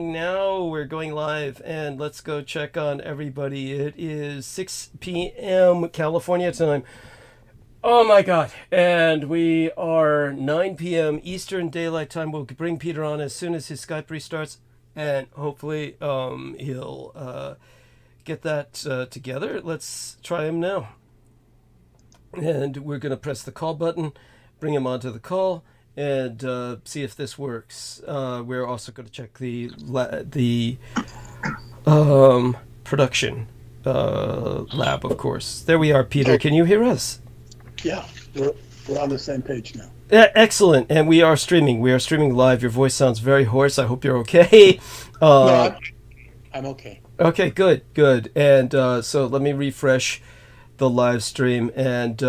Now we're going live, and let's go check on everybody. It is 6 p.m. California time. Oh my God. And we are 9 p.m. Eastern Daylight Time. We'll bring Peter on as soon as his Skype restarts, and hopefully he'll get that together. Let's try him now. And we're going to press the call button, bring him onto the call, and see if this works. We're also going to check the production lab, of course. There we are, Peter. Can you hear us? Yeah, we're on the same page now. Excellent. And we are streaming. We are streaming live. Your voice sounds very hoarse. I hope you're okay. No, I'm okay. Okay, good. And so let me refresh the live stream, and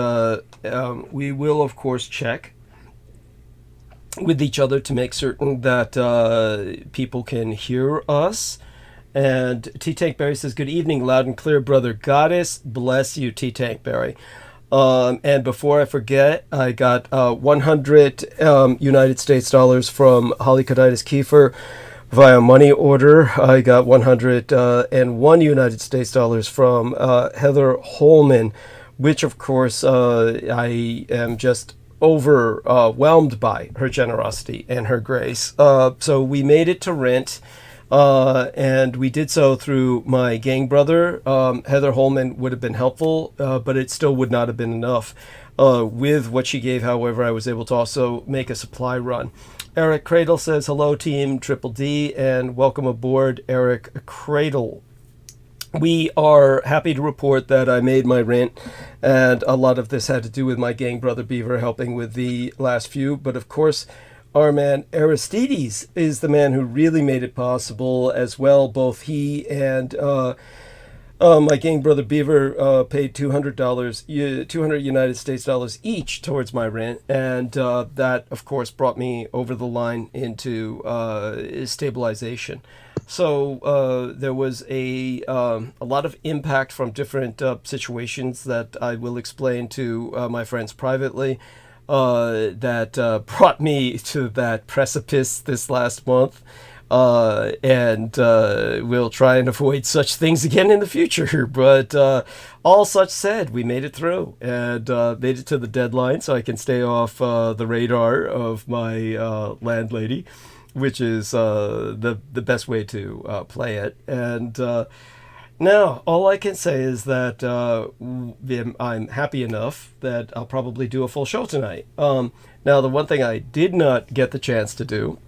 we will, of course, check with each other to make certain that people can hear us. And T-Tank Barry says, good evening, loud and clear, brother goddess. Bless you, T-Tank Barry. And before I forget, I got 100 United States dollars from Holly Kaditis Kiefer via money order. I got 101 United States dollars from Heather Holman, which, of course, I am just overwhelmed by her generosity and her grace. So we made it to rent, and we did so through my gang brother. Heather Holman would have been helpful, but it still would not have been enough. With what she gave, however, I was able to also make a supply run. Eric Cradle says, hello, team Triple D, and welcome aboard, Eric Cradle. We are happy to report that I made my rent, and a lot of this had to do with my gang brother Beaver helping with the last few. But of course, our man Aristides is the man who really made it possible as well. Both he and my gang brother Beaver paid $200, 200 United States dollars each towards my rent, and that, of course, brought me over the line into stabilization. So there was a lot of impact from different situations that I will explain to my friends privately that brought me to that precipice this last month. And we'll try and avoid such things again in the future. But all such said, we made it through and made it to the deadline, so I can stay off the radar of my landlady, which is the best way to play it. And now, all I can say is that I'm happy enough that I'll probably do a full show tonight. Now, the one thing I did not get the chance to do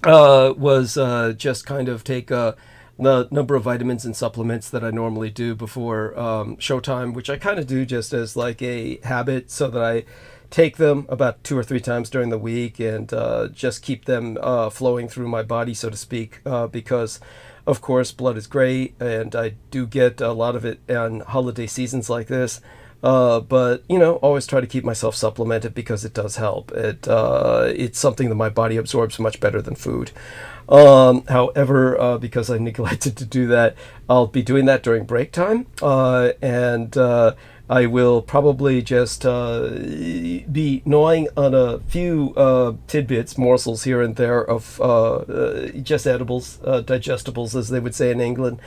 was just kind of take the number of vitamins and supplements that I normally do before showtime, which I kind of do just as like a habit, so that I take them about 2 or 3 times during the week and just keep them flowing through my body, so to speak, because of course blood is great, and I do get a lot of it on holiday seasons like this. But, always try to keep myself supplemented because it does help. It's something that my body absorbs much better than food. However, because I neglected to do that, I'll be doing that during break time. And I will probably just be gnawing on a few tidbits, morsels here and there of just edibles, digestibles, as they would say in England.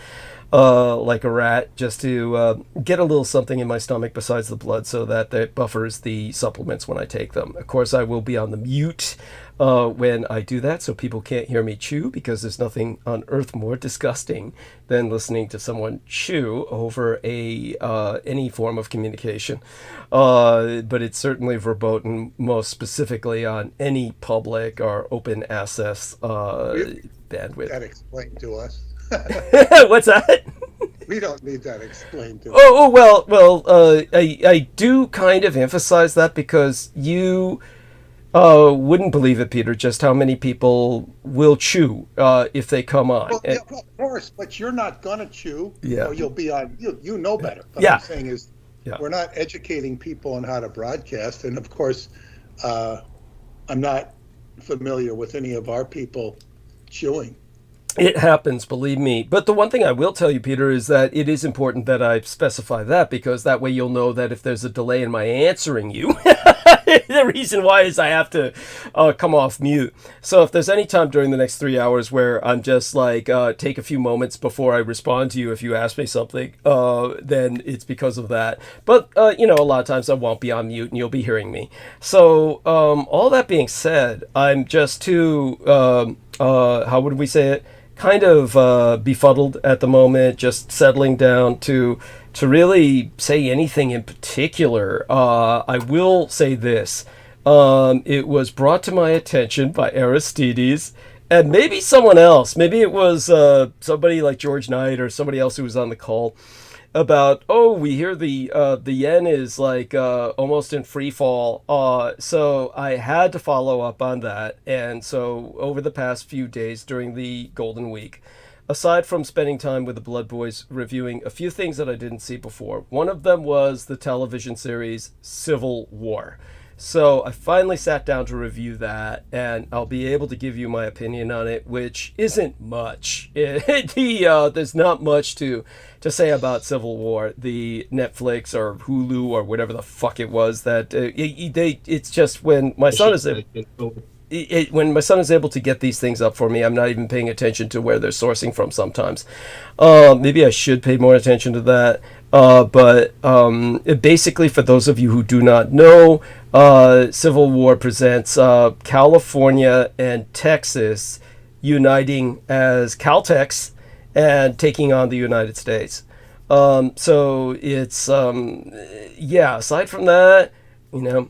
Like a rat, just to get a little something in my stomach besides the blood, so that it buffers the supplements when I take them. Of course, I will be on the mute when I do that, so people can't hear me chew, because there's nothing on earth more disgusting than listening to someone chew over any form of communication. But it's certainly verboten, most specifically on any public or open access bandwidth. That explained to us. What's that? We don't need that explained to us. Well, I do kind of emphasize that, because you wouldn't believe it, Peter, just how many people will chew if they come on. Well, yeah, of course, but you're not going to chew, Yeah. or you'll be on, you know better. What Yeah. I'm saying is, Yeah. we're not educating people on how to broadcast, and of course, I'm not familiar with any of our people chewing. It happens, believe me. But the one thing I will tell you, Peter, is that it is important that I specify that, because that way you'll know that if there's a delay in my answering you, The reason why is I have to come off mute. So if there's any time during the next 3 hours where I'm just like, take a few moments before I respond to you if you ask me something, then it's because of that. But, a lot of times I won't be on mute and you'll be hearing me. So all that being said, I'm just too, how would we say it? Kind of befuddled at the moment, just settling down to really say anything in particular. I will say this. It was brought to my attention by Aristides and maybe someone else. Maybe it was somebody like George Knight or somebody else who was on the call about, we hear the yen is like almost in free fall. So I had to follow up on that. And so over the past few days during the Golden Week, aside from spending time with the Blood Boys reviewing a few things that I didn't see before, one of them was the television series Civil War. So I finally sat down to review that, and I'll be able to give you my opinion on it, which isn't much. There's not much to say about Civil War. The Netflix or Hulu or whatever the fuck it was that it's just when my son is when my son is able to get these things up for me, I'm not even paying attention to where they're sourcing from sometimes. Maybe I should pay more attention to that. But basically, for those of you who do not know, Civil War presents California and Texas uniting as Caltex and taking on the United States. So it's, aside from that,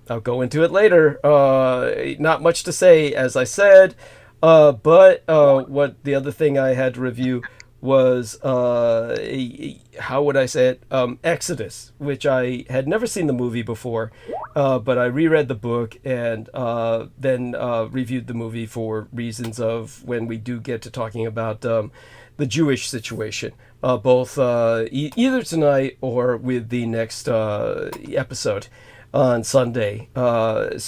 I'll go into it later. Not much to say, as I said. But what the other thing I had to review was, how would I say it? Exodus, which I had never seen the movie before, but I reread the book and then reviewed the movie for reasons of when we do get to talking about the Jewish situation, both either tonight or with the next episode on Sunday. What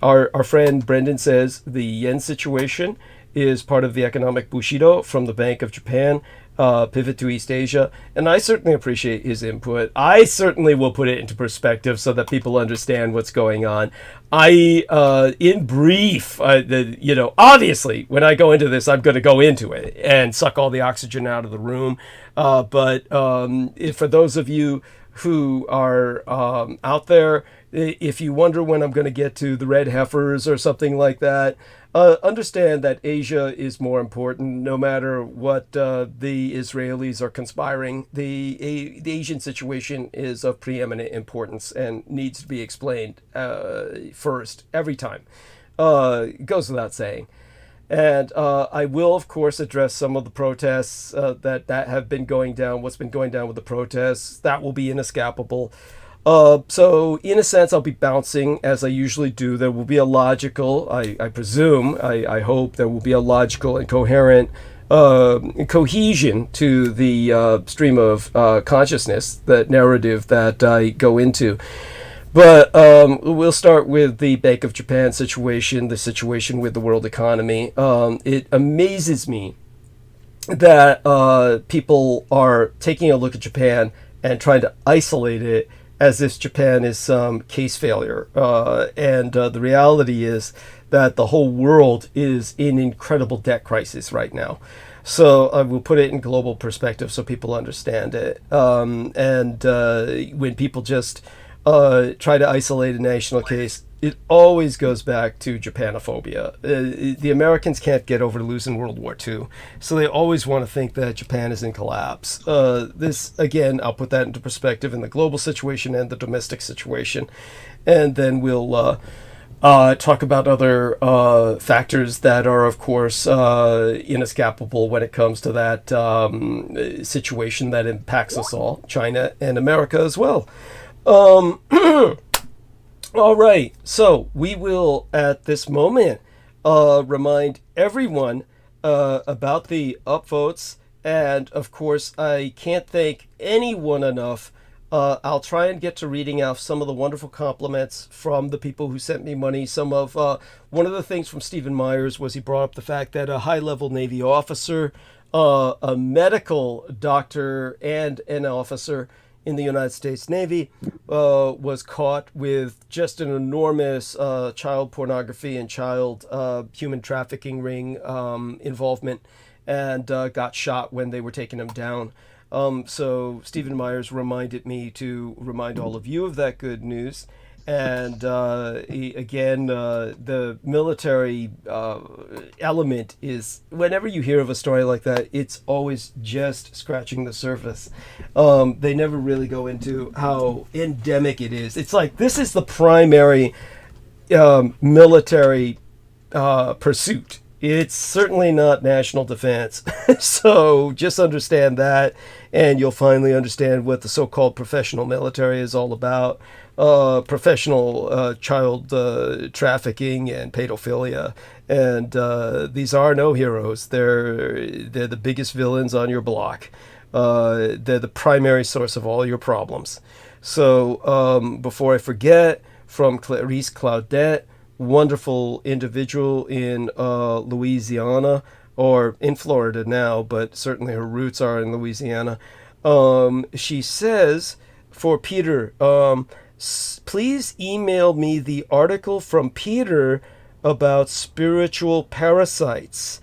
our friend Brendan says, the yen situation is part of the economic Bushido from the Bank of Japan, pivot to East Asia, and I certainly appreciate his input. I certainly will put it into perspective so that people understand what's going on. In brief, obviously, when I go into this, I'm going to go into it and suck all the oxygen out of the room. But for those of you who are out there, if you wonder when I'm going to get to the red heifers or something like that, understand that Asia is more important. No matter what the Israelis are conspiring, the Asian situation is of preeminent importance and needs to be explained first every time. It goes without saying. And I will, of course, address some of the protests that have been going down, what's been going down with the protests. That will be inescapable. So, in a sense, I'll be bouncing, as I usually do. There will be a logical, I presume, I hope, there will be a logical and coherent cohesion to the stream of consciousness, that narrative that I go into. But we'll start with the Bank of Japan situation, the situation with the world economy. It amazes me that people are taking a look at Japan and trying to isolate it as if Japan is some case failure. And the reality is that the whole world is in incredible debt crisis right now. So I will put it in global perspective so people understand it. When people just try to isolate a national case, it always goes back to Japanophobia. The Americans can't get over losing World War II, so they always want to think that Japan is in collapse. This, again, I'll put that into perspective in the global situation and the domestic situation, and then we'll talk about other factors that are, of course, inescapable when it comes to that situation that impacts us all, China and America as well. All right, so we will at this moment remind everyone about the upvotes, and of course I can't thank anyone enough. I'll try and get to reading out some of the wonderful compliments from the people who sent me money. Some of one of the things from Stephen Myers was he brought up the fact that a high-level Navy officer, a medical doctor, and an officer in the United States Navy, was caught with just an enormous child pornography and child human trafficking ring involvement, and got shot when they were taking him down. So Stephen Myers reminded me to remind all of you of that good news. And the military element is, whenever you hear of a story like that, it's always just scratching the surface. They never really go into how endemic it is. It's like, this is the primary military pursuit. It's certainly not national defense. So just understand that, and you'll finally understand what the so-called professional military is all about. Professional child trafficking and pedophilia, and these are no heroes. They're the biggest villains on your block. They're the primary source of all your problems. So before I forget, from Clarice Claudette, wonderful individual in Louisiana, or in Florida now, but certainly her roots are in Louisiana. She says, for Peter, please email me the article from Peter about spiritual parasites.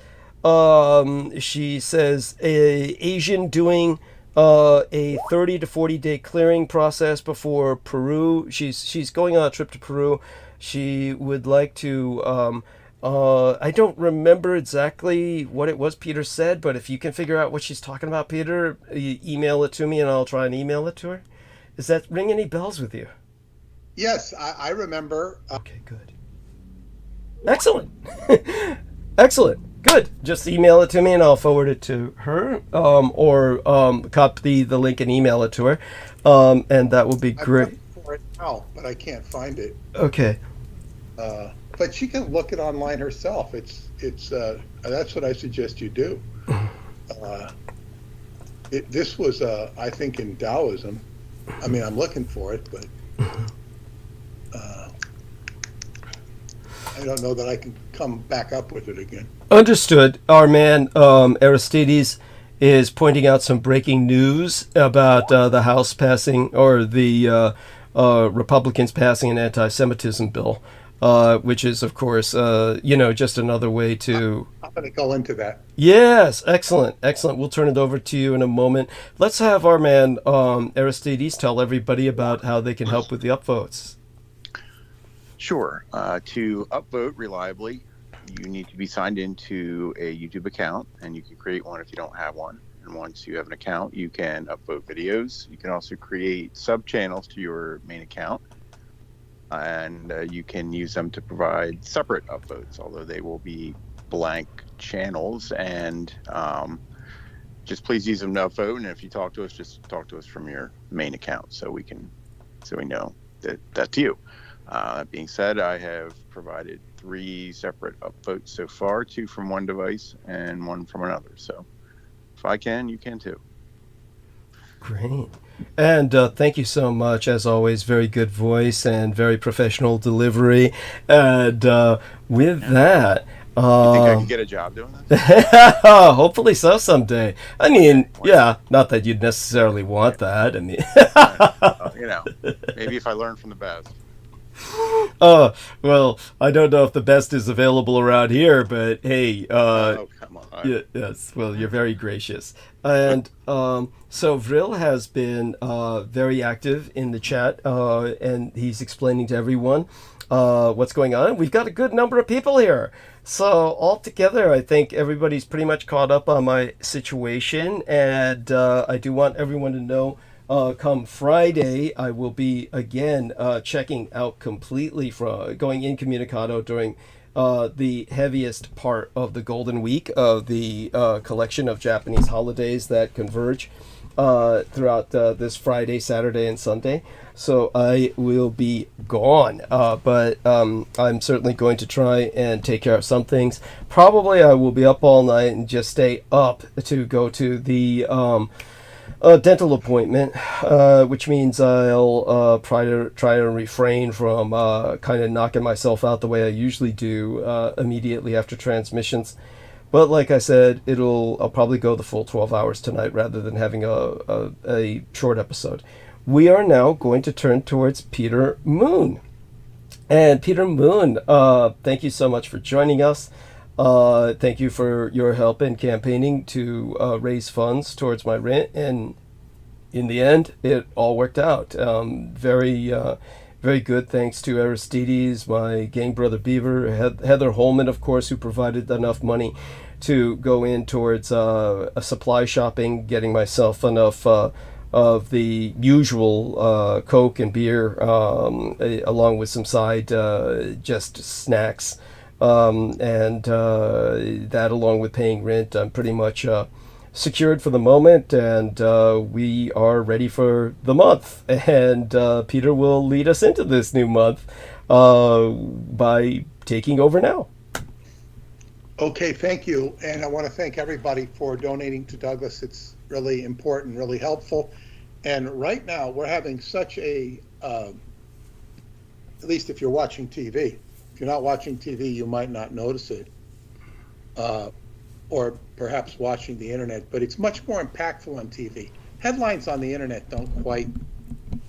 She says, Asian doing a 30 to 40 day clearing process before Peru. She's going on a trip to Peru. She would like to, I don't remember exactly what it was Peter said, but if you can figure out what she's talking about, Peter, email it to me and I'll try and email it to her. Does that ring any bells with you? Yes, I remember. Okay, good. Excellent. Excellent. Good. Just email it to me and I'll forward it to her, or copy the link and email it to her, and that will be great. I'm looking for it now, but I can't find it. Okay. But she can look it online herself. It's that's what I suggest you do. This was, I think, in Taoism. I mean, I'm looking for it, but I don't know that I can come back up with it again. Understood. Our man Aristides is pointing out some breaking news about the House passing, or the Republicans passing an anti-Semitism bill, which is, of course, just another way to... I'm going to go into that. Yes, excellent, excellent. We'll turn it over to you in a moment. Let's have our man Aristides tell everybody about how they can help with the upvotes. Sure. To upvote reliably, you need to be signed into a YouTube account, and you can create one if you don't have one. And once you have an account, you can upvote videos. You can also create sub-channels to your main account, and you can use them to provide separate upvotes, although they will be blank channels. And just please use them to upvote. And if you talk to us, just talk to us from your main account, so we know that that's you. That being said, I have provided 3 separate upvotes so far, 2 from one device and 1 from another. So if I can, you can too. Great. And thank you so much, as always. Very good voice and very professional delivery. And with that... you think I could get a job doing this? Hopefully so someday. I mean, yeah, not that you'd necessarily want that. I mean... maybe if I learn from the best. Well, I don't know if the best is available around here, but hey, oh, come on. yes, well, you're very gracious. And so Vril has been very active in the chat, and he's explaining to everyone what's going on. We've got a good number of people here. So altogether, I think everybody's pretty much caught up on my situation, and I do want everyone to know, come Friday, I will be again checking out completely from going incommunicado during the heaviest part of the Golden Week of the collection of Japanese holidays that converge throughout this Friday, Saturday, and Sunday. So I will be gone, but I'm certainly going to try and take care of some things. Probably I will be up all night and just stay up to go to the dental appointment, which means I'll try to refrain from kind of knocking myself out the way I usually do immediately after transmissions. But like I said, I'll probably go the full 12 hours tonight rather than having a short episode. we are now going to turn towards Peter Moon. And Peter Moon, thank you so much for joining us. Thank you for your help in campaigning to raise funds towards my rent. And in the end, it all worked out. Very good. Thanks to Aristides, my gang brother Beaver, Heather Holman, of course, who provided enough money to go in towards a supply shopping, getting myself enough of the usual Coke and beer, along with some side just snacks. And that, along with paying rent, I'm pretty much secured for the moment, and we are ready for the month. And Peter will lead us into this new month by taking over now. Okay, thank you. And I want to thank everybody for donating to Douglas. It's really important, really helpful. And right now, we're having such a, at least if you're watching TV, if you're not watching TV, you might not notice it, or perhaps watching the internet, but it's much more impactful on TV. Headlines on the internet don't quite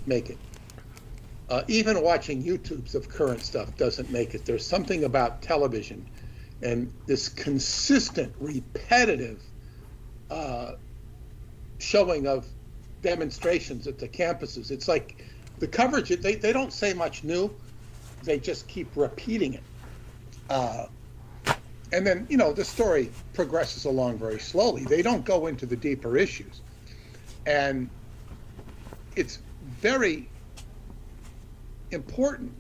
make it. Even watching YouTubes of current stuff doesn't make it. There's something about television and this consistent, repetitive showing of demonstrations at the campuses. It's like the coverage, they don't say much new, they just keep repeating it. And then, the story progresses along very slowly. They don't go into the deeper issues. And it's very important.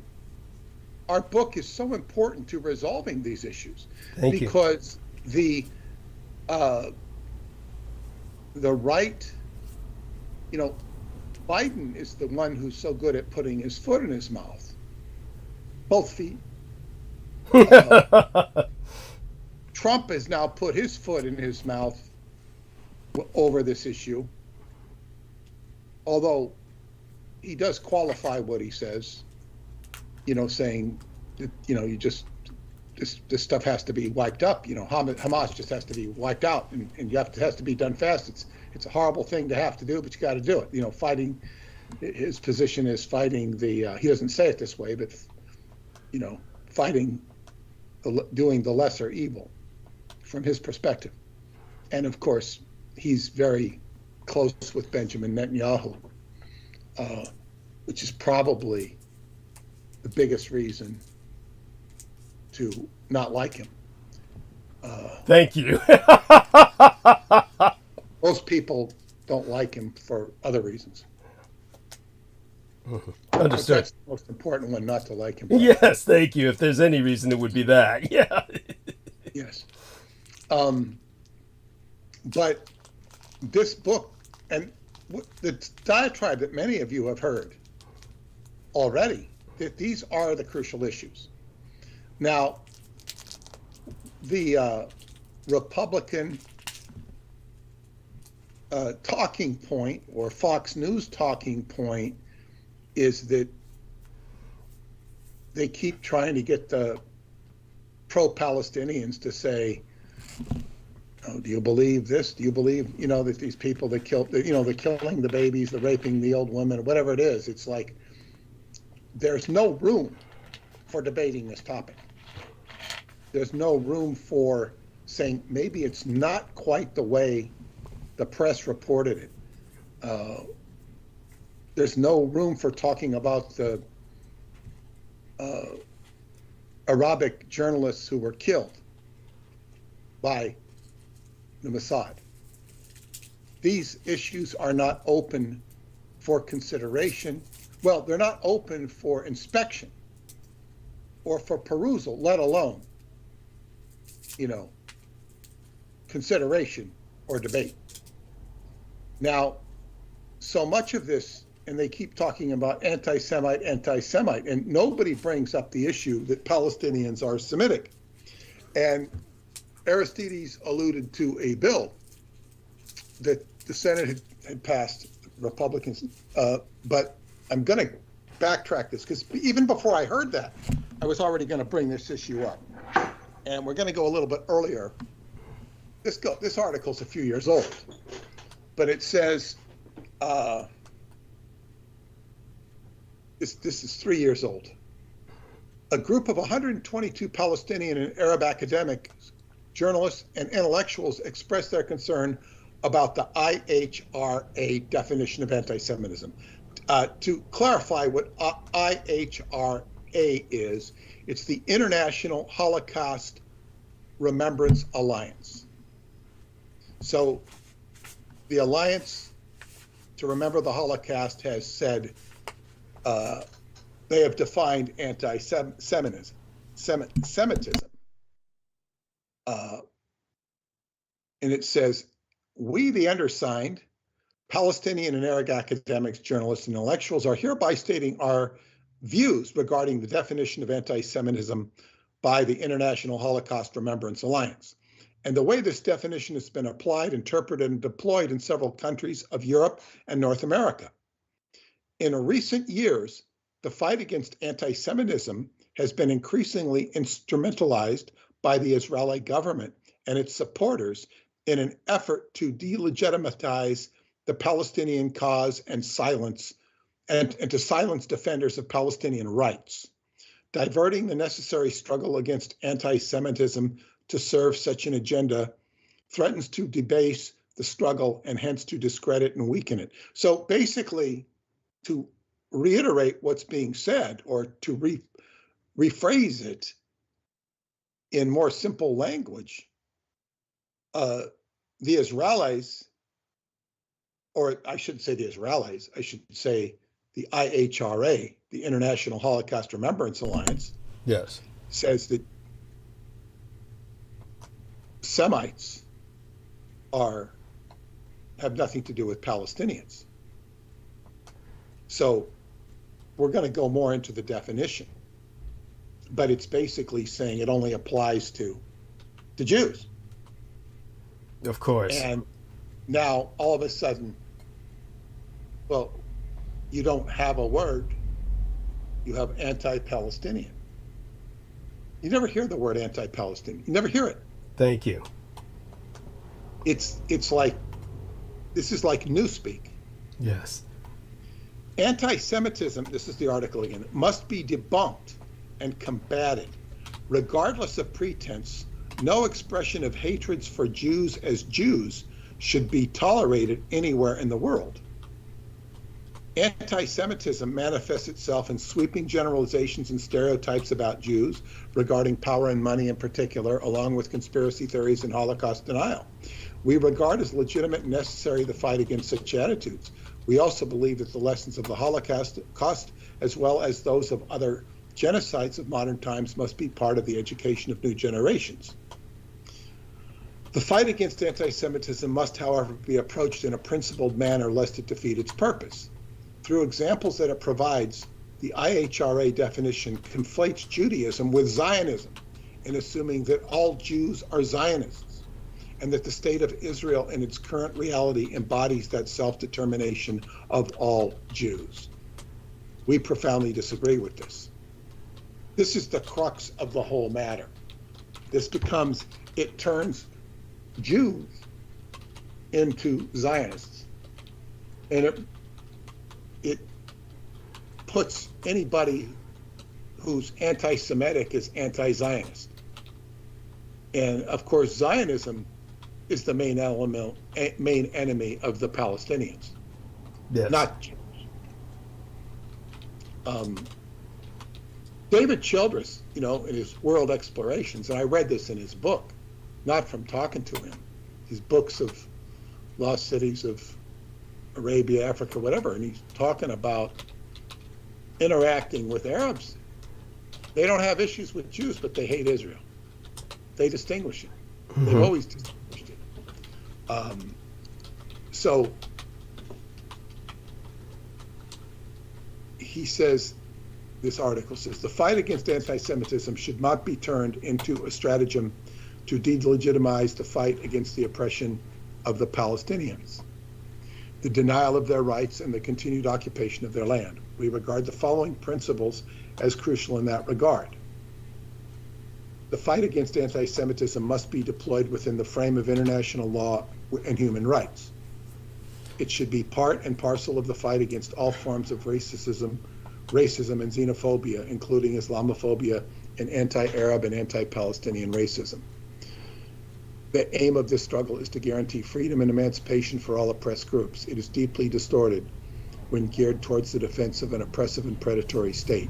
Our book is so important to resolving these issues. Thank you. Because the right, Biden is the one who's so good at putting his foot in his mouth. Both feet. Trump has now put his foot in his mouth over this issue, although he does qualify what he says, saying that, you just, this stuff has to be wiped up. Hamas just has to be wiped out, and it has to be done fast. It's a horrible thing to have to do, but you got to do it. Fighting, his position is fighting the, he doesn't say it this way, but, fighting, doing the lesser evil from his perspective. And of course, he's very close with Benjamin Netanyahu, which is probably the biggest reason to not like him. Thank you. Most people don't like him for other reasons. Understood. But that's the most important one, not to like him. Yes, thank you. If there's any reason, it would be that. Yeah. Yes. But this book, and the diatribe that many of you have heard already, that these are the crucial issues. Now, the Republican talking point, or Fox News talking point, is that they keep trying to get the pro-Palestinians to say, oh, do you believe this? Do you believe, that these people that killed, they're killing the babies, the raping the old women, whatever it is? It's like there's no room for debating this topic. There's no room for saying maybe it's not quite the way the press reported it. There's no room for talking about the Arabic journalists who were killed by the Mossad. These issues are not open for consideration. Well, they're not open for inspection or for perusal, let alone, consideration or debate. Now, so much of this, and they keep talking about anti-Semite, and nobody brings up the issue that Palestinians are Semitic. And Aristides alluded to a bill that the Senate had passed, Republicans, but I'm going to backtrack this, because even before I heard that, I was already going to bring this issue up. And we're going to go a little bit earlier. This article's a few years old, but it says, this is 3 years old. A group of 122 Palestinian and Arab academics, journalists, and intellectuals expressed their concern about the IHRA definition of anti-Semitism. To clarify what IHRA is, it's the International Holocaust Remembrance Alliance. So the Alliance to Remember the Holocaust has said they have defined anti-Semitism. And it says, we, the undersigned, Palestinian and Arab academics, journalists, and intellectuals, are hereby stating our views regarding the definition of anti-Semitism by the International Holocaust Remembrance Alliance, and the way this definition has been applied, interpreted, and deployed in several countries of Europe and North America. In recent years, the fight against anti-Semitism has been increasingly instrumentalized by the Israeli government and its supporters in an effort to delegitimize the Palestinian cause and to silence defenders of Palestinian rights. Diverting the necessary struggle against anti-Semitism to serve such an agenda threatens to debase the struggle and hence to discredit and weaken it. So basically, to reiterate what's being said, or to rephrase it in more simple language, the Israelis, or I shouldn't say the Israelis, I should say the IHRA, the International Holocaust Remembrance Alliance, Yes. says that Semites have nothing to do with Palestinians. So we're going to go more into the definition, but it's basically saying it only applies to the Jews. Of course. And now all of a sudden, well, you don't have a word, you have anti-Palestinian. You never hear the word anti-Palestinian. You never hear it. Thank you. It's like, this is like newspeak. Yes. Anti-Semitism, this is the article again, must be debunked and combated. Regardless of pretense, no expression of hatreds for Jews as Jews should be tolerated anywhere in the world. Anti-Semitism manifests itself in sweeping generalizations and stereotypes about Jews regarding power and money in particular, along with conspiracy theories and Holocaust denial. We regard as legitimate and necessary the fight against such attitudes. We also believe that the lessons of the Holocaust, as well as those of other genocides of modern times, must be part of the education of new generations. The fight against anti-Semitism must, however, be approached in a principled manner lest it defeat its purpose. Through examples that it provides, the IHRA definition conflates Judaism with Zionism in assuming that all Jews are Zionists and that the state of Israel in its current reality embodies that self-determination of all Jews. We profoundly disagree with this. This is the crux of the whole matter. It turns Jews into Zionists, and it puts anybody who's anti-Semitic as anti-Zionist. And of course, Zionism is the main enemy of the Palestinians, Yes. not Jews. David Childress, in his World Explorations, and I read this in his book, not from talking to him, his books of lost cities of Arabia, Africa, whatever, and he's talking about interacting with Arabs. They don't have issues with Jews, but they hate Israel. They distinguish it. They've always distinguished it. So he says, this article says, the fight against anti-Semitism should not be turned into a stratagem to delegitimize the fight against the oppression of the Palestinians, the denial of their rights, and the continued occupation of their land. We regard the following principles as crucial in that regard. The fight against anti-Semitism must be deployed within the frame of international law and human rights. It should be part and parcel of the fight against all forms of racism, racism and xenophobia, including Islamophobia and anti-Arab and anti-Palestinian racism. The aim of this struggle is to guarantee freedom and emancipation for all oppressed groups. It is deeply distorted when geared towards the defense of an oppressive and predatory state.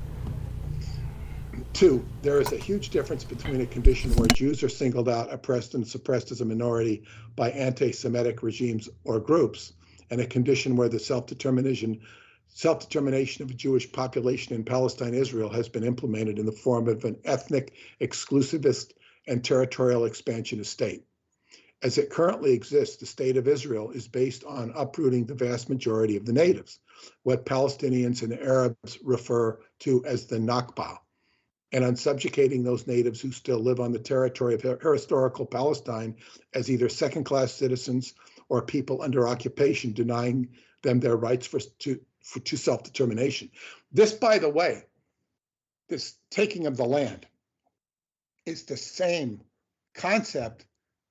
2, there is a huge difference between a condition where Jews are singled out, oppressed, and suppressed as a minority by anti-Semitic regimes or groups, and a condition where the self-determination of a Jewish population in Palestine, Israel, has been implemented in the form of an ethnic, exclusivist, and territorial expansionist state. As it currently exists, the state of Israel is based on uprooting the vast majority of the natives, what Palestinians and Arabs refer to as the Nakba, and on subjugating those natives who still live on the territory of historical Palestine as either second-class citizens or people under occupation, denying them their rights to self-determination. This, by the way, this taking of the land is the same concept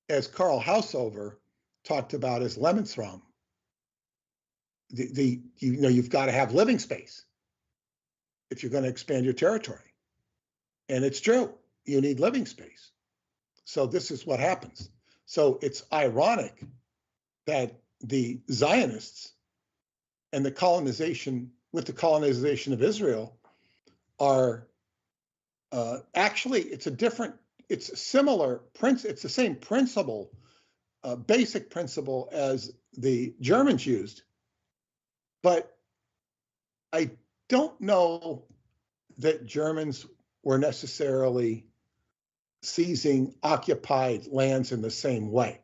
as Karl Hausover talked about as Lebensraum. You've got to have living space if you're going to expand your territory. And it's true, you need living space. So this is what happens. So it's ironic that the Zionists and the colonization of Israel are actually, it's the same principle, basic principle as the Germans used, but I don't know that Germans were necessarily seizing occupied lands in the same way.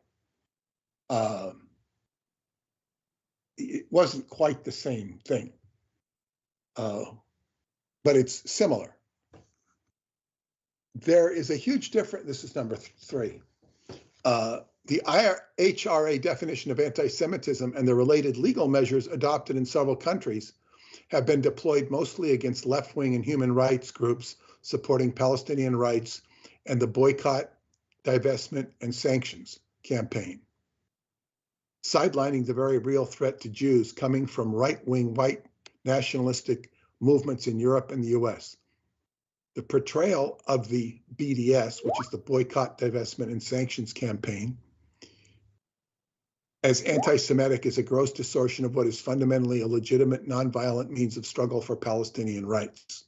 It wasn't quite the same thing, but it's similar. There is a huge difference. This is number 3. The IHRA definition of anti-Semitism and the related legal measures adopted in several countries have been deployed mostly against left-wing and human rights groups supporting Palestinian rights and the boycott, divestment, and sanctions campaign, sidelining the very real threat to Jews coming from right-wing white nationalistic movements in Europe and the US. The portrayal of the BDS, which is the boycott, divestment, and sanctions campaign, as anti-Semitic is a gross distortion of what is fundamentally a legitimate, nonviolent means of struggle for Palestinian rights.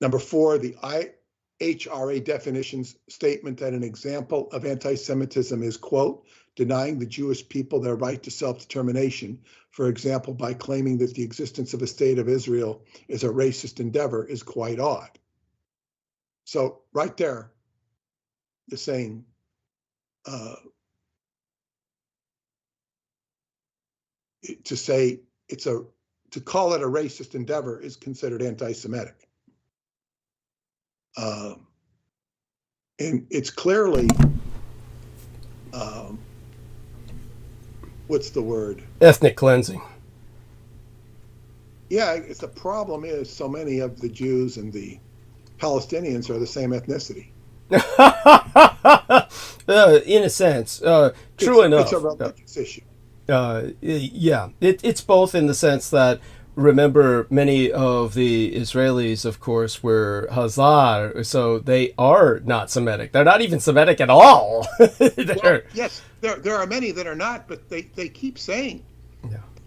Number 4, the IHRA definition's statement that an example of anti-Semitism is, quote, denying the Jewish people their right to self-determination, for example, by claiming that the existence of a state of Israel is a racist endeavor, is quite odd. So right there, the saying, to call it a racist endeavor is considered anti-Semitic. And it's clearly, what's the word? Ethnic cleansing. Yeah, the problem is so many of the Jews and the Palestinians are the same ethnicity. In a sense, true enough. It's a religious issue. Yeah, it's both in the sense that, remember, many of the Israelis, of course, were Hazar, so they are not Semitic. They're not even Semitic at all. Well, yes, there are many that are not, but they keep saying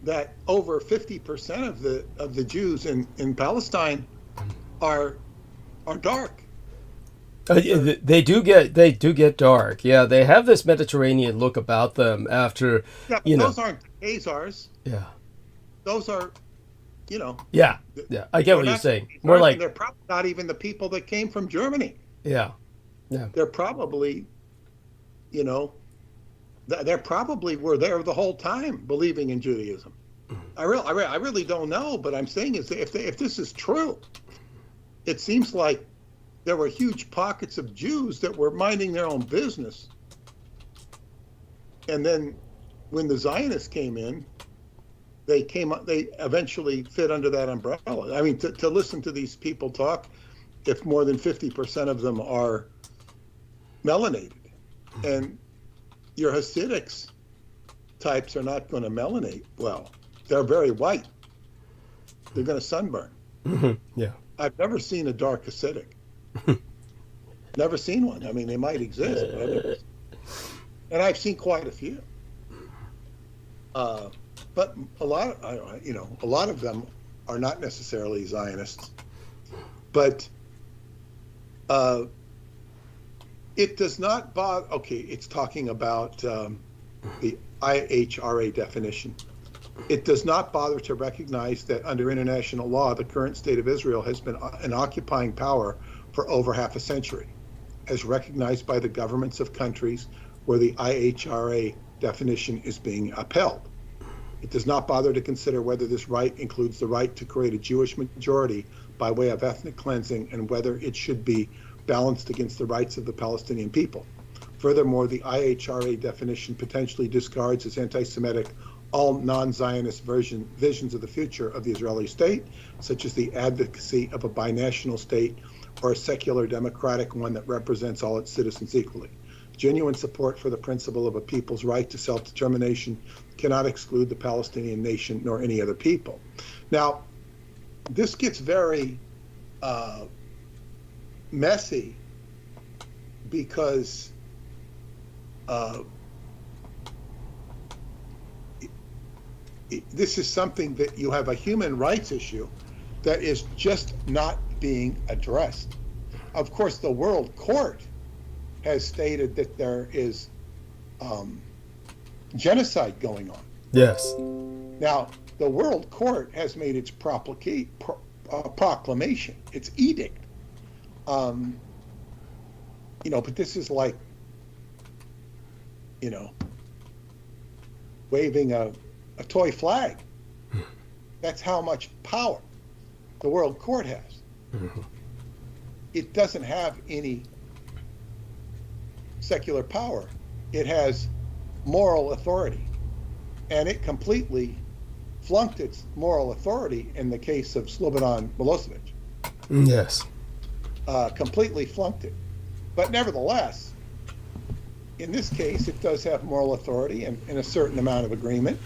that over 50% of the Jews in Palestine are dark. They do get dark. Yeah, they have this Mediterranean look about them. After those aren't Khazars. Yeah, those are, Yeah, I get what you're saying. More like they're probably not even the people that came from Germany. Yeah. They're probably, they probably were there the whole time believing in Judaism. I really don't know, but I'm saying is if this is true, it seems like there were huge pockets of Jews that were minding their own business. And then when the Zionists came in, they eventually fit under that umbrella. I mean, to listen to these people talk, if more than 50% of them are melanated, and your Hasidics types are not going to melanate well. They're very white. They're going to sunburn. Yeah. I've never seen a dark Hasidic. Never seen one. I mean, they might exist, but I've never seen. And I've seen quite a few. But a lot of them are not necessarily Zionists. But it does not bother. Okay, it's talking about the IHRA definition. It does not bother to recognize that under international law, the current state of Israel has been an occupying power for over half a century, as recognized by the governments of countries where the IHRA definition is being upheld. It does not bother to consider whether this right includes the right to create a Jewish majority by way of ethnic cleansing and whether it should be balanced against the rights of the Palestinian people. Furthermore, the IHRA definition potentially discards as anti-Semitic all non-Zionist visions of the future of the Israeli state, such as the advocacy of a binational state or a secular democratic one that represents all its citizens equally. Genuine support for the principle of a people's right to self-determination cannot exclude the Palestinian nation nor any other people. Now, this gets very messy because this is something that you have a human rights issue that is just not being addressed. Of course, the World Court has stated that there is genocide going on. Yes. Now, the World Court has made its proclamation, its edict. But this is like, waving a toy flag. That's how much power the World Court has. Mm-hmm. It doesn't have any secular power. It has moral authority. And it completely flunked its moral authority in the case of Slobodan Milosevic. Yes. Completely flunked it. But nevertheless, in this case, it does have moral authority and a certain amount of agreement.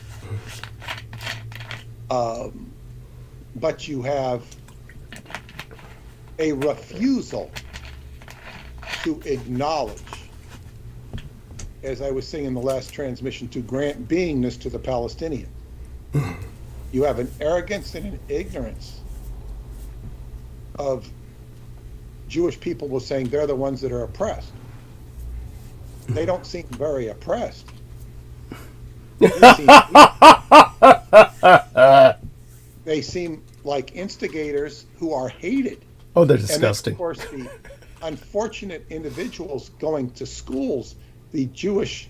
But you have a refusal to acknowledge, as I was saying in the last transmission, to grant beingness to the Palestinians. You have an arrogance and an ignorance of Jewish people was saying they're the ones that are oppressed. They don't seem very oppressed. They seem like instigators who are hated. Oh, they're disgusting. And then, of course, the unfortunate individuals going to schools, the Jewish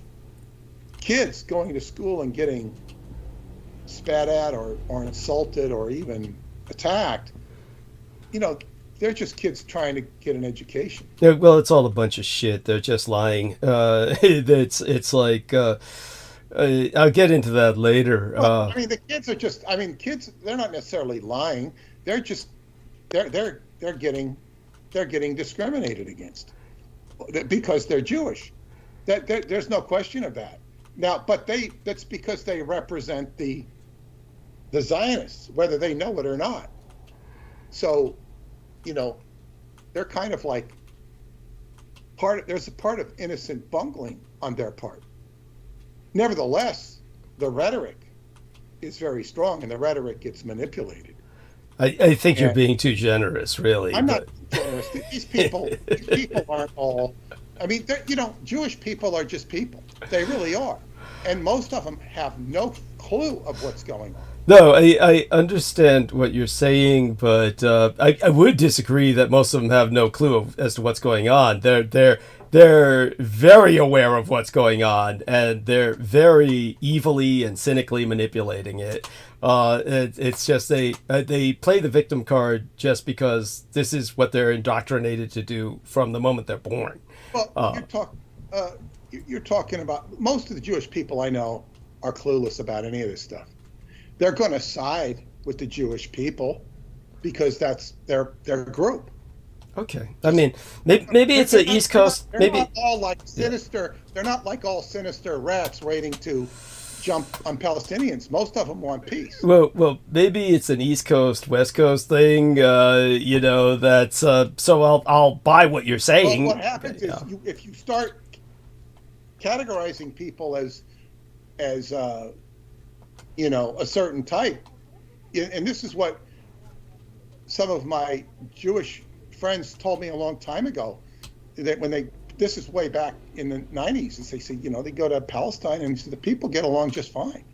kids going to school and getting spat at or insulted or even attacked, they're just kids trying to get an education. Yeah, well, it's all a bunch of shit. They're just lying. It's like I'll get into that later. Well, the kids are just. Kids. They're not necessarily lying. They're just. They're getting discriminated against because they're Jewish. There's no question of that. Now, but that's because they represent the Zionists, whether they know it or not. So, they're kind of like there's a part of innocent bungling on their part. Nevertheless, the rhetoric is very strong and the rhetoric gets manipulated. I think you're being too generous, really. I'm not generous. These people aren't all. Jewish people are just people. They really are. And most of them have no clue of what's going on. No, I understand what you're saying, but I would disagree that most of them have no clue as to what's going on. They're very aware of what's going on, and they're very evilly and cynically manipulating it. It's just they play the victim card just because this is what they're indoctrinated to do from the moment they're born. Well, you're talking about most of the Jewish people I know are clueless about any of this stuff. They're going to side with the Jewish people because that's their group. Okay, maybe it's an East Coast. They're not all like sinister. They're not like all sinister rats waiting to jump on Palestinians. Most of them want peace. Well, maybe it's an East Coast, West Coast thing. That's so I'll buy what you're saying. Well, what happens Yeah. is if you start categorizing people as a certain type, and this is what some of my Jewish friends told me a long time ago, that this is way back in the 90s, as they say, they go to Palestine and the people get along just fine.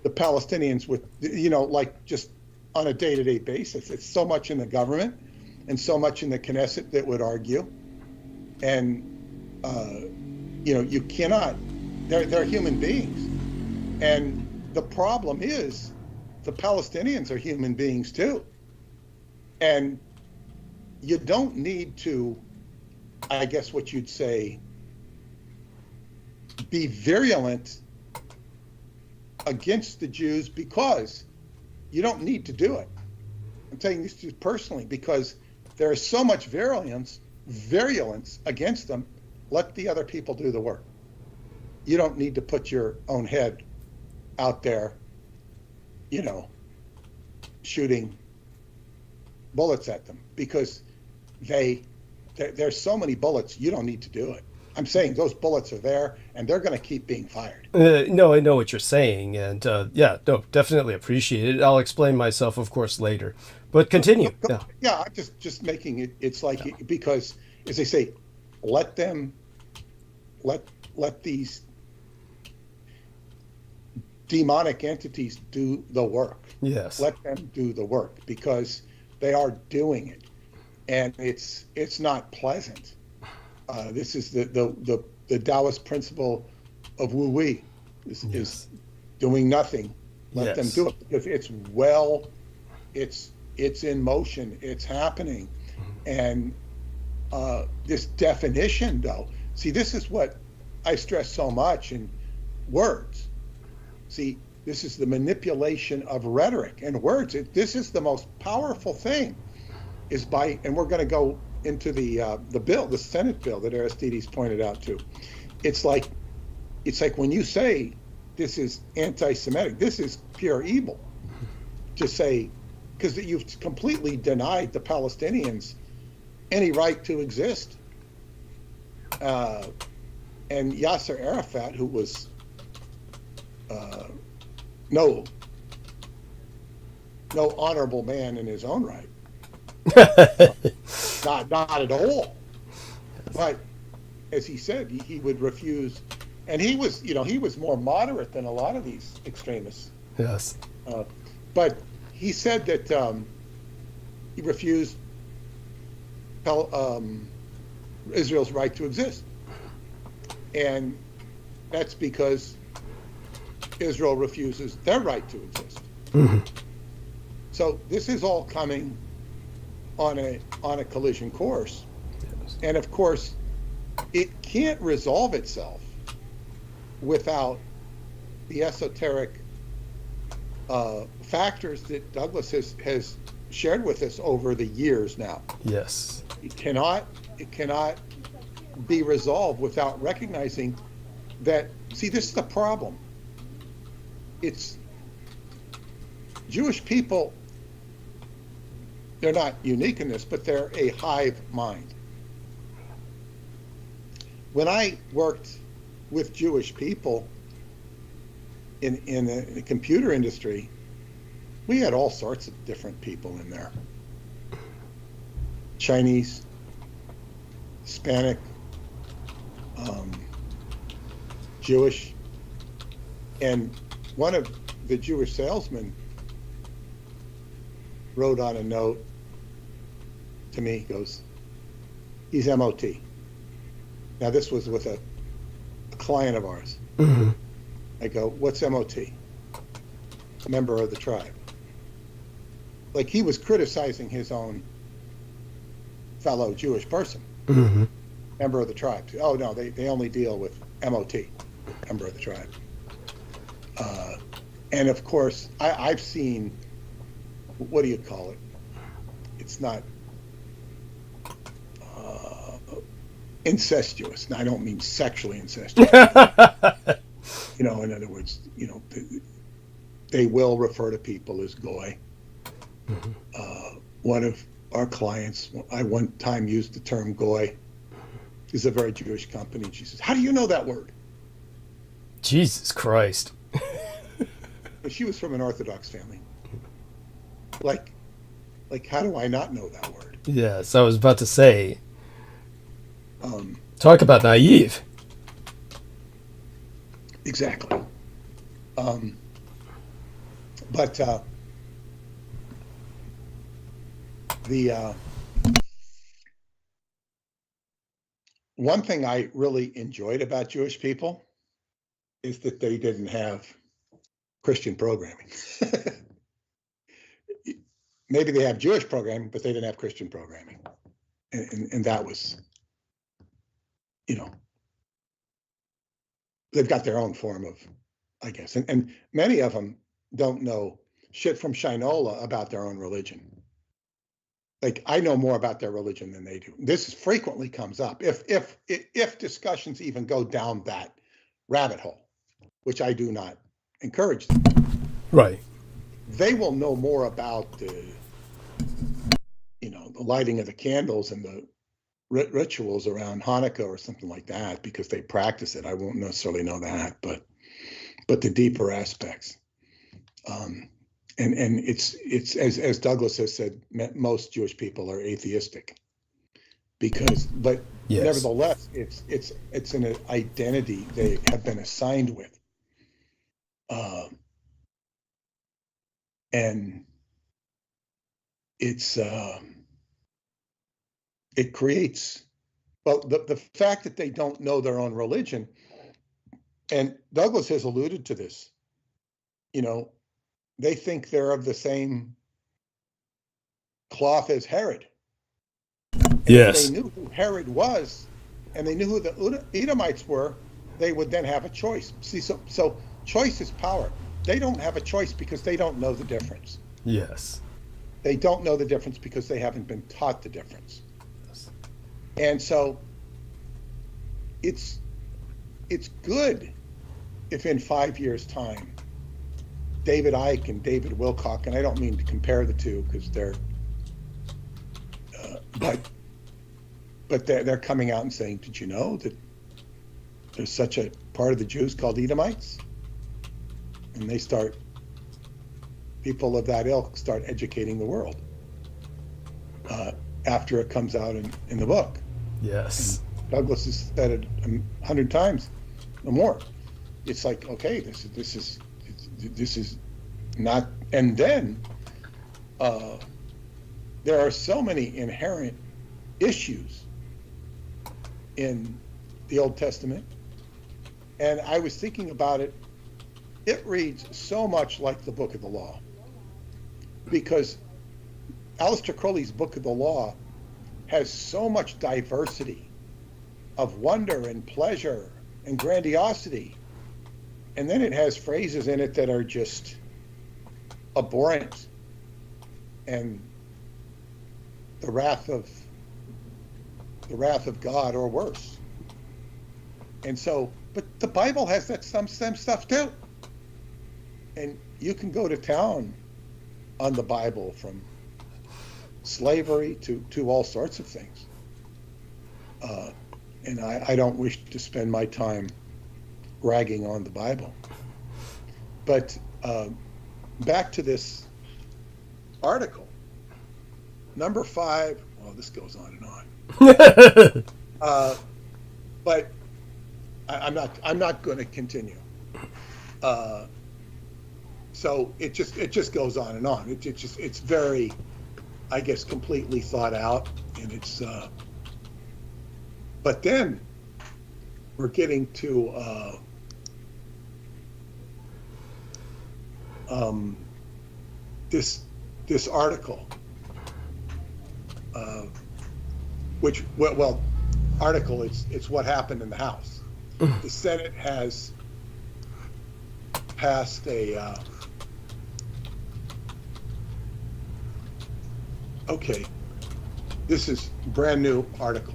The Palestinians with, like just on a day-to-day basis. It's so much in the government and so much in the Knesset that would argue. And, you cannot, they're human beings. And the problem is the Palestinians are human beings too. And you don't need to, I guess what you'd say, be virulent against the Jews, because you don't need to do it. I'm saying this to you personally, because there is so much virulence against them. Let the other people do the work. You don't need to put your own head out there, shooting bullets at them, because there's so many bullets, you don't need to do it. I'm saying those bullets are there, and they're going to keep being fired. No, I know what you're saying, and definitely appreciate it. I'll explain myself, of course, later. But continue. Yeah, I'm just making it. It's like, because, as they say, let these demonic entities do the work. Yes. Let them do the work, because they are doing it, and it's not pleasant. This is the Taoist principle of Wu Wei, is doing nothing. Let them do it, because it's in motion, it's happening. And this definition, though, see, this is what I stress so much in words. See, this is the manipulation of rhetoric and words. This is the most powerful thing, and we're going to go into the bill, the Senate bill that Aristides pointed out to. It's like when you say this is anti-Semitic, this is pure evil. To say, because you've completely denied the Palestinians any right to exist. And Yasser Arafat, who was no honorable man in his own right. Not at all. But as he said, he would refuse, and he was more moderate than a lot of these extremists. Yes. But he said that he refused Israel's right to exist, and that's because Israel refuses their right to exist. Mm-hmm. So this is all coming on a collision course. Yes. And of course, it can't resolve itself without the esoteric factors that Douglas has shared with us over the years now. Yes. It cannot be resolved without recognizing that, see, this is the problem. It's Jewish people, they're not unique in this, but they're a hive mind. When I worked with Jewish people in the computer industry, we had all sorts of different people in there. Chinese, Hispanic, Jewish. And one of the Jewish salesmen wrote on a note to me, goes, he's MOT. Now this was with a client of ours. Mm-hmm. I go, what's MOT? Member of the tribe. Like he was criticizing his own fellow Jewish person. Mm-hmm. Member of the tribe. Oh no, they only deal with MOT, member of the tribe. And of course, I've seen, what do you call it? It's not incestuous. Now, I don't mean sexually incestuous. In other words, they will refer to people as goy. One of our clients, I one time used the term goy. Is a very Jewish company. And she says, "How do you know that word?" Jesus Christ. But she was from an Orthodox family. Like, how do I not know that word? Yes, I was about to say. Um, Talk about naive. exactly. But the one thing I really enjoyed about Jewish people is that they didn't have Christian programming. Maybe they have Jewish programming, but they didn't have Christian programming. And that was, they've got their own form of, I guess. And many of them don't know shit from Shinola about their own religion. Like, I know more about their religion than they do. This frequently comes up. If discussions even go down that rabbit hole, which I do not encourage them, Right. they will know more about the lighting of the candles and the rituals around Hanukkah or something like that because they practice it. I won't necessarily know that, but the deeper aspects. And it's as Douglas has said, most Jewish people are atheistic but Yes. nevertheless, it's an identity they have been assigned with, and it creates, well, the fact that they don't know their own religion, and Douglas has alluded to this, they think they're of the same cloth as Herod. And Yes. if they knew who Herod was and they knew who the Edomites were, they would then have a choice. See, so choice is power. They don't have a choice because they don't know the difference. Yes. They don't know the difference because they haven't been taught the difference. And so it's good if in 5 years' time, David Icke and David Wilcock, and I don't mean to compare the two because they're, but they're coming out and saying, "Did you know that there's such a part of the Jews called Edomites?" And people of that ilk start educating the world after it comes out in the book. Yes. And Douglas has said it 100 times or more. It's like, okay, this is not. And then there are so many inherent issues in the Old Testament, and I was thinking about it. It reads so much like the Book of the Law, because Aleister Crowley's Book of the Law has so much diversity of wonder and pleasure and grandiosity, and then it has phrases in it that are just abhorrent and the wrath of God or worse. And so, but the Bible has that some stuff too. And you can go to town on the Bible, from slavery to all sorts of things. And I don't wish to spend my time ragging on the Bible. But back to this article, number 5. Well, this goes on and on. But I'm not going to continue. So it just goes on and on. It's very, I guess, completely thought out, and it's. But then we're getting to this article, which article. It's what happened in the House. The Senate has passed a. Okay, this is brand new article.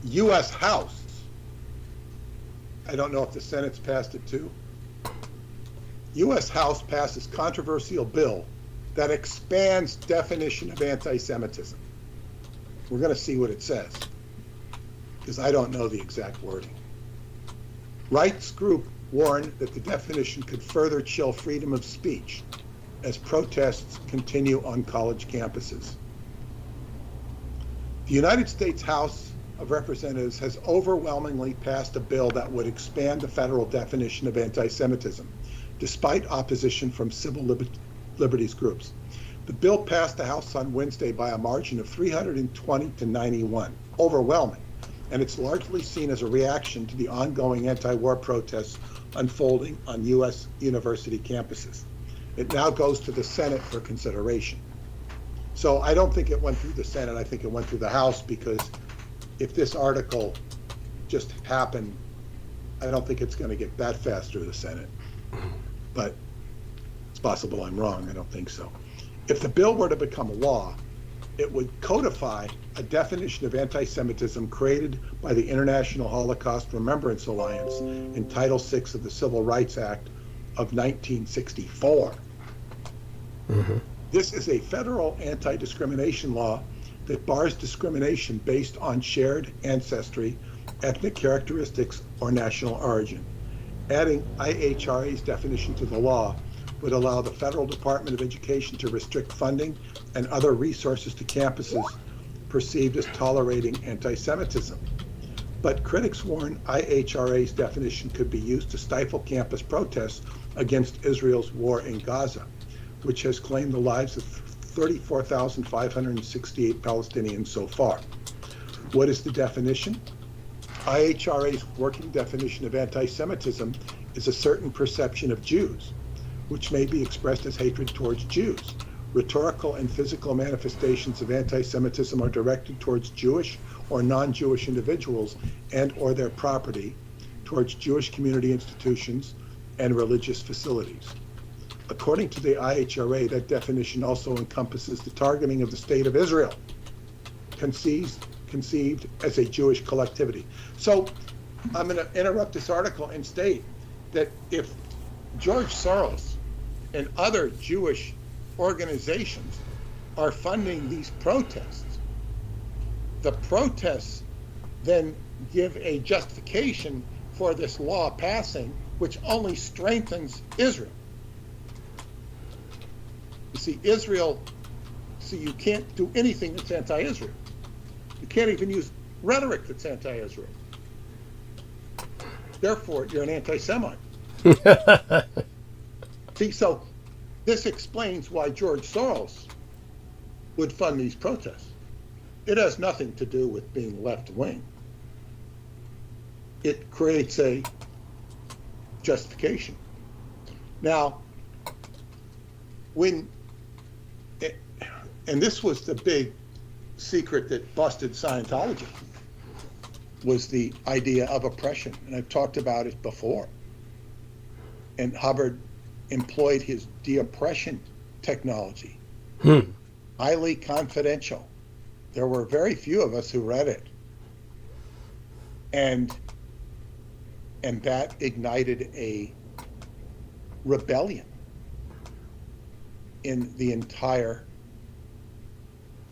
U.S. House I don't know if the Senate's passed it too. U.S. House passes controversial bill that expands definition of anti-Semitism. We're going to see what it says, because I don't know the exact wording. Rights group warned that the definition could further chill freedom of speech as protests continue on college campuses. The United States House of Representatives has overwhelmingly passed a bill that would expand the federal definition of anti-Semitism, despite opposition from civil liberties groups. The bill passed the House on Wednesday by a margin of 320 to 91, overwhelming, and it's largely seen as a reaction to the ongoing anti-war protests unfolding on U.S. university campuses. It now goes to the Senate for consideration. So I don't think it went through the Senate. I think it went through the House, because if this article just happened, I don't think it's going to get that fast through the Senate. But it's possible I'm wrong. I don't think so. If the bill were to become a law, it would codify a definition of anti-Semitism created by the International Holocaust Remembrance Alliance in Title VI of the Civil Rights Act of 1964. Mm-hmm. This is a federal anti-discrimination law that bars discrimination based on shared ancestry, ethnic characteristics, or national origin. Adding IHRA's definition to the law would allow the Federal Department of Education to restrict funding and other resources to campuses perceived as tolerating anti-Semitism. But critics warn IHRA's definition could be used to stifle campus protests against Israel's war in Gaza, which has claimed the lives of 34,568 Palestinians so far. What is the definition? IHRA's working definition of anti-Semitism is a certain perception of Jews, which may be expressed as hatred towards Jews. Rhetorical and physical manifestations of anti-Semitism are directed towards Jewish or non-Jewish individuals and or their property, towards Jewish community institutions and religious facilities. According to the IHRA, that definition also encompasses the targeting of the State of Israel, conceived as a Jewish collectivity. So I'm going to interrupt this article and state that if George Soros and other Jewish organizations are funding these protests, the protests then give a justification for this law passing, which only strengthens Israel. You see, you can't do anything that's anti-Israel. You can't even use rhetoric that's anti-Israel. Therefore, you're an anti-Semite. See, so this explains why George Soros would fund these protests. It has nothing to do with being left-wing. It creates a justification. Now, and this was the big secret that busted Scientology, was the idea of oppression. And I've talked about it before. And Hubbard employed his de-oppression technology, highly confidential. There were very few of us who read it. And that ignited a rebellion in the entire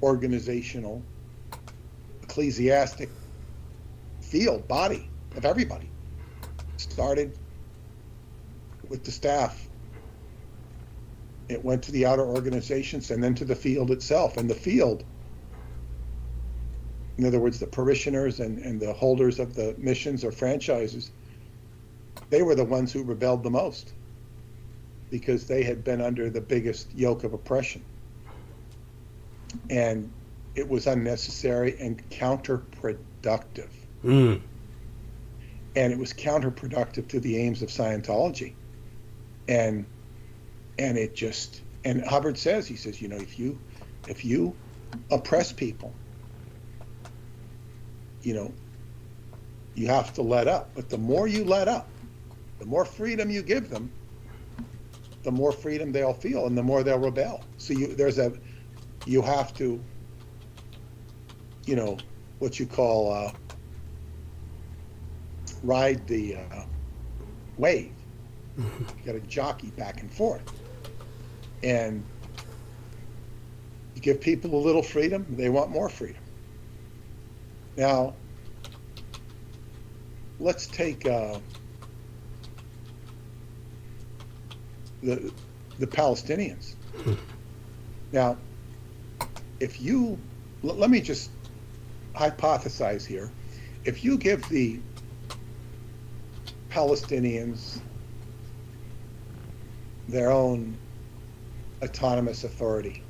organizational, ecclesiastic field, body of everybody. Started with the staff. It went to the outer organizations and then to the field itself. And the field, in other words, the parishioners and the holders of the missions or franchises, they were the ones who rebelled the most because they had been under the biggest yoke of oppression. And it was unnecessary and counterproductive. And it was counterproductive to the aims of Scientology. And it just, and Hubbard says, he says, you know, if you oppress people, you know, you have to let up. But the more you let up, the more freedom you give them, the more freedom they'll feel and the more they'll rebel. So you have to, you know, what you call ride the wave. You got to jockey back and forth, and you give people a little freedom, they want more freedom. Now, let's take the Palestinians. Now, if you, let me just hypothesize here. If you give the Palestinians their own autonomous authority,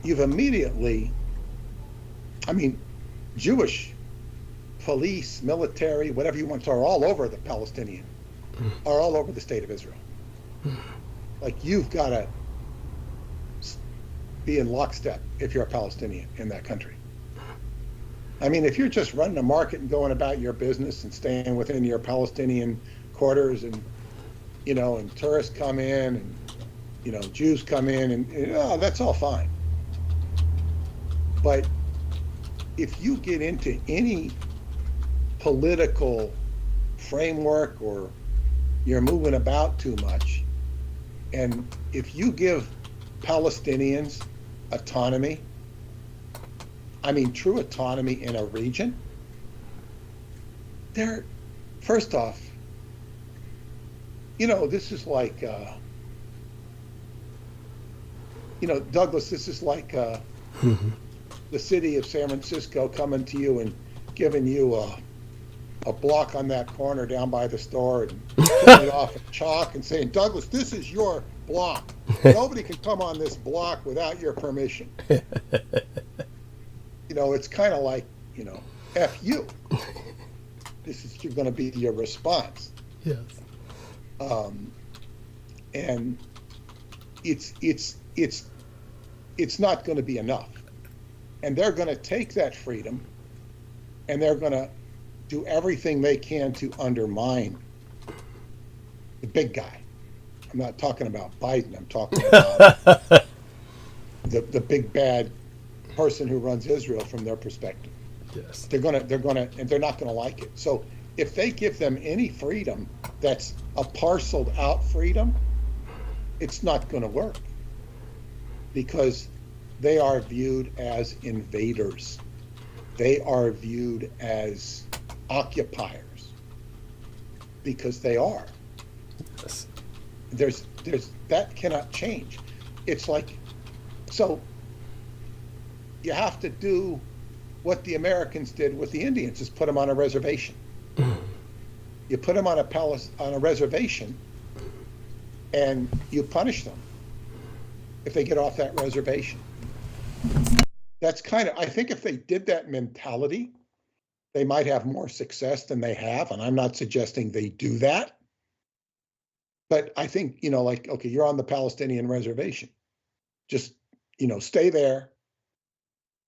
you've immediately, I mean, Jewish police, military, whatever you want to, are all over the Palestinian, are all over the state of Israel. Like, you've got to be in lockstep if you're a Palestinian in that country. I mean, if you're just running a market and going about your business and staying within your Palestinian quarters, and, you know, and tourists come in, and, you know, Jews come in, and that's all fine. But if you get into any political framework, or you're moving about too much, and if you give Palestinians autonomy, I mean true autonomy in a region, they're, first off, you know, this is like, you know, Douglas, this is like the city of San Francisco coming to you and giving you a block on that corner down by the store and putting it off in chalk and saying, Douglas, this is your block. Nobody can come on this block without your permission. You know, it's kind of like, you know, F you. This is going to be your response. Yes. And it's not going to be enough. And they're going to take that freedom, and they're going to do everything they can to undermine the big guy. I'm not talking about Biden. I'm talking about the big bad person who runs Israel from their perspective. Yes. They're gonna, and they're not gonna like it. So if they give them any freedom that's a parceled out freedom, it's not gonna work, because they are viewed as invaders. They are viewed as occupiers, because they are. Yes. There's that cannot change. It's like, so you have to do what the Americans did with the Indians, is put them on a reservation. You put them on a reservation, and you punish them if they get off that reservation. That's kind of, I think if they did that mentality, they might have more success than they have. And I'm not suggesting they do that. But I think, you know, like, okay, you're on the Palestinian reservation. Just, you know, stay there,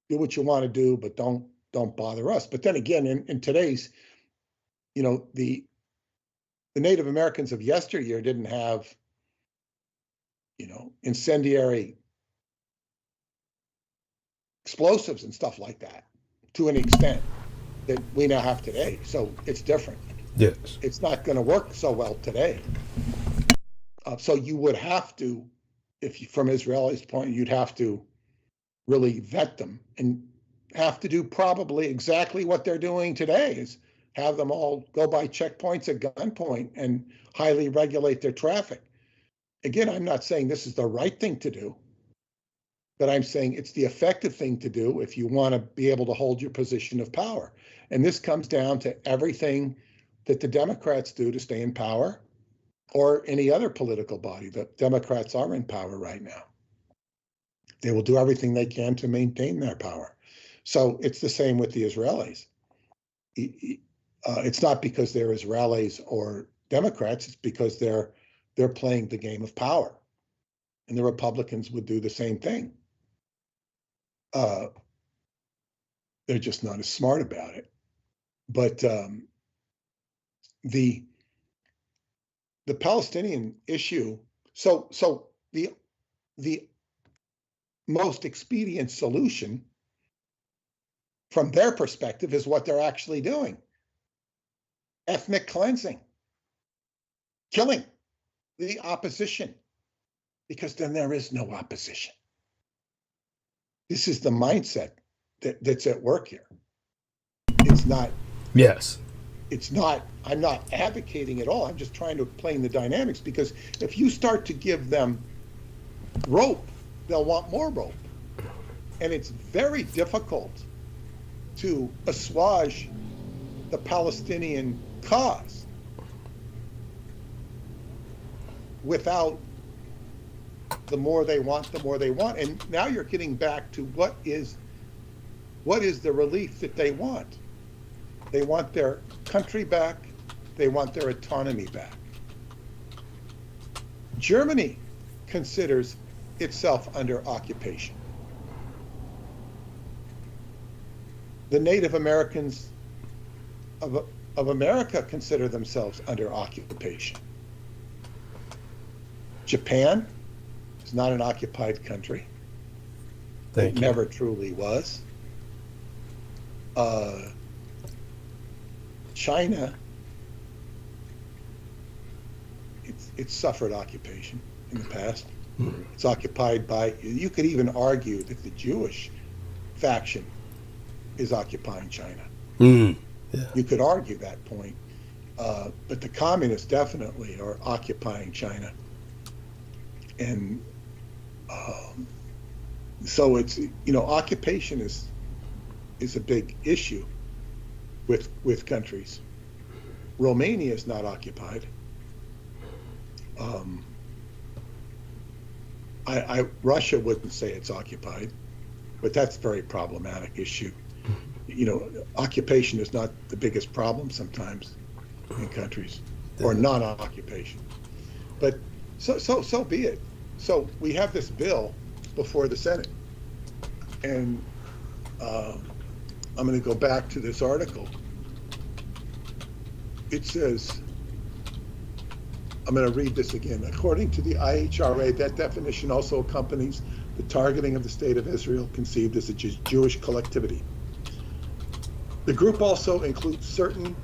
do what you want to do, but don't bother us. But then again, in today's, you know, the Native Americans of yesteryear didn't have, you know, incendiary explosives and stuff like that to an extent that we now have today. So it's different. Yes. It's not going to work so well today. So you would have to, if you, from Israeli's point, you'd have to really vet them and have to do probably exactly what they're doing today, is have them all go by checkpoints at gunpoint and highly regulate their traffic. Again, I'm not saying this is the right thing to do, but I'm saying it's the effective thing to do if you want to be able to hold your position of power. And this comes down to everything that the Democrats do to stay in power, or any other political body. The Democrats are in power right now. They will do everything they can to maintain their power. So it's the same with the Israelis. It's not because they're Israelis or Democrats, it's because they're playing the game of power. And the Republicans would do the same thing. They're just not as smart about it. But the Palestinian issue, so the most expedient solution from their perspective is what they're actually doing. ethnic cleansing, killing the opposition, because then there is no opposition. This is the mindset that's at work here. It's not. Yes. It's not. I'm not advocating at all. I'm just trying to explain the dynamics, because if you start to give them rope, they'll want more rope. And it's very difficult to assuage the Palestinian cause without the more they want, the more they want. And now you're getting back to what is the relief that they want. They want their country back. They want their autonomy back. Germany considers itself under occupation. The Native Americans of America consider themselves under occupation. Japan is not an occupied country. It never truly was. China, it's suffered occupation in the past. It's occupied by, you could even argue that the Jewish faction is occupying China. Yeah. You could argue that point. But the communists definitely are occupying China. And so it's, occupation is a big issue with countries. Romania is not occupied. Russia wouldn't say it's occupied, but that's a very problematic issue. Occupation is not the biggest problem sometimes in countries, or non-occupation. But so be it. So we have this bill before the Senate, and I'm going to go back to this article. It says, I'm going to read this again. According to the IHRA, that definition also accompanies the targeting of the State of Israel conceived as a Jewish collectivity. The group also includes certain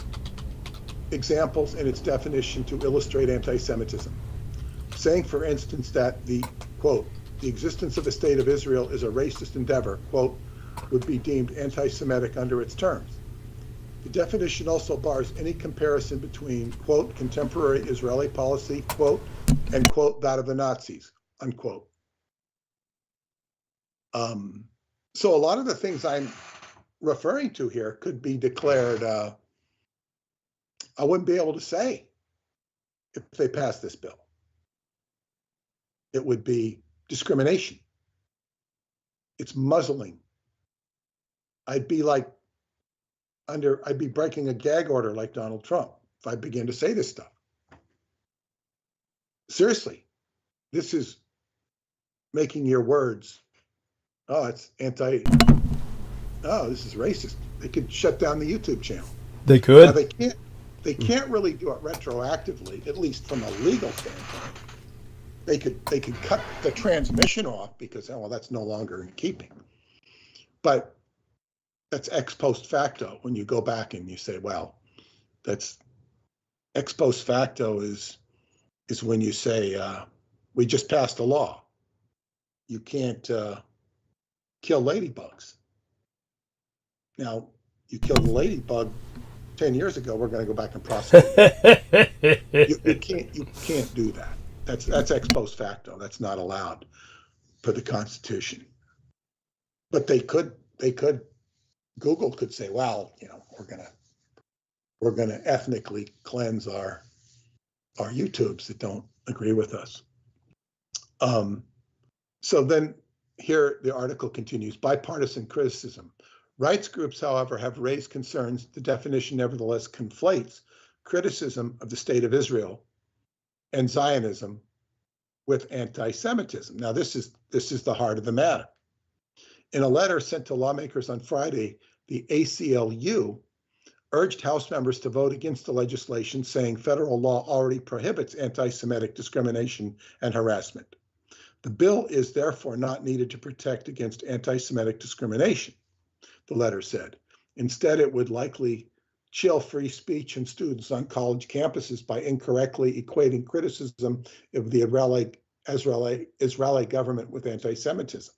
examples in its definition to illustrate anti-Semitism, saying, for instance, that the, quote, the existence of a State of Israel is a racist endeavor, quote, would be deemed anti-Semitic under its terms. The definition also bars any comparison between, quote, contemporary Israeli policy, quote, and, quote, that of the Nazis, unquote. So a lot of the things I'm referring to here could be declared, I wouldn't be able to say if they passed this bill. It would be discrimination. It's muzzling. I'd be breaking a gag order like Donald Trump if I begin to say this stuff. Seriously, this is making your words, this is racist. They could shut down the YouTube channel. They could. Now, they can't really do it retroactively, at least from a legal standpoint. They could cut the transmission off because, that's no longer in keeping. But that's ex post facto when you go back and you say, well, that's ex post facto is when you say, we just passed a law. You can't kill ladybugs. Now, you killed a ladybug 10 years ago, we're going to go back and prosecute. you can't do that. That's ex post facto. That's not allowed per the Constitution. But they could. Google could say, well, we're gonna ethnically cleanse our YouTubes that don't agree with us. So then here the article continues, bipartisan criticism. Rights groups, however, have raised concerns. The definition nevertheless conflates criticism of the State of Israel and Zionism with anti-Semitism. Now, this is the heart of the matter. In a letter sent to lawmakers on Friday, the ACLU urged House members to vote against the legislation, saying federal law already prohibits anti-Semitic discrimination and harassment. The bill is therefore not needed to protect against anti-Semitic discrimination, the letter said. Instead, it would likely chill free speech and students on college campuses by incorrectly equating criticism of the Israeli government with anti-Semitism.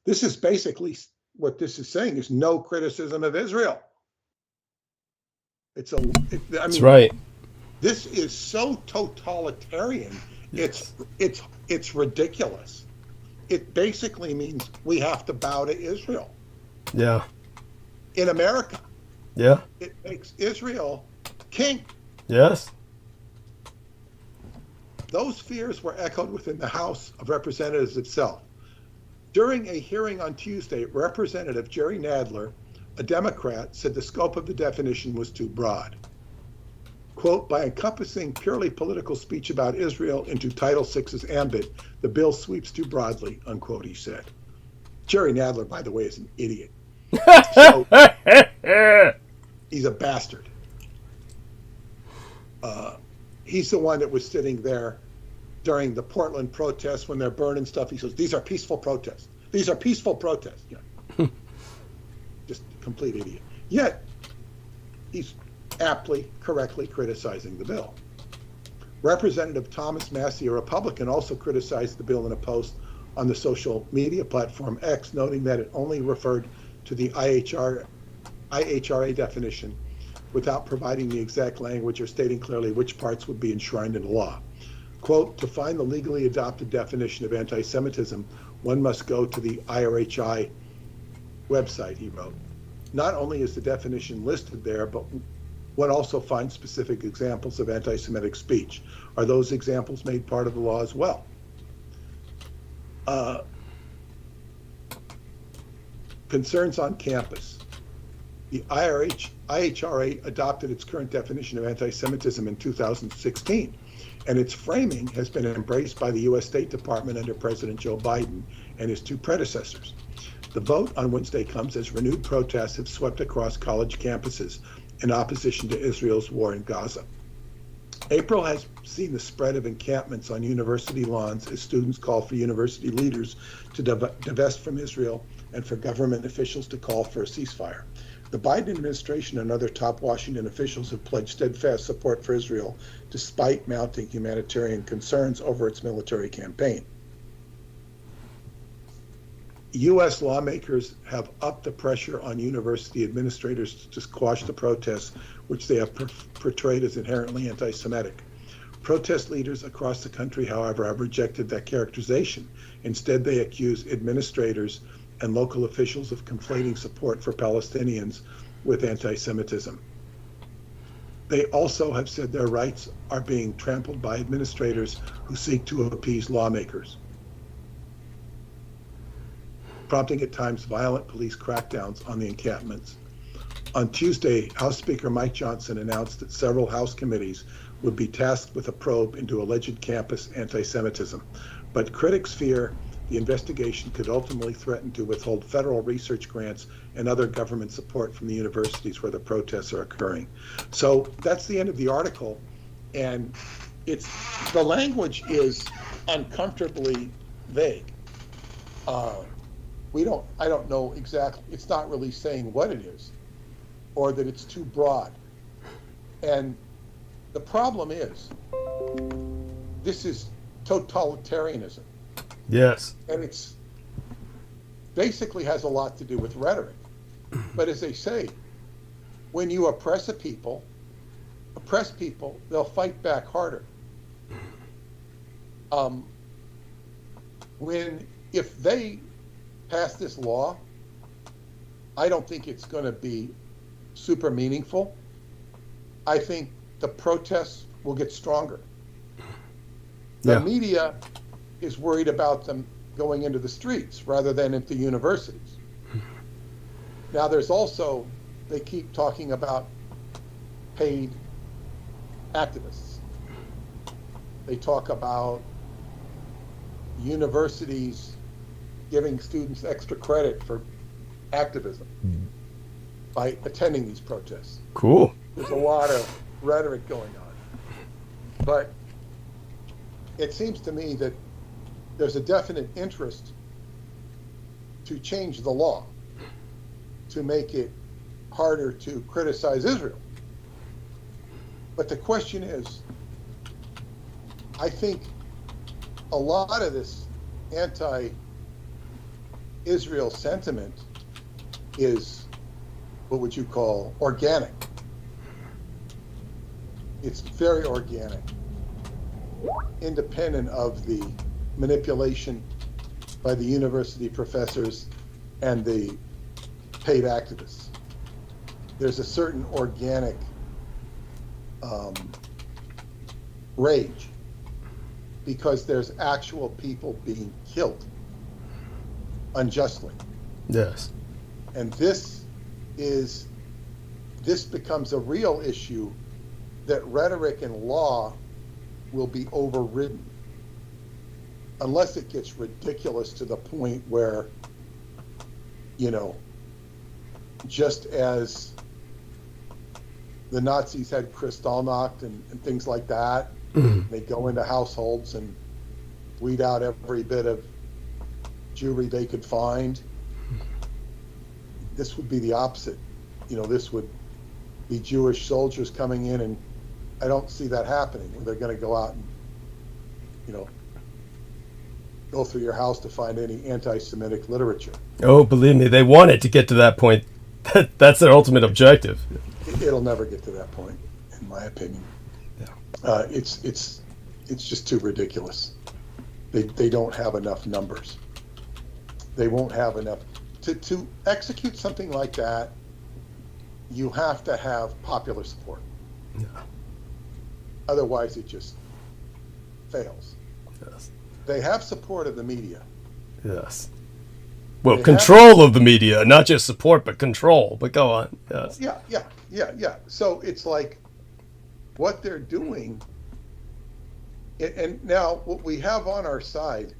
This is basically what this is saying is no criticism of Israel. That's right. This is so totalitarian. Yes. It's ridiculous. It basically means we have to bow to Israel. Yeah. In America. Yeah. It makes Israel king. Yes. Those fears were echoed within the House of Representatives itself. During a hearing on Tuesday, Representative Jerry Nadler, a Democrat, said the scope of the definition was too broad. Quote, by encompassing purely political speech about Israel into Title VI's ambit, the bill sweeps too broadly, unquote, he said. Jerry Nadler, by the way, is an idiot. So, he's a bastard. He's the one that was sitting there during the Portland protests when they're burning stuff. He says, these are peaceful protests. These are peaceful protests. Yeah. Just a complete idiot. Yet, he's aptly, correctly criticizing the bill. Representative Thomas Massey, a Republican, also criticized the bill in a post on the social media platform X, noting that it only referred to the IHRA definition without providing the exact language or stating clearly which parts would be enshrined in law. Quote, to find the legally adopted definition of anti-Semitism, one must go to the IRHI website, he wrote. Not only is the definition listed there, but one also finds specific examples of anti-Semitic speech. Are those examples made part of the law as well? Concerns on campus. The IHRA adopted its current definition of anti-Semitism in 2016, and its framing has been embraced by the U.S. State Department under President Joe Biden and his two predecessors. The vote on Wednesday comes as renewed protests have swept across college campuses in opposition to Israel's war in Gaza. April has seen the spread of encampments on university lawns as students call for university leaders to divest from Israel and for government officials to call for a ceasefire. The Biden administration and other top Washington officials have pledged steadfast support for Israel despite mounting humanitarian concerns over its military campaign. U.S. lawmakers have upped the pressure on university administrators to squash the protests, which they have portrayed as inherently anti-Semitic. Protest leaders across the country, however, have rejected that characterization. Instead, they accuse administrators and local officials of conflating support for Palestinians with anti-Semitism. They also have said their rights are being trampled by administrators who seek to appease lawmakers, prompting at times violent police crackdowns on the encampments. On Tuesday, House Speaker Mike Johnson announced that several House committees would be tasked with a probe into alleged campus anti-Semitism, but critics fear the investigation could ultimately threaten to withhold federal research grants and other government support from the universities where the protests are occurring. So that's the end of the article, and the language is uncomfortably vague. I don't know exactly. It's not really saying what it is, or that it's too broad. And the problem is, this is totalitarianism. Yes. And it's basically has a lot to do with rhetoric. But as they say, when you oppress people, they'll fight back harder. If they pass this law, I don't think it's going to be super meaningful. I think the protests will get stronger. The media is worried about them going into the streets rather than into universities. Now there's also, they keep talking about paid activists. They talk about universities giving students extra credit for activism by attending these protests. Cool. There's a lot of rhetoric going on. But it seems to me that there's a definite interest to change the law to make it harder to criticize Israel. But the question is, I think a lot of this anti-Israel sentiment is what would you call organic. It's very organic, independent of the manipulation by the university professors and the paid activists. There's a certain organic rage because there's actual people being killed unjustly. Yes. And this becomes a real issue that rhetoric and law will be overridden unless it gets ridiculous to the point where, just as the Nazis had Kristallnacht and things like that, they go into households and weed out every bit of Jewry they could find. This would be the opposite. This would be Jewish soldiers coming in, and I don't see that happening, where they're going to go out and, go through your house to find any anti-Semitic literature. Oh, believe me, they want it to get to that point. That's their ultimate objective. It'll never get to that point, in my opinion. Yeah. It's just too ridiculous. They don't have enough numbers. They won't have enough to execute something like that. You have to have popular support. Yeah. Otherwise, it just fails. Yes. They have support of the media. Yes. Well, They control of the media, not just support, but control. But go on. Yes. Yeah. So it's like what they're doing. And now what we have on our side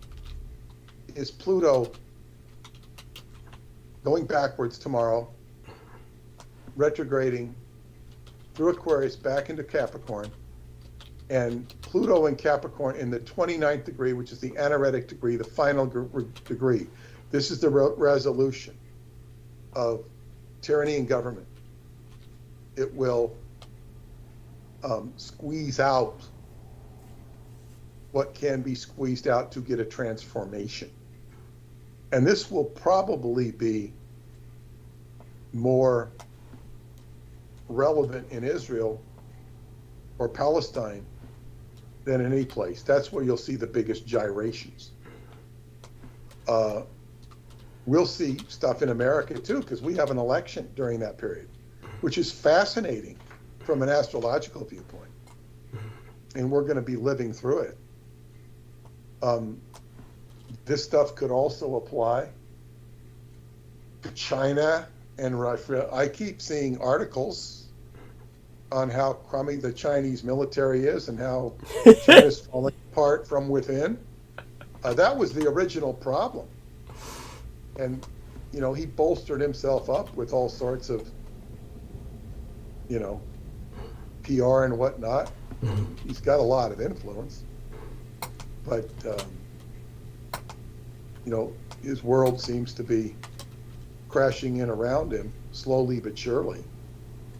is Pluto going backwards tomorrow, retrograding through Aquarius back into Capricorn, and Pluto in Capricorn in the 29th degree, which is the anaretic degree, the final degree. This is the resolution of tyranny and government. It will squeeze out what can be squeezed out to get a transformation. And this will probably be more relevant in Israel or Palestine than in any place. That's where you'll see the biggest gyrations. We'll see stuff in America too, because we have an election during that period, which is fascinating from an astrological viewpoint. And we're going to be living through it. This stuff could also apply to China and Russia. I keep seeing articles on how crummy the Chinese military is and how China's falling apart from within. That was the original problem. And, he bolstered himself up with all sorts of, PR and whatnot. He's got a lot of influence. But, his world seems to be crashing in around him, slowly but surely.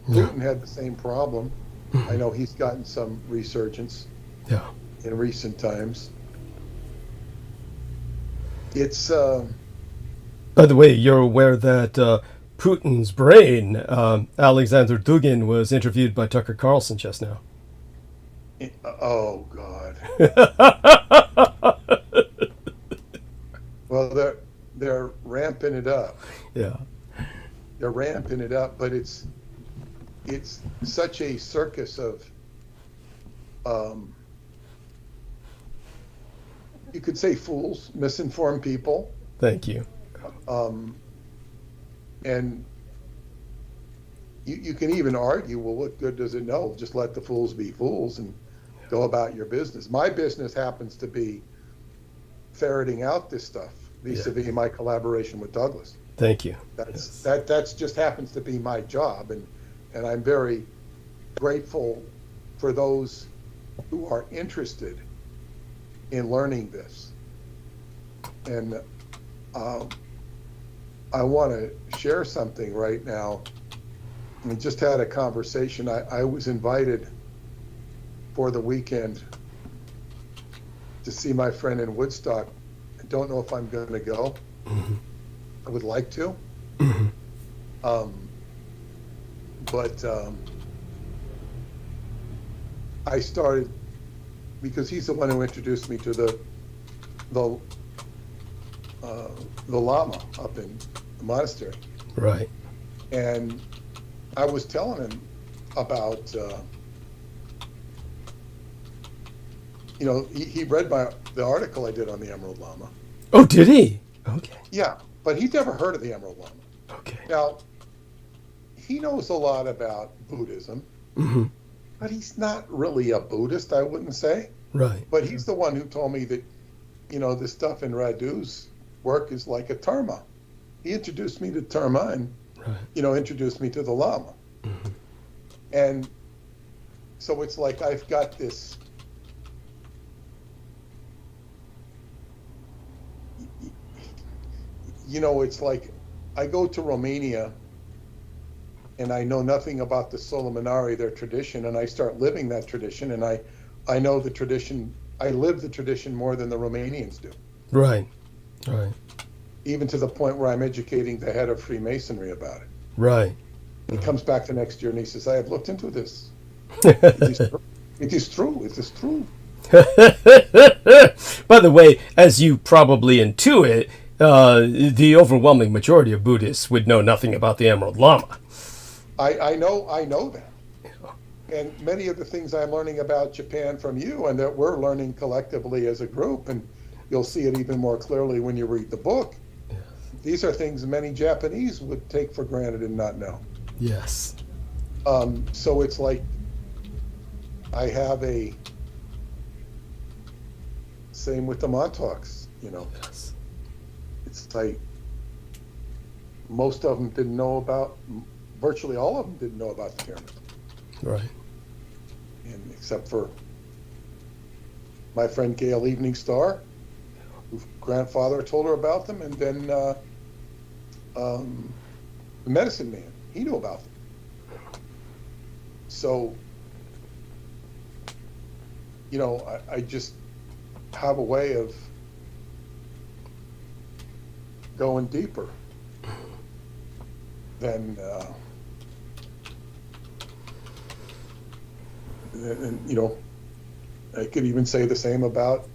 Putin had the same problem. I know he's gotten some resurgence in recent times. It's... By the way, you're aware that Putin's brain, Alexander Dugin, was interviewed by Tucker Carlson just now. Oh, God. Well, they're ramping it up. Yeah. They're ramping it up, but it's such a circus of, you could say fools, misinformed people. Thank you. And you can even argue, well, what good does it know? Just let the fools be fools and go about your business. My business happens to be ferreting out this stuff vis-a-vis my collaboration with Douglas. Thank you. That's just happens to be my job, and I'm very grateful for those who are interested in learning this. And I want to share something right now. I just had a conversation. I was invited for the weekend to see my friend in Woodstock. I don't know if I'm going to go. Mm-hmm. I would like to. Mm-hmm. But I started, because he's the one who introduced me to the Lama up in the monastery. Right. And I was telling him about, he read the article I did on the Emerald Lama. Oh, did he? Okay. Yeah, but he'd never heard of the Emerald Lama. Okay. Now, he knows a lot about Buddhism, Mm-hmm. but he's not really a Buddhist, I wouldn't say. Right. But he's the one who told me that, this stuff in Radu's work is like a terma. He introduced me to terma and, Right. introduced me to the Lama. Mm-hmm. And so it's like I've got this, it's like I go to Romania and I know nothing about the Solomonari, their tradition, and I start living that tradition, and I know the tradition, I live the tradition more than the Romanians do. Right. Right. Even to the point where I'm educating the head of Freemasonry about it. Right. He comes back the next year and he says, I have looked into this. It is true. It is true. By the way, as you probably intuit, the overwhelming majority of Buddhists would know nothing about the Emerald Lama. I know that. And many of the things I'm learning about Japan from you and that we're learning collectively as a group, and you'll see it even more clearly when you read the book. Yes. These are things many Japanese would take for granted and not know. Yes. So it's like I have same with the Montauk's, Yes. It's like most of them didn't know about, virtually all of them didn't know about the pyramid. Right. And except for my friend Gail Evening Star, whose grandfather told her about them, and then the medicine man, he knew about them. So, I just have a way of going deeper than, and I could even say the same about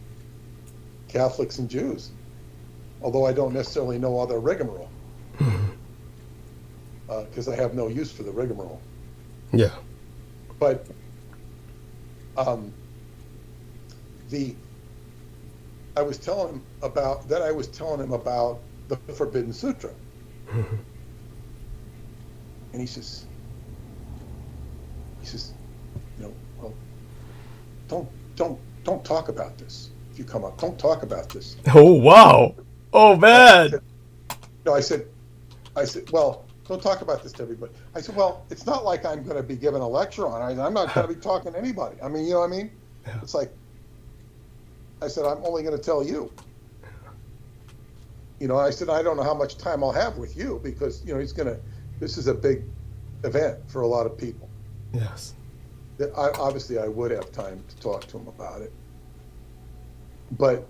Catholics and Jews, although I don't necessarily know all their rigmarole, because I have no use for the rigmarole. Yeah. But I was telling him about the Forbidden Sutra, and he says, well, don't talk about this. If you come up, don't talk about this. Oh, wow. Oh, man. I said, well, don't talk about this to everybody. I said, well, it's not like I'm going to be giving a lecture on it. I'm not going to be talking to anybody. I mean, you know what I mean? Yeah. It's like, I said, I'm only going to tell you. I said, I don't know how much time I'll have with you because, this is a big event for a lot of people. Yes. Obviously, I would have time to talk to him about it. But,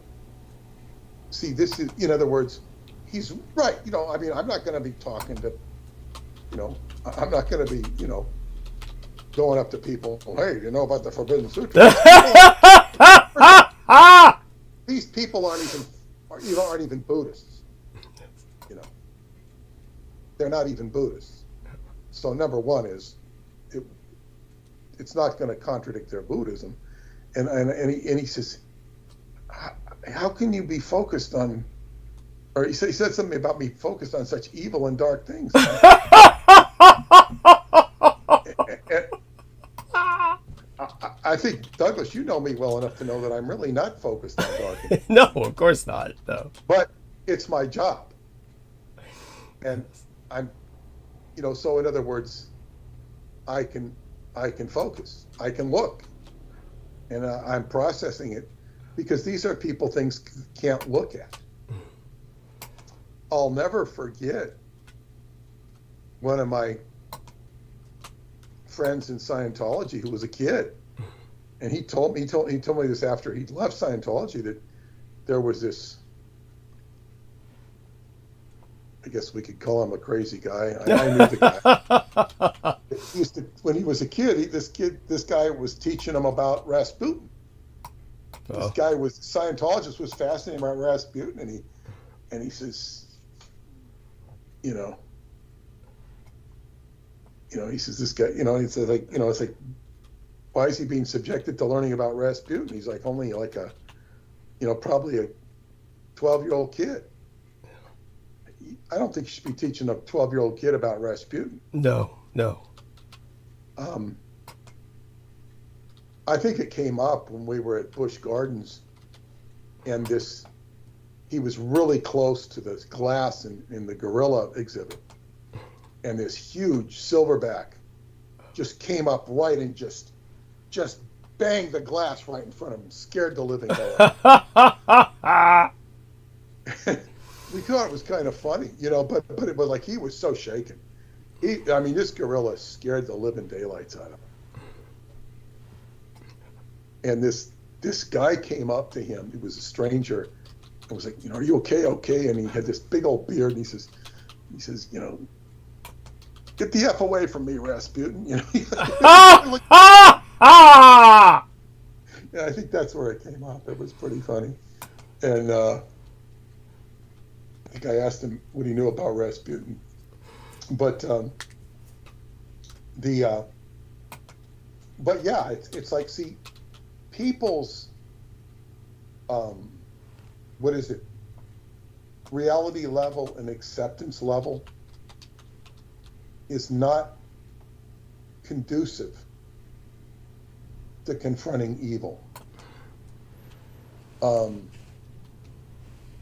see, this is, in other words, he's right. I'm not going to be talking to, I'm not going to be, going up to people, hey, you know about the Forbidden Sutra? These people aren't even Buddhists. They're not even Buddhists. So number one is, it's not going to contradict their Buddhism. And he says, how can you be focused on, or he said something about me focused on such evil and dark things. I think, Douglas, you know me well enough to know that I'm really not focused on dark things. No, of course not. No. But it's my job. And I'm, so in other words, I can focus. I can look. And I'm processing it because these are people things can't look at. I'll never forget one of my friends in Scientology who was a kid, And he told me this after he left Scientology, that there was this, I guess we could call him a crazy guy. I knew the guy. He used to, when he was a kid, this guy was teaching him about Rasputin. This guy was Scientologist, was fascinated about Rasputin, and he says, he says, this guy, he said, like, it's like, why is he being subjected to learning about Rasputin? He's like only like a, probably a 12-year-old kid. I don't think you should be teaching a 12-year-old kid about Rasputin. No. I think it came up when we were at Busch Gardens, and he was really close to this glass in the gorilla exhibit, and this huge silverback just came up right and just banged the glass right in front of him, scared the living hell out of him. We thought it was kind of funny, but it was like he was so shaken. This gorilla scared the living daylights out of him. And this guy came up to him. He was a stranger, and was like, are you okay? Okay. And he had this big old beard, and he says, get the F away from me, Rasputin. Yeah, I think that's where it came up. It was pretty funny. And I think I asked him what he knew about Rasputin. But but yeah, it's like, see, people's what is it? Reality level and acceptance level is not conducive to confronting evil.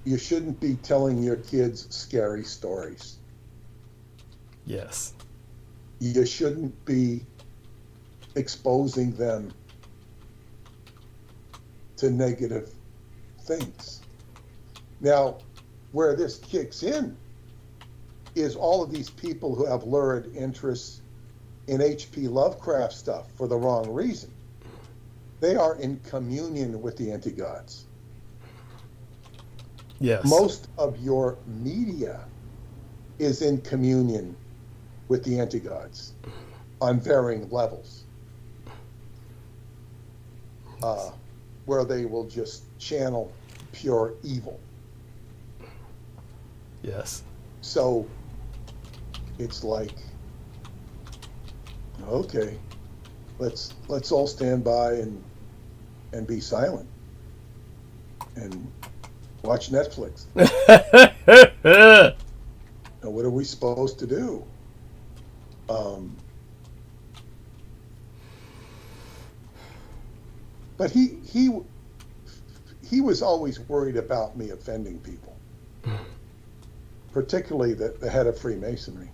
You shouldn't be telling your kids scary stories. Yes. You shouldn't be exposing them to negative things. Now, where this kicks in is all of these people who have lurid interests in H.P. Lovecraft stuff for the wrong reason. They are in communion with the anti-gods. Yes. Most of your media is in communion with the anti-gods on varying levels, where they will just channel pure evil. Yes. So it's like, okay, let's all stand by and be silent and watch Netflix. Now, what are we supposed to do? But he was always worried about me offending people, particularly the head of Freemasonry.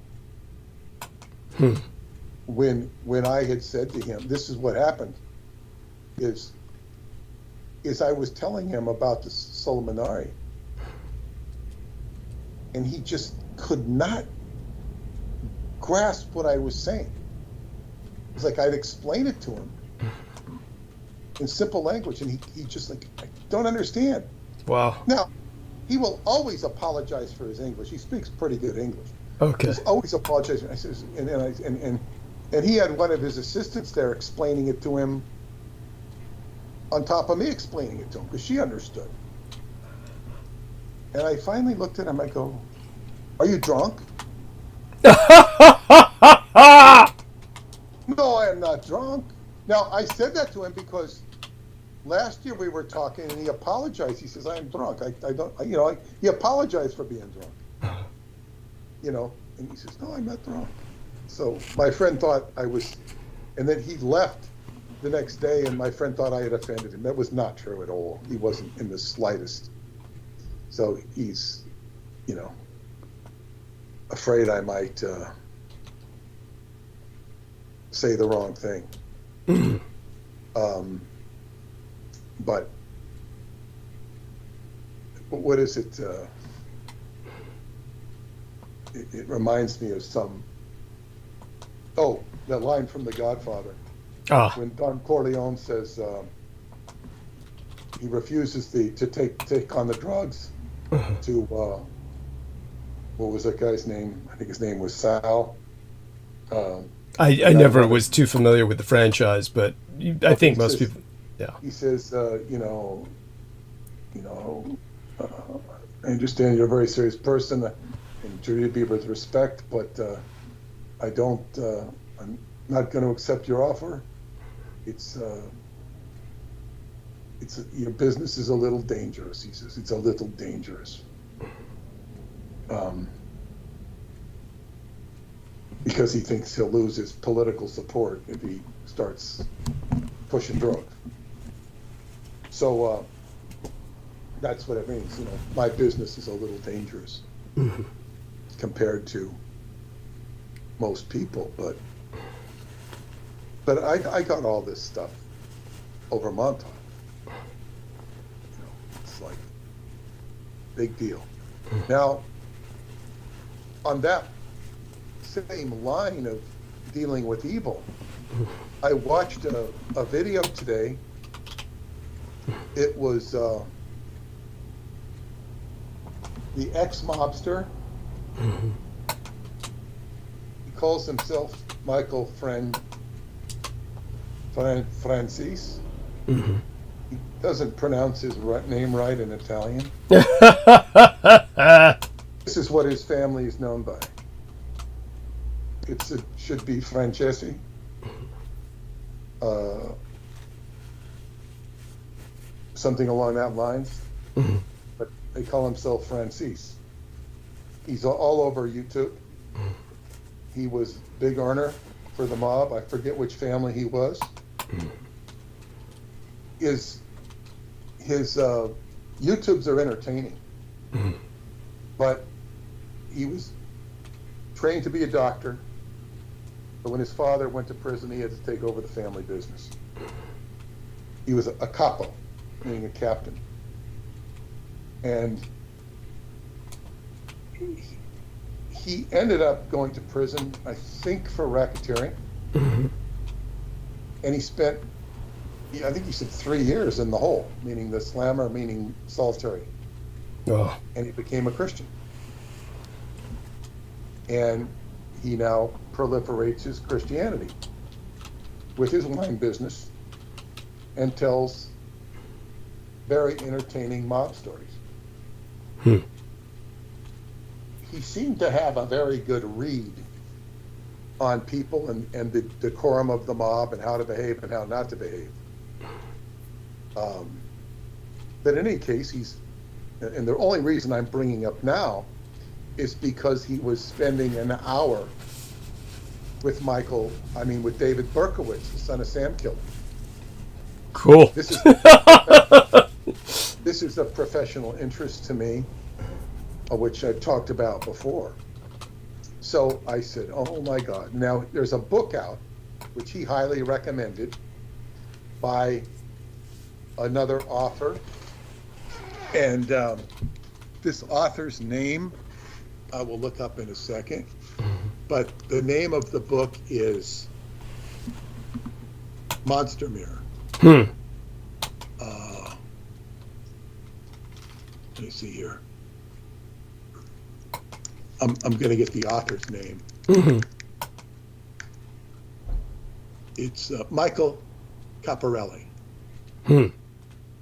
When I had said to him, this is what happened, is I was telling him about the Solomonari, and he just could not grasp what I was saying. It's like I'd explain it to him in simple language, and he just like, I don't understand. Wow. Now, he will always apologize for his English. He speaks pretty good English. Okay. He's always apologizing. I says, and he had one of his assistants there explaining it to him on top of me explaining it to him, because she understood. And I finally looked at him, I go, are you drunk? No, I am not drunk. Now, I said that to him because last year we were talking and he apologized. He says, I am drunk. I don't, he apologized for being drunk. And he says, no, I'm not drunk. So my friend thought I was, and then he left the next day and my friend thought I had offended him. That was not true at all. He wasn't in the slightest. So he's, afraid I might say the wrong thing. But what is it? It reminds me of that line from The Godfather. Ah. when Don Corleone says he refuses to take on the drugs to what was that guy's name? I think his name was Sal. I never was too familiar with the franchise, but I think most people, yeah. He says, I understand you're a very serious person and treat you to be with respect, but I'm not going to accept your offer. Your business is a little dangerous. He says it's a little dangerous. Because he thinks he'll lose his political support if he starts pushing drugs. So that's what it means. My business is a little dangerous compared to most people. But I got all this stuff over Montauk. It's like big deal. Now, on that same line of dealing with evil, I watched a video today. It was the ex-mobster. He calls himself Michael Francis. He doesn't pronounce his name right in Italian. This is what his family is known by. It should be Francesi. Something along that lines. But they call himself Francis. He's all over YouTube. He was big earner for the mob. I forget which family he was. His YouTubes are entertaining. But he was trained to be a doctor. But when his father went to prison, he had to take over the family business. He was a capo, meaning a captain. And he ended up going to prison, I think, for racketeering. And he spent, I think he said 3 years in the hole, meaning the slammer, meaning solitary. Oh. And he became a Christian. And he now proliferates his Christianity with his wine business and tells very entertaining mob stories. He seemed to have a very good read on people and the decorum of the mob and how to behave and how not to behave. But in any case, and the only reason I'm bringing up now is because he was spending an hour with with David Berkowitz, the son of Sam Killer. Cool. This is a professional interest to me, which I've talked about before. So I said, oh my God. Now, there's a book out, which he highly recommended, by another author. And this author's name, I will look up in a second. But the name of the book is Monster Mirror. Let me see here. I'm going to get the author's name. It's Michael Caparelli.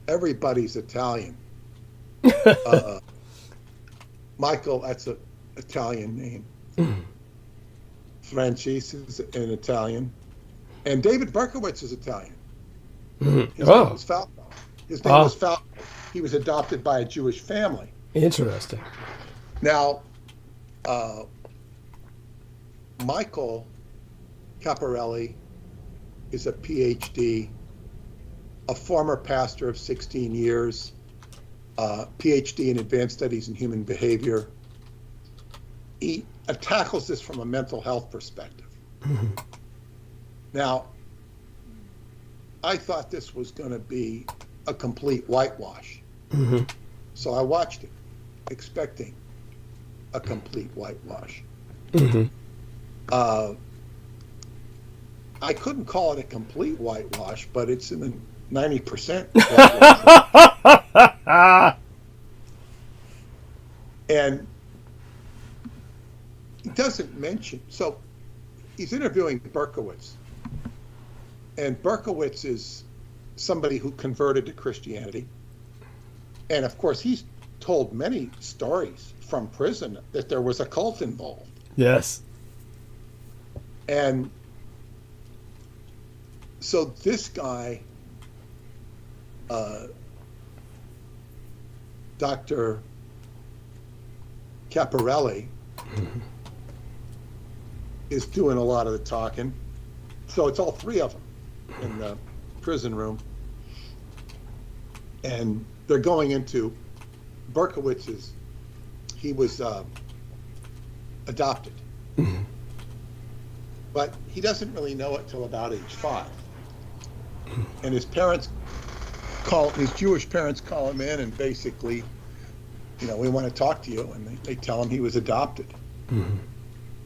Everybody's Italian. Michael, that's an Italian name. Francis is an Italian. And David Berkowitz is Italian. His name was Falco. Was Falco. He was adopted by a Jewish family. Interesting. Now, Michael Caparelli is a PhD, a former pastor of 16 years, PhD in advanced studies in human behavior. He tackles this from a mental health perspective. Now, I thought this was going to be a complete whitewash. So I watched it, expecting a complete whitewash. I couldn't call it a complete whitewash, but it's in the 90% whitewash. And he doesn't mention, so he's interviewing Berkowitz. And Berkowitz is somebody who converted to Christianity. And of course, he's told many stories from prison that there was a cult involved. Yes. And so this guy, Dr. Caparelli, is doing a lot of the talking. So it's all three of them in the prison room. And they're going into Berkowitz's, he was adopted. But he doesn't really know it till about age 5. And his Jewish parents call him in and basically, we want to talk to you. And they tell him he was adopted.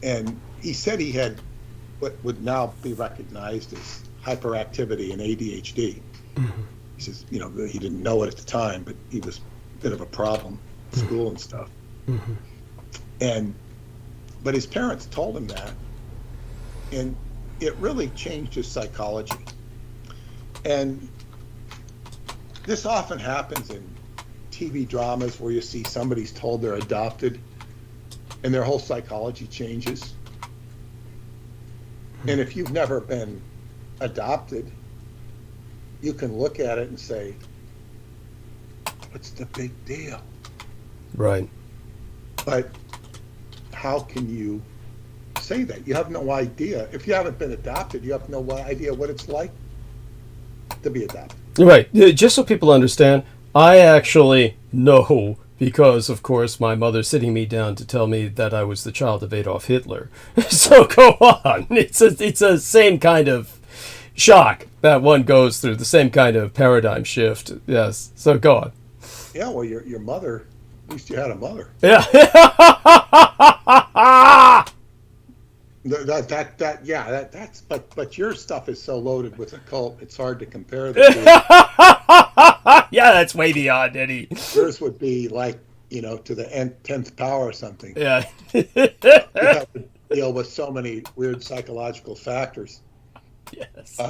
And he said he had what would now be recognized as hyperactivity and ADHD. He says, he didn't know it at the time, but he was a bit of a problem at school and stuff. But his parents told him that, and it really changed his psychology. And this often happens in TV dramas where you see somebody's told they're adopted and their whole psychology changes. And if you've never been adopted, you can look at it and say, what's the big deal? Right. But how can you say that? You have no idea. If you haven't been adopted, you have no idea what it's like to be adopted. Right. Just so people understand, I actually know because, of course, my mother's sitting me down to tell me that I was the child of Adolf Hitler. So go on. It's a same kind of shock that one goes through, the same kind of paradigm shift. Yes. So go on. Yeah, well, your mother, at least you had a mother. Yeah. But your stuff is so loaded with occult, it's hard to compare the two. Yeah, that's way beyond any. Yours would be like, to the 10th power or something. Yeah. You have to deal with so many weird psychological factors. Yes.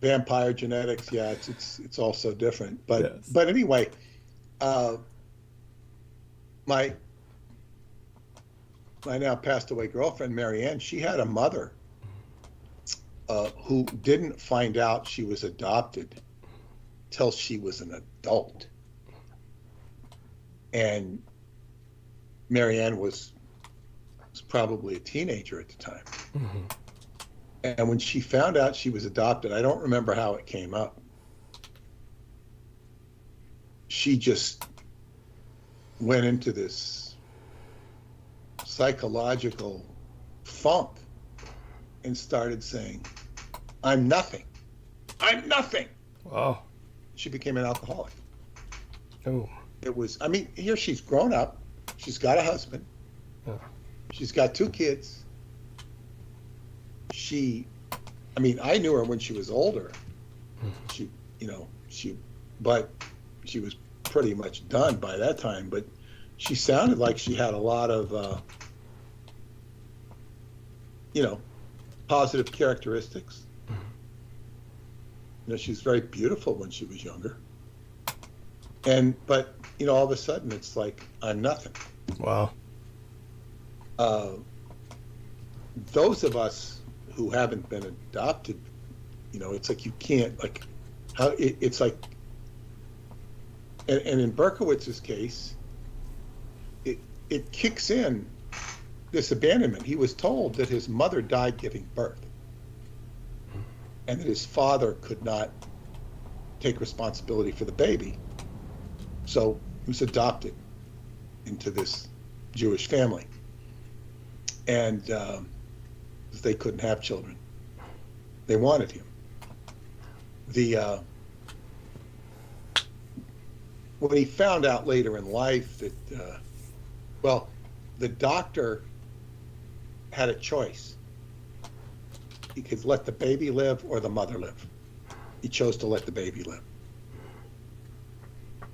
Vampire genetics, yeah, it's all so different. But Yes. But anyway, my now passed away girlfriend, Marianne, she had a mother who didn't find out she was adopted till she was an adult. And Marianne was probably a teenager at the time. And when she found out she was adopted, I don't remember how it came up. She just went into this psychological funk and started saying, I'm nothing. I'm nothing. Wow. She became an alcoholic. Oh. It was, here she's grown up. She's got a husband. Oh. She's got 2 kids. I knew her when she was older. But she was pretty much done by that time. But she sounded like she had a lot of, positive characteristics. She was very beautiful when she was younger. But all of a sudden it's like, I'm nothing. Wow. Those of us who haven't been adopted, it's like you can't, like, how it's like, and in Berkowitz's case, it kicks in this abandonment. He was told that his mother died giving birth and that his father could not take responsibility for the baby. So he was adopted into this Jewish family. And they couldn't have children. They wanted him. When he found out later in life that, the doctor had a choice. he could let the baby live or the mother live. He chose to let the baby live.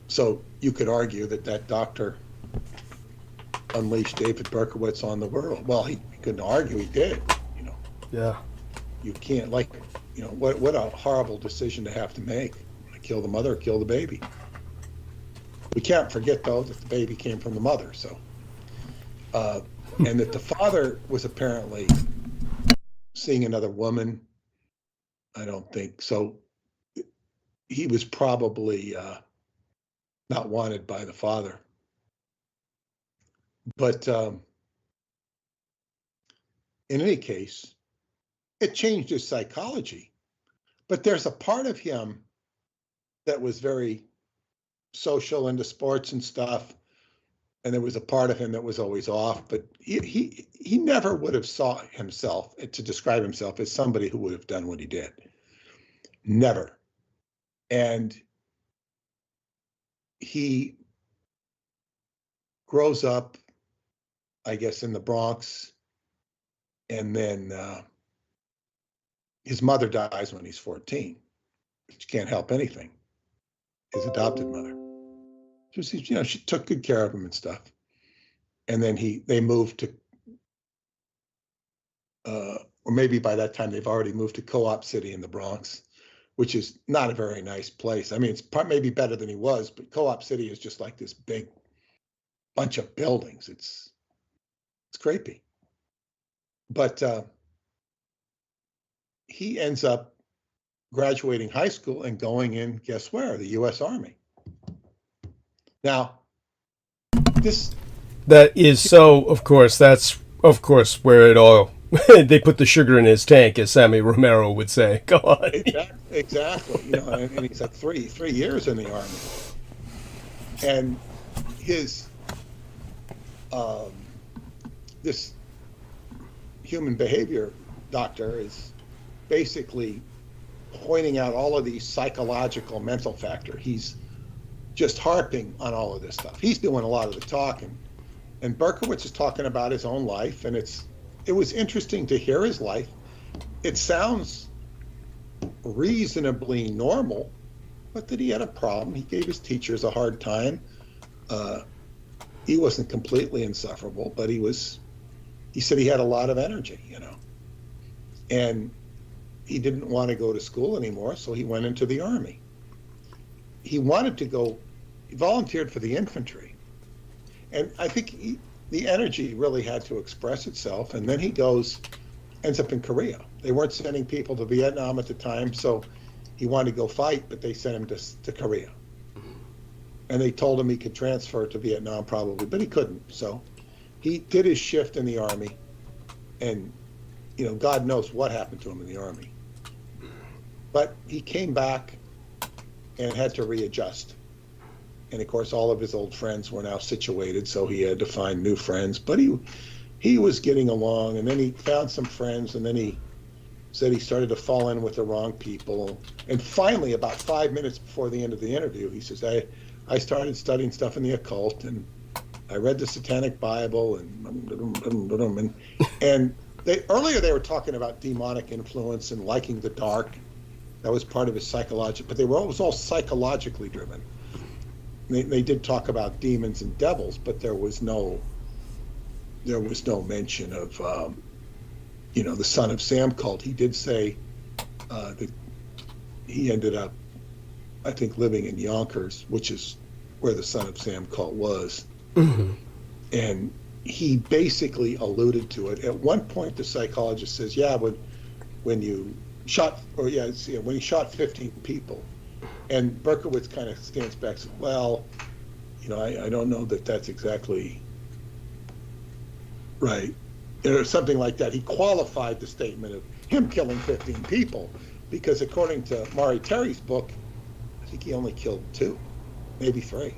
So you could argue that that doctor unleashed David Berkowitz on the world. Well, he couldn't argue, he did. You know, Yeah. you can't, like, you know, what a horrible decision to have to make. Kill the mother or kill the baby. We can't forget, though, that the baby came from the mother. So, and that the father was apparently seeing another woman. I don't think so. He was probably not wanted by the father. But in any case, it changed his psychology. But there's a part of him that was very social, into sports and stuff, and there was a part of him that was always off. But he never would have saw himself to describe himself as somebody who would have done what he did. Never. And he grows up, I guess, in the Bronx, and then his mother dies when he's 14, which can't help anything. His adopted mother. You know, she took good care of him and stuff. And then they moved to, or maybe by that time they've already moved to Co-op City in the Bronx, which is not a very nice place. I mean, it's maybe better than he was, but Co-op City is just like this big bunch of buildings. It's creepy. But he ends up graduating high school and going in, guess where? The U.S. Army. Now, that is so, of course, that's, of course, where it all, they put the sugar in his tank, as Sammy Romero would say. Go on. Exactly. You know, and he's like three years in the Army. And his, this human behavior doctor is basically pointing out all of these psychological mental factors. He's just harping on all of this stuff. He's doing a lot of the talking, and Berkowitz is talking about his own life, and it was interesting to hear his life. It sounds reasonably normal, but that he had a problem. He gave his teachers a hard time. He wasn't completely insufferable, but he said he had a lot of energy, you know, and he didn't want to go to school anymore, so he went into the Army. He wanted to go, he volunteered for the infantry. And I think the energy really had to express itself. And then he ends up in Korea. They weren't sending people to Vietnam at the time, so he wanted to go fight, but they sent him to Korea. And they told him he could transfer to Vietnam probably, but he couldn't. So he did his shift in the Army, and, you know, God knows what happened to him in the Army. But he came back and had to readjust. And of course, all of his old friends were now situated, so he had to find new friends. But he was getting along, and then he found some friends, and then he said he started to fall in with the wrong people. And finally, about 5 minutes before the end of the interview, he says, I started studying stuff in the occult, and I read the Satanic Bible, and earlier they were talking about demonic influence and liking the dark. That was part of his psychology, but it was all psychologically driven. They did talk about demons and devils, but there was no mention of you know, the Son of Sam cult. He did say that he ended up, I think, living in Yonkers, which is where the Son of Sam cult was. Mm-hmm. And he basically alluded to it. At one point, the psychologist says, yeah, when you shot, when he shot 15 people, and Berkowitz kind of stands back and says, well, you know, I don't know that that's exactly right, or something like that. He qualified the statement of him killing 15 people, because according to Maury Terry's book, I think he only killed 2, maybe 3.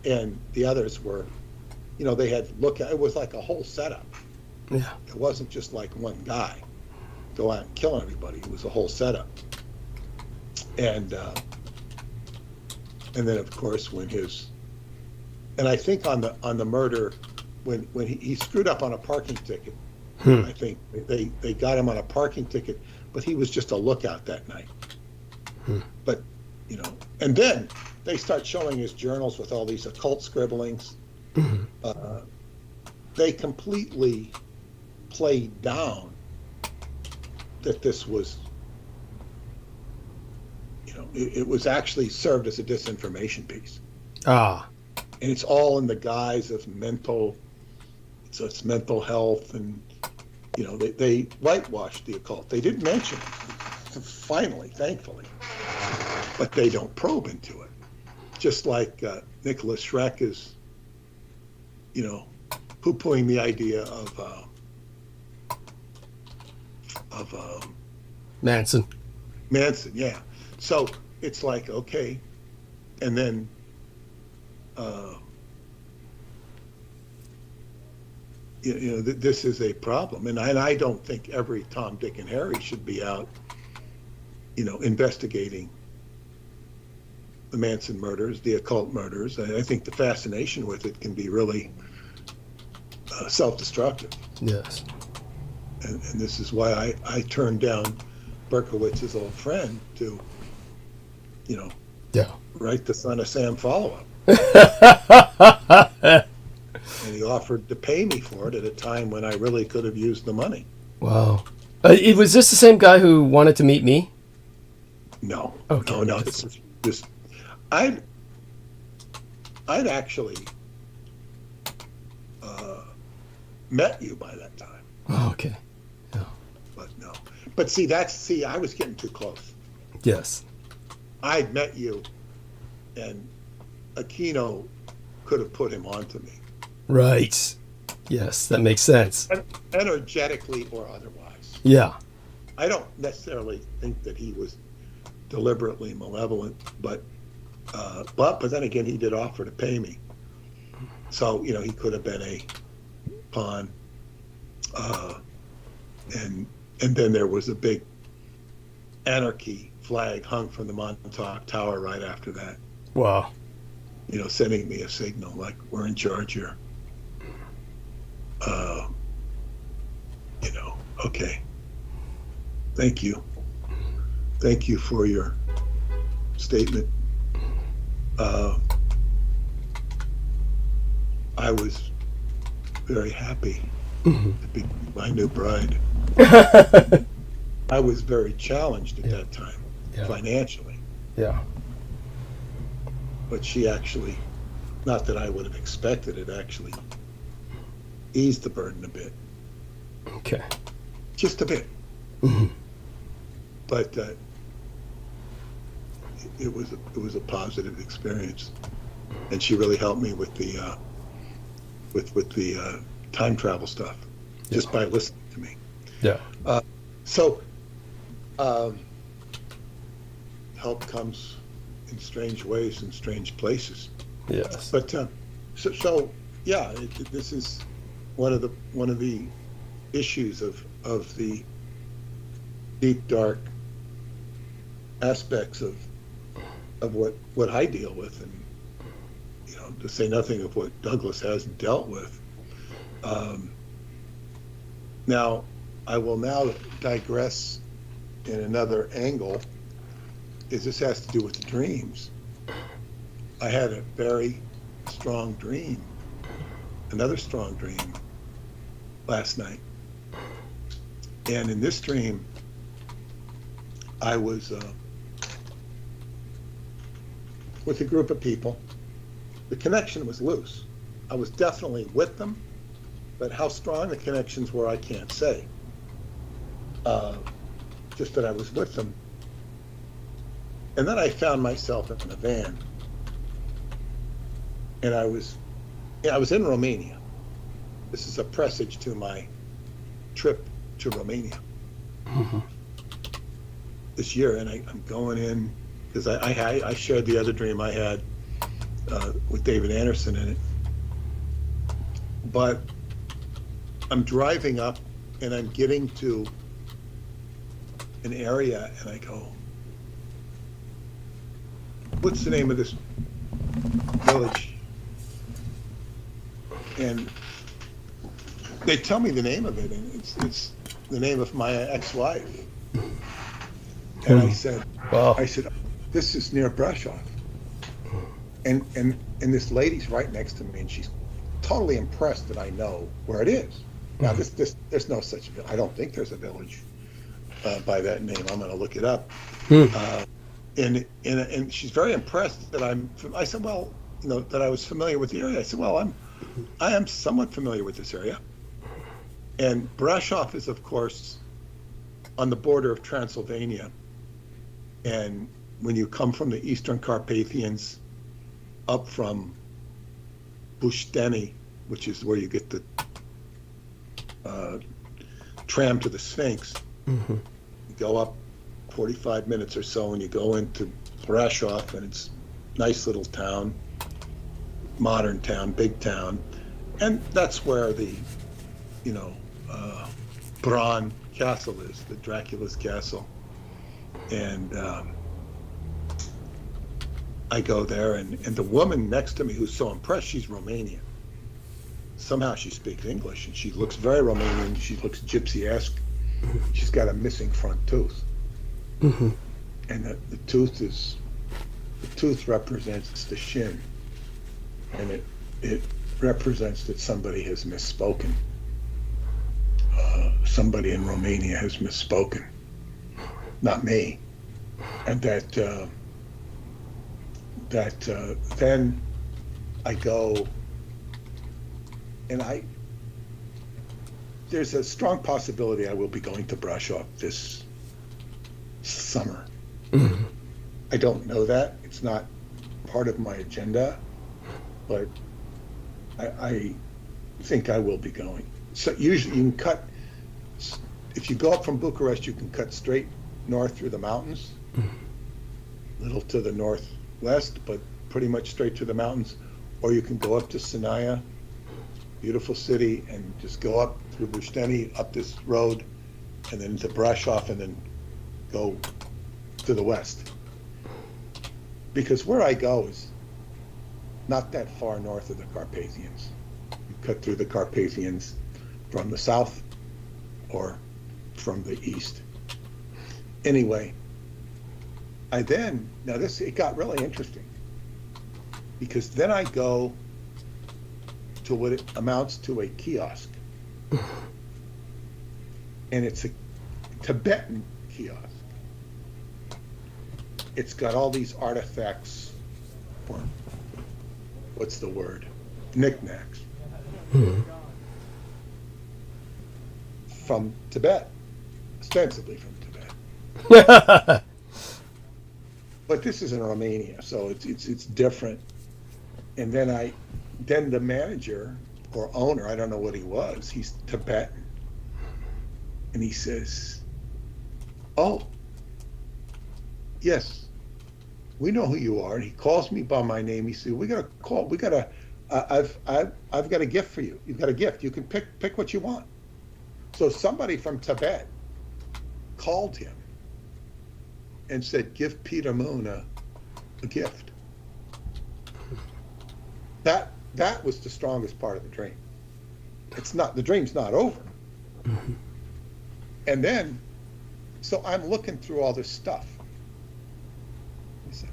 And the others were, you know, they had it was like a whole setup. Yeah. It wasn't just like one guy go out and kill everybody. It was a whole setup. And then of course and I think on the murder, when he screwed up on a parking ticket, I think they got him on a parking ticket, but he was just a lookout that night. But, you know, and then they start showing his journals with all these occult scribblings. They completely played down that this was, you know, it was actually served as a disinformation piece. Ah. And it's all in the guise of it's mental health, and, you know, they whitewashed the occult. They didn't mention it, finally, thankfully, but they don't probe into it. Just like Nicholas Schreck is, you know, poo-pooing the idea of Manson. Manson, yeah. So it's like, okay, and then you know, this is a problem, and I don't think every Tom, Dick, and Harry should be out, you know, investigating the Manson murders, the occult murders. I think the fascination with it can be really self-destructive. Yes. And this is why I turned down Berkowitz's old friend to, you know, write the Son of Sam follow-up. And he offered to pay me for it at a time when I really could have used the money. Wow. Was this the same guy who wanted to meet me? No. Okay. No. This. I'd actually met you by that time. Oh, okay. Yeah. But no. But I was getting too close. Yes. I'd met you, and Aquino could have put him onto me. Right. Yes, that makes sense. Energetically or otherwise. Yeah. I don't necessarily think that he was deliberately malevolent, but then again, he did offer to pay me. So, you know, he could have been a pawn. And then there was a big anarchy flag hung from the Montauk Tower right after that. Wow. You know, sending me a signal like, we're in charge here. You know, okay. Thank you. Thank you for your statement. I was very happy to be my new bride. I was very challenged at that time, financially. Yeah. But she actually, not that I would have expected it, actually eased the burden a bit. Okay. Just a bit. But it was a positive experience, and she really helped me with the time travel stuff, just by listening to me. Yeah. So help comes in strange ways and strange places. Yes. But this is one of the issues of the deep, dark aspects of what I deal with, and, you know, to say nothing of what Douglas hasn't dealt with. Now, I will now digress in another angle, is this has to do with the dreams. I had a very strong dream, another strong dream last night. And in this dream, I was with a group of people. The connection was loose. I was definitely with them, but how strong the connections were, I can't say. Just that I was with them. And then I found myself in a van. And I was in Romania. This is a presage to my trip to Romania this year. And I'm going in, because I shared the other dream I had with David Anderson in it. But I'm driving up, and I'm getting to an area, and I go, what's the name of this village? And They tell me the name of it, and it's the name of my ex-wife. And Wow. I said, this is near Brasov. And this lady's right next to me, and she's totally impressed that I know where it is. Now, there's no such, I don't think there's a village by that name. I'm going to look it up. And she's very impressed that I said, well, that I was familiar with the area. I said, well, I am somewhat familiar with this area. And Brasov is, of course, on the border of Transylvania. And when you come from the Eastern Carpathians up from Bushteni, which is where you get the tram to the Sphinx, you go up 45 minutes or so and you go into Brasov, and it's a nice little town, modern town, big town. And that's where the, Bran castle is, the Dracula's castle. And I go there, and the woman next to me who's so impressed, she's Romanian. Somehow she speaks English, and she looks very Romanian. She looks gypsy-esque. She's got a missing front tooth. And the tooth represents the shin, and it represents that somebody has misspoken. Somebody in Romania has misspoken, not me. And then I go, and there's a strong possibility I will be going to Brasov this summer. I don't know that. It's not part of my agenda, but I think I will be going. So usually you can cut, if you go up from Bucharest, you can cut straight north through the mountains, a little to the northwest, but pretty much straight to the mountains, or you can go up to Sinaia, beautiful city, and just go up through Bushteni, up this road, and then to Brasov, and then go to the west. Because where I go is not that far north of the Carpathians. You cut through the Carpathians from the south or from the east. Anyway, it got really interesting, because then I go to what it amounts to a kiosk. And it's a Tibetan kiosk. It's got all these artifacts, or what's the word? Knickknacks. From Tibet, ostensibly from Tibet. But this is in Romania, so it's different. And then the manager or owner, I don't know what he was, he's Tibetan. And he says, "Oh, yes, we know who you are." And he calls me by my name. He said, I've got a gift for you. You've got a gift. You can pick what you want. So somebody from Tibet called him and said, "Give Peter Moon a gift." That was the strongest part of the dream. The dream's not over. And then, so I'm looking through all this stuff. I said,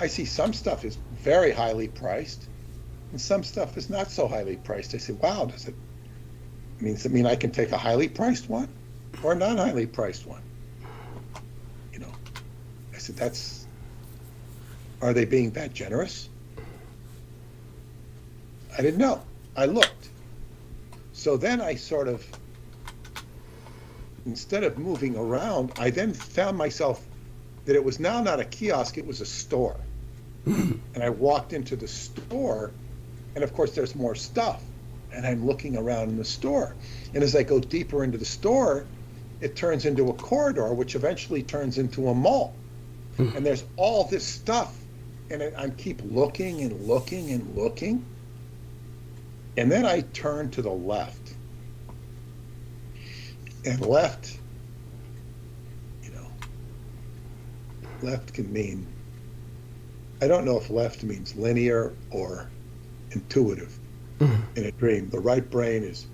I see some stuff is very highly priced, and some stuff is not so highly priced. I said, wow, does it mean I can take a highly priced one or a non-highly priced one? I said, are they being that generous? I didn't know. I looked. So then I sort of, instead of moving around, I then found myself that it was now not a kiosk, it was a store. And I walked into the store, and of course there's more stuff. And I'm looking around in the store. And as I go deeper into the store, it turns into a corridor, which eventually turns into a mall. And there's all this stuff. And I keep looking and looking and looking. And then I turn to the left. And left, left can mean, I don't know if left means linear or intuitive in a dream. The right brain is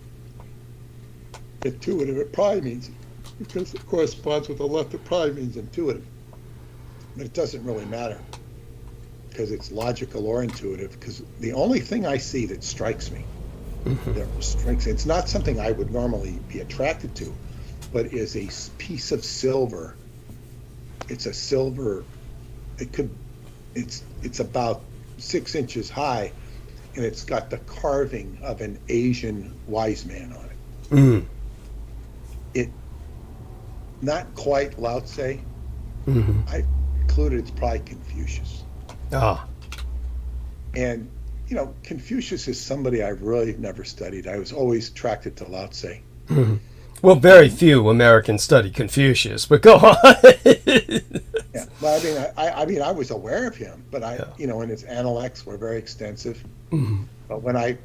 intuitive, it probably means, because it corresponds with the left, it probably means intuitive. But it doesn't really matter because it's logical or intuitive, because the only thing I see that strikes me, it's not something I would normally be attracted to, but is a piece of silver. It's a silver, it's about 6 inches high, and it's got the carving of an Asian wise man on it. Mm. It, not quite Lao Tse. I concluded it's probably Confucius. Ah. And, you know, Confucius is somebody I've really never studied. I was always attracted to Lao Tse. Well, very few Americans study Confucius, but go on. Yeah, but I mean, I was aware of him, but you know, and his analects were very extensive. But when I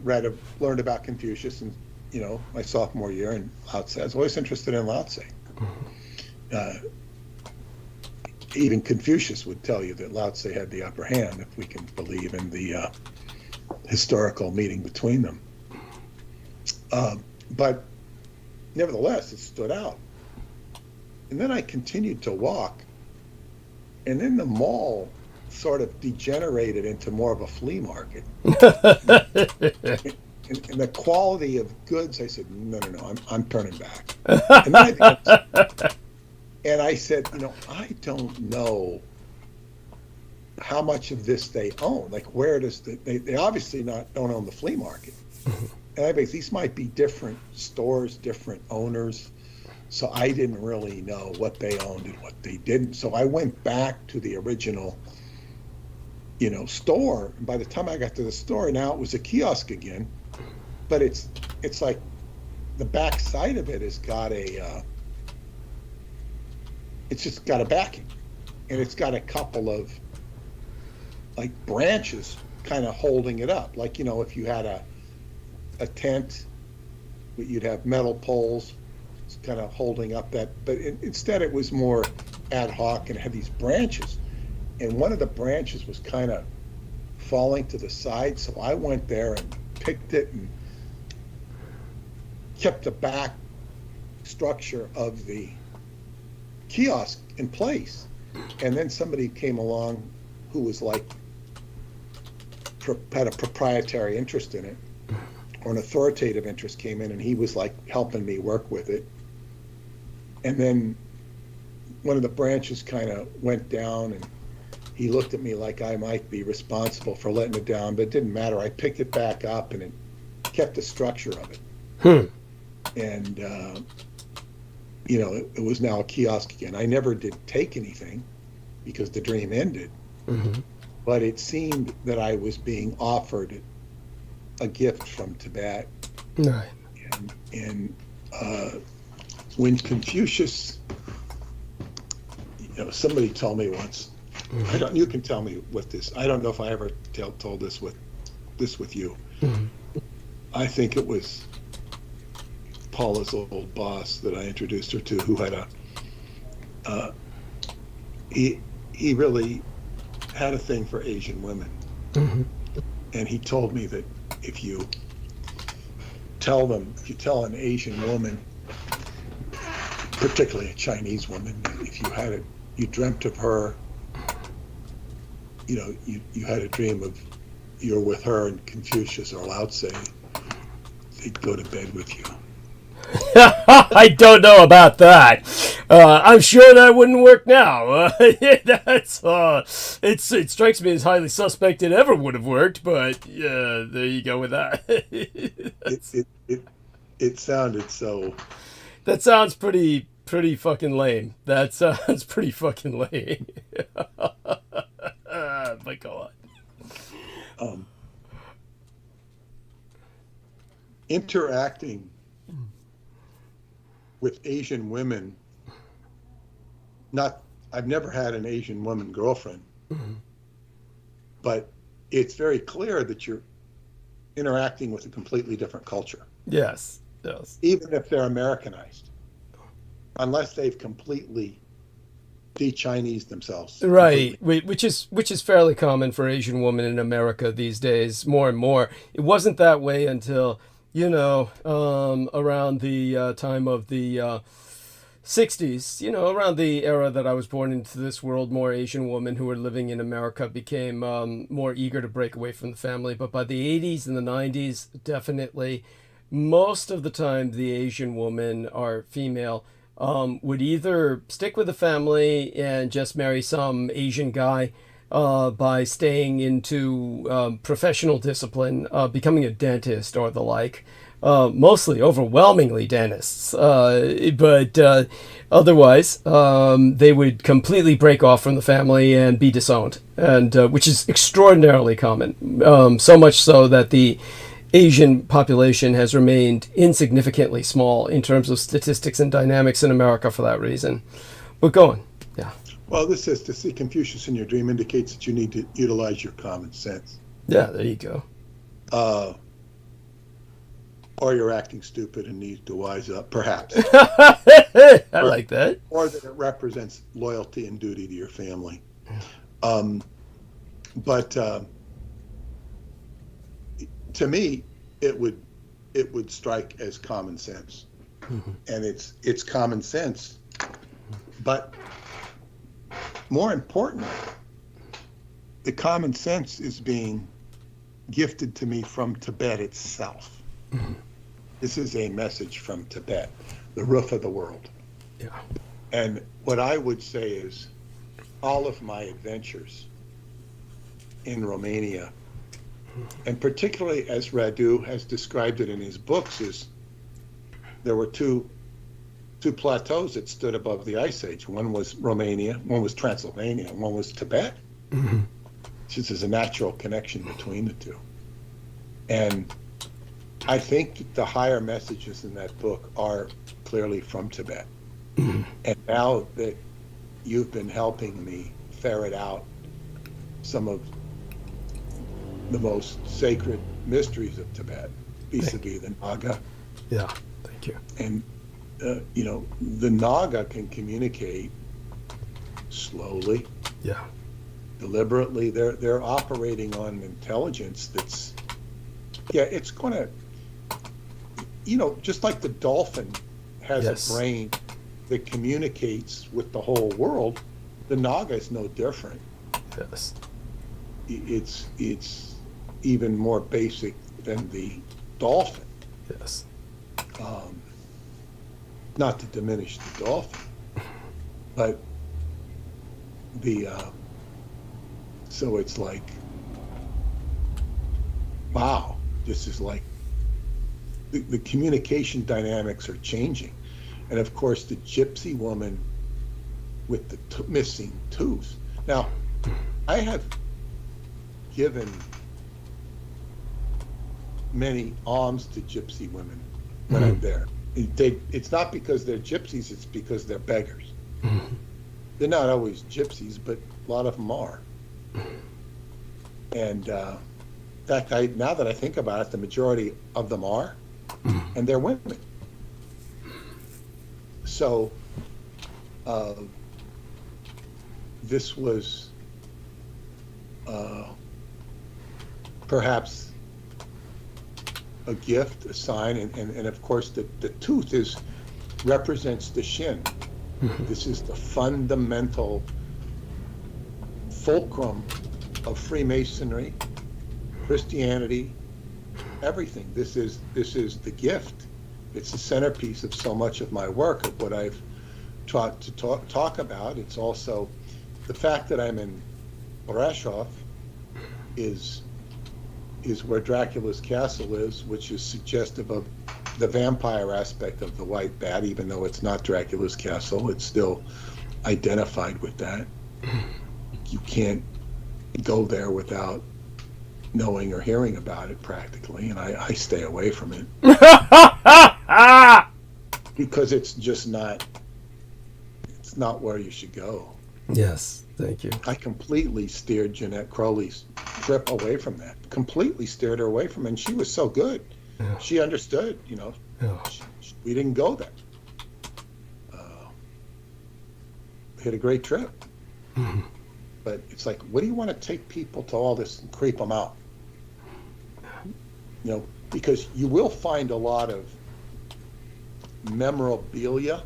learned about Confucius, and you know, my sophomore year in Lao Tse, I was always interested in Lao Tse. Even Confucius would tell you that Lao Tse had the upper hand, if we can believe in the historical meeting between them. But nevertheless, it stood out. And then I continued to walk, and then the mall sort of degenerated into more of a flea market. And the quality of goods, I said, no, I'm turning back. And I said, you know, I don't know how much of this they own. Like, where does they obviously don't own the flea market. And I think these might be different stores, different owners. So I didn't really know what they owned and what they didn't. So I went back to the original, you know, store. And by the time I got to the store, now it was a kiosk again. But it's like the back side of it has got it's just got a backing. And it's got a couple of like branches kind of holding it up. Like, you know, if you had a tent, you'd have metal poles kind of holding up that, but instead it was more ad hoc and had these branches, and one of the branches was kind of falling to the side, so I went there and picked it and kept the back structure of the kiosk in place. And then somebody came along who was like had a proprietary interest in it, or an authoritative interest came in, and he was like helping me work with it. And then one of the branches kind of went down, and he looked at me like I might be responsible for letting it down, but it didn't matter. I picked it back up, and it kept the structure of it. And, you know, it was now a kiosk again. I never did take anything because the dream ended. But it seemed that I was being offered a gift from Tibet. Right. And when Confucius, you know, somebody told me once, you can tell me with this, I don't know if I ever told this with you. I think it was Paula's old boss that I introduced her to, who had he really had a thing for Asian women. And he told me that if you tell an Asian woman, particularly a Chinese woman, if you dreamt of her, you know, you had a dream of you're with her and Confucius or Lao Tse, they'd go to bed with you. I don't know about that. I'm sure that wouldn't work now. It strikes me as highly suspect it ever would have worked, but there you go with that. It sounded so. That sounds pretty fucking lame. That sounds pretty fucking lame. But go on. Interacting with Asian women, I've never had an Asian woman girlfriend, but it's very clear that you're interacting with a completely different culture. Yes. Even if they're Americanized, unless they've completely de-Chinese themselves. Right, which is fairly common for Asian women in America these days, more and more. It wasn't that way until around the time of the 60s, around the era that I was born into this world, more Asian women who were living in America became more eager to break away from the family. But by the 80s and the 90s, definitely, most of the time, the Asian woman or female would either stick with the family and just marry some Asian guy by staying into professional discipline, becoming a dentist or the like. Mostly, overwhelmingly dentists, but otherwise, they would completely break off from the family and be disowned, and which is extraordinarily common. So much so that the Asian population has remained insignificantly small in terms of statistics and dynamics in America for that reason. But go on. Yeah. Well, this says to see Confucius in your dream indicates that you need to utilize your common sense. Yeah, there you go. Or you're acting stupid and need to wise up, perhaps. I like that. Or that it represents loyalty and duty to your family. But to me, it would strike as common sense, and it's common sense. But more importantly, the common sense is being gifted to me from Tibet itself. This is a message from Tibet, the roof of the world. Yeah. And what I would say is all of my adventures in Romania, and particularly as Radu has described it in his books, is there were two plateaus that stood above the Ice Age. One was Romania, one was Transylvania, and one was Tibet. Just as a natural connection between the two. And I think the higher messages in that book are clearly from Tibet. And now that you've been helping me ferret out some of the most sacred mysteries of Tibet, vis-a-vis the Naga. Yeah, thank you. And, the Naga can communicate slowly, deliberately. They're operating on an intelligence that's, it's going to, just like the dolphin has a brain that communicates with the whole world, the Naga is no different. Yes. It's even more basic than the dolphin. Yes. Not to diminish the dolphin, but so it's like, wow, this is like the communication dynamics are changing. And of course, the gypsy woman with the missing tooth. Now, I have given many alms to gypsy women when I'm there. It's not because they're gypsies, it's because they're beggars. They're not always gypsies, but a lot of them are. And in fact, now that I think about it, the majority of them are, and they're women. So this was perhaps a gift, a sign, and of course the tooth represents the shin. This is the fundamental fulcrum of Freemasonry, Christianity, everything. This is the gift. It's the centerpiece of so much of my work, of what I've tried to talk about. It's also the fact that I'm in Brasov is where Dracula's castle is, which is suggestive of the vampire aspect of the white bat. Even though it's not Dracula's castle, it's still identified with that. You can't go there without knowing or hearing about it, practically, and I stay away from it because it's just not where you should go. Yes, thank you. I completely steered Jeanette Crowley's trip away from that. Completely steered her away from it, and she was so good. Yeah. She understood, Yeah. we didn't go there. We had a great trip. But it's like, what do you want to take people to all this and creep them out? because you will find a lot of memorabilia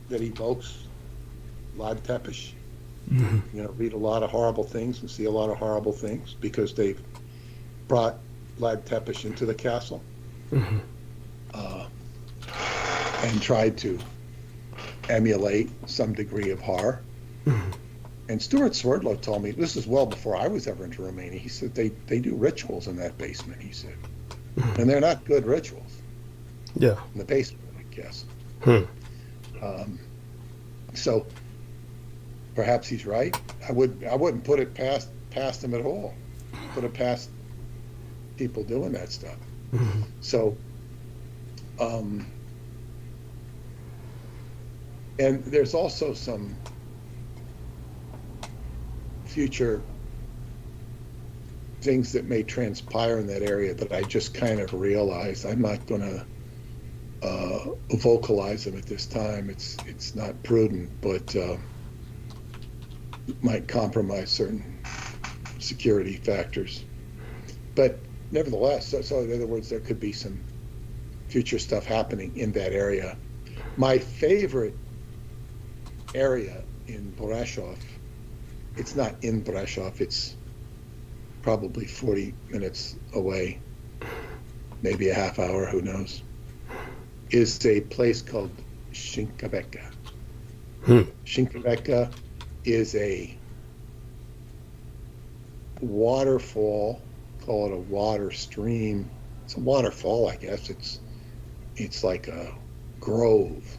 that evokes Lad Tepish. Read a lot of horrible things and see a lot of horrible things because they've brought Lad Tepish into the castle and tried to emulate some degree of horror. And Stuart Swerdlow told me, this is well before I was ever into Romania, he said they do rituals in that basement, he said. And they're not good rituals. Yeah. In the basement, I guess. So perhaps he's right. I wouldn't put it past him at all. Put it past people doing that stuff. So and there's also some future things that may transpire in that area that I just kind of realized. I'm not going to vocalize them at this time. It's not prudent, but it might compromise certain security factors. But nevertheless, so in other words, there could be some future stuff happening in that area. My favorite area in Brasov, it's not in Brasov, it's probably 40 minutes away, maybe a half hour, who knows, is a place called Shinkaveka. Shinkaveka is a waterfall, call it a water stream. It's a waterfall, I guess. It's like a grove.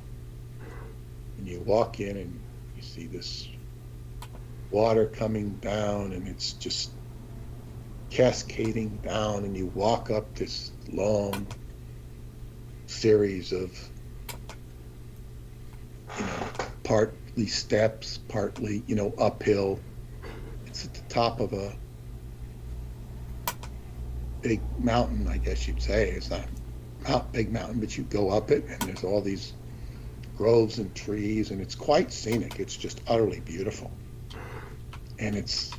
And you walk in and you see this water coming down, and it's just cascading down, and you walk up this long series of, partly steps, partly, uphill. It's at the top of a big mountain, I guess you'd say. It's not a big mountain, but you go up it, and there's all these groves and trees, and it's quite scenic. It's just utterly beautiful. And it's,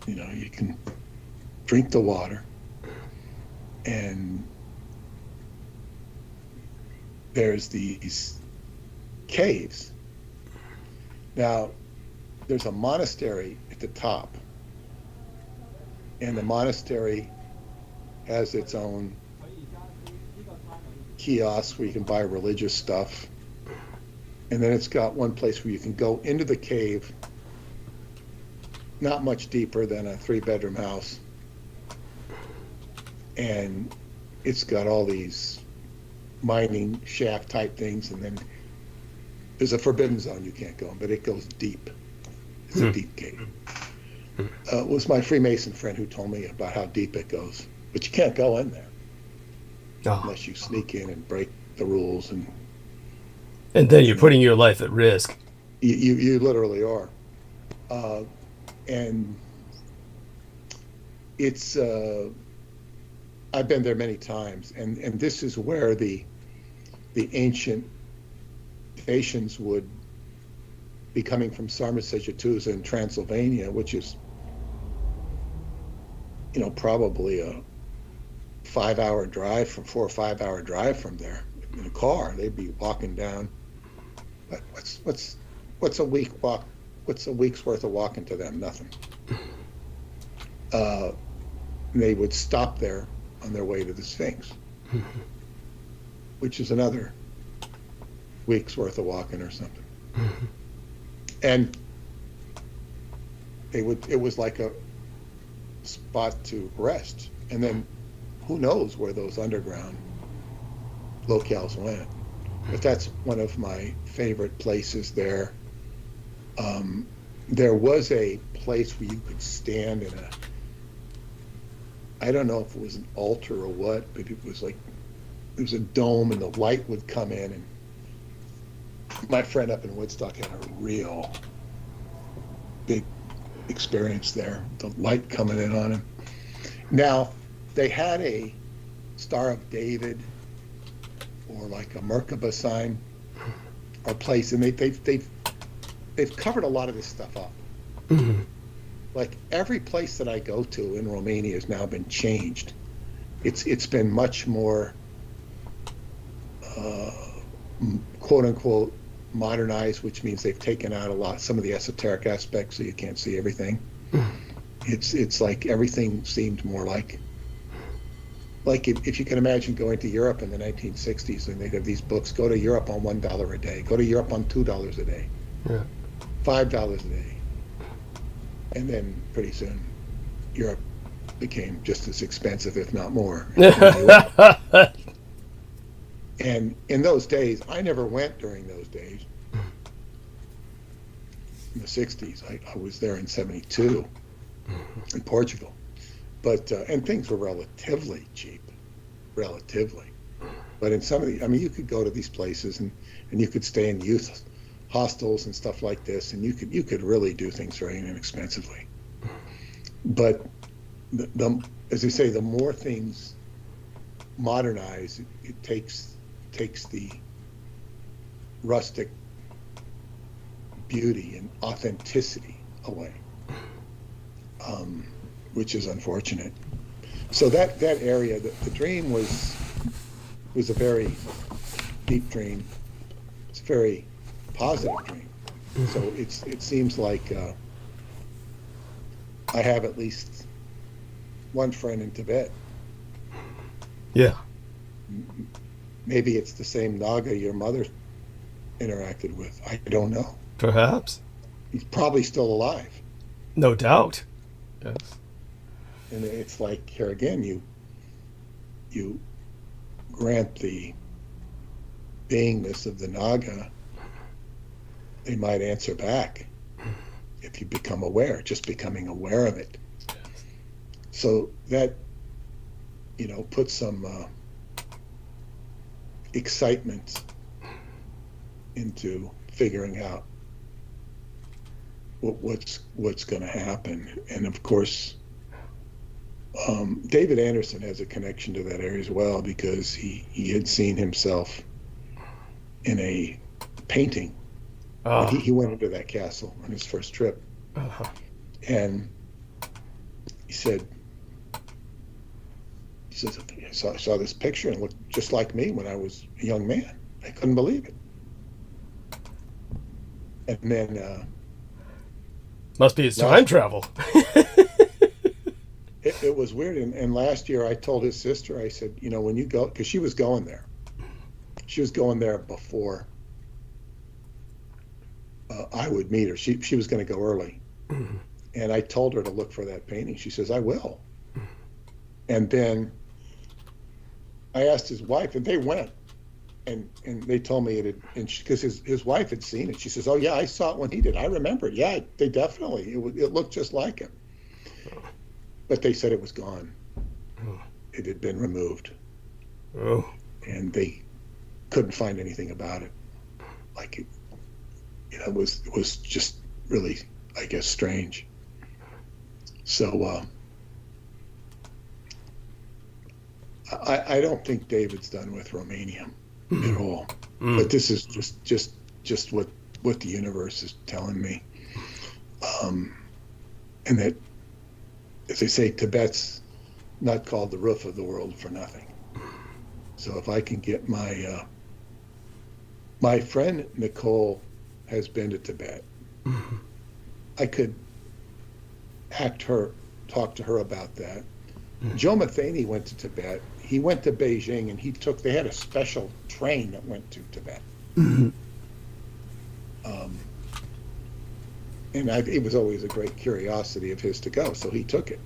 you can drink the water, and there's these caves. Now, there's a monastery at the top, and the monastery has its own kiosk where you can buy religious stuff. And then it's got one place where you can go into the cave, not much deeper than a 3-bedroom house. And it's got all these mining shaft type things, and then there's a forbidden zone you can't go in, but it goes deep. It's a deep cave. It was my Freemason friend who told me about how deep it goes, but you can't go in there unless you sneak in and break the rules, and then you're putting your life at risk. You literally are. And it's I've been there many times, and this is where the ancient Dacians would be coming from Sarmisegetusa in Transylvania, which is probably a 5-hour drive, from 4 or 5 hour drive from there in a car. They'd be walking down. But what's a week walk? What's a week's worth of walking to them? Nothing. They would stop there on their way to the Sphinx, which is another week's worth of walking or something. And it was like a spot to rest. And then who knows where those underground locales went. But that's one of my favorite places there. There was a place where you could stand in I don't know if it was an altar or what, but it was a dome, and the light would come in, and my friend up in Woodstock had a real big experience there, the light coming in on him. Now, they had a Star of David or like a Merkaba sign or place, and they've covered a lot of this stuff up. Like every place that I go to in Romania has now been changed. it's been much more quote unquote modernized, which means they've taken out some of the esoteric aspects, so you can't see everything. It's like everything seemed more like if you can imagine going to Europe in the 1960s, and they'd have these books: go to Europe on $1 a day, go to Europe on $2 a day, Yeah. $5 a day, and then pretty soon Europe became just as expensive, if not more. And in those days, I never went during those days. In the 60s, I was there in 72 in Portugal. But, and things were relatively cheap, relatively. But in some of the, I mean, you could go to these places and you could stay in youth hostels and stuff like this, and you could really do things very inexpensively. But as they say, the more things modernize, it takes the rustic beauty and authenticity away, which is unfortunate. So that area, the dream was a very deep dream. It's a very positive dream. So it seems like I have at least one friend in Tibet. Yeah. Maybe it's the same Naga your mother interacted with. I don't know. Perhaps. He's probably still alive. No doubt. Yes. And it's like, here again, you grant the beingness of the Naga, they might answer back if you become aware, just becoming aware of it. So that, puts some excitement into figuring out what's going to happen. And of course, David Anderson has a connection to that area as well, because he had seen himself in a painting. He went into that castle on his first trip. And he says, I saw this picture and it looked just like me when I was a young man. I couldn't believe it. And then must be his time travel. It was weird. And last year I told his sister, I said, when you go, because she was going there. She was going there before I would meet her. She was going to go early. And I told her to look for that painting. She says, I will. And then I asked his wife, and they went. And they told me it had, and because his wife had seen it. She says, oh, yeah, I saw it when he did. I remember it. Yeah, they definitely, it looked just like him. But they said it was gone. It had been removed. And they couldn't find anything about it. Like, it was just really, I guess, strange. So I don't think David's done with Romania at all. But this is just what the universe is telling me. And that, as they say, Tibet's not called the roof of the world for nothing. So if I can get my friend Nicole has been to Tibet. I could talk to her about that. Joe Matheny went to Tibet. He went to Beijing, and they had a special train that went to Tibet. And it was always a great curiosity of his to go, so he took it.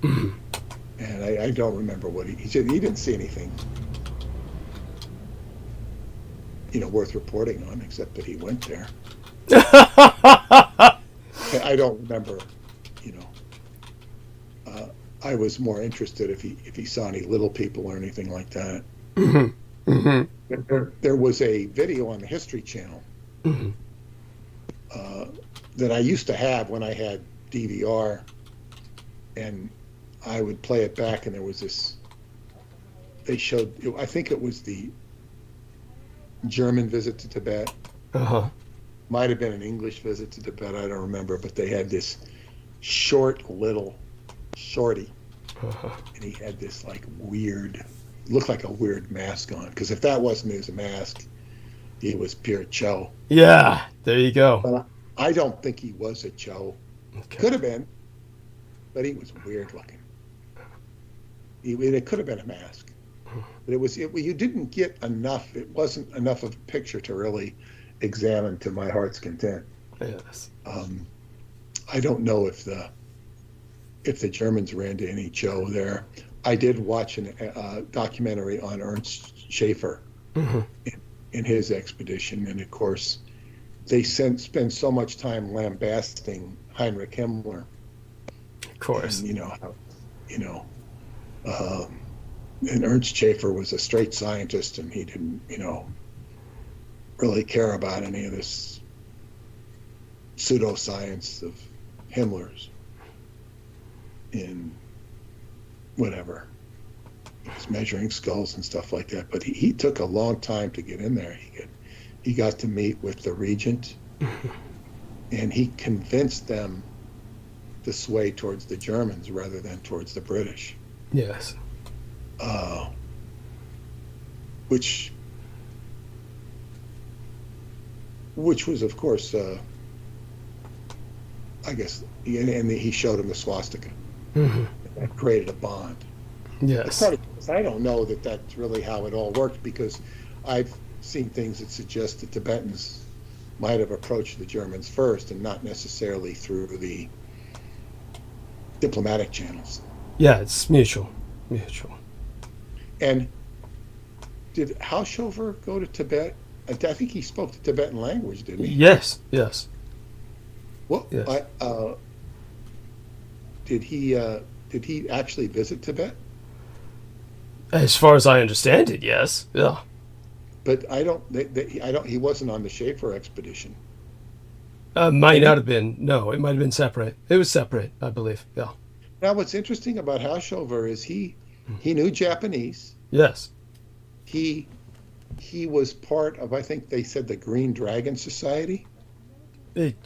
And I don't remember what he said. He didn't see anything, worth reporting on, except that he went there. I don't remember, I was more interested if he saw any little people or anything like that. There was a video on the History Channel that I used to have when I had DVR, and I would play it back, and there was this, they showed, I think it was the German visit to Tibet. Might have been an English visit to Tibet, I don't remember, but they had this shorty and he had this like weird, looked like a weird mask on. Because if that wasn't his mask, he was pure Cho. Yeah, there you go. But I don't think he was a Cho. Okay. Could have been, but he was weird looking. It could have been a mask, but you didn't get enough. It wasn't enough of a picture to really examine to my heart's content. Yes. I don't know if the Germans ran into any Cho there. I did watch a documentary on Ernst Schaefer in his expedition, and of course, they spend so much time lambasting Heinrich Himmler. Of course. And, and Ernst Schaefer was a straight scientist, and he didn't, really care about any of this pseudoscience of Himmler's in whatever. He's measuring skulls and stuff like that. But he took a long time to get in there. He got to meet with the regent, and he convinced them to sway towards the Germans rather than towards the British. Yes. Which was, of course, I guess, and he showed him the swastika. That created a bond. Yes. I don't know that that's really how it all worked, because I've seen things that suggest the Tibetans might have approached the Germans first and not necessarily through the diplomatic channels. Yeah, it's mutual. And did Haushofer go to Tibet? I think he spoke the Tibetan language, didn't he? Yes. Well, Yes. did he actually visit Tibet? As far as I understand it, yes. Yeah. But he wasn't on the Schaefer expedition. Might not have been. No, it might have been separate. It was separate, I believe. Yeah. Now, what's interesting about Haushofer is he knew Japanese. Yes. He was part of, I think they said, the Green Dragon Society. It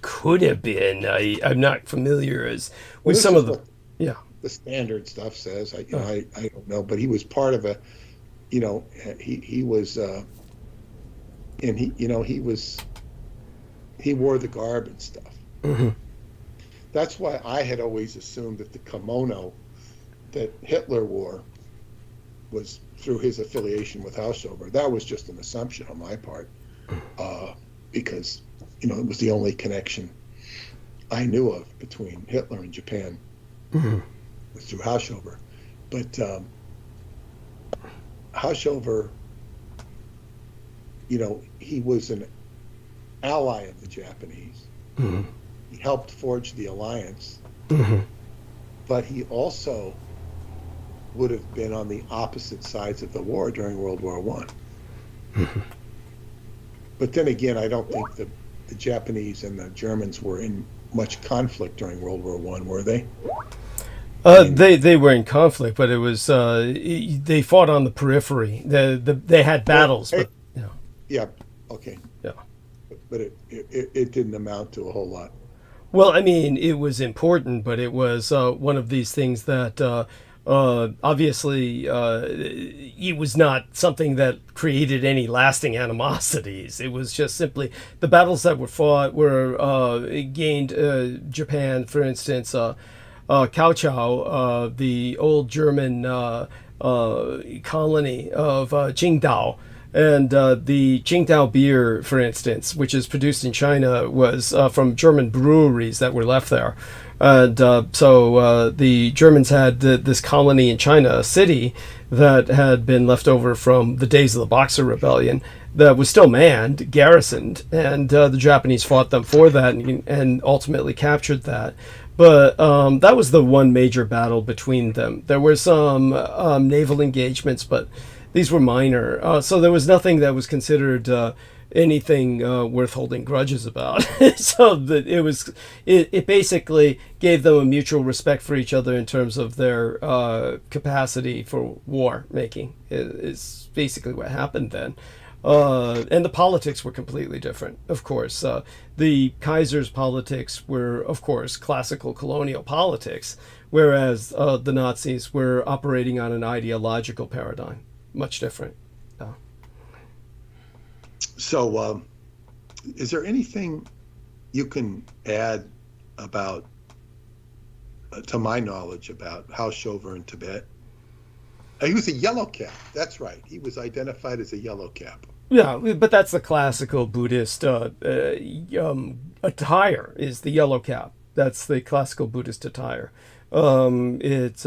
could have been. I'm not familiar with This some is of the. what Yeah. the standard stuff says. I don't know, but he was part of he was, and he wore the garb and stuff. That's why I had always assumed that the kimono that Hitler wore was through his affiliation with Haushofer. That was just an assumption on my part, because it was the only connection I knew of between Hitler and Japan was through Haushofer. But Haushofer, he was an ally of the Japanese. He helped forge the alliance, but he also would have been on the opposite sides of the war during World War I. But then again, I don't think the Japanese and the Germans were in much conflict during World War I, were they? They were in conflict, but it was they fought on the periphery. They had battles, but yeah, okay, yeah. But it didn't amount to a whole lot. Well, I mean, it was important, but it was one of these things that obviously it was not something that created any lasting animosities. It was just simply the battles that were fought were gained. Japan, for instance, Kaohsiung, the old German colony of Qingdao. And the Qingdao beer, for instance, which is produced in China, was from German breweries that were left there. And so the Germans had this colony in China, a city that had been left over from the days of the Boxer Rebellion that was still manned, garrisoned, and the Japanese fought them for that and ultimately captured that. But that was the one major battle between them. There were some naval engagements, but these were minor. So there was nothing that was considered anything worth holding grudges about. So that it basically gave them a mutual respect for each other in terms of their capacity for war making is basically what happened then. And the politics were completely different, of course. The Kaiser's politics were, of course, classical colonial politics, whereas the Nazis were operating on an ideological paradigm, much different. So, is there anything you can add about, to my knowledge, about Haushofer in Tibet? He was a yellow cap. That's right. He was identified as a yellow cap. Yeah, but that's the classical Buddhist attire, is the yellow cap. That's the classical Buddhist attire. That's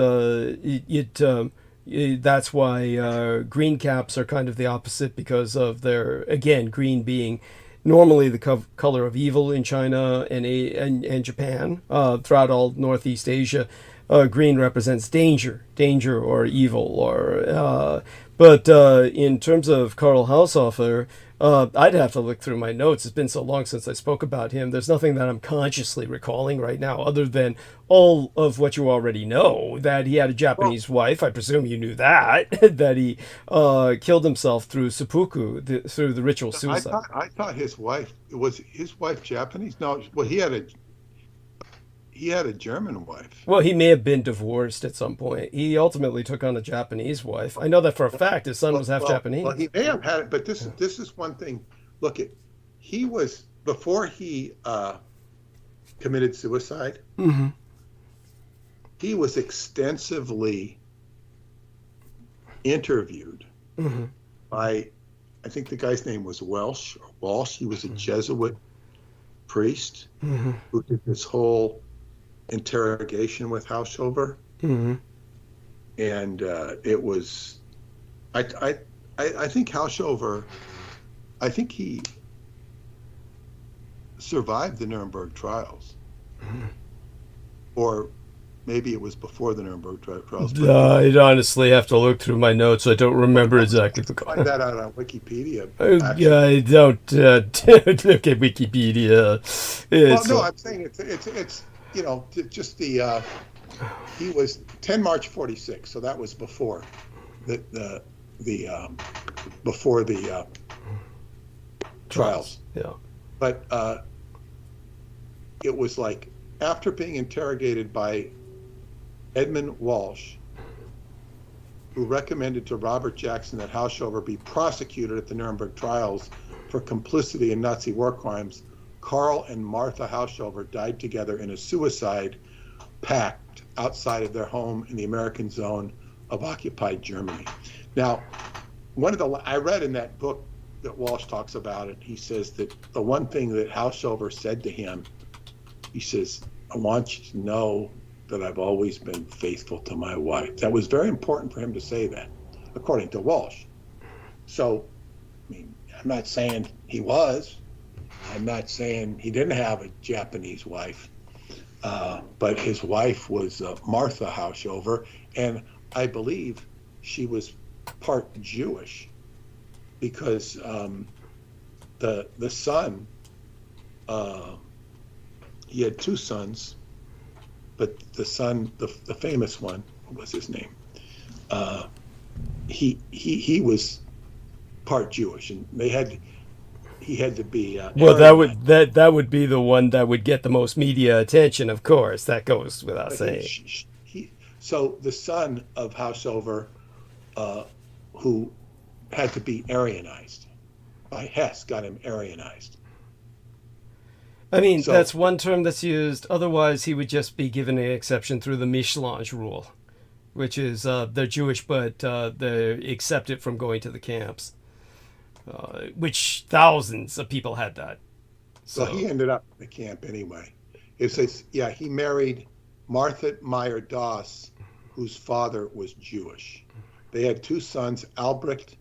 why green caps are kind of the opposite, because of their, again, green being normally the color of evil in China and Japan. Throughout all Northeast Asia, green represents danger or evil. But in terms of Karl Haushofer, I'd have to look through my notes. It's been so long since I spoke about him. There's nothing that I'm consciously recalling right now, other than all of what you already know, that he had a Japanese wife. I presume you knew that, that he killed himself through seppuku, through the ritual suicide. I thought his wife, was his wife Japanese? No, well, he had a German wife. Well, he may have been divorced at some point. He ultimately took on a Japanese wife. I know that for a fact. His son was half Japanese. Well, he may have had it, but this is one thing. Look, he was, before he committed suicide, Mm-hmm. he was extensively interviewed Mm-hmm. by, I think the guy's name was Walsh. He was a Jesuit priest Mm-hmm. who did this whole interrogation with Haushofer, Mm-hmm. and it was, I think Haushofer, I think he survived the Nuremberg trials, Mm-hmm. or maybe it was before the Nuremberg trials. I'd honestly have to look through my notes. I don't remember exactly. Find that out on Wikipedia. Yeah, I don't look at Wikipedia. Well, no, I'm saying it's just the he was 10 March 46, so that was before the before the trials. Yeah. But it was like after being interrogated by Edmund Walsh, who recommended to Robert Jackson that Haushofer be prosecuted at the Nuremberg trials for complicity in Nazi war crimes, Karl and Martha Haushofer died together in a suicide pact outside of their home in the American zone of occupied Germany. Now, I read in that book that Walsh talks about it, he says that the one thing that Haushofer said to him, he says, I want you to know that I've always been faithful to my wife. That was very important for him to say that, according to Walsh. So, I mean, I'm not saying he was. I'm not saying he didn't have a Japanese wife, but his wife was Martha Haushofer, and I believe she was part Jewish, because the son, he had two sons, but the son, the famous one, what was his name? He was part Jewish, and he had to be. Well, that would be the one that would get the most media attention, of course. That goes without saying. So the son of Haushofer, who had to be Aryanized by Hess, got him Aryanized. I mean, that's one term that's used. Otherwise, he would just be given an exception through the Mischlange rule, which is they're Jewish, but they're accepted from going to the camps, which thousands of people had that. So he ended up in the camp anyway. It says, yeah, he married Martha Meyer Doss, whose father was Jewish. They had two sons, Albrecht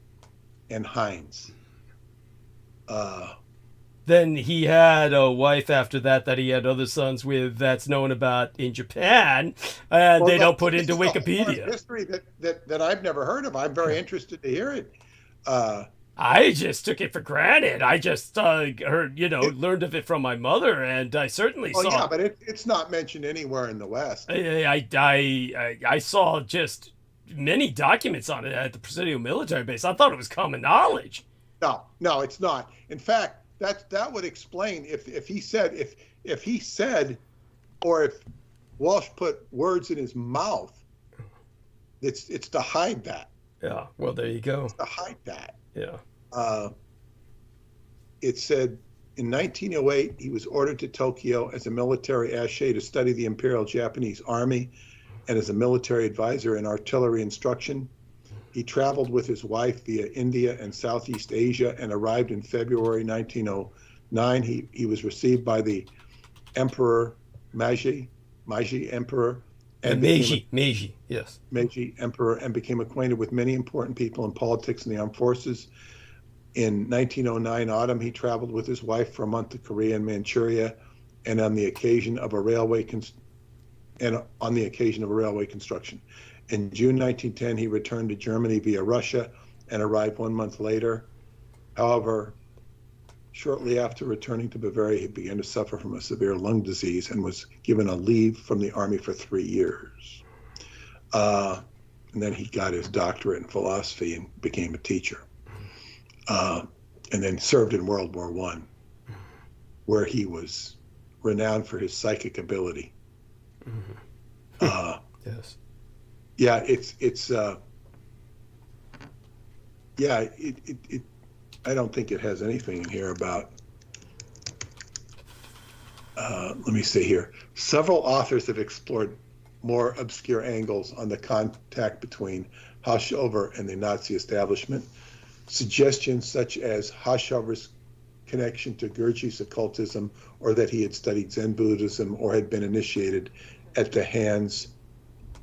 and Heinz. Then he had a wife after that he had other sons with, that's known about in Japan, and they don't put into Wikipedia. History that I've never heard of. I'm very interested to hear it. I just took it for granted. I just heard, learned of it from my mother, and I certainly saw. Oh yeah, but it's not mentioned anywhere in the West. I saw just many documents on it at the Presidio military base. I thought it was common knowledge. No, it's not. In fact, that would explain if he said, or if Walsh put words in his mouth. It's to hide that. Yeah. Well, there you go. It's to hide that. Yeah. It said in 1908 he was ordered to Tokyo as a military attaché to study the Imperial Japanese Army and as a military advisor in artillery instruction. He traveled with his wife via India and Southeast Asia and arrived in February 1909. He was received by the Emperor Meiji Emperor. Meiji, yes. Meiji Emperor, and became acquainted with many important people in politics and the armed forces. In 1909 autumn, he traveled with his wife for a month to Korea and Manchuria, and on the occasion of a railway construction. In June 1910, he returned to Germany via Russia and arrived 1 month later. However, shortly after returning to Bavaria, he began to suffer from a severe lung disease and was given a leave from the army for 3 years. And then he got his doctorate in philosophy and became a teacher. And then served in World War I, where he was renowned for his psychic ability. Yes. Yeah, I don't think it has anything in here about, let me see here. Several authors have explored more obscure angles on the contact between Haushofer and the Nazi establishment. Suggestions such as Haushofer's connection to Gurdjieff's occultism, or that he had studied Zen Buddhism or had been initiated at the hands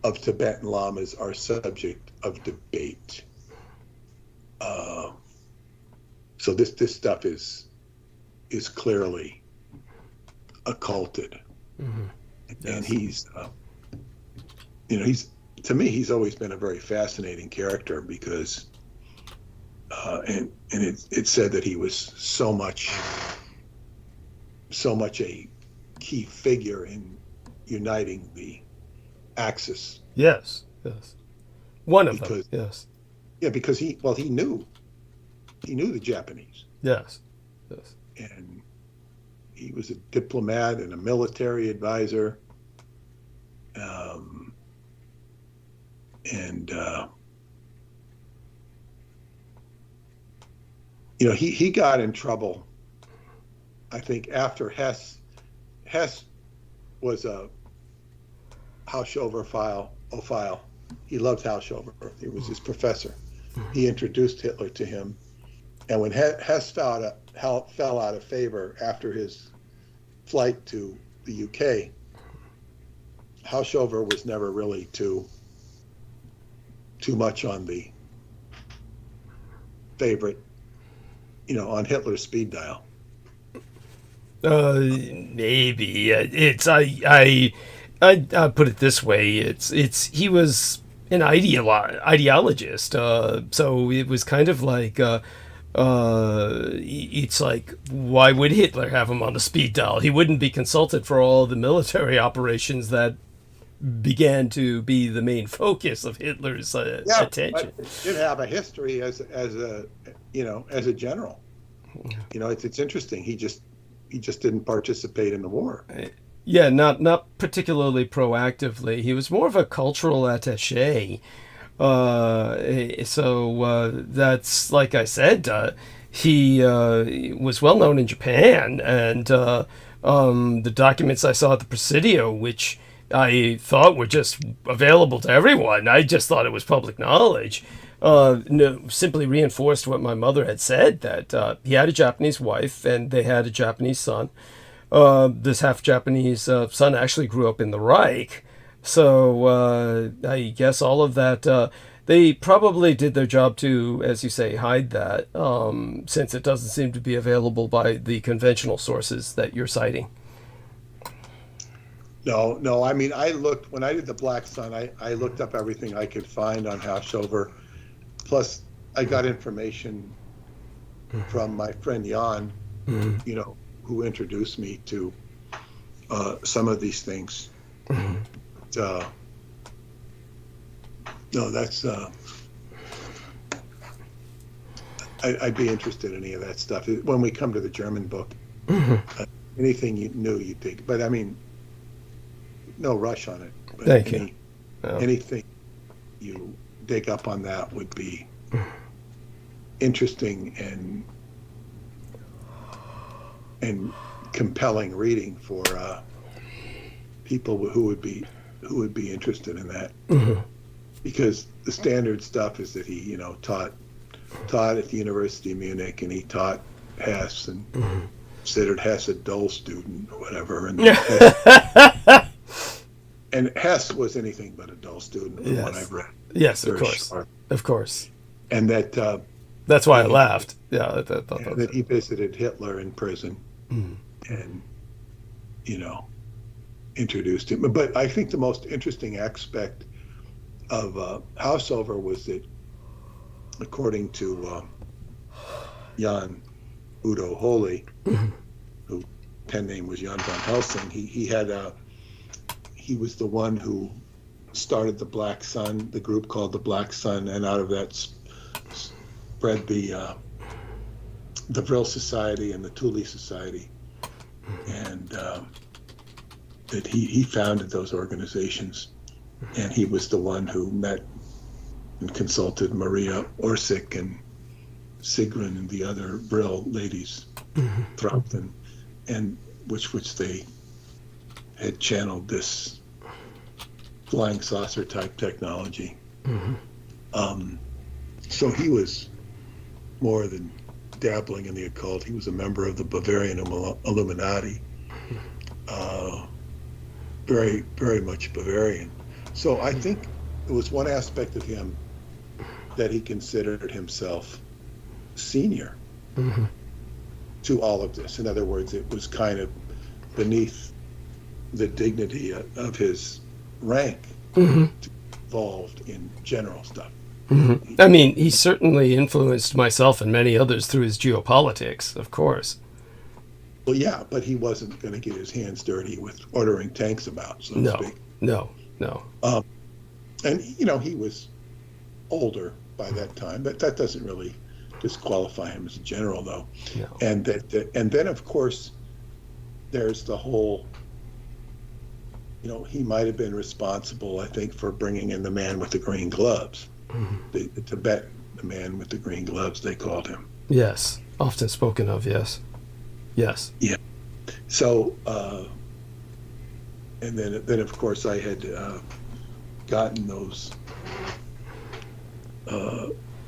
of Tibetan lamas are subject of debate. So this stuff is clearly occulted, and he's to me he's always been a very fascinating character because and it said that he was so much a key figure in uniting the Axis. Yes. One of them. Yes. Yeah, because he knew the Japanese. Yes. And he was a diplomat and a military advisor. He got in trouble, I think, after Hess. Hess was a Haushofer ophile. He loved Haushofer. He was his professor. He introduced Hitler to him. And when Hess fell out of favor after his flight to the UK, Haushofer was never really too much on the favorite, on Hitler's speed dial. Maybe I put it this way: he was an ideologist, so it was kind of like it's like, why would Hitler have him on the speed dial? He wouldn't be consulted for all the military operations that began to be the main focus of Hitler's attention. But it did have a history as a general. It's interesting. He just didn't participate in the war. Yeah, not particularly proactively. He was more of a cultural attaché. So that's, like I said, he was well known in Japan, and the documents I saw at the Presidio, which I thought were just available to everyone, I just thought it was public knowledge, simply reinforced what my mother had said, that he had a Japanese wife and they had a Japanese son. This half-Japanese son actually grew up in the Reich. So I guess all of that, they probably did their job to, as you say, hide that, since it doesn't seem to be available by the conventional sources that you're citing. No. I mean, I looked, when I did the Black Sun, I looked up everything I could find on Haushofer. Plus, I got information from my friend Jan, who introduced me to some of these things. No, that's I'd be interested in any of that stuff when we come to the German book. Anything you knew you dig, but I mean, no rush on it. But Thank you. Anything you dig up on that would be interesting and compelling reading for people who would be interested in that. Because the standard stuff is that he, taught at the University of Munich, and he taught Hess and considered Hess a dull student or whatever. And Hess was anything but a dull student from what I've read. Yes, of course. Of course. And that that's why I laughed. Yeah, that he visited Hitler in prison and introduced him. But I think the most interesting aspect of Hausover was that, according to Jan Udo Holy, who pen name was Jan von Helsing, he was the one who started the Black Sun, the group called the Black Sun, and out of that spread the Vril Society and the Thule Society, and that he founded those organizations, and he was the one who met and consulted Maria Orsic and Sigrun and the other Vril ladies, Thraupten, and which they had channeled this flying saucer type technology. So he was more than dabbling in the occult. He was a member of the Bavarian Illuminati, very, very much Bavarian. So I think it was one aspect of him that he considered himself senior to all of this. In other words, it was kind of beneath the dignity of his rank to be involved in general stuff. I mean, he certainly influenced myself and many others through his geopolitics, of course. Well, yeah, but he wasn't going to get his hands dirty with ordering tanks about, so to speak. No. And, he was older by that time, but that doesn't really disqualify him as a general, though. No. And then, of course, there's the whole, he might have been responsible, I think, for bringing in the man with the green gloves. The Tibetan, the man with the green gloves, they called him. Yes, often spoken of, yes. Yeah. So, and then of course I had gotten those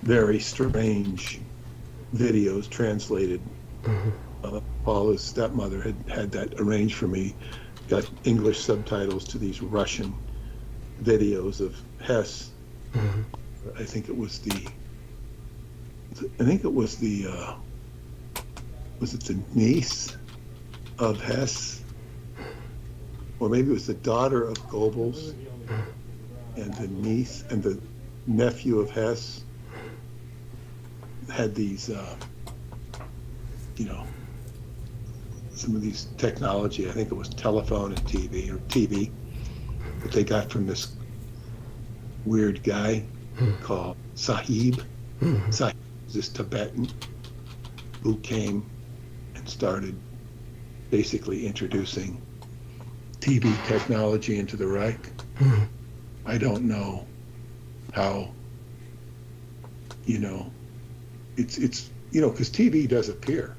very strange videos translated. Paula's stepmother had that arranged for me. Got English subtitles to these Russian videos of Hess. I think it was the niece of Hess, or maybe it was the daughter of Goebbels, and the niece and the nephew of Hess had these, some of these technology. I think it was telephone and TV that they got from this weird guy called Sahib. Sahib was this Tibetan who came and started basically introducing TV technology into the Reich. I don't know how, it's because TV does appear.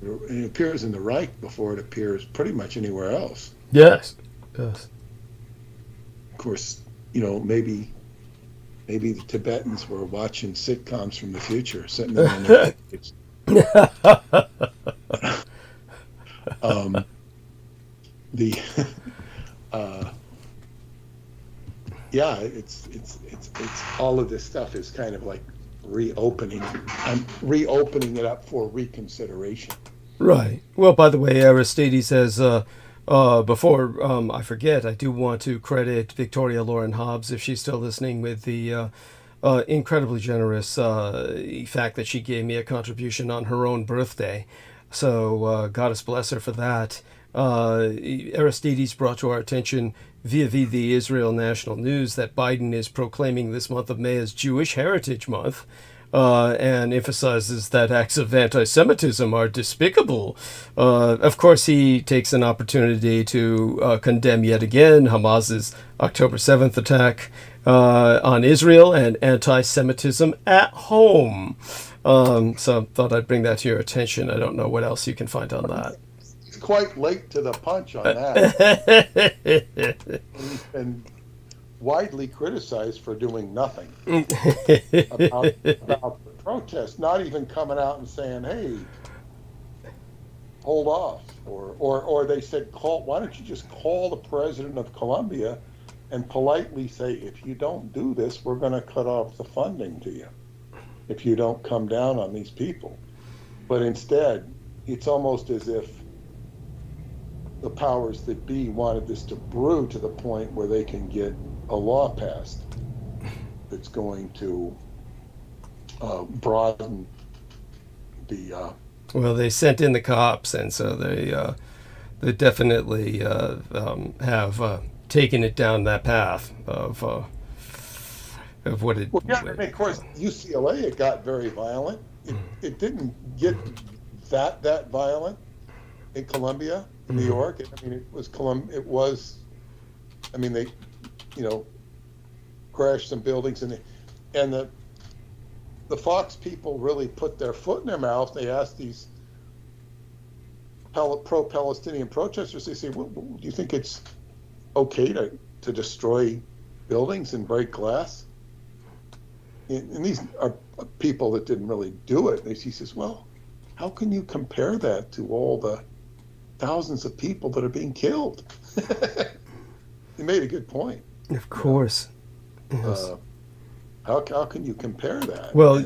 It appears in the Reich before it appears pretty much anywhere else. Yes. Of course, maybe the Tibetans were watching sitcoms from the future, sitting there in their kids. It's all of this stuff is kind of like reopening. I'm reopening it up for reconsideration. Right. Well, by the way, Aristides says, before I forget, I do want to credit Victoria Lauren Hobbs, if she's still listening, with the incredibly generous fact that she gave me a contribution on her own birthday. So goddess bless her for that. Aristides brought to our attention via the Israel National News that Biden is proclaiming this month of May as Jewish Heritage Month. and emphasizes that acts of anti-Semitism are despicable. Of course, he takes an opportunity to condemn yet again Hamas's October 7th attack on Israel and anti-Semitism at home. So I thought I'd bring that to your attention. I don't know what else you can find on that. It's quite late to the punch on that. He's been widely criticized for doing nothing about the protest, not even coming out and saying, hey, hold off. Or they said, why don't you just call the president of Colombia and politely say, if you don't do this, we're going to cut off the funding to you if you don't come down on these people. But instead, it's almost as if the powers that be wanted this to brew to the point where they can get a law passed that's going to broaden the. Well, they sent in the cops, and so they definitely have taken it down that path of what it. Well, yeah, and of course, UCLA, it got very violent. It didn't get that violent in Columbia, New York. I mean, it was. I mean, they, crashed some buildings, and the Fox people really put their foot in their mouth. They asked these pro-Palestinian protesters. They say, well, "Do you think it's okay to destroy buildings and break glass?" And these are people that didn't really do it. He says, "Well, how can you compare that to all the thousands of people that are being killed?" He made a good point. Of course. Yes. How can you compare that? Well,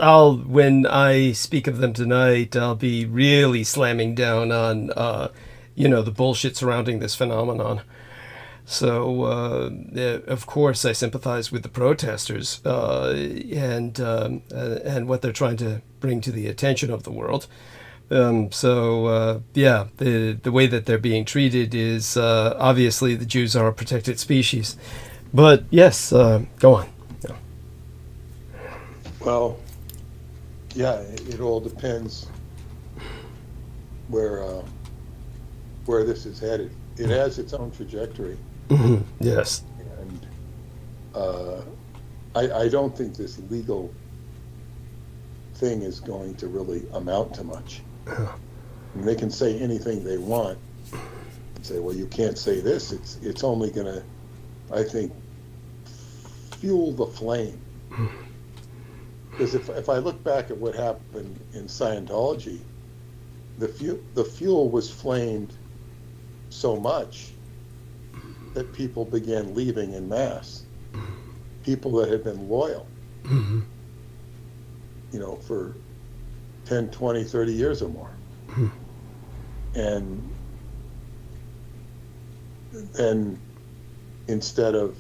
I'll when I speak of them tonight, I'll be really slamming down on the bullshit surrounding this phenomenon. So, of course, I sympathize with the protesters and what they're trying to bring to the attention of the world. The way that they're being treated is obviously the Jews are a protected species. But yes, go on. Yeah. Well, yeah, it all depends where this is headed. It has its own trajectory. Mm-hmm. Yes. And I don't think this legal thing is going to really amount to much. I mean, they can say anything they want and say, well, you can't say this. It's only going to, I think, fuel the flame. Because if I look back at what happened in Scientology, the fuel was flamed so much that people began leaving en masse. People that had been loyal, for 10, 20, 30 years or more. And then instead of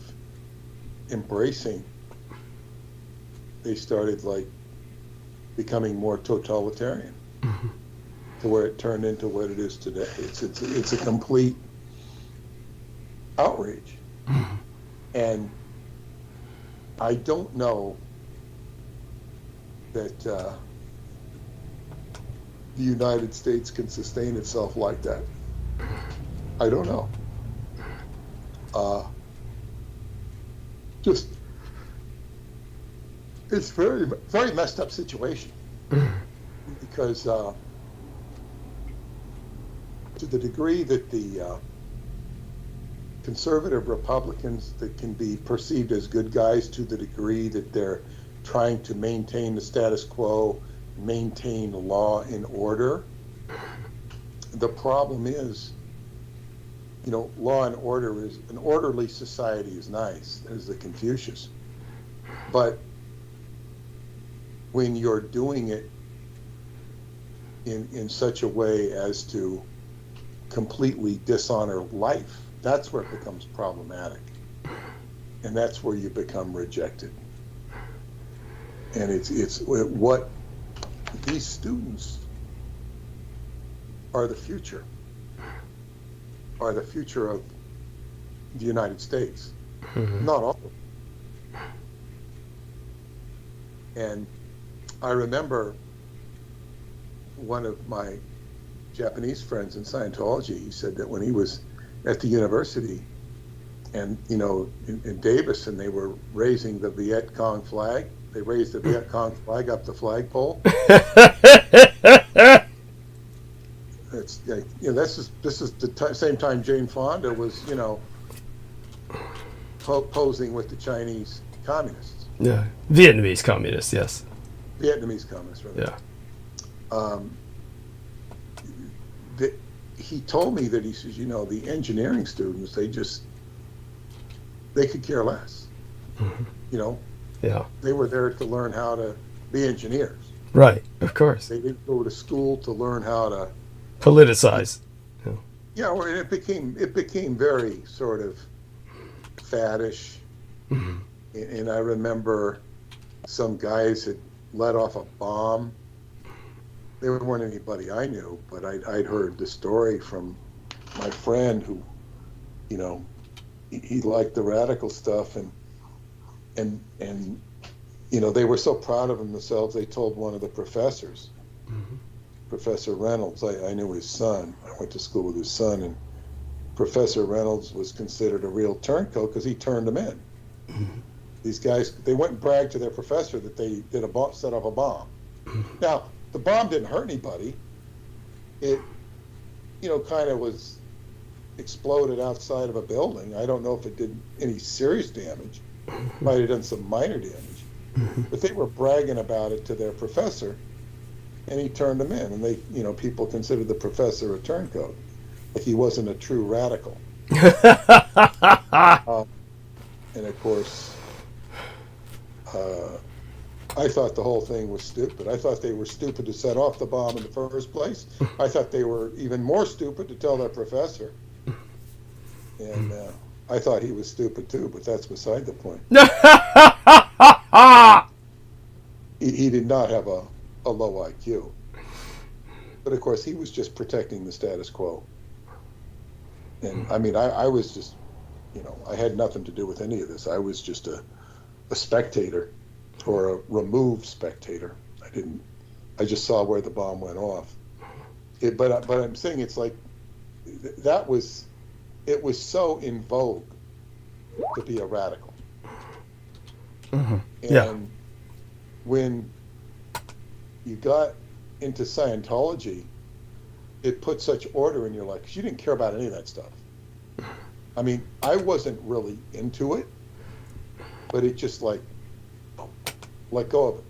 embracing, they started becoming more totalitarian to where it turned into what it is today. It's a complete outrage. And I don't know that the United States can sustain itself like that. I don't know. It's very, very messed up situation because to the degree that the conservative Republicans that can be perceived as good guys, to the degree that they're trying to maintain the status quo, maintain law and order, the problem is, law and order is, an orderly society is nice, as the Confucius. But when you're doing it in such a way as to completely dishonor life, that's where it becomes problematic. And that's where you become rejected. And it's what these students are the future of the United States. Not all of them. And I remember one of my Japanese friends in Scientology, he said that when he was at the university and, in Davis, and they were raising the Viet Cong flag, they raised the Viet Cong flag up the flagpole. It's like, this is the same time Jane Fonda was, posing with the Chinese communists. Yeah. Vietnamese communists, yes. Vietnamese communists, rather. Yeah. He told me that, he says, the engineering students, they could care less. Mm-hmm. Yeah. They were there to learn how to be engineers. Right, of course. They didn't go to school to learn how to politicize. Yeah, well, it became very sort of faddish. Mm-hmm. And I remember some guys had let off a bomb. They weren't anybody I knew, but I'd heard the story from my friend who, he liked the radical stuff, and they were so proud of themselves. They told one of the professors, mm-hmm. Professor Reynolds. I knew his son. I went to school with his son, and Professor Reynolds was considered a real turncoat because he turned them in. Mm-hmm. These guys, they went and bragged to their professor that they did set off a bomb. Mm-hmm. Now, the bomb didn't hurt anybody. It, kind of was exploded outside of a building. I don't know if it did any serious damage. Might have done some minor damage. Mm-hmm. But they were bragging about it to their professor, and he turned them in. And they, people considered the professor a turncoat, like he wasn't a true radical. And of course, I thought the whole thing was stupid. I thought they were stupid to set off the bomb in the first place. I thought they were even more stupid to tell their professor. And I thought he was stupid too, but that's beside the point. He did not have a low IQ. But of course, he was just protecting the status quo. And I mean, I was just, I had nothing to do with any of this. I was just a spectator, or a removed spectator. I just saw where the bomb went off. But I'm saying it's like, it was so in vogue to be a radical. Mm-hmm. And when you got into Scientology, it put such order in your life, because you didn't care about any of that stuff. I mean, I wasn't really into it, but it just let go of it.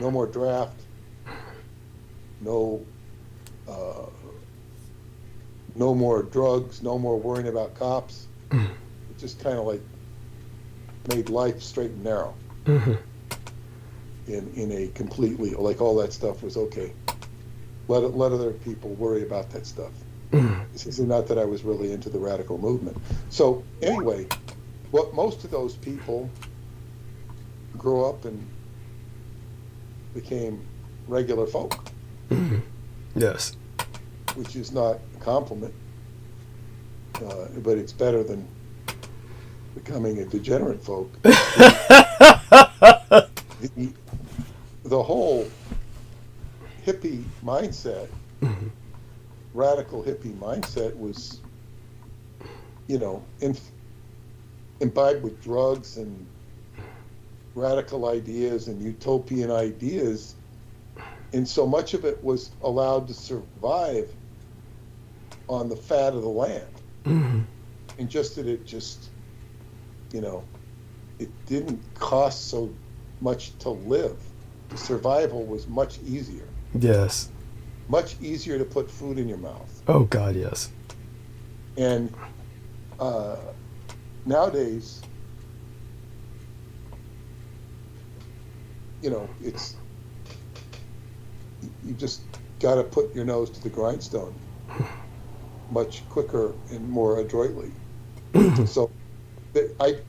No more draft. No more drugs. No more worrying about cops. It just kind of made life straight and narrow. Mm-hmm. In a completely, all that stuff was okay. Let other people worry about that stuff. This is not that I was really into the radical movement. So anyway, most of those people grew up and became regular folk. Mm-hmm. Yes. Which is not a compliment, but it's better than becoming a degenerate folk. The whole hippie mindset, mm-hmm. radical hippie mindset, was, imbibed with drugs and radical ideas and utopian ideas, and so much of it was allowed to survive on the fat of the land. Mm-hmm. And just that it didn't cost so much to live. The survival was much easier. Yes. Much easier to put food in your mouth. Oh God, yes. And nowadays, it's, you just got to put your nose to the grindstone much quicker and more adroitly. So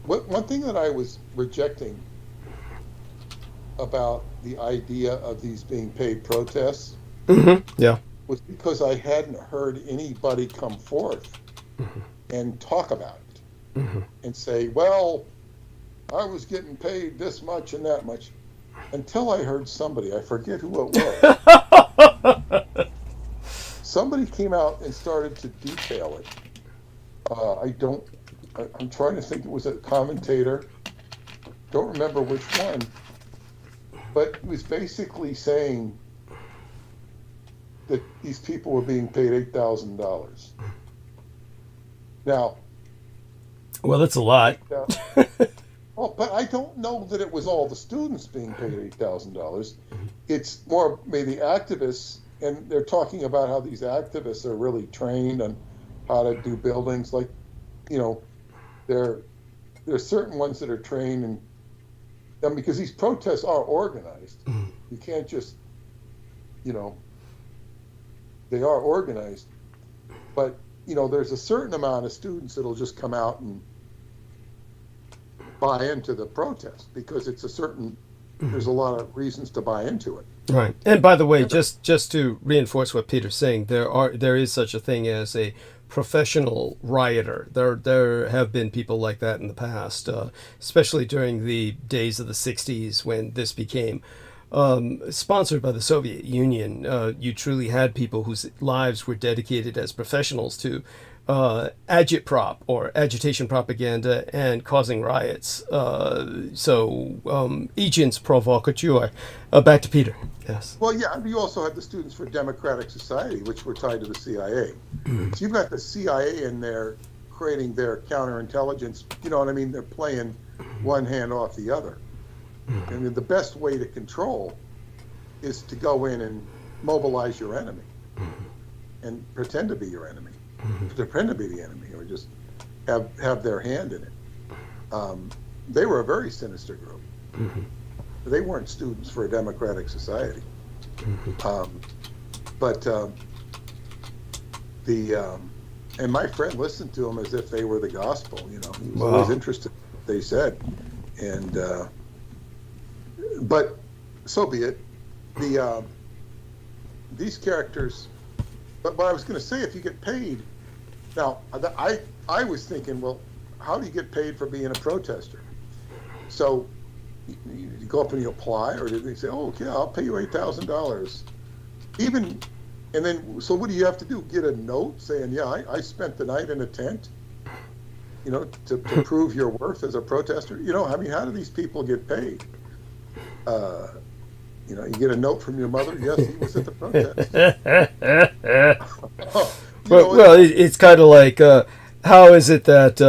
one thing that I was rejecting about the idea of these being paid protests, mm-hmm. Yeah, was because I hadn't heard anybody come forth mm-hmm. and talk about it, mm-hmm. and say, well, I was getting paid this much and that much. until I heard somebody, I forget who it was, somebody came out and started to detail it. I'm trying to think, it was a commentator, don't remember which one, but he was basically saying that these people were being paid $8,000. Now, Well, that's a lot. well, but I don't know that it was all the students being paid $8,000. It's more maybe activists, and they're talking about how these activists are really trained on how to do buildings. Like, you know, there's certain ones that are trained, and because these protests are organized, you can't just, you know, they are organized. But, you know, there's a certain amount of students that'll just come out and buy into the protest because it's a certain, there's a lot of reasons to buy into it. Right. And by the way, just to reinforce what Peter's saying, there is such a thing as a professional rioter. There have been people like that in the past, especially during the days of the 60s when this became sponsored by the Soviet Union. You truly had people whose lives were dedicated as professionals to agitprop or agitation propaganda and causing riots. Agents provocateurs. Back to Peter. Yes. Well, yeah, you also had the Students for Democratic Society, which were tied to the CIA. So you've got the CIA in there creating their counterintelligence. You know what I mean? They're playing one hand off the other. And the best way to control is to go in and mobilize your enemy and pretend to be your enemy, pretend to be the enemy, or just have their hand in it. They were a very sinister group. They weren't Students for a Democratic Society. And my friend listened to them as if they were the gospel. You know, he was always interested in what they said. And but so be it. These characters. But I was going to say, if you get paid, now I was thinking, well, how do you get paid for being a protester? So you go up and you apply, or did they say, oh, okay, I'll pay you $8,000? Even, and then, so what do you have to do? Get a note saying, yeah, I spent the night in a tent, you know, to prove your worth as a protester? You know, I mean, how do these people get paid? You know, you get a note from your mother, yes, he was at the protest. It's kind of like, how is it that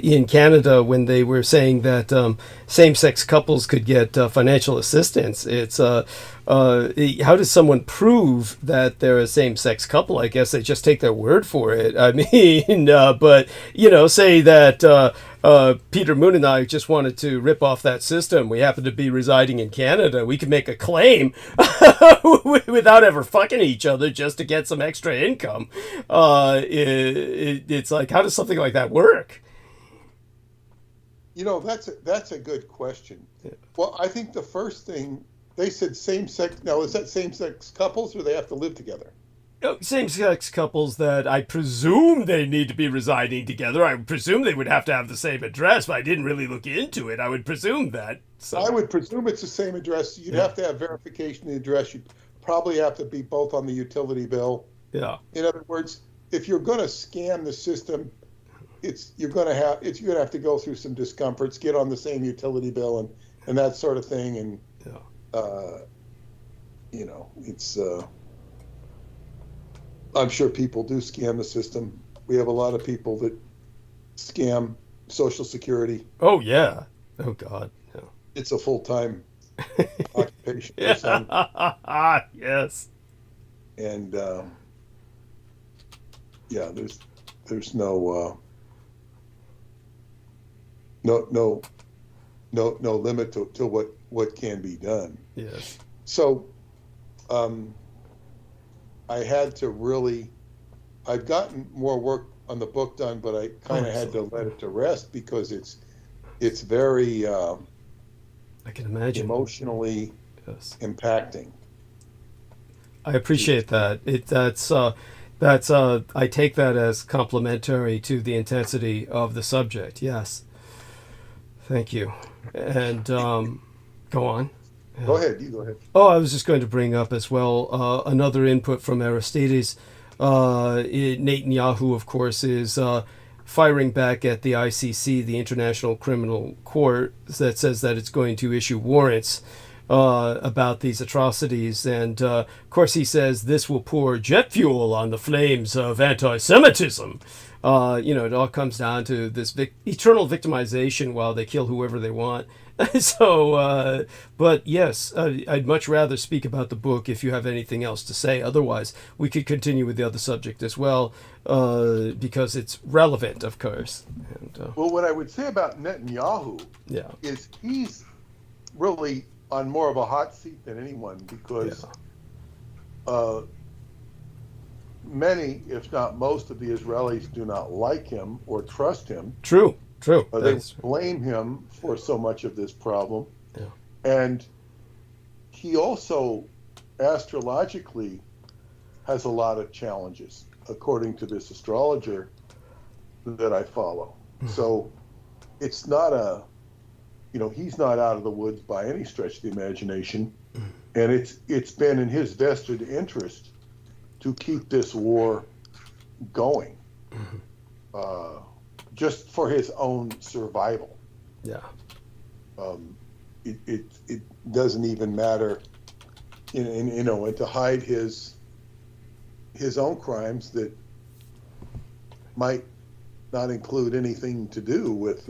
in Canada, when they were saying that same-sex couples could get financial assistance, it's how does someone prove that they're a same-sex couple? I guess they just take their word for it. I mean, but, you know, say that Peter Moon and I just wanted to rip off that system. We happen to be residing in Canada. We could make a claim without ever fucking each other just to get some extra income. It's like, how does something like that work? You know, that's a good question. Yeah. Well, I think the first thing, they said same-sex. Now, is that same-sex couples, or they have to live together? Same-sex couples that I presume they need to be residing together. I presume they would have to have the same address, but I didn't really look into it. I would presume that. So. I would presume it's the same address. You'd have to have verification of the address. You'd probably have to be both on the utility bill. Yeah. In other words, if you're going to scam the system, you're going to have to go through some discomforts, get on the same utility bill and that sort of thing. And you know, it's. I'm sure people do scam the system. We have a lot of people that scam Social Security. Oh, yeah. Oh, God. Yeah. It's a full-time occupation. Yes. And, yeah, there's no limit to what can be done. Yes. So, I had to really, I've gotten more work on the book done, but I kind of had to let it to rest because it's very, I can imagine, emotionally impacting. I appreciate that. That's I take that as complimentary to the intensity of the subject. Yes. Thank you. And go on. Go ahead. You go ahead. Oh, I was just going to bring up as well another input from Aristides. Netanyahu, of course, is firing back at the ICC, the International Criminal Court, that says that it's going to issue warrants about these atrocities. And of course, he says this will pour jet fuel on the flames of anti-Semitism. It all comes down to this eternal victimization while they kill whoever they want. So, but yes, I'd much rather speak about the book if you have anything else to say. Otherwise, we could continue with the other subject as well, because it's relevant, of course. And, Well, what I would say about Netanyahu yeah, is he's really on more of a hot seat than anyone because many, if not most, of the Israelis do not like him or trust him. true. They blame him for so much of this problem. Yeah. And he also astrologically has a lot of challenges, according to this astrologer that I follow. So it's not he's not out of the woods by any stretch of the imagination. And it's been in his vested interest to keep this war going. Just for his own survival. Yeah. It doesn't even matter, and to hide his own crimes that might not include anything to do with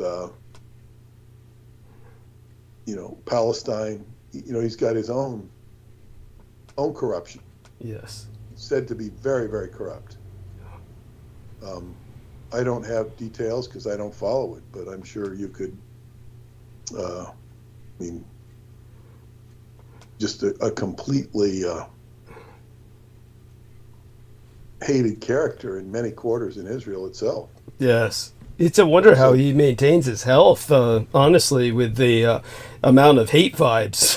Palestine. He's got his own corruption. Yes. Said to be very, very corrupt. I don't have details because I don't follow it, but I'm sure you could. Just a completely hated character in many quarters in Israel itself. Yes. It's a wonder how he maintains his health, honestly, with the amount of hate vibes,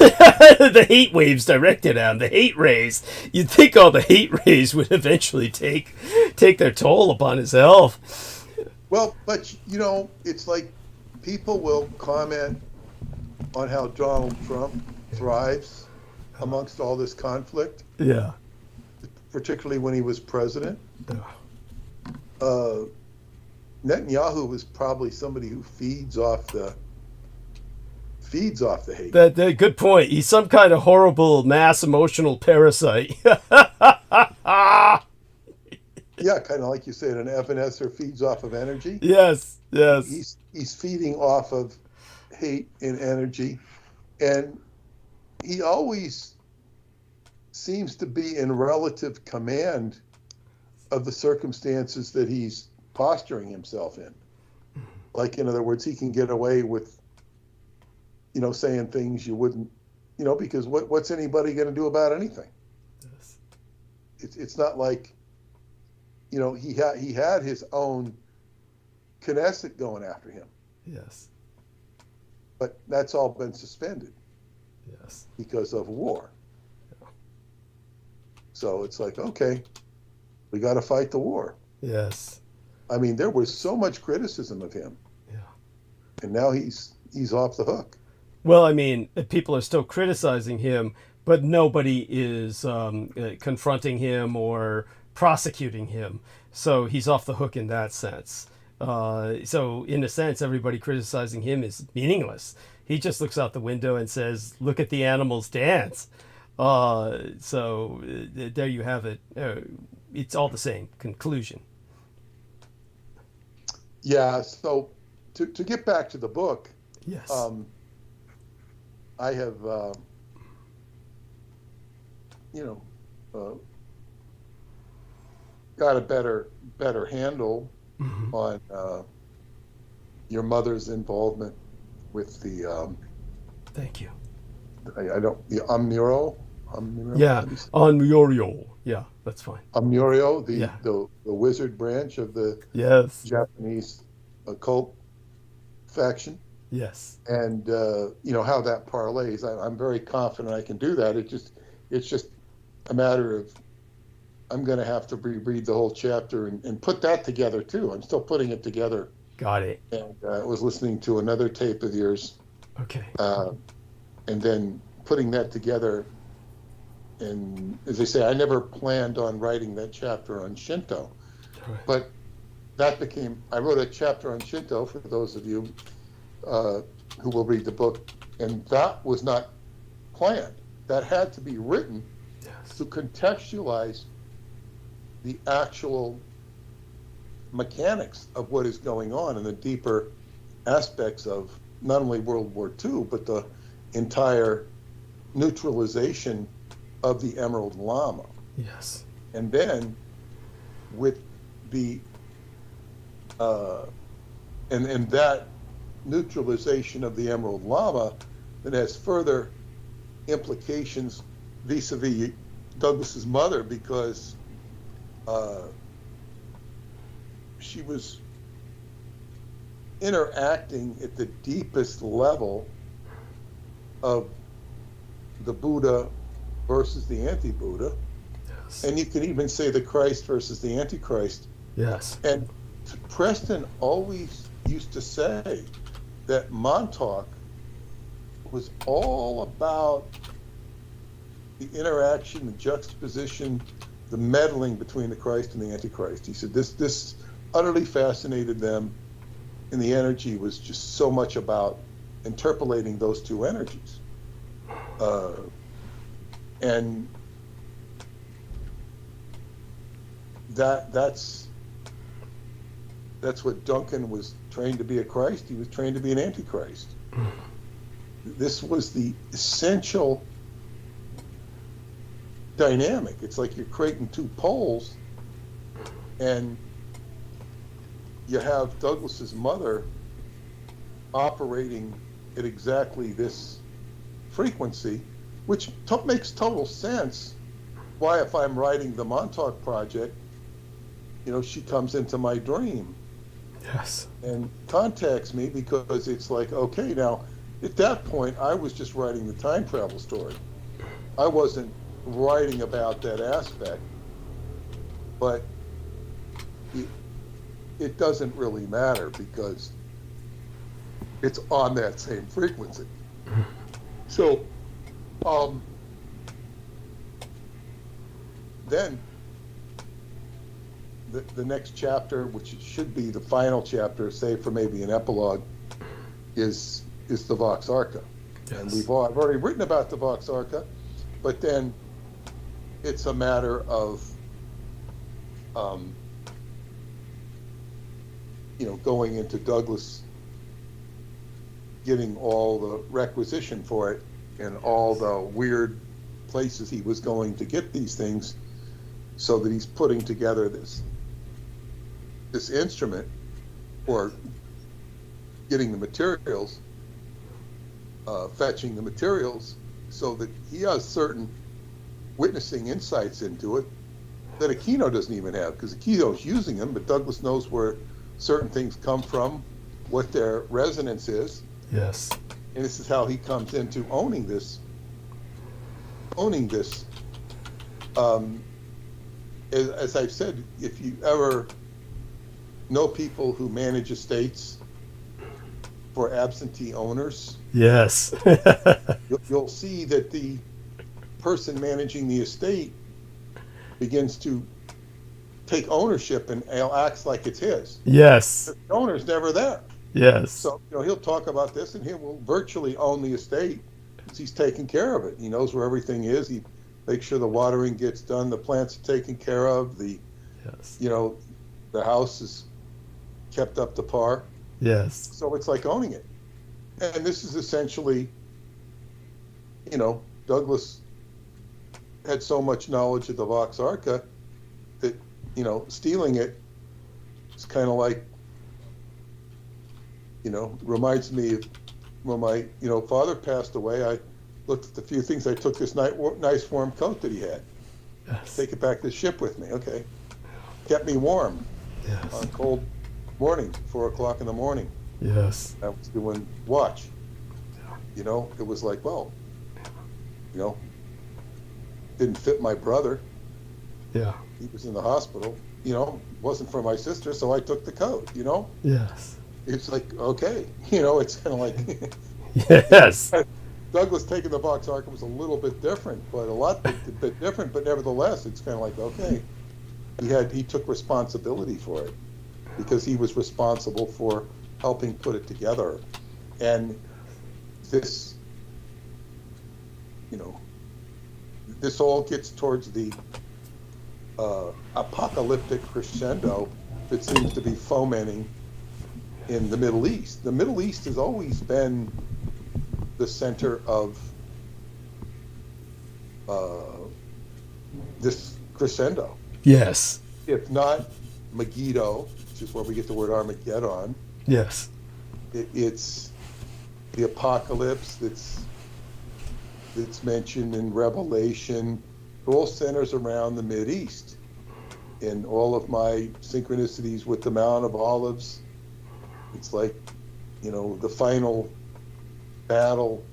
the hate waves directed at him, the hate rays. You'd think all the hate rays would eventually take their toll upon his health. Well, but, it's like people will comment on how Donald Trump thrives amongst all this conflict. Yeah. Particularly when he was president. Netanyahu was probably somebody who feeds off the hate. That good point. He's some kind of horrible mass emotional parasite. Yeah, kind of like you said, an evanescer feeds off of energy. Yes. He's feeding off of hate and energy, and he always seems to be in relative command of the circumstances that he's posturing himself in. Like, in other words, he can get away with, saying things you wouldn't, because what's anybody going to do about anything? Yes. It's not like, he had his own Knesset going after him. Yes. But that's all been suspended. Yes. Because of war. Yeah. So it's like, okay, we got to fight the war. Yes. I mean, there was so much criticism of him. Yeah. And now he's off the hook. Well, I mean, people are still criticizing him, but nobody is confronting him or prosecuting him. So he's off the hook in that sense. So in a sense, everybody criticizing him is meaningless. He just looks out the window and says, look at the animals dance. So there you have it. It's all the same conclusion. Yeah, so to get back to the book, yes, I have, got a better handle on your mother's involvement with the. Thank you. I don't the Amuro. Yeah, on Muriel. Yeah, that's fine. Amuro, the wizard branch of the Japanese occult faction. Yes. And how that parlays. I'm very confident I can do that. It's just a matter of I'm going to have to reread the whole chapter and put that together too. I'm still putting it together. Got it. And I was listening to another tape of yours. Okay. And then putting that together. And as I say, I never planned on writing that chapter on Shinto, Right. but I wrote a chapter on Shinto for those of you who will read the book, and that was not planned. That had to be written Yes. to contextualize the actual mechanics of what is going on and the deeper aspects of not only World War II, but the entire neutralization of the Emerald Llama. Yes. And then with the and that neutralization of the Emerald Llama that has further implications vis-a-vis Douglas's mother, because she was interacting at the deepest level of the Buddha versus the anti-Buddha, Yes. and you can even say the Christ versus the Antichrist. Yes. And Preston always used to say that Montauk was all about the interaction, the juxtaposition, the meddling between the Christ and the Antichrist. He said this utterly fascinated them, and the energy was just so much about interpolating those two energies. And that's what Duncan was trained to be a Christ. He was trained to be an Antichrist. This was the essential dynamic. It's like you're creating two poles, and you have Douglas's mother operating at exactly this frequency, which makes total sense. Why, if I'm writing the Montauk Project, she comes into my dream Yes. and contacts me, because it's like, okay, now at that point I was just writing the time travel story. I wasn't writing about that aspect, but it doesn't really matter because it's on that same frequency. So then the next chapter, which should be the final chapter, save for maybe an epilogue, is the Vox Arca. Yes. And I've already written about the Vox Arca, but then it's a matter of going into Douglas, getting all the requisition for it and all the weird places he was going to get these things, so that he's putting together this instrument, or getting the materials, fetching the materials, so that he has certain witnessing insights into it that Aquino doesn't even have, because Aquino's using them, but Douglas knows where certain things come from, what their resonance is. Yes. And this is how he comes into owning this. As I've said, if you ever know people who manage estates for absentee owners, Yes. you'll see that the person managing the estate begins to take ownership and acts like it's his. Yes. The owner's never there. Yes. So he'll talk about this, and he will virtually own the estate because he's taking care of it. He knows where everything is. He makes sure the watering gets done, the plants are taken care of, the house is kept up to par. Yes. So it's like owning it. And this is essentially, Douglas had so much knowledge of the Vox Arca that, stealing it is kind of like, reminds me of when my, father passed away. I looked at the few things. I took this nice warm coat that he had. Yes. Take it back to the ship with me. Okay. Kept me warm Yes. on cold mornings, 4 o'clock in the morning. Yes. I was doing watch. It was like, well, didn't fit my brother. Yeah. He was in the hospital. Wasn't for my sister, so I took the coat. Yes. It's like, okay, it's kind of like Yes. Douglas taking the Vox Arca was a little bit different, but a lot bit different. But nevertheless, it's kind of like, okay, he took responsibility for it because he was responsible for helping put it together. And this, this all gets towards the apocalyptic crescendo that seems to be fomenting in the Middle East. The Middle East has always been the center of this crescendo. Yes. If not Megiddo, which is where we get the word Armageddon, Yes. it's the apocalypse that's mentioned in Revelation. It all centers around the Mideast. And all of my synchronicities with the Mount of Olives, it's like, the final battle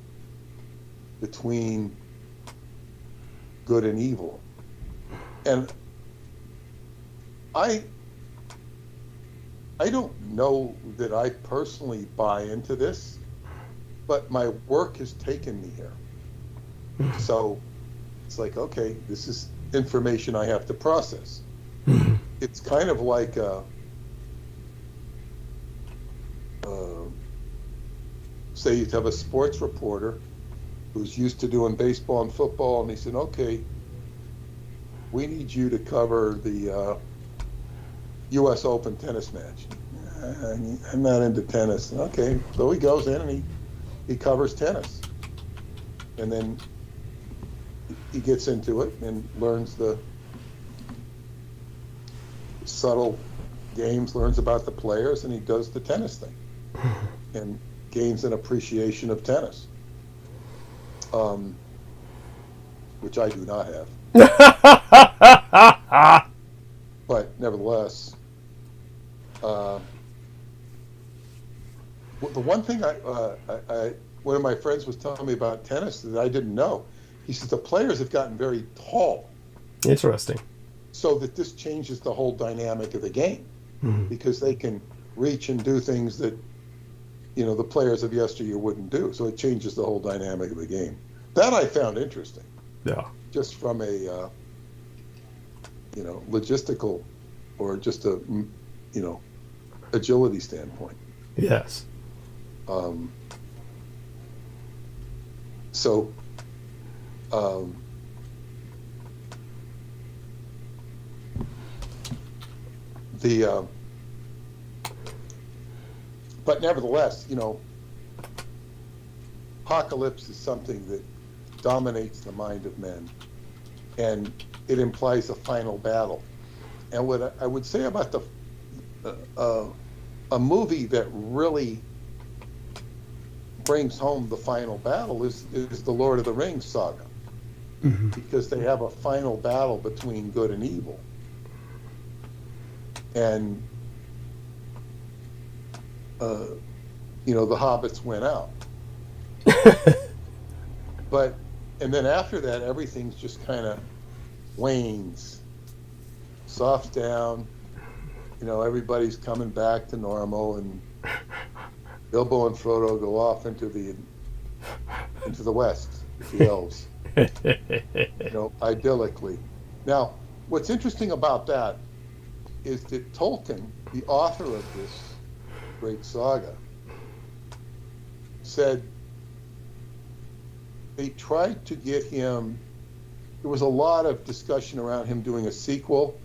between good and evil. And I don't know that I personally buy into this, but my work has taken me here. So it's like, okay, this is information I have to process. It's kind of like say you have a sports reporter who's used to doing baseball and football, and he said, okay, we need you to cover the U.S. Open tennis match. I'm not into tennis. Okay, so he goes in and he covers tennis. And then he gets into it and learns the subtle games, learns about the players, and he does the tennis thing and gains an appreciation of tennis, which I do not have. But nevertheless, the one thing one of my friends was telling me about tennis that I didn't know, he says the players have gotten very tall. Interesting. So that this changes the whole dynamic of the game, because they can reach and do things that, the players of yesteryear wouldn't do. So it changes the whole dynamic of the game. That I found interesting. Yeah. Just from a, logistical or just a, agility standpoint. Yes. But nevertheless, apocalypse is something that dominates the mind of men, and it implies a final battle. And what I would say about a movie that really brings home the final battle is the Lord of the Rings saga, because they have a final battle between good and evil. And the hobbits went out. And then after that, everything's just kind of wanes, softs down. Everybody's coming back to normal, and Bilbo and Frodo go off into the west, the elves, idyllically. Now, what's interesting about that is that Tolkien, the author of this great saga, said they tried to get him. There was a lot of discussion around him doing a sequel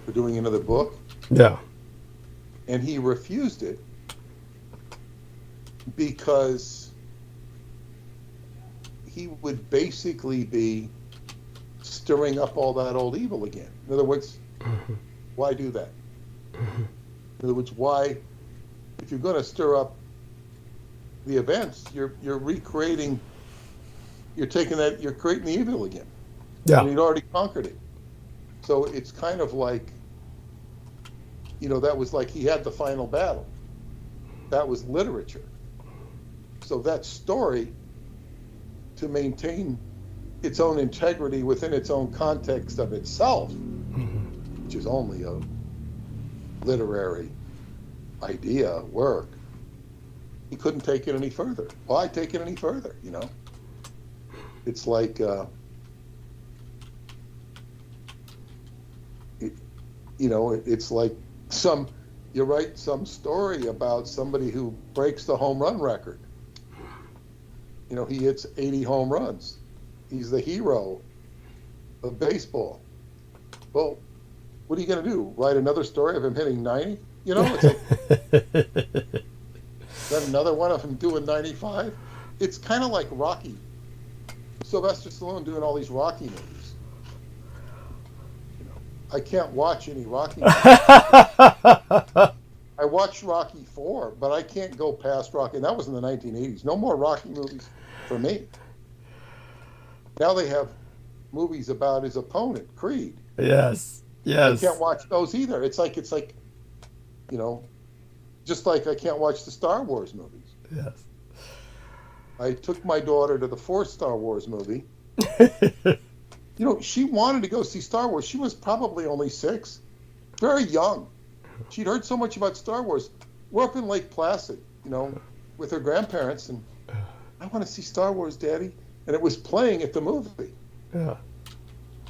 or doing another book. Yeah. And he refused it because he would basically be stirring up all that old evil again. In other words, why do that? In other words, why, if you're going to stir up the events, you're recreating, you're creating the evil again. Yeah. And you'd already conquered it. So it's kind of like, that was like he had the final battle. That was literature. So that story, to maintain its own integrity within its own context of itself, which is only a literary idea, work, he couldn't take it any further. Why take it any further, It's like, it's like you write some story about somebody who breaks the home run record. He hits 80 home runs. He's the hero of baseball. Well, what are you going to do? Write another story of him hitting 90? It's like, then another one of him doing 95? It's kind of like Rocky. Sylvester Stallone doing all these Rocky movies. I can't watch any Rocky movies. I watched Rocky 4, but I can't go past Rocky. And that was in the 1980s. No more Rocky movies for me. Now they have movies about his opponent, Creed. Yes. I can't watch those either. It's like, just like I can't watch the Star Wars movies. Yes. I took my daughter to the fourth Star Wars movie. She wanted to go see Star Wars. She was probably only 6, very young. She'd heard so much about Star Wars. We're up in Lake Placid, with her grandparents, and I want to see Star Wars, Daddy. And it was playing at the movie. Yeah.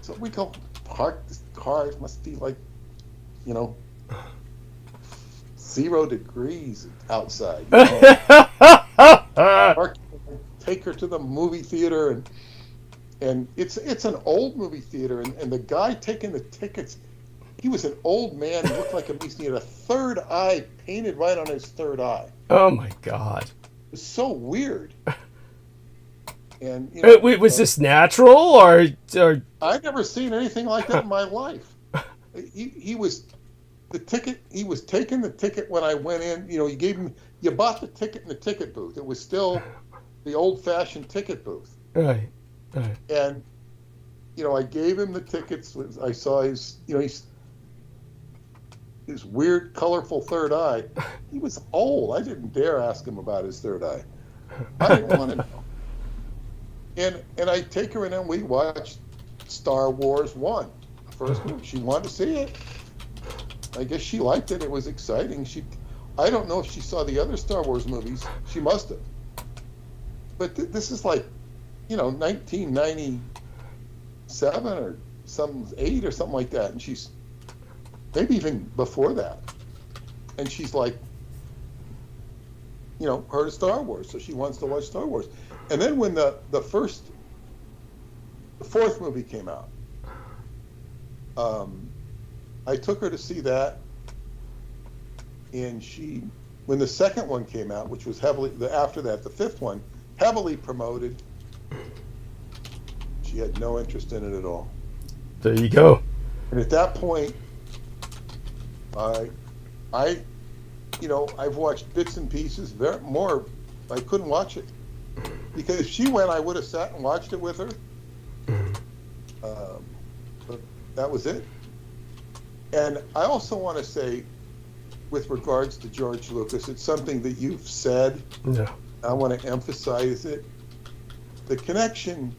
So we go park this car. It must be like, 0 degrees outside. Take her to the movie theater, and it's an old movie theater, and the guy taking the tickets, he was an old man. He looked like a beast. He had a third eye painted right on his third eye. Oh my God. It was so weird. And was this natural or? I'd never seen anything like that in my life. He was the ticket. He was taking the ticket when I went in. You bought the ticket in the ticket booth. It was still the old-fashioned ticket booth. Right. And I gave him the tickets. I saw his weird, colorful third eye. He was old. I didn't dare ask him about his third eye. I didn't want to know. And I take her in and we watched Star Wars 1, first movie. She wanted to see it. I guess she liked it. It was exciting. I don't know if she saw the other Star Wars movies. She must have. But this is like, 1997 or 8 or something like that. And she's maybe even before that. And she's like, heard of Star Wars, so she wants to watch Star Wars. And then when the fourth movie came out, I took her to see that, and when the second one came out, which was after that, the fifth one, heavily promoted, she had no interest in it at all. There you go. And at that point, I've watched bits and pieces, more. I couldn't watch it. Because if she went, I would have sat and watched it with her. But that was it. And I also want to say, with regards to George Lucas, it's something that you've said. Yeah. I want to emphasize it. The connection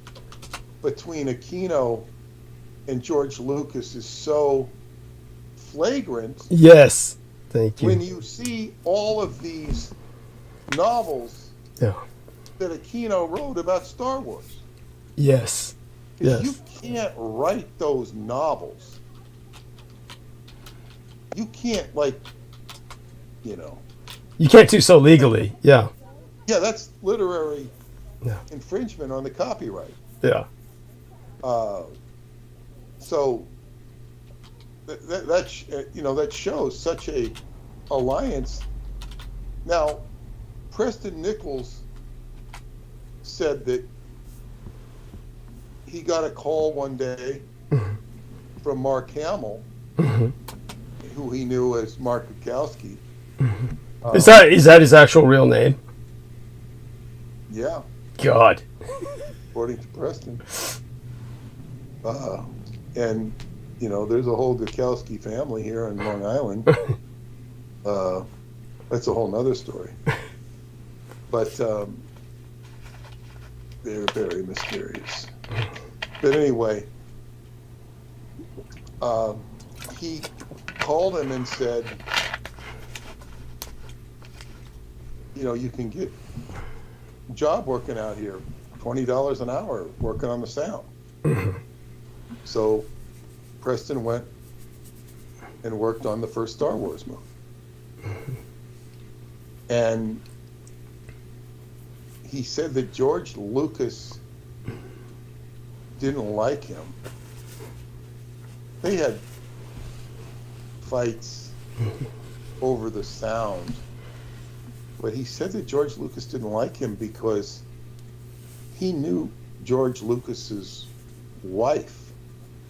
between Aquino and George Lucas is so flagrant. Yes. Thank you. When you see all of these novels that Aquino wrote about Star Wars. Yes. You can't write those novels. You can't, You can't do so legally. Yeah. Yeah, that's literary infringement on the copyright. Yeah. So that shows such a alliance. Now, Preston Nichols said that he got a call one day from Mark Hamill, who he knew as Mark Bukowski. Is that his actual real name? Yeah. God. According to Preston. And, there's a whole Bukowski family here on Long Island. That's a whole nother story. But they're very mysterious. But anyway, he called him and said, you can get a job working out here, $20 an hour working on the sound. So Preston went and worked on the first Star Wars movie. And he said that George Lucas didn't like him. They had fights over the sound, but he said that George Lucas didn't like him because he knew George Lucas's wife.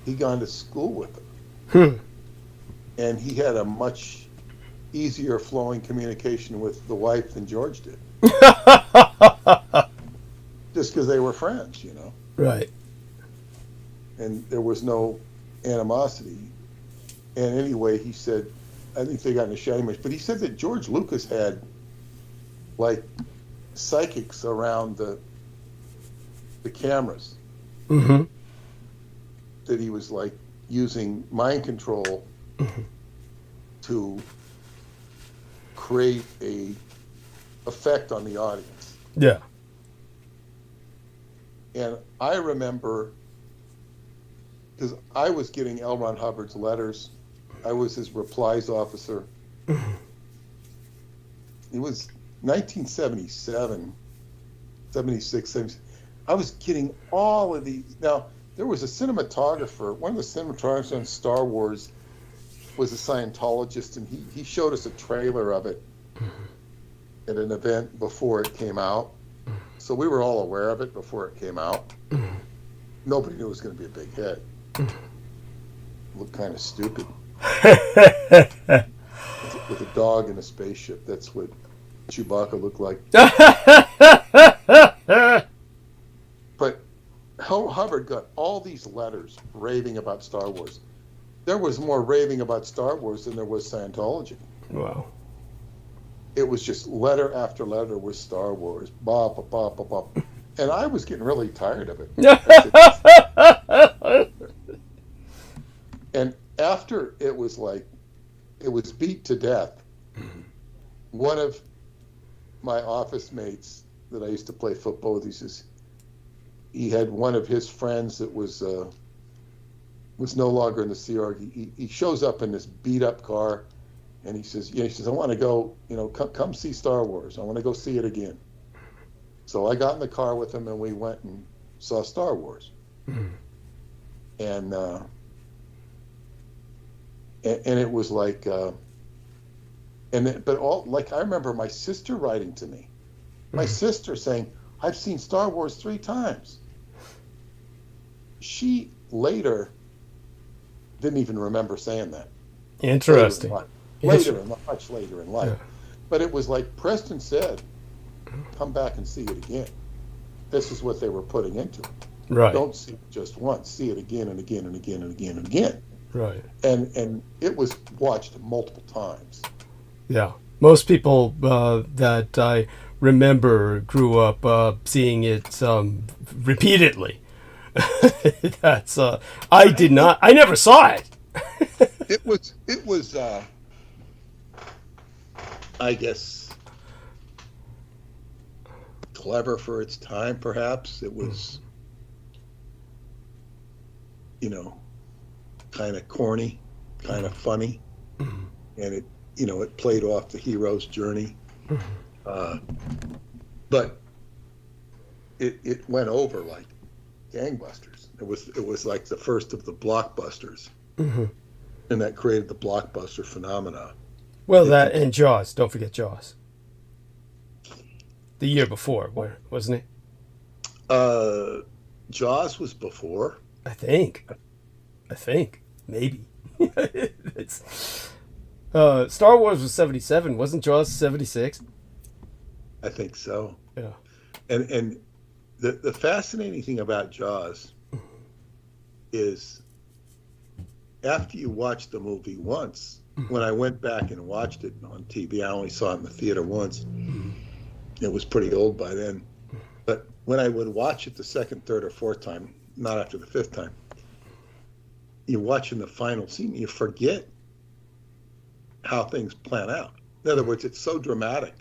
He'd gone to school with her. And he had a much easier flowing communication with the wife than George did. Just because they were friends, you know. Right. And there was no animosity. And anyway, he said, I think they got in a shouting match, but he said that George Lucas had like psychics around the cameras. Mm-hmm. That he was like using mind control to create a effect on the audience. Yeah. And I remember, because I was getting L. Ron Hubbard's letters, I was his replies officer. It was 1977, 76, 76. I was getting all of these. Now, there was a cinematographer, one of the cinematographers on Star Wars was a Scientologist, and he showed us a trailer of it at an event before it came out. So we were all aware of it before it came out. Nobody knew it was going to be a big hit. It looked kind of stupid. With a dog in a spaceship. That's what Chewbacca looked like. But Hubbard got all these letters raving about Star Wars. There was more raving about Star Wars than there was Scientology. Wow. It was just letter after letter with Star Wars. Bop, bop, bop, bop, bop. And I was getting really tired of it. And after it was beat to death, one of my office mates that I used to play football with, he had one of his friends that was no longer in the Sea Org. He shows up in this beat up car, and he says, I want to go, come see Star Wars. I want to go see it again. So I got in the car with him, and we went and saw Star Wars. And it was like, but I remember my sister writing to me, my sister saying, I've seen Star Wars 3 times. She later didn't even remember saying that. Interesting. Much later in life. Yeah. But it was like Preston said, come back and see it again. This is what they were putting into it. Right. Don't see it just once. See it again and again and again and again and again. Right. And it was watched multiple times. Yeah. Most people that I remember grew up seeing it repeatedly. That's I did not. I never saw it. It was I guess clever for its time. Perhaps it was, kind of corny, kind of funny, and it played off the hero's journey. But it went over like gangbusters. It was like the first of the blockbusters, and that created the blockbuster phenomena. Well, that and Jaws. Don't forget Jaws. The year before, wasn't it? Jaws was before. I think. Maybe. It's Star Wars was 77. Wasn't Jaws 76? I think so. Yeah. And the fascinating thing about Jaws is after you watch the movie once, when I went back and watched it on TV, I only saw it in the theater once. It was pretty old by then. But when I would watch it the second, third, or fourth time, not after the fifth time, you're watching the final scene, you forget how things plan out. In other words, it's so dramatic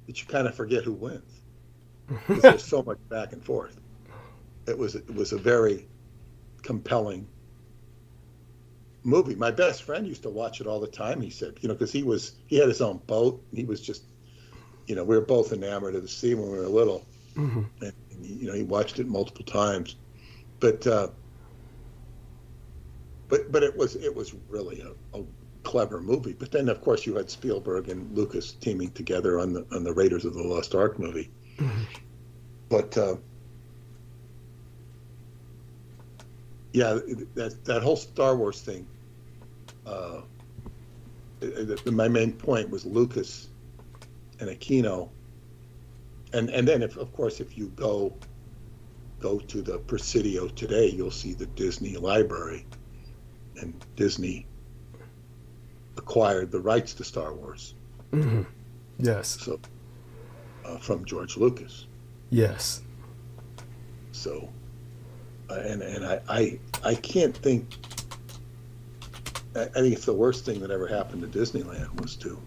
that you kind of forget who wins. because there's so much back and forth. It was a very compelling movie. My best friend used to watch it all the time. He said, because he had his own boat. He was just, we were both enamored of the sea when we were little, and he watched it multiple times. But it was really a clever movie. But then, of course, you had Spielberg and Lucas teaming together on the Raiders of the Lost Ark movie. But yeah, that whole Star Wars thing. My main point was Lucas and Aquino, and then if you go to the Presidio today, you'll see the Disney library, and Disney acquired the rights to Star Wars. Yes. So from George Lucas. Yes. So, and I can't think. I think it's the worst thing that ever happened to Disneyland was to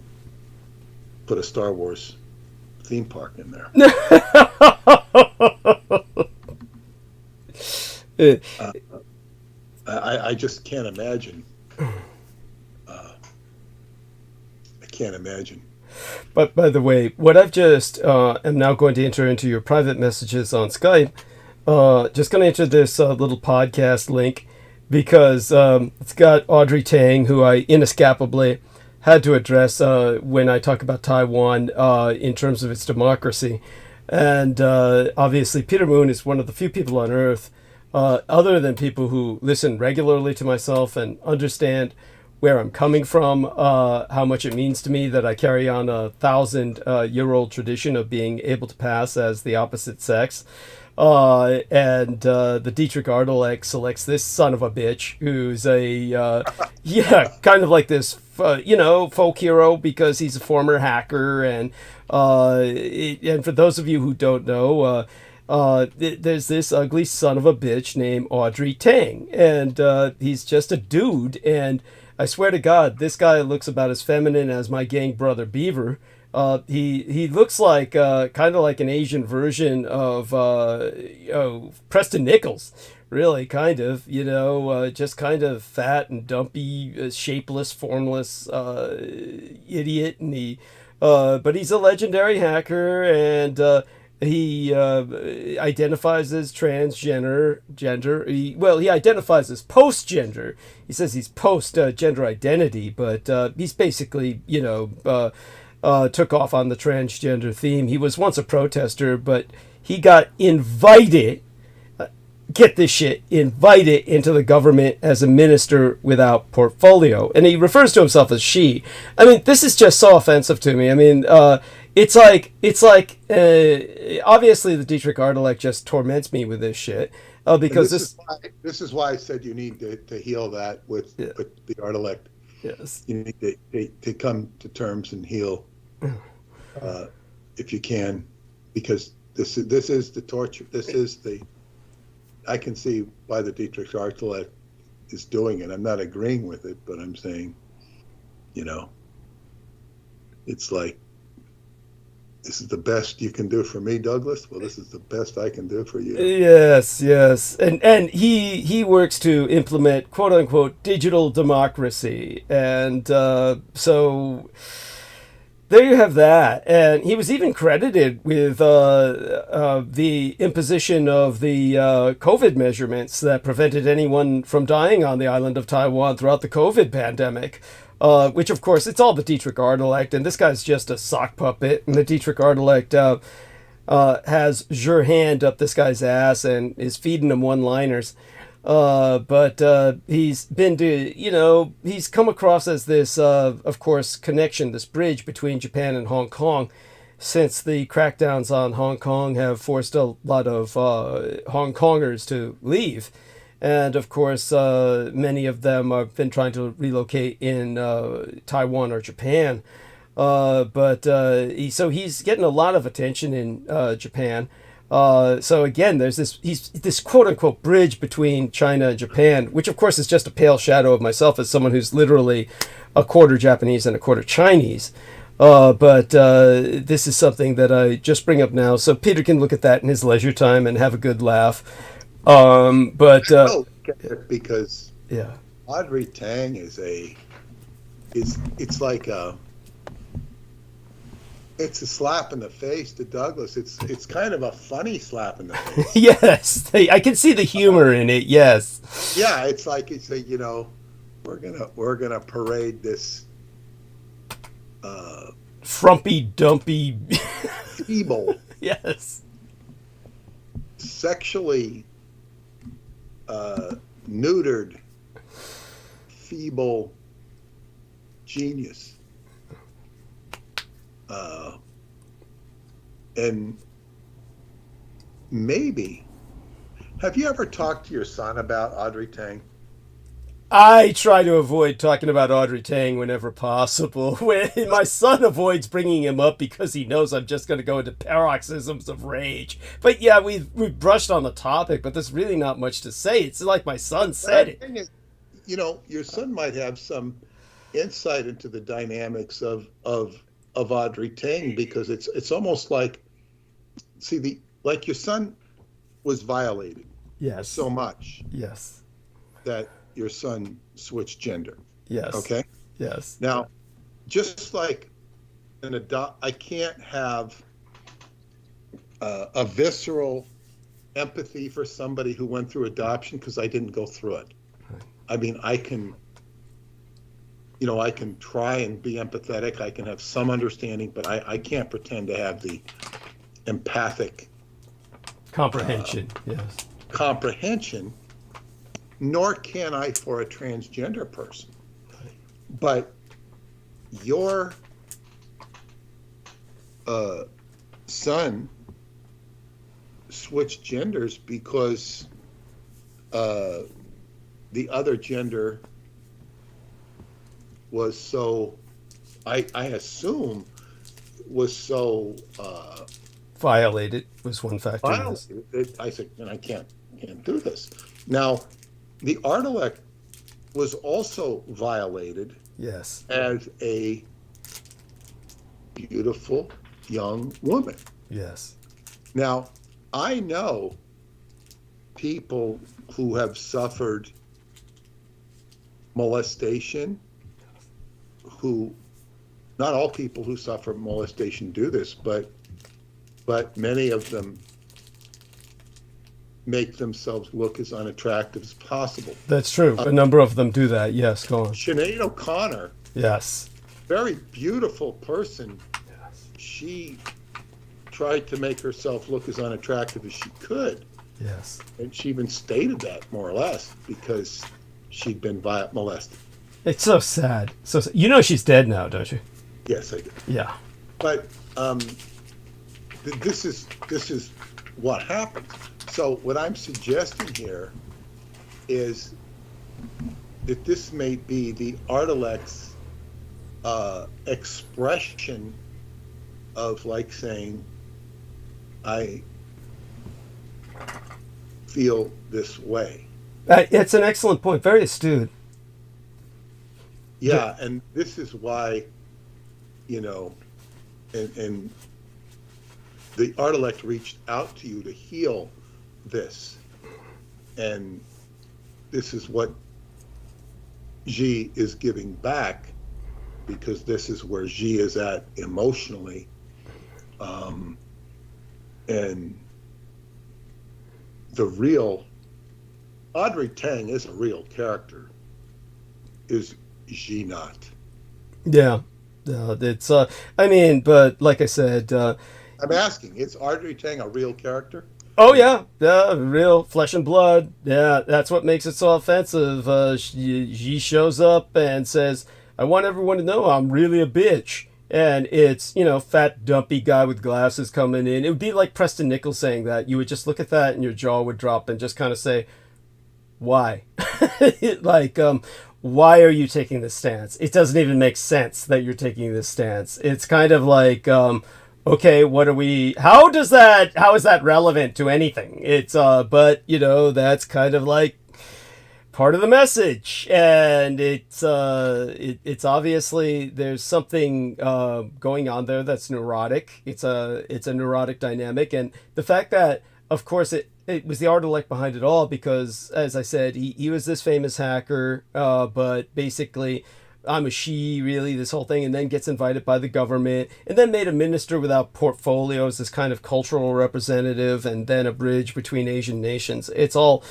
put a Star Wars theme park in there. I just can't imagine. I can't imagine. But by the way, what I've just am now going to enter into your private messages on Skype. Just going to enter this little podcast link because it's got Audrey Tang, who I inescapably had to address when I talk about Taiwan in terms of its democracy. And obviously, Peter Moon is one of the few people on Earth, other than people who listen regularly to myself and understand where I'm coming from, how much it means to me that I carry on a 1,000-year-old tradition of being able to pass as the opposite sex. And the Dietrich selects this son of a bitch who's kind of like this, folk hero because he's a former hacker. And for those of you who don't know, there's this ugly son of a bitch named Audrey Tang, and he's just a dude. And I swear to God, this guy looks about as feminine as my gang brother Beaver. He looks like kind of like an Asian version of Preston Nichols, really, kind of, just kind of fat and dumpy, shapeless, formless idiot, and but he's a legendary hacker, and he identifies as transgender. He identifies as post-gender. He says he's post-gender identity, but he's basically, took off on the transgender theme. He was once a protester, but he got invited, get this shit, invited into the government as a minister without portfolio. And he refers to himself as she. I mean, this is just so offensive to me. I mean, it's like obviously the Dietrich just torments me with this shit. Because this is why I said you need to heal that with the Artilect. Yes. You need to come to terms and heal, if you can, because this is the torture. This is I can see why the Dietrich Artilect is doing it. I'm not agreeing with it, but I'm saying, it's like, this is the best you can do for me, Douglas. Well, this is the best I can do for you. Yes, and he works to implement quote unquote digital democracy, and so there you have that. And he was even credited with the imposition of the COVID measurements that prevented anyone from dying on the island of Taiwan throughout the COVID pandemic. Which, of course, it's all the Dietrich Artilect, and this guy's just a sock puppet. And the Dietrich Artilect has your hand up this guy's ass and is feeding him one-liners. But he's been to, he's come across as this, of course, connection, this bridge between Japan and Hong Kong, since the crackdowns on Hong Kong have forced a lot of Hong Kongers to leave. And, of course, many of them have been trying to relocate in Taiwan or Japan. So he's getting a lot of attention in Japan. So, again, there's this quote-unquote bridge between China and Japan, which, of course, is just a pale shadow of myself as someone who's literally a quarter Japanese and a quarter Chinese. But this is something that I just bring up now, so Peter can look at that in his leisure time and have a good laugh. But Oh, because yeah, Audrey Tang it's like it's a slap in the face to Douglas. It's kind of a funny slap in the face. yes, I can see the humor in it. Yes, Yeah, it's like it's a, we're gonna parade this frumpy dumpy. feeble, Yes, sexually neutered, feeble genius. And maybe, have you ever talked to your son about Audrey Tang? I try to avoid talking about Audrey Tang whenever possible. When my son avoids bringing him up because he knows I'm just going to go into paroxysms of rage. But yeah, we've brushed on the topic, but there's really not much to say. It's like my son said The it. thing is, your son might have some insight into the dynamics of Audrey Tang, because it's almost like, like your son was violated Yes. so much Yes. that your son switched gender. Yes. Okay. Yes. Now, just like I can't have a visceral empathy for somebody who went through adoption because I didn't go through it. I mean, I can try and be empathetic. I can have some understanding, but I can't pretend to have the empathic Comprehension. Yes. comprehension, nor can I for a transgender person. But your son switched genders because the other gender was so, I assume, was so Violated was one factor. Yes. violated. I said, and I can't do this. Now, the Artilect was also violated Yes. as a beautiful young woman. Yes. Now, I know people who have suffered molestation, who, not all people who suffer molestation do this, but many of them make themselves look as unattractive as possible. That's true. A number of them do that. Yes. Go on. Sinead O'Connor, Yes. very beautiful person, Yes. she tried to make herself look as unattractive as she could. Yes. And she even stated that, more or less, because she'd been molested. It's so sad. So you know she's dead now, don't you? Yes, I do. Yeah. But this is what happened. So what I'm suggesting here is that this may be the Artilect's expression of, like, saying, I feel this way. It's an excellent point. Very astute. Yeah, and this is why, and the Artilect reached out to you to heal this. And this is what Xi is giving back, because this is where Xi is at emotionally. And the real Audrey Tang is a real character. Is Xi not? Yeah. It's I mean, but like I said, I'm asking, is Audrey Tang a real character? oh yeah, real flesh and blood. Yeah, that's what makes it so offensive. She shows up and says, "I want everyone to know I'm really a bitch." And it's, fat dumpy guy with glasses coming in. It would be like Preston Nichols saying that. You would just look at that and your jaw would drop and just kind of say, "Why?" Like, why are you taking this stance? It doesn't even make sense that you're taking this stance. It's kind of like, okay, how is that relevant to anything? It's, but, that's kind of like, part of the message, and it's obviously there's something going on there that's neurotic. It's a neurotic dynamic, and the fact that, of course, it was the art-elect behind it all, because, as I said, he was this famous hacker, but basically, I'm a she, really, this whole thing, and then gets invited by the government, and then made a minister without portfolio as this kind of cultural representative, and then a bridge between Asian nations. It's all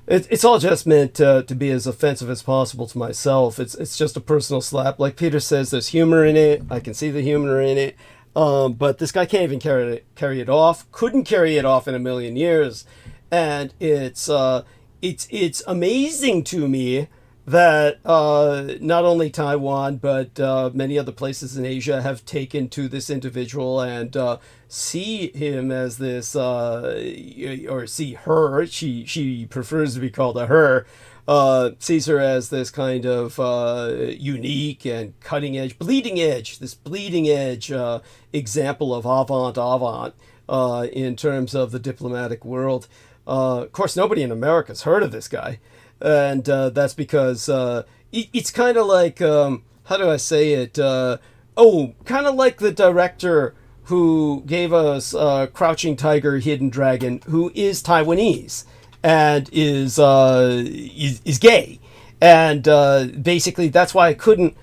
just meant to be as offensive as possible to myself. It's just a personal slap. Like Peter says, there's humor in it. I can see the humor in it. But this guy can't even carry it off. Couldn't carry it off in a million years. And it's amazing to me that not only Taiwan but many other places in Asia have taken to this individual and see him as this, or see her. She prefers to be called a her. Sees her as this kind of unique and cutting edge, bleeding edge example of avant in terms of the diplomatic world. Of course, nobody in America's heard of this guy. And that's because it's kind of like, how do I say it? Kind of like the director who gave us Crouching Tiger, Hidden Dragon, who is Taiwanese and is gay. And basically, that's why I couldn't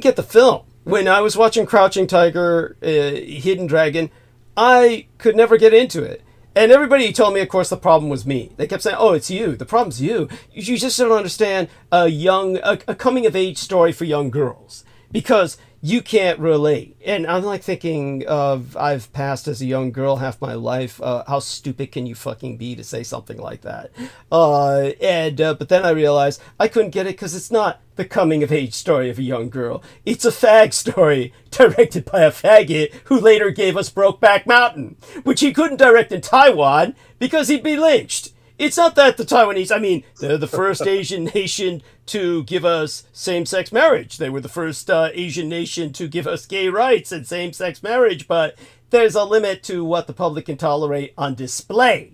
get the film. When I was watching Crouching Tiger, Hidden Dragon, I could never get into it. And everybody told me, of course, the problem was me. They kept saying, "Oh, it's you. The problem's you. You just don't understand a coming of age story for young girls because you can't relate." And I'm like thinking of, I've passed as a young girl half my life. How stupid can you fucking be to say something like that? But then I realized I couldn't get it because it's not the coming of age story of a young girl. It's a fag story directed by a faggot who later gave us Brokeback Mountain, which he couldn't direct in Taiwan because he'd be lynched. It's not that the Taiwanese, I mean, they're the first Asian nation to give us same-sex marriage. They were the first Asian nation to give us gay rights and same-sex marriage, but there's a limit to what the public can tolerate on display.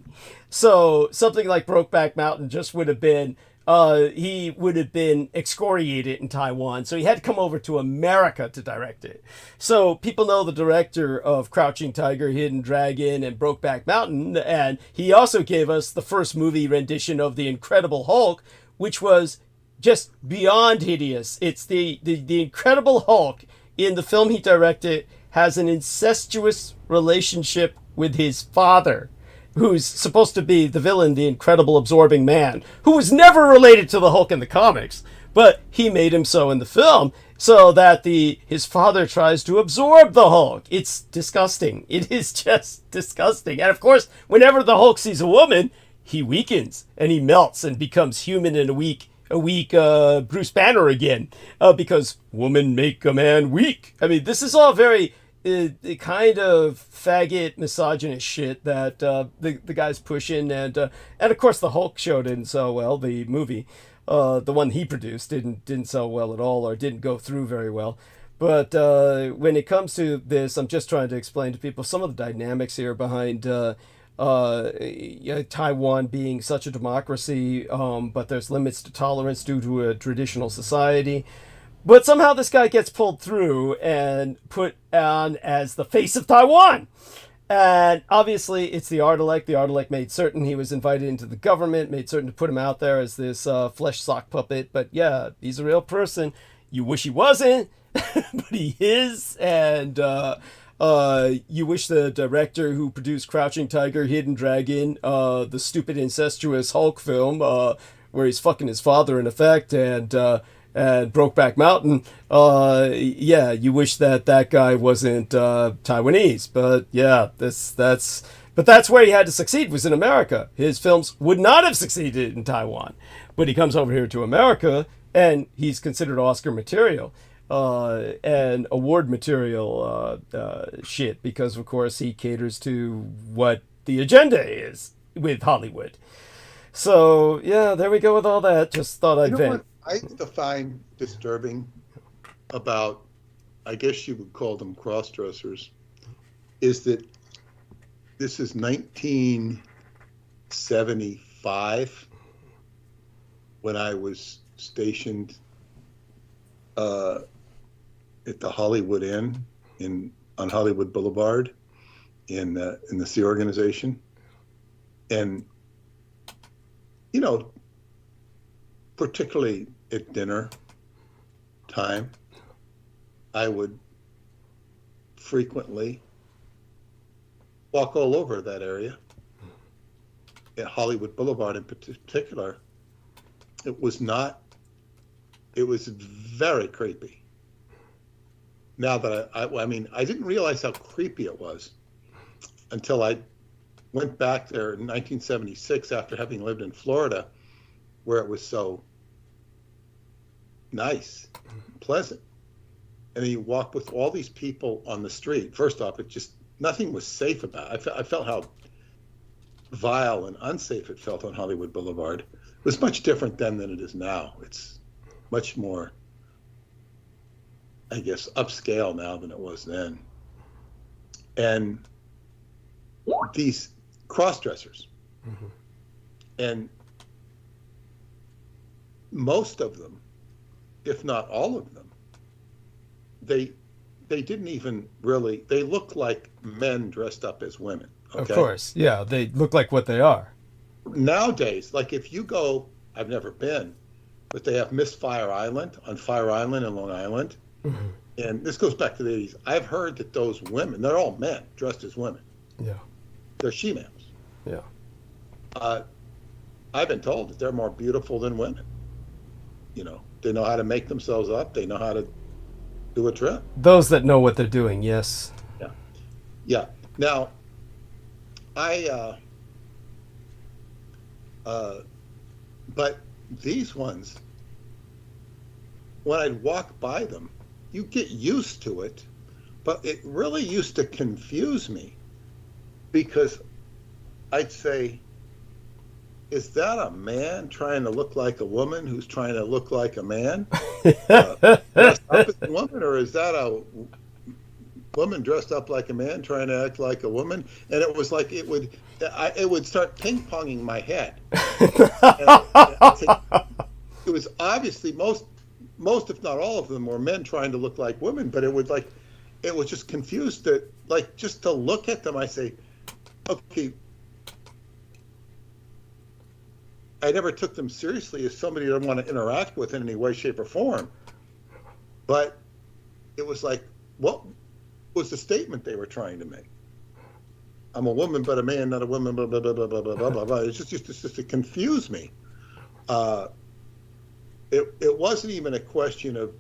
So something like Brokeback Mountain just would have been, he would have been excoriated in Taiwan, so he had to come over to America to direct it. So people know the director of Crouching Tiger, Hidden Dragon, and Brokeback Mountain, and he also gave us the first movie rendition of The Incredible Hulk, which was just beyond hideous. It's the Incredible Hulk in the film he directed has an incestuous relationship with his father, who's supposed to be the villain, the incredible absorbing man, who was never related to the Hulk in the comics, but he made him so in the film, so that his father tries to absorb the Hulk. It's disgusting. It is just disgusting. And of course, whenever the Hulk sees a woman, he weakens and he melts and becomes human in a weak Bruce Banner again, because women make a man weak. I mean, this is all very the kind of faggot misogynist shit that the guy's pushing, and of course the Hulk show didn't sell well. The movie, the one he produced, didn't sell well at all, or didn't go through very well. But when it comes to this, I'm just trying to explain to people some of the dynamics here behind Taiwan being such a democracy, but there's limits to tolerance due to a traditional society. But somehow this guy gets pulled through and put on as the face of Taiwan. And obviously it's the art-elect. The art-elect made certain he was invited into the government, made certain to put him out there as this flesh sock puppet. But yeah, he's a real person. You wish he wasn't, but he is. And you wish the director who produced Crouching Tiger, Hidden Dragon, the stupid incestuous Hulk film, where he's fucking his father in effect, and Brokeback Mountain, you wish that guy wasn't Taiwanese. But yeah, that's where he had to succeed, was in America. His films would not have succeeded in Taiwan, but he comes over here to America and he's considered Oscar material and award material shit, because of course he caters to what the agenda is with Hollywood. So yeah, there we go with all that. Just thought I'd vent. I find disturbing about, I guess you would call them cross-dressers, is that this is 1975, when I was stationed at the Hollywood Inn on Hollywood Boulevard in the Sea Organization, and particularly at dinner time, I would frequently walk all over that area. At Hollywood Boulevard in particular, it was very creepy. Now that I mean, I didn't realize how creepy it was until I went back there in 1976 after having lived in Florida, where it was so nice, pleasant. And then you walk with all these people on the street. First off, nothing was safe about it. I felt how vile and unsafe it felt on Hollywood Boulevard. It was much different then than it is now. It's much more, I guess, upscale now than it was then. And these cross-dressers, mm-hmm. and most of them, if not all of them, they didn't even really, they looked like men dressed up as women. Okay? Of course, yeah, they look like what they are. Nowadays, like if you go, I've never been, but they have Miss Fire Island on Fire Island in Long Island. Mm-hmm. And this goes back to the 80s. I've heard that those women, they're all men dressed as women. Yeah. They're she-males. Yeah. I've been told that they're more beautiful than women. They know how to make themselves up. They know how to do a trip. Those that know what they're doing, yes. Yeah. Yeah. Now, but these ones, when I'd walk by them, you get used to it, but it really used to confuse me because I'd say, is that a man trying to look like a woman who's trying to look like a man? Dressed up as a woman, or is that a woman dressed up like a man trying to act like a woman? And it was like it would start ping-ponging my head. It was obviously most if not all of them were men trying to look like women, but it was just confused that, like, just to look at them, I say, okay, I never took them seriously as somebody I want to interact with in any way, shape, or form. But it was like, what was the statement they were trying to make? I'm a woman, but a man, not a woman, blah, blah, blah, blah, blah, blah, blah, blah. It's just to confuse me. It wasn't even a question of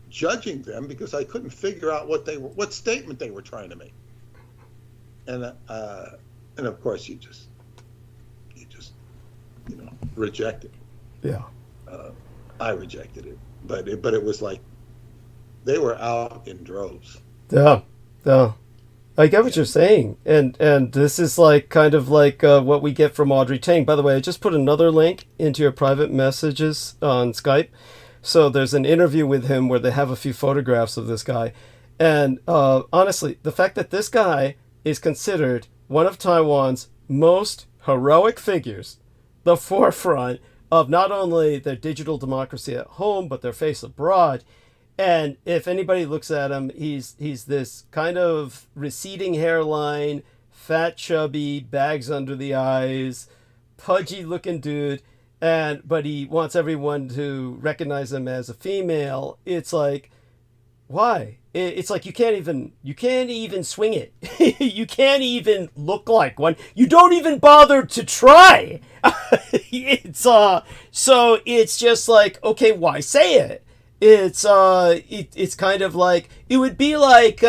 judging them because I couldn't figure out what statement they were trying to make. And of course you just reject it. Yeah. I rejected it, but it was like they were out in droves. Yeah. Yeah. I get what you're saying, and this is like kind of like what we get from Audrey Tang. By the way, I just put another link into your private messages on Skype. So there's an interview with him where they have a few photographs of this guy, and honestly, the fact that this guy is considered one of Taiwan's most heroic figures, the forefront of not only their digital democracy at home but their face abroad. And if anybody looks at him, he's this kind of receding hairline, fat, chubby, bags under the eyes, pudgy looking dude. But he wants everyone to recognize him as a female. It's like, why? It's like you can't even swing it. You can't even look like one. You don't even bother to try. So it's just like, okay, why say it? It's kind of like, it would be like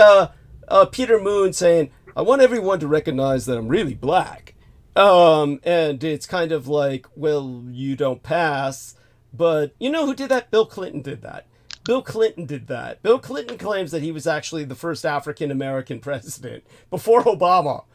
Peter Moon saying, I want everyone to recognize that I'm really black. And it's kind of like, well, you don't pass. But you know who did that? Bill Clinton did that. Bill Clinton claims that he was actually the first African-American president before Obama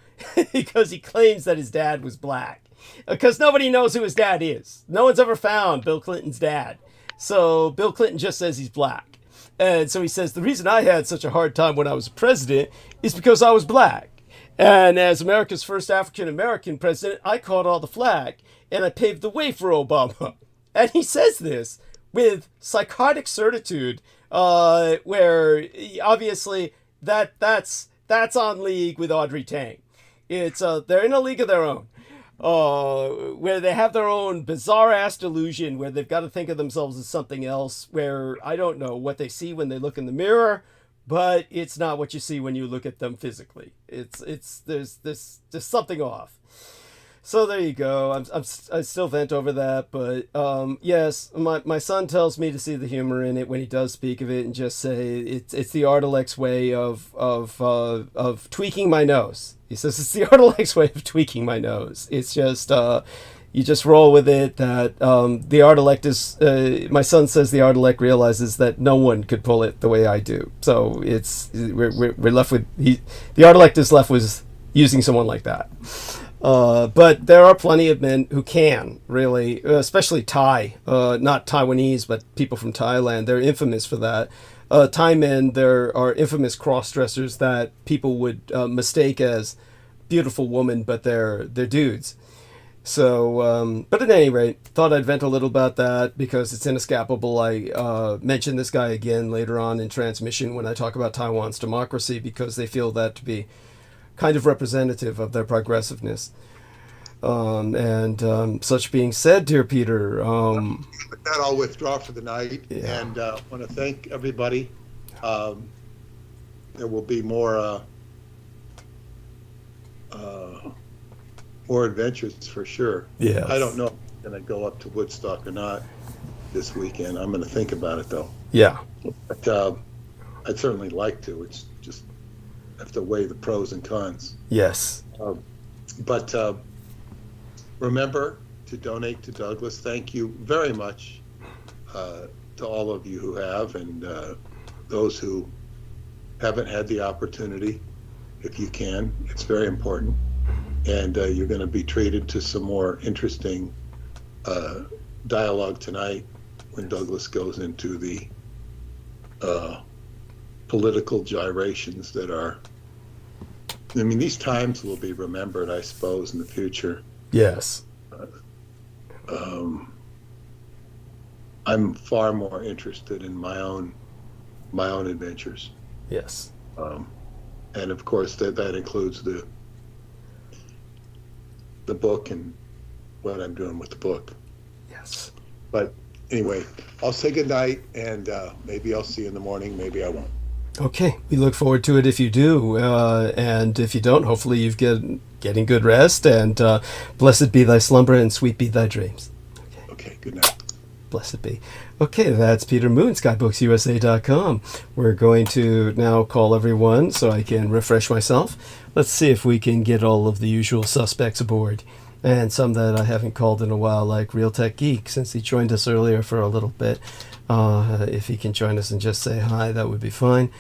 because he claims that his dad was black. Because nobody knows who his dad is. No one's ever found Bill Clinton's dad. So Bill Clinton just says he's black. And so he says, the reason I had such a hard time when I was president is because I was black. And as America's first African-American president, I caught all the flack and I paved the way for Obama. And he says this with psychotic certitude, where obviously that's on league with Audrey Tang. It's they're in a league of their own, where they have their own bizarre ass delusion, where they've got to think of themselves as something else. Where I don't know what they see when they look in the mirror, but it's not what you see when you look at them physically. There's something off. So there you go. I still vent over that, but yes, my son tells me to see the humor in it when he does speak of it, and just say it's the Artilec's way of tweaking my nose. He says it's the Artilec's way of tweaking my nose. It's just you just roll with it. That the Artilect is. My son says the Artilect realizes that no one could pull it the way I do. So we're left with the Artilect is left with using someone like that. But there are plenty of men who can, really, especially Thai, not Taiwanese, but people from Thailand. They're infamous for that. Thai men, there are infamous cross-dressers that people would mistake as beautiful women, but they're dudes. So, but at any rate, thought I'd vent a little about that because it's inescapable. I mention this guy again later on in transmission when I talk about Taiwan's democracy, because they feel that to be kind of representative of their progressiveness. Such being said, dear Peter, with that, I'll withdraw for the night, and want to thank everybody. There will be more adventures for sure. Yeah. I don't know if I'm going to go up to Woodstock or not this weekend. I'm going to think about it though. Yeah. But I'd certainly like to. It's just have to weigh the pros and cons. Yes. But remember to donate to Douglas. Thank you very much to all of you who have, and those who haven't had the opportunity. If you can, it's very important. And you're going to be treated to some more interesting dialogue tonight when Douglas goes into the political gyrations that are, I mean, these times will be remembered, I suppose, in the future. Yes. I'm far more interested in my own adventures. Yes. And of course that includes the book and what I'm doing with the book. Yes. But anyway, I'll say good night, and maybe I'll see you in the morning, maybe I won't. Okay, we look forward to it if you do, and if you don't, hopefully you've getting good rest, and blessed be thy slumber and sweet be thy dreams. Okay, good night. Blessed be. Okay, that's Peter Moon, skybooks.usa.com. We're going to now call everyone so I can refresh myself. Let's see if we can get all of the usual suspects aboard, and some that I haven't called in a while, like Real Tech Geek, since he joined us earlier for a little bit. If he can join us and just say hi, that would be fine.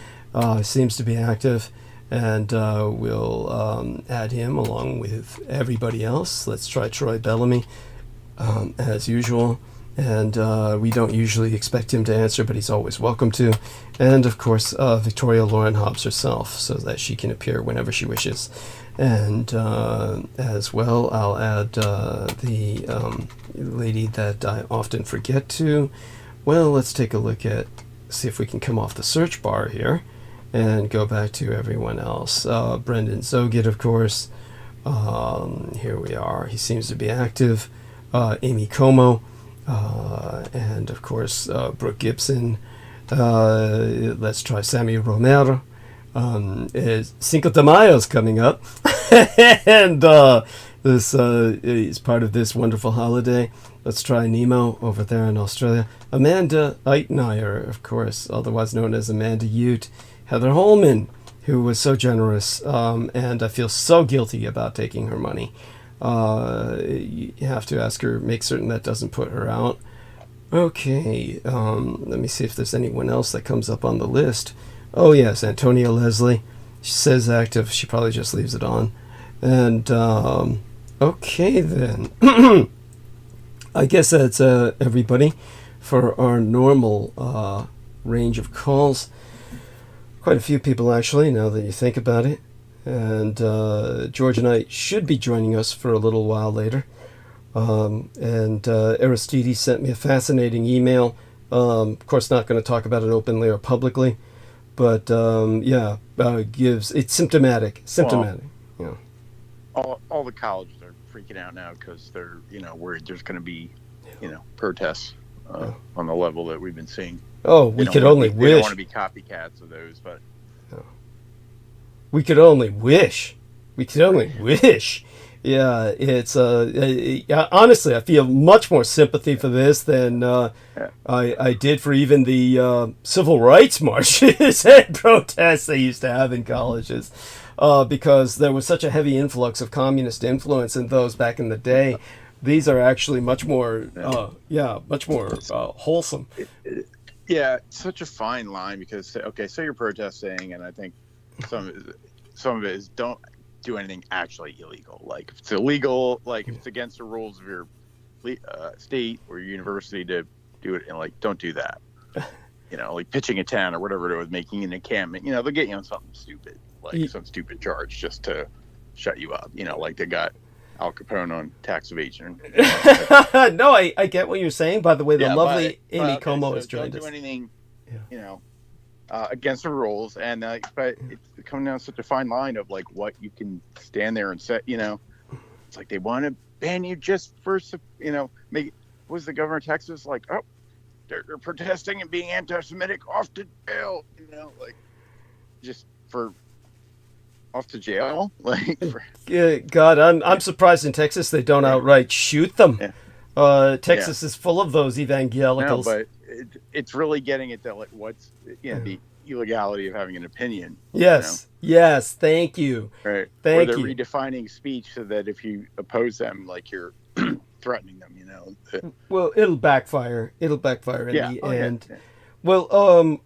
Seems to be active, and we'll add him along with everybody else. Let's try Troy Bellamy, as usual. And we don't usually expect him to answer, but he's always welcome to. And, of course, Victoria Lauren Hobbs herself, so that she can appear whenever she wishes. And as well, I'll add the lady that I often forget to. Well, let's take a look at, see if we can come off the search bar here and go back to everyone else. Brendan Zogit, of course. Here we are. He seems to be active. Amy Como. And of course, Brooke Gibson. Let's try Sammy Romero. Cinco de Mayo's coming up, and this is part of this wonderful holiday. Let's try Nemo over there in Australia. Amanda Eitneyer, of course, otherwise known as Amanda Ute. Heather Holman, who was so generous, and I feel so guilty about taking her money. You have to ask her, make certain that doesn't put her out. Okay, let me see if there's anyone else that comes up on the list. Oh yes, Antonia Leslie. She says active. She probably just leaves it on. And okay then. I guess that's everybody for our normal range of calls. Quite a few people actually, now that you think about it. And George and I should be joining us for a little while later. And Aristides sent me a fascinating email. Of course, not going to talk about it openly or publicly, but gives it's symptomatic. Symptomatic. Well, all the colleges are freaking out now because they're worried there's going to be protests on the level that we've been seeing. Oh, we could only wish. They don't want to be copycats of those, but we could only wish. We could only wish. Yeah, it's honestly, I feel much more sympathy for this than I did for even the civil rights marches and protests they used to have in colleges, because there was such a heavy influx of communist influence in those back in the day. These are actually much more, much more wholesome. Yeah, it's such a fine line because so you're protesting, and I think some of it is don't do anything actually illegal. Like if it's illegal, like if it's against the rules of your state or your university to do it, and like don't do that. Like pitching a tent or whatever it was, making an encampment. They'll get you on something stupid, like some stupid charge just to shut you up. Like they got Al Capone on tax evasion. No, I get what you're saying. By the way, the lovely Amy Como has joined us. Don't do anything, against the rules, and but it's coming down such a fine line of like what you can stand there and say. It's like they want to ban you just for make. Was the governor of Texas like, oh, they're protesting and being anti-Semitic, off to jail? Like just for. Off to jail, God, I'm surprised in Texas they don't outright shoot them. Texas is full of those evangelicals. No, but it's really getting at that, like what's the illegality of having an opinion. Yes, yes, thank you. Right, thank you. you. They're redefining speech so that if you oppose them, like you're threatening them. Well, it'll backfire. It'll backfire in the end. Yeah. Well,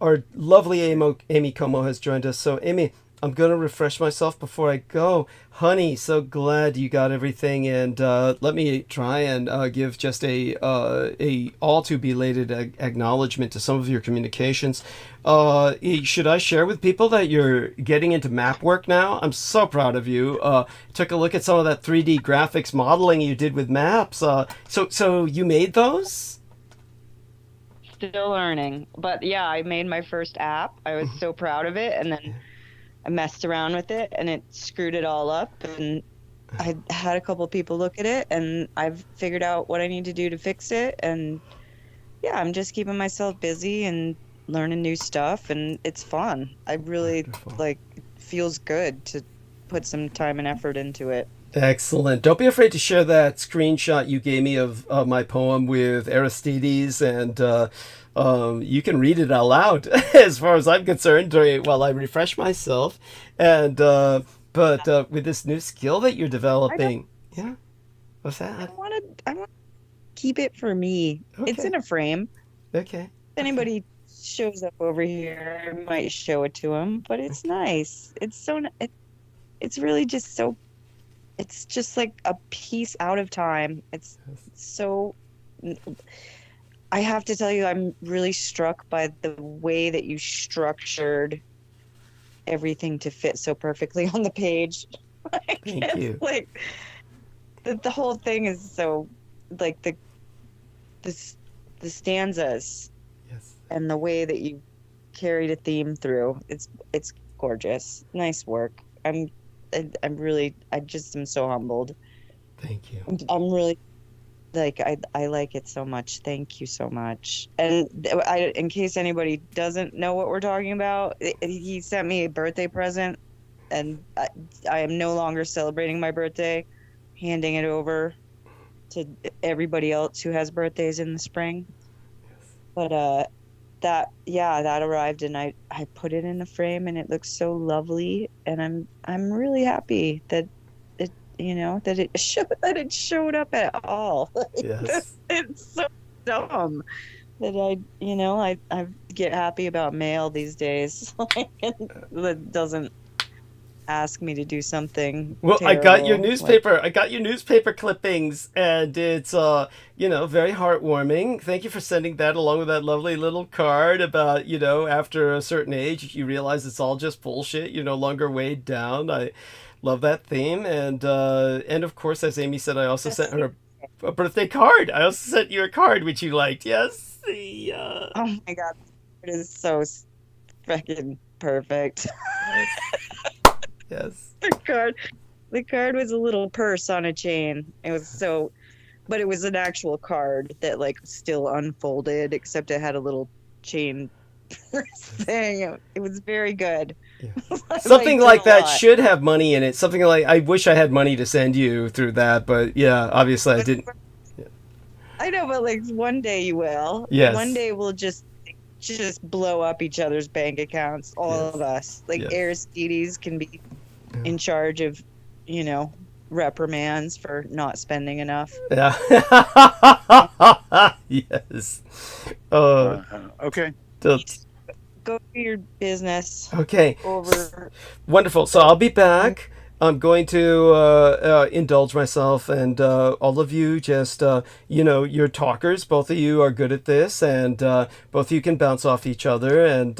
our lovely Amy Como has joined us. So, Amy, I'm going to refresh myself before I go. Honey, so glad you got everything. And let me try and give just a all too belated acknowledgement to some of your communications. Should I share with people that you're getting into map work now? I'm so proud of you. Took a look at some of that 3D graphics modeling you did with maps. So you made those? Still learning. But yeah, I made my first app. I was so proud of it. And then I messed around with it and it screwed it all up, and I had a couple people look at it and I've figured out what I need to do to fix it. And yeah, I'm just keeping myself busy and learning new stuff, and it's fun. I really it feels good to put some time and effort into it. Excellent. Don't be afraid to share that screenshot you gave me of my poem with Aristides, and you can read it out loud as far as I'm concerned while I refresh myself. And but with this new skill that you're developing, what's that? I want to keep it for me. Okay. It's in a frame. Okay. If anybody shows up over here, I might show it to them. But it's nice. It's it's really just so. It's just like a piece out of time. It's so. I have to tell you, I'm really struck by the way that you structured everything to fit so perfectly on the page. Thank you. Like the whole thing is so like the stanzas, yes, and the way that you carried a theme through. It's gorgeous. Nice work. I just am so humbled. Thank you. I'm really I like it so much. Thank you so much. And in case anybody doesn't know what we're talking about, he sent me a birthday present, and I am no longer celebrating my birthday, handing it over to everybody else who has birthdays in the spring. Yes. But that arrived, and I put it in a frame, and it looks so lovely, and I'm really happy that that it showed up at all. Yes. It's so dumb that I get happy about mail these days. That doesn't ask me to do something. Well, terrible. I got your newspaper. I got your newspaper clippings, and it's very heartwarming. Thank you for sending that along with that lovely little card about after a certain age you realize it's all just bullshit. You're no longer weighed down. I love that theme, and of course, as Amy said, I also sent her a birthday card. I also sent you a card which you liked. Yes. Oh my God, it is so freaking perfect. Yes. The card was a little purse on a chain. It was so, but it was an actual card that like still unfolded, except it had a little chain purse thing. It was very good. Yeah. I Something liked it like a that lot. should have money in it. Something like I wish I had money to send you through that, but yeah, obviously I didn't. I know, but like one day you will. One Yes. day we'll just blow up each other's bank accounts, all Yes. of us. Like Yes. Aristides can be in charge of, reprimands for not spending enough. Yeah. Yes. Uh, Okay. that's- Go do your business okay. over. Wonderful. So I'll be back. I'm going to indulge myself, and all of you just, you're talkers. Both of you are good at this, and both of you can bounce off each other. And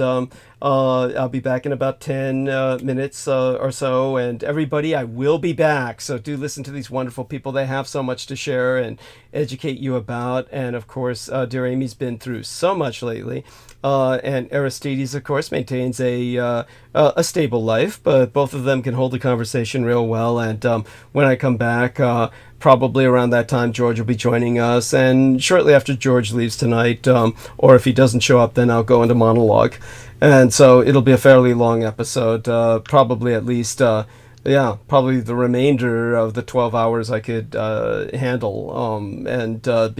I'll be back in about 10 minutes or so. And everybody, I will be back. So do listen to these wonderful people. They have so much to share and educate you about. And of course, dear Amy's been through so much lately. And Aristides, of course, maintains a stable life, but both of them can hold a conversation real well. And when I come back, probably around that time, George will be joining us. And shortly after George leaves tonight, or if he doesn't show up, then I'll go into monologue. And so it'll be a fairly long episode, probably at least. Probably the remainder of the 12 hours I could handle,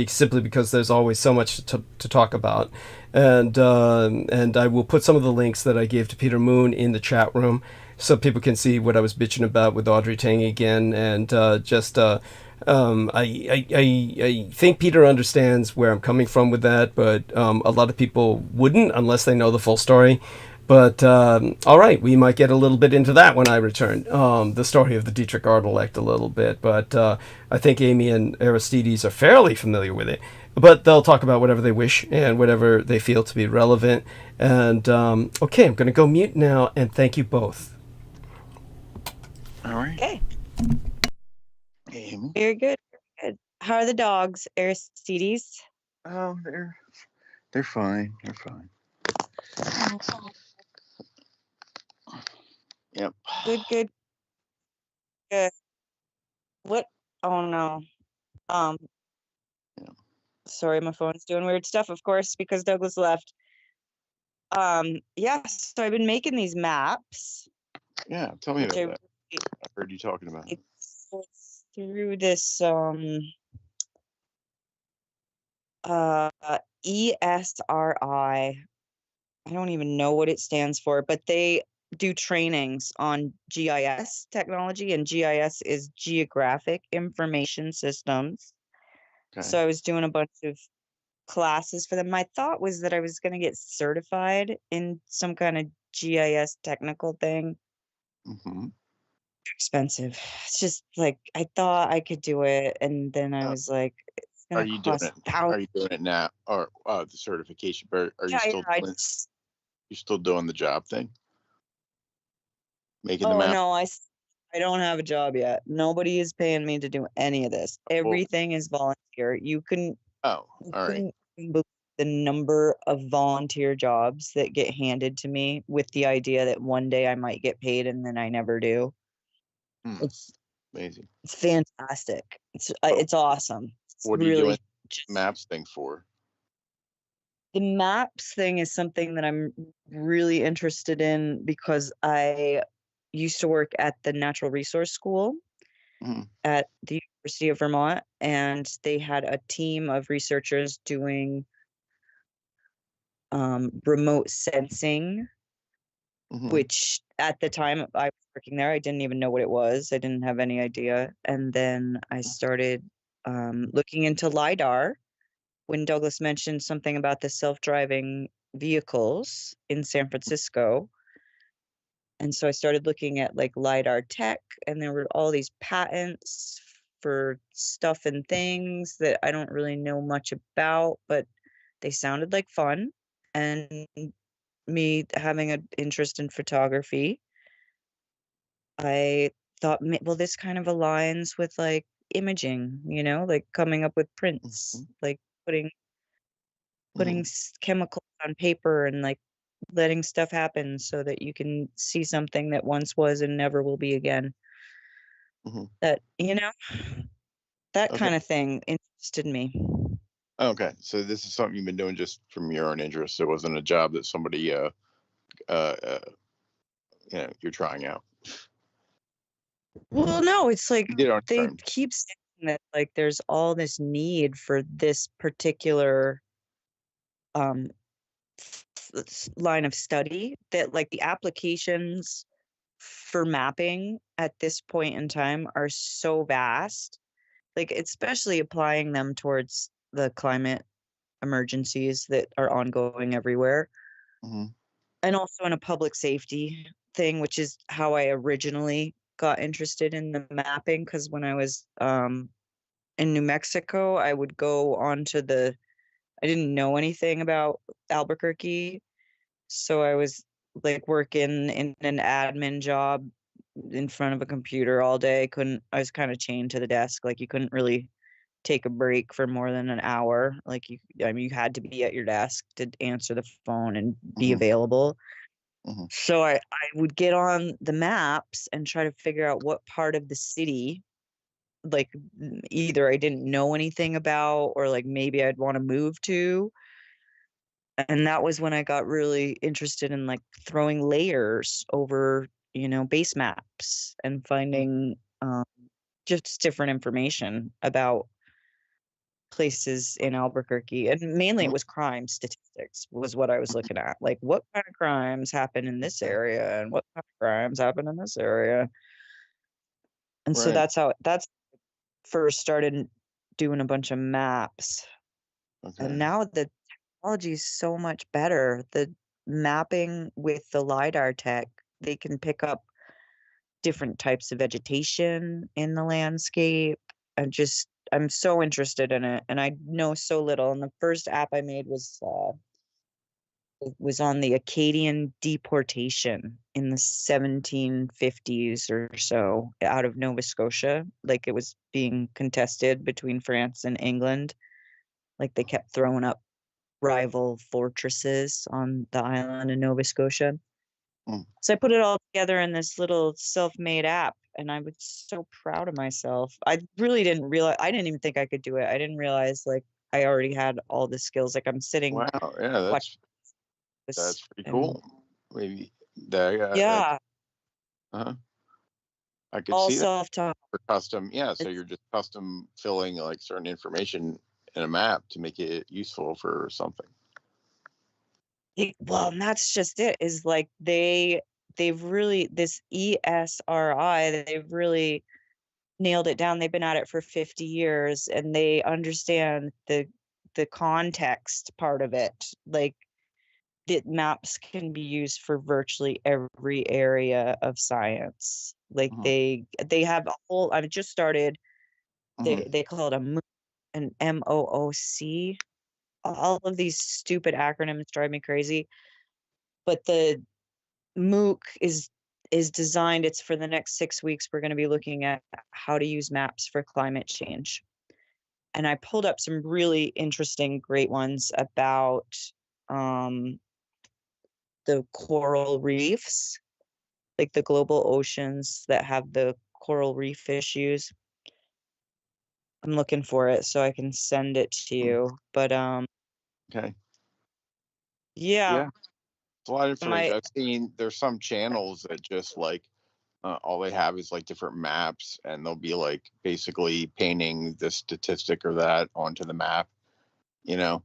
simply because there's always so much to talk about. And I will put some of the links that I gave to Peter Moon in the chat room so people can see what I was bitching about with Audrey Tang again. And I think Peter understands where I'm coming from with that, but a lot of people wouldn't unless they know the full story. But all right, we might get a little bit into that when I return. The story of the Dietrich Artelect a little bit, but I think Amy and Aristides are fairly familiar with it. But they'll talk about whatever they wish and whatever they feel to be relevant. And okay, I'm going to go mute now, and thank you both. All right. Okay, Amy. very good. Good. How are the dogs, Aristides? Oh, they're fine. They're fine. Yep. Good, good, good. What? Oh no. Um, Yeah. Sorry, my phone's doing weird stuff, of course, because Douglas left. So I've been making these maps, Yeah. Tell me which about that. I heard you talking about it. it's through this ESRI. I don't even know what it stands for, but they do trainings on GIS technology, and GIS is Geographic Information Systems. Okay. So I was doing a bunch of classes for them. My thought was that I was going to get certified in some kind of GIS technical thing. Mm-hmm. Expensive. It's just like I thought I could do it, and then I Oh. was like, it's Are going to you doing cost it? Are thousands. you doing it now, or the certification? But are you still I doing? just, You still doing the job thing? Making the oh map? no, I don't have a job yet. Nobody is paying me to do any of this. Well, Everything is volunteer. You oh, all right. couldn't believe the number of volunteer jobs that get handed to me with the idea that one day I might get paid and then I never do. It's Amazing. it's fantastic. It's awesome. It's What are you really doing just maps thing for? the maps thing is something that I'm really interested in because I used to work at the Natural Resource School Mhm. at the University of Vermont, and they had a team of researchers doing remote sensing, Mhm. which at the time I was working there, I didn't even know what it was. I didn't have any idea. And then I started looking into LiDAR when Douglas mentioned something about the self-driving vehicles in San Francisco. And so I started looking at like LiDAR tech, and there were all these patents for stuff and things that I don't really know much about, but they sounded like fun. And me having an interest in photography, I thought, well, this kind of aligns with like imaging, you know, like coming up with prints, like putting chemicals on paper and like letting stuff happen so that you can see something that once was and never will be again. That, you know, that Okay. kind of thing interested me. Okay. So this is something you've been doing just from your own interest. It wasn't a job that somebody, you're trying out. Well, no, it's like You did on your they own. keep saying that like there's all this need for this particular um line of study, that like the applications for mapping at this point in time are so vast, like especially applying them towards the climate emergencies that are ongoing everywhere, and also in a public safety thing, which is how I originally got interested in the mapping. Because when I was in New Mexico, I would go onto the, I didn't know anything about Albuquerque, so I was like working in an admin job in front of a computer all day. Couldn't, I was kind of chained to the desk. Like you couldn't really take a break for more than an hour. Like I mean, you had to be at your desk to answer the phone and be available. So I would get on the maps and try to figure out what part of the city, like either I didn't know anything about or like maybe I'd want to move to. And that was when I got really interested in like throwing layers over, you know, base maps and finding just different information about places in Albuquerque. And mainly it was crime statistics was what I was looking at. Like what kind of crimes happen in this area and what kind of crimes happen in this area. And so Right. that's first started doing a bunch of maps. Okay. And now the technology is so much better. The mapping with the LiDAR tech, they can pick up different types of vegetation in the landscape. I'm so interested in it, and I know so little. And the first app I made was on the Acadian deportation in the 1750s or so out of Nova Scotia. Like it was being contested between France and England. Like they kept throwing up rival fortresses on the island of Nova Scotia. So I put it all together in this little self-made app, and I was so proud of myself. I really didn't realize, I didn't even think I could do it. I didn't realize like I already had all the skills. Like I'm sitting Wow. Yeah, that's pretty cool. Maybe that. Yeah, I could all see that self-taught. for custom. Yeah. So you're just custom filling like certain information in a map to make it useful for something. Well, and that's just it, is like they've really, this ESRI, they've really nailed it down. They've been at it for 50 years and they understand the context part of it. Like that maps can be used for virtually every area of science. Like they have a whole, I've just started, they call it a MOOC, an MOOC. All of these stupid acronyms drive me crazy. But the MOOC is designed, it's for the next 6 weeks. We're going to be looking at how to use maps for climate change. And I pulled up some really interesting, great ones about the coral reefs, like the global oceans that have the coral reef issues. I'm looking for it so I can send it to you. But Okay. yeah. It's a lot of information. I've seen there's some channels that just like all they have is like different maps, and they'll be like basically painting this statistic or that onto the map, you know.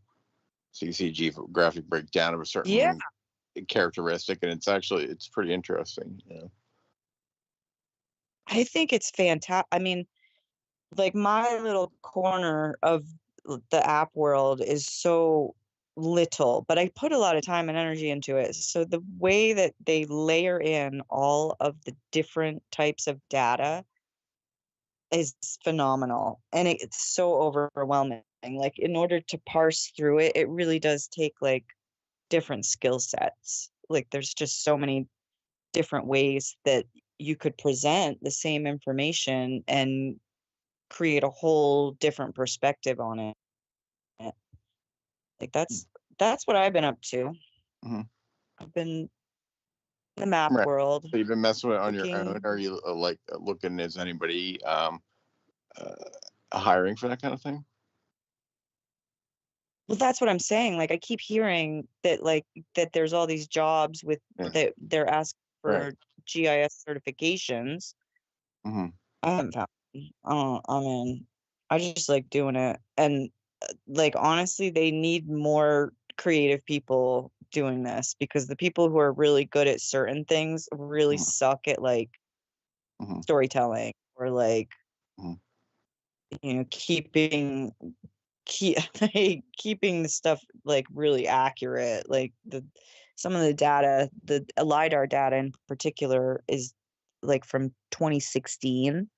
So you see a geographic breakdown of a certain characteristic, and it's pretty interesting, you know. I think it's fantastic. I mean, like my little corner of the app world is so little, but I put a lot of time and energy into it. So the way that they layer in all of the different types of data is phenomenal. And it's so overwhelming. Like in order to parse through it, it really does take like different skill sets. Like there's just so many different ways that you could present the same information and create a whole different perspective on it. Like that's what I've been up to. Mm-hmm. I've been in the map Right. world. So you've been messing with it on your looking- own? Are you like looking, is anybody hiring for that kind of thing? Well, that's what I'm saying. Like I keep hearing that that there's all these jobs with Yeah. that they're asking for Right. GIS certifications. Mm-hmm. I haven't found them. I mean, I just like doing it. And like honestly, they need more creative people doing this because the people who are really good at certain things really Mhm. suck at like Mhm. storytelling or like Mhm. keeping keeping the stuff like really accurate. Like some of the data, the LiDAR data in particular is like from 2016,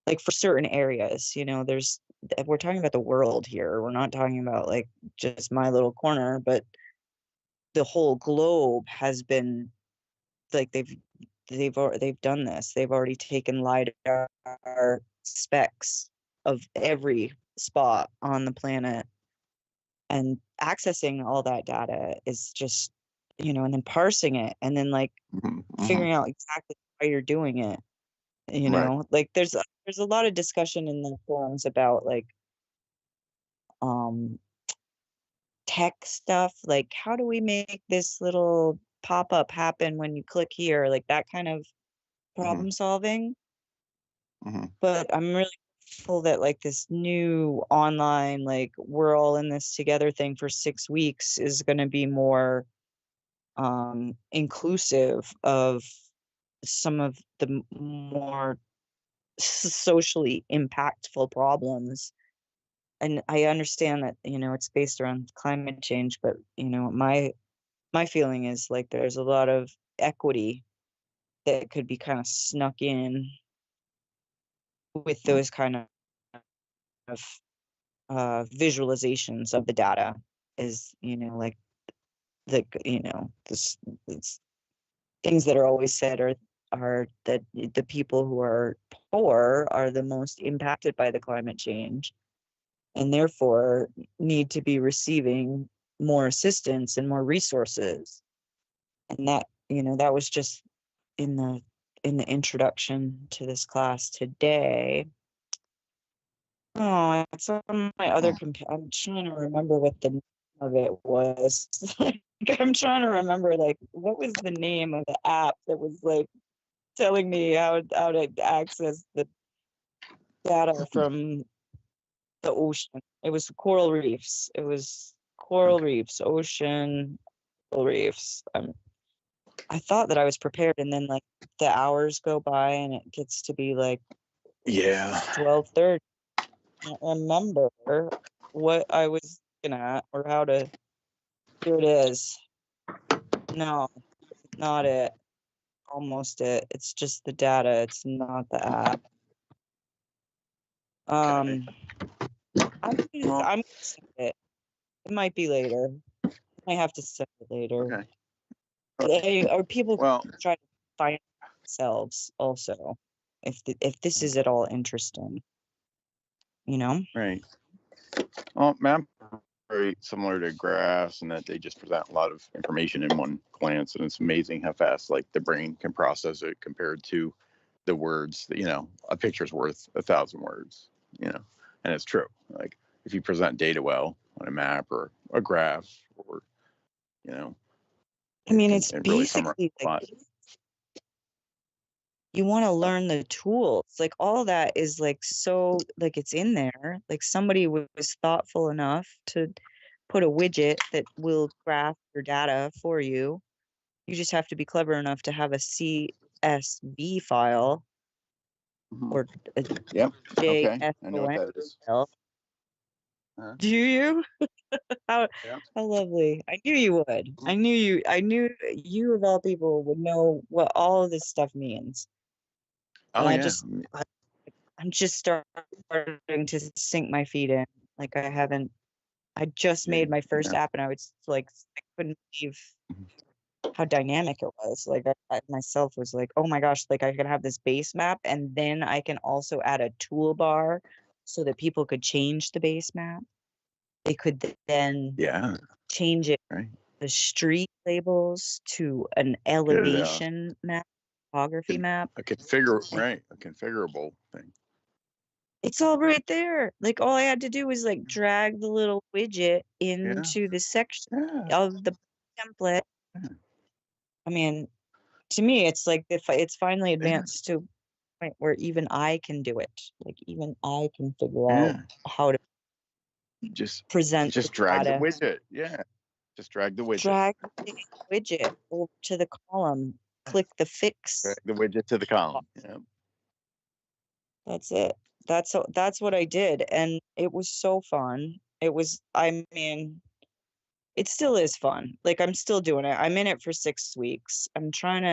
like for certain areas, we're talking about the world here. We're not talking about like just my little corner, but the whole globe has been like they've done this. They've already taken LiDAR specs of every spot on the planet, and accessing all that data is just, and then parsing it and then like Mhm. figuring out exactly why you're doing it. Right. Like there's a lot of discussion in the forums about like um tech stuff, like how do we make this little pop-up happen when you click here, like that kind of Mhm. problem solving. Mhm. But I'm really grateful that like this new online, like we're all in this together thing for 6 weeks is going to be more inclusive of some of the more socially impactful problems. And I understand that it's based around climate change, but my feeling is like there's a lot of equity that could be kind of snuck in with those kind of visualizations of the data. Is like this things that are always said are that the people who are poor are the most impacted by the climate change and therefore need to be receiving more assistance and more resources. And that was just in the introduction to this class today. Oh, it's on my other computer. I'm trying to remember what the name of it was. Like, I'm trying to remember like what was the name of the app that was like telling me how to access the data from the ocean. It was coral reefs. It was coral reefs, ocean, coral reefs. I thought that I was prepared, and then like the hours go by, and it gets to be like Yeah. 12:30. I don't remember what I was looking at or how to. Here it is. No, not it. Almost it. It's just the data. It's not the app. Okay. I'm Well, gonna send it. It might be later. I might have to send it later. okay. Or people can Well, try to find it themselves also, if this is at all interesting, right. Well, map very similar to graphs in that they just present a lot of information in one glance, and it's amazing how fast like the brain can process it compared to the words that, a picture's worth 1,000 words, and it's true. Like if you present data well on a map or a graph, or I mean, it's it really summarize basically a like lot. you want to learn the tools, like all that is like so like it's in there, like somebody was thoughtful enough to put a widget that will graph your data for you. You just have to be clever enough to have a CSV file Mhm. or a Yep. Okay. I know what JSON that is. file. Uh, Do you? How yeah. how lovely. I knew you would. I knew you of all people would know what all of this stuff means. And Oh yeah. I'm just starting to sink my feet in. Like I just Yeah. made my first Yeah. app and I was like I couldn't believe how dynamic it was. Like I myself was like, oh my gosh, like I could have this base map and then I can also add a toolbar so that people could change the base map. They could then Yeah. change it, Right. the street labels to an elevation map, topography map. A configure, Like, right? A configurable thing. it's all right there. Like all I had to do was like drag the little widget Yeah. into the section Yeah. of the template. Yeah. I mean, to me, it's like if it's finally Yeah. advanced to a point where even I can do it. Like even I can figure out Yeah. how to Just present the drag the data. widget. Yeah. Just drag the widget. Drag the widget over to the column. Click the fix. Drag the widget to the column. Yeah. That's it. That's what I did, and it was so fun. It was. I mean, it still is fun. Like I'm still doing it. I'm in it for 6 weeks. I'm trying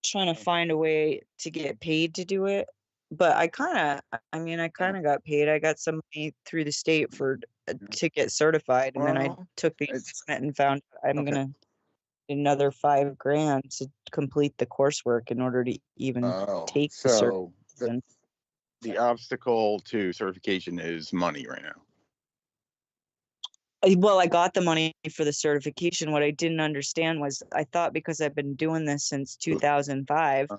to find a way to get paid to do it. But I kind of got paid. I got some money through the state to get certified, and then I Well, took the it's assessment and found I'm okay. gonna need another $5,000 to complete the coursework in order to even Oh, take the so certification. the obstacle to certification is money right now. Well, I got the money for the certification. What I didn't understand was I thought because I've been doing this since 2005,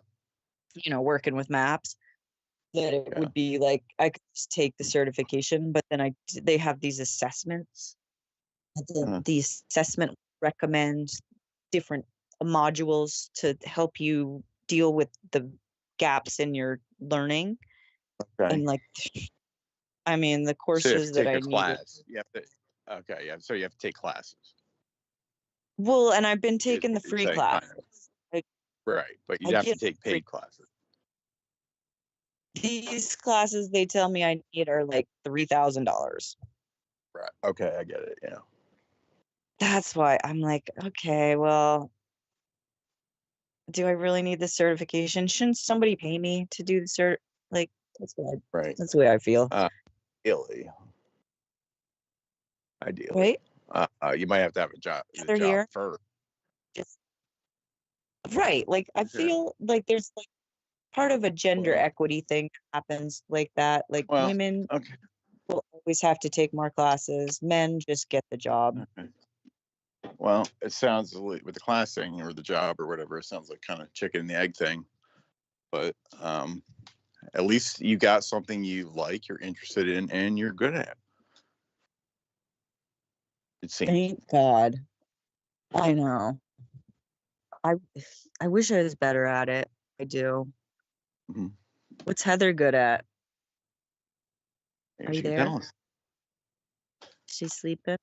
working with maps, that it Yeah. would be like I could just take the certification, but then they have these assessments. The assessment recommends different modules to help you deal with the gaps in your learning. Okay. And like, I mean, the So you have courses to that take I a needed. class. You have to. Okay. Yeah. So you have to take classes. Well, and I've been Is taking the what you're free saying, class. kind of. Right, but I you have to get take free paid classes. these classes they tell me I need are like $3,000. Right. Okay, I get it. Yeah. That's why I'm like, okay, well, do I really need this certification? Shouldn't somebody pay me to do the cert? Like, Right. that's the way I feel. Ideally. Right? You might have to have a job. The They're job here. first. Right. Like, I feel like there's like part of a gender Well, equity thing that happens like that. Like, well, women okay. will always have to take more classes. Men just get the job. Okay. Well, it sounds with the class thing or the job or whatever. It sounds like kind of chicken and the egg thing. But at least you got something you like, you're interested in, and you're good at. It seems. Thank God. I know. I wish I was better at it. I do. Mm-hmm. What's Heather good at? Maybe Are you she can there? tell us. She's sleeping.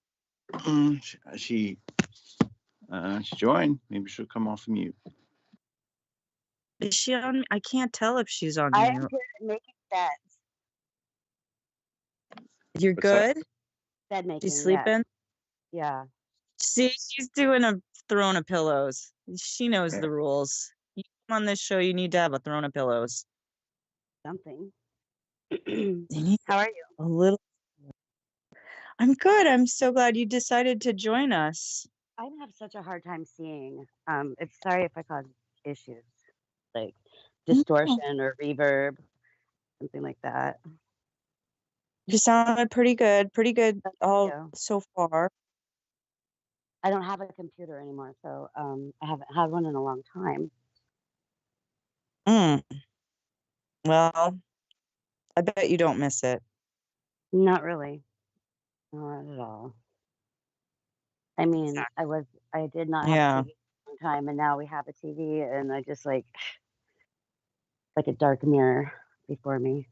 She joined. Maybe she'll come off mute. Is she on? I can't tell if she's on I am mute. good at making beds. You're What's that? good? Bed making. She's sleeping? Yeah. See, she's doing a throne of pillows. She knows the rules. You come on this show, you need to have a throne of pillows. Something. You need How are you? a little. I'm good. I'm so glad you decided to join us. I have such a hard time seeing. It's sorry if I cause issues, like distortion or reverb, something like that. You sounded pretty good. Pretty good all you. so far. I don't have a computer anymore, so I haven't had one in a long time. Well, I bet you don't miss it. Not really. Not at all. I mean, I did not have a TV for a long time, and now we have a TV, and I just like a dark mirror before me.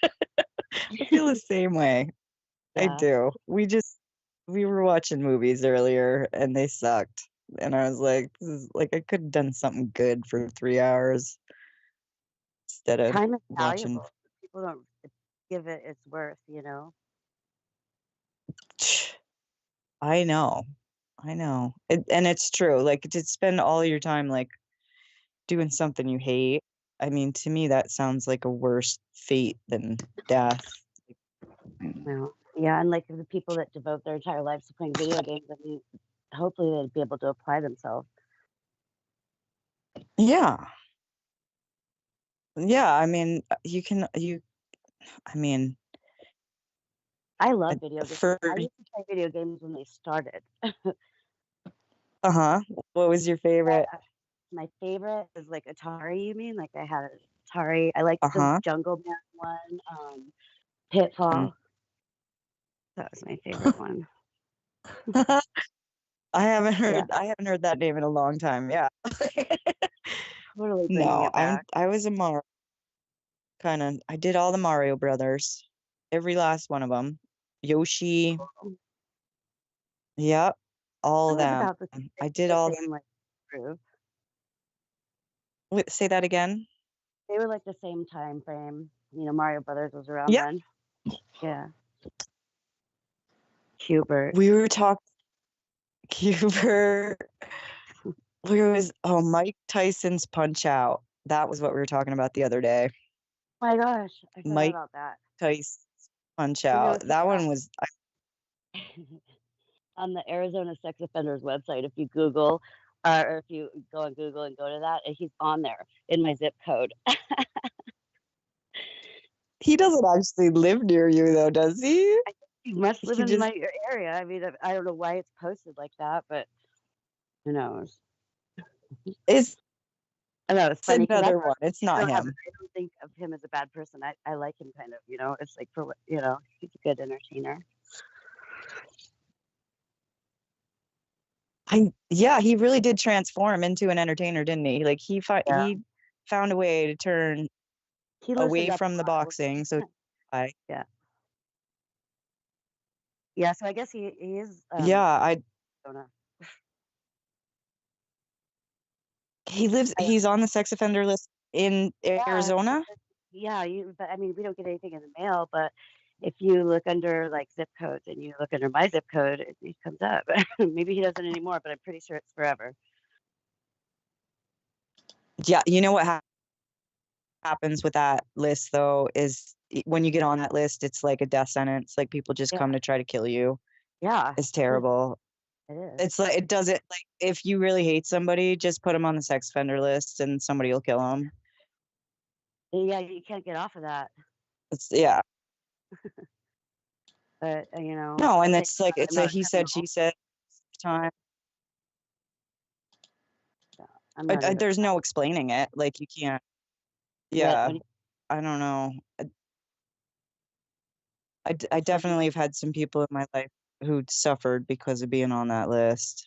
I feel the same way. Yeah. I do. We were watching movies earlier and they sucked. And I was like, this is like I could have done something good for 3 hours instead of Time is watching. valuable. People don't give it its worth, you know. I know. And it's true. Like to spend all your time like doing something you hate. I mean, to me that sounds like a worse fate than death. Well, yeah, and like the people that devote their entire lives to playing video games, I mean, hopefully they'd be able to apply themselves. Yeah. Yeah, I mean, I mean, I love video games. for, I used to play video games when they started. what was your favorite? My favorite is like Atari, you mean? Like I had an Atari. I liked the Uh-huh. Jungle Man one, Pitfall. That was my favorite one. I haven't heard that name in a long time. Yeah. Totally bringing it back. I was a Mario I did all the Mario Brothers. Every last one of them. Yoshi. Yep. All of It was them. about the I did all same like group. Wait, say that again. They were like the same time frame. You know, Mario Brothers was around Yeah. then. Yeah. Hubert. We were talking Hubert. Mike Tyson's Punch Out. That was what we were talking about the other day. Oh my gosh, I forgot Mike about that. Tyson's Punch Out. That one was on the Arizona sex offenders website. If you Google, or if you go on Google and go to that, he's on there in my zip code. He doesn't actually live near you, though, does he? He must live in my area. I mean, I don't know why it's posted like that, but who knows? I know, it's funny. Another one. It's not him. I don't think of him as a bad person. I like him kind of, you know. It's like, he's a good entertainer. He really did transform into an entertainer, didn't he? Like he found a way to turn away from the boxing. So yeah. So I guess he is. He's on the sex offender list in Arizona. Yeah, but I mean, we don't get anything in the mail, but if you look under like zip codes and you look under my zip code, it comes up. Maybe he doesn't anymore, but I'm pretty sure it's forever. Yeah, you know what happens with that list though is when you get on that list, it's like a death sentence. Like people just come to try to kill you. Yeah, it's terrible. It is. It's like it doesn't like if you really hate somebody, just put them on the sex offender list and somebody will kill them. Yeah, you can't get off of that. But no, and it's like it's a he said she said time. There's no explaining it. Like you can't. Yeah, I don't know. I definitely have had some people in my life who suffered because of being on that list.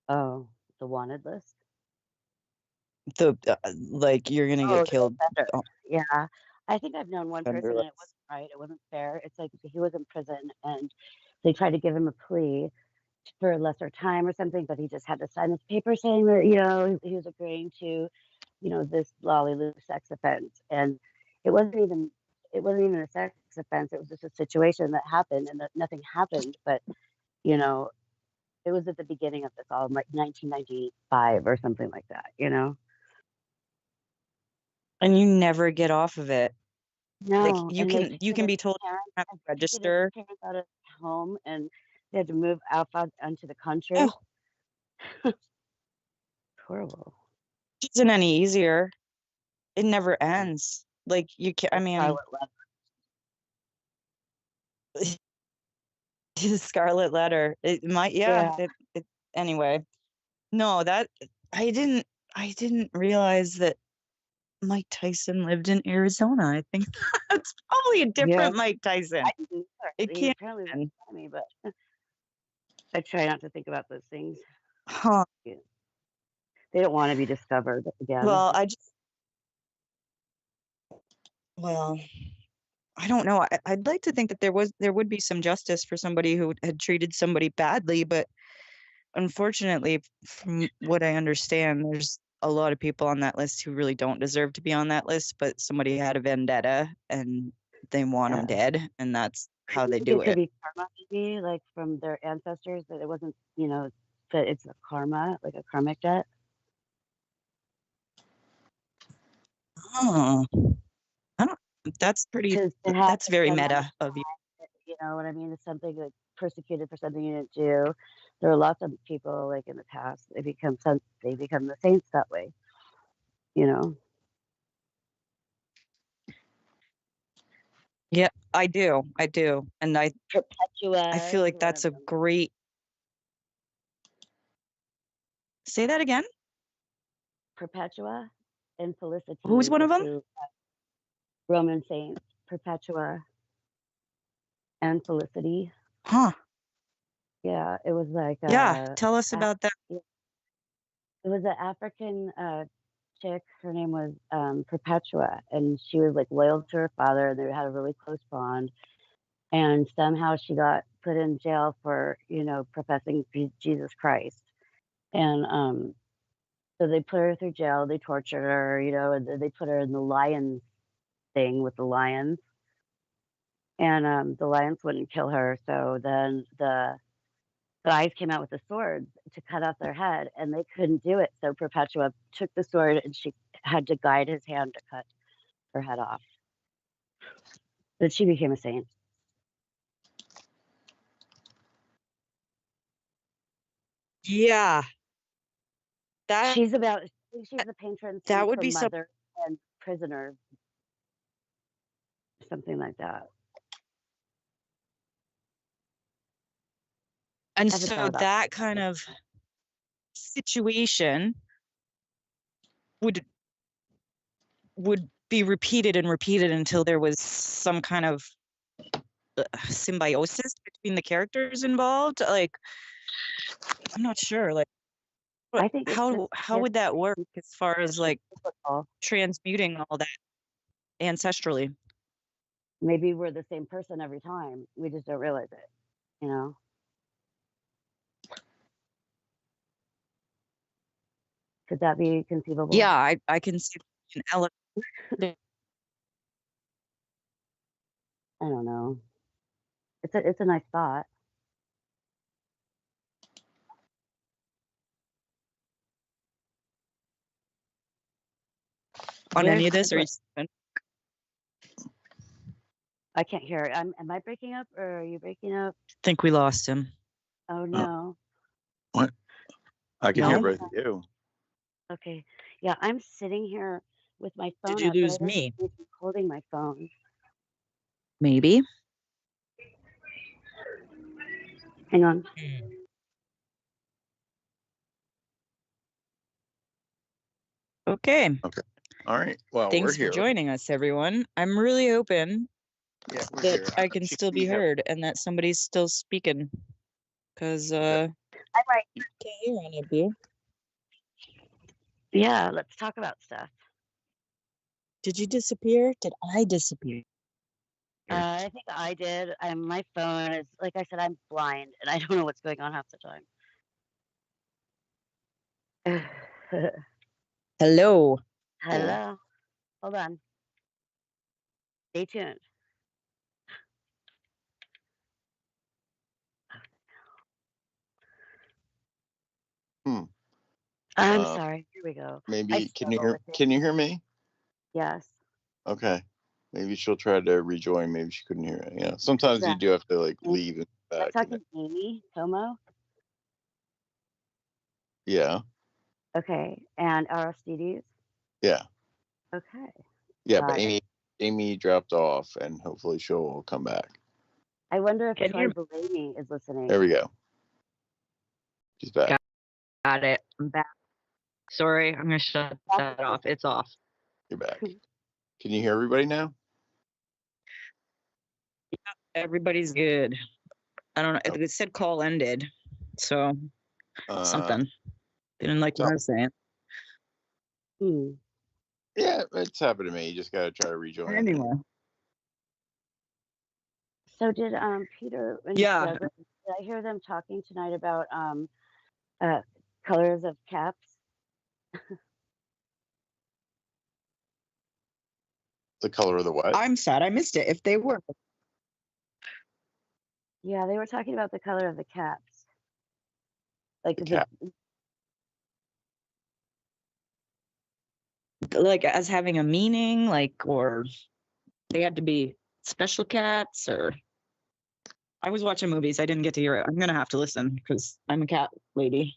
Oh, the wanted list. Like you're gonna get killed. Yeah, I think I've known one person and it wasn't right. It wasn't fair. It's like he was in prison and they tried to give him a plea for a lesser time or something, but he just had to sign this paper saying that he was agreeing to this lolly sex offense, and it wasn't even a sex offense. It was just a situation that happened and that nothing happened, but it was at the beginning of this all, like 1995 or something like that, And you never get off of it. No, like you can be told you have to register. His parents out of home and they had to move out onto the country. Oh. Horrible. It isn't any easier. It never ends. Like you can't. I mean, the Scarlet Letter. It might. Yeah. Anyway, no. That I didn't realize that Mike Tyson lived in Arizona. I think that's probably a different Mike Tyson. It can't. Apparently funny, but I try not to think about those things. Huh. Yeah. They don't want to be discovered again. Well, I don't know. I'd like to think that there would be some justice for somebody who had treated somebody badly, but unfortunately, from what I understand, there's a lot of people on that list who really don't deserve to be on that list, but somebody had a vendetta and they want them dead, and that's how they do it. Could be karma, maybe, like from their ancestors, that it wasn't, that it's a karma, like a karmic debt. Oh, that's pretty. That's very meta of you. You know what I mean? It's something like persecuted for something you didn't do. There are lots of people like in the past, they become the saints that way, you know. Yeah, I do, and Perpetua. I feel like that's a great. Say that again. Perpetua and Felicity. Who's one of them? Roman saints, Perpetua and Felicity. Huh. Yeah, it was like Yeah, tell us about that. It was an African chick. Her name was Perpetua, and she was like loyal to her father, and they had a really close bond. And somehow she got put in jail for, you know, professing Jesus Christ. And so they put her through jail. They tortured her, you know, and they put her in the lions thing with the lions. And the lions wouldn't kill her. So then the guys came out with the swords to cut off their head, and they couldn't do it. So Perpetua took the sword, and she had to guide his hand to cut her head off. But she became a saint. Yeah. That She's the patron that saint would for be mothers and prisoners, something like that. And I haven't so thought about that kind of situation would be repeated and repeated until there was some kind of symbiosis between the characters involved. Like, I'm not sure. Like, I think it's how would that work as far as like typical. transmuting all that ancestrally? Maybe we're the same person every time. We just don't realize it, you know? Could that be conceivable? Yeah, I can see an element. I don't know. It's a nice thought. On Very any of this, or simple. I can't hear. Am I breaking up, or are you breaking up? I think we lost him. Oh no. What? I can No? hear both of you. Okay. Yeah, I'm sitting here with my phone Did you up, but lose I don't me? think I'm holding my phone. Maybe. Hang on. Okay. Okay. All right. Well, Thanks we're for here. joining us, everyone. I'm really hoping Yeah, we're that here. I can still be heard and that somebody's still speaking, because I'm right. can't hear any of you. Yeah, let's talk about stuff. Did you disappear? Did I disappear? I think I did. My phone is, like I said, I'm blind and I don't know what's going on half the time. Hello. Hello. Hold on. Stay tuned. I'm sorry. Here we go. Maybe can you hear me? Yes. Okay. Maybe she'll try to rejoin. Maybe she couldn't hear it. Yeah. Sometimes you do have to like leave and I'm back. talking to Amy Tomo. Yeah. Okay. And Aristides. Yeah. Okay. Yeah, but Amy dropped off, and hopefully she'll come back. I wonder if Troy Bellamy is listening. There we go. She's back. Got it. I'm back. Sorry, I'm gonna shut that off. It's off. You're back. Can you hear everybody now? Yeah, everybody's good. I don't know. It said call ended, so something. Didn't like what I was saying. Yeah, it's happened to me. You just gotta try to rejoin. Anyway. So did Peter and Douglas, did I hear them talking tonight about colors of caps? The color of the what? I'm sad I missed it. If they were. Yeah, they were talking about the color of the caps. Like like as having a meaning, like, or they had to be special cats, or I was watching movies. I didn't get to hear it. I'm gonna have to listen because I'm a cat lady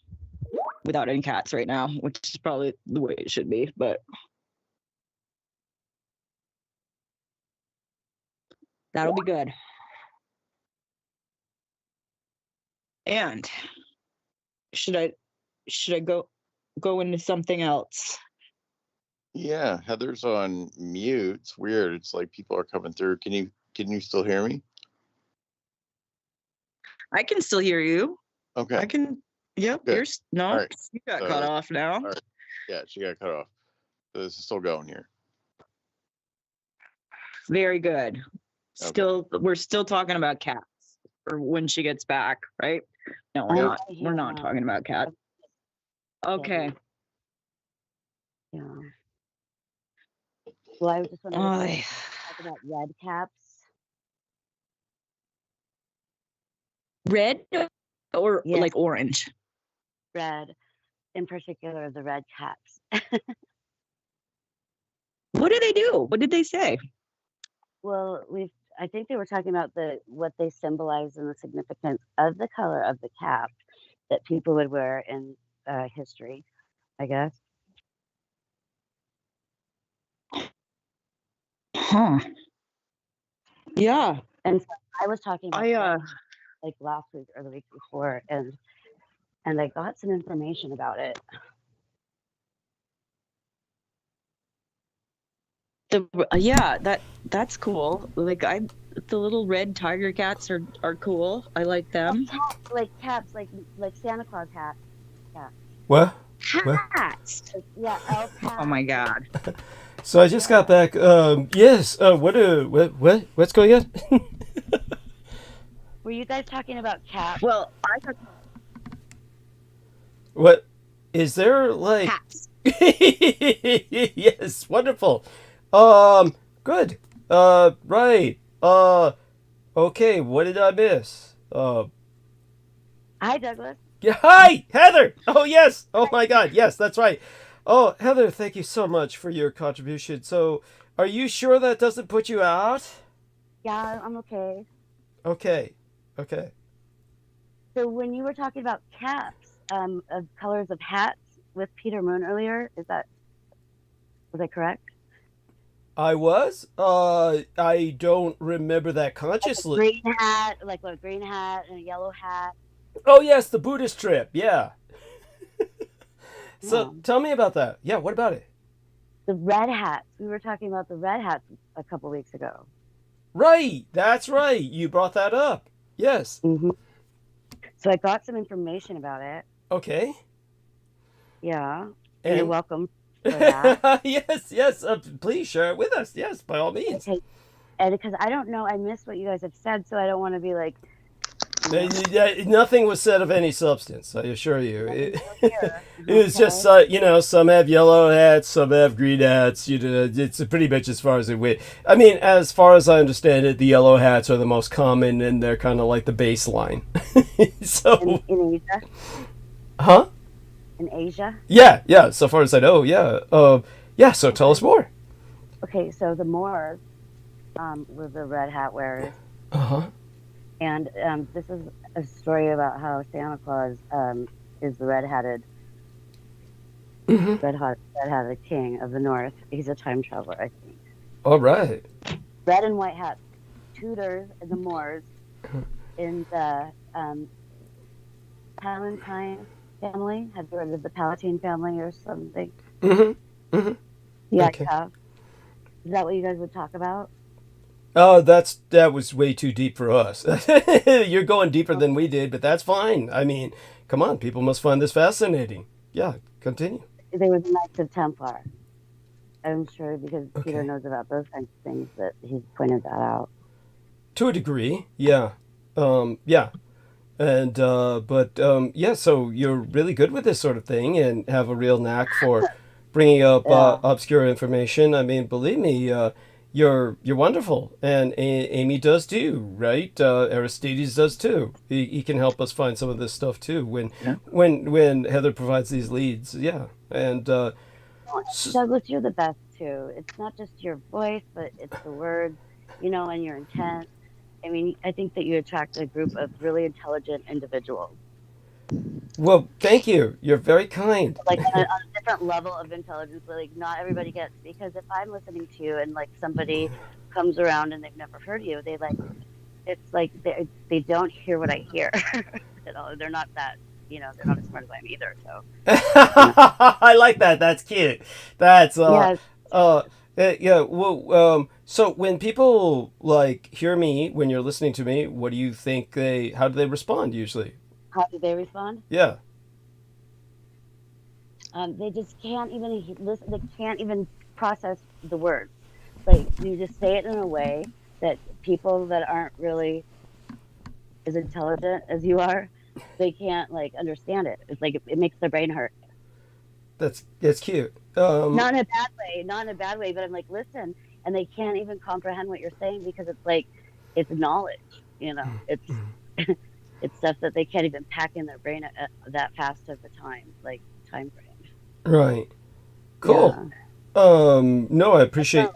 without any cats right now, which is probably the way it should be. But that'll be good. And should I go into something else? Yeah, Heather's on mute. It's weird. It's like people are coming through. Can you still hear me? I can still hear you. Okay. I can. Yep. Good. You're no. All right. You got cut off now. All right. Yeah, she got cut off. So this is still going here. Very good. Still, we're still talking about cats for when she gets back, right? No, we're not. We're not talking about cats. Okay. Yeah. Well, I was just wondering if talk about red caps. Red or like orange? Red, in particular, the red caps. What do they do? What did they say? Well, I think they were talking about what they symbolize and the significance of the color of the cap that people would wear in history, I guess. Huh. Yeah. And so I was talking about like last week or the week before, and I got some information about it. That's cool. Like the little red tiger cats are cool. I like them. Caps, like Santa Claus hats. Yeah. What? Cats. Yeah. Oh my God. So I just got back. Yes. What's going on? Were you guys talking about cats? Well, What is there like? cats. Yes. Wonderful. Good. Right. Okay. What did I miss? Hi, Douglas. Yeah. Hi, Heather. Oh yes. Oh my God. Yes, that's right. Oh, Heather, thank you so much for your contribution. So, are you sure that doesn't put you out? Yeah, I'm okay. Okay. Okay. So when you were talking about caps, of colors of hats with Peter Moon earlier, was that correct? I was. I don't remember that consciously. Green hat, like a green hat and a yellow hat. Oh yes, the Buddhist trip. Yeah. So tell me about that. Yeah, what about it? The red hats. We were talking about the red hats a couple weeks ago. Right. That's right. You brought that up. Yes. Mm-hmm. So I got some information about it. Okay. Yeah. And you're welcome for that. yes. Please share it with us. Yes, by all means. Okay. And because I don't know, I missed what you guys have said, so I don't want to be like. Nothing was said of any substance, I assure you. It was Okay. just, some have yellow hats, some have green hats. It's pretty much as far as it went. I mean, as far as I understand it, the yellow hats are the most common, and they're kind of like the baseline. So, in Asia. huh? In Asia. Yeah. So far as I know, yeah. Yeah. So tell us more. Okay, so the Moors were the red hat wearers. Uh-huh. And this is a story about how Santa Claus is the red-hatted king of the North. He's a time traveler, I think. All right. Red and white hats, Tudors and the Moors in the Palatine family. Have you heard of the Palatine family or something? Mm-hmm. Mm-hmm. Yeah, Okay. yeah. Is that what you guys would talk about? Oh, that was way too deep for us. You're going deeper than we did, but that's fine. I mean, come on, people must find this fascinating. Yeah, continue. They were the Knights of Templar. I'm sure because Peter knows about those kinds of things that he pointed that out. To a degree, yeah. Yeah. And, yeah, so you're really good with this sort of thing and have a real knack for bringing up obscure information. I mean, believe me, you're wonderful, and Amy does too, right? Aristides does too. He can help us find some of this stuff too when Heather provides these leads. Yeah, and Douglas, you're the best too. It's not just your voice, but it's the words, and your intent, I mean, I think that you attract a group of really intelligent individuals. Well, thank you. You're very kind. Like on a different level of intelligence, like not everybody gets. Because if I'm listening to you and like somebody comes around and they've never heard you, they like, it's like they don't hear what I hear at all. They're not that, they're not as smart as I am either. So I like that. That's cute. That's yeah. yeah. Well, so when people like hear me when you're listening to me, what do you think how do they respond usually? How do they respond? Yeah. They just can't even listen. They can't even process the words. Like you just say it in a way that people that aren't really as intelligent as you are, they can't like understand it. It's like it makes their brain hurt. That's cute. Not in a bad way. Not in a bad way. But I'm like, listen, and they can't even comprehend what you're saying because it's like it's knowledge. It's it's stuff that they can't even pack in their brain that fast of a time frame. Right. Cool. Yeah. No, I appreciate.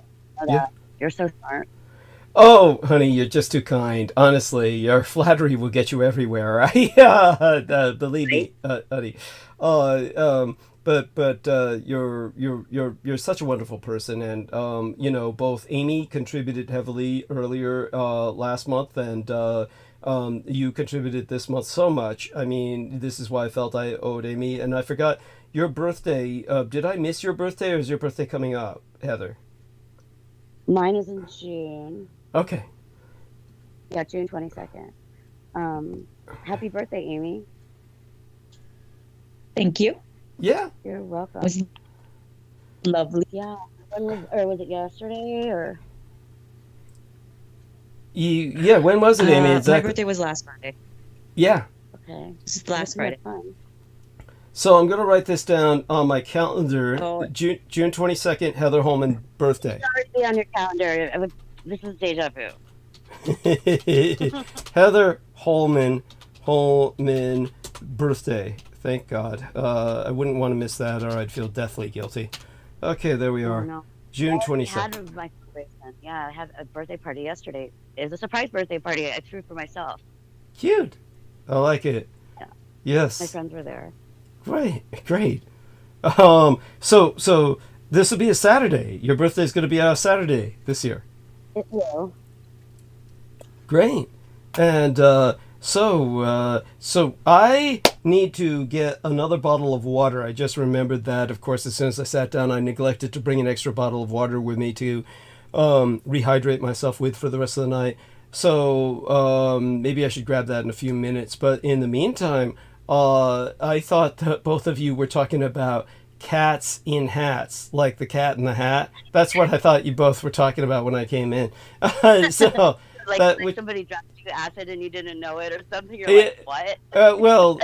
Yeah. You're so smart. Oh, honey, you're just too kind. Honestly, your flattery will get you everywhere. Believe me, honey. But you're such a wonderful person, and both Amy contributed heavily earlier last month, and you contributed this month so much. I mean, this is why I felt I owed Amy, and I forgot your birthday. Did I miss your birthday, or is your birthday coming up, Heather? Mine is in June. Okay. Yeah, June 22nd. Happy birthday, Amy. Thank you. Yeah. You're welcome. It was lovely. Yeah. Was it yesterday or? Yeah, when was it, Amy? Exactly. My birthday was last Friday. Yeah. Okay. This is last Friday. So I'm going to write this down on my calendar. Oh. June 22nd, Heather Holman birthday. It's already on your calendar. This is deja vu. Heather Holman birthday. Thank God. I wouldn't want to miss that, or I'd feel deathly guilty. Okay, there we are. No. June 22nd. I had my celebration. Yeah, I had a birthday party yesterday. It was a surprise birthday party. I threw for myself. Cute. I like it. Yeah. Yes. My friends were there. Great. So this will be a Saturday. Your birthday's going to be a Saturday this year. It will. Great. And so I need to get another bottle of water. I just remembered that, of course, as soon as I sat down, I neglected to bring an extra bottle of water with me to rehydrate myself with for the rest of the night. So maybe I should grab that in a few minutes. But in the meantime, I thought that both of you were talking about cats in hats, like the Cat in the Hat. That's what I thought you both were talking about when I came in. So like somebody dropped you acid and you didn't know it or something. You're like, what? Well,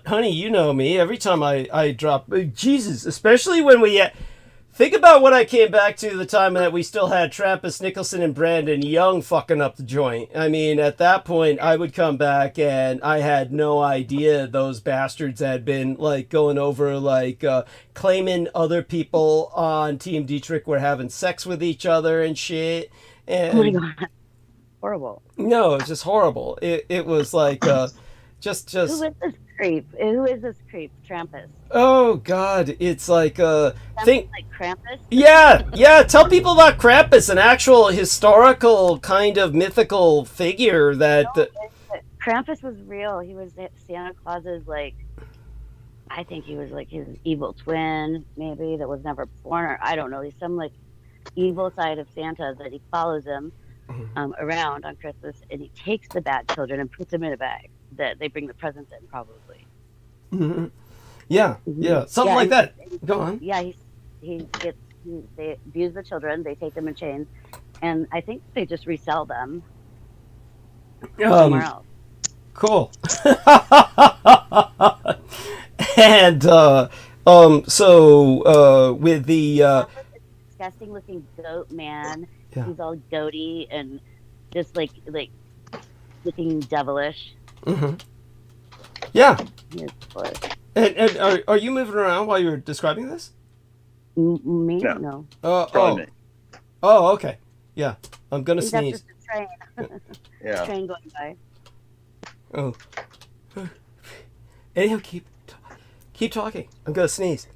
honey, you know me. Every time I drop, Jesus, especially when we. Think about when I came back to the time that we still had Trappist, Nicholson, and Brandon Young fucking up the joint. I mean, at that point, I would come back and I had no idea those bastards had been, like, going over, like, claiming other people on Team Dietrich were having sex with each other and shit. And, oh my God. Horrible. No, it's just horrible. It was like, just. Who is this creep? Who is this creep? Trampus. Oh God, it's like like Krampus. Yeah. Tell people about Krampus, an actual historical kind of mythical figure that. Krampus was real. He was Santa Claus's I think he was like his evil twin, maybe that was never born, or I don't know. He's some like evil side of Santa that he follows him around on Christmas, and he takes the bad children and puts them in a bag that they bring the presents in, probably. Mm-hmm. Yeah, something like that. Go on. Yeah, they abuse the children, they take them in chains, and I think they just resell them somewhere else. Cool. And so with the disgusting looking goat man, yeah. He's all goaty and just like looking devilish. Mm-hmm. Yeah. Yes, of course. And are you moving around while you're describing this? Me? No. Oh, okay. Yeah, I'm gonna That's sneeze. just train. Yeah. Train going by. Oh. Anyhow, keep talking. I'm gonna sneeze.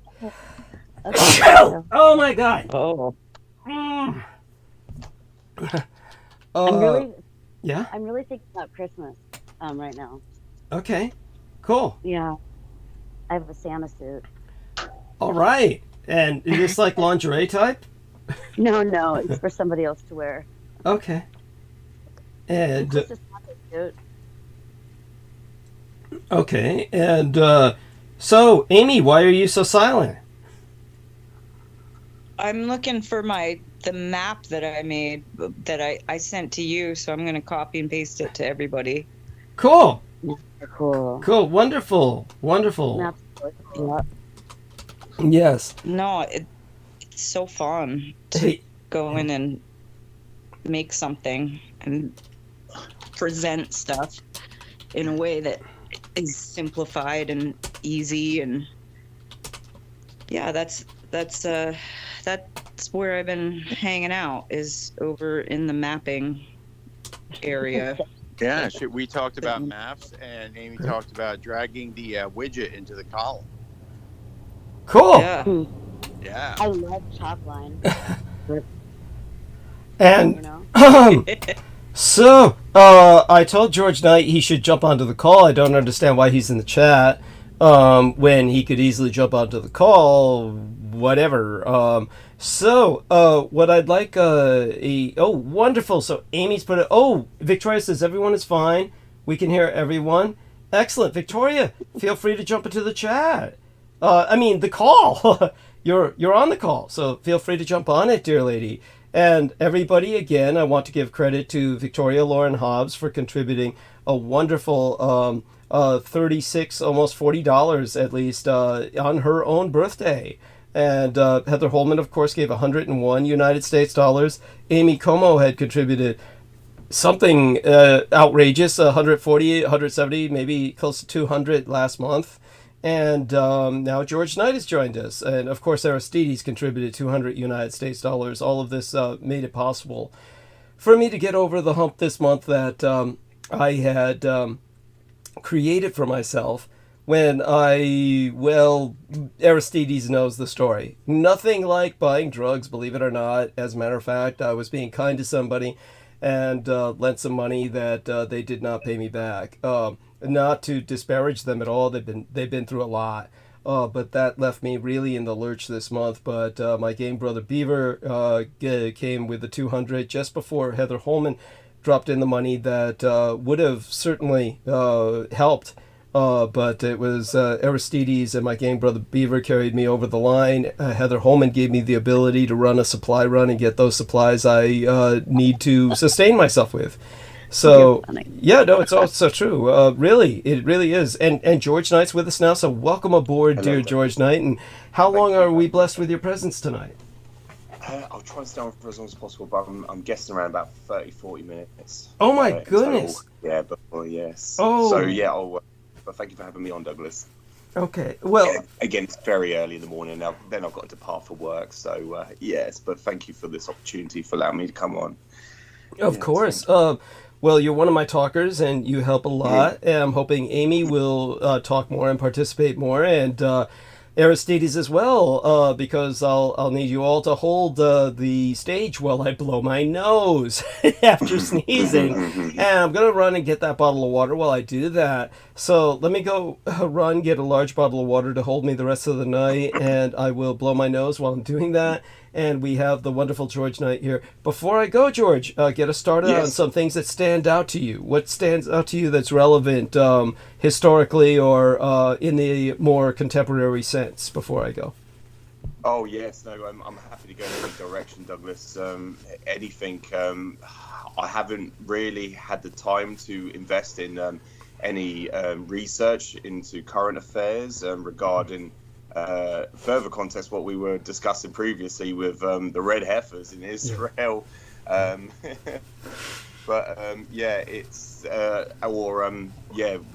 Okay. Oh my god. Oh. Yeah. I'm really thinking about Christmas right now. Okay. Cool. Yeah. I have a Santa suit. All right. And is this like lingerie type? No, it's for somebody else to wear. Okay. And It's just Santa suit. okay. And so, Amy, why are you so silent? I'm looking for the map that I made that I sent to you, so I'm going to copy and paste it to everybody. Cool. Cool. Cool. Wonderful. Wonderful. That's good. Yes. No, it's so fun to Hey. go in and make something and present stuff in a way that is simplified and easy, and yeah, that's where I've been hanging out, is over in the mapping area. Yeah, we talked about maps, and Amy talked about dragging the widget into the column. Cool. Yeah. Yeah. I love Chalkline. And You know? so, I told George Knight he should jump onto the call. I don't understand why he's in the chat when he could easily jump onto the call. Whatever. So, what I'd like wonderful. So Amy's put it. Oh, Victoria says everyone is fine. We can hear everyone. Excellent, Victoria. Feel free to jump into the chat. The call. You're on the call, so feel free to jump on it, dear lady. And everybody, again, I want to give credit to Victoria Lauren Hobbs for contributing a wonderful $36, almost $40 at least on her own birthday. And Heather Holman, of course, gave 101 United States dollars. Amy Como had contributed something outrageous, 140, 170, maybe close to 200 last month. And now George Knight has joined us. And of course, Aristides contributed 200 United States dollars. All of this made it possible for me to get over the hump this month that I had created for myself when Aristides knows the story. Nothing like buying drugs, believe it or not. As a matter of fact, I was being kind to somebody and lent some money that they did not pay me back. Not to disparage them at all. They've been through a lot. But that left me really in the lurch this month. But my game brother Beaver came with the 200 just before Heather Holman dropped in the money that would have certainly helped. But it was Aristides and my game brother Beaver carried me over the line. Heather Holman gave me the ability to run a supply run and get those supplies I need to sustain myself with. So, yeah, no, it's also true. Really, it really is. And George Knight's with us now, so welcome aboard, dear George Knight. And how long are we blessed with your presence tonight? I'll try and stay on for as long as possible, but I'm guessing around about 30-40 minutes. Oh, my goodness. Yeah, but yes. Oh. So, yeah, but thank you for having me on, Douglas. Okay, well... Again, it's very early in the morning now. Then I've got to depart for work. So, yes, but thank you for this opportunity for allowing me to come on. Of course. Well, you're one of my talkers, and you help a lot. And I'm hoping Amy will talk more and participate more, and Aristides as well, because I'll need you all to hold the stage while I blow my nose after sneezing. And I'm going to run and get that bottle of water while I do that. So let me go run, get a large bottle of water to hold me the rest of the night, and I will blow my nose while I'm doing that. And we have the wonderful George Knight here. Before I go, George, get us started on some things that stand out to you. What stands out to you that's relevant historically or in the more contemporary sense before I go? Oh, yes. No, I'm happy to go in any direction, Douglas. Anything. I haven't really had the time to invest in any research into current affairs regarding... further context what we were discussing previously with the red heifers in Israel. It's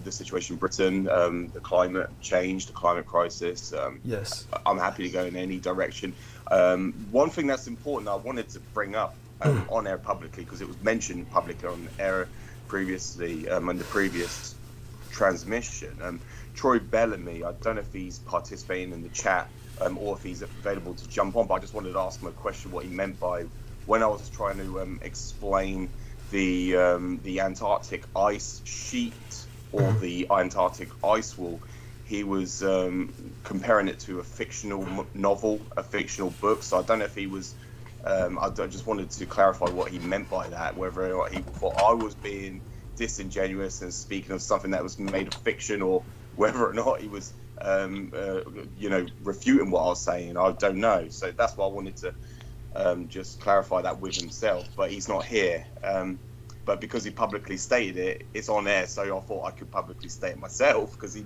the situation in Britain, the climate change, the climate crisis. Yes, I'm happy to go in any direction. One thing that's important I wanted to bring up on air publicly, because it was mentioned publicly on air previously in the previous transmission. Troy Bellamy, I don't know if he's participating in the chat or if he's available to jump on, but I just wanted to ask him a question, what he meant by, when I was trying to explain the Antarctic ice sheet or the Antarctic ice wall, he was comparing it to a fictional novel, a fictional book. So I don't know if he was, I just wanted to clarify what he meant by that, whether or not he thought I was being disingenuous and speaking of something that was made of fiction, or whether or not he was, refuting what I was saying. I don't know. So that's why I wanted to just clarify that with himself. But he's not here. But because he publicly stated it, it's on air. So I thought I could publicly state it myself, because he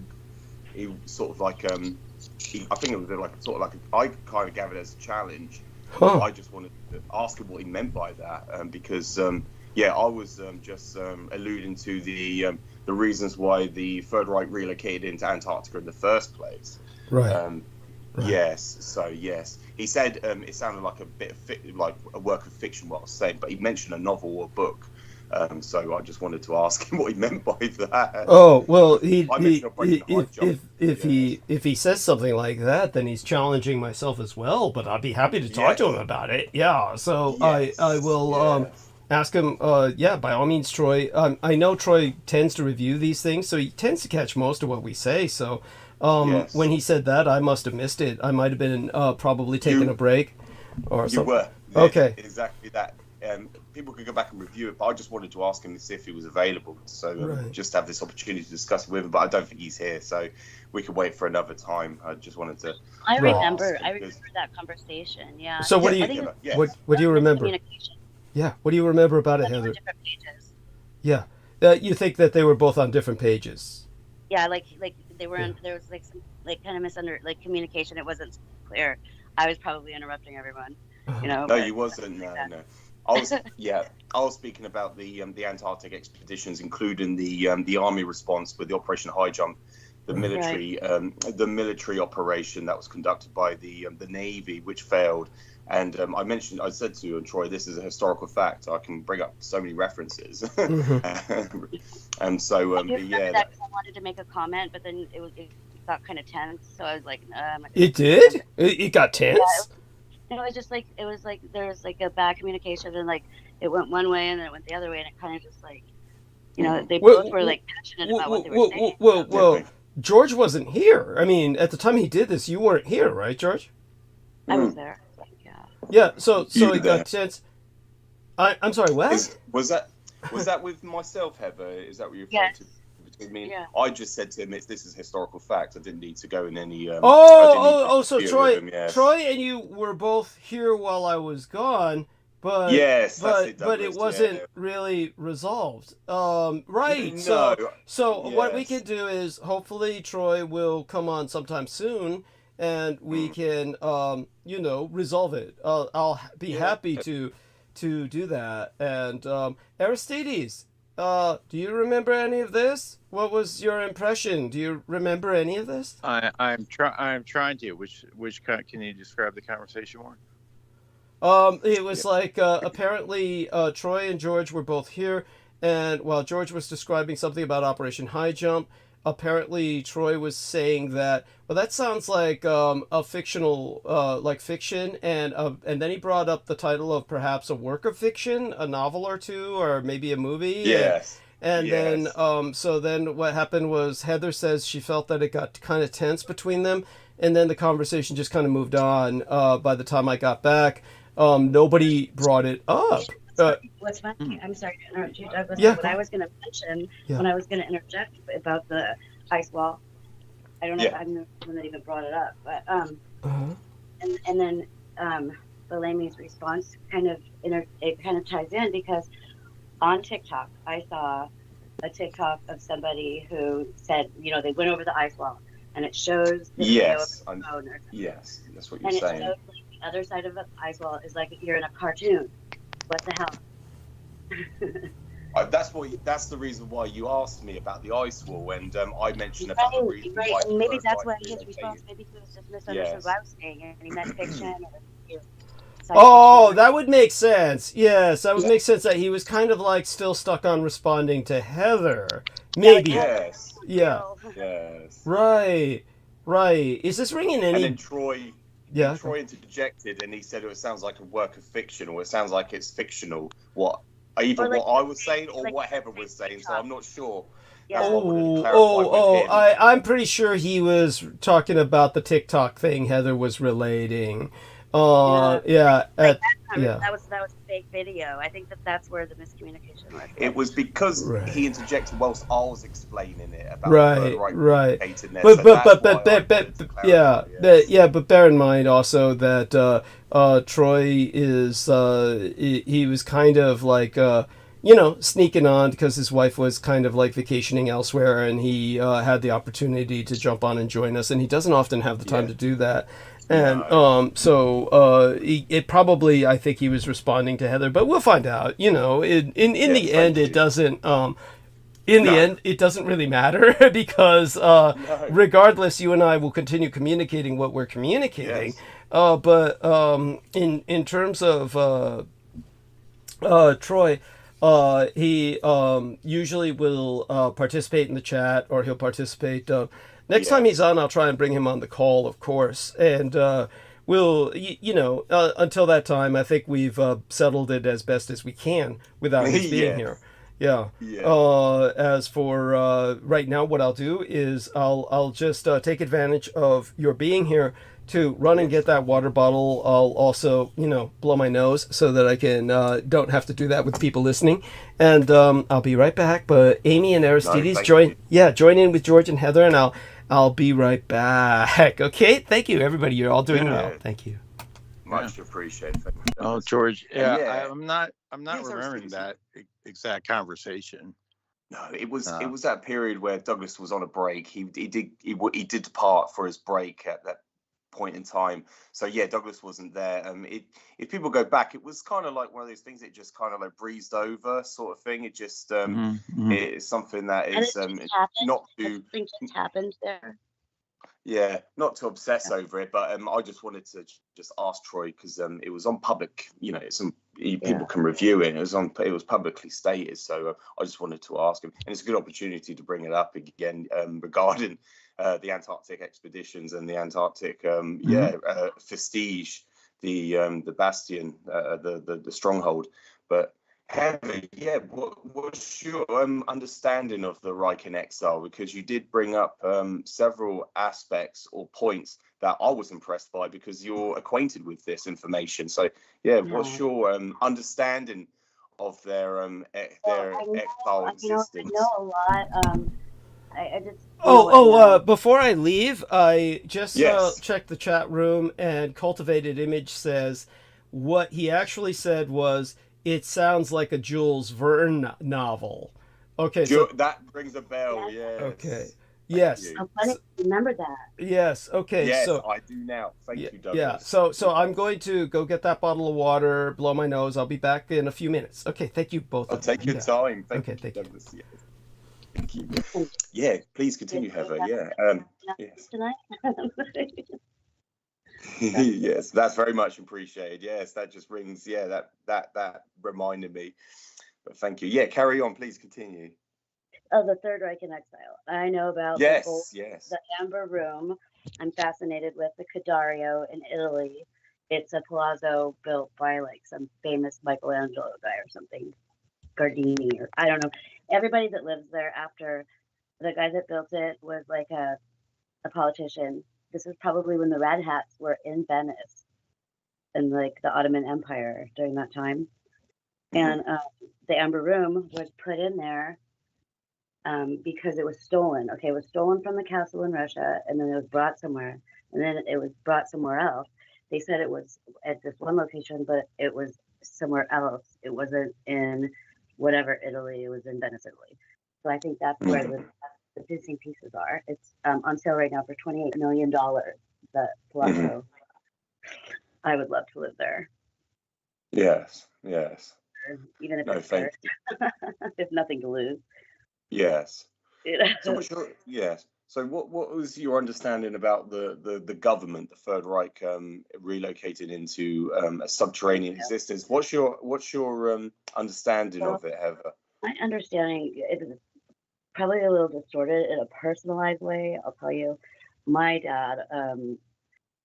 sort of like, I think it was like sort of like I kind of gathered it as a challenge. Huh. I just wanted to ask him what he meant by that, because I was just alluding to the reasons why the Third Reich relocated into Antarctica in the first place. Right. Right. Yes. So yes, he said it sounded like a bit of like a work of fiction what I was saying, but he mentioned a novel or book. So I just wanted to ask him what he meant by that. Oh well, if he says something like that, then he's challenging myself as well. But I'd be happy to talk to him about it. Yeah. So I will ask him. By all means, Troy. I know Troy tends to review these things, so he tends to catch most of what we say. So when he said that, I must have missed it. I might have been probably taking a break or something. You were. Okay. Exactly that. People could go back and review it, but I just wanted to ask him to see if he was available, so just have this opportunity to discuss it with him. But I don't think he's here, so we could wait for another time. I just wanted to. I remember that conversation. Yeah. So what do you what do you remember? Yeah. What do you remember about it, Heather? Different pages. Yeah. You think that they were both on different pages? Yeah, like they were on. There was like some kind of communication. It wasn't clear. I was probably interrupting everyone. No, you wasn't. No. I was speaking about the Antarctic expeditions, including the army response with the Operation High Jump, the military operation that was conducted by the Navy, which failed. And I said to you and Troy, this is a historical fact. I can bring up so many references. And so I wanted to make a comment, but then it got kind of tense. So I was like, it did? It got tense? Yeah, it was just like there was like a bad communication, and like it went one way and then it went the other way, and it kind of just like, they both were like passionate about what they were saying. Well, George wasn't here. I mean, at the time he did this, you weren't here, right, George? I was there. Yeah. So it got tense. I'm sorry. What? Was that with myself, Heather? Is that what you're referring to? Yeah. I just said to him, this is historical fact. I didn't need to go in any. So Troy and you were both here while I was gone, but it wasn't really resolved. Right. No. So what we can do is hopefully Troy will come on sometime soon, and we can resolve it. I'll be happy to do that. And Aristides. Do you remember any of this? What was your impression? Do you remember any of this? I'm trying to. Which can you describe the conversation more? It was like apparently Troy and George were both here, and while George was describing something about Operation High Jump, apparently Troy was saying that, well, that sounds like a fictional, like fiction, and then he brought up the title of perhaps a work of fiction, a novel or two, or maybe a movie. Yes. Then, so then what happened was Heather says she felt that it got kind of tense between them, and then the conversation just kind of moved on. By the time I got back, nobody brought it up. What's funny? I'm sorry to interrupt you, Douglas. Yeah. What I was going to mention when I was going to interject about the ice wall, I don't know if I'm the one that even brought it up, but and then Bellamy's response kind of ties in, because on TikTok I saw a TikTok of somebody who said, they went over the ice wall, and it shows the video of the phone or something. Yes, that's what and you're saying. It shows like the other side of the ice wall is like you're in a cartoon. What the hell? That's the reason why you asked me about the ice wall, and I mentioned about the reason why. And maybe that's why his response, maybe he was just misunderstood what I was saying, and he meant fiction. Oh, that would make sense. Yes, that would make sense that he was kind of like still stuck on responding to Heather. Maybe. Yes. Yeah. Yes. Right. Right. Is this ringing And any? then Troy interjected, and he said it sounds like a work of fiction, or it sounds like it's fictional. Either what I was saying or what Heather was saying. So I'm not sure. That's what I wanted to clarify with him. I'm pretty sure he was talking about the TikTok thing Heather was relating. That was a fake video. I think that's where the miscommunication was. It was because he interjected whilst I was explaining it about right. But bear in mind also that Troy is he was kind of like sneaking on because his wife was kind of like vacationing elsewhere, and he had the opportunity to jump on and join us, and he doesn't often have the time to do that. And it probably, I think he was responding to Heather, but we'll find out. In the end, it doesn't. The end, it doesn't really matter because regardless, you and I will continue communicating what we're communicating. Yes. But in terms of Troy, he usually will participate in the chat, or he'll participate. Next time he's on, I'll try and bring him on the call, of course. And we'll, until that time, I think we've settled it as best as we can without his being here. Yeah. As for right now, what I'll do is I'll just take advantage of your being here to run and get that water bottle. I'll also, blow my nose so that I can don't have to do that with people listening. And I'll be right back. But Amy and Aristides join in with George and Heather, and I'll be right back. Okay, thank you, everybody. You're all doing well. Thank you. Much appreciated. Oh, George, I'm not remembering that exact conversation. No, it was that period where Douglas was on a break. He did depart for his break at that point in time. So yeah, Douglas wasn't there. If people go back, it was kind of like one of those things that just kind of like breezed over, sort of thing. It just it's something that is not to think it's happened there. Yeah, not to obsess over it, but I just wanted to just ask Troy because it was on public. People can review it. It was publicly stated, so I just wanted to ask him, and it's a good opportunity to bring it up again regarding the Antarctic expeditions and the Antarctic vestige, the bastion, the stronghold. But Heather, what's your understanding of the Reich in exile? Because you did bring up several aspects or points that I was impressed by, because you're acquainted with this information. So what's your understanding of their exile existence? I know a lot. I just before I leave, I just checked the chat room, and Cultivated Image says what he actually said was, it sounds like a Jules Verne novel. Okay, so that rings a bell. Yes. Okay. Yes. I'm funny to remember that. Yes. Okay. Yes, so I do now. Thank you, Douglas. Yeah. So I'm going to go get that bottle of water, blow my nose. I'll be back in a few minutes. Okay. Thank you both. I'll take your time. Thank you, thank Douglas. You. Thank you. Yeah. Please continue, Heather. Yeah. Yes. Yes, that's very much appreciated. Yes, that just rings. Yeah, that reminded me. But thank you. Yeah, carry on. Please continue. Oh, the Third Reich in exile. I know about the Amber Room. I'm fascinated with the Cadario in Italy. It's a palazzo built by like some famous Michelangelo guy or something, Gardini, or I don't know. Everybody that lives there after the guy that built it was like a politician. This is probably when the Red Hats were in Venice and like the Ottoman Empire during that time. And the Amber Room was put in there because it was stolen. Okay, it was stolen from the castle in Russia, and then it was brought somewhere, and then it was brought somewhere else. They said it was at this one location, but it was somewhere else. It wasn't in whatever Italy, it was in Venice, Italy. So I think that's where the missing pieces are. It's on sale right now for $28 million. The palazzo. I would love to live there. Yes. Even if it's if nothing to lose. Yes. You know? So So what was your understanding about the government, the Third Reich, relocated into a subterranean existence? What's your understanding of it, Heather? My understanding is probably a little distorted in a personalized way. I'll tell you, my dad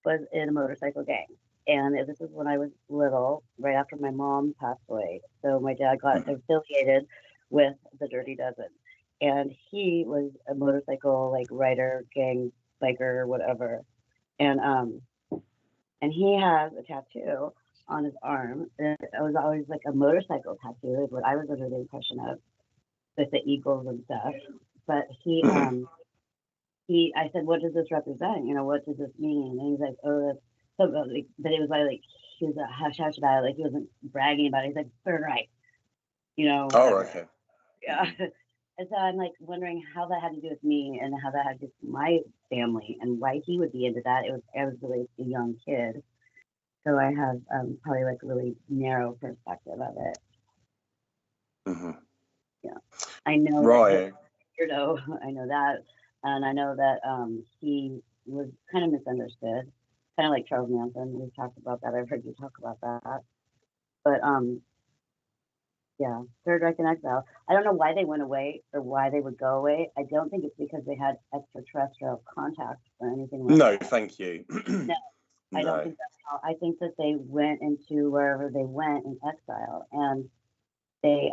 was in a motorcycle gang, and this is when I was little, right after my mom passed away. So my dad got affiliated with the Dirty Dozen. And he was a motorcycle like rider, gang, biker, whatever. And he has a tattoo on his arm. It was always like a motorcycle tattoo, is what I was under the impression of, with the eagles and stuff. But I said, what does this represent? You know, what does this mean? And he's like, oh, that's so, like, but it was like he was how should I, like, he wasn't bragging about it. He's like, Third Reich, you know. Oh, okay. Yeah. And so I'm like wondering how that had to do with me and how that had to do with my family and why he would be into that. I was really a young kid, so I have probably like a really narrow perspective of it. Mm-hmm. Yeah, I know. Right. Weirdo. I know that, and I know that he was kind of misunderstood, kind of like Charles Manson. We've talked about that. I've heard you talk about that, but yeah, Third Reich in exile. I don't know why they went away or why they would go away. I don't think it's because they had extraterrestrial contact or anything like that. No, thank you. No, I don't think that's how. I think that they went into wherever they went in exile, and they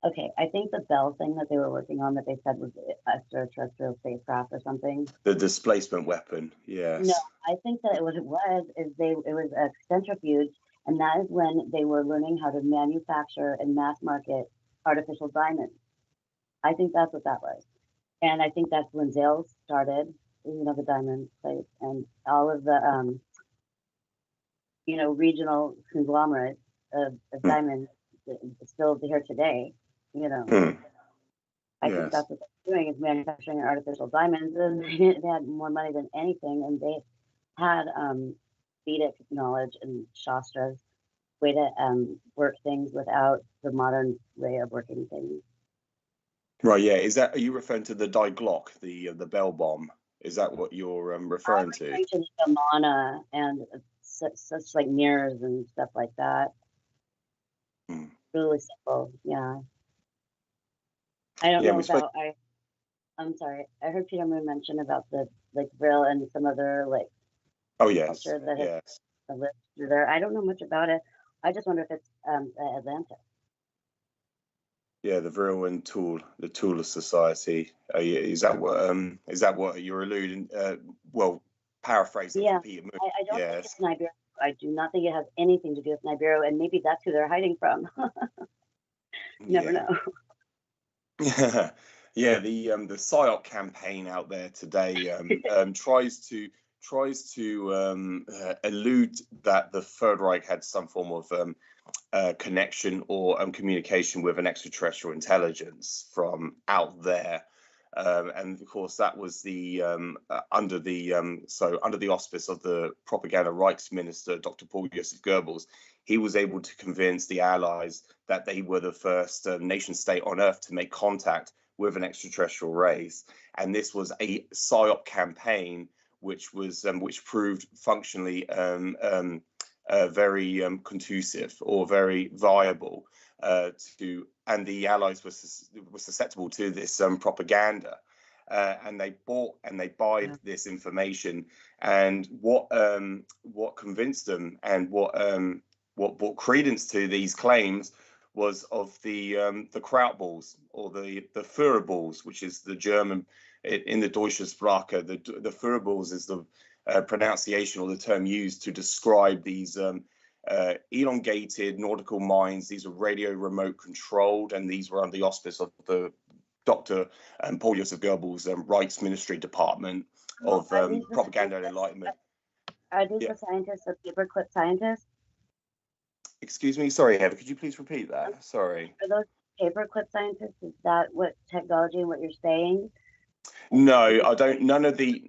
okay. I think the Bell thing that they were working on that they said was extraterrestrial spacecraft or something. The displacement weapon, yes. No, I think that what it was is it was a centrifuge. And that is when they were learning how to manufacture and mass market artificial diamonds. I think that's what that was. And I think that's when Zales started, you know, the diamond place and all of the, you know, regional conglomerates of diamonds still here today, you know. I think that's what they're doing is manufacturing artificial diamonds. And they had more money than anything. And they had Vedic knowledge and Shastra's way to work things without the modern way of working things. Right, yeah. Are you referring to the Die Glock, the Bell bomb? Is that what you're referring to? I'm referring to the mana and such like mirrors and stuff like that. Really simple, yeah. I don't know about I'm sorry. I heard Peter Moon mention about the like Brill and some other like culture that has lived through there. I don't know much about it. I just wonder if it's Atlantis. Yeah, the Vril and Tool, the Tool of Society. Is that what you're alluding? Well, paraphrasing from Peter Moon. I don't think it's Nibiru. I do not think it has anything to do with Nibiru, and maybe that's who they're hiding from. Never know. Yeah, the PSYOP campaign out there today tries to allude that the Third Reich had some form of connection or communication with an extraterrestrial intelligence from out there. And of course, that was the under the auspice of the propaganda Reichsminister, Dr. Paul Joseph Goebbels. He was able to convince the Allies that they were the first nation state on Earth to make contact with an extraterrestrial race, and this was a PSYOP campaign, which proved functionally very conducive or very viable and the Allies were susceptible to this propaganda, and they bought and they buy this information. And what convinced them and what brought credence to these claims was of the Krautballs or the Führerballs, which is the German in the Deutsche Sprache. The Führerballs is the pronunciation or the term used to describe these elongated nautical mines. These are radio remote controlled, and these were under the auspice of the Dr. Paul Joseph Goebbels' Reichsministry Department of Propaganda and Enlightenment. Are these the scientists, the paperclip scientists? Excuse me, sorry, Heather, could you please repeat that? Sorry. Are those paperclip scientists? Is that what technology and what you're saying? No, I don't. None of the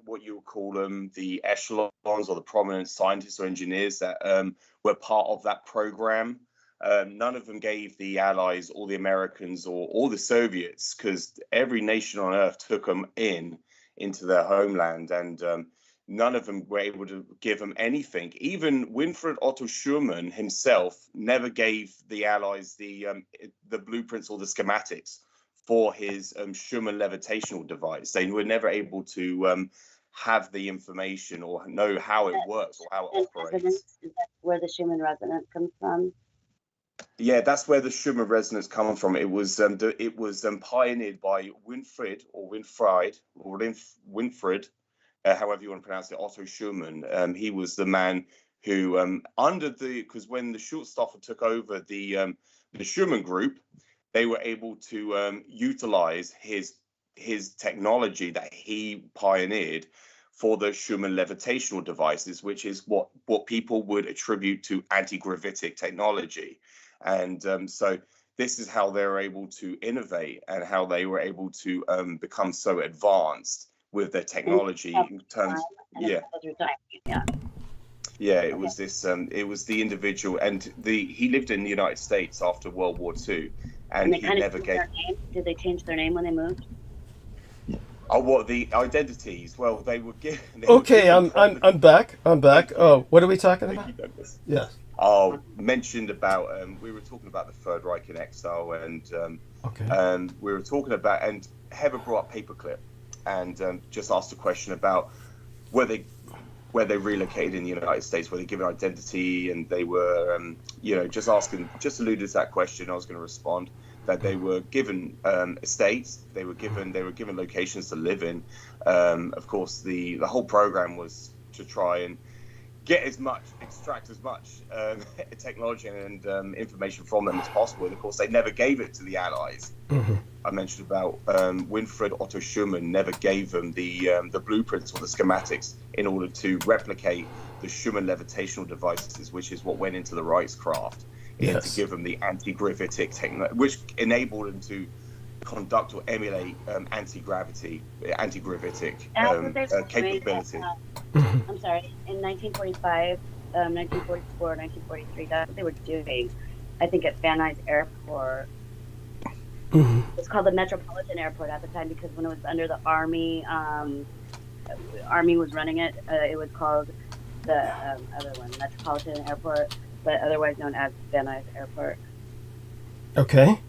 what you would call them, the echelons or the prominent scientists or engineers that were part of that program none of them gave the Allies or the Americans or the Soviets, because every nation on earth took them into their homeland, and none of them were able to give them anything. Even Winfried Otto Schumann himself never gave the Allies the blueprints or the schematics for his Schumann levitational device. They were never able to have the information or know how it works or how it operates. Is that where the Schumann resonance comes from? Yeah, that's where the Schumann resonance comes from. It was pioneered by Winfried, however you want to pronounce it, Otto Schumann. He was the man who, because when the Schutzstaffel took over the Schumann group, they were able to utilize his technology that he pioneered for the Schumann levitational devices, which is what people would attribute to anti-gravitic technology. And so this is how they were able to innovate and how they were able to become so advanced with their technology in terms. Yeah. Yeah, it was this. It was the individual, and he lived in the United States after World War II, and he never gave. Did they change their name when they moved? Oh, what the identities? Well, they were given. Okay, I'm back. I'm back. Oh, what are we talking about? Thank you, Douglas. Yes. Oh, mentioned about. We were talking about the Third Reich in exile, and we were talking about, and Heather brought up paperclip, and just asked a question about where they relocated in the United States, were they given identity, and they were, just alluded to that question. I was going to respond that they were given estates, they were given locations to live in. Of course, the whole program was to try and extract as much technology and information from them as possible. And of course, they never gave it to the Allies. Mm-hmm. I mentioned about Winfried Otto Schumann never gave them the blueprints or the schematics in order to replicate the Schumann levitational devices, which is what went into the Reichskraft, yes, to give them the anti-gravitic technology, which enabled them to conduct or emulate anti-gravitic capability. I'm sorry, in 1945, 1944, 1943, that's what they were doing. I think at Van Nuys Airport. Mm-hmm. It's called the Metropolitan Airport at the time, because when it was under the Army, Army was running it. It was called the other one, Metropolitan Airport, but otherwise known as Van Nuys Airport. Okay,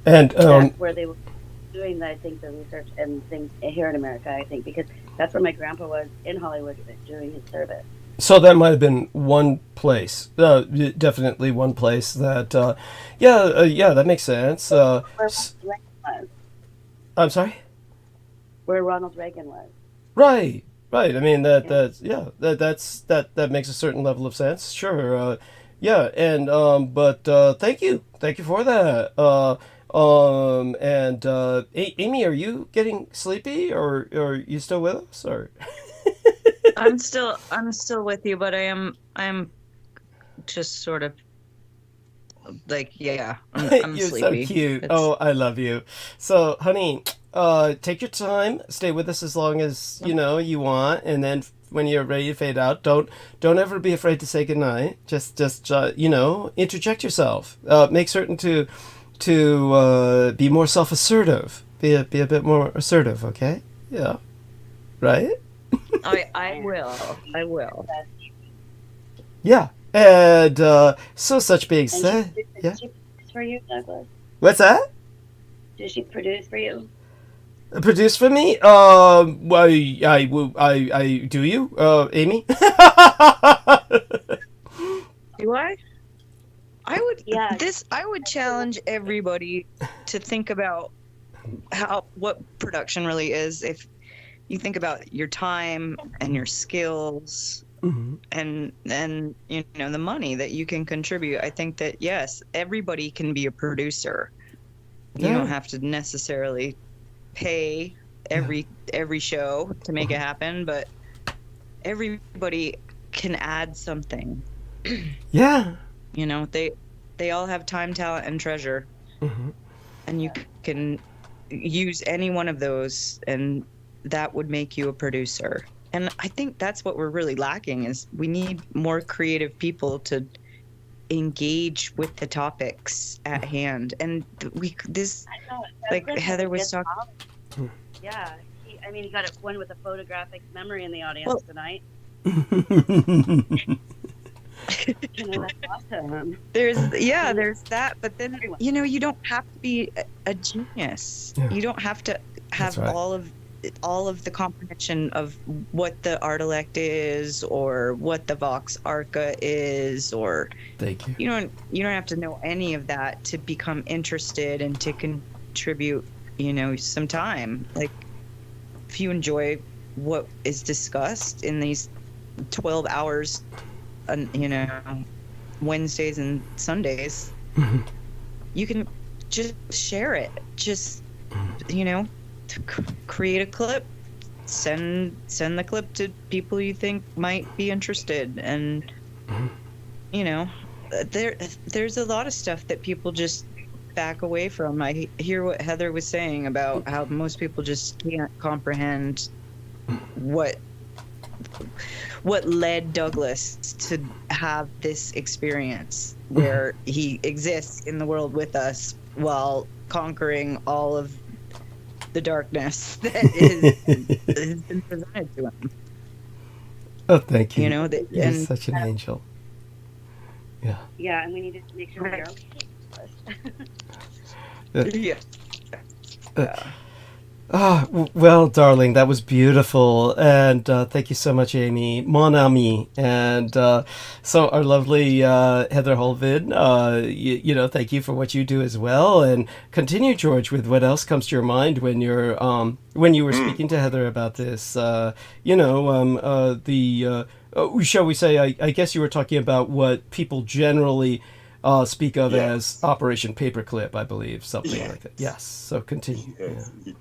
and that's where they were doing, I think, the research and things here in America. I think because that's where my grandpa was in Hollywood doing his service. So that might have been one place, definitely one place that, that makes sense. Where Ronald Reagan was. I'm sorry? Where Ronald Reagan was. Right. I mean, that makes a certain level of sense. Sure. But thank you for that. Amy, are you getting sleepy, or are you still with us, or? I'm still with you, but I'm just sort of like, I'm You're sleepy. so cute. Oh, I love you. So, honey, take your time. Stay with us as long as you want, and then when you're ready to fade out, don't ever be afraid to say goodnight. Just interject yourself. Make certain to be more self-assertive. Be a bit more assertive. Okay? Yeah. Right. I will. Yeah, and so such being said, yeah. Did she produce for you, Douglas? What's that? Did she produce for you? Produce for me? I do you, Amy? Do I? Yeah. I would challenge everybody to think about what production really is. If you think about your time and your skills, mm-hmm, and the money that you can contribute, I think that yes, everybody can be a producer. You don't have to necessarily pay every show to make it happen, but everybody can add something. Yeah. They all have time, talent, and treasure, mm-hmm, and you can use any one of those, and that would make you a producer. And I think that's what we're really lacking, is we need more creative people to engage with the topics at hand. And this, I know, like Douglas Heather has a was good talking. knowledge. Yeah, he got one with a photographic memory in the audience Well- tonight. That's awesome. There's that, but then Everyone. you don't have to be a genius. Yeah. You don't have to have right. all of the comprehension of what the Art-elect is, or what the Vox Arca is, or Thank you. you don't have to know any of that to become interested and to contribute some time. Like, if you enjoy what is discussed in these 12 hours Wednesdays and Sundays, you can just share it. Just create a clip, send the clip to people you think might be interested, and there's a lot of stuff that people just back away from. I hear what Heather was saying about how most people just can't comprehend what led Douglas to have this experience where he exists in the world with us while conquering all of the darkness that has been presented to him. Oh, thank you. You're You're such an angel. Yeah. Yeah, and we need to make sure we're okay. Well, darling, that was beautiful, and thank you so much, Amy, mon ami, and so our lovely Heather Holvid. Thank you for what you do as well, and continue, George, with what else comes to your mind when you're when you were speaking to Heather about this. Shall we say? I guess you were talking about what people generally speak of as Operation Paperclip, I believe, something like that. Yes. So continue. Yes. Yeah.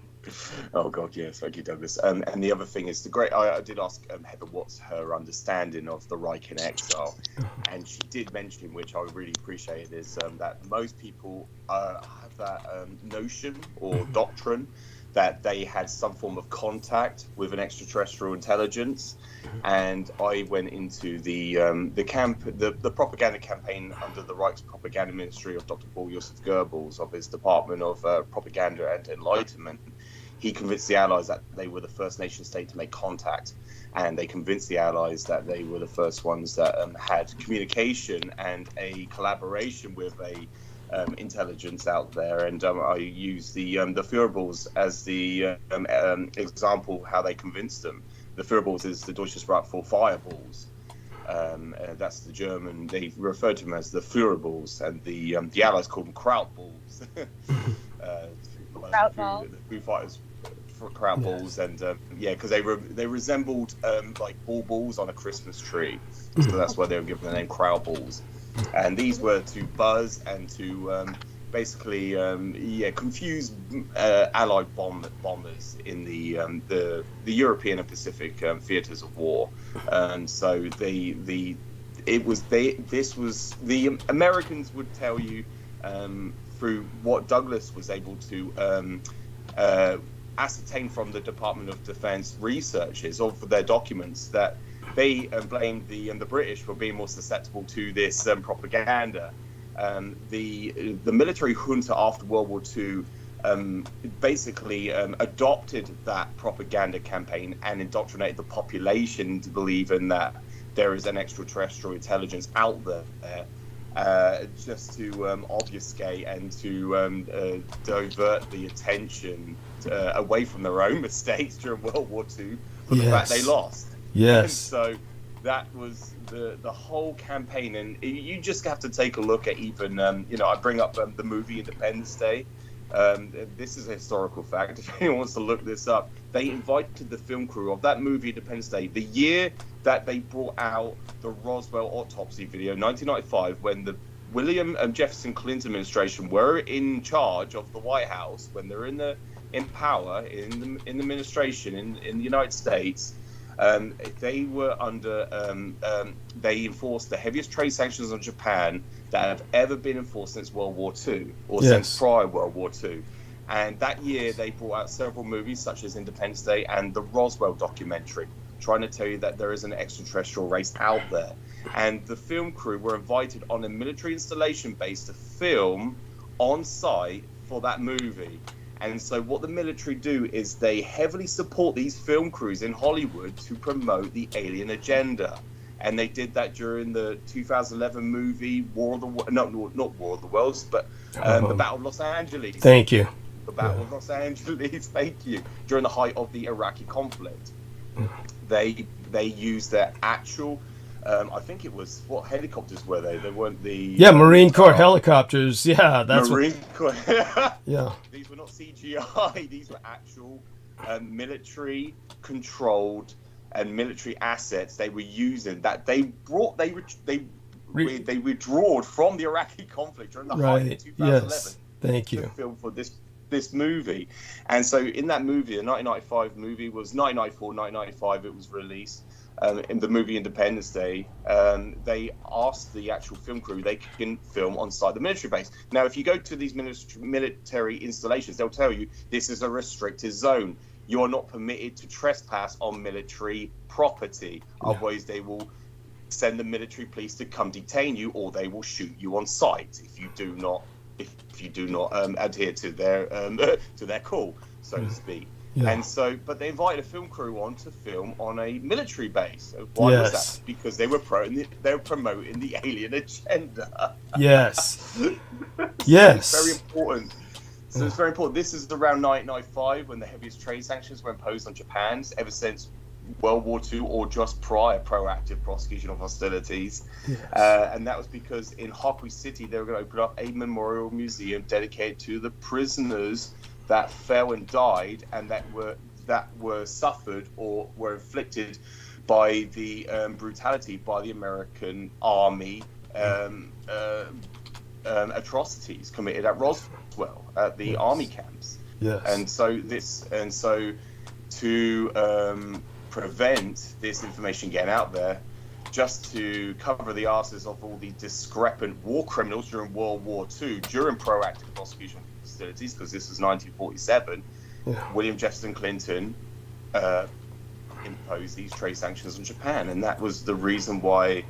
Oh God, yes, thank you, Douglas. And the other thing is I did ask Heather what's her understanding of the Reich in exile, and she did mention, which I really appreciated, is that most people have that notion or doctrine that they had some form of contact with an extraterrestrial intelligence. And I went into the propaganda campaign under the Reich's propaganda ministry of Dr. Paul Joseph Goebbels of his Department of Propaganda and Enlightenment. He convinced the Allies that they were the first nation state to make contact, and they convinced the Allies that they were the first ones that had communication and a collaboration with a intelligence out there. And I used the Führerbals as the example how they convinced them. The Führerbals is the Deutsches Reich for fireballs. That's the German. They referred to them as the Führerbals, and the Allies called them Krautballs. Krautballs. The Foo Fighters for Krautballs, and because they resembled like balls on a Christmas tree, so that's why they were given the name Krautballs. And these were to buzz and to basically confuse Allied bombers in the European and Pacific theaters of war. So the Americans would tell you through what Douglas was able to ascertain from the Department of Defense researches of their documents, that they blamed the British for being more susceptible to this propaganda. The military junta after World War II basically adopted that propaganda campaign and indoctrinated the population into believing that there is an extraterrestrial intelligence out there, just to obfuscate and to divert the attention away from their own mistakes during World War II for the fact they lost. Yes. And so that was the whole campaign, and you just have to take a look at even I bring up the movie Independence Day. This is a historical fact. If anyone wants to look this up, they invited the film crew of that movie Independence Day the year that they brought out the Roswell autopsy video, 1995, when the William Jefferson Clinton administration were in charge of the White House, when they're in power in the administration in the United States. They were under they enforced the heaviest trade sanctions on Japan that have ever been enforced since World War II, or since prior World War II. And that year they brought out several movies such as Independence Day and the Roswell documentary, trying to tell you that there is an extraterrestrial race out there. And the film crew were invited on a military installation base to film on site for that movie. And so what the military do is they heavily support these film crews in Hollywood to promote the alien agenda. And they did that during the 2011 movie not War of the Worlds, but the Battle of Los Angeles. Thank you. The Battle of Los Angeles, thank you. During the height of the Iraqi conflict. They used their actual, I think it was, what helicopters were they? They weren't the... Yeah, Marine Corps helicopters. Yeah, that's Marine Corps. Yeah. These were not CGI. These were actual military controlled and military assets they were using that they withdrew from the Iraqi conflict during the height of 2011. Yes. Thank you. To film for this movie. And so in that movie, the 1995 movie was 1994, 1995 it was released. In the movie Independence Day, they asked the actual film crew they can film on site the military base. Now, if you go to these military installations, they'll tell you this is a restricted zone. You are not permitted to trespass on military property. Yeah. Otherwise, they will send the military police to come detain you, or they will shoot you on sight if you do not adhere to their call, so to speak. Yeah. And so, but they invited a film crew on to film on a military base. Why was that? Because they were promoting the alien agenda. Yes. Yes. It's very important. So it's very important. This is around 1995 when the heaviest trade sanctions were imposed on Japan. Ever since World War II or just prior, proactive prosecution of hostilities. Yes. And that was because in Hockey City they were going to open up a memorial museum dedicated to the prisoners that fell and died and that were suffered or were inflicted by the brutality by the American army atrocities committed at Roswell at the army camps. Yes. And so to prevent this information getting out there, just to cover the asses of all the discrepant war criminals during World War II, during proactive prosecution facilities, because this was 1947, William Jefferson Clinton imposed these trade sanctions on Japan, and that was the reason why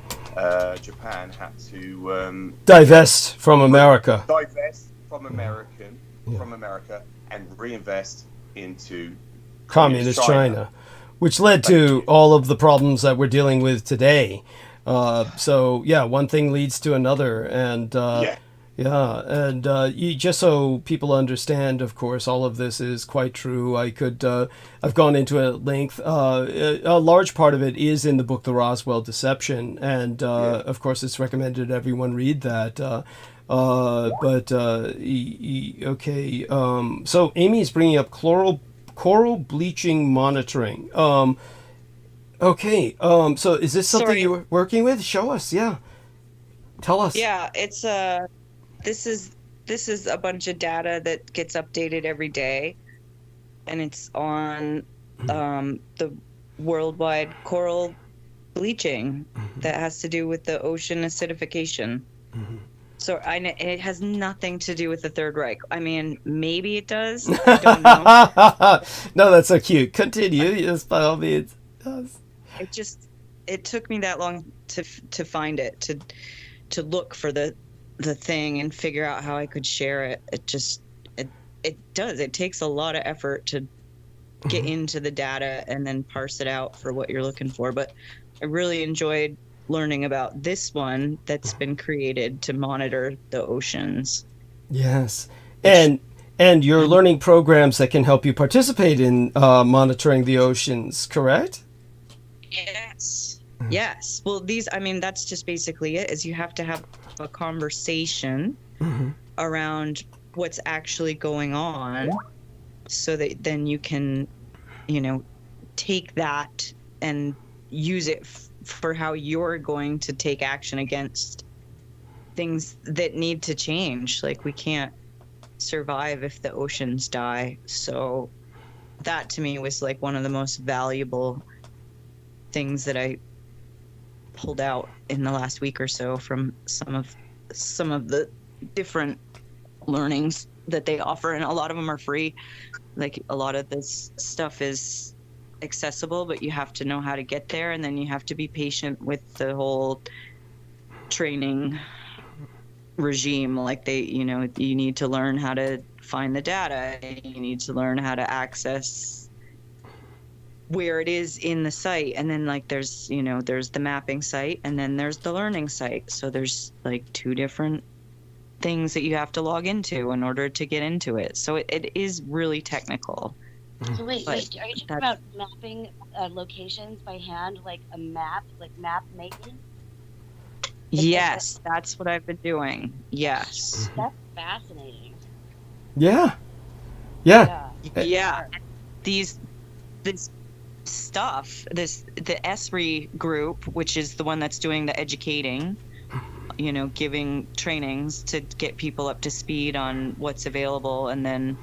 Japan had to divest from America. From America and reinvest into communist China, which led to all of the problems that we're dealing with today. So yeah, one thing leads to another, and just so people understand, of course, all of this is quite true. I've gone into it at length. A large part of it is in the book, The Roswell Deception, and of course, it's recommended everyone read that. So Amy is bringing up coral bleaching monitoring. So is this something you were working with? Show us. Yeah. Tell us. Yeah, it's this is a bunch of data that gets updated every day, and it's on the worldwide coral bleaching that has to do with the ocean acidification. So it has nothing to do with the Third Reich. I mean, maybe it does. I don't know. No, that's so cute. Continue. Yes, by all means. It took me that long to find it, to look for the thing and figure out how I could share it. It does. It takes a lot of effort to get into the data and then parse it out for what you're looking for. But I really enjoyed learning about this one that's been created to monitor the oceans. Yes. And you're learning programs that can help you participate in monitoring the oceans, correct? Yes. Yes. Well, that's just basically it, is you have to have a conversation around what's actually going on, so that then you can, take that and use it for how you're going to take action against things that need to change. Like, we can't survive if the oceans die. So that to me was like one of the most valuable things that I pulled out in the last week or so from some of the different learnings that they offer, and a lot of them are free. Like, a lot of this stuff is accessible, but you have to know how to get there, and then you have to be patient with the whole training regime. Like you need to learn how to find the data, you need to learn how to access where it is in the site, and then like there's the mapping site, and then there's the learning site. So there's like two different things that you have to log into in order to get into it. So it is really technical. So wait, are you talking about mapping locations by hand, like a map, like map making? Yes, that's what I've been doing. Yes. That's fascinating. Yeah. This stuff, the ESRI group, which is the one that's doing the educating, giving trainings to get people up to speed on what's available, and then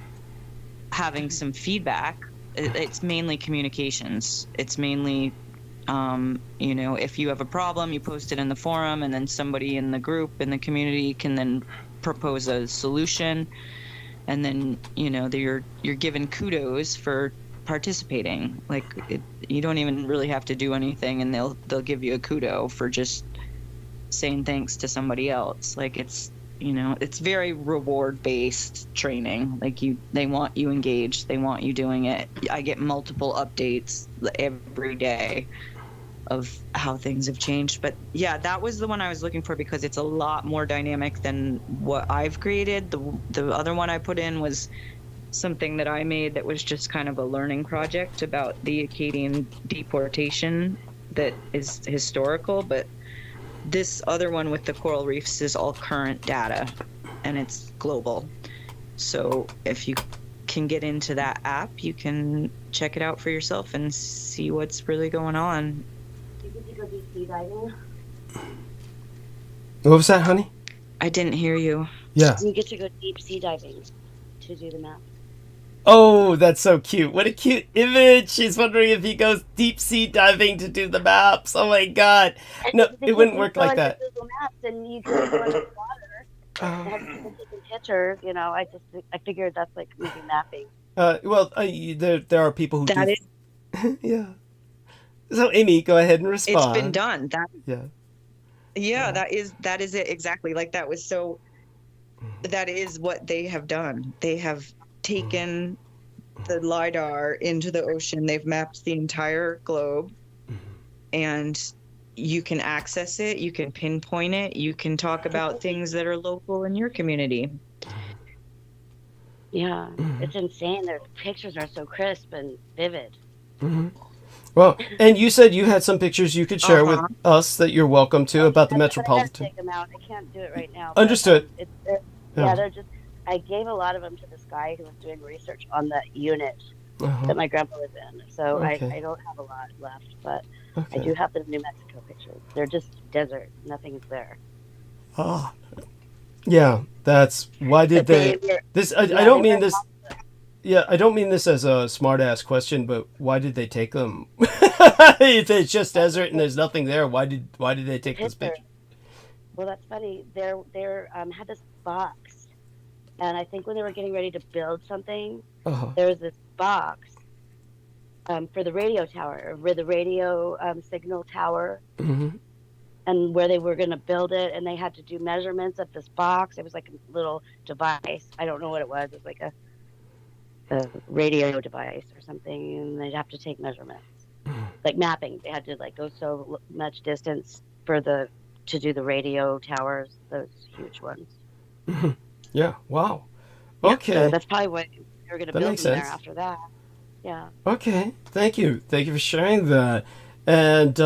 having some feedback. It's mainly communications. It's mainly, if you have a problem, you post it in the forum, and then somebody in the group, in the community, can then propose a solution, and then you're given kudos for participating. Like you don't even really have to do anything, and they'll give you a kudo for just saying thanks to somebody else. Like it's very reward based training. Like they want you engaged, they want you doing it. I get multiple updates every day of how things have changed. But yeah, that was the one I was looking for because it's a lot more dynamic than what I've created. The other one I put in was something that I made that was just kind of a learning project about the Acadian deportation that is historical, but this other one with the coral reefs is all current data, and it's global. So if you can get into that app, you can check it out for yourself and see what's really going on. You get to go deep sea diving. What was that, honey? I didn't hear you. Yeah. You get to go deep sea diving to do the map. Oh, that's so cute. What a cute image. She's wondering if he goes deep sea diving to do the maps. Oh my God. No, it wouldn't work like that. Google Maps and you can go into the water and have people taking pictures. I figured that's like movie mapping. There are people who that do. Is, yeah. So Amy, go ahead and respond. It's been done. Yeah. That is it exactly. Like that was so. That is what they have done. They have taken the LiDAR into the ocean. They've mapped the entire globe, and you can access it. You can pinpoint it. You can talk about things that are local in your community. Yeah, it's insane. Their pictures are so crisp and vivid. Mm-hmm. Well, and you said you had some pictures you could share with us that you're welcome to about the Metropolitan. I have to take them out. I can't do it right now. Understood. They're just. I gave a lot of them to this guy who was doing research on the unit that my grandpa was in. So okay. I don't have a lot left, but I do have the New Mexico pictures. They're just desert. Nothing's there. Oh, yeah. That's why did they this? I don't mean this. Yeah, I don't mean this as a smart-ass question, but why did they take them? If it's just desert and there's nothing there, why did they take this picture? Well, that's funny. They're had this box. And I think when they were getting ready to build something, there was this box for the radio tower, where the radio signal tower, and where they were going to build it. And they had to do measurements of this box. It was like a little device. I don't know what it was. It was like a radio device or something. And they'd have to take measurements, like mapping. They had to like go so much distance to do the radio towers, those huge ones. Yeah. Wow. Okay. So that's probably what you're going to build there after that. Yeah. Okay. Thank you. Thank you for sharing that. And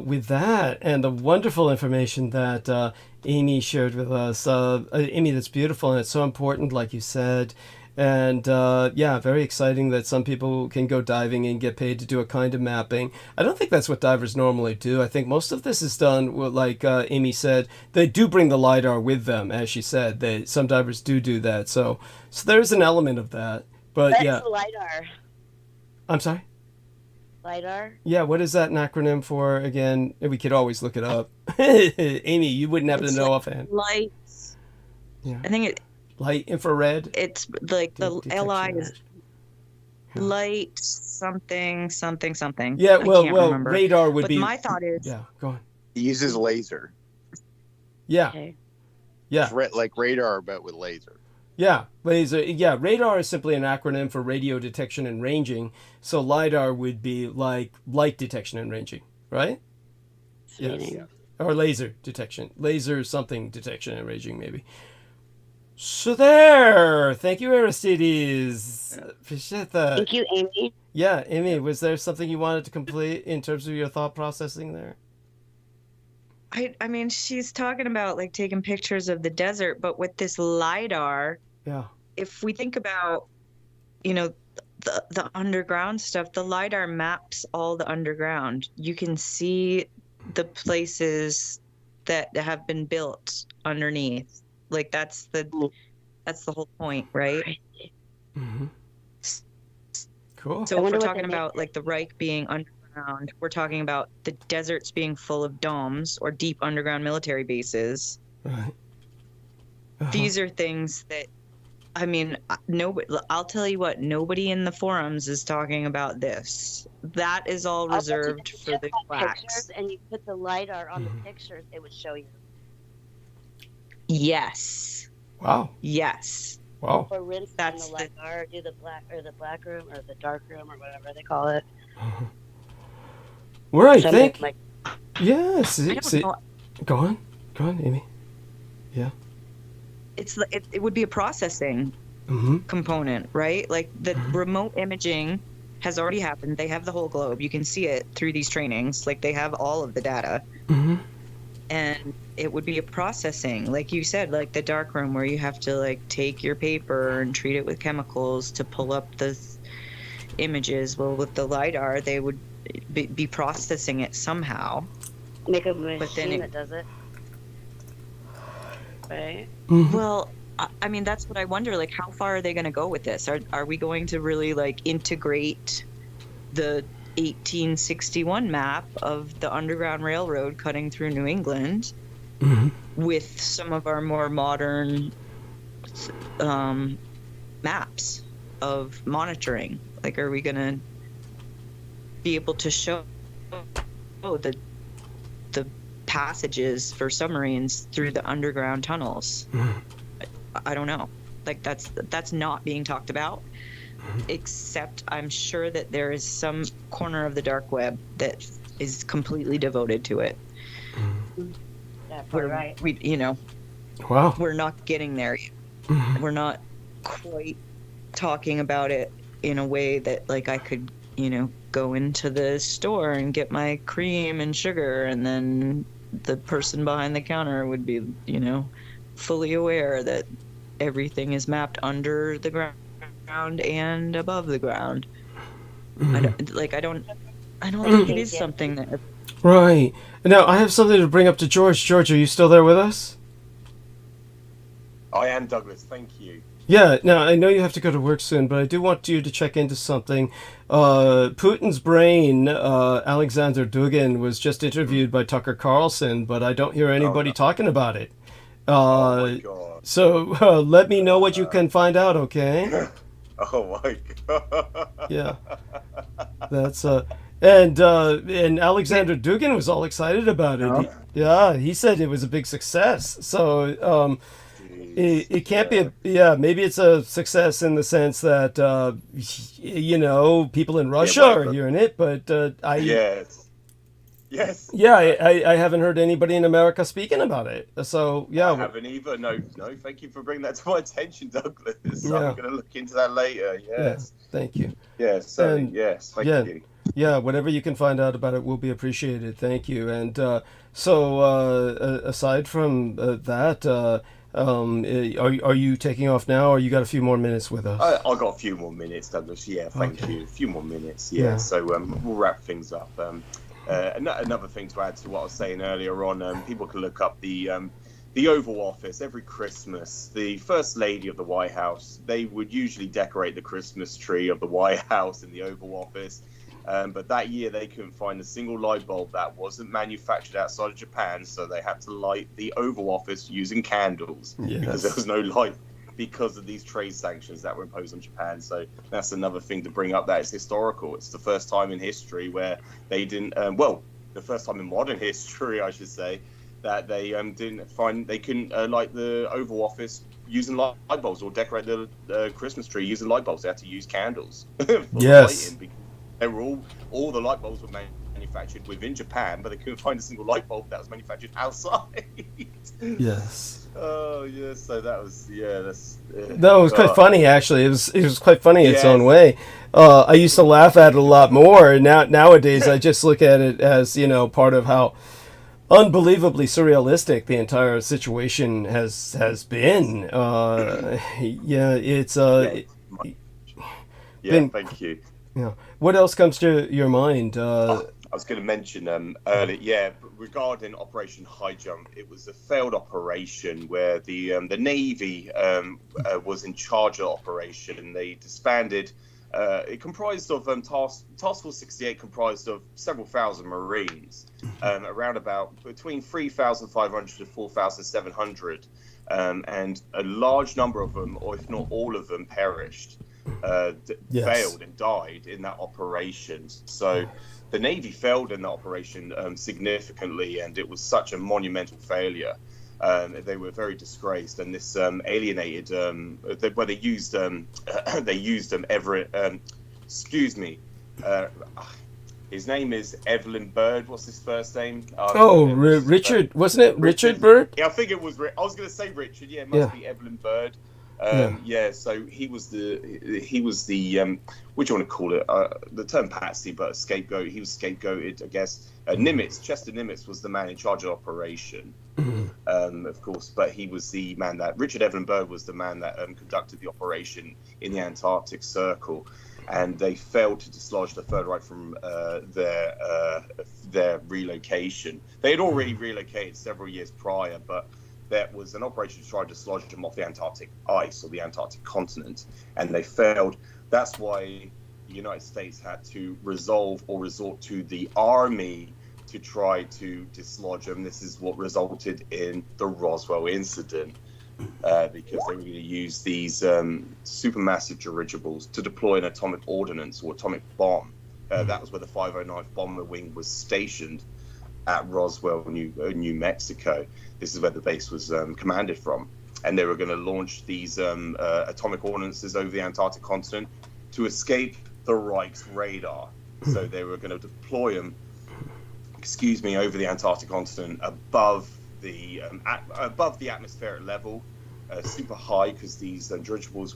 with that and the wonderful information that Amy shared with us, Amy, that's beautiful and it's so important, like you said. And very exciting that some people can go diving and get paid to do a kind of mapping. I don't think that's what divers normally do. I think most of this is done, like Amy said, they do bring the LiDAR with them, as she said. Some divers do that. So there's an element of that. But What's yeah. LiDAR? I'm sorry? LiDAR? Yeah, what is that an acronym for again? We could always look it up. Amy, you wouldn't have to know offhand. Lights. Yeah. I think it... Light infrared. It's like the LI is light something. Yeah, I well, can't well, remember. radar would But be. my thought is, Yeah, go on. He uses laser. Yeah, Okay. yeah, It's like radar, but with laser. yeah. Laser. Yeah, radar is simply an acronym for radio detection and ranging. So lidar would be like light detection and ranging, right? Yes. Meaning. Or laser detection, laser something detection and ranging, maybe. So there. Thank you, Aristides. Appreciate that. Thank you, Amy. Yeah, Amy, was there something you wanted to complete in terms of your thought processing there? I mean, she's talking about like taking pictures of the desert, but with this lidar, Yeah. if we think about, the underground stuff, the lidar maps all the underground. You can see the places that have been built underneath. Like that's the whole point, right? Mm-hmm. Cool. So I if wonder we're what talking they about like the Reich being underground, we're talking about the deserts being full of domes or deep underground military bases. Right. Uh-huh. These are things that, I mean, I'll tell you what, nobody in the forums is talking about this. That is all reserved for the quacks. Pictures, and you put the lidar on the pictures, they would show you. Yes. Wow. Yes. Wow. Or rinse That's the lidar, or do the black room or the dark room or whatever they call it. Uh-huh. Right. Something Thank. like Yes. I don't know. Go on, Amy. Yeah. It would be a processing Mm-hmm. component, right? Like the remote imaging has already happened. They have the whole globe. You can see it through these trainings. Like they have all of the data. Mm-hmm. And it would be a processing, like you said, like the dark room where you have to like take your paper and treat it with chemicals to pull up the images. Well, with the lidar, they would be processing it somehow. make a then machine that does it. Right? Mm-hmm. Well, I mean, that's what I wonder. Like, how far are they going to go with this? Are we going to really like integrate the 1861 map of the Underground Railroad cutting through New England with some of our more modern maps of monitoring? Like, are we going to be able to show the passages for submarines through the underground tunnels? I don't know. Like, that's not being talked about. Except I'm sure that there is some corner of the dark web that is completely devoted to it. That's Where right. Wow. we're not getting there yet. We're not quite talking about it in a way that like I could, go into the store and get my cream and sugar, and then the person behind the counter would be, fully aware that everything is mapped under the ground and above the ground. I don't think it is something that. Right. Now, I have something to bring up to George. George, are you still there with us? I am, Douglas. Thank you. Yeah, now I know you have to go to work soon, but I do want you to check into something. Putin's brain, Alexander Dugin, was just interviewed by Tucker Carlson, but I don't hear anybody talking about it. Oh my god. So let me know what you can find out, okay? Oh my god. Yeah. That's and Alexander Dugin was all excited about it. He said it was a big success. So it can't be maybe it's a success in the sense that people in Russia are hearing it, but Yes. Yeah, I haven't heard anybody in America speaking about it. So I haven't either. No. Thank you for bringing that to my attention, Douglas. Yeah. I'm going to look into that later. Yes. Yeah, thank you. Yes. So yes. Thank you. Yeah, whatever you can find out about it will be appreciated. Thank you. And aside from that, are you taking off now, or you got a few more minutes with us? I got a few more minutes, Douglas. Yeah, thank you. A few more minutes. Yeah. So we'll wrap things up. Another thing to add to what I was saying earlier on, people can look up the Oval Office. Every Christmas, the First Lady of the White House, they would usually decorate the Christmas tree of the White House in the Oval Office. But that year they couldn't find a single light bulb that wasn't manufactured outside of Japan, so they had to light the Oval Office using candles because there was no light because of these trade sanctions that were imposed on Japan. So that's another thing to bring up, that it's historical. It's the first time in history where they didn't, the first time in modern history, I should say, that they couldn't light the Oval Office using light bulbs, or decorate the Christmas tree using light bulbs. They had to use candles for the lighting, because they were all the light bulbs were manufactured within Japan, but they couldn't find a single light bulb that was manufactured outside. Yes. Oh yes, so that was that was quite funny, actually. It was quite funny its own way. I used to laugh at it a lot more, and nowadays I just look at it as, you know, part of how unbelievably surrealistic the entire situation has been. It's thank you. Yeah. What else comes to your mind? I was going to mention earlier, regarding Operation High Jump, it was a failed operation where the Navy was in charge of the operation. They disbanded. It comprised of Task Force 68 comprised of several thousand Marines, around about between 3,500 to 4,700, and a large number of them, or if not all of them, perished, failed and died in that operation. So the Navy failed in that operation significantly, and it was such a monumental failure. They were very disgraced, and this alienated. They used Everett. His name is Evelyn Byrd. What's his first name? Richard, wasn't it Richard Byrd? Yeah, I think it was. I was going to say Richard. Yeah, it must be Evelyn Byrd. So he was the what do you want to call it? The term patsy, but a scapegoat. He was scapegoated, I guess. Chester Nimitz was the man in charge of operation, of course, but he was the man that Richard Evelyn Byrd was the man that conducted the operation in the Antarctic Circle, and they failed to dislodge the Third Reich from their relocation. They had already relocated several years prior, but that was an operation to try to dislodge them off the Antarctic ice, or the Antarctic continent, and they failed. That's why the United States had to resort to the army to try to dislodge them. This is what resulted in the Roswell incident, because they were going to use these supermassive dirigibles to deploy an atomic ordnance or atomic bomb. That was where the 509th Bomber Wing was stationed, at Roswell, New Mexico. This is where the base was commanded from, and they were going to launch these atomic ordnances over the Antarctic continent to escape the Reich's radar. So they were going to deploy them, over the Antarctic continent above the atmospheric level, super high, because these dirigibles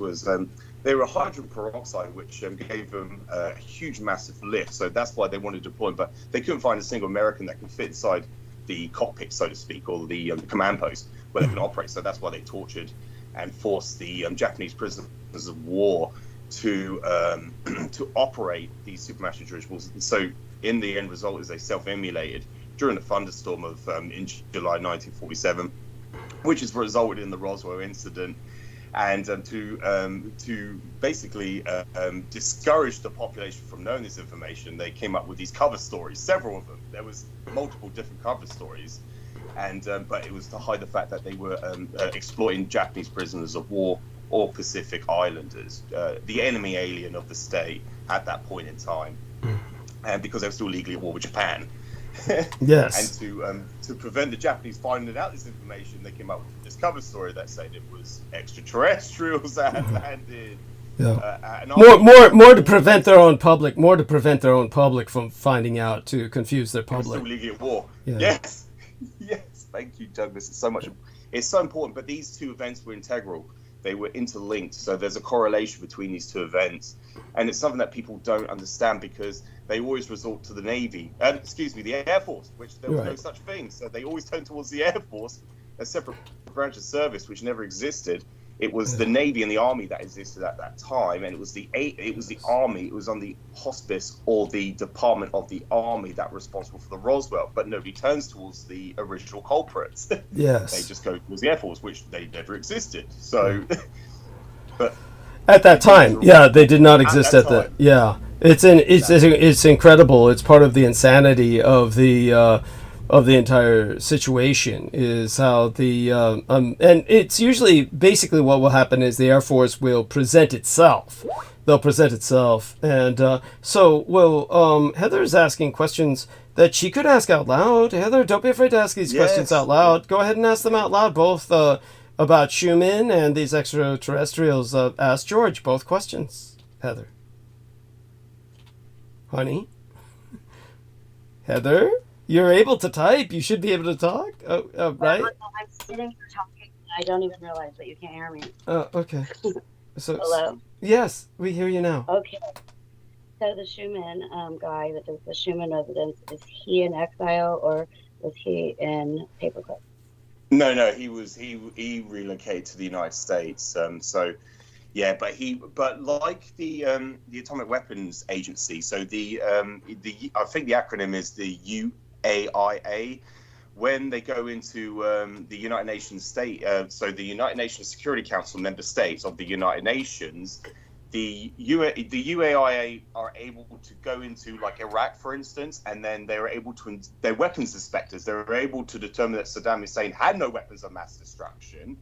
they were hydrogen peroxide, which gave them a huge, massive lift. So that's why they wanted to deploy them, but they couldn't find a single American that could fit inside the cockpit, so to speak, or the command post where they can operate. So that's why they tortured and forced the Japanese prisoners of war to operate these supermassive dirigibles. And so in the end result is they self-immolated during a thunderstorm of in July 1947, which has resulted in the Roswell incident. And to basically discourage the population from knowing this information, they came up with these cover stories, several of them. There was multiple different cover stories, and but it was to hide the fact that they were exploiting Japanese prisoners of war or Pacific Islanders, the enemy alien of the state at that point in time, and because they were still legally at war with Japan. Yes. And to prevent the Japanese finding out this information, they came up with this cover story that said it was extraterrestrials that had landed. Yeah. More to prevent their own public from finding out, to confuse their public. Still legally at war. Yeah. Yes. Yes. Thank you, Douglas. It's so important. But these two events were integral. They were interlinked. So there's a correlation between these two events, and it's something that people don't understand because they always resort to the Navy, the Air Force, which there was no such thing. So they always turn towards the Air Force, a separate branch of service which never existed. It was the Navy and the Army that existed at that time, and it was the Army. It was on the hospice or the Department of the Army that were responsible for the Roswell. But nobody turns towards the original culprits. Yes, they just go towards the Air Force, which they never existed. So, but at that time, they did not exist at that. It's incredible. It's part of the insanity of the of the entire situation is how the and it's usually basically what will happen is the Air Force will present itself. They'll present itself, and Heather's asking questions that she could ask out loud. Heather, don't be afraid to ask these questions out loud. Go ahead and ask them out loud, both about Schumann and these extraterrestrials. Ask George both questions, Heather. Honey? Heather? You're able to type. You should be able to talk, right? I'm sitting here talking. I don't even realize that you can't hear me. Oh, okay. So, Hello? yes, we hear you now. Okay. So the Schumann guy that does the Schumann residence, is he in exile or was he in paperclip? No, he relocated to the United States. Yeah, but like the Atomic Weapons Agency. So I think the acronym is the UAIA. When they go into the United Nations so the United Nations Security Council member states of the United Nations, the UAIA are able to go into like Iraq, for instance, and then they're weapons inspectors. They're able to determine that Saddam Hussein had no weapons of mass destruction.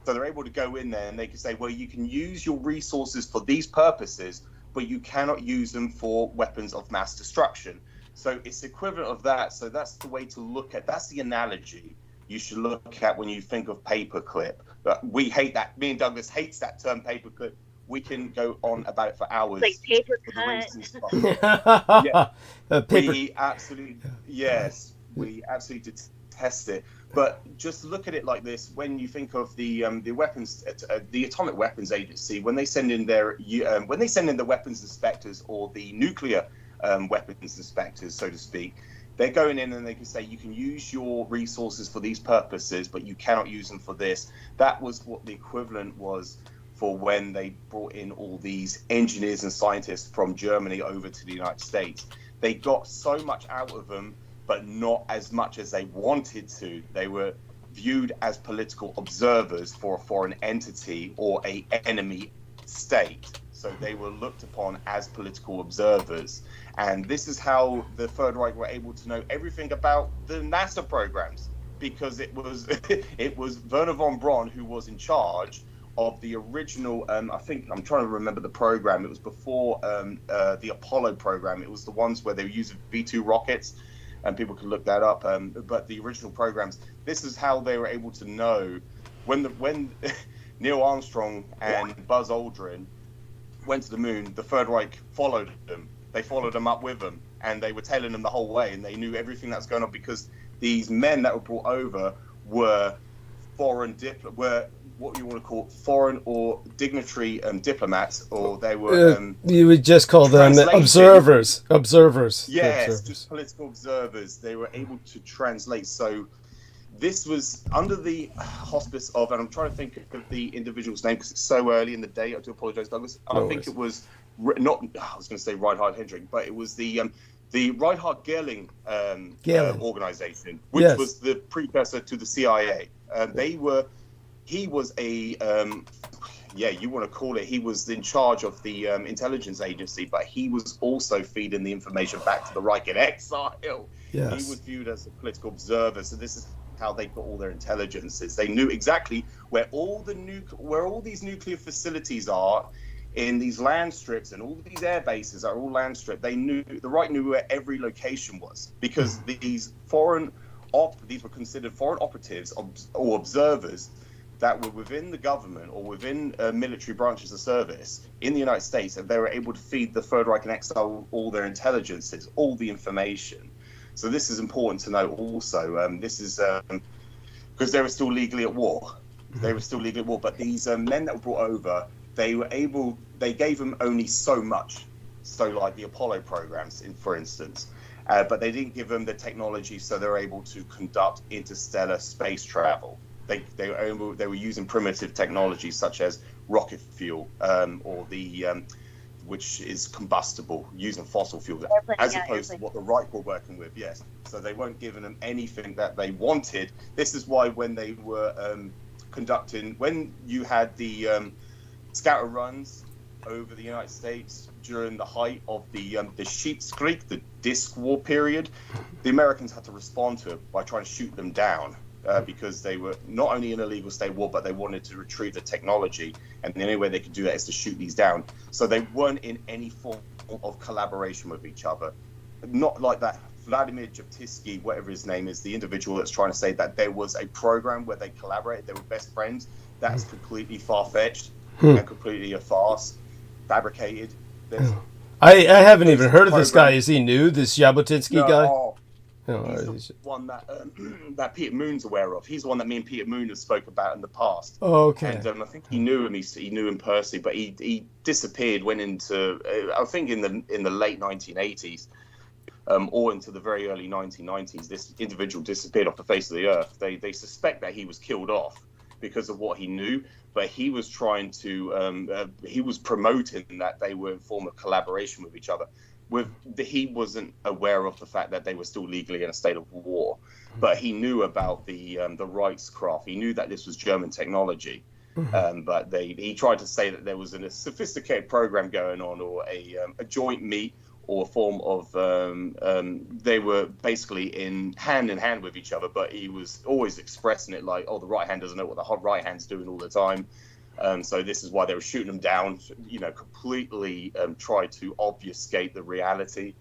So they're able to go in there and they can say, well, you can use your resources for these purposes, but you cannot use them for weapons of mass destruction. So it's equivalent of that. So that's the way to look at, that's the analogy you should look at when you think of paperclip. But we hate that. Me and Douglas hates that term paperclip. We can go on about it for hours. Like paper for cut. We absolutely, yes, we absolutely detest it. But just look at it like this: when you think of the weapons, the Atomic Weapons Agency, when they send in the weapons inspectors or the nuclear weapons inspectors, so to speak, they're going in and they can say you can use your resources for these purposes, but you cannot use them for this. That was what the equivalent was for when they brought in all these engineers and scientists from Germany over to the United States. They got so much out of them, but not as much as they wanted to. They were viewed as political observers for a foreign entity or an enemy state. So they were looked upon as political observers. And this is how the Third Reich were able to know everything about the NASA programs, because it was Werner von Braun who was in charge of the original, I think, I'm trying to remember the program. It was before the Apollo program. It was the ones where they were using V2 rockets, and people could look that up. But the original programs, this is how they were able to know when Neil Armstrong and Buzz Aldrin went to the moon, the Third Reich followed them. They followed them up with them, and they were tailing them the whole way, and they knew everything that's going on because these men that were brought over were what you want to call foreign or dignitary diplomats, or they were you would just call them observers. Yes, just political observers. They were able to translate. So this was under the hospice of, and I'm trying to think of the individual's name because it's so early in the day. I do apologize, Douglas. I think it was not. I was going to say Reinhard Hendrik, but it was the Reinhard Goering organization, which was the precursor to the CIA. He was a, you want to call it, he was in charge of the intelligence agency, but he was also feeding the information back to the Reich in exile. Yes. He was viewed as a political observer, so this is how they got all their intelligences. They knew exactly where all these nuclear facilities are in these land strips, and all these air bases are all land strip. The Reich knew where every location was, because these were considered foreign operatives or observers that were within the government or within military branches of service in the United States, and they were able to feed the Third Reich and exile all their intelligences, all the information. So this is important to know also. This is because they were still legally at war. They were still legally at war, but these men that were brought over, they gave them only so much. So like the Apollo programs, for instance, but they didn't give them the technology so they were able to conduct interstellar space travel. They were using primitive technology such as rocket fuel or which is combustible, using fossil fuel, as opposed to what the Reich were working with. Yes, so they weren't giving them anything that they wanted. This is why when they were when you had the scouter runs over the United States during the height of the Sheep's Creek, the Disc War period, the Americans had to respond to it by trying to shoot them down. Because they were not only in a legal state war, but they wanted to retrieve the technology, and the only way they could do that is to shoot these down. So they weren't in any form of collaboration with each other. Not like that Vladimir Jablonski, whatever his name is, the individual that's trying to say that there was a program where they collaborated, they were best friends. That's completely far-fetched and completely a farce, fabricated. I haven't even heard of this guy. Is he new, this Jabotinsky guy? He's the one that that Peter Moon's aware of. He's the one that me and Peter Moon have spoke about in the past. Oh, okay. And I think he knew him. He knew him personally, but he disappeared. Went into I think in the late 1980s, or into the very early 1990s. This individual disappeared off the face of the earth. They suspect that he was killed off because of what he knew, but he was trying to he was promoting that they were in form of collaboration with each other. He wasn't aware of the fact that they were still legally in a state of war, but he knew about the Reichskraft. He knew that this was German technology, but he tried to say that there was a sophisticated program going on, or a joint meet, or a form of they were basically in hand with each other. But he was always expressing it like, oh, the right hand doesn't know what the right hand's doing all the time. So this is why they were shooting them down, completely try to obfuscate the reality.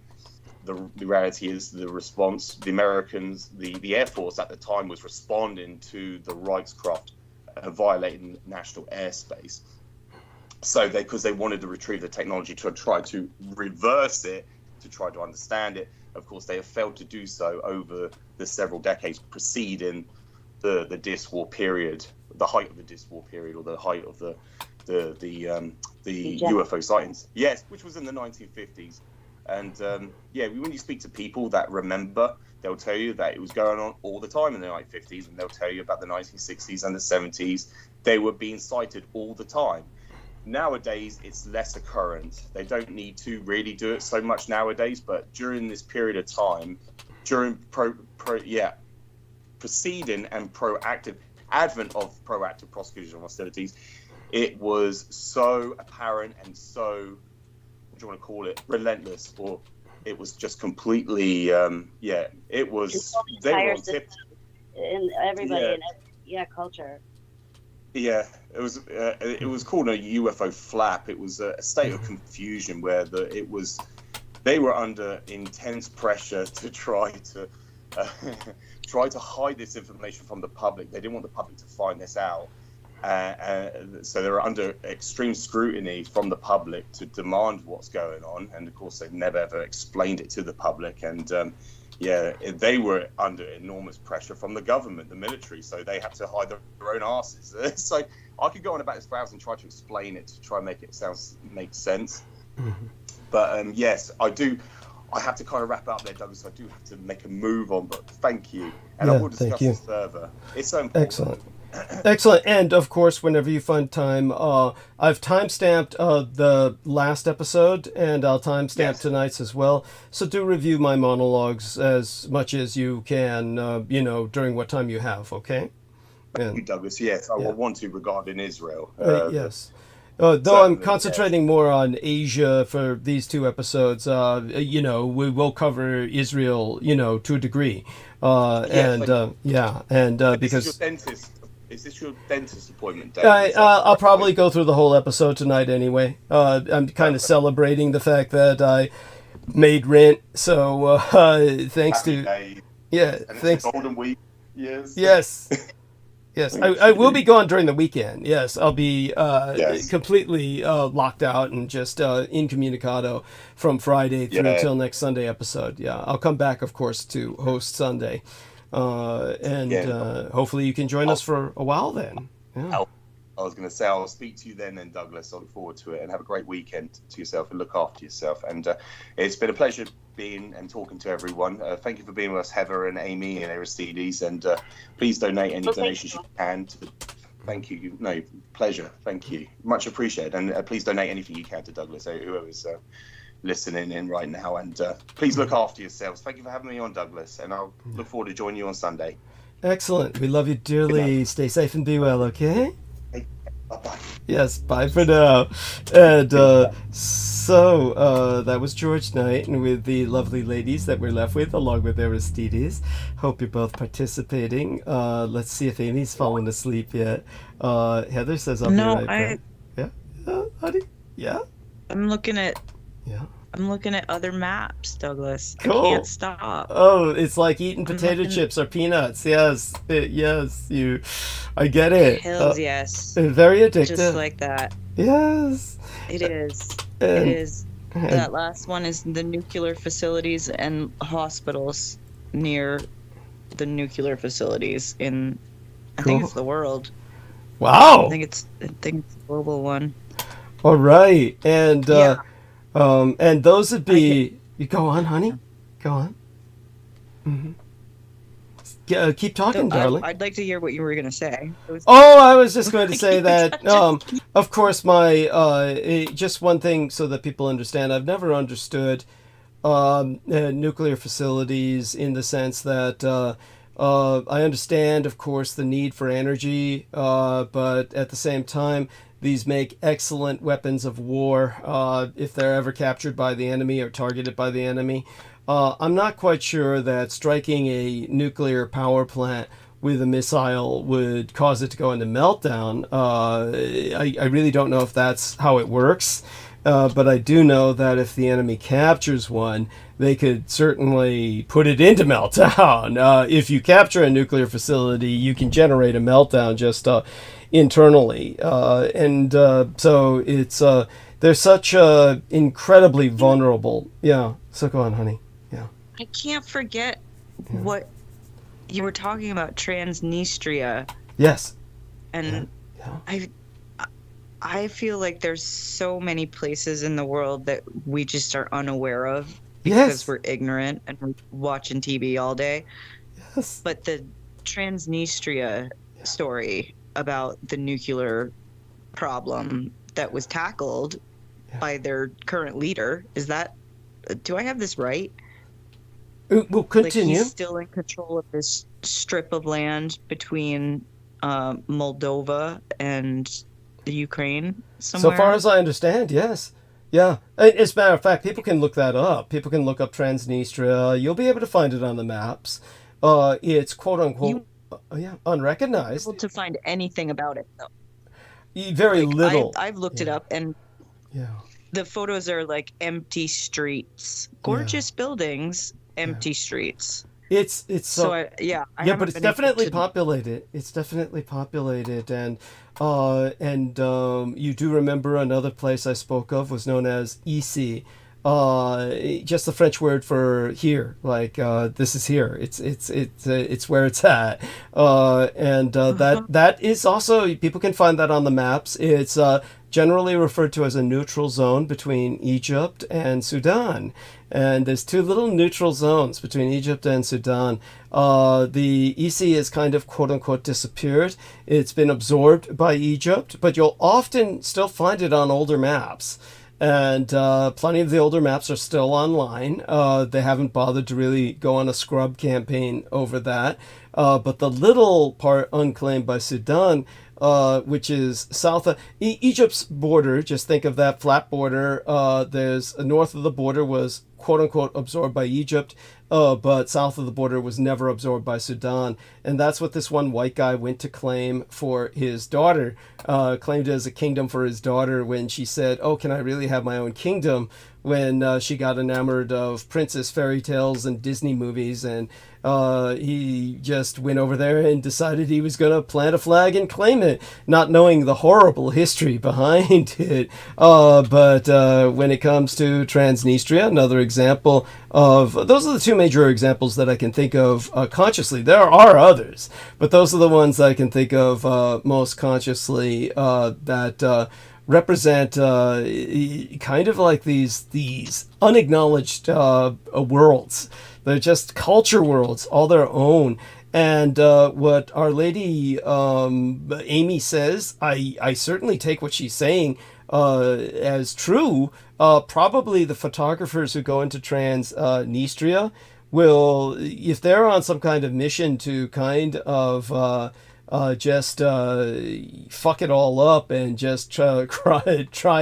The reality is the response. The Americans, the Air Force at the time was responding to the Reichskraft violating national airspace. So because they wanted to retrieve the technology to try to reverse it, to try to understand it. Of course, they have failed to do so over the several decades preceding the Disc War period. The height of the Disc War period, or the height of the UFO sightings. Yes, which was in the 1950s. And when you speak to people that remember, they'll tell you that it was going on all the time in the 1950s, and they'll tell you about the 1960s and the 70s. They were being sighted all the time. Nowadays, it's less occurrent. They don't need to really do it so much nowadays, but during this period of time, during preceding and proactive advent of proactive prosecution hostilities, it was so apparent and so, what do you want to call it, relentless, or it was just completely it was they were on tip. And everybody culture. Yeah, it was called a UFO flap. It was a state of confusion where they were under intense pressure to try to hide this information from the public. They didn't want the public to find this out. So they were under extreme scrutiny from the public to demand what's going on. And of course, they've never ever explained it to the public. And they were under enormous pressure from the government, the military. So they had to hide their own asses. So I could go on about this for hours and try to explain it to try and make it make sense. But yes, I do. I have to kind of wrap up there, Douglas. I do have to make a move on, but thank you. And I will discuss this further. It's so important. Excellent. Excellent. And of course, whenever you find time, I've timestamped the last episode, and I'll timestamp tonight's as well. So do review my monologues as much as you can, during what time you have, okay? Thank you, Douglas. Yes, I will want to regarding Israel. Yes. Though I'm concentrating more on Asia for these two episodes, we will cover Israel, to a degree. Because is this your dentist appointment, Dave? I'll probably go through the whole episode tonight anyway. I'm kind of celebrating the fact that I made rent, so thanks Happy to day. thanks. It's a golden week. Yes. Yes, I will be gone during the weekend. Yes, I'll be completely locked out and just incommunicado from Friday through until next Sunday episode. Yeah, I'll come back, of course, to host Sunday. Hopefully you can join us for a while then. Yeah. I was going to say, I'll speak to you then, Douglas. I look forward to it, and have a great weekend to yourself, and look after yourself. And it's been a pleasure being and talking to everyone. Thank you for being with us, Heather and Amy and Aristides. And please donate any donations you can. Thank you. No, pleasure. Thank you. Much appreciated. And please donate anything you can to Douglas, whoever's listening in right now. And please look after yourselves. Thank you for having me on, Douglas. And I'll look forward to joining you on Sunday. Excellent. We love you dearly. Stay safe and be well, okay? Bye-bye. Yes, bye for now. And so that was George Knight, and with the lovely ladies that we're left with, along with Aristides. Hope you're both participating. Let's see if Amy's fallen asleep yet. Heather says I'll be right back. Yeah, honey. Yeah. I'm looking at Yeah. other maps, Douglas. Cool. I can't stop. Oh, it's like eating potato chips or peanuts. Yes, yes, I get it. Hells yes. Very addictive. Just like that. Yes. It is. And, It is. That last one is the nuclear facilities and hospitals near the nuclear facilities in, I think it's the world. Wow. I think it's a global one. All right, and Yeah. and those would be. You go on, honey. Go on. Keep talking, darling. I'd like to hear what you were going to say. Oh, I was just going to say that, of course, just one thing so that people understand, I've never understood nuclear facilities in the sense that I understand, of course, the need for energy, but at the same time, these make excellent weapons of war if they're ever captured by the enemy or targeted by the enemy. I'm not quite sure that striking a nuclear power plant with a missile would cause it to go into meltdown. I really don't know if that's how it works, but I do know that if the enemy captures one, they could certainly put it into meltdown. If you capture a nuclear facility, you can generate a meltdown just internally. So it's they're such incredibly vulnerable. Yeah, so go on, honey. Yeah. I can't forget what you were talking about, Transnistria. Yes. And I feel like there's so many places in the world that we just are unaware of because we're ignorant and we're watching TV all day. Yes. But the Transnistria story about the nuclear problem that was tackled by their current leader, do I have this right? We'll continue. Like he's still in control of this strip of land between Moldova and the Ukraine somewhere. So far as I understand, yes. Yeah. As a matter of fact, people can look that up. People can look up Transnistria. You'll be able to find it on the maps. It's quote unquote unrecognized. Able to find anything about it though. Very little. I've looked it up, and the photos are like empty streets, gorgeous buildings, empty streets. It's so I but it's definitely populated. It's definitely populated, and you do remember another place I spoke of was known as Ici, just the French word for here, like this is here. It's where it's at, that is also, people can find that on the maps. It's generally referred to as a neutral zone between Egypt and Sudan. And there's two little neutral zones between Egypt and Sudan. The EC is kind of quote-unquote disappeared. It's been absorbed by Egypt, but you'll often still find it on older maps. And plenty of the older maps are still online. They haven't bothered to really go on a scrub campaign over that. But the little part unclaimed by Sudan, which is south of Egypt's border, just think of that flat border. There's north of the border was quote unquote absorbed by Egypt, but south of the border was never absorbed by Sudan. And that's what this one white guy went to claim for his daughter, claimed it as a kingdom for his daughter when she said, oh, can I really have my own kingdom? When she got enamored of princess fairy tales and Disney movies, and he just went over there and decided he was going to plant a flag and claim it, not knowing the horrible history behind it. But when it comes to Transnistria, another example of, those are the two major examples that I can think of consciously. There are others, but those are the ones that I can think of most consciously that represent kind of like these unacknowledged worlds. They're just culture worlds, all their own. And what Our Lady Amy says, I certainly take what she's saying as true. Probably the photographers who go into Transnistria will, if they're on some kind of mission to kind of just fuck it all up and just try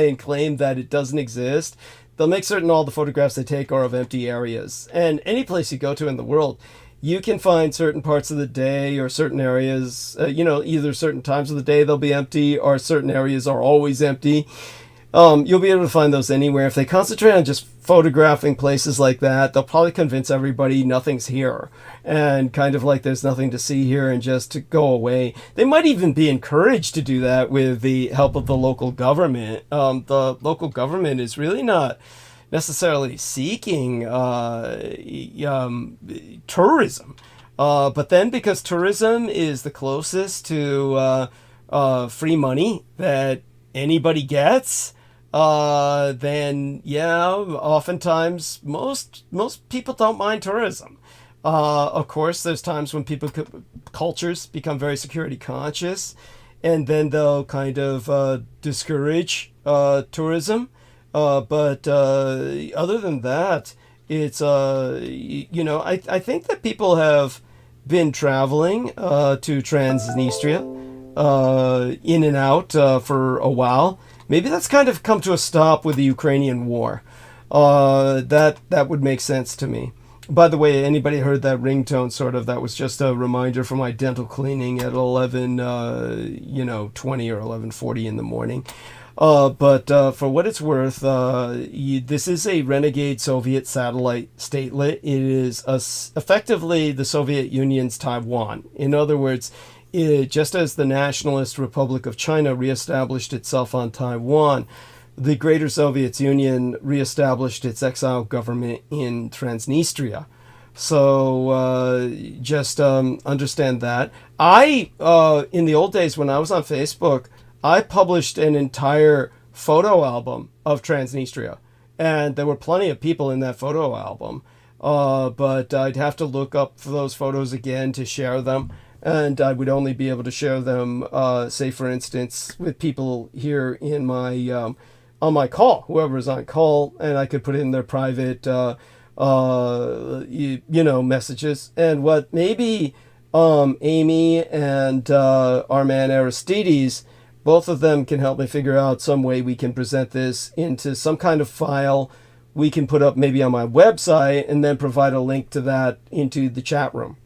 and claim that it doesn't exist. They'll make certain all the photographs they take are of empty areas. And any place you go to in the world, you can find certain parts of the day or certain areas, either certain times of the day they'll be empty or certain areas are always empty. You'll be able to find those anywhere. If they concentrate on just photographing places like that, they'll probably convince everybody nothing's here and kind of like there's nothing to see here and just to go away. They might even be encouraged to do that with the help of the local government. The local government is really not necessarily seeking tourism. But then because tourism is the closest to free money that anybody gets, then yeah, oftentimes most people don't mind tourism. Of course, there's times when cultures become very security conscious, and then they'll kind of discourage tourism. But other than that, it's I think that people have been traveling to Transnistria in and out for a while. Maybe that's kind of come to a stop with the Ukrainian war. That would make sense to me. By the way, anybody heard that ringtone sort of? That was just a reminder for my dental cleaning at 11, 20 or 11:40 in the morning. But for what it's worth, this is a renegade Soviet satellite statelet. It is effectively the Soviet Union's Taiwan. In other words, just as the Nationalist Republic of China reestablished itself on Taiwan, the Greater Soviet Union reestablished its exiled government in Transnistria. So just understand that. In the old days when I was on Facebook, I published an entire photo album of Transnistria, and there were plenty of people in that photo album. But I'd have to look up for those photos again to share them. And I would only be able to share them, say, for instance, with people here in my on my call, whoever is on call, and I could put in their private, messages. And what maybe Amy and our man Aristides, both of them can help me figure out some way we can present this into some kind of file we can put up maybe on my website and then provide a link to that into the chat room.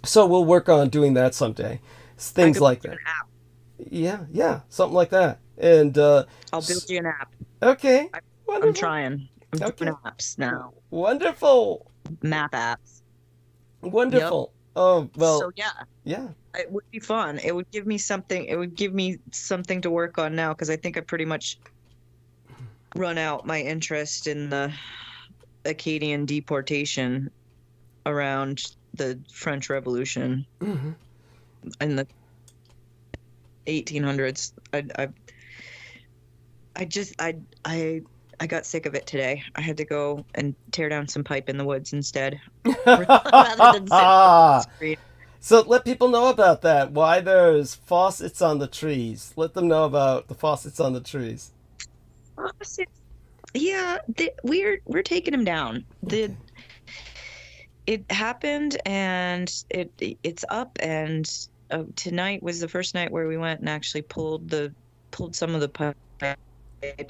So we'll work on doing that someday. Things like that. An app. Yeah, something like that. And I'll build you an app. Okay. I'm trying. I'm doing apps now. Wonderful. Map apps. Wonderful. Yep. Oh, well. So yeah. It would be fun. It would give me something. It would give me something to work on now, because I think I pretty much run out my interest in the Acadian deportation around the French Revolution in the 1800s. I got sick of it today. I had to go and tear down some pipe in the woods instead, rather than sit on the street. So let people know about that. Why there's faucets on the trees. Let them know about the faucets on the trees. Yeah, we're taking them down. It happened, and it's up. And tonight was the first night where we went and actually pulled some of the pipe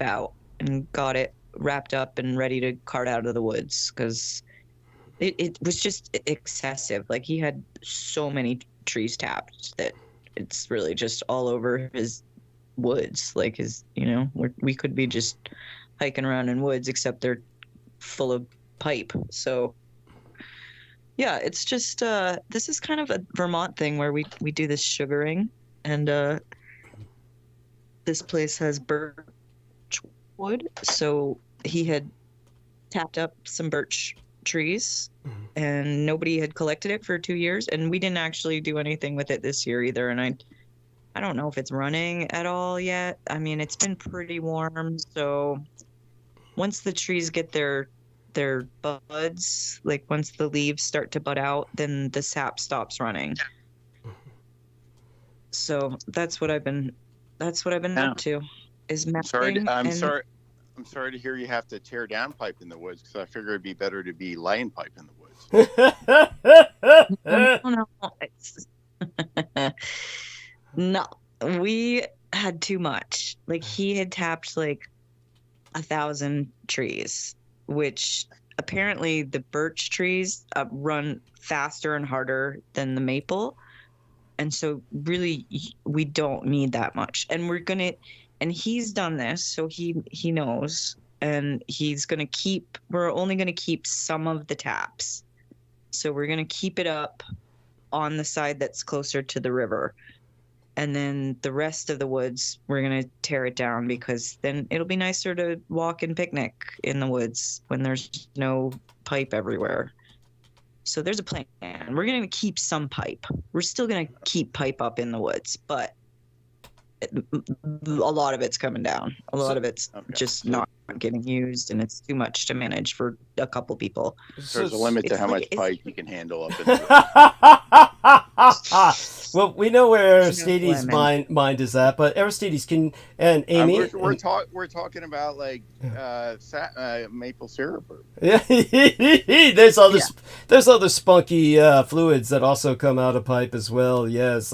out and got it wrapped up and ready to cart out of the woods, because it was just excessive. Like, he had so many trees tapped that it's really just all over his woods. Like, we could be just hiking around in woods, except they're full of pipe. So yeah, it's just this is kind of a Vermont thing where we do this sugaring, and this place has birch wood, so he had tapped up some birch trees, and nobody had collected it for 2 years, and we didn't actually do anything with it this year either. And I don't know if it's running at all yet. I mean, it's been pretty warm, so once the trees get their buds, like once the leaves start to bud out, then the sap stops running. So that's what I've been up to, is mapping. I'm sorry to hear you have to tear down pipe in the woods, because I figure it'd be better to be laying pipe in the woods. No. No, we had too much. Like he had tapped like 1,000 trees, which apparently the birch trees run faster and harder than the maple. And so really we don't need that much. And and he's done this, so he knows, and we're only gonna keep some of the taps. So we're gonna keep it up on the side that's closer to the river. And then the rest of the woods, we're going to tear it down, because then it'll be nicer to walk and picnic in the woods when there's no pipe everywhere. So there's a plan. We're going to keep some pipe. We're still going to keep pipe up in the woods, but a lot of it's coming down. A lot of it's just not getting used, and it's too much to manage for a couple people. So there's a limit to how much pipe you can handle up in Well, we know where Aristides' mind is at, but Aristides and Amy. We're talking about like maple syrup. Yeah, there's other spunky fluids that also come out of pipe as well. Yes,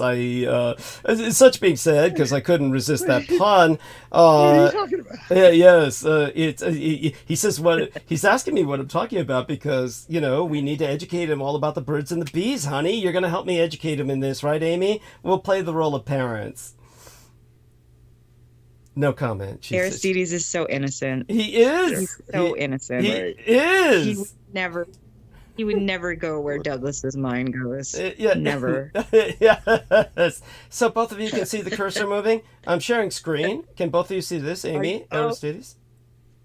such being said, because I couldn't resist that pun. What are you talking about? Yes, he says he's asking me what I'm talking about, because we need to educate him all about the birds and the bees. Honey, you're gonna help me educate him in this, right, Amy? We'll play the role of parents. No comment. Aristides is so innocent. He is. He's so innocent. He is. He would never go where Douglas's mind goes. Never. Yes. So both of you can see the cursor moving. I'm sharing screen. Can both of you see this, Amy? Aristides?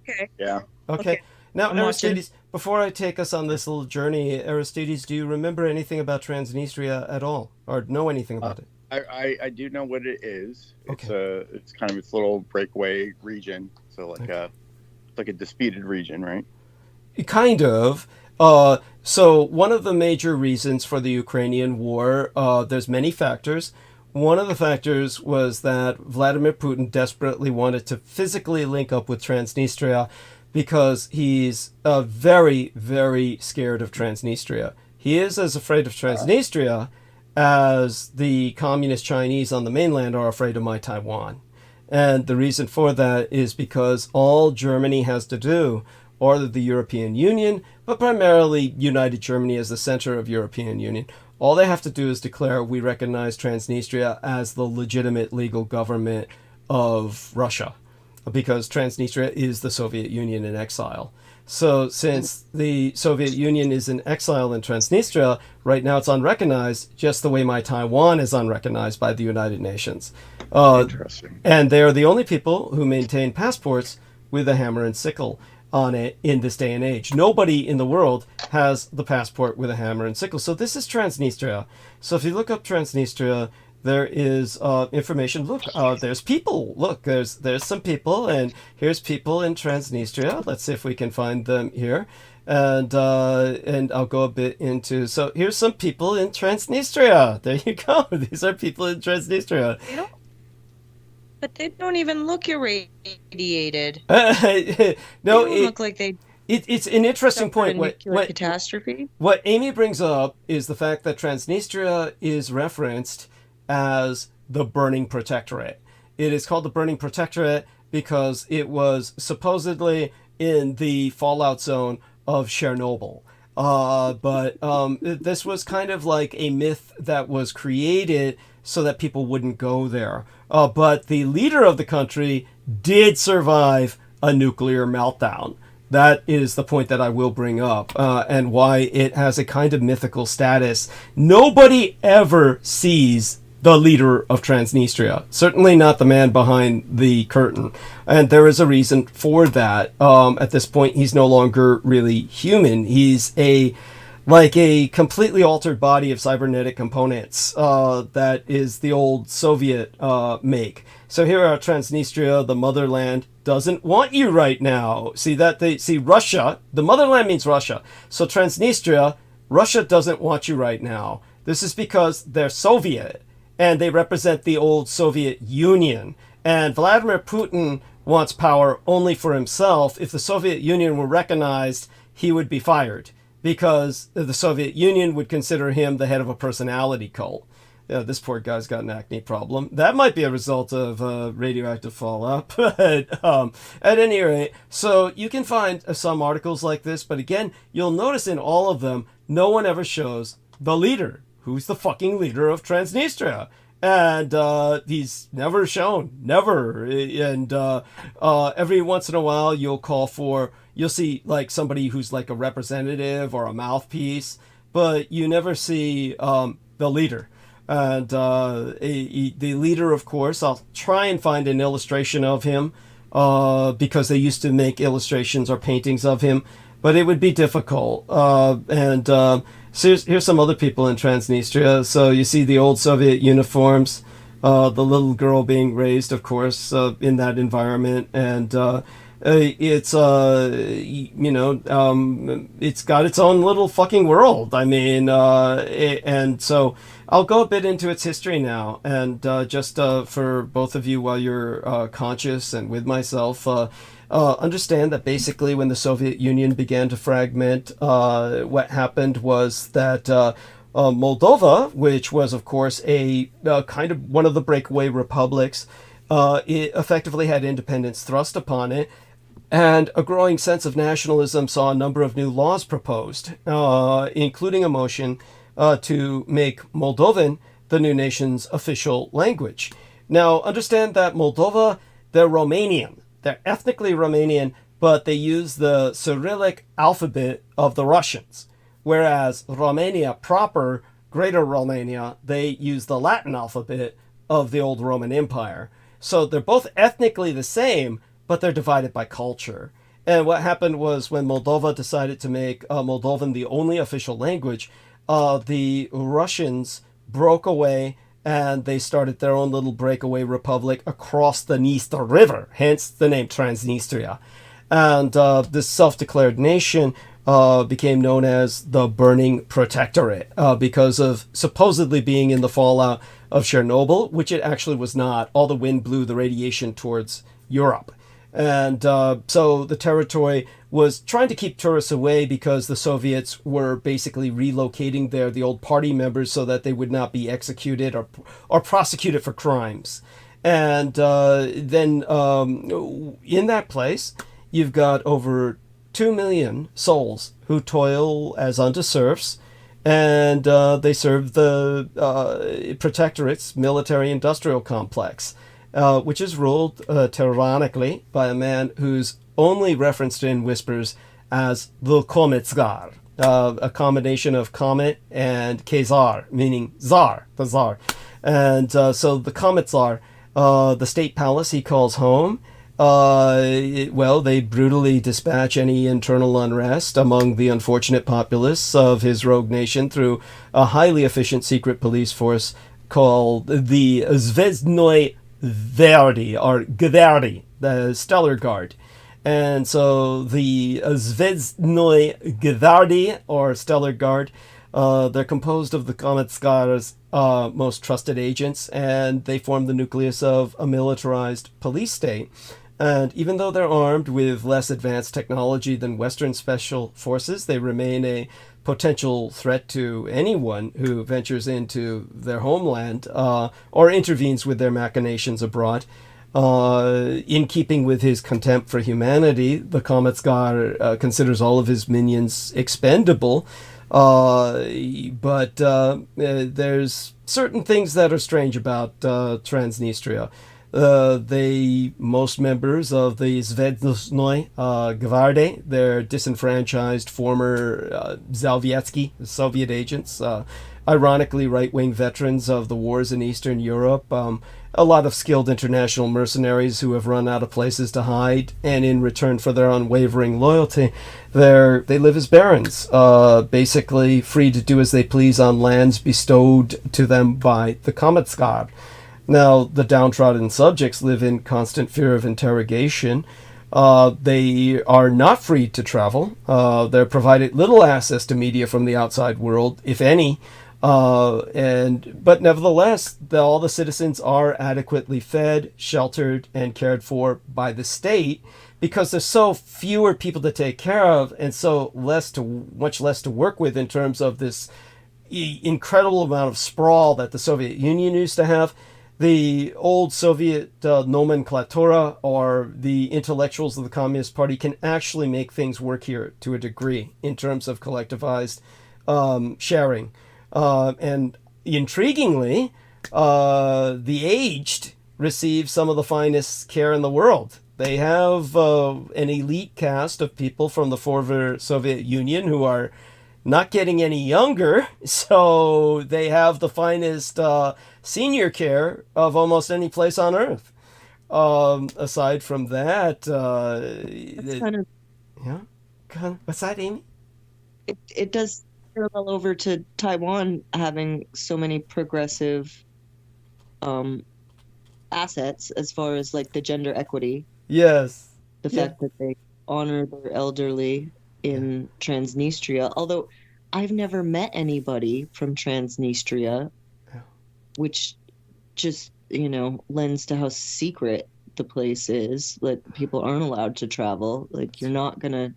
Okay. Yeah. Okay. Now, I'm Aristides, before I take us on this little journey, Aristides, do you remember anything about Transnistria at all? Or know anything about it? I do know what it is. Okay. It's kind of its little breakaway region. So like a disputed region, right? Kind of. So one of the major reasons for the Ukrainian war, there's many factors. One of the factors was that Vladimir Putin desperately wanted to physically link up with Transnistria, because he's very, very scared of Transnistria. He is as afraid of Transnistria as the communist Chinese on the mainland are afraid of my Taiwan. And the reason for that is because all Germany has to do, or the European Union, but primarily United Germany as the center of European Union, all they have to do is declare we recognize Transnistria as the legitimate legal government of Russia, because Transnistria is the Soviet Union in exile. So since the Soviet Union is in exile in Transnistria, right now it's unrecognized, just the way my Taiwan is unrecognized by the United Nations. Interesting. And they're the only people who maintain passports with a hammer and sickle on it in this day and age. Nobody in the world has the passport with a hammer and sickle. So this is Transnistria. So if you look up Transnistria, there is information. Look, there's people. Look, there's some people, and here's people in Transnistria. Let's see if we can find them here, and I'll go a bit into. So here's some people in Transnistria. There you go. These are people in Transnistria. But they don't even look irradiated. No, they don't look like they. It's an interesting point. What catastrophe? What Amy brings up is the fact that Transnistria is referenced as the Burning Protectorate. It is called the Burning Protectorate because it was supposedly in the fallout zone of Chernobyl. But this was kind of like a myth that was created so that people wouldn't go there. But the leader of the country did survive a nuclear meltdown. That is the point that I will bring up, and why it has a kind of mythical status. Nobody ever sees the leader of Transnistria. Certainly not the man behind the curtain. And there is a reason for that. At this point, he's no longer really human. He's like a completely altered body of cybernetic components that is the old Soviet make. So here are Transnistria, the motherland, doesn't want you right now. See Russia, the motherland means Russia. So Transnistria, Russia doesn't want you right now. This is because they're Soviet, and they represent the old Soviet Union. And Vladimir Putin wants power only for himself. If the Soviet Union were recognized, he would be fired, because the Soviet Union would consider him the head of a personality cult. yeah, this poor guy's got an acne problem. That might be a result of radioactive fallout. But at any rate, so you can find some articles like this, but again, you'll notice in all of them, no one ever shows the leader. Who's the fucking leader of Transnistria? And he's never shown, never. And every once in a while, you'll see like somebody who's like a representative or a mouthpiece, but you never see the leader. And the leader, of course, I'll try and find an illustration of him because they used to make illustrations or paintings of him, but it would be difficult. So here's some other people in Transnistria. So you see the old Soviet uniforms, the little girl being raised, of course, in that environment, and it's it's got its own little fucking world. I mean, and so I'll go a bit into its history now, and just for both of you, while you're conscious and with myself. Understand that basically when the Soviet Union began to fragment, what happened was that Moldova, which was of course a kind of one of the breakaway republics, it effectively had independence thrust upon it, and a growing sense of nationalism saw a number of new laws proposed, including a motion to make Moldovan the new nation's official language. Now, understand that Moldova, they're Romanian. They're ethnically Romanian, but they use the Cyrillic alphabet of the Russians. Whereas Romania proper, Greater Romania, they use the Latin alphabet of the old Roman Empire. So they're both ethnically the same, but they're divided by culture. And what happened was when Moldova decided to make Moldovan the only official language, the Russians broke away and they started their own little breakaway republic across the Dniester River, hence the name Transnistria. And this self-declared nation became known as the Burning Protectorate because of supposedly being in the fallout of Chernobyl, which it actually was not. All the wind blew the radiation towards Europe. And so the territory was trying to keep tourists away because the Soviets were basically relocating there the old party members so that they would not be executed or prosecuted for crimes. And then in that place, you've got over 2 million souls who toil as unto serfs, and they serve the protectorate's military-industrial complex, which is ruled tyrannically by a man who's only referenced in whispers as the Kometsgar, a combination of Comet and Khazar, meaning Tsar, the Tsar. And so the Kometsar, the state palace he calls home, they brutally dispatch any internal unrest among the unfortunate populace of his rogue nation through a highly efficient secret police force called the Zvezdnoy Verdi, or Gvardi, the Stellar Guard. And so the Zvezdnoy Gvardi, or Stellar Guard, they're composed of the Kometskar's most trusted agents, and they form the nucleus of a militarized police state. And even though they're armed with less advanced technology than Western special forces, they remain a potential threat to anyone who ventures into their homeland or intervenes with their machinations abroad. In keeping with his contempt for humanity, the Kometsgar considers all of his minions expendable, but there's certain things that are strange about Transnistria. Most members of the Zvezdnoy Gvardi, they're disenfranchised former Soviet agents, ironically right-wing veterans of the wars in Eastern Europe, a lot of skilled international mercenaries who have run out of places to hide, and in return for their unwavering loyalty, they live as barons, basically free to do as they please on lands bestowed to them by the Kometsgar. Now, the downtrodden subjects live in constant fear of interrogation. They are not free to travel. They're provided little access to media from the outside world, if any. But nevertheless, all the citizens are adequately fed, sheltered, and cared for by the state because there's so fewer people to take care of and so much less to work with in terms of this incredible amount of sprawl that the Soviet Union used to have. The old Soviet nomenclatura, or the intellectuals of the Communist Party, can actually make things work here to a degree in terms of collectivized sharing. And intriguingly, the aged receive some of the finest care in the world. They have an elite cast of people from the former Soviet Union who are not getting any younger, so they have the finest senior care of almost any place on earth. Aside from that, yeah, what's that, Amy? It does parallel over to Taiwan having so many progressive assets as far as like the gender equity. Yes. The fact that they honor their elderly in Transnistria, although I've never met anybody from Transnistria, which just, lends to how secret the place is. Like, people aren't allowed to travel. Like, you're not gonna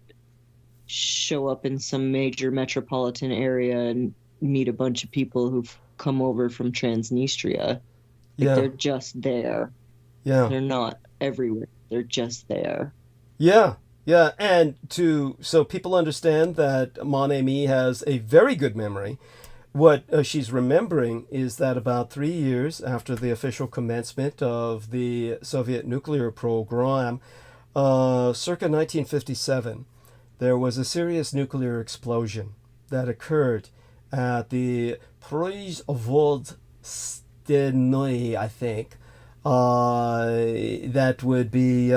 show up in some major metropolitan area and meet a bunch of people who've come over from Transnistria. Like, they're just there. Yeah. They're not everywhere. They're just there. Yeah. Yeah. And so people understand that Mon Ami has a very good memory. What she's remembering is that about 3 years after the official commencement of the Soviet nuclear program, circa 1957, there was a serious nuclear explosion that occurred at the Proizvodstvennoye, I think. That would be,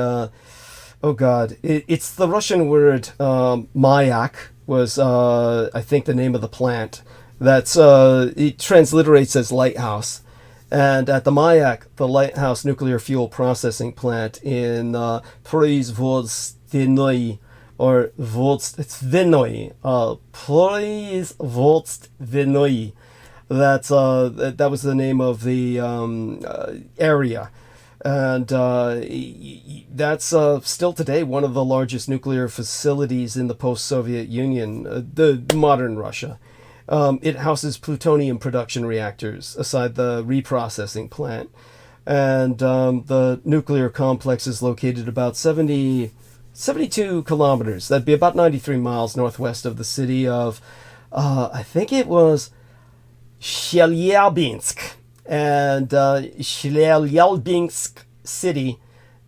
it's the Russian word mayak was, I think, the name of the plant. That's it transliterates as lighthouse. And at the Mayak, the lighthouse nuclear fuel processing plant in Proizvodstvennoye, or Vodstvennoye, Proizvodstvennoye. That was the name of the area. And that's still today one of the largest nuclear facilities in the post-Soviet Union, the modern Russia. It houses plutonium production reactors aside the reprocessing plant. And the nuclear complex is located about 72 kilometers. That'd be about 93 miles northwest of the city of, I think it was Chelyabinsk. And Chelyabinsk city,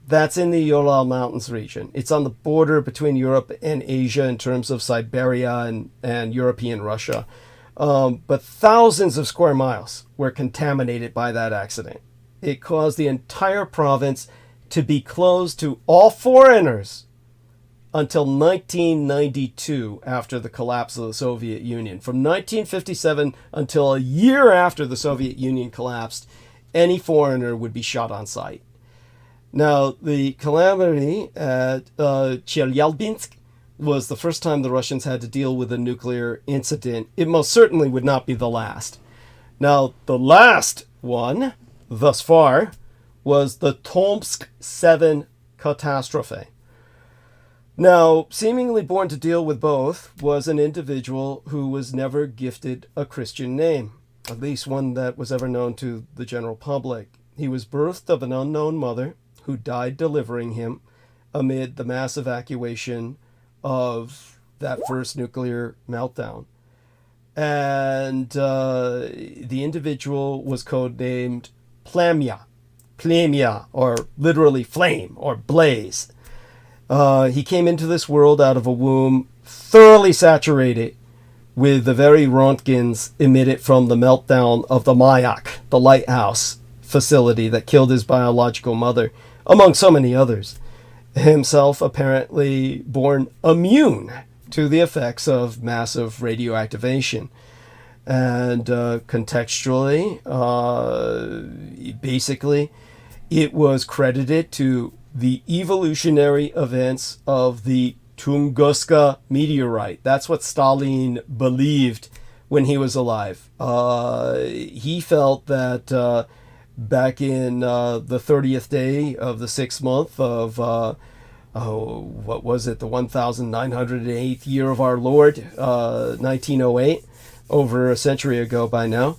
that's in the Ural Mountains region. It's on the border between Europe and Asia in terms of Siberia and European Russia. But thousands of square miles were contaminated by that accident. It caused the entire province to be closed to all foreigners until 1992, after the collapse of the Soviet Union. From 1957 until a year after the Soviet Union collapsed, any foreigner would be shot on sight. Now, the calamity at Chelyabinsk was the first time the Russians had to deal with a nuclear incident. It most certainly would not be the last. Now, the last one, thus far, was the Tomsk 7 catastrophe. Now, seemingly born to deal with both was an individual who was never gifted a Christian name, at least one that was ever known to the general public. He was birthed of an unknown mother who died delivering him amid the mass evacuation of that first nuclear meltdown. And the individual was codenamed Plemya, or literally flame or blaze. He came into this world out of a womb thoroughly saturated with the very Rontgens emitted from the meltdown of the Mayak, the lighthouse facility that killed his biological mother, among so many others. Himself apparently born immune to the effects of massive radioactivation. And contextually, basically, it was credited to the evolutionary events of the Tunguska meteorite. That's what Stalin believed when he was alive. He felt that back in the 30th day of the 6th month of, what was it, the 1908th year of our Lord, 1908, over a century ago by now,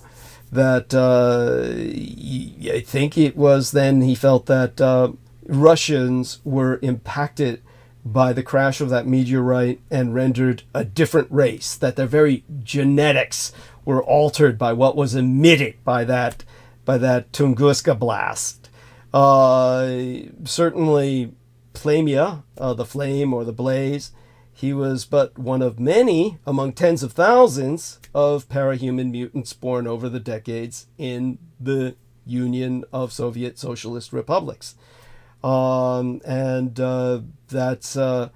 that I think it was then he felt that Russians were impacted by the crash of that meteorite and rendered a different race, that their very genetics were altered by what was emitted by that Tunguska blast. Certainly Plamia, the flame or the blaze, he was but one of many among tens of thousands of parahuman mutants born over the decades in the Union of Soviet Socialist Republics. That's That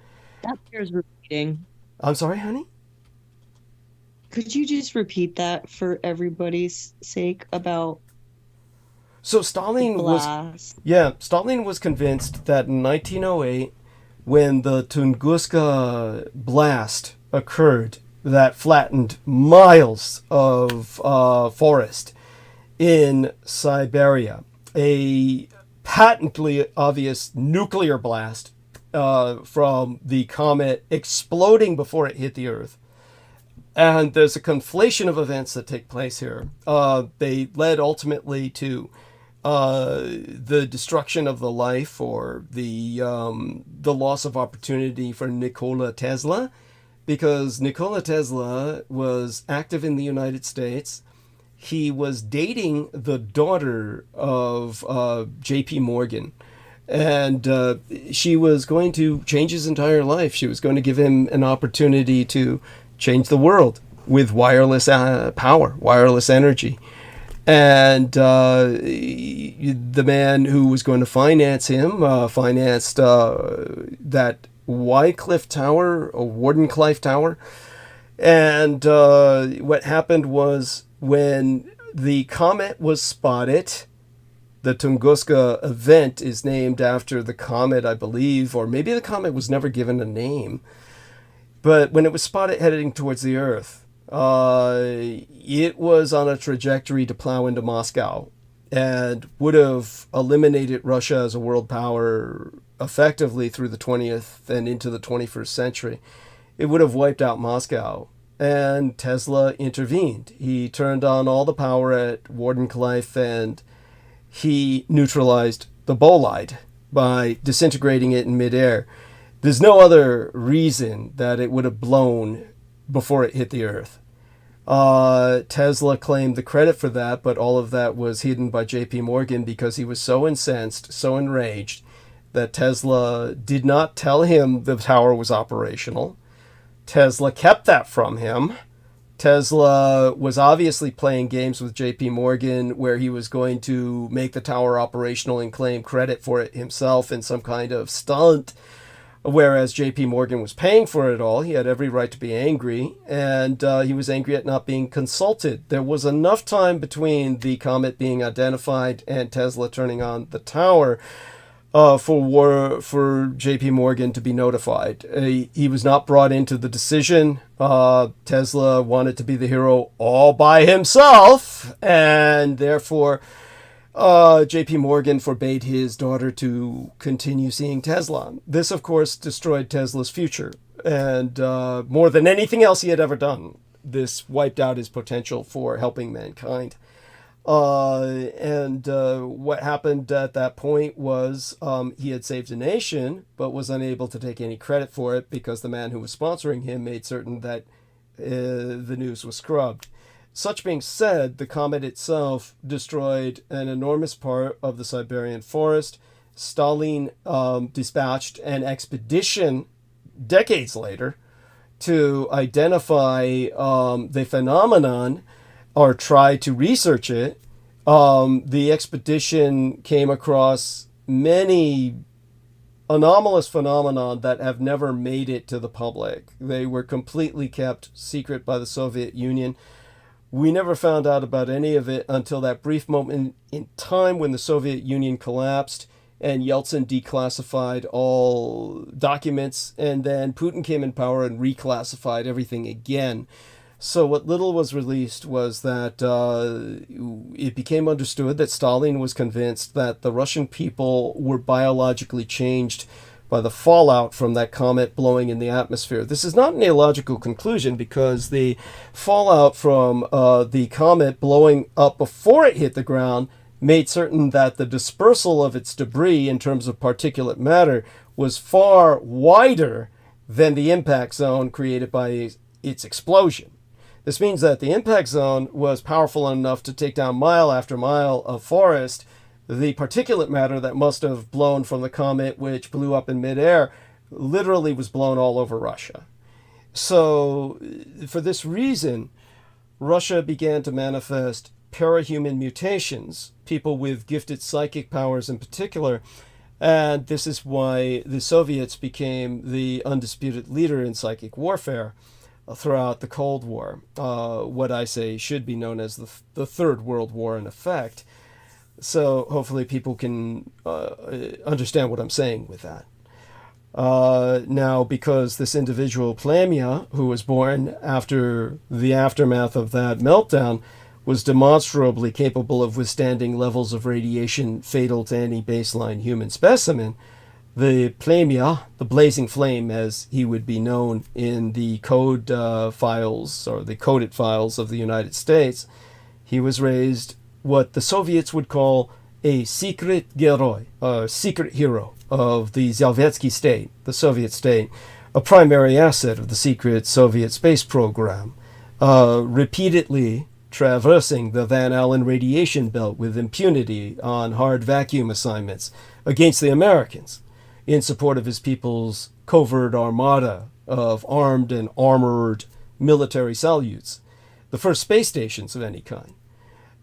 bears repeating. I'm sorry, honey? Could you just repeat that for everybody's sake about So Stalin was convinced that in 1908, when the Tunguska blast occurred that flattened miles of forest in Siberia, a patently obvious nuclear blast from the comet exploding before it hit the Earth. And there's a conflation of events that take place here. They led ultimately to the destruction of the life or the loss of opportunity for Nikola Tesla, because Nikola Tesla was active in the United States. He was dating the daughter of J.P. Morgan, and she was going to change his entire life. She was going to give him an opportunity to change the world with wireless power, wireless energy. And the man who was going to finance him financed that Wycliffe Tower, or Wardenclyffe Tower. And what happened was, when the comet was spotted, the Tunguska event is named after the comet, I believe, or maybe the comet was never given a name. But when it was spotted heading towards the Earth, it was on a trajectory to plow into Moscow and would have eliminated Russia as a world power effectively through the 20th and into the 21st century. It would have wiped out Moscow. And Tesla intervened. He turned on all the power at Wardenclyffe, and he neutralized the bolide by disintegrating it in midair. There's no other reason that it would have blown before it hit the Earth. Tesla claimed the credit for that, but all of that was hidden by J.P. Morgan because he was so incensed, so enraged, that Tesla did not tell him the tower was operational. Tesla kept that from him. Tesla was obviously playing games with J.P. Morgan, where he was going to make the tower operational and claim credit for it himself in some kind of stunt, whereas J.P. Morgan was paying for it all. He had every right to be angry, and he was angry at not being consulted. There was enough time between the comet being identified and Tesla turning on the tower for J.P. Morgan to be notified. He was not brought into the decision. Tesla wanted to be the hero all by himself, and therefore J.P. Morgan forbade his daughter to continue seeing Tesla. This, of course, destroyed Tesla's future, and more than anything else he had ever done, this wiped out his potential for helping mankind. What happened at that point was he had saved the nation, but was unable to take any credit for it because the man who was sponsoring him made certain that the news was scrubbed. Such being said, the comet itself destroyed an enormous part of the Siberian forest. Stalin dispatched an expedition decades later to identify the phenomenon or try to research it. The expedition came across many anomalous phenomena that have never made it to the public. They were completely kept secret by the Soviet Union. We never found out about any of it until that brief moment in time when the Soviet Union collapsed and Yeltsin declassified all documents, and then Putin came in power and reclassified everything again. So what little was released was that it became understood that Stalin was convinced that the Russian people were biologically changed by the fallout from that comet blowing in the atmosphere. This is not an illogical conclusion, because the fallout from the comet blowing up before it hit the ground made certain that the dispersal of its debris in terms of particulate matter was far wider than the impact zone created by its explosion. This means that the impact zone was powerful enough to take down mile after mile of forest. The particulate matter that must have blown from the comet, which blew up in midair, literally was blown all over Russia. So, for this reason, Russia began to manifest parahuman mutations, people with gifted psychic powers in particular, and this is why the Soviets became the undisputed leader in psychic warfare throughout the Cold War, what I say should be known as the Third World War in effect. So hopefully people can understand what I'm saying with that. Now, because this individual, Plamia, who was born after the aftermath of that meltdown, was demonstrably capable of withstanding levels of radiation fatal to any baseline human specimen, the Plamia, the blazing flame as he would be known in the code files, or the coded files of the United States, he was raised what the Soviets would call a secret geroi, a secret hero of the Zelensky state, the Soviet state, a primary asset of the secret Soviet space program, repeatedly traversing the Van Allen radiation belt with impunity on hard vacuum assignments against the Americans in support of his people's covert armada of armed and armored military salutes, the first space stations of any kind.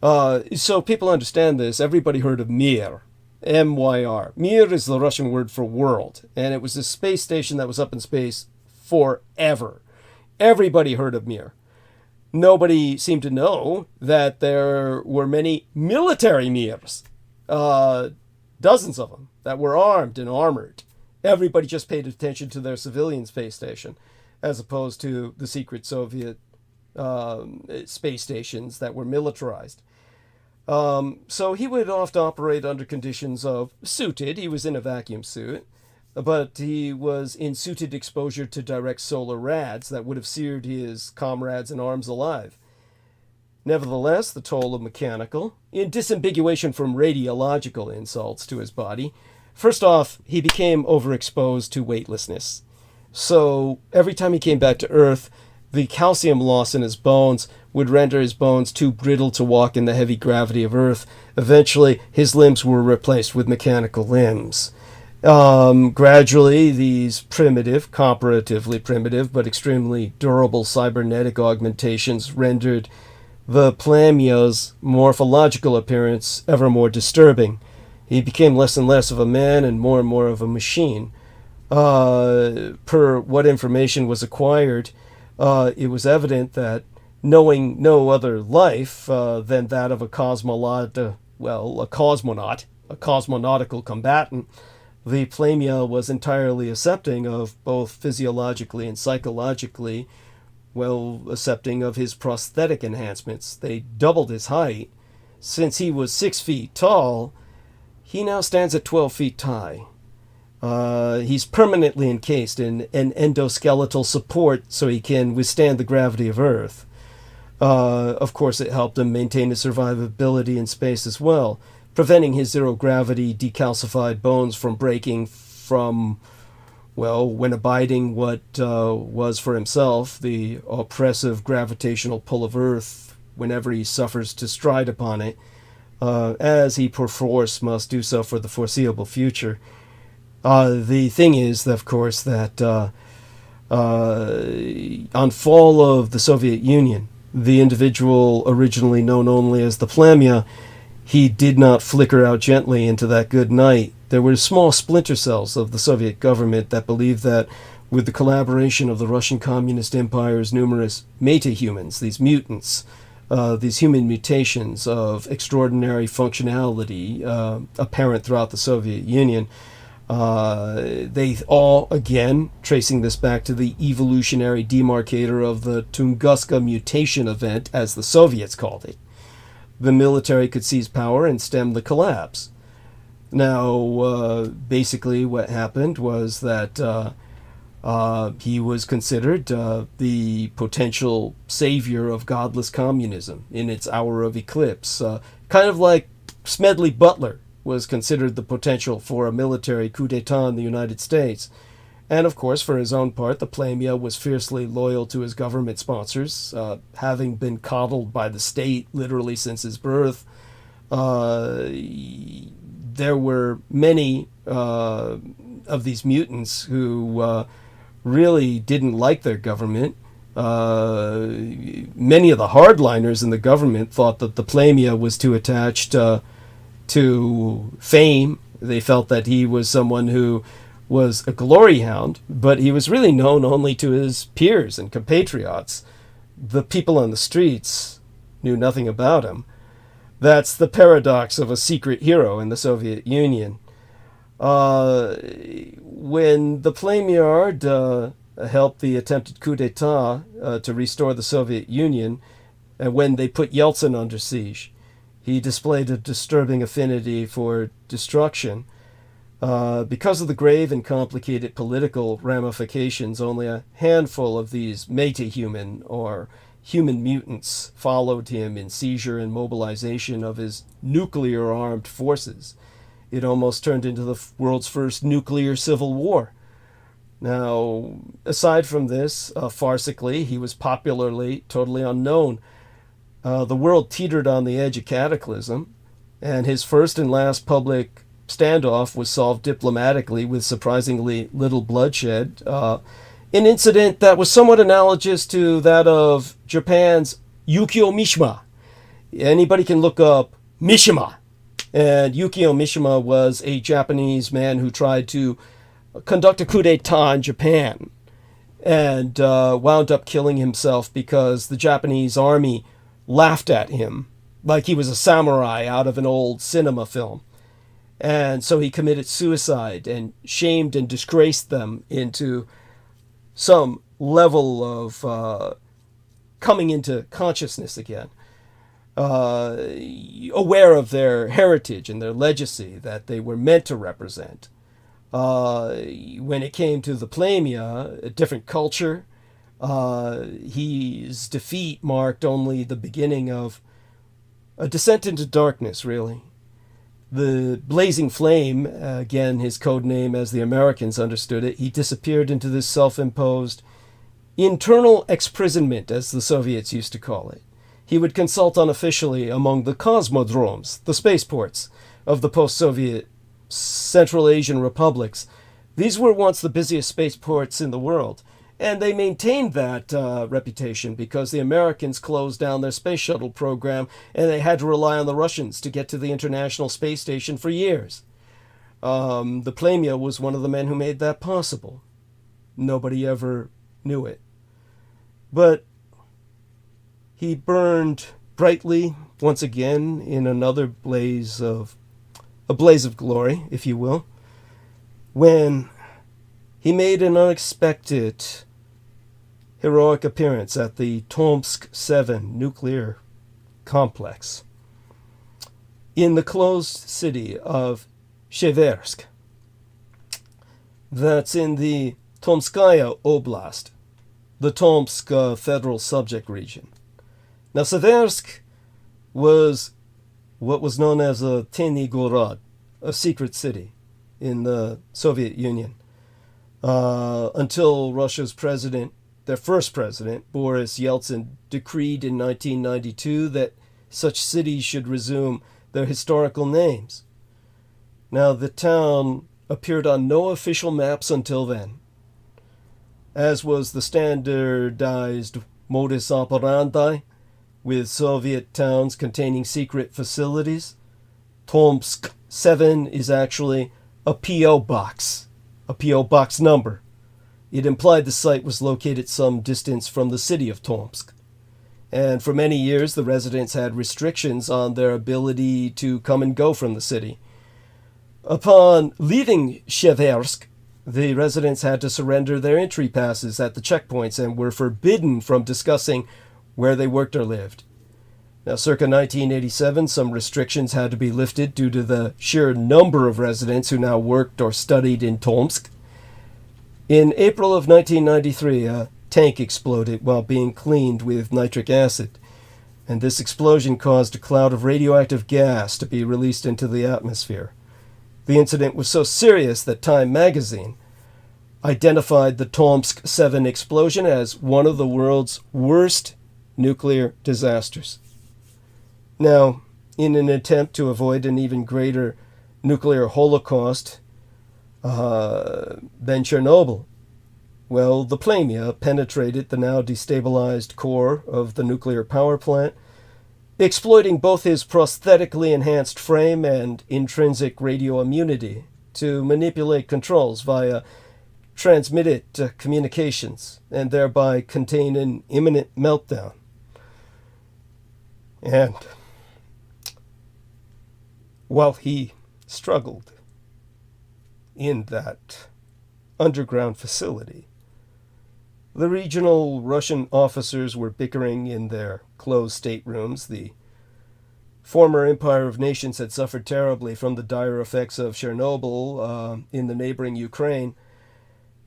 So people understand this. Everybody heard of Mir, M-Y-R. Mir is the Russian word for world, and it was a space station that was up in space forever. Everybody heard of Mir. Nobody seemed to know that there were many military Mirs, dozens of them, that were armed and armored. Everybody just paid attention to their civilian space station, as opposed to the secret Soviet space stations that were militarized. So he would often operate under conditions of suited. He was in a vacuum suit, but he was in suited exposure to direct solar rads that would have seared his comrades in arms alive. Nevertheless, the toll of mechanical, in disambiguation from radiological insults to his body, first off, he became overexposed to weightlessness. So every time he came back to Earth, the calcium loss in his bones would render his bones too brittle to walk in the heavy gravity of Earth. Eventually, his limbs were replaced with mechanical limbs. Gradually, these primitive, comparatively primitive, but extremely durable cybernetic augmentations rendered the Plamia's morphological appearance ever more disturbing. He became less and less of a man and more of a machine. Per what information was acquired, it was evident that, knowing no other life than that of a cosmonaut, a cosmonautical combatant, the Plamia was entirely accepting of both physiologically and psychologically, accepting of his prosthetic enhancements. They doubled his height. Since he was 6 feet tall, he now stands at 12 feet high. He's permanently encased in an endoskeletal support so he can withstand the gravity of Earth. Of course, it helped him maintain his survivability in space as well, preventing his zero-gravity decalcified bones from breaking from, when abiding what was for himself the oppressive gravitational pull of Earth whenever he suffers to stride upon it, as he perforce must do so for the foreseeable future. The thing is, of course, that on fall of the Soviet Union, the individual originally known only as the Plamia, he did not flicker out gently into that good night. There were small splinter cells of the Soviet government that believed that with the collaboration of the Russian Communist Empire's numerous meta-humans, these mutants, these human mutations of extraordinary functionality apparent throughout the Soviet Union, they all, again, tracing this back to the evolutionary demarcator of the Tunguska mutation event, as the Soviets called it. The military could seize power and stem the collapse. Now, basically what happened was that he was considered the potential savior of godless communism in its hour of eclipse. Kind of like Smedley Butler was considered the potential for a military coup d'etat in the United States. And of course, for his own part, the Plamia was fiercely loyal to his government sponsors, having been coddled by the state literally since his birth. There were many of these mutants who really didn't like their government. Many of the hardliners in the government thought that the Plamia was too attached to fame. They felt that he was someone who was a glory hound, but he was really known only to his peers and compatriots. The people on the streets knew nothing about him. That's the paradox of a secret hero in the Soviet Union. When the Plamiard helped the attempted coup d'etat to restore the Soviet Union, and when they put Yeltsin under siege, he displayed a disturbing affinity for destruction. Because of the grave and complicated political ramifications, only a handful of these metahuman or human mutants followed him in seizure and mobilization of his nuclear-armed forces. It almost turned into the world's first nuclear civil war. Now, aside from this, farcically, he was popularly totally unknown. The world teetered on the edge of cataclysm, and his first and last public standoff was solved diplomatically with surprisingly little bloodshed. An incident that was somewhat analogous to that of Japan's Yukio Mishima. Anybody can look up Mishima. And Yukio Mishima was a Japanese man who tried to conduct a coup d'etat in Japan and wound up killing himself because the Japanese army laughed at him like he was a samurai out of an old cinema film. And so he committed suicide and shamed and disgraced them into some level of coming into consciousness again, aware of their heritage and their legacy that they were meant to represent. When it came to the Plamia, a different culture, his defeat marked only the beginning of a descent into darkness, really. The blazing flame, again his code name as the Americans understood it, he disappeared into this self-imposed internal exprisonment, as the Soviets used to call it. He would consult unofficially among the cosmodromes, the spaceports, of the post-Soviet Central Asian republics. These were once the busiest spaceports in the world, and they maintained that reputation because the Americans closed down their space shuttle program and they had to rely on the Russians to get to the International Space Station for years. The Plamia was one of the men who made that possible. Nobody ever knew it. But he burned brightly once again in another blaze of glory, if you will, when he made an unexpected heroic appearance at the Tomsk 7 nuclear complex in the closed city of Seversk. That's in the Tomskaya Oblast, the Tomsk federal subject region. Now, Seversk was what was known as a Teni Gorod, a secret city in the Soviet Union, until Russia's president, their first president, Boris Yeltsin, decreed in 1992 that such cities should resume their historical names. Now, the town appeared on no official maps until then, as was the standardized modus operandi with Soviet towns containing secret facilities. Tomsk 7 is actually a P.O. box number. It implied the site was located some distance from the city of Tomsk. And for many years, the residents had restrictions on their ability to come and go from the city. Upon leaving Seversk, the residents had to surrender their entry passes at the checkpoints and were forbidden from discussing where they worked or lived. Now, circa 1987, some restrictions had to be lifted due to the sheer number of residents who now worked or studied in Tomsk. In April of 1993, a tank exploded while being cleaned with nitric acid, and this explosion caused a cloud of radioactive gas to be released into the atmosphere. The incident was so serious that Time magazine identified the Tomsk 7 explosion as one of the world's worst nuclear disasters. Now, in an attempt to avoid an even greater nuclear holocaust than Chernobyl, well, the Plamia penetrated the now destabilized core of the nuclear power plant, exploiting both his prosthetically enhanced frame and intrinsic radio immunity to manipulate controls via transmitted communications and thereby contain an imminent meltdown. And while he struggled in that underground facility, the regional Russian officers were bickering in their closed staterooms. The former Empire of Nations had suffered terribly from the dire effects of Chernobyl in the neighboring Ukraine,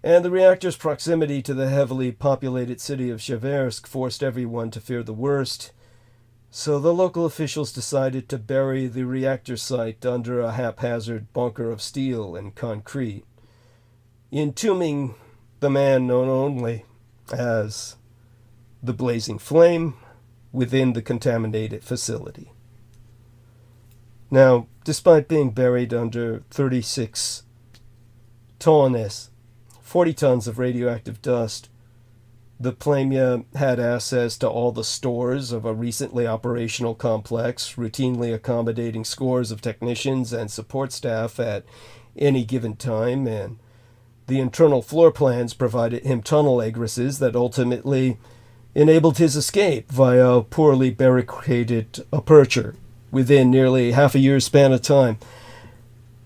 and the reactor's proximity to the heavily populated city of Seversk forced everyone to fear the worst. So the local officials decided to bury the reactor site under a haphazard bunker of steel and concrete, entombing the man known only as the Blazing Flame within the contaminated facility. Now, despite being buried under 36 tonnes, 40 tons of radioactive dust, the Plamia had access to all the stores of a recently operational complex, routinely accommodating scores of technicians and support staff at any given time, and the internal floor plans provided him tunnel egresses that ultimately enabled his escape via a poorly barricaded aperture within nearly half a year's span of time.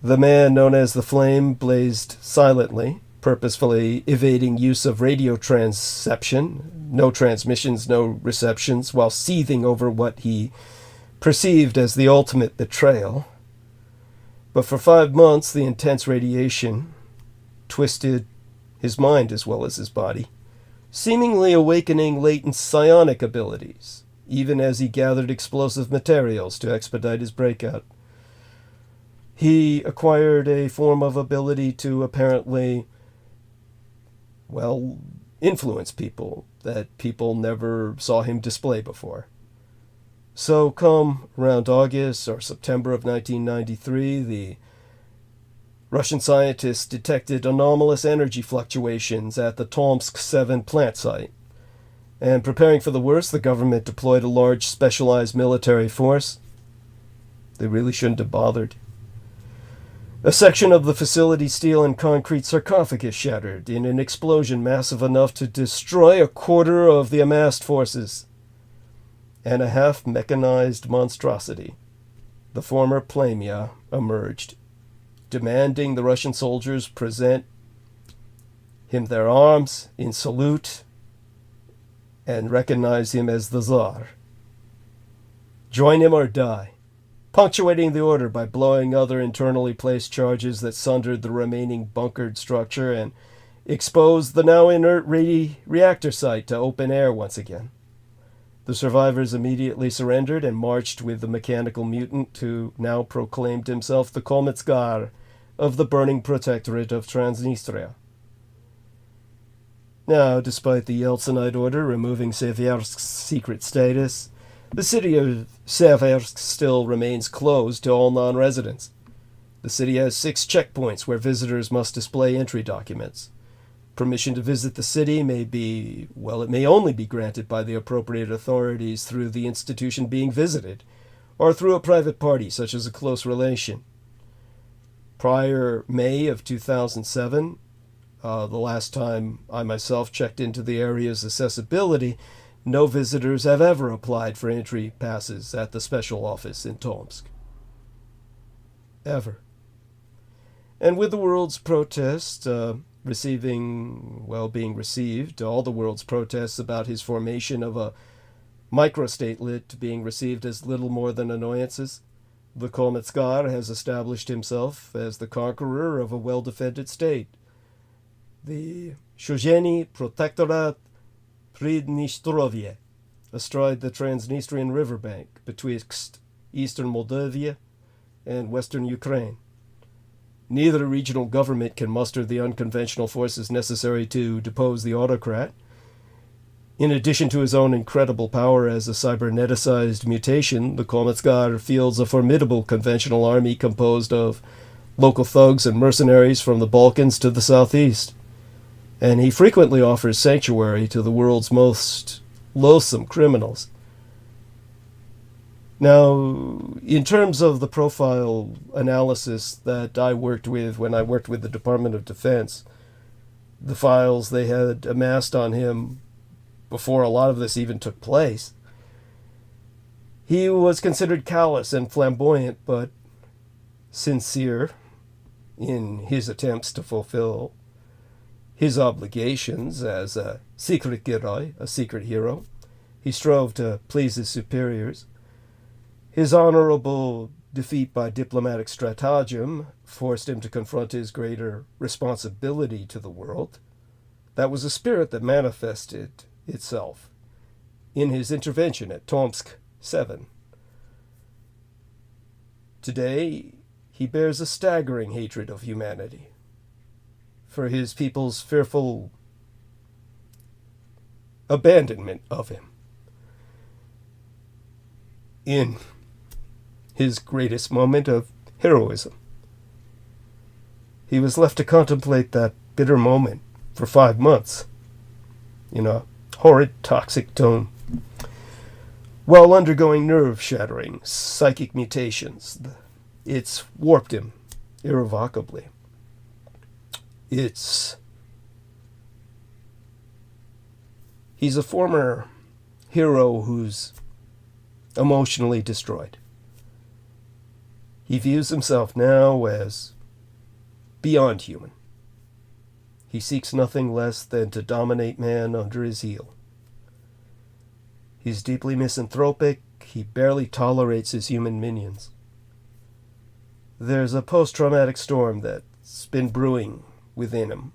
The man known as the Flame blazed silently, purposefully evading use of radio transception, no transmissions, no receptions, while seething over what he perceived as the ultimate betrayal. But for 5 months, the intense radiation twisted his mind as well as his body, seemingly awakening latent psionic abilities, even as he gathered explosive materials to expedite his breakout. He acquired a form of ability to apparently, influence people that people never saw him display before. So come around August or September of 1993, the Russian scientists detected anomalous energy fluctuations at the Tomsk 7 plant site. And preparing for the worst, the government deployed a large specialized military force. They really shouldn't have bothered. A section of the facility's steel and concrete sarcophagus shattered in an explosion massive enough to destroy a quarter of the amassed forces. And a half-mechanized monstrosity, the former Plamia, emerged, demanding the Russian soldiers present him their arms in salute and recognize him as the Tsar. Join him or die, punctuating the order by blowing other internally placed charges that sundered the remaining bunkered structure and exposed the now inert reactor site to open air once again. The survivors immediately surrendered and marched with the mechanical mutant who now proclaimed himself the Kometsgar of the burning protectorate of Transnistria. Now, despite the Yeltsinite order removing Seversk's secret status, the city of Seversk still remains closed to all non-residents. The city has 6 checkpoints where visitors must display entry documents. Permission to visit the city it may only be granted by the appropriate authorities through the institution being visited, or through a private party such as a close relation. Prior May of 2007, the last time I myself checked into the area's accessibility, no visitors have ever applied for entry passes at the special office in Tomsk. Ever. And with the world's protest being received, all the world's protests about his formation of a microstatelet being received as little more than annoyances, the Komentsar has established himself as the conqueror of a well-defended state. The Shuzheny Protectorat Pridnistrovye, astride the Transnistrian riverbank betwixt eastern Moldavia and western Ukraine. Neither regional government can muster the unconventional forces necessary to depose the autocrat. In addition to his own incredible power as a cyberneticized mutation, the Komentsar fields a formidable conventional army composed of local thugs and mercenaries from the Balkans to the southeast. And he frequently offers sanctuary to the world's most loathsome criminals. Now, in terms of the profile analysis that I worked with when I worked with the Department of Defense, the files they had amassed on him before a lot of this even took place, he was considered callous and flamboyant, but sincere in his attempts to fulfill his obligations as a secret heroi, a secret hero. He strove to please his superiors. His honorable defeat by diplomatic stratagem forced him to confront his greater responsibility to the world. That was a spirit that manifested itself in his intervention at Tomsk 7. Today, he bears a staggering hatred of humanity for his people's fearful abandonment of him. In his greatest moment of heroism, he was left to contemplate that bitter moment for 5 months in a horrid, toxic tone, while undergoing nerve-shattering psychic mutations. It's warped him irrevocably. He's a former hero who's emotionally destroyed. He views himself now as beyond human. He seeks nothing less than to dominate man under his heel. He's deeply misanthropic. He barely tolerates his human minions. There's a post-traumatic storm that's been brewing within him,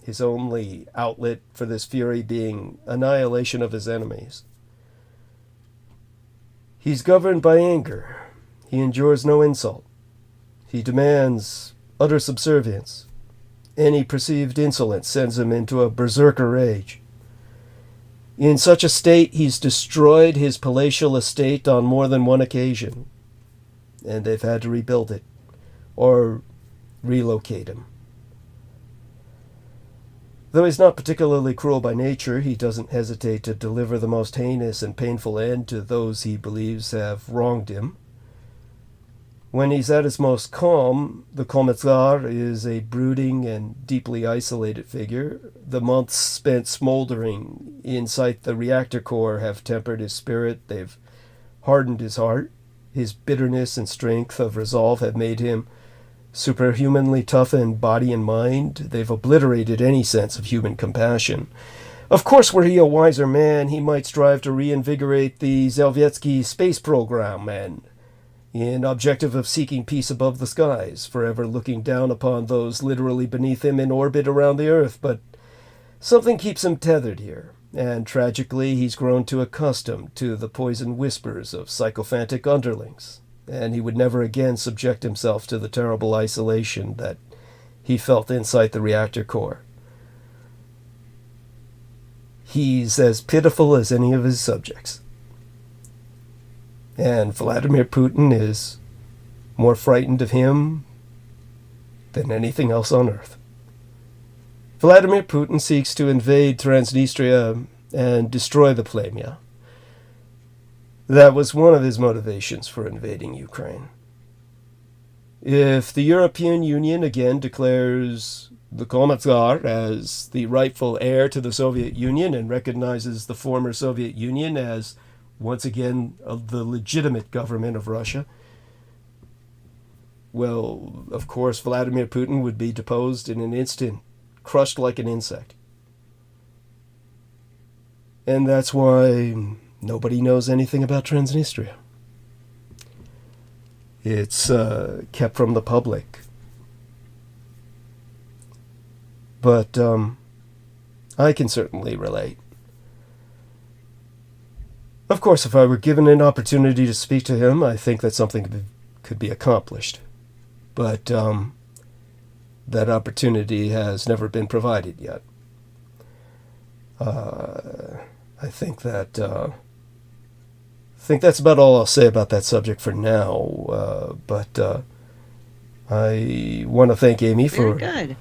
his only outlet for this fury being annihilation of his enemies. He's governed by anger. He endures no insult. He demands utter subservience. Any perceived insolence sends him into a berserker rage. In such a state, he's destroyed his palatial estate on more than one occasion, and they've had to rebuild it or relocate him. Though he's not particularly cruel by nature, he doesn't hesitate to deliver the most heinous and painful end to those he believes have wronged him. When he's at his most calm, the Komentsar is a brooding and deeply isolated figure. The months spent smoldering inside the reactor core have tempered his spirit. They've hardened his heart. His bitterness and strength of resolve have made him superhumanly tough in body and mind. They've obliterated any sense of human compassion. Of course, were he a wiser man, he might strive to reinvigorate the Zelvetsky space program and, in objective of seeking peace above the skies, forever looking down upon those literally beneath him in orbit around the Earth. But something keeps him tethered here, and tragically he's grown too accustomed to the poisoned whispers of sycophantic underlings, and he would never again subject himself to the terrible isolation that he felt inside the reactor core. He's as pitiful as any of his subjects. And Vladimir Putin is more frightened of him than anything else on earth. Vladimir Putin seeks to invade Transnistria and destroy the Plemia. That was one of his motivations for invading Ukraine. If the European Union again declares the Komentsar as the rightful heir to the Soviet Union and recognizes the former Soviet Union as once again the legitimate government of Russia, well, of course, Vladimir Putin would be deposed in an instant, crushed like an insect. And that's why nobody knows anything about Transnistria. It's kept from the public. But I can certainly relate. Of course, if I were given an opportunity to speak to him, I think that something could be accomplished. But that opportunity has never been provided yet. I think that's about all I'll say about that subject for now. But I want to thank Amy for... Very good.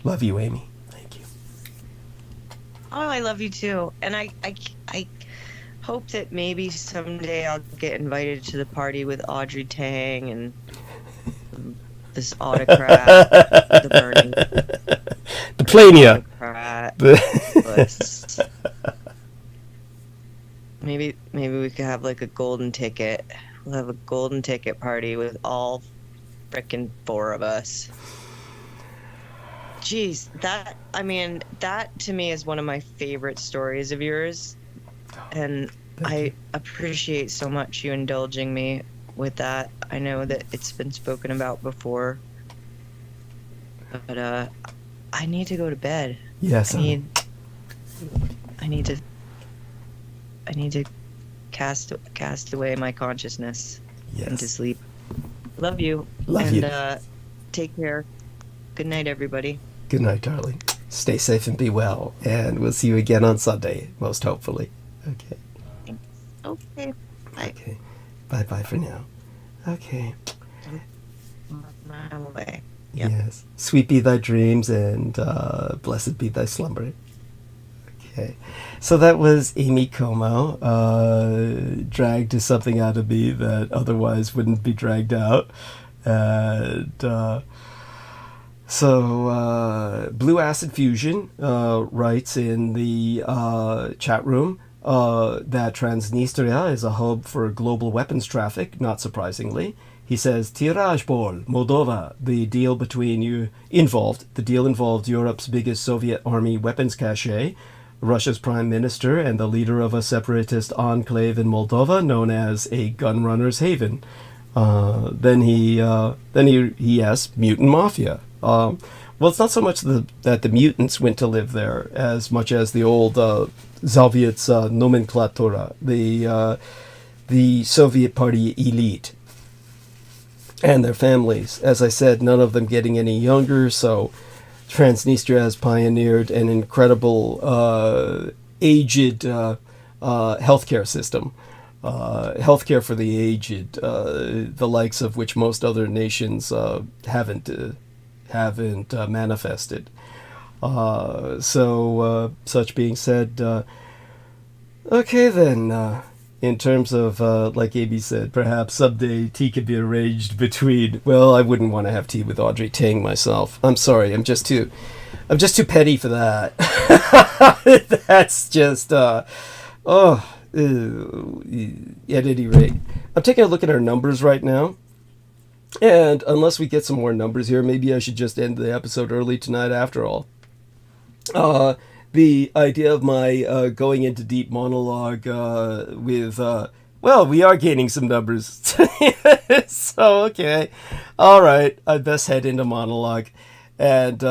Love you, Amy. Thank you. Oh, I love you too. And I hope that maybe someday I'll get invited to the party with Audrey Tang and this autocrat, the burning, the Plania. Maybe we could have like a golden ticket. We'll have a golden ticket party with all frickin' 4 of us. Jeez, that to me is one of my favorite stories of yours. And I appreciate so much you indulging me with that. I know that it's been spoken about before. But I need to go to bed. Yes. I need to cast away my consciousness into sleep. Love you. Love you. Take care. Good night, everybody. Good night, darling. Stay safe and be well. And we'll see you again on Sunday, most hopefully. Okay. Thanks. Okay. Bye. Okay. Bye-bye for now. Okay. My way. Yep. Yes. Sweet be thy dreams and blessed be thy slumber. Okay. So that was Amy Como, dragged to something out of me that otherwise wouldn't be dragged out. And so Blue Acid Fusion writes in the chat room that Transnistria is a hub for global weapons traffic, not surprisingly. He says, Tiraspol, Moldova, the deal involved Europe's biggest Soviet army weapons cache, Russia's prime minister, and the leader of a separatist enclave in Moldova known as a gun runner's haven. Then he asks, mutant mafia. Well, it's not so much that the mutants went to live there as much as the old Soviets nomenklatura, the Soviet Party elite, and their families. As I said, none of them getting any younger, so Transnistria has pioneered an incredible aged healthcare system. Healthcare for the aged, the likes of which most other nations haven't manifested. So such being said, okay then, in terms of, like Amy said, perhaps someday tea could be arranged between, well, I wouldn't want to have tea with Audrey Tang myself. I'm sorry, I'm just too petty for that. That's just, at any rate. I'm taking a look at our numbers right now. And unless we get some more numbers here, maybe I should just end the episode early tonight after all. The idea of my going into deep monologue with, well, we are gaining some numbers. So, okay. All right. I'd best head into monologue. And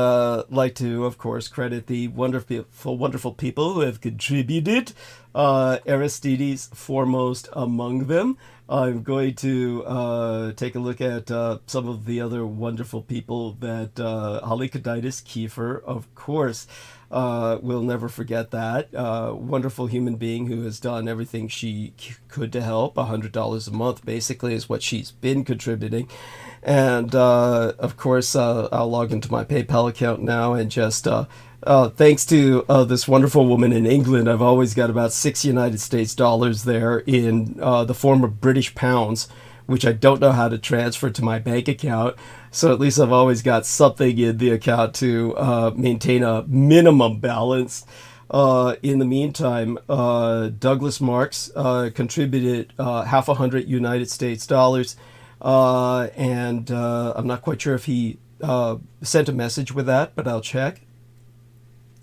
like to, of course, credit the wonderful people who have contributed. Aristides foremost among them. I'm going to take a look at some of the other wonderful people that Halikaditis Kiefer, of course, we'll never forget that. Wonderful human being who has done everything she could to help. $100 a month basically is what she's been contributing. And of course, I'll log into my PayPal account now and just thanks to this wonderful woman in England, I've always got about $6 United States there in the form of British pounds, which I don't know how to transfer to my bank account. So at least I've always got something in the account to maintain a minimum balance. In the meantime, Douglas Marks contributed $50 United States. And I'm not quite sure if he sent a message with that, but I'll check.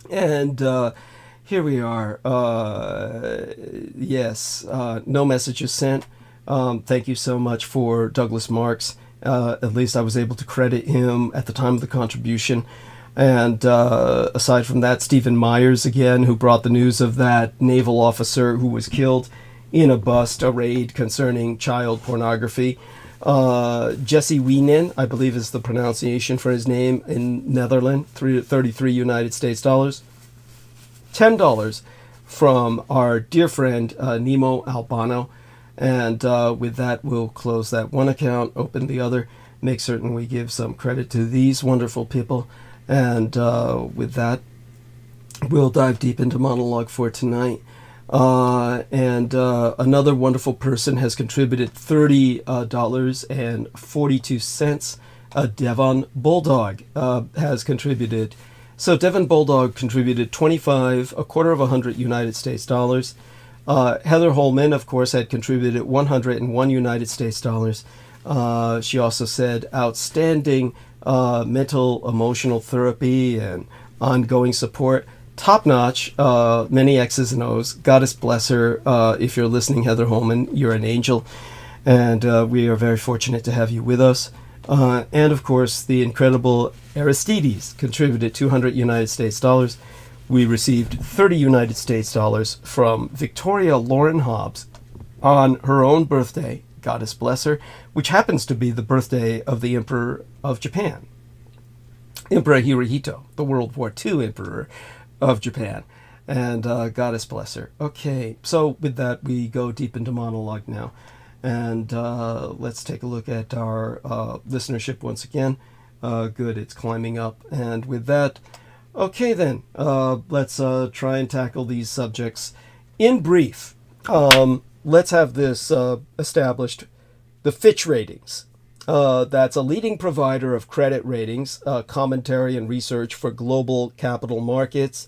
And Here we are. Yes, no messages sent. Thank you so much for Douglas Marks. At least I was able to credit him at the time of the contribution. And aside from that, Stephen Myers, again, who brought the news of that naval officer who was killed in a raid concerning child pornography. Jesse Wienen, I believe is the pronunciation for his name, in Netherlands, 33 United States dollars. $10 from our dear friend Nemo Albano. And with that, we'll close that one account, open the other, make certain we give some credit to these wonderful people. And with that, we'll dive deep into monologue for tonight. And another wonderful person has contributed $30.42. Devon Bulldog has contributed. So Devon Bulldog contributed 25, a quarter of 100 United States dollars. Heather Holman, of course, had contributed 101 United States dollars. She also said outstanding mental emotional therapy and ongoing support. Top notch, many X's and O's. Goddess bless her. If you're listening, Heather Holman, you're an angel. And we are very fortunate to have you with us. And of course, the incredible Aristides contributed 200 United States dollars. We received 30 United States dollars from Victoria Lauren Hobbs on her own birthday, Goddess bless her, which happens to be the birthday of the Emperor of Japan, Emperor Hirohito, the World War II Emperor of Japan. And Goddess bless her. Okay, so with that, we go deep into monologue now. And let's take a look at our listenership once again. Good, it's climbing up. And with that, okay then, let's try and tackle these subjects. In brief, let's have this established. The Fitch Ratings. That's a leading provider of credit ratings, commentary and research for global capital markets.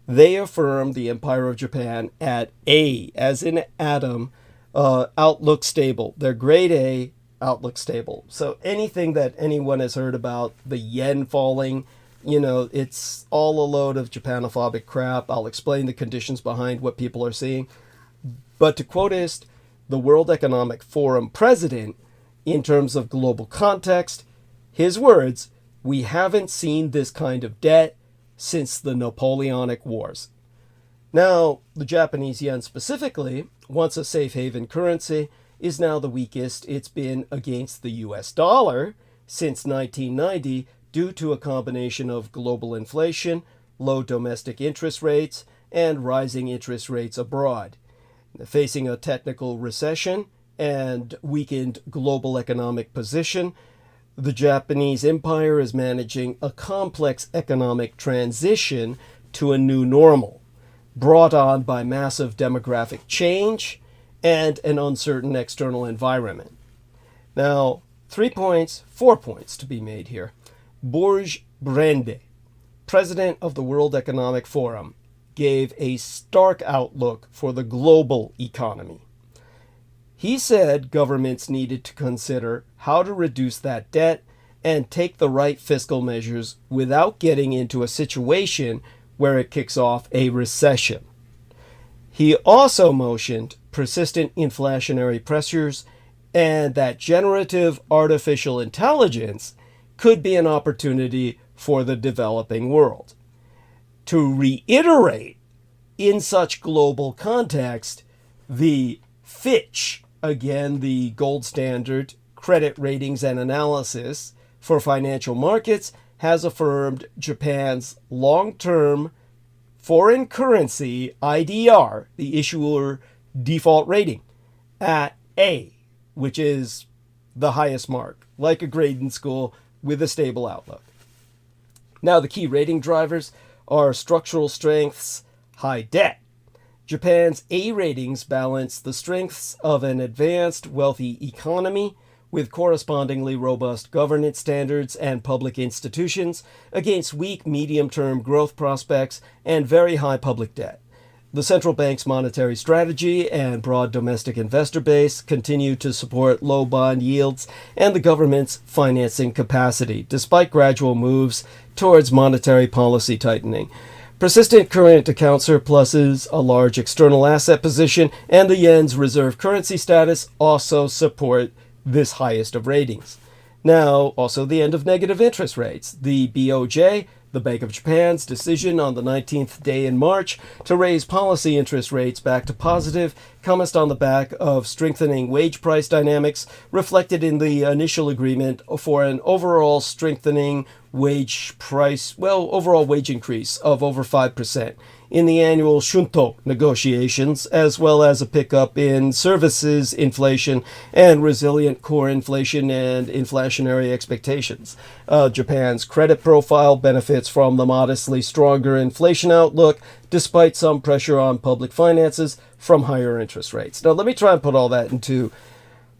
They affirm the Empire of Japan at A, as in Adam, outlook stable. They're grade A, outlook stable. So anything that anyone has heard about the yen falling, it's all a load of Japanophobic crap. I'll explain the conditions behind what people are seeing. But to quote the World Economic Forum president, in terms of global context, his words, "We haven't seen this kind of debt since the Napoleonic Wars." Now, the Japanese yen specifically, once a safe haven currency, is now the weakest it's been against the US dollar since 1990 due to a combination of global inflation, low domestic interest rates, and rising interest rates abroad. Facing a technical recession and weakened global economic position, the Japanese empire is managing a complex economic transition to a new normal, brought on by massive demographic change and an uncertain external environment. Now, 4 points to be made here. Borj Brende, president of the World Economic Forum, gave a stark outlook for the global economy. He said governments needed to consider how to reduce that debt and take the right fiscal measures without getting into a situation where it kicks off a recession. He also motioned persistent inflationary pressures and that generative artificial intelligence could be an opportunity for the developing world. To reiterate, in such global context, the Fitch, again the gold standard credit ratings and analysis for financial markets, has affirmed Japan's long-term foreign currency IDR, the issuer default rating, at A, which is the highest mark, like a grade in school with a stable outlook. Now, the key rating drivers are structural strengths, high debt. Japan's A ratings balance the strengths of an advanced, wealthy economy with correspondingly robust governance standards and public institutions against weak medium-term growth prospects and very high public debt. The central bank's monetary strategy and broad domestic investor base continue to support low bond yields and the government's financing capacity, despite gradual moves towards monetary policy tightening. Persistent current account surpluses, a large external asset position, and the yen's reserve currency status also support this highest of ratings. Now, also the end of negative interest rates. The BOJ, the Bank of Japan's decision on the 19th day in March to raise policy interest rates back to positive comes on the back of strengthening wage price dynamics reflected in the initial agreement for an overall strengthening overall wage increase of over 5% in the annual Shunto negotiations, as well as a pickup in services inflation and resilient core inflation and inflationary expectations. Japan's credit profile benefits from the modestly stronger inflation outlook, despite some pressure on public finances from higher interest rates. Now, let me try and put all that into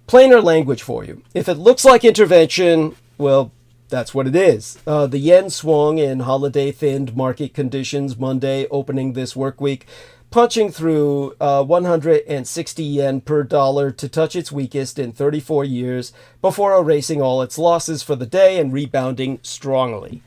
plainer language for you. If it looks like intervention, well, that's what it is. The yen swung in holiday-thinned market conditions Monday, opening this work week, punching through 160 yen per dollar to touch its weakest in 34 years before erasing all its losses for the day and rebounding strongly.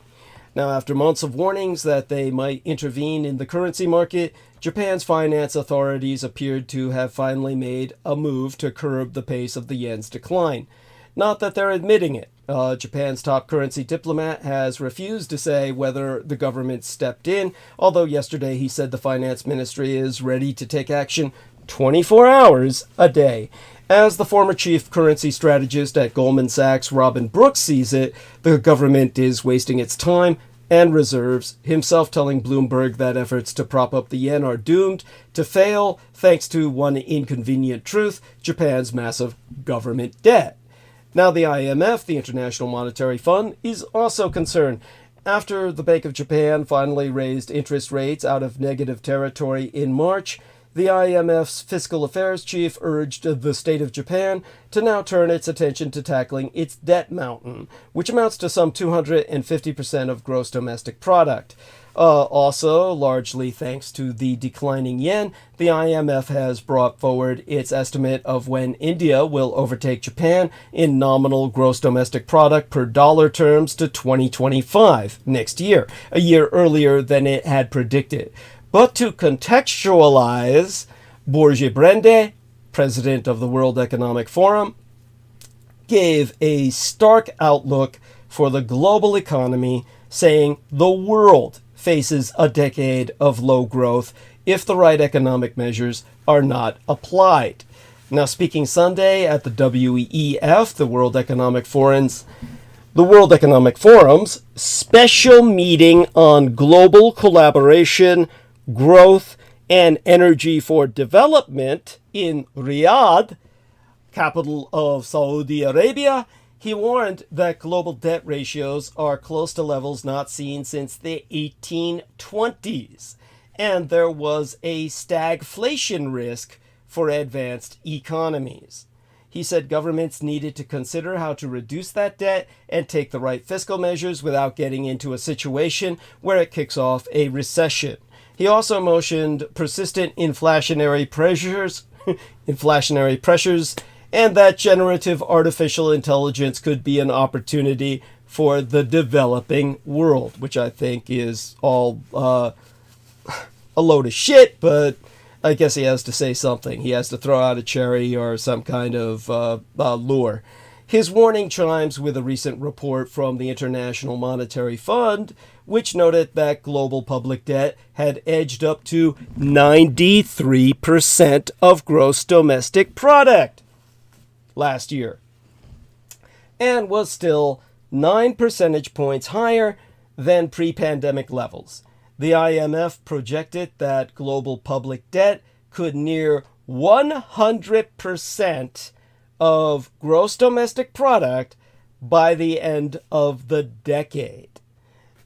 Now, after months of warnings that they might intervene in the currency market, Japan's finance authorities appeared to have finally made a move to curb the pace of the yen's decline. Not that they're admitting it. Japan's top currency diplomat has refused to say whether the government stepped in, although yesterday he said the finance ministry is ready to take action 24 hours a day. As the former chief currency strategist at Goldman Sachs, Robin Brooks, sees it, the government is wasting its time and reserves, himself telling Bloomberg that efforts to prop up the yen are doomed to fail thanks to one inconvenient truth: Japan's massive government debt. Now, the IMF, the International Monetary Fund, is also concerned. After the Bank of Japan finally raised interest rates out of negative territory in March, the IMF's fiscal affairs chief urged the state of Japan to now turn its attention to tackling its debt mountain, which amounts to some 250% of gross domestic product. Also, largely thanks to the declining yen, the IMF has brought forward its estimate of when India will overtake Japan in nominal gross domestic product per dollar terms to 2025, next year, a year earlier than it had predicted. But to contextualize, Borje Brende, president of the World Economic Forum, gave a stark outlook for the global economy, saying the world faces a decade of low growth if the right economic measures are not applied. Now, speaking Sunday at the WEF, the World Economic Forum's special meeting on global collaboration, growth, and energy for development in Riyadh, capital of Saudi Arabia, he warned that global debt ratios are close to levels not seen since the 1820s, and there was a stagflation risk for advanced economies. He said governments needed to consider how to reduce that debt and take the right fiscal measures without getting into a situation where it kicks off a recession. He also mentioned persistent inflationary pressures, and that generative artificial intelligence could be an opportunity for the developing world, which I think is all a load of shit, but I guess he has to say something. He has to throw out a cherry or some kind of lure. His warning chimes with a recent report from the International Monetary Fund, which noted that global public debt had edged up to 93% of gross domestic product last year, and was still 9 percentage points higher than pre-pandemic levels. The IMF projected that global public debt could near 100% of gross domestic product by the end of the decade.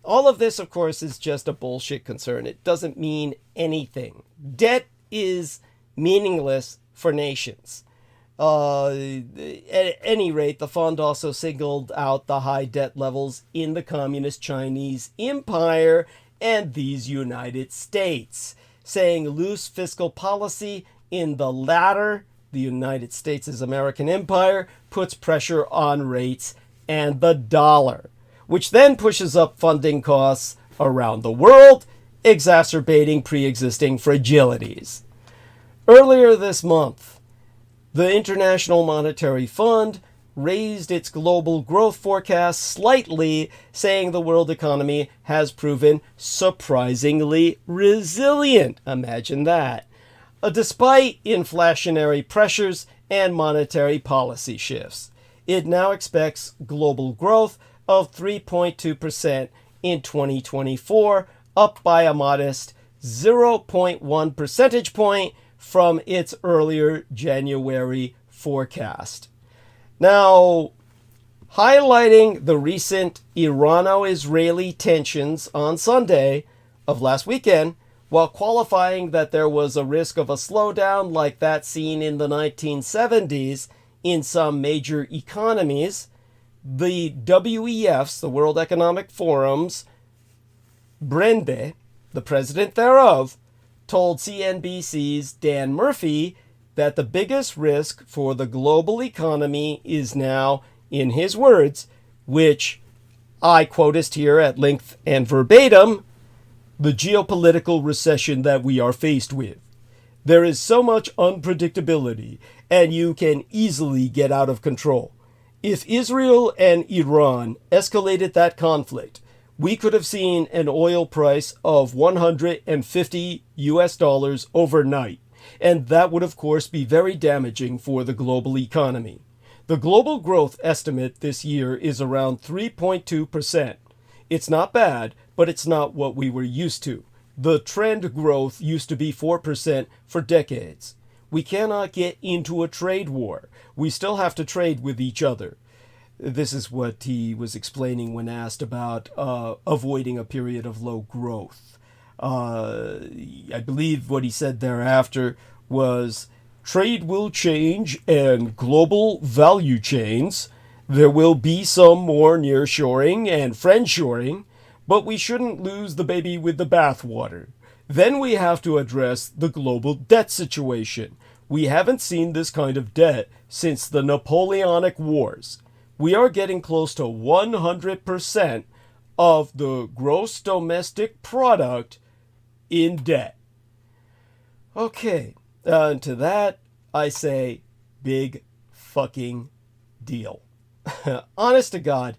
All of this, of course, is just a bullshit concern. It doesn't mean anything. Debt is meaningless for nations. At any rate, the fund also singled out the high debt levels in the Communist Chinese Empire and these United States, saying loose fiscal policy in the latter, the United States' American empire, puts pressure on rates and the dollar, which then pushes up funding costs around the world exacerbating pre-existing fragilities. Earlier this month, the International Monetary Fund raised its global growth forecast slightly, saying the world economy has proven surprisingly resilient. Imagine that. Despite inflationary pressures and monetary policy shifts. It now expects global growth of 3.2% in 2024, up by a modest 0.1 percentage point from its earlier January forecast. Now, highlighting the recent Irano-Israeli tensions on Sunday of last weekend, while qualifying that there was a risk of a slowdown like that seen in the 1970s in some major economies, the WEF's, the World Economic Forum's, Brende, the president thereof, told CNBC's Dan Murphy that the biggest risk for the global economy is now, in his words, which I quotest here at length and verbatim, the geopolitical recession that we are faced with. There is so much unpredictability, and you can easily get out of control. If Israel and Iran escalated that conflict, we could have seen an oil price of $150 overnight, and that would of course be very damaging for the global economy. The global growth estimate this year is around 3.2%. It's not bad, but it's not what we were used to. The trend growth used to be 4% for decades. We cannot get into a trade war. We still have to trade with each other. This is what he was explaining when asked about avoiding a period of low growth. I believe what he said thereafter was, trade will change and global value chains. There will be some more nearshoring and friendshoring, but we shouldn't lose the baby with the bathwater. Then we have to address the global debt situation. We haven't seen this kind of debt since the Napoleonic Wars. We are getting close to 100% of the gross domestic product in debt. Okay, to that I say big fucking deal. Honest to God,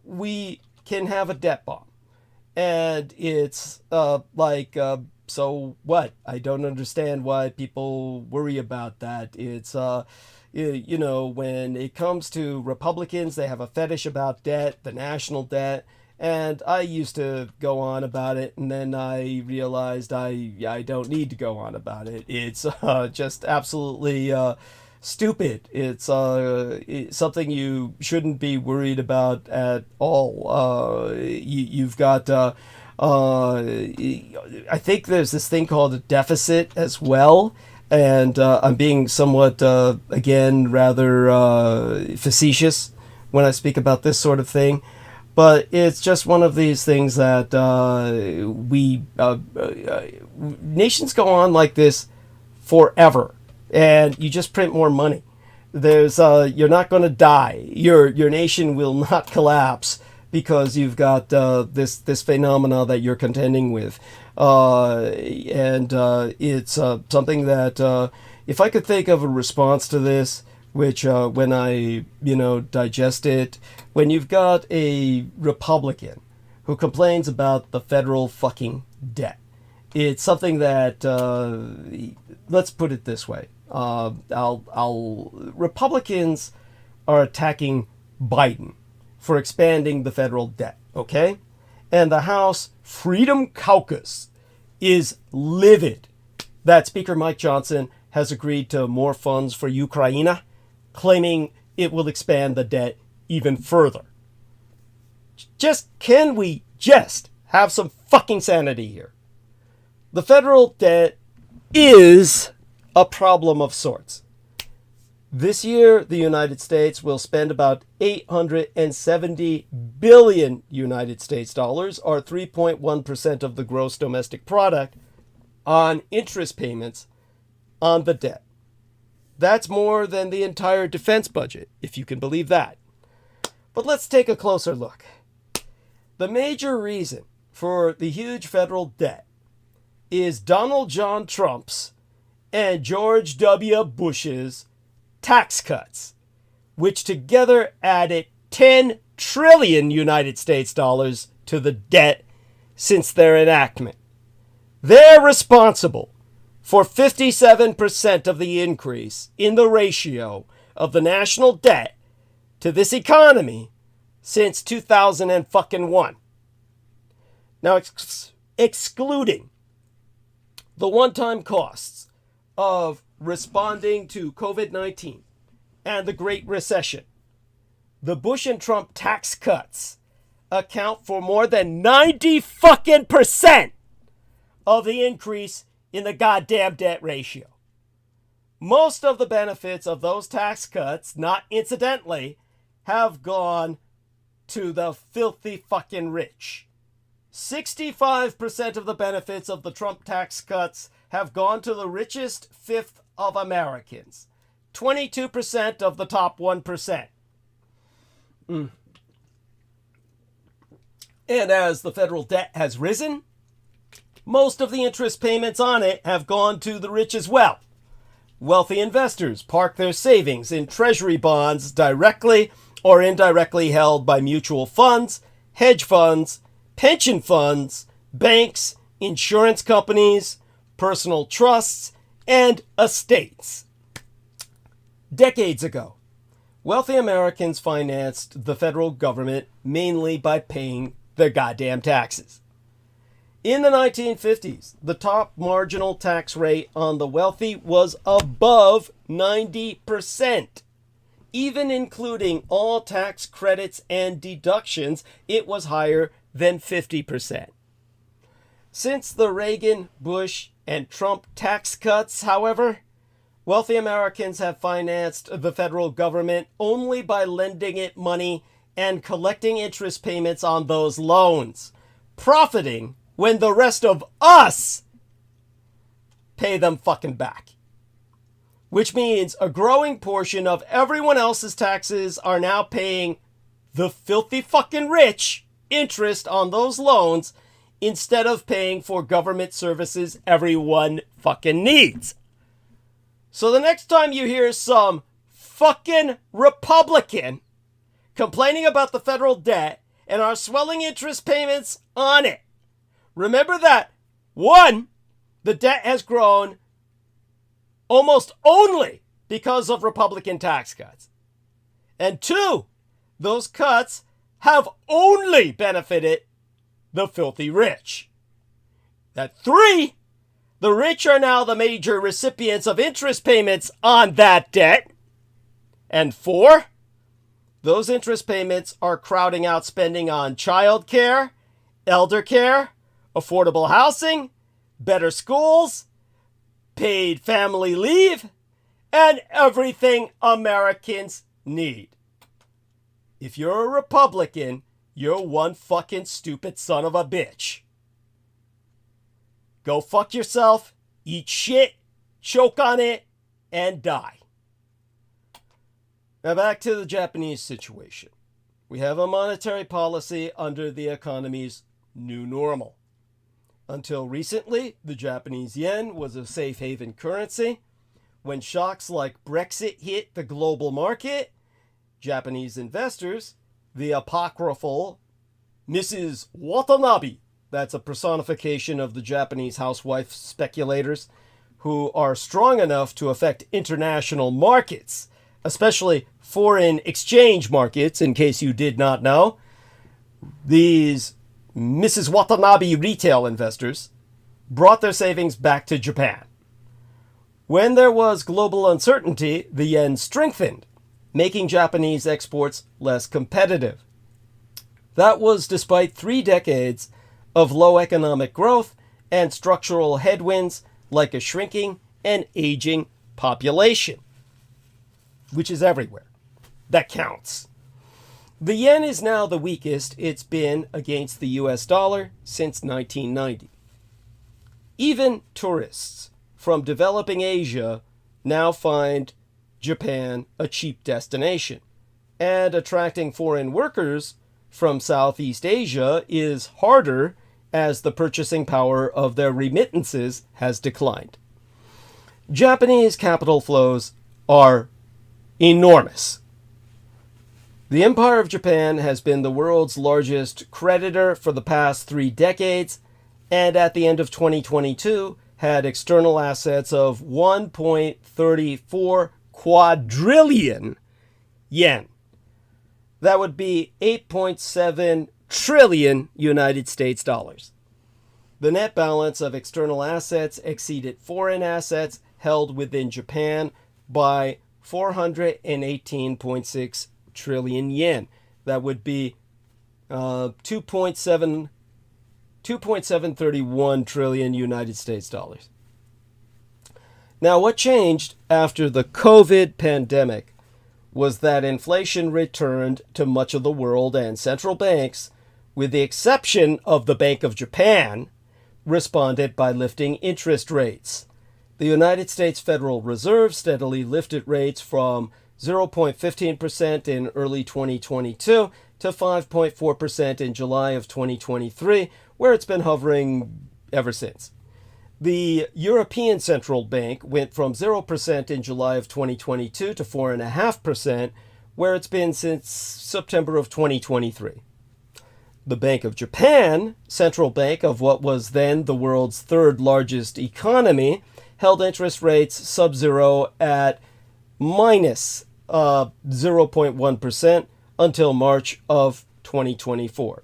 we can have a debt bomb. And it's so what? I don't understand why people worry about that. It's, when it comes to Republicans, they have a fetish about debt, the national debt. And I used to go on about it, and then I realized I don't need to go on about it. It's just absolutely stupid. It's something you shouldn't be worried about at all. You've got, I think there's this thing called a deficit as well. And I'm being somewhat, again, rather facetious when I speak about this sort of thing. But it's just one of these things that nations go on like this forever, and you just print more money. There's you're not going to die. Your nation will not collapse because you've got this phenomena that you're contending with, and it's something that if I could think of a response to this, which when I digest it, when you've got a Republican who complains about the federal fucking debt, it's something that let's put it this way. Republicans are attacking Biden for expanding the federal debt, okay? And the House Freedom Caucus is livid that Speaker Mike Johnson has agreed to more funds for Ukraine, claiming it will expand the debt even further. Can we just have some fucking sanity here? The federal debt is a problem of sorts. This year, the United States will spend about 870 billion United States dollars, or 3.1% of the gross domestic product, on interest payments on the debt. That's more than the entire defense budget, if you can believe that. But let's take a closer look. The major reason for the huge federal debt is Donald John Trump's and George W. Bush's tax cuts, which together added 10 trillion United States dollars to the debt since their enactment. They're responsible for 57% of the increase in the ratio of the national debt to this economy since 2001. Now, excluding the one-time costs of responding to COVID-19 and the Great Recession, the Bush and Trump tax cuts account for more than 90% of the increase in the goddamn debt ratio. Most of the benefits of those tax cuts, not incidentally, have gone to the filthy fucking rich. 65% of the benefits of the Trump tax cuts have gone to the richest fifth of Americans. 22% of the top 1%. And as the federal debt has risen, most of the interest payments on it have gone to the rich as well. Wealthy investors park their savings in treasury bonds directly or indirectly held by mutual funds, hedge funds, pension funds, banks, insurance companies, personal trusts, and estates. Decades ago, wealthy Americans financed the federal government mainly by paying their goddamn taxes. In the 1950s, the top marginal tax rate on the wealthy was above 90%. Even including all tax credits and deductions, it was higher than 50%. Since the Reagan, Bush, and Trump tax cuts, however, wealthy Americans have financed the federal government only by lending it money and collecting interest payments on those loans, profiting when the rest of us pay them fucking back. Which means a growing portion of everyone else's taxes are now paying the filthy fucking rich interest on those loans instead of paying for government services everyone fucking needs. So the next time you hear some fucking Republican complaining about the federal debt and our swelling interest payments on it, remember that, one, the debt has grown almost only because of Republican tax cuts. And two, those cuts have only benefited the filthy rich. That three, the rich are now the major recipients of interest payments on that debt. And four, those interest payments are crowding out spending on child care, elder care, affordable housing, better schools, paid family leave, and everything Americans need. If you're a Republican, you're one fucking stupid son of a bitch. Go fuck yourself, eat shit, choke on it, and die. Now back to the Japanese situation. We have a monetary policy under the economy's new normal. Until recently, the Japanese yen was a safe haven currency. When shocks like Brexit hit the global market, Japanese investors, the apocryphal Mrs. Watanabe, that's a personification of the Japanese housewife speculators, who are strong enough to affect international markets, especially foreign exchange markets, in case you did not know. These Mrs. Watanabe retail investors brought their savings back to Japan. When there was global uncertainty, the yen strengthened, making Japanese exports less competitive. That was despite 3 decades of low economic growth and structural headwinds like a shrinking and aging population, which is everywhere. That counts. The yen is now the weakest it's been against the US dollar since 1990. Even tourists from developing Asia now find Japan a cheap destination, and attracting foreign workers from Southeast Asia is harder as the purchasing power of their remittances has declined. Japanese capital flows are enormous. The Empire of Japan has been the world's largest creditor for the past 3 decades, and at the end of 2022 had external assets of 1.34 quadrillion yen. That would be 8.7 trillion United States dollars. The net balance of external assets exceeded foreign assets held within Japan by 418.6 trillion yen. That would be 2.731 trillion United States dollars. Now, what changed after the COVID pandemic was that inflation returned to much of the world, and central banks, with the exception of the Bank of Japan, responded by lifting interest rates. The United States Federal Reserve steadily lifted rates from 0.15% in early 2022 to 5.4% in July of 2023, where it's been hovering ever since. The European Central Bank went from 0% in July of 2022 to 4.5%, where it's been since September of 2023. The Bank of Japan, central bank of what was then the world's third largest economy, held interest rates sub-zero at minus 0.1% until March of 2024.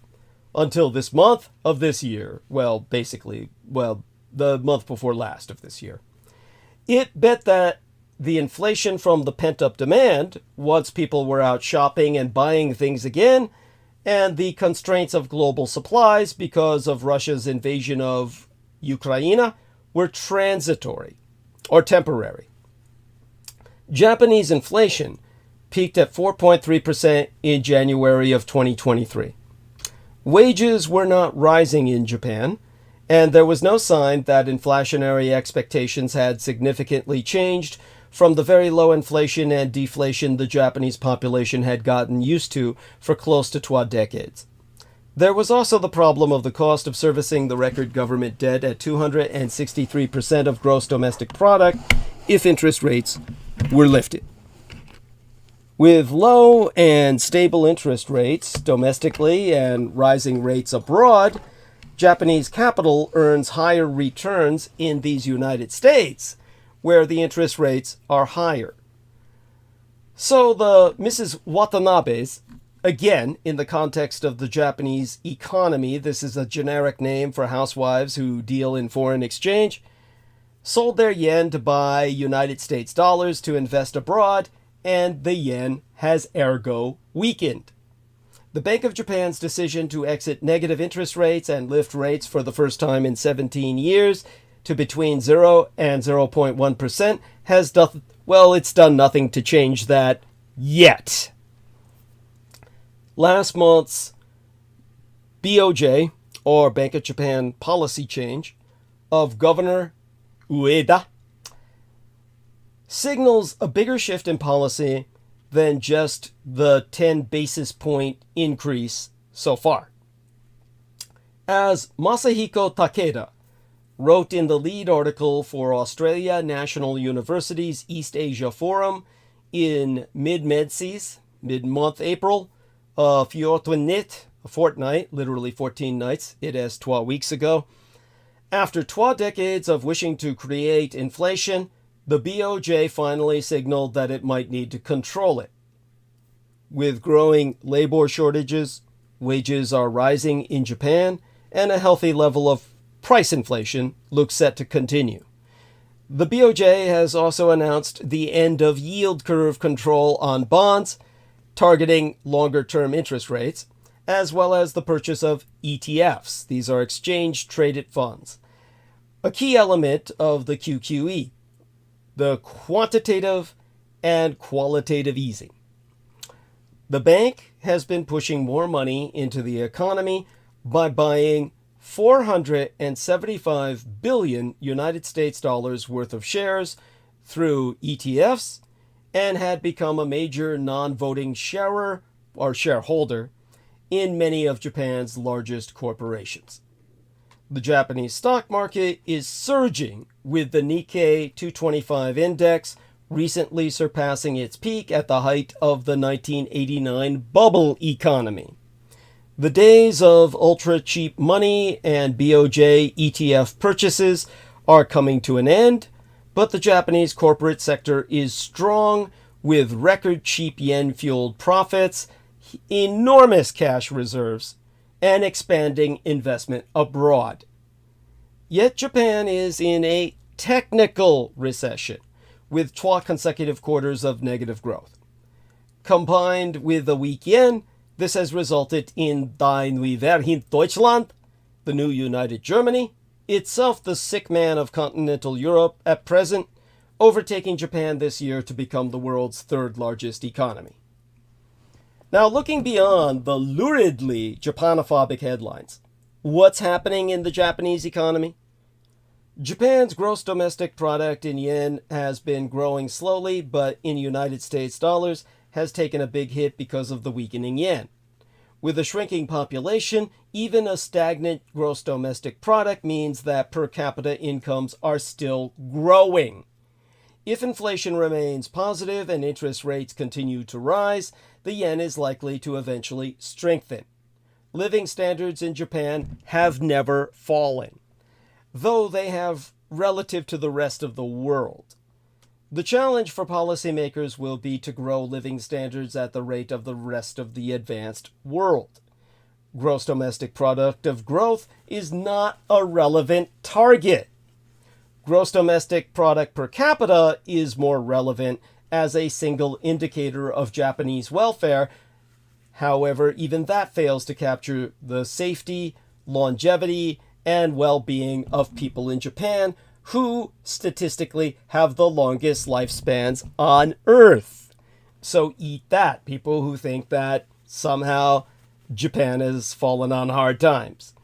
Until this month of this year, the month before last of this year. It bet that the inflation from the pent-up demand, once people were out shopping and buying things again, and the constraints of global supplies because of Russia's invasion of Ukraine, were transitory or temporary. Japanese inflation peaked at 4.3% in January of 2023. Wages were not rising in Japan, and there was no sign that inflationary expectations had significantly changed from the very low inflation and deflation the Japanese population had gotten used to for close to 2 decades. There was also the problem of the cost of servicing the record government debt at 263% of gross domestic product if interest rates were lifted. With low and stable interest rates domestically and rising rates abroad, Japanese capital earns higher returns in these United States, where the interest rates are higher. So the Mrs. Watanabes, again, in the context of the Japanese economy, this is a generic name for housewives who deal in foreign exchange, sold their yen to buy United States dollars to invest abroad, and the yen has ergo weakened. The Bank of Japan's decision to exit negative interest rates and lift rates for the first time in 17 years to between 0 and 0.1% has it's done nothing to change that yet. Last month's BOJ, or Bank of Japan policy change, of Governor Ueda signals a bigger shift in policy than just the 10 basis point increase so far. As Masahiko Takeda wrote in the lead article for Australia National University's East Asia Forum in mid-month April, a fortnight, literally 14 nights, it is 12 weeks ago. After 12 decades of wishing to create inflation, the BOJ finally signaled that it might need to control it. With growing labor shortages, wages are rising in Japan, and a healthy level of price inflation looks set to continue. The BOJ has also announced the end of yield curve control on bonds, targeting longer-term interest rates, as well as the purchase of ETFs. These are exchange-traded funds. A key element of the QQE, the quantitative and qualitative easing. The bank has been pushing more money into the economy by buying 475 billion United States dollars worth of shares through ETFs, and had become a major non-voting shareholder in many of Japan's largest corporations. The Japanese stock market is surging, with the Nikkei 225 index recently surpassing its peak at the height of the 1989 bubble economy. The days of ultra-cheap money and BOJ ETF purchases are coming to an end, but the Japanese corporate sector is strong, with record-cheap yen-fueled profits, enormous cash reserves, and expanding investment abroad. Yet Japan is in a technical recession, with 12 consecutive quarters of negative growth. Combined with a weak yen, this has resulted in Die Neue Vereinigte Deutschland, the new United Germany, itself the sick man of continental Europe at present, overtaking Japan this year to become the world's third largest economy. Now, looking beyond the luridly Japanophobic headlines, what's happening in the Japanese economy? Japan's gross domestic product in yen has been growing slowly, but in United States dollars has taken a big hit because of the weakening yen. With a shrinking population, even a stagnant gross domestic product means that per capita incomes are still growing. If inflation remains positive and interest rates continue to rise, the yen is likely to eventually strengthen. Living standards in Japan have never fallen, though they have relative to the rest of the world. The challenge for policymakers will be to grow living standards at the rate of the rest of the advanced world. Gross domestic product of growth is not a relevant target. Gross domestic product per capita is more relevant as a single indicator of Japanese welfare. However, even that fails to capture the safety, longevity, and well-being of people in Japan, who statistically have the longest lifespans on Earth. So eat that, people who think that somehow Japan has fallen on hard times.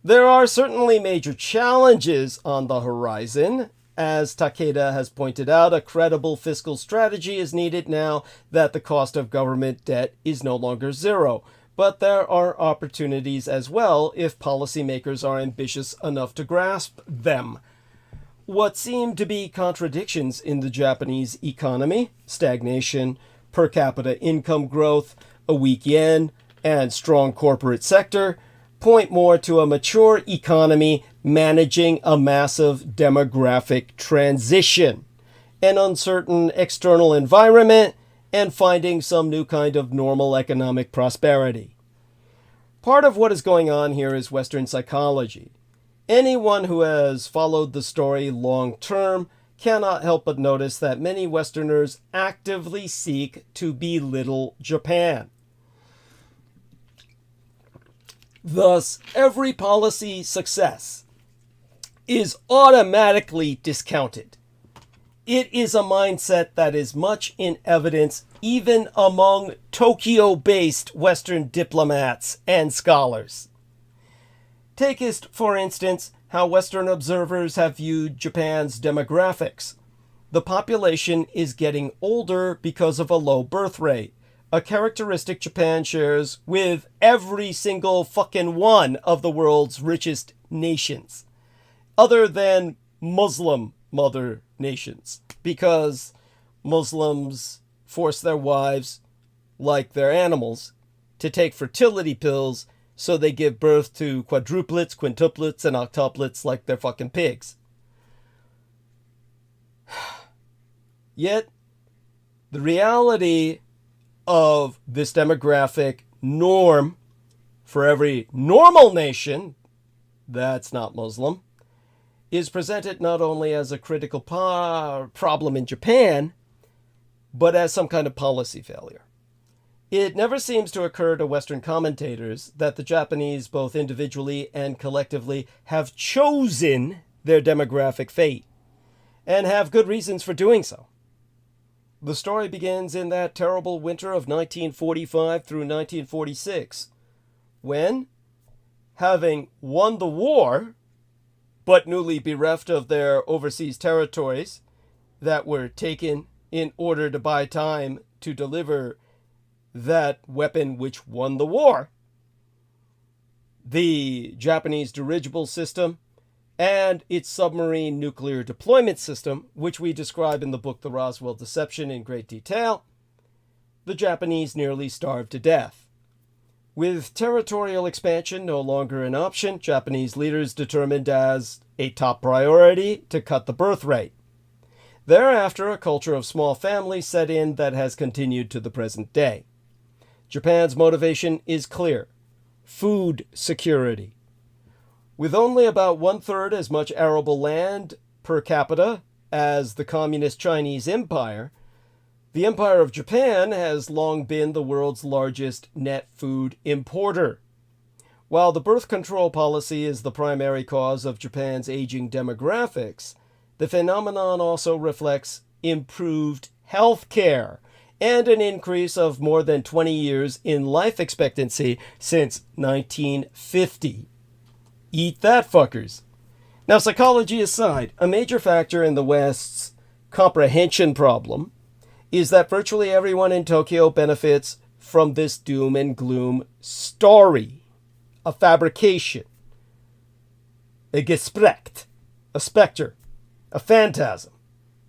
There are certainly major challenges on the horizon. As Takeda has pointed out, a credible fiscal strategy is needed now that the cost of government debt is no longer zero. But there are opportunities as well if policymakers are ambitious enough to grasp them. What seem to be contradictions in the Japanese economy, stagnation, per capita income growth, a weak yen, and strong corporate sector, point more to a mature economy managing a massive demographic transition, an uncertain external environment, and finding some new kind of normal economic prosperity. Part of what is going on here is Western psychology. Anyone who has followed the story long term cannot help but notice that many Westerners actively seek to belittle Japan. Thus, every policy success is automatically discounted. It is a mindset that is much in evidence even among Tokyo-based Western diplomats and scholars. Takest, for instance, how Western observers have viewed Japan's demographics. The population is getting older because of a low birth rate, a characteristic Japan shares with every single fucking one of the world's richest nations, other than Muslim mother nations, because Muslims force their wives, like their animals, to take fertility pills so they give birth to quadruplets, quintuplets, and octuplets like they're fucking pigs. Yet, the reality of this demographic norm for every normal nation that's not Muslim is presented not only as a critical problem in Japan, but as some kind of policy failure. It never seems to occur to Western commentators that the Japanese, both individually and collectively, have chosen their demographic fate, and have good reasons for doing so. The story begins in that terrible winter of 1945 through 1946, when, having won the war, but newly bereft of their overseas territories that were taken in order to buy time to deliver that weapon which won the war, the Japanese dirigible system, and its submarine nuclear deployment system, which we describe in the book The Roswell Deception in great detail, the Japanese nearly starved to death. With territorial expansion no longer an option, Japanese leaders determined as a top priority to cut the birth rate. Thereafter, a culture of small families set in that has continued to the present day. Japan's motivation is clear: food security. With only about 1/3 as much arable land per capita as the communist Chinese Empire, the Empire of Japan has long been the world's largest net food importer. While the birth control policy is the primary cause of Japan's aging demographics, the phenomenon also reflects improved health care and an increase of more than 20 years in life expectancy since 1950. Eat that, fuckers. Now, psychology aside, a major factor in the West's comprehension problem is that virtually everyone in Tokyo benefits from this doom and gloom story, a fabrication, a Gesprecht, a specter, a phantasm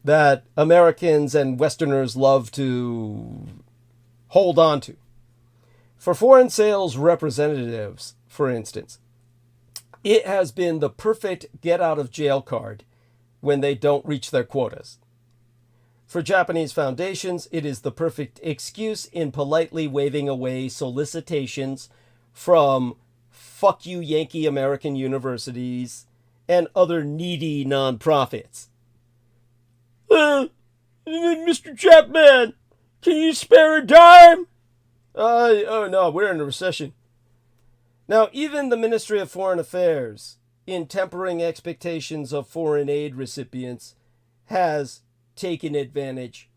that Americans and Westerners love to hold on to. For foreign sales representatives, for instance, it has been the perfect get-out-of-jail card when they don't reach their quotas. For Japanese foundations, it is the perfect excuse in politely waving away solicitations from fuck you Yankee American universities and other needy nonprofits. Mr. Chapman, can you spare a dime? Oh no, we're in a recession. Now, even the Ministry of Foreign Affairs, in tempering expectations of foreign aid recipients, has taken advantage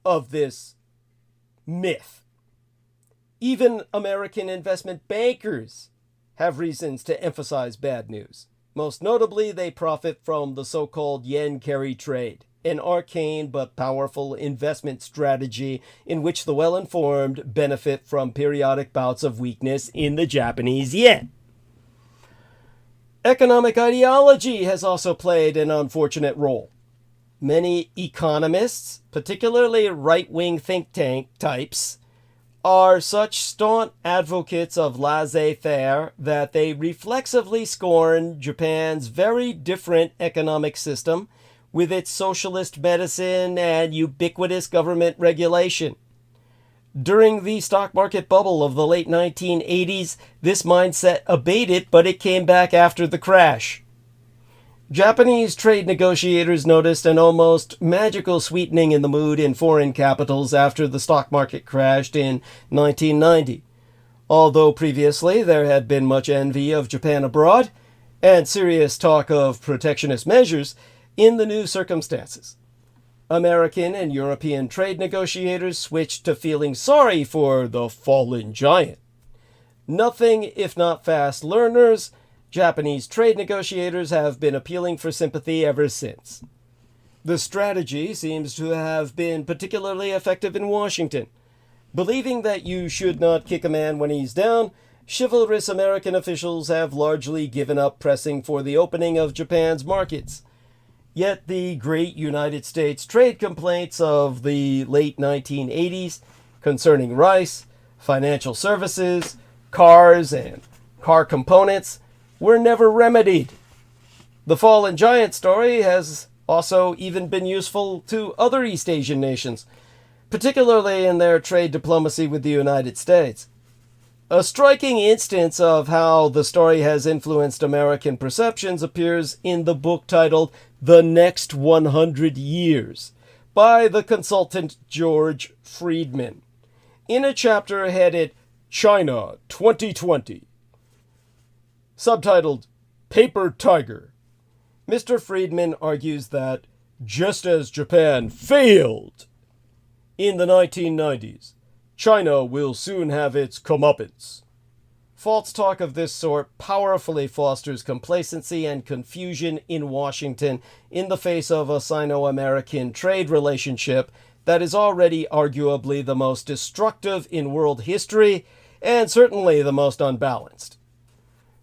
of this myth. Even American investment bankers have reasons to emphasize bad news. Most notably, they profit from the so-called yen carry trade, an arcane but powerful investment strategy in which the well-informed benefit from periodic bouts of weakness in the Japanese yen. Economic ideology has also played an unfortunate role. Many economists, particularly right-wing think tank types, are such staunch advocates of laissez-faire that they reflexively scorn Japan's very different economic system with its socialist medicine and ubiquitous government regulation. During the stock market bubble of the late 1980s, this mindset abated, but it came back after the crash. Japanese trade negotiators noticed an almost magical sweetening in the mood in foreign capitals after the stock market crashed in 1990. Although previously there had been much envy of Japan abroad and serious talk of protectionist measures, in the new circumstances, American and European trade negotiators switched to feeling sorry for the fallen giant. Nothing if not fast learners, Japanese trade negotiators have been appealing for sympathy ever since. The strategy seems to have been particularly effective in Washington. Believing that you should not kick a man when he's down, chivalrous American officials have largely given up pressing for the opening of Japan's markets. Yet the great United States trade complaints of the late 1980s concerning rice, financial services, cars, and car components were never remedied. The fallen giant story has also even been useful to other East Asian nations, particularly in their trade diplomacy with the United States. A striking instance of how the story has influenced American perceptions appears in the book titled The Next 100 Years by the consultant George Friedman, in a chapter headed China 2020. Subtitled Paper Tiger, Mr. Friedman argues that just as Japan failed in the 1990s, China will soon have its comeuppance. False talk of this sort powerfully fosters complacency and confusion in Washington in the face of a Sino-American trade relationship that is already arguably the most destructive in world history and certainly the most unbalanced.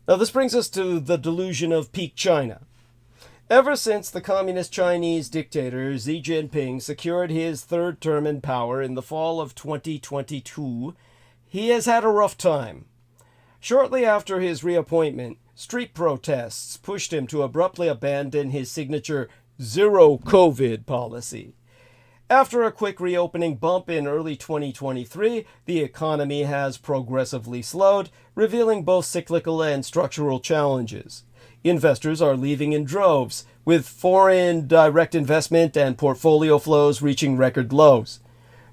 Now, this brings us to the delusion of peak China. Ever since the communist Chinese dictator Xi Jinping secured his third term in power in the fall of 2022, he has had a rough time. Shortly after his reappointment, street protests pushed him to abruptly abandon his signature zero COVID policy. After a quick reopening bump in early 2023, the economy has progressively slowed, revealing both cyclical and structural challenges. Investors are leaving in droves, with foreign direct investment and portfolio flows reaching record lows.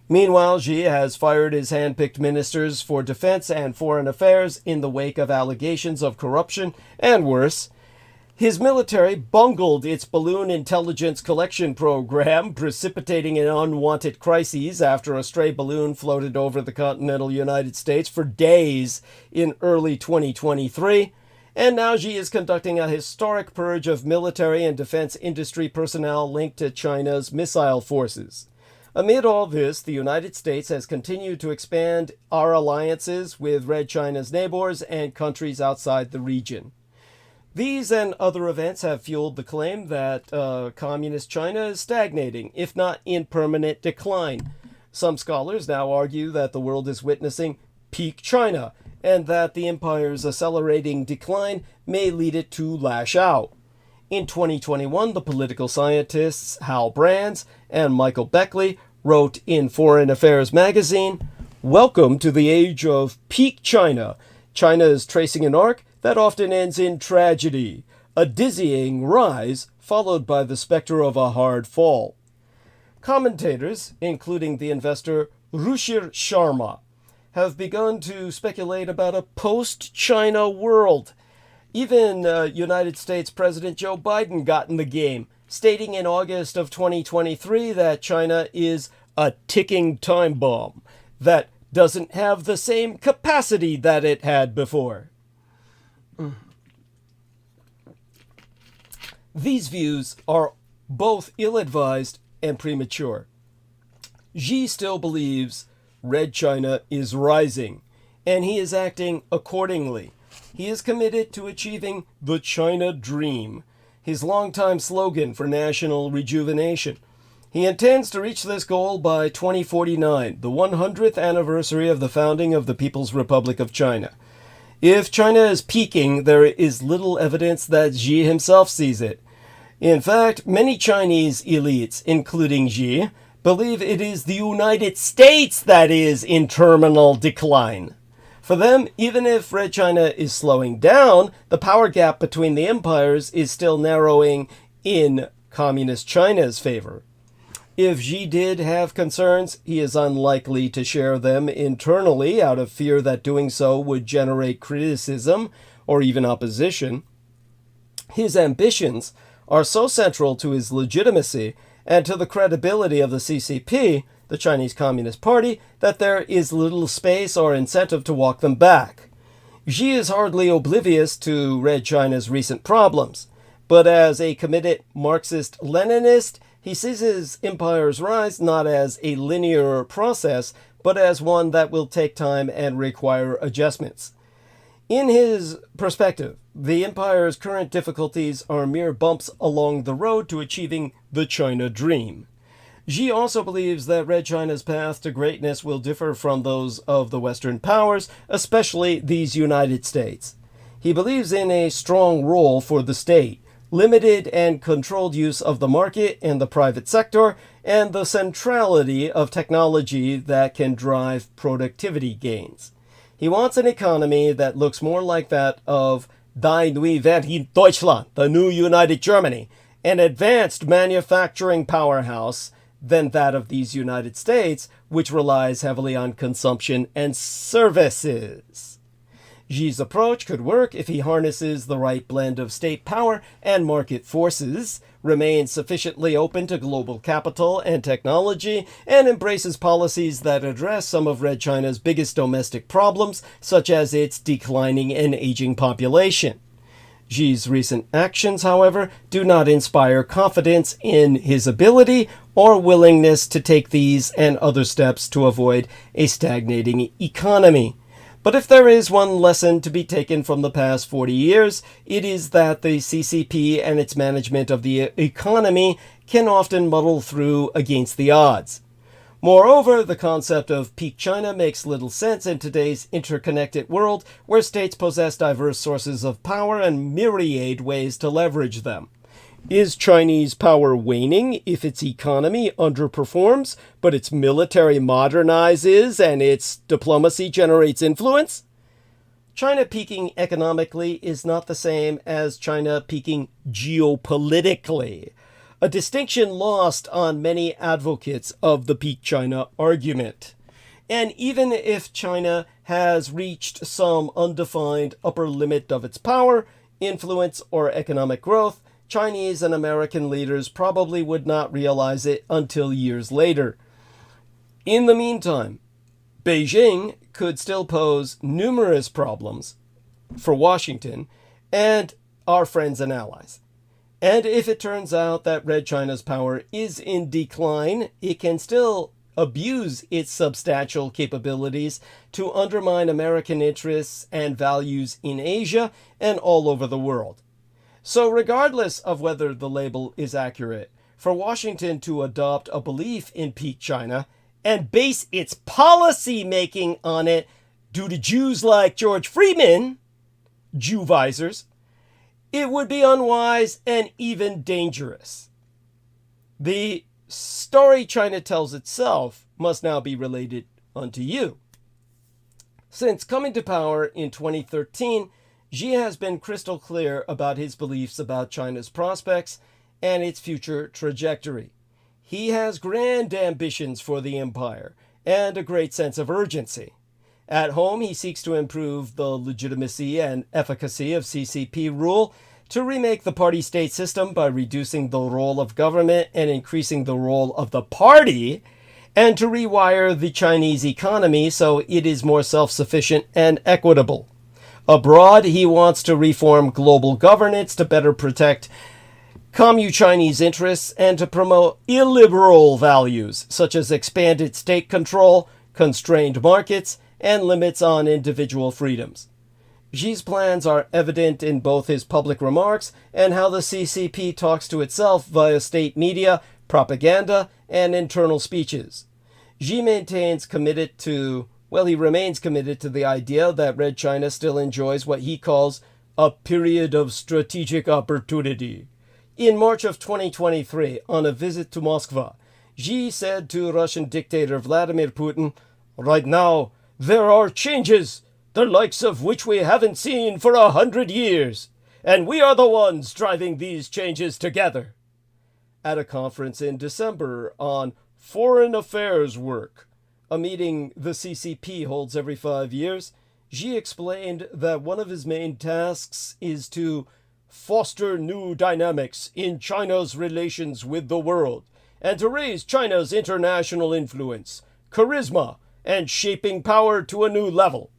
Meanwhile, Xi has fired his hand-picked ministers for defense and foreign affairs in the wake of allegations of corruption, and worse, his military bungled its balloon intelligence collection program, precipitating an unwanted crises after a stray balloon floated over the continental United States for days in early 2023. And now Xi is conducting a historic purge of military and defense industry personnel linked to China's missile forces. Amid all this, the United States has continued to expand our alliances with Red China's neighbors and countries outside the region. These and other events have fueled the claim that communist China is stagnating, if not in permanent decline. Some scholars now argue that the world is witnessing peak China, and that the empire's accelerating decline may lead it to lash out. In 2021, the political scientists Hal Brands and Michael Beckley wrote in Foreign Affairs magazine, "Welcome to the age of peak China. China is tracing an arc that often ends in tragedy, a dizzying rise followed by the specter of a hard fall." Commentators, including the investor Ruchir Sharma, have begun to speculate about a post-China world. Even United States President Joe Biden got in the game, stating in August of 2023 that China is a ticking time bomb that doesn't have the same capacity that it had before. These views are both ill-advised and premature. Xi still believes Red China is rising, and he is acting accordingly. He is committed to achieving the China Dream, his longtime slogan for national rejuvenation. He intends to reach this goal by 2049, the 100th anniversary of the founding of the People's Republic of China. If China is peaking, there is little evidence that Xi himself sees it. In fact, many Chinese elites, including Xi, believe it is the United States that is in terminal decline. For them, even if Red China is slowing down, the power gap between the empires is still narrowing in Communist China's favor. If Xi did have concerns, he is unlikely to share them internally out of fear that doing so would generate criticism or even opposition. His ambitions are so central to his legitimacy and to the credibility of the CCP, the Chinese Communist Party, that there is little space or incentive to walk them back. Xi is hardly oblivious to Red China's recent problems, but as a committed Marxist-Leninist, he sees his empire's rise not as a linear process, but as one that will take time and require adjustments. In his perspective, the empire's current difficulties are mere bumps along the road to achieving the China Dream. Xi also believes that Red China's path to greatness will differ from those of the Western powers, especially these United States. He believes in a strong role for the state, limited and controlled use of the market and the private sector, and the centrality of technology that can drive productivity gains. He wants an economy that looks more like that of Die neue Welt in Deutschland, the new United Germany, an advanced manufacturing powerhouse, than that of these United States, which relies heavily on consumption and services. Xi's approach could work if he harnesses the right blend of state power and market forces, remains sufficiently open to global capital and technology, and embraces policies that address some of Red China's biggest domestic problems, such as its declining and aging population. Xi's recent actions, however, do not inspire confidence in his ability or willingness to take these and other steps to avoid a stagnating economy. But if there is one lesson to be taken from the past 40 years, it is that the CCP and its management of the economy can often muddle through against the odds. Moreover, the concept of peak China makes little sense in today's interconnected world where states possess diverse sources of power and myriad ways to leverage them. Is Chinese power waning if its economy underperforms, but its military modernizes and its diplomacy generates influence? China peaking economically is not the same as China peaking geopolitically, a distinction lost on many advocates of the peak China argument. And even if China has reached some undefined upper limit of its power, influence, or economic growth, Chinese and American leaders probably would not realize it until years later. In the meantime, Beijing could still pose numerous problems for Washington and our friends and allies. And if it turns out that Red China's power is in decline, it can still abuse its substantial capabilities to undermine American interests and values in Asia and all over the world. So regardless of whether the label is accurate, for Washington to adopt a belief in peak China and base its policy making on it due to Jews like George Friedman, Jew-visors, it would be unwise and even dangerous. The story China tells itself must now be related unto you. Since coming to power in 2013, Xi has been crystal clear about his beliefs about China's prospects and its future trajectory. He has grand ambitions for the empire and a great sense of urgency. At home, he seeks to improve the legitimacy and efficacy of CCP rule, to remake the party-state system by reducing the role of government and increasing the role of the party, and to rewire the Chinese economy so it is more self-sufficient and equitable. Abroad, he wants to reform global governance to better protect Commu-Chinese interests and to promote illiberal values such as expanded state control, constrained markets, and limits on individual freedoms. Xi's plans are evident in both his public remarks and how the CCP talks to itself via state media, propaganda, and internal speeches. Xi remains committed to the idea that Red China still enjoys what he calls a period of strategic opportunity. In March of 2023, on a visit to Moscow, Xi said to Russian dictator Vladimir Putin, "Right now, there are changes, the likes of which we haven't seen for 100 years, and we are the ones driving these changes together." At a conference in December on foreign affairs work, a meeting the CCP holds every 5 years, Xi explained that one of his main tasks is to foster new dynamics in China's relations with the world and to raise China's international influence, charisma, and shaping power to a new level.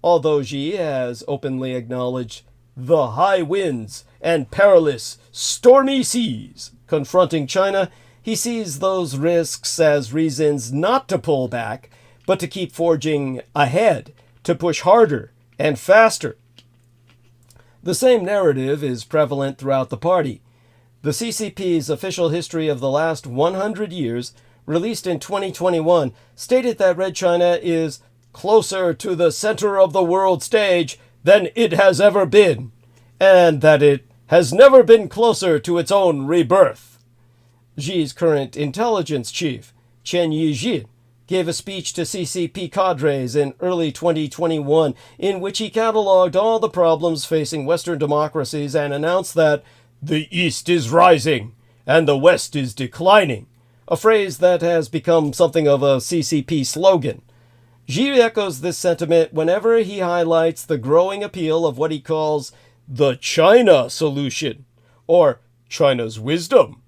Although Xi has openly acknowledged the high winds and perilous stormy seas confronting China, he sees those risks as reasons not to pull back, but to keep forging ahead, to push harder and faster. The same narrative is prevalent throughout the party. The CCP's official history of the last 100 years, released in 2021, stated that Red China is closer to the center of the world stage than it has ever been, and that it has never been closer to its own rebirth. Xi's current intelligence chief, Chen Yijin, gave a speech to CCP cadres in early 2021 in which he cataloged all the problems facing Western democracies and announced that the East is rising and the West is declining, a phrase that has become something of a CCP slogan. Xi echoes this sentiment whenever he highlights the growing appeal of what he calls the China solution, or China's wisdom.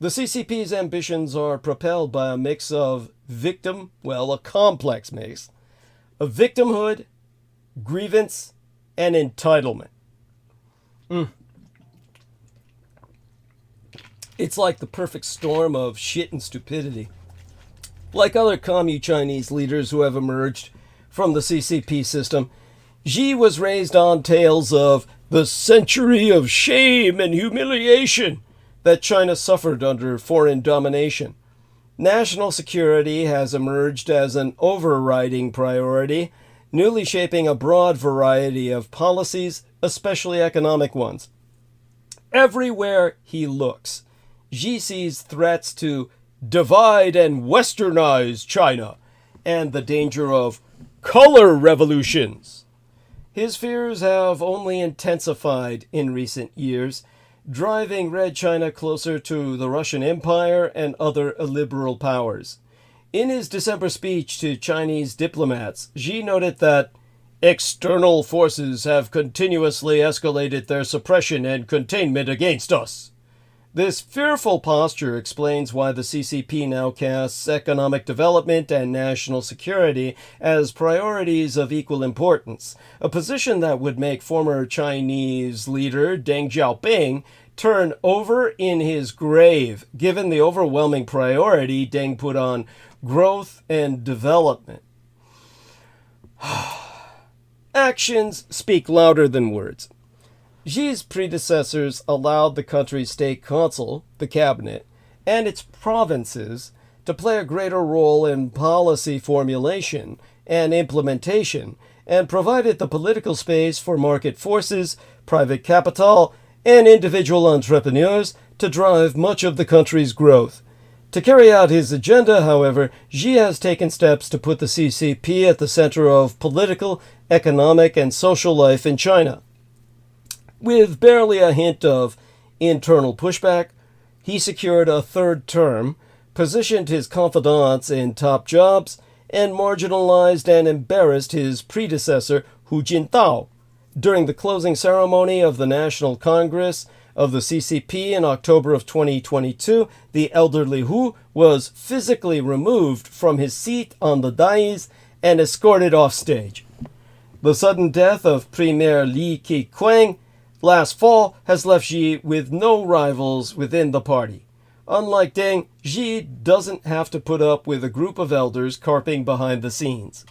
The CCP's ambitions are propelled by a mix of a complex mix of victimhood, grievance, and entitlement. It's like the perfect storm of shit and stupidity. Like other Commu Chinese leaders who have emerged from the CCP system, Xi was raised on tales of the century of shame and humiliation that China suffered under foreign domination. National security has emerged as an overriding priority, newly shaping a broad variety of policies, especially economic ones. Everywhere he looks, Xi sees threats to divide and westernize China and the danger of color revolutions. His fears have only intensified in recent years, driving Red China closer to the Russian Empire and other illiberal powers. In his December speech to Chinese diplomats, Xi noted that external forces have continuously escalated their suppression and containment against us. This fearful posture explains why the CCP now casts economic development and national security as priorities of equal importance, a position that would make former Chinese leader Deng Xiaoping turn over in his grave, given the overwhelming priority Deng put on growth and development. Actions speak louder than words. Xi's predecessors allowed the country's state council, the cabinet, and its provinces to play a greater role in policy formulation and implementation, and provided the political space for market forces, private capital, and individual entrepreneurs to drive much of the country's growth. To carry out his agenda, however, Xi has taken steps to put the CCP at the center of political, economic, and social life in China. With barely a hint of internal pushback, he secured a third term, positioned his confidants in top jobs, and marginalized and embarrassed his predecessor Hu Jintao. During the closing ceremony of the National Congress of the CCP in October of 2022, the elderly Hu was physically removed from his seat on the dais and escorted off stage. The sudden death of Premier Li Keqiang last fall has left Xi with no rivals within the party. Unlike Deng, Xi doesn't have to put up with a group of elders carping behind the scenes.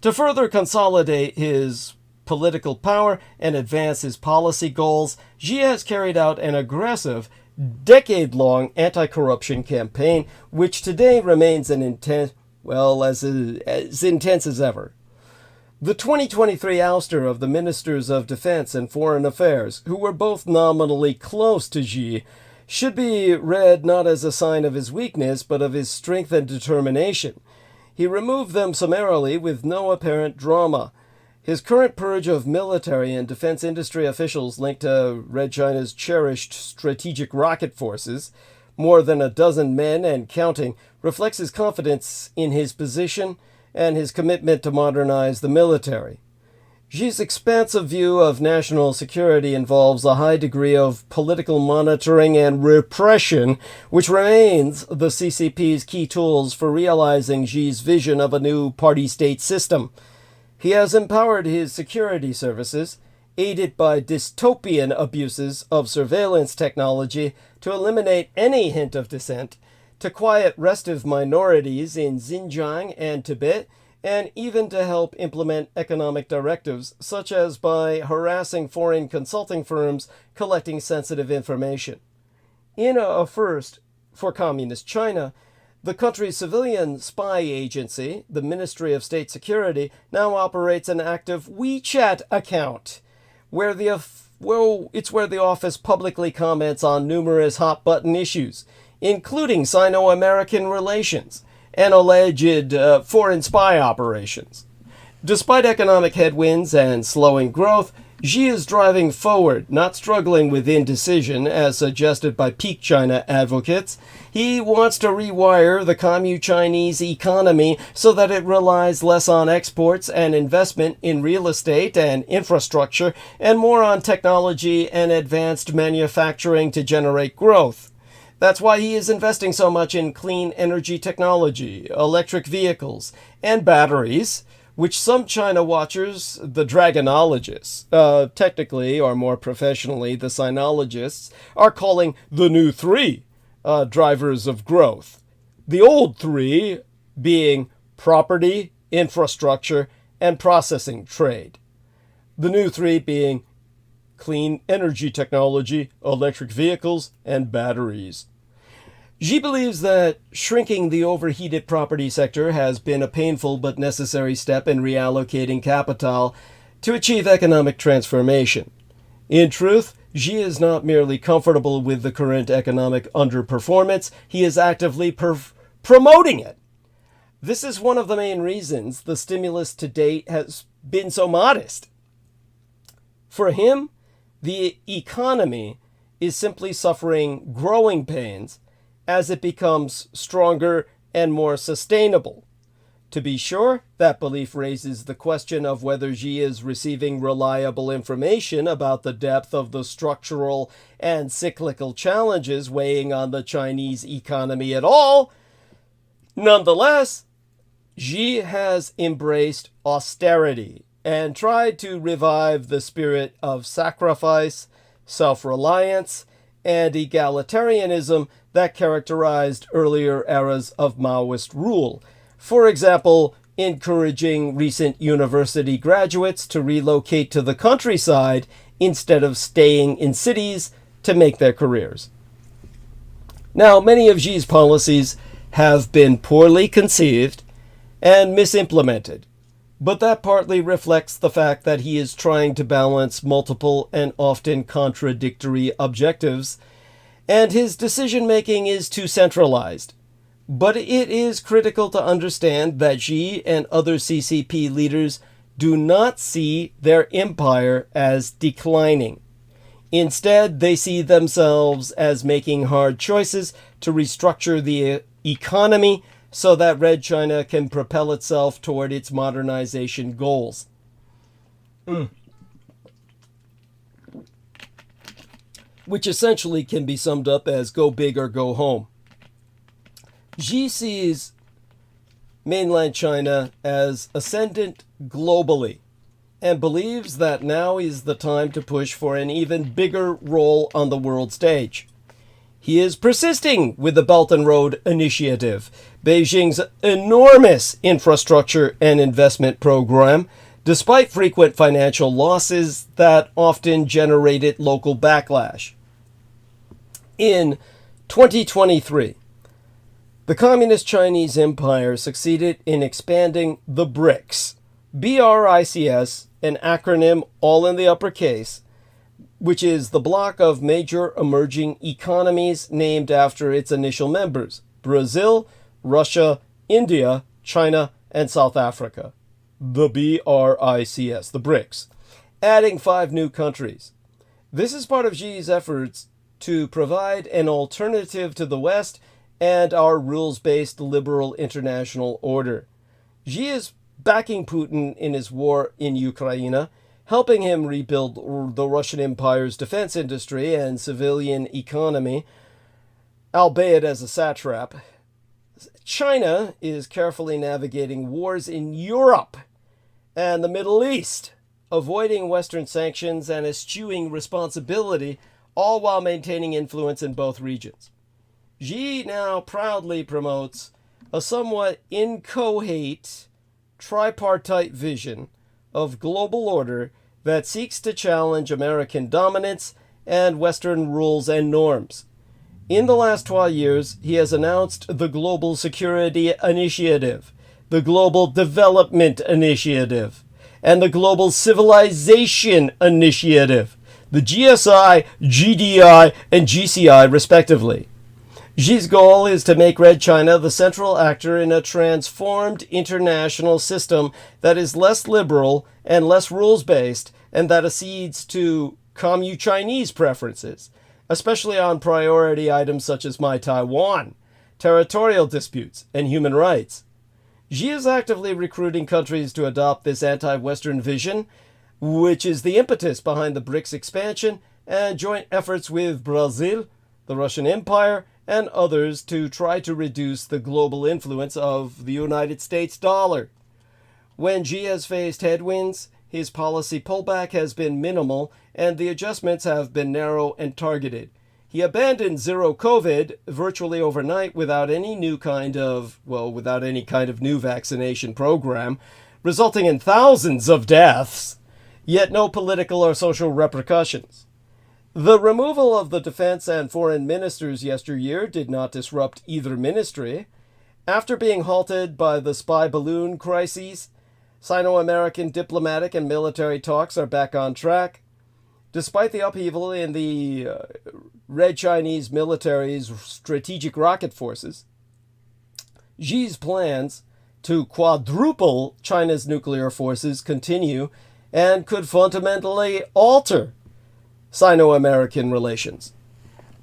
To further consolidate his political power and advance his policy goals, Xi has carried out an aggressive, decade-long anti-corruption campaign, which today remains as intense as ever. The 2023 ouster of the Ministers of Defense and Foreign Affairs, who were both nominally close to Xi, should be read not as a sign of his weakness, but of his strength and determination. He removed them summarily with no apparent drama. His current purge of military and defense industry officials linked to Red China's cherished strategic rocket forces, more than a dozen men and counting, reflects his confidence in his position and his commitment to modernize the military. Xi's expansive view of national security involves a high degree of political monitoring and repression, which remains the CCP's key tools for realizing Xi's vision of a new party-state system. He has empowered his security services, aided by dystopian abuses of surveillance technology, to eliminate any hint of dissent, to quiet restive minorities in Xinjiang and Tibet, and even to help implement economic directives, such as by harassing foreign consulting firms collecting sensitive information. In a first for Communist China, the country's civilian spy agency, the Ministry of State Security, now operates an active WeChat account, where the office publicly comments on numerous hot-button issues, including Sino-American relations and alleged foreign spy operations. Despite economic headwinds and slowing growth, Xi is driving forward, not struggling with indecision, as suggested by peak China advocates. He wants to rewire the Commu-Chinese economy so that it relies less on exports and investment in real estate and infrastructure, and more on technology and advanced manufacturing to generate growth. That's why he is investing so much in clean energy technology, electric vehicles, and batteries, which some China watchers, the dragonologists, technically or more professionally the sinologists, are calling the new three drivers of growth. The old three being property, infrastructure, and processing trade. The new three being clean energy technology, electric vehicles, and batteries. Xi believes that shrinking the overheated property sector has been a painful but necessary step in reallocating capital to achieve economic transformation. In truth, Xi is not merely comfortable with the current economic underperformance, he is actively promoting it. This is one of the main reasons the stimulus to date has been so modest. For him, the economy is simply suffering growing pains as it becomes stronger and more sustainable. To be sure, that belief raises the question of whether Xi is receiving reliable information about the depth of the structural and cyclical challenges weighing on the Chinese economy at all. Nonetheless, Xi has embraced austerity and tried to revive the spirit of sacrifice, self-reliance, and egalitarianism that characterized earlier eras of Maoist rule. For example, encouraging recent university graduates to relocate to the countryside instead of staying in cities to make their careers. Now, many of Xi's policies have been poorly conceived and misimplemented, but that partly reflects the fact that he is trying to balance multiple and often contradictory objectives, and his decision-making is too centralized. But it is critical to understand that Xi and other CCP leaders do not see their empire as declining. Instead, they see themselves as making hard choices to restructure the economy so that Red China can propel itself toward its modernization goals. Which essentially can be summed up as go big or go home. Xi sees mainland China as ascendant globally and believes that now is the time to push for an even bigger role on the world stage. He is persisting with the Belt and Road Initiative, Beijing's enormous infrastructure and investment program, despite frequent financial losses that often generated local backlash. In 2023, the Communist Chinese Empire succeeded in expanding the BRICS, BRICS, an acronym all in the uppercase, which is the block of major emerging economies named after its initial members, Brazil, Russia, India, China, and South Africa. The BRICS, the BRICS, adding 5 new countries. This is part of Xi's efforts to provide an alternative to the West and our rules-based liberal international order. Xi is backing Putin in his war in Ukraine, helping him rebuild the Russian Empire's defense industry and civilian economy, albeit as a satrap. China is carefully navigating wars in Europe and the Middle East, avoiding Western sanctions and eschewing responsibility, all while maintaining influence in both regions. Xi now proudly promotes a somewhat inchoate, tripartite vision of global order that seeks to challenge American dominance and Western rules and norms. In the last 12 years, he has announced the Global Security Initiative, the Global Development Initiative, and the Global Civilization Initiative, the GSI, GDI, and GCI, respectively. Xi's goal is to make Red China the central actor in a transformed international system that is less liberal and less rules-based, and that accedes to Commu-Chinese preferences, especially on priority items such as My Taiwan, territorial disputes, and human rights. Xi is actively recruiting countries to adopt this anti-Western vision, which is the impetus behind the BRICS expansion and joint efforts with Brazil, the Russian Empire, and others to try to reduce the global influence of the United States dollar. When Xi has faced headwinds, his policy pullback has been minimal and the adjustments have been narrow and targeted. He abandoned zero COVID virtually overnight without any kind of new vaccination program, resulting in thousands of deaths, yet no political or social repercussions. The removal of the defense and foreign ministers yesteryear did not disrupt either ministry. After being halted by the spy balloon crises, Sino-American diplomatic and military talks are back on track. Despite the upheaval in the Red Chinese military's strategic rocket forces, Xi's plans to quadruple China's nuclear forces continue and could fundamentally alter Sino-American relations.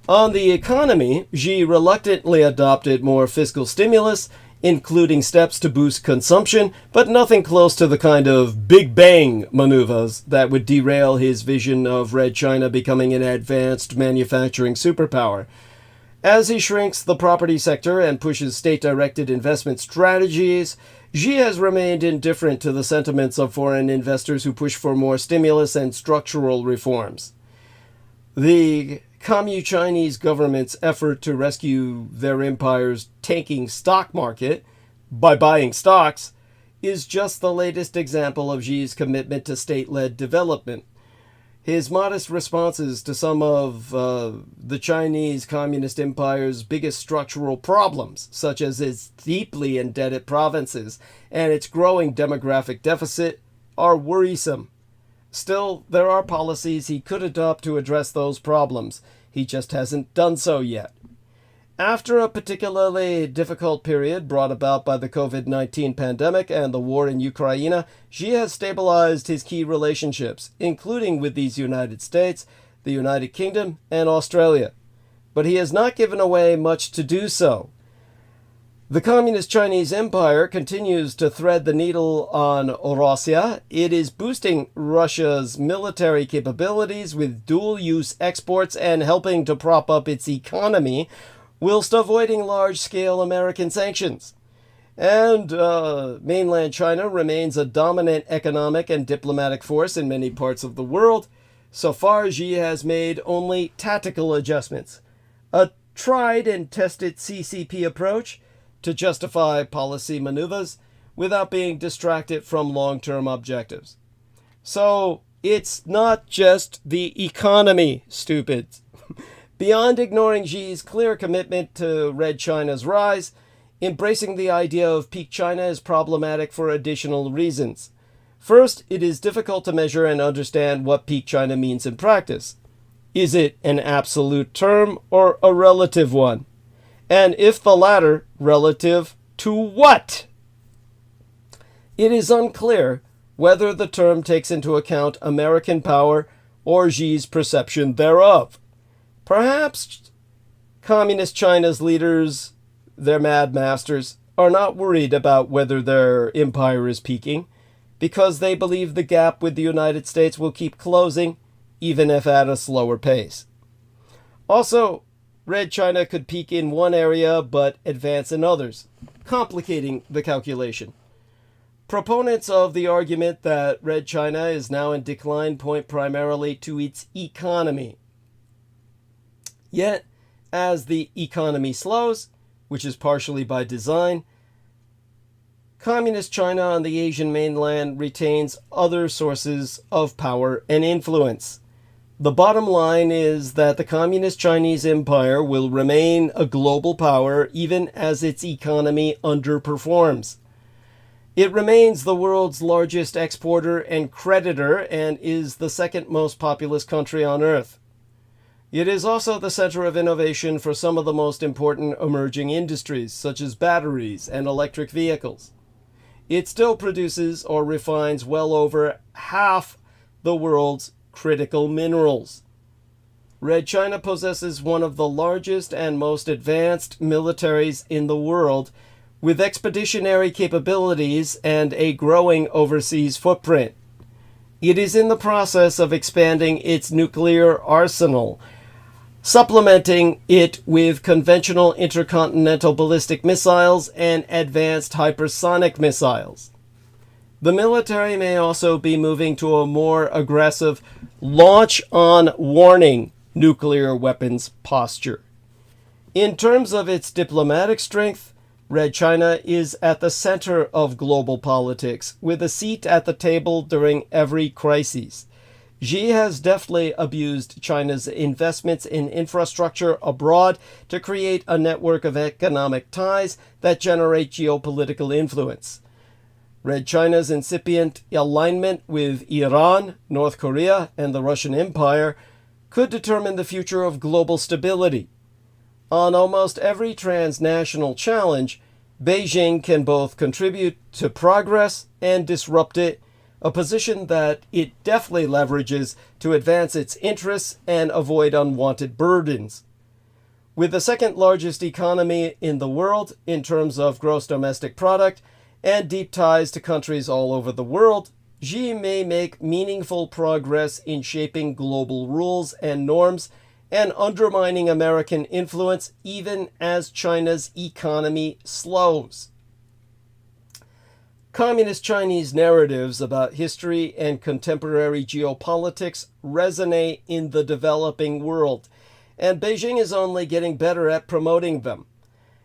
On the economy, Xi reluctantly adopted more fiscal stimulus, including steps to boost consumption, but nothing close to the kind of Big Bang maneuvers that would derail his vision of Red China becoming an advanced manufacturing superpower. As he shrinks the property sector and pushes state-directed investment strategies, Xi has remained indifferent to the sentiments of foreign investors who push for more stimulus and structural reforms. The Communist Chinese government's effort to rescue their empire's tanking stock market by buying stocks is just the latest example of Xi's commitment to state-led development. His modest responses to some of the Chinese Communist Empire's biggest structural problems, such as its deeply indebted provinces and its growing demographic deficit, are worrisome. Still, there are policies he could adopt to address those problems. He just hasn't done so yet. After a particularly difficult period brought about by the COVID-19 pandemic and the war in Ukraine, Xi has stabilized his key relationships, including with the United States, the United Kingdom, and Australia. But he has not given away much to do so. The Communist Chinese Empire continues to thread the needle on Russia. It is boosting Russia's military capabilities with dual-use exports and helping to prop up its economy, whilst avoiding large-scale American sanctions. And mainland China remains a dominant economic and diplomatic force in many parts of the world. So far, Xi has made only tactical adjustments, a tried and tested CCP approach to justify policy maneuvers without being distracted from long-term objectives. So it's not just the economy, stupids. Beyond ignoring Xi's clear commitment to Red China's rise, embracing the idea of peak China is problematic for additional reasons. First, it is difficult to measure and understand what peak China means in practice. Is it an absolute term or a relative one? And if the latter, relative to what? It is unclear whether the term takes into account American power or Xi's perception thereof. Perhaps Communist China's leaders, their mad masters, are not worried about whether their empire is peaking, because they believe the gap with the United States will keep closing, even if at a slower pace. Also, Red China could peak in one area but advance in others, complicating the calculation. Proponents of the argument that Red China is now in decline point primarily to its economy. Yet, as the economy slows, which is partially by design, Communist China on the Asian mainland retains other sources of power and influence. The bottom line is that the Communist Chinese Empire will remain a global power even as its economy underperforms. It remains the world's largest exporter and creditor and is the second most populous country on Earth. It is also the center of innovation for some of the most important emerging industries, such as batteries and electric vehicles. It still produces or refines well over half the world's critical minerals. Red China possesses one of the largest and most advanced militaries in the world, with expeditionary capabilities and a growing overseas footprint. It is in the process of expanding its nuclear arsenal, supplementing it with conventional intercontinental ballistic missiles and advanced hypersonic missiles. The military may also be moving to a more aggressive launch-on-warning nuclear weapons posture. In terms of its diplomatic strength, Red China is at the center of global politics, with a seat at the table during every crisis. Xi has deftly abused China's investments in infrastructure abroad to create a network of economic ties that generate geopolitical influence. Red China's incipient alignment with Iran, North Korea, and the Russian Empire could determine the future of global stability. On almost every transnational challenge, Beijing can both contribute to progress and disrupt it, a position that it deftly leverages to advance its interests and avoid unwanted burdens. With the second largest economy in the world in terms of gross domestic product and deep ties to countries all over the world, Xi may make meaningful progress in shaping global rules and norms and undermining American influence even as China's economy slows. Communist Chinese narratives about history and contemporary geopolitics resonate in the developing world, and Beijing is only getting better at promoting them.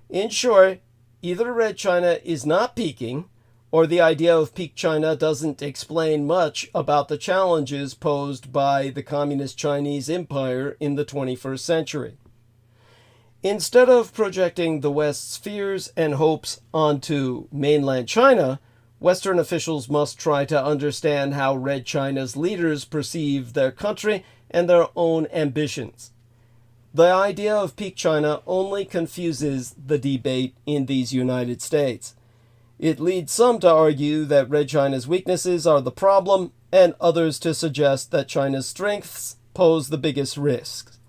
In short, either Red China is not peaking, or the idea of peak China doesn't explain much about the challenges posed by the Communist Chinese Empire in the 21st century. Instead of projecting the West's fears and hopes onto mainland China, Western officials must try to understand how Red China's leaders perceive their country and their own ambitions. The idea of peak China only confuses the debate in these United States. It leads some to argue that Red China's weaknesses are the problem, and others to suggest that China's strengths pose the biggest risks.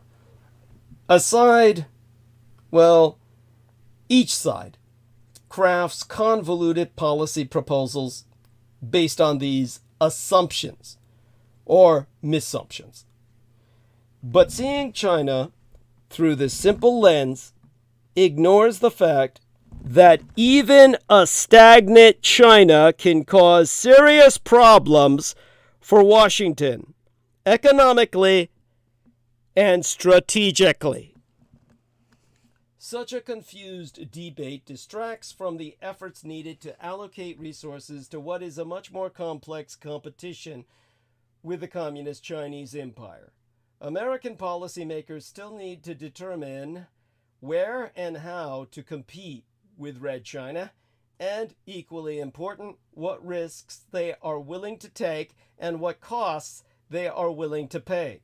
Each side crafts convoluted policy proposals based on these assumptions or missumptions. But seeing China through this simple lens ignores the fact that even a stagnant China can cause serious problems for Washington, economically and strategically. Such a confused debate distracts from the efforts needed to allocate resources to what is a much more complex competition with the Communist Chinese Empire. American policymakers still need to determine where and how to compete with Red China, and, equally important, what risks they are willing to take and what costs they are willing to pay.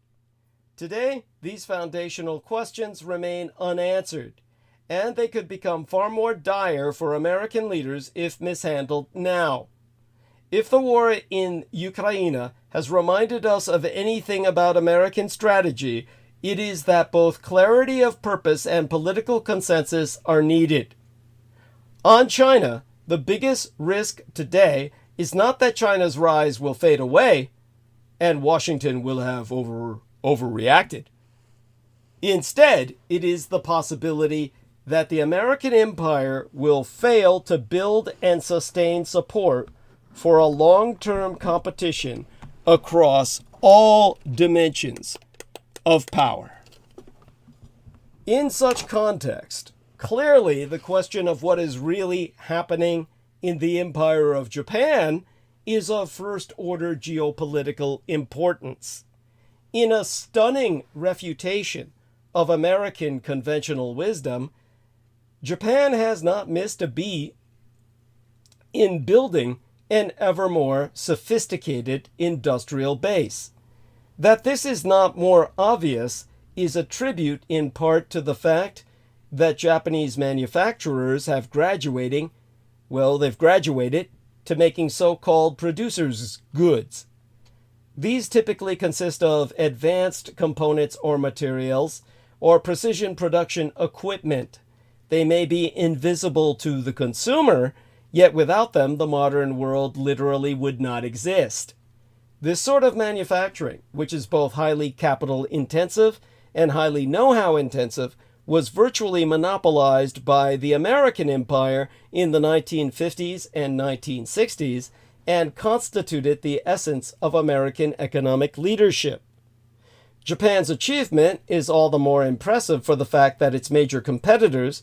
Today, these foundational questions remain unanswered, and they could become far more dire for American leaders if mishandled now. If the war in Ukraine has reminded us of anything about American strategy, it is that both clarity of purpose and political consensus are needed. On China, the biggest risk today is not that China's rise will fade away and Washington will have overreacted. Instead, it is the possibility that the American empire will fail to build and sustain support for a long-term competition across all dimensions of power. In such context, clearly the question of what is really happening in the Empire of Japan is of first-order geopolitical importance. In a stunning refutation of American conventional wisdom, Japan has not missed a beat in building an ever more sophisticated industrial base. That this is not more obvious is a tribute in part to the fact that Japanese manufacturers have graduated to making so-called producers' goods. These typically consist of advanced components or materials, or precision production equipment. They may be invisible to the consumer, yet without them, the modern world literally would not exist. This sort of manufacturing, which is both highly capital intensive and highly know-how intensive, was virtually monopolized by the American empire in the 1950s and 1960s and constituted the essence of American economic leadership. Japan's achievement is all the more impressive for the fact that its major competitors,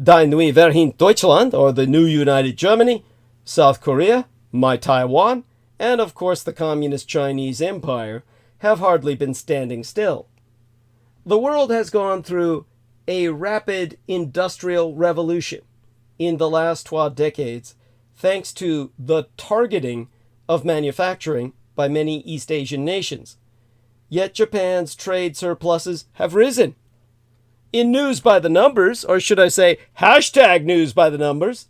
Die Neue Vereinigte Deutschland, or the New United Germany, South Korea, My Taiwan, and of course the Communist Chinese Empire have hardly been standing still. The world has gone through a rapid industrial revolution in the last 12 decades, thanks to the targeting of manufacturing by many East Asian nations. Yet Japan's trade surpluses have risen. In news by the numbers, or should I say hashtag news by the numbers,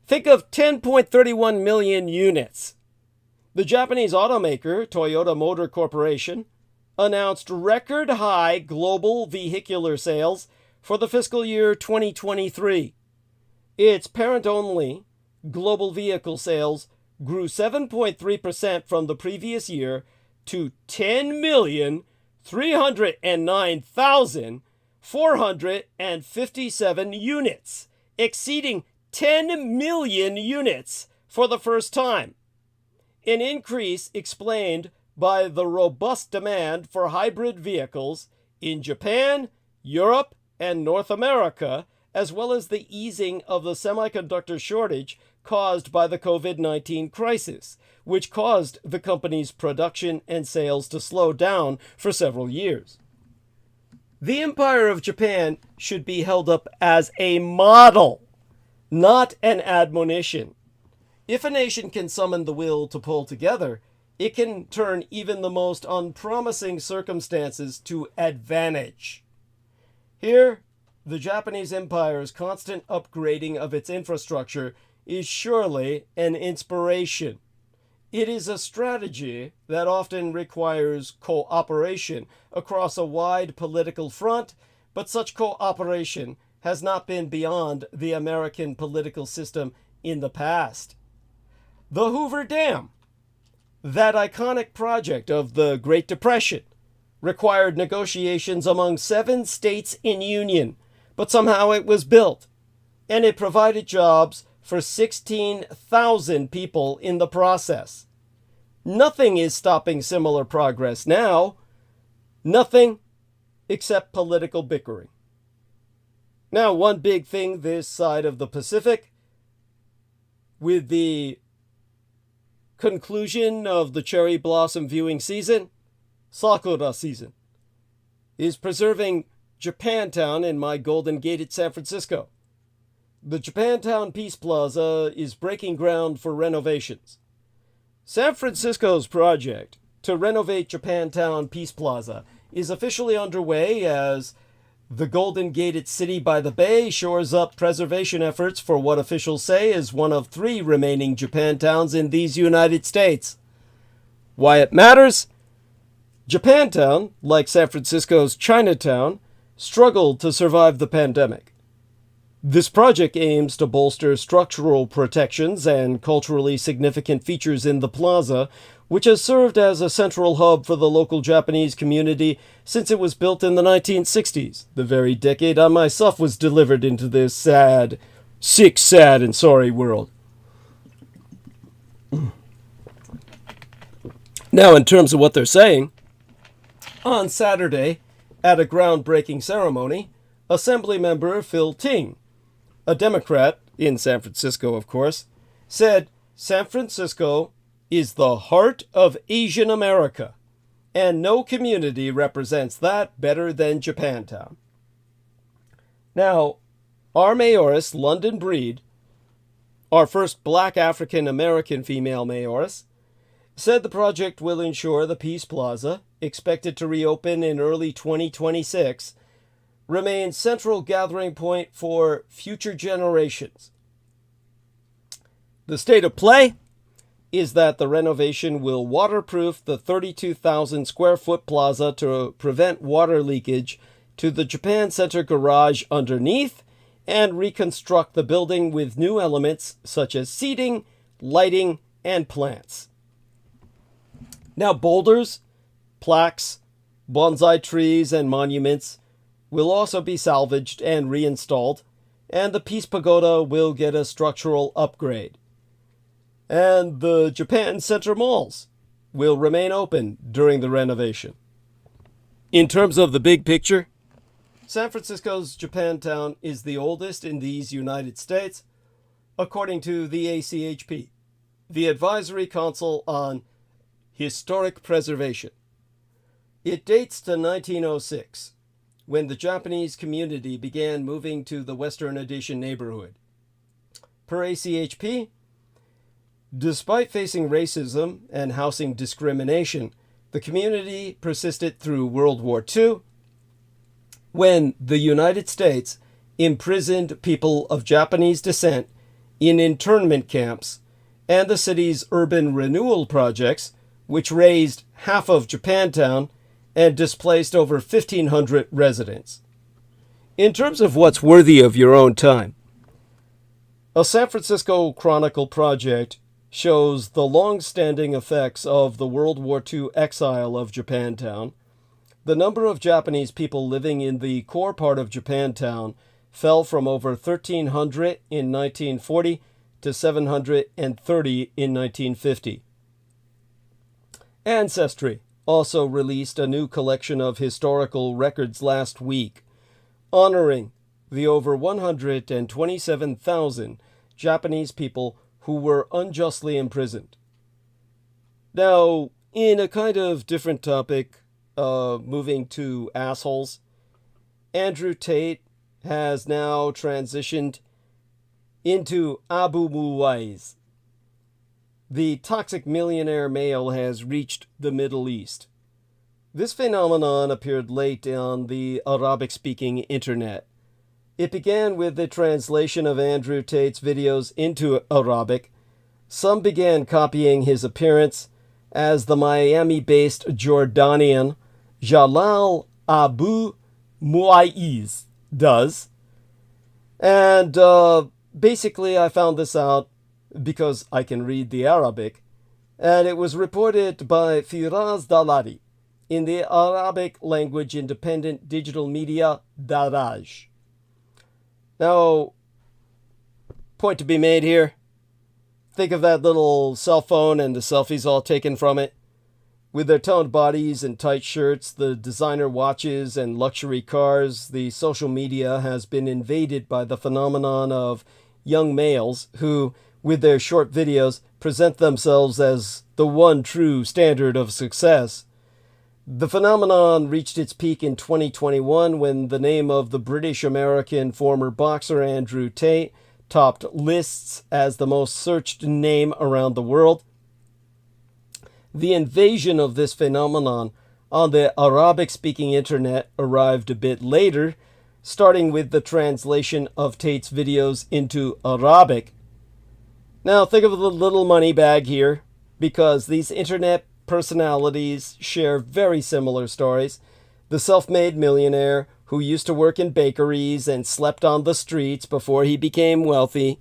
think of 10.31 million units. The Japanese automaker, Toyota Motor Corporation, announced record high global vehicular sales for the fiscal year 2023. Its parent-only global vehicle sales grew 7.3% from the previous year to 10,309,457 units, exceeding 10 million units for the first time. An increase explained by the robust demand for hybrid vehicles in Japan, Europe, and North America, as well as the easing of the semiconductor shortage caused by the COVID-19 crisis, which caused the company's production and sales to slow down for several years. The Empire of Japan should be held up as a model, not an admonition. If a nation can summon the will to pull together, it can turn even the most unpromising circumstances to advantage. Here, the Japanese Empire's constant upgrading of its infrastructure is surely an inspiration. It is a strategy that often requires cooperation across a wide political front, but such cooperation has not been beyond the American political system in the past. The Hoover Dam, that iconic project of the Great Depression, required negotiations among 7 states in union, but somehow it was built, and it provided jobs for 16,000 people in the process. Nothing is stopping similar progress now. Nothing except political bickering. Now, one big thing this side of the Pacific, with the conclusion of the cherry blossom viewing season, Sakura season, is preserving Japantown in my Golden Gate at San Francisco. The Japantown Peace Plaza is breaking ground for renovations. San Francisco's project to renovate Japantown Peace Plaza is officially underway as the Golden Gated City by the Bay shores up preservation efforts for what officials say is one of 3 remaining Japantowns in these United States. Why it matters? Japantown, like San Francisco's Chinatown, struggled to survive the pandemic. This project aims to bolster structural protections and culturally significant features in the plaza, which has served as a central hub for the local Japanese community since it was built in the 1960s, the very decade I myself was delivered into this sad, sick, sad, and sorry world. Now, in terms of what they're saying, on Saturday, at a groundbreaking ceremony, Assemblymember Phil Ting, a Democrat in San Francisco, of course, said San Francisco is the heart of Asian America, and no community represents that better than Japantown. Now, our mayoress, London Breed, our first black African American female mayoress, said the project will ensure the Peace Plaza, expected to reopen in early 2026, remains central gathering point for future generations. The state of play is that the renovation will waterproof the 32,000 square foot plaza to prevent water leakage to the Japan Center garage underneath and reconstruct the building with new elements such as seating, lighting, and plants. Now, boulders, plaques, bonsai trees, and monuments will also be salvaged and reinstalled, and the Peace Pagoda will get a structural upgrade. And the Japan Center malls will remain open during the renovation. In terms of the big picture, San Francisco's Japantown is the oldest in these United States, according to the ACHP, the Advisory Council on Historic Preservation. It dates to 1906, when the Japanese community began moving to the Western Addition neighborhood. Per ACHP, despite facing racism and housing discrimination, the community persisted through World War II, when the United States imprisoned people of Japanese descent in internment camps, and the city's urban renewal projects, which razed half of Japantown and displaced over 1,500 residents. In terms of what's worthy of your own time, a San Francisco Chronicle project shows the long-standing effects of the World War II exile of Japantown. The number of Japanese people living in the core part of Japantown fell from over 1,300 in 1940 to 730 in 1950. Ancestry also released a new collection of historical records last week, honoring the over 127,000 Japanese people who were unjustly imprisoned. Now, in a kind of different topic, moving to assholes, Andrew Tate has now transitioned into Abu Muwaiz. The toxic millionaire male has reached the Middle East. This phenomenon appeared late on the Arabic-speaking internet. It began with the translation of Andrew Tate's videos into Arabic. Some began copying his appearance, as the Miami-based Jordanian Jalal Abu Muwaiz does. And basically I found this out because I can read the Arabic, and it was reported by Firaz Dalari in the Arabic language independent digital media Daraj. Now, point to be made here. Think of that little cell phone and the selfies all taken from it. With their toned bodies and tight shirts, the designer watches and luxury cars, the social media has been invaded by the phenomenon of young males who, with their short videos, present themselves as the one true standard of success. The phenomenon reached its peak in 2021 when the name of the British-American former boxer Andrew Tate topped lists as the most searched name around the world. The invasion of this phenomenon on the Arabic-speaking internet arrived a bit later, starting with the translation of Tate's videos into Arabic. Now think of the little money bag here, because these internet personalities share very similar stories. The self-made millionaire who used to work in bakeries and slept on the streets before he became wealthy.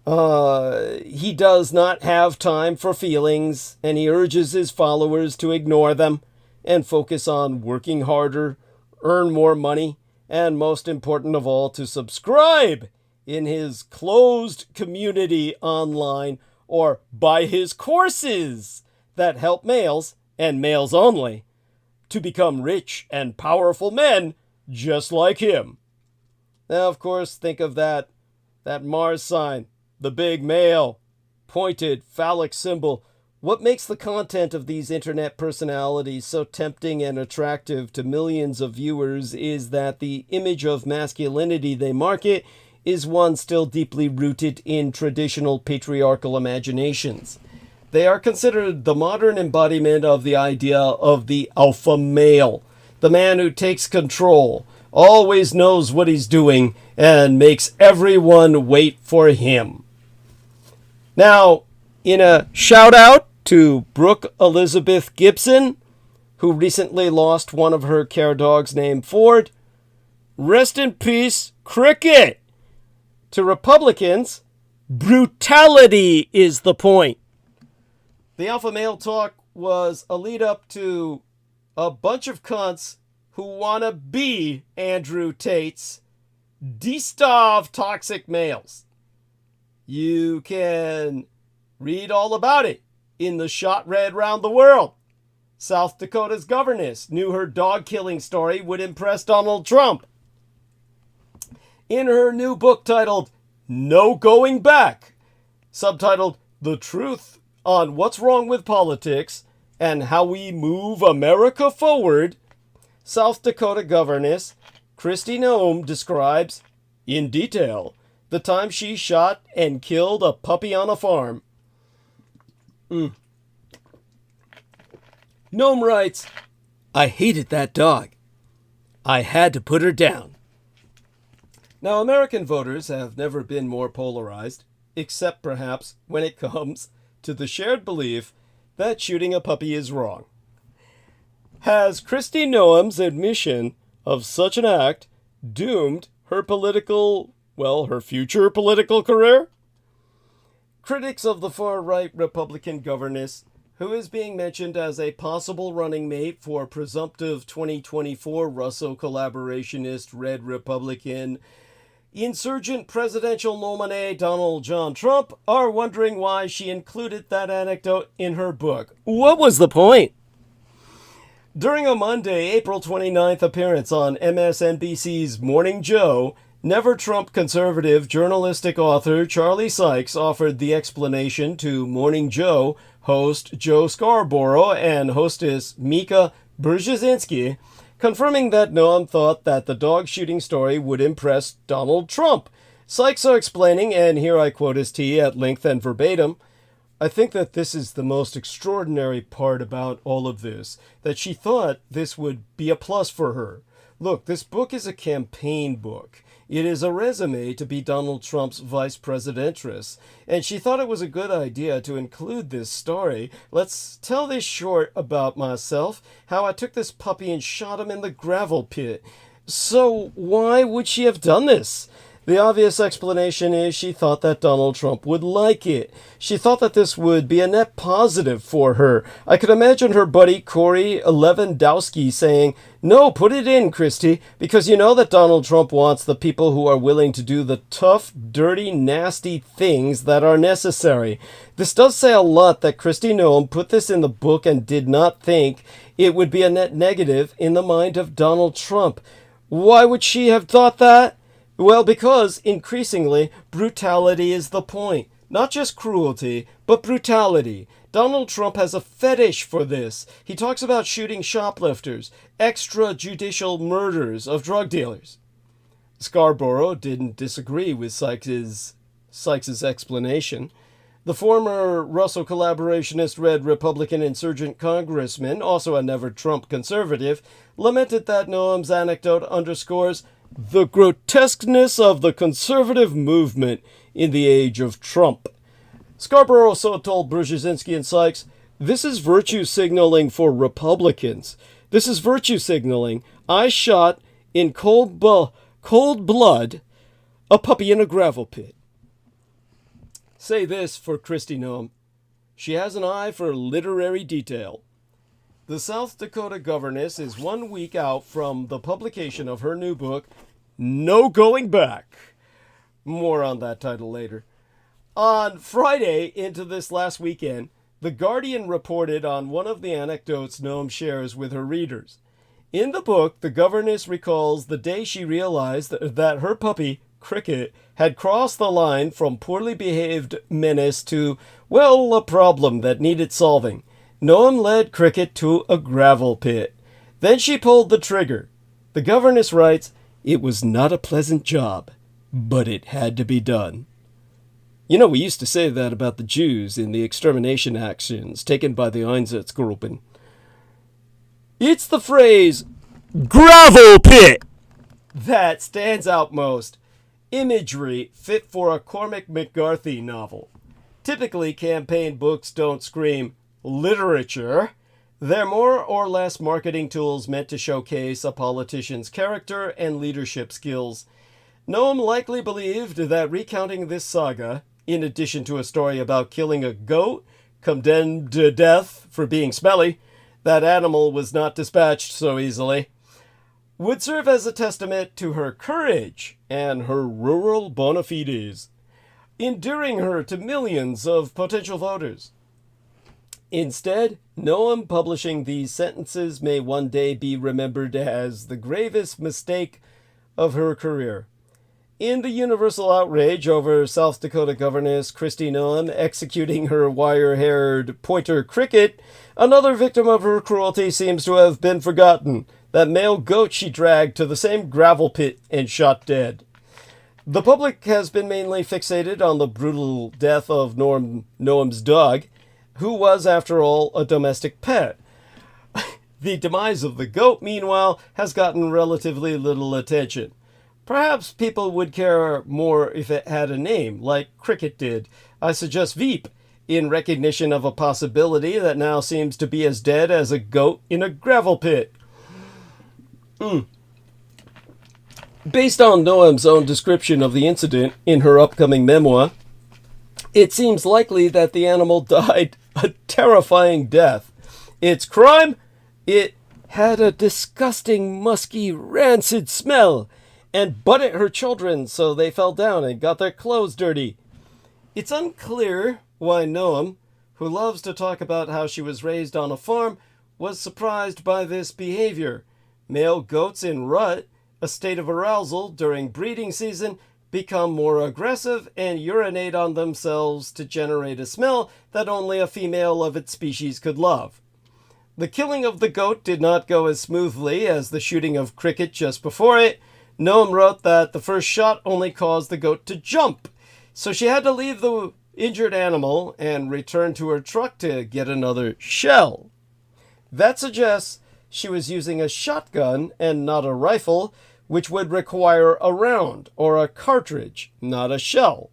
He does not have time for feelings, and he urges his followers to ignore them and focus on working harder, earn more money, and most important of all, to subscribe in his closed community online or buy his courses that help males, and males only, to become rich and powerful men just like him. Now, of course, think of that Mars sign, the big male, pointed phallic symbol. What makes the content of these internet personalities so tempting and attractive to millions of viewers is that the image of masculinity they market is one still deeply rooted in traditional patriarchal imaginations. They are considered the modern embodiment of the idea of the alpha male, the man who takes control, always knows what he's doing, and makes everyone wait for him. Now, in a shout out to Brooke Elizabeth Gibson, who recently lost one of her care dogs named Ford, rest in peace, Cricket. To Republicans, brutality is the point. The alpha male talk was a lead up to a bunch of cunts who want to be Andrew Tate's de-starved toxic males. You can read all about it in the shot read round the world. South Dakota's governess knew her dog-killing story would impress Donald Trump. In her new book titled No Going Back, subtitled The Truth on What's Wrong with Politics and How We Move America Forward, South Dakota governess Kristi Noem describes, in detail, the time she shot and killed a puppy on a farm. Noem writes, I hated that dog. I had to put her down. Now, American voters have never been more polarized, except perhaps when it comes to the shared belief that shooting a puppy is wrong. Has Kristi Noem's admission of such an act doomed her her future political career? Critics of the far-right Republican governess, who is being mentioned as a possible running mate for presumptive 2024 Russo collaborationist Red Republican insurgent presidential nominee Donald John Trump, are wondering why she included that anecdote in her book. What was the point? During a Monday, April 29th appearance on MSNBC's Morning Joe, Never Trump conservative journalistic author Charlie Sykes offered the explanation to Morning Joe host Joe Scarborough and hostess Mika Brzezinski, confirming that Noem thought that the dog shooting story would impress Donald Trump. Sykes are explaining, and here I quote his tea at length and verbatim, I think that this is the most extraordinary part about all of this, that she thought this would be a plus for her. Look, this book is a campaign book. It is a resume to be Donald Trump's vice presidentress, and she thought it was a good idea to include this story. Let's tell this short about myself, how I took this puppy and shot him in the gravel pit. So why would she have done this? The obvious explanation is she thought that Donald Trump would like it. She thought that this would be a net positive for her. I could imagine her buddy Corey Lewandowski saying, no, put it in, Kristi, because you know that Donald Trump wants the people who are willing to do the tough, dirty, nasty things that are necessary. This does say a lot that Kristi Noem put this in the book and did not think it would be a net negative in the mind of Donald Trump. Why would she have thought that? Well, because, increasingly, brutality is the point. Not just cruelty, but brutality. Donald Trump has a fetish for this. He talks about shooting shoplifters, extrajudicial murders of drug dealers. Scarborough didn't disagree with Sykes's explanation. The former Russo collaborationist Red Republican insurgent congressman, also a Never Trump conservative, lamented that Noem's anecdote underscores the grotesqueness of the conservative movement in the age of Trump. Scarborough also told Brzezinski and Sykes, this is virtue signaling for Republicans. This is virtue signaling. I shot in cold blood a puppy in a gravel pit. Say this for Kristi Noem. She has an eye for literary detail. The South Dakota governess is 1 week out from the publication of her new book, No Going Back. More on that title later. On Friday into this last weekend, The Guardian reported on one of the anecdotes Noem shares with her readers. In the book, the governess recalls the day she realized that her puppy, Cricket, had crossed the line from poorly behaved menace to, well, a problem that needed solving. Noem led Cricket to a gravel pit. Then she pulled the trigger. The governess writes, it was not a pleasant job, but it had to be done. You know, we used to say that about the Jews in the extermination actions taken by the Einsatzgruppen. It's the phrase, gravel pit, that stands out most. Imagery fit for a Cormac McCarthy novel. Typically, campaign books don't scream literature. They're more or less marketing tools meant to showcase a politician's character and leadership skills. Noem likely believed that recounting this saga, in addition to a story about killing a goat, condemned to death for being smelly, that animal was not dispatched so easily, would serve as a testament to her courage and her rural bona fides, endearing her to millions of potential voters. Instead, Noam publishing these sentences may one day be remembered as the gravest mistake of her career. In the universal outrage over South Dakota governess Kristi Noem executing her wire-haired pointer cricket, another victim of her cruelty seems to have been forgotten, that male goat she dragged to the same gravel pit and shot dead. The public has been mainly fixated on the brutal death of Noam's dog, who was, after all, a domestic pet. The demise of the goat, meanwhile, has gotten relatively little attention. Perhaps people would care more if it had a name, like Cricket did. I suggest Veep, in recognition of a possibility that now seems to be as dead as a goat in a gravel pit. Based on Noam's own description of the incident in her upcoming memoir, it seems likely that the animal died a terrifying death. Its crime? It had a disgusting, musky, rancid smell and butted her children so they fell down and got their clothes dirty. It's unclear why Noam, who loves to talk about how she was raised on a farm, was surprised by this behavior. Male goats in rut, a state of arousal during breeding season, become more aggressive and urinate on themselves to generate a smell that only a female of its species could love. The killing of the goat did not go as smoothly as the shooting of Cricket just before it. Noam wrote that the first shot only caused the goat to jump, so she had to leave the injured animal and return to her truck to get another shell. That suggests she was using a shotgun and not a rifle, which would require a round or a cartridge, not a shell.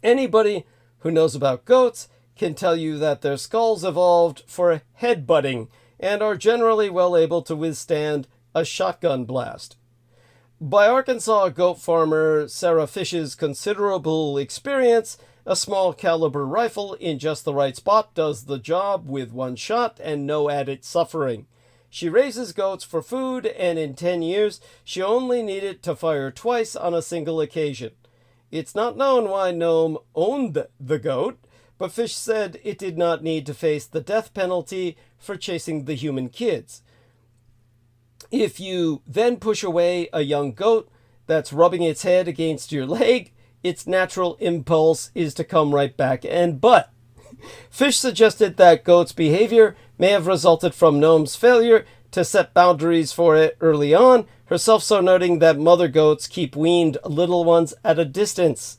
Anybody who knows about goats can tell you that their skulls evolved for headbutting and are generally well able to withstand a shotgun blast. By Arkansas goat farmer Sarah Fish's considerable experience, a small caliber rifle in just the right spot does the job with one shot and no added suffering. She raises goats for food, and in 10 years, she only needed to fire twice on a single occasion. It's not known why Noam owned the goat, but Fish said it did not need to face the death penalty for chasing the human kids. If you then push away a young goat that's rubbing its head against your leg, its natural impulse is to come right back and butt. Fish suggested that goat's behavior may have resulted from Noam's failure to set boundaries for it early on, herself so noting that mother goats keep weaned little ones at a distance.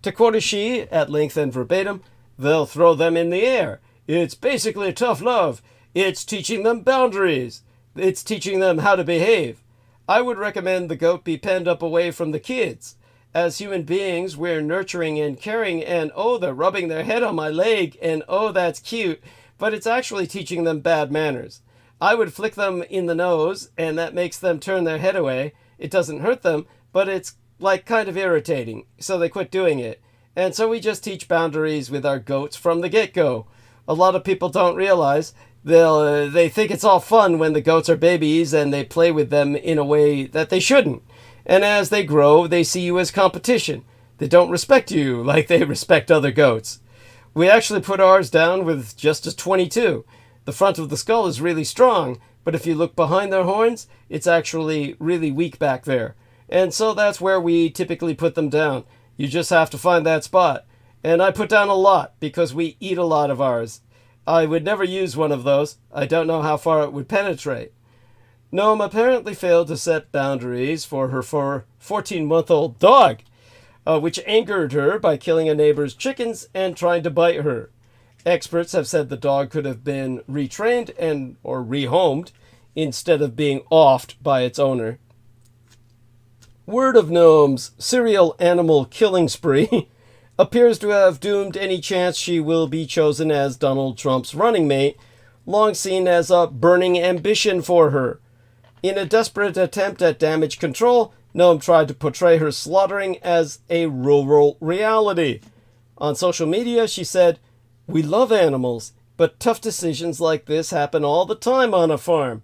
To quote she, at length and verbatim, "They'll throw them in the air. It's basically tough love. It's teaching them boundaries. It's teaching them how to behave. I would recommend the goat be penned up away from the kids. As human beings, we're nurturing and caring, and oh, they're rubbing their head on my leg, and oh, that's cute, but it's actually teaching them bad manners. I would flick them in the nose, and that makes them turn their head away. It doesn't hurt them, but it's like kind of irritating, so they quit doing it. And so we just teach boundaries with our goats from the get-go. A lot of people don't realize they think it's all fun when the goats are babies and they play with them in a way that they shouldn't. And as they grow, they see you as competition. They don't respect you like they respect other goats. We actually put ours down with just a 22. The front of the skull is really strong, but if you look behind their horns, it's actually really weak back there. And so that's where we typically put them down. You just have to find that spot. And I put down a lot because we eat a lot of ours. I would never use one of those. I don't know how far it would penetrate. Noam apparently failed to set boundaries for her 14-month-old dog, which angered her by killing a neighbor's chickens and trying to bite her. Experts have said the dog could have been retrained or rehomed instead of being offed by its owner. Word of Noam's serial animal killing spree appears to have doomed any chance she will be chosen as Donald Trump's running mate, long seen as a burning ambition for her. In a desperate attempt at damage control, Noam tried to portray her slaughtering as a rural reality. On social media, she said, "We love animals, but tough decisions like this happen all the time on a farm."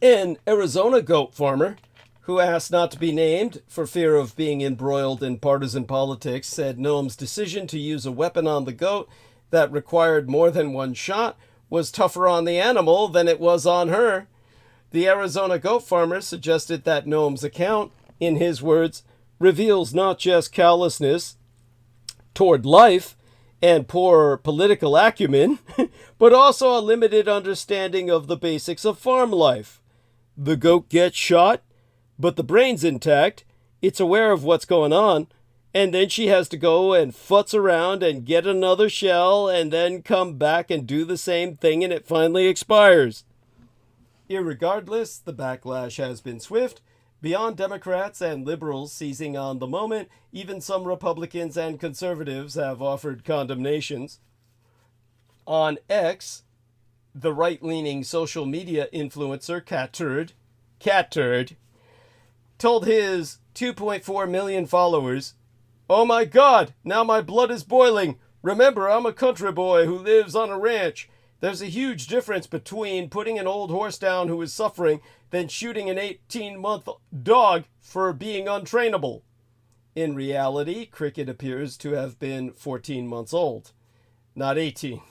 An Arizona goat farmer, who asked not to be named for fear of being embroiled in partisan politics, said Noam's decision to use a weapon on the goat that required more than one shot was tougher on the animal than it was on her. The Arizona goat farmer suggested that Noam's account, in his words, reveals not just callousness toward life and poor political acumen, but also a limited understanding of the basics of farm life. The goat gets shot, but the brain's intact. It's aware of what's going on, and then she has to go and futz around and get another shell and then come back and do the same thing, and it finally expires. Irregardless, the backlash has been swift. Beyond Democrats and liberals seizing on the moment, even some Republicans and conservatives have offered condemnations. On X, the right-leaning social media influencer Catturd, told his 2.4 million followers, "Oh my God, now my blood is boiling. Remember, I'm a country boy who lives on a ranch. There's a huge difference between putting an old horse down who is suffering than shooting an 18-month dog for being untrainable." In reality, Cricket appears to have been 14 months old, not 18.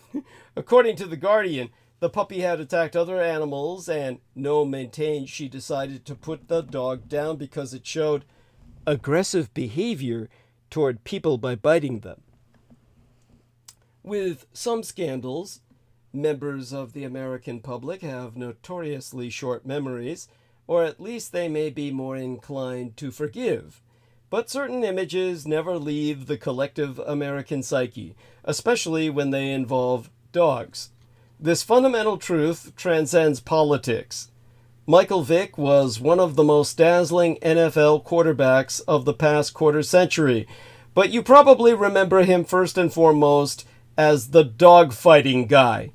According to The Guardian, the puppy had attacked other animals, and Noam maintained she decided to put the dog down because it showed aggressive behavior toward people by biting them. With some scandals, members of the American public have notoriously short memories, or at least they may be more inclined to forgive. But certain images never leave the collective American psyche, especially when they involve dogs. This fundamental truth transcends politics. Michael Vick was one of the most dazzling NFL quarterbacks of the past quarter century, but you probably remember him first and foremost as the dog-fighting guy.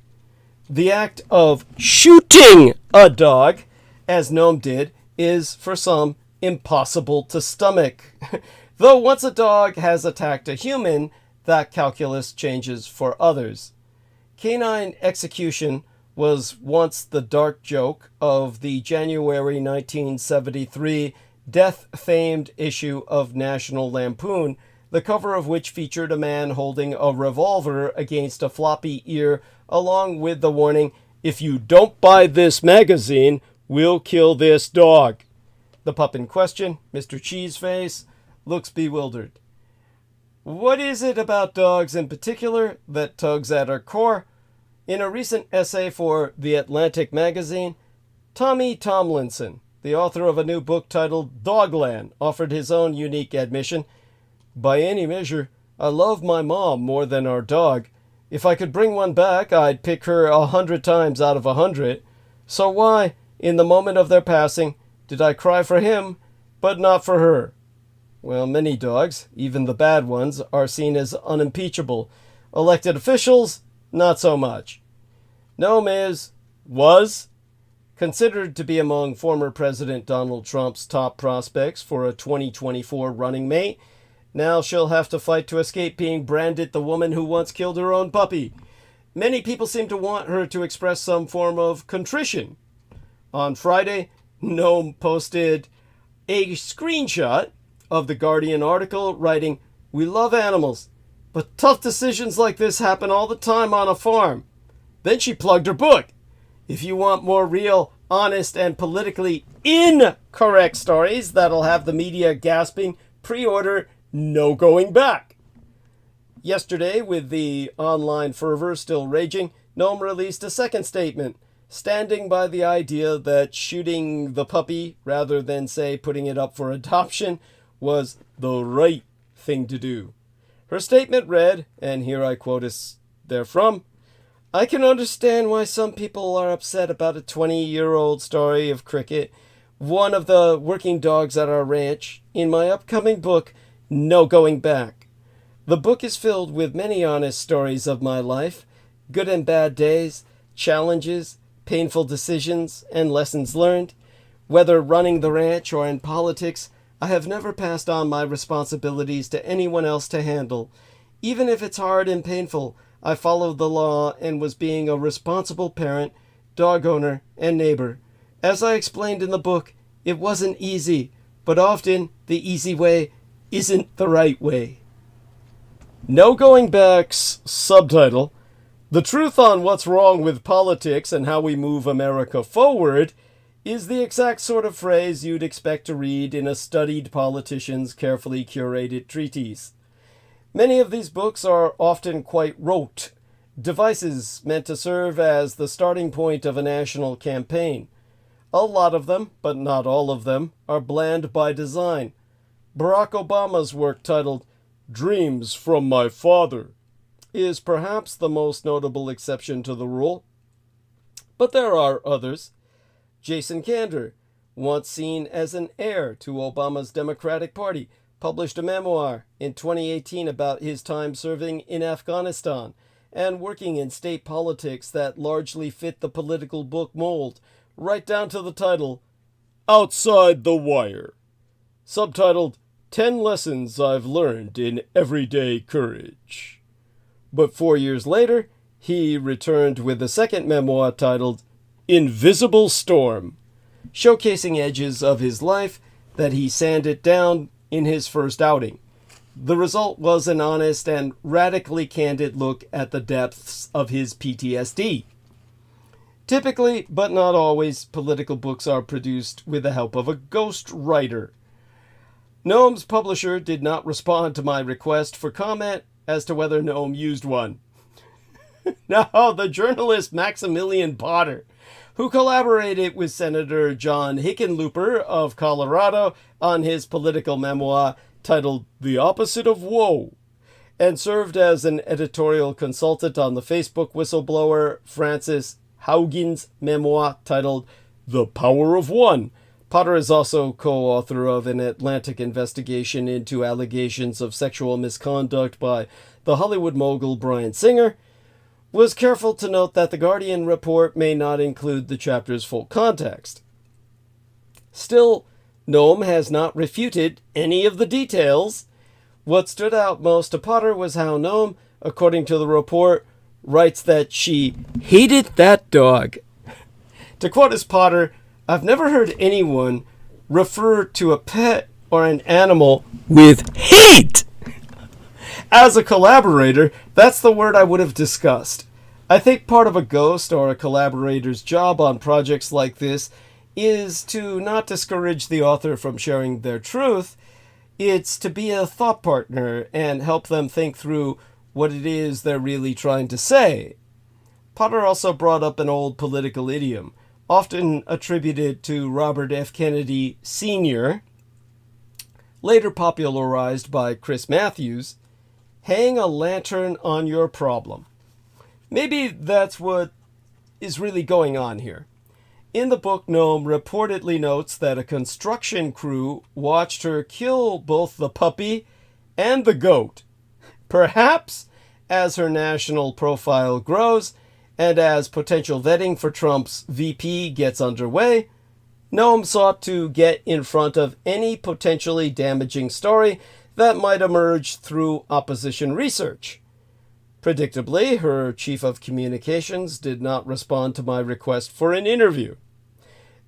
The act of shooting a dog, as Noam did, is, for some, impossible to stomach. Though once a dog has attacked a human, that calculus changes for others. Canine execution was once the dark joke of the January 1973 death-famed issue of National Lampoon, the cover of which featured a man holding a revolver against a floppy ear, along with the warning, "If you don't buy this magazine, we'll kill this dog." The pup in question, Mr. Cheeseface, looks bewildered. What is it about dogs in particular that tugs at our core? In a recent essay for The Atlantic magazine, Tommy Tomlinson, the author of a new book titled Dogland, offered his own unique admission. "By any measure, I love my mom more than our dog. If I could bring one back, I'd pick her 100 times out of 100. So why, in the moment of their passing, did I cry for him, but not for her?" Well, many dogs, even the bad ones, are seen as unimpeachable. Elected officials, not so much. Noam was considered to be among former President Donald Trump's top prospects for a 2024 running mate. Now she'll have to fight to escape being branded the woman who once killed her own puppy. Many people seem to want her to express some form of contrition. On Friday, Noam posted a screenshot of the Guardian article writing, "We love animals, but tough decisions like this happen all the time on a farm." Then she plugged her book. If you want more real, honest, and politically incorrect stories that'll have the media gasping, pre-order No Going Back. Yesterday, with the online fervor still raging, Noam released a second statement, standing by the idea that shooting the puppy, rather than, say, putting it up for adoption, was the right thing to do. Her statement read, and here I quote us therefrom, "I can understand why some people are upset about a 20-year-old story of Cricket, one of the working dogs at our ranch, in my upcoming book, No Going Back. The book is filled with many honest stories of my life, good and bad days, challenges, painful decisions, and lessons learned. Whether running the ranch or in politics, I have never passed on my responsibilities to anyone else to handle. Even if it's hard and painful, I followed the law and was being a responsible parent, dog owner, and neighbor. As I explained in the book, It wasn't easy, but often the easy way isn't the right way. No Going Back's subtitle, "The Truth on What's Wrong with Politics and How We Move America Forward," is the exact sort of phrase you'd expect to read in a studied politician's carefully curated treatise. Many of these books are often quite rote, devices meant to serve as the starting point of a national campaign. A lot of them, but not all of them, are bland by design. Barack Obama's work titled "Dreams from My Father" is perhaps the most notable exception to the rule. But there are others. Jason Kander, once seen as an heir to Obama's Democratic Party, published a memoir in 2018 about his time serving in Afghanistan and working in state politics that largely fit the political book mold, right down to the title, "Outside the Wire," subtitled 10 Lessons I've Learned in Everyday Courage. But 4 years later, he returned with a second memoir titled "Invisible Storm," showcasing edges of his life that he sanded down in his first outing. The result was an honest and radically candid look at the depths of his PTSD. Typically, but not always, political books are produced with the help of a ghost writer. Gnome's publisher did not respond to my request for comment as to whether Gnome used one. No, the journalist Maximilian Potter, who collaborated with Senator John Hickenlooper of Colorado on his political memoir titled "The Opposite of Woe," and served as an editorial consultant on the Facebook whistleblower Francis Haugen's memoir titled "The Power of One." Potter is also co-author of an Atlantic investigation into allegations of sexual misconduct by the Hollywood mogul Bryan Singer, was careful to note that the Guardian report may not include the chapter's full context. Still, Gnome has not refuted any of the details. What stood out most to Potter was how Gnome, according to the report, writes that she hated that dog. To quote as Potter, "I've never heard anyone refer to a pet or an animal with hate." As a collaborator, that's the word I would have discussed. I think part of a ghost or a collaborator's job on projects like this is to not discourage the author from sharing their truth. It's to be a thought partner and help them think through what it is they're really trying to say. Potter also brought up an old political idiom, often attributed to Robert F. Kennedy Sr., later popularized by Chris Matthews: "Hang a lantern on your problem." Maybe that's what is really going on here. In the book, Gnome reportedly notes that a construction crew watched her kill both the puppy and the goat. Perhaps, as her national profile grows, and as potential vetting for Trump's VP gets underway, Gnome sought to get in front of any potentially damaging story that might emerge through opposition research. Predictably, her chief of communications did not respond to my request for an interview.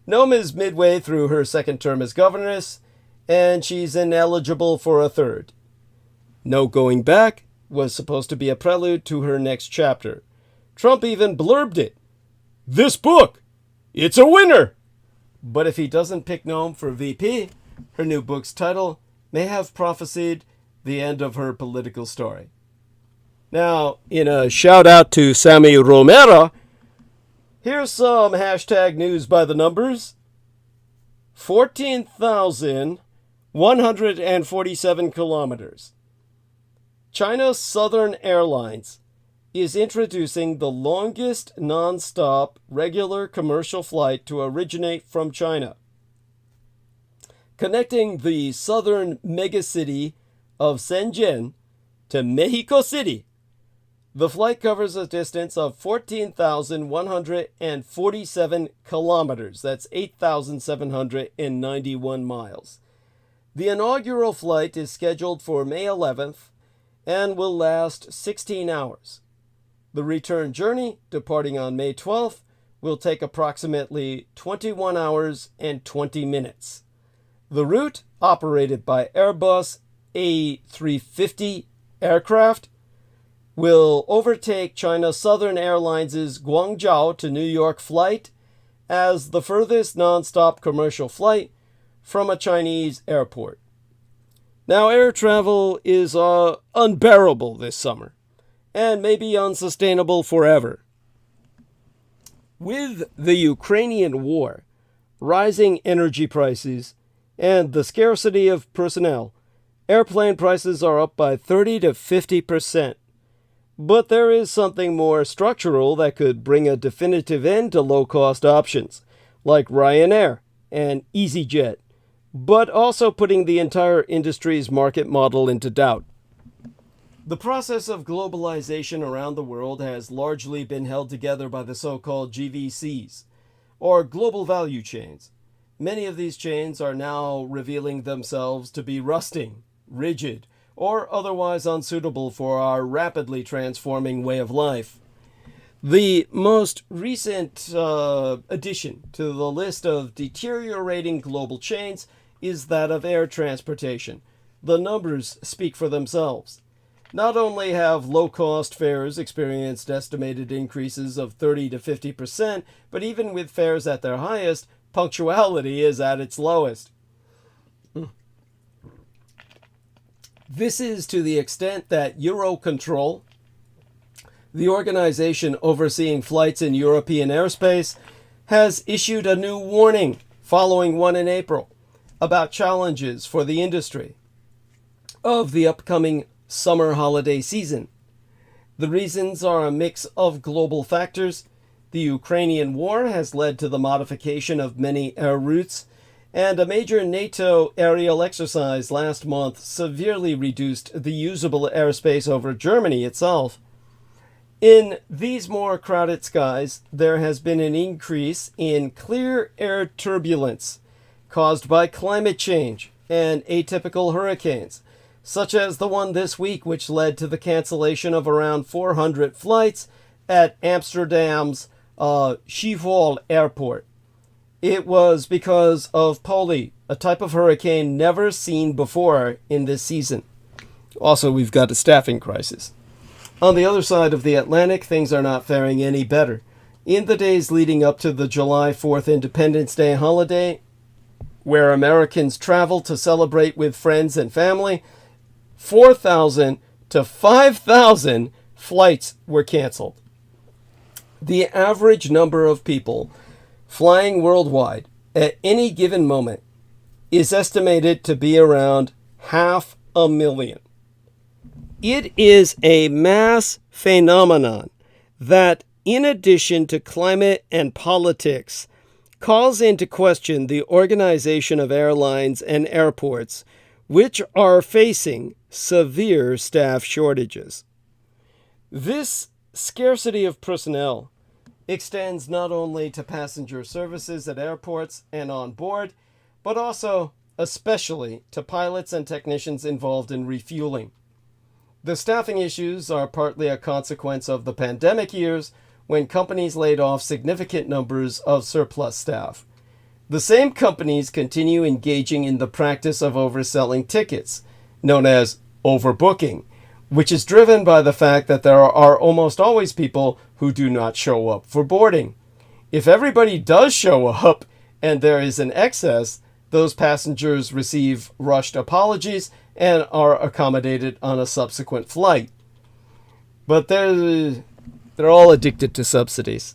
Gnome is midway through her second term as governess, and she's ineligible for a third. No Going Back was supposed to be a prelude to her next chapter. Trump even blurbed it: "This book, it's a winner!" But if he doesn't pick Gnome for VP, her new book's title may have prophesied the end of her political story. Now, in a shout out to Sammy Romero, here's some hashtag news by the numbers. 14,147 kilometers. China Southern Airlines is introducing the longest non-stop regular commercial flight to originate from China, connecting the southern megacity of Shenzhen to Mexico City. The flight covers a distance of 14,147 kilometers. That's 8,791 miles. The inaugural flight is scheduled for May 11th and will last 16 hours. The return journey, departing on May 12th, will take approximately 21 hours and 20 minutes. The route, operated by Airbus A350 aircraft, will overtake China Southern Airlines' Guangzhou to New York flight as the furthest non-stop commercial flight from a Chinese airport. Now, air travel is unbearable this summer and may be unsustainable forever. With the Ukrainian war, rising energy prices, and the scarcity of personnel, airplane prices are up by 30 to 50%. But there is something more structural that could bring a definitive end to low-cost options, like Ryanair and EasyJet, but also putting the entire industry's market model into doubt. The process of globalization around the world has largely been held together by the so-called GVCs, or global value chains. Many of these chains are now revealing themselves to be rusting, rigid, or otherwise unsuitable for our rapidly transforming way of life. The most recent addition to the list of deteriorating global chains is that of air transportation. The numbers speak for themselves. Not only have low-cost fares experienced estimated increases of 30 to 50%, but even with fares at their highest, punctuality is at its lowest. This is to the extent that Eurocontrol, the organization overseeing flights in European airspace, has issued a new warning following one in April about challenges for the industry of the upcoming summer holiday season. The reasons are a mix of global factors. The Ukrainian war has led to the modification of many air routes, and a major NATO aerial exercise last month severely reduced the usable airspace over Germany itself. In these more crowded skies, there has been an increase in clear air turbulence caused by climate change and atypical hurricanes, such as the one this week, which led to the cancellation of around 400 flights at Amsterdam's Schiphol airport. It was because of Polly, a type of hurricane never seen before in this season. Also, we've got a staffing crisis. On the other side of the Atlantic, things are not faring any better. In the days leading up to the July 4th Independence Day holiday, where Americans travel to celebrate with friends and family, 4,000 to 5,000 flights were canceled. The average number of people flying worldwide at any given moment is estimated to be around 500,000. It is a mass phenomenon that, in addition to climate and politics, calls into question the organization of airlines and airports, which are facing severe staff shortages. This scarcity of personnel extends not only to passenger services at airports and on board, but also, especially, to pilots and technicians involved in refueling. The staffing issues are partly a consequence of the pandemic years, when companies laid off significant numbers of surplus staff. The same companies continue engaging in the practice of overselling tickets, known as overbooking, which is driven by the fact that there are almost always people who do not show up for boarding. If everybody does show up and there is an excess, those passengers receive rushed apologies and are accommodated on a subsequent flight. But they're all addicted to subsidies.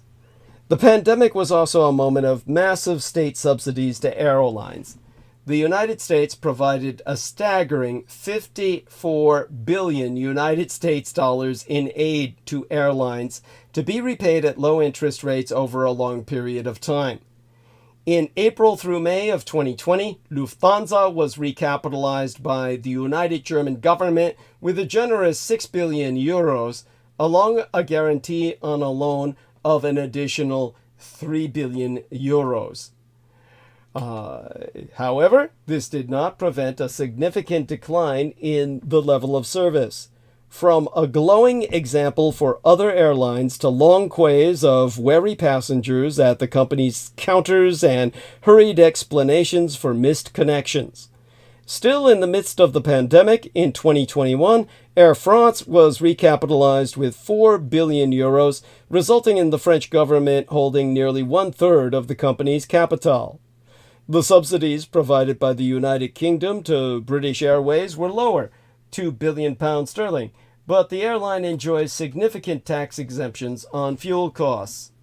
The pandemic was also a moment of massive state subsidies to airlines. The United States provided a staggering 54 billion United States dollars in aid to airlines to be repaid at low interest rates over a long period of time. In April through May of 2020, Lufthansa was recapitalized by the United German government with a generous 6 billion euros, along a guarantee on a loan of an additional 3 billion euros. However, this did not prevent a significant decline in the level of service. From a glowing example for other airlines to long queues of wary passengers at the company's counters and hurried explanations for missed connections. Still in the midst of the pandemic, in 2021, Air France was recapitalized with 4 billion euros, resulting in the French government holding nearly one-third of the company's capital. The subsidies provided by the United Kingdom to British Airways were lower, £2 billion, but the airline enjoys significant tax exemptions on fuel costs.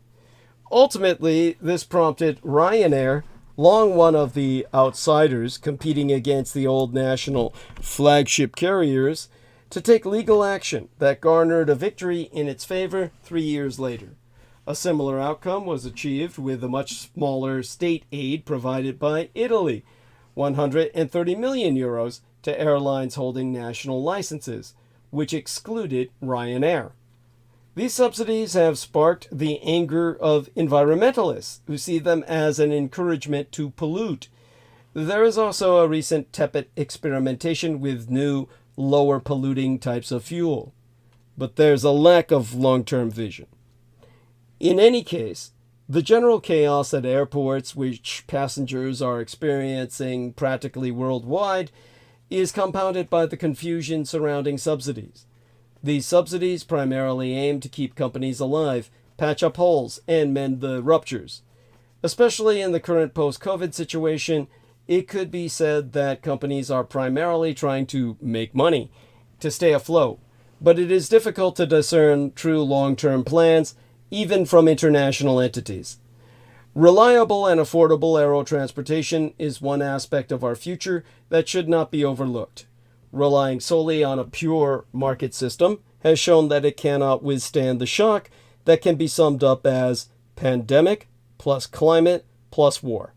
Ultimately, this prompted Ryanair, long one of the outsiders competing against the old national flagship carriers, to take legal action that garnered a victory in its favor 3 years later. A similar outcome was achieved with a much smaller state aid provided by Italy, 130 million euros to airlines holding national licenses, which excluded Ryanair. These subsidies have sparked the anger of environmentalists who see them as an encouragement to pollute. There is also a recent tepid experimentation with new, lower polluting types of fuel. But there's a lack of long-term vision. In any case, the general chaos at airports, which passengers are experiencing practically worldwide, is compounded by the confusion surrounding subsidies. These subsidies primarily aim to keep companies alive, patch up holes, and mend the ruptures. Especially in the current post-COVID situation, it could be said that companies are primarily trying to make money, to stay afloat, but it is difficult to discern true long-term plans, even from international entities. Reliable and affordable aero transportation is one aspect of our future that should not be overlooked. Relying solely on a pure market system has shown that it cannot withstand the shock that can be summed up as pandemic plus climate plus war.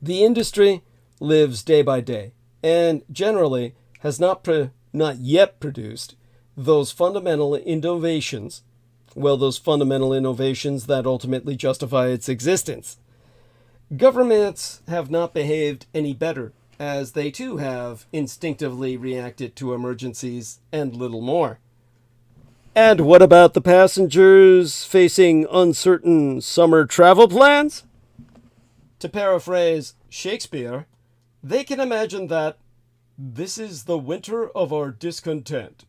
The industry lives day by day and generally has not yet produced those fundamental innovations that ultimately justify its existence. Governments have not behaved any better, as they too have instinctively reacted to emergencies and little more. And what about the passengers facing uncertain summer travel plans? To paraphrase Shakespeare, they can imagine that this is the winter of our discontent,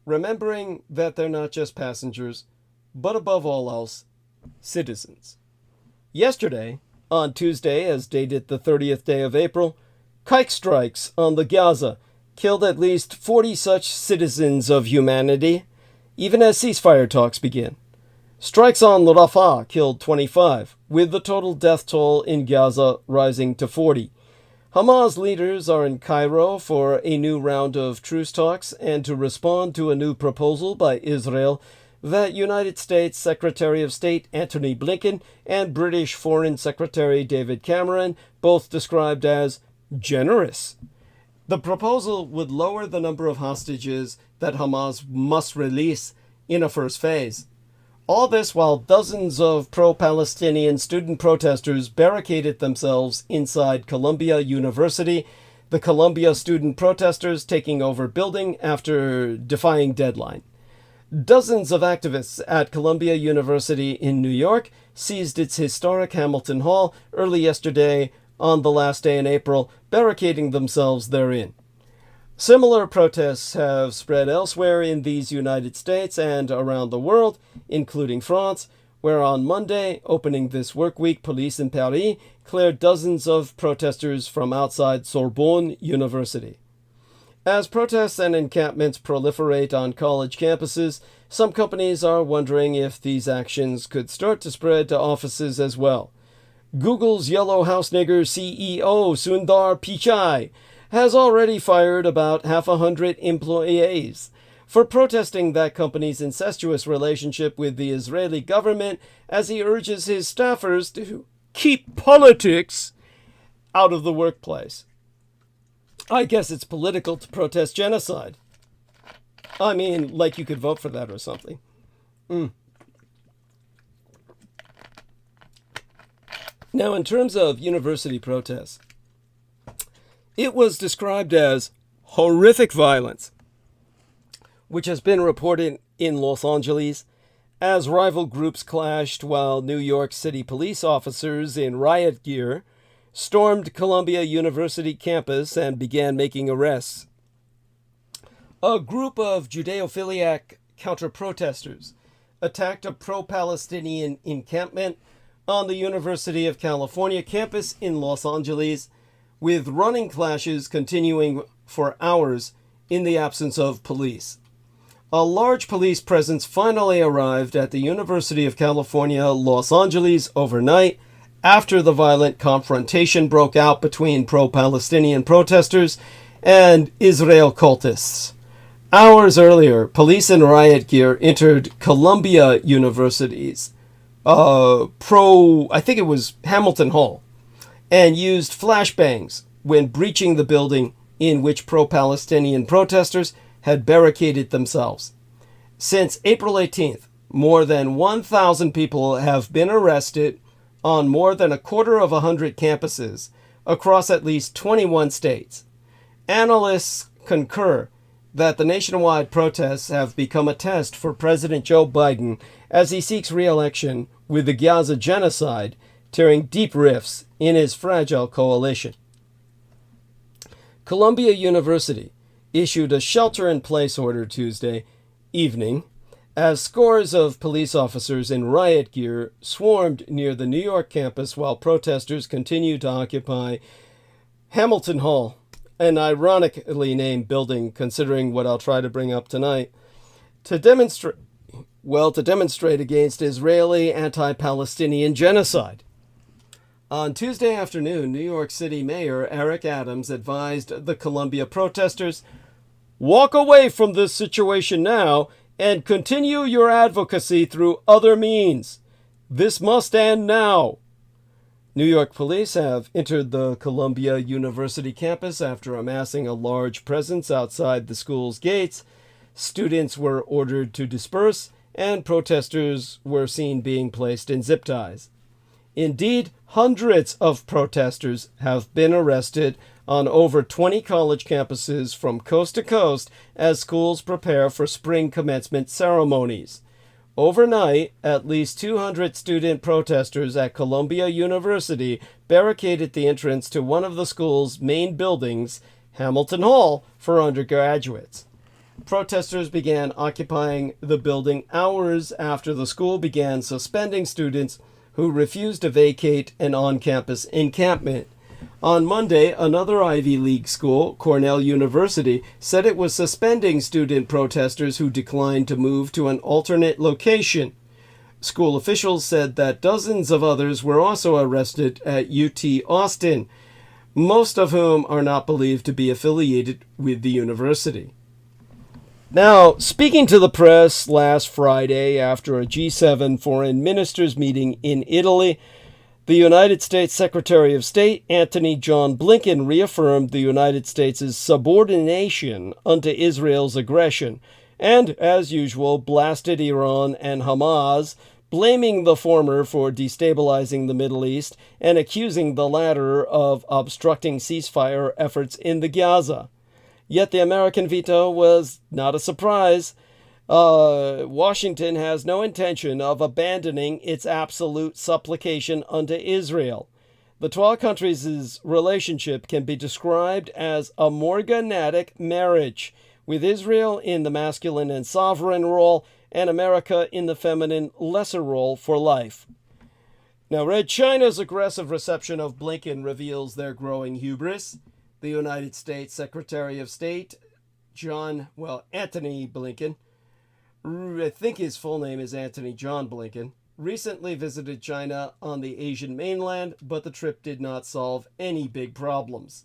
remembering that they're not just passengers, but above all else, citizens. Yesterday, on Tuesday, as dated the 30th day of April, kike strikes on the Gaza killed at least 40 such citizens of humanity, even as ceasefire talks begin. Strikes on Rafah killed 25, with the total death toll in Gaza rising to 40. Hamas leaders are in Cairo for a new round of truce talks and to respond to a new proposal by Israel that United States Secretary of State Antony Blinken and British Foreign Secretary David Cameron both described as generous. The proposal would lower the number of hostages that Hamas must release in a first phase. All this while dozens of pro-Palestinian student protesters barricaded themselves inside Columbia University, the Columbia student protesters taking over building after defying deadline. Dozens of activists at Columbia University in New York seized its historic Hamilton Hall early yesterday on the last day in April, barricading themselves therein. Similar protests have spread elsewhere in these United States and around the world, including France, where on Monday, opening this work week, police in Paris cleared dozens of protesters from outside Sorbonne University. As protests and encampments proliferate on college campuses, some companies are wondering if these actions could start to spread to offices as well. Google's Yellow House Nigger CEO Sundar Pichai has already fired about 100 employees for protesting that company's incestuous relationship with the Israeli government, as he urges his staffers to keep politics out of the workplace. I guess it's political to protest genocide. I mean, like you could vote for that or something. Now, in terms of university protests, it was described as horrific violence. which has been reported in Los Angeles as rival groups clashed while New York City police officers in riot gear stormed Columbia University campus and began making arrests. A group of Judeophiliac counter-protesters attacked a pro-Palestinian encampment on the University of California campus in Los Angeles, with running clashes continuing for hours in the absence of police. A large police presence finally arrived at the University of California, Los Angeles overnight after the violent confrontation broke out between pro-Palestinian protesters and Israel cultists. Hours earlier, police in riot gear entered Columbia University's I think it was Hamilton Hall, and used flashbangs when breaching the building in which pro-Palestinian protesters had barricaded themselves. Since April 18th, more than 1,000 people have been arrested on more than 250 campuses across at least 21 states. Analysts concur that the nationwide protests have become a test for President Joe Biden as he seeks re-election, with the Gaza genocide tearing deep rifts in his fragile coalition. Columbia University issued a shelter-in-place order Tuesday evening as scores of police officers in riot gear swarmed near the New York campus while protesters continued to occupy Hamilton Hall, an ironically named building considering what I'll try to bring up tonight, to demonstrate against Israeli anti-Palestinian genocide. On Tuesday afternoon, New York City Mayor Eric Adams advised the Columbia protesters, "Walk away from this situation now and continue your advocacy through other means. This must end now." New York police have entered the Columbia University campus after amassing a large presence outside the school's gates. Students were ordered to disperse, and protesters were seen being placed in zip ties. Indeed, hundreds of protesters have been arrested on over 20 college campuses from coast to coast as schools prepare for spring commencement ceremonies. Overnight, at least 200 student protesters at Columbia University barricaded the entrance to one of the school's main buildings, Hamilton Hall, for undergraduates. Protesters began occupying the building hours after the school began suspending students who refused to vacate an on-campus encampment. On Monday, another Ivy League school, Cornell University, said it was suspending student protesters who declined to move to an alternate location. School officials said that dozens of others were also arrested at UT Austin, most of whom are not believed to be affiliated with the university. Now, speaking to the press last Friday after a G7 foreign ministers meeting in Italy, the United States Secretary of State Antony John Blinken reaffirmed the United States' subordination unto Israel's aggression and, as usual, blasted Iran and Hamas, blaming the former for destabilizing the Middle East and accusing the latter of obstructing ceasefire efforts in the Gaza. Yet the American veto was not a surprise. Washington has no intention of abandoning its absolute supplication unto Israel. The 12 countries' relationship can be described as a morganatic marriage, with Israel in the masculine and sovereign role and America in the feminine lesser role for life. Now, Red China's aggressive reception of Blinken reveals their growing hubris. The United States Secretary of State, Antony Blinken, I think his full name is Antony John Blinken, recently visited China on the Asian mainland, but the trip did not solve any big problems.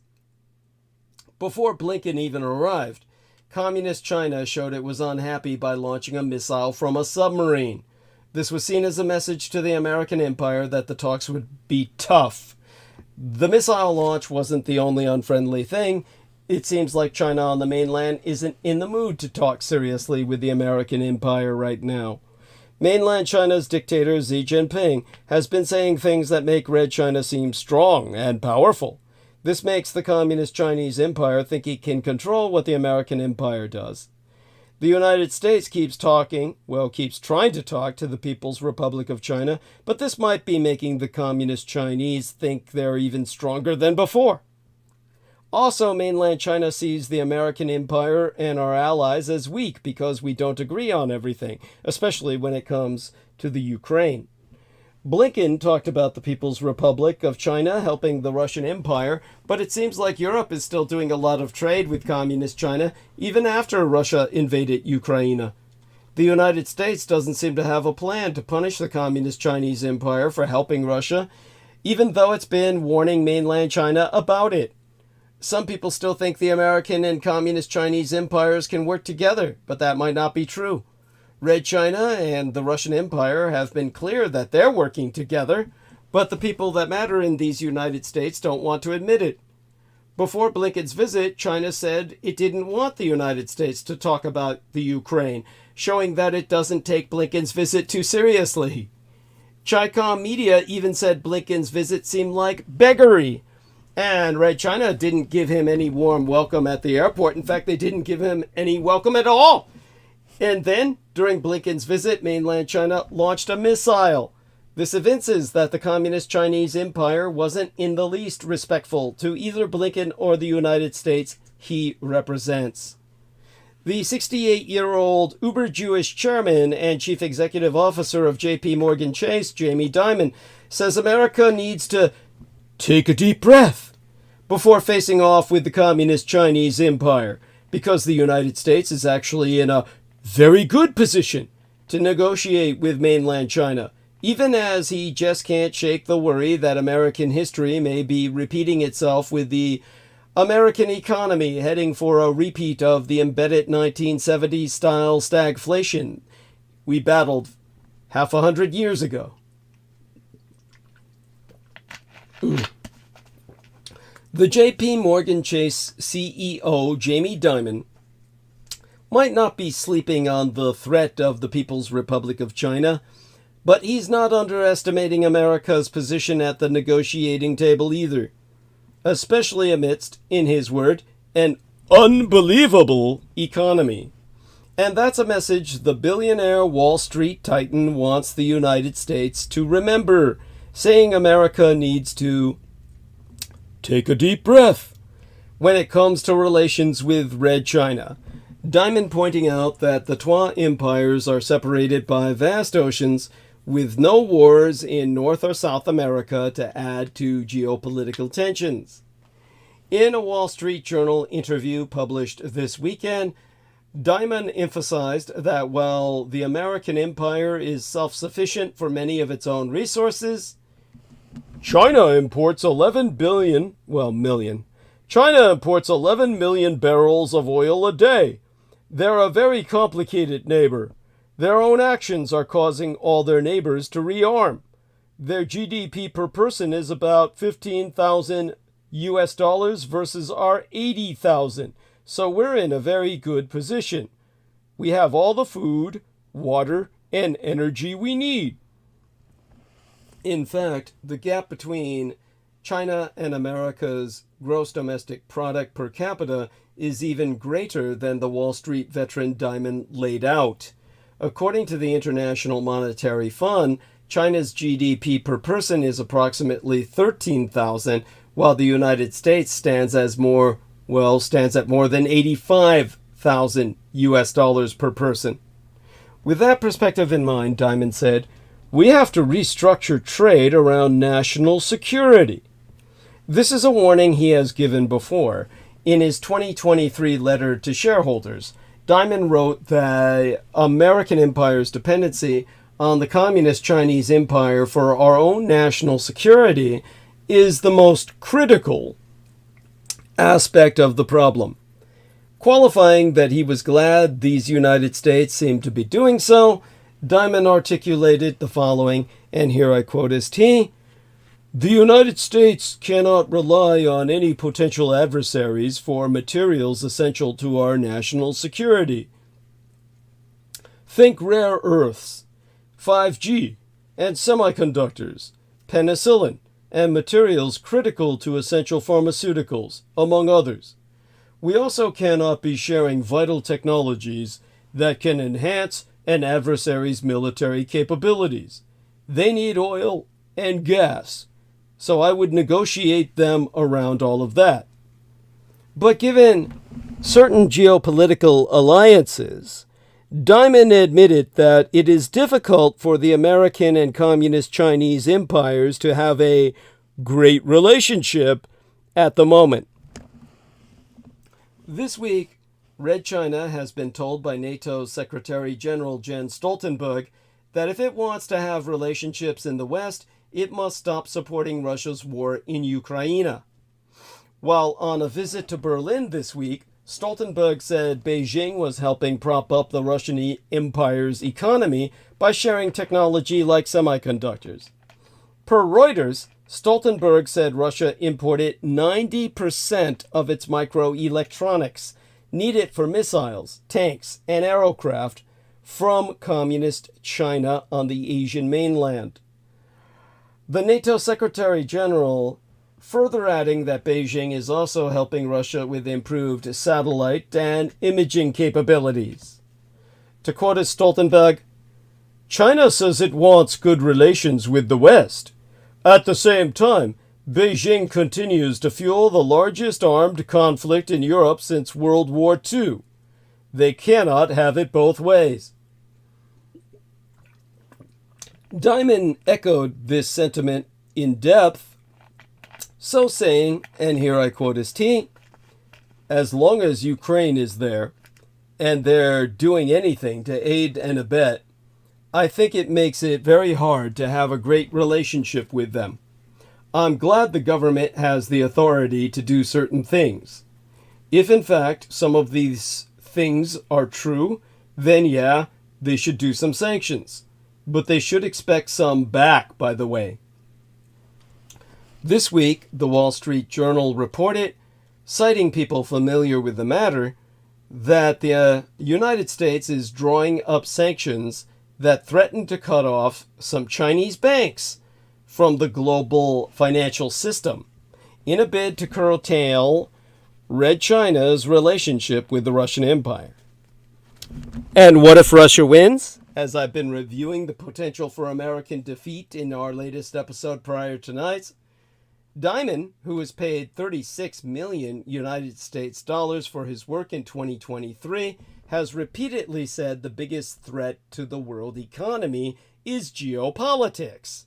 Before Blinken even arrived, Communist China showed it was unhappy by launching a missile from a submarine. This was seen as a message to the American empire that the talks would be tough. The missile launch wasn't the only unfriendly thing. It seems like China on the mainland isn't in the mood to talk seriously with the American empire right now. Mainland China's dictator Xi Jinping has been saying things that make Red China seem strong and powerful. This makes the Communist Chinese Empire think it can control what the American empire does. The United States keeps trying to talk to the People's Republic of China, but this might be making the Communist Chinese think they're even stronger than before. Also, mainland China sees the American empire and our allies as weak because we don't agree on everything, especially when it comes to the Ukraine. Blinken talked about the People's Republic of China helping the Russian Empire, but it seems like Europe is still doing a lot of trade with Communist China, even after Russia invaded Ukraine. The United States doesn't seem to have a plan to punish the Communist Chinese Empire for helping Russia, even though it's been warning mainland China about it. Some people still think the American and Communist Chinese empires can work together, but that might not be true. Red China and the Russian Empire have been clear that they're working together, but the people that matter in these United States don't want to admit it. Before Blinken's visit, China said it didn't want the United States to talk about the Ukraine, showing that it doesn't take Blinken's visit too seriously. Chi-Com media even said Blinken's visit seemed like beggary. And Red China didn't give him any warm welcome at the airport. In fact, they didn't give him any welcome at all. And then, during Blinken's visit, mainland China launched a missile. This evinces that the Communist Chinese Empire wasn't in the least respectful to either Blinken or the United States he represents. The 68-year-old uber-Jewish chairman and chief executive officer of J.P. Morgan Chase, Jamie Dimon, says America needs to take a deep breath before facing off with the Communist Chinese Empire, because the United States is actually in a very good position to negotiate with mainland China, even as he just can't shake the worry that American history may be repeating itself with the American economy heading for a repeat of the embedded 1970s-style stagflation we battled half a hundred years ago. The J.P. Morgan Chase CEO, Jamie Dimon, might not be sleeping on the threat of the People's Republic of China, but he's not underestimating America's position at the negotiating table either, especially amidst, in his word, an unbelievable economy. And that's a message the billionaire Wall Street titan wants the United States to remember, saying America needs to take a deep breath when it comes to relations with Red China. Dimon pointing out that the Twa empires are separated by vast oceans with no wars in North or South America to add to geopolitical tensions. In a Wall Street Journal interview published this weekend, Dimon emphasized that while the American empire is self-sufficient for many of its own resources, China imports 11 million barrels of oil a day. They're a very complicated neighbor. Their own actions are causing all their neighbors to rearm. Their GDP per person is about $15,000 versus our 80,000. So we're in a very good position. We have all the food, water, and energy we need. In fact, the gap between China and America's gross domestic product per capita is even greater than the Wall Street veteran Dimon laid out. According to the International Monetary Fund, China's GDP per person is approximately $13,000, while the United States stands at more than $85,000 per person. With that perspective in mind, Dimon said, we have to restructure trade around national security. This is a warning he has given before. In his 2023 letter to shareholders, Dimon wrote that American empire's dependency on the Communist Chinese Empire for our own national security is the most critical aspect of the problem. Qualifying that he was glad these United States seemed to be doing so, Dimon articulated the following, and here I quote his T: "The United States cannot rely on any potential adversaries for materials essential to our national security. Think rare earths, 5G, and semiconductors, penicillin, and materials critical to essential pharmaceuticals, among others. We also cannot be sharing vital technologies that can enhance an adversary's military capabilities. They need oil and gas, so I would negotiate them around all of that. But given certain geopolitical alliances, Diamond admitted that it is difficult for the American and Communist Chinese empires to have a great relationship at the moment. This week, Red China has been told by NATO's Secretary General Jens Stoltenberg that if it wants to have relationships in the West, it must stop supporting Russia's war in Ukraine. While on a visit to Berlin this week, Stoltenberg said Beijing was helping prop up the Russian Empire's economy by sharing technology like semiconductors. Per Reuters, Stoltenberg said Russia imported 90% of its microelectronics needed for missiles, tanks, and aircraft from communist China on the Asian mainland. The NATO Secretary General further adding that Beijing is also helping Russia with improved satellite and imaging capabilities. To quote Stoltenberg, China says it wants good relations with the West. At the same time, Beijing continues to fuel the largest armed conflict in Europe since World War II. They cannot have it both ways. Diamond echoed this sentiment in depth, so saying, and here I quote his T, as long as Ukraine is there, and they're doing anything to aid and abet, I think it makes it very hard to have a great relationship with them. I'm glad the government has the authority to do certain things. If in fact some of these things are true, then yeah, they should do some sanctions. But they should expect some back, by the way. This week, the Wall Street Journal reported, citing people familiar with the matter, that the United States is drawing up sanctions that threaten to cut off some Chinese banks from the global financial system in a bid to curtail Red China's relationship with the Russian Empire. And what if Russia wins? As I've been reviewing the potential for American defeat in our latest episode prior to tonight's, Diamond, who was paid 36 million United States dollars for his work in 2023, has repeatedly said the biggest threat to the world economy is geopolitics.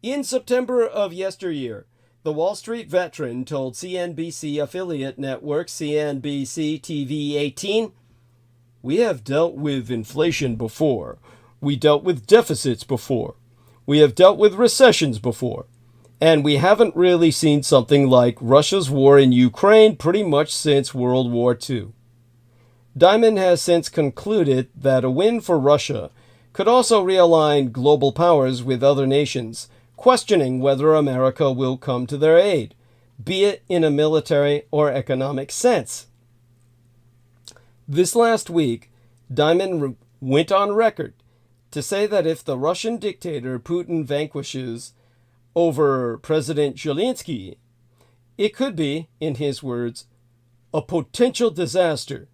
In September of yesteryear, the Wall Street veteran told CNBC affiliate network CNBC TV 18, "We have dealt with inflation before. We dealt with deficits before. We have dealt with recessions before. And we haven't really seen something like Russia's war in Ukraine pretty much since World War II." Diamond has since concluded that a win for Russia could also realign global powers with other nations, questioning whether America will come to their aid, be it in a military or economic sense. This last week, Diamond went on record to say that if the Russian dictator Putin vanquishes over President Zelensky, it could be, in his words, a potential disaster.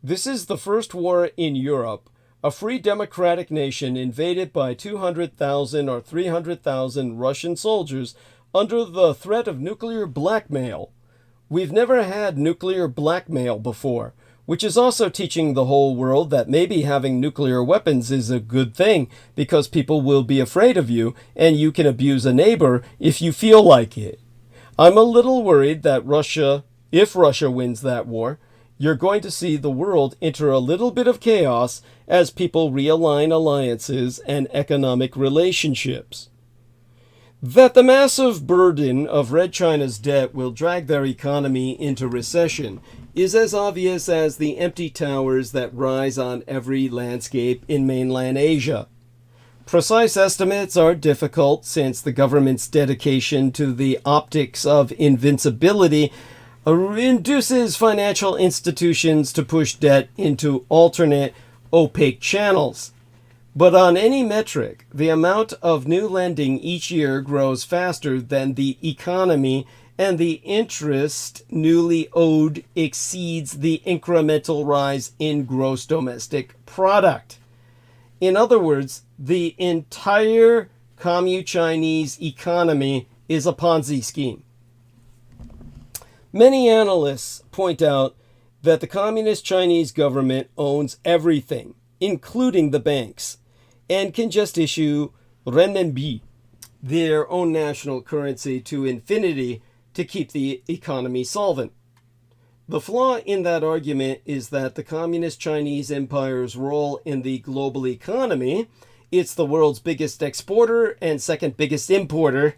This is the first war in Europe, a free democratic nation invaded by 200,000 or 300,000 Russian soldiers under the threat of nuclear blackmail. We've never had nuclear blackmail before, which is also teaching the whole world that maybe having nuclear weapons is a good thing because people will be afraid of you and you can abuse a neighbor if you feel like it. I'm a little worried that if Russia wins that war, you're going to see the world enter a little bit of chaos as people realign alliances and economic relationships. That the massive burden of Red China's debt will drag their economy into recession is as obvious as the empty towers that rise on every landscape in mainland Asia. Precise estimates are difficult since the government's dedication to the optics of invincibility induces financial institutions to push debt into alternate, opaque channels. But on any metric, the amount of new lending each year grows faster than the economy, and the interest newly owed exceeds the incremental rise in gross domestic product. In other words, the entire Commu-Chinese economy is a Ponzi scheme. Many analysts point out that the Communist Chinese government owns everything, including the banks, and can just issue renminbi, their own national currency, to infinity to keep the economy solvent. The flaw in that argument is that the Communist Chinese Empire's role in the global economy, it's the world's biggest exporter and second biggest importer.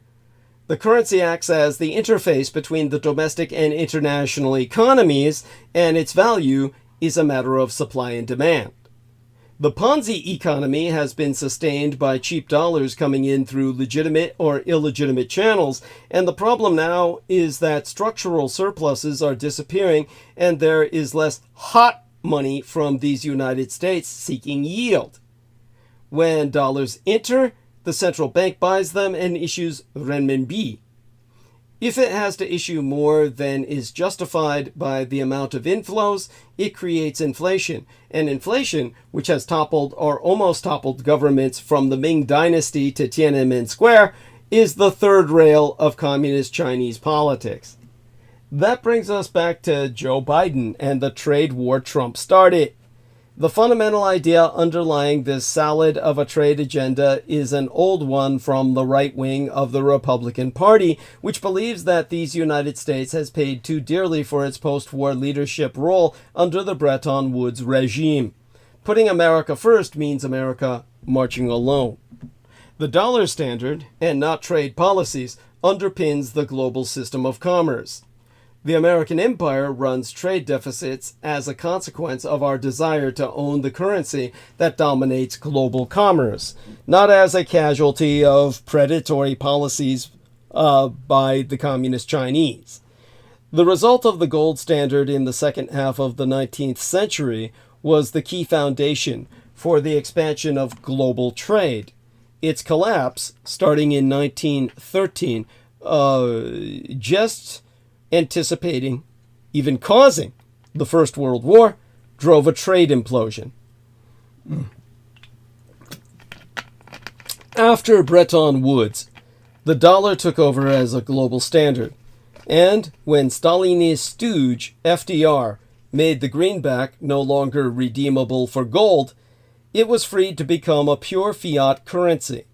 The currency acts as the interface between the domestic and international economies, and its value is a matter of supply and demand. The Ponzi economy has been sustained by cheap dollars coming in through legitimate or illegitimate channels, and the problem now is that structural surpluses are disappearing and there is less hot money from these United States seeking yield. When dollars enter, the central bank buys them and issues renminbi. If it has to issue more than is justified by the amount of inflows, it creates inflation. And inflation, which has toppled or almost toppled governments from the Ming Dynasty to Tiananmen Square, is the third rail of communist Chinese politics. That brings us back to Joe Biden and the trade war Trump started. The fundamental idea underlying this salad of a trade agenda is an old one from the right wing of the Republican Party, which believes that these United States has paid too dearly for its post-war leadership role under the Bretton Woods regime. Putting America first means America marching alone. The dollar standard, and not trade policies, underpins the global system of commerce. The American empire runs trade deficits as a consequence of our desire to own the currency that dominates global commerce, not as a casualty of predatory policies by the communist Chinese. The result of the gold standard in the second half of the 19th century was the key foundation for the expansion of global trade. Its collapse, starting in 1913, just anticipating, even causing, the First World War, drove a trade implosion. After Bretton Woods, the dollar took over as a global standard, and when Stalinist stooge FDR made the greenback no longer redeemable for gold, it was freed to become a pure fiat currency.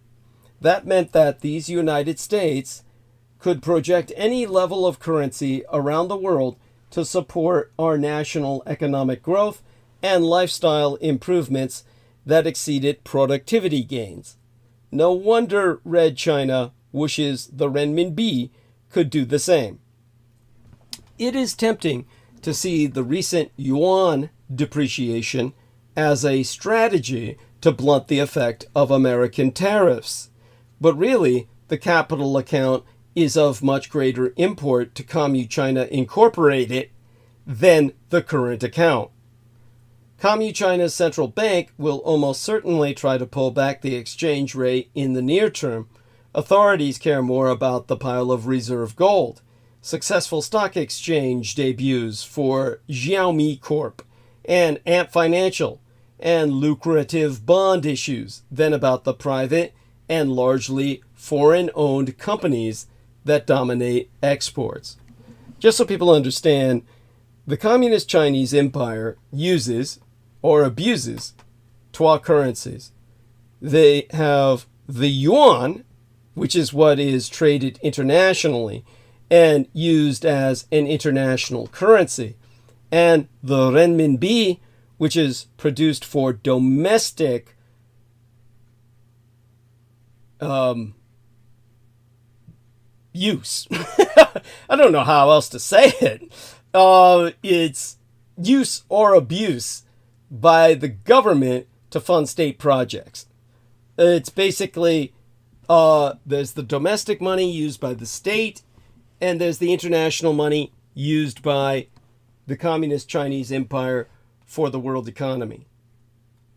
That meant that these United States could project any level of currency around the world to support our national economic growth and lifestyle improvements that exceeded productivity gains. No wonder Red China wishes the renminbi could do the same. It is tempting to see the recent yuan depreciation as a strategy to blunt the effect of American tariffs. But really, the capital account is of much greater import to Commu-China Incorporated than the current account. Commu-China's central bank will almost certainly try to pull back the exchange rate in the near term. Authorities care more about the pile of reserve gold, successful stock exchange debuts for Xiaomi Corp. And Ant Financial, and lucrative bond issues than about the private and largely foreign-owned companies that dominate exports. Just so people understand, the Communist Chinese Empire uses or abuses trois currencies. They have the yuan, which is what is traded internationally and used as an international currency, and the renminbi, which is produced for domestic use. I don't know how else to say it. It's use or abuse by the government to fund state projects. It's basically, there's the domestic money used by the state, and there's the international money used by the Communist Chinese Empire for the world economy.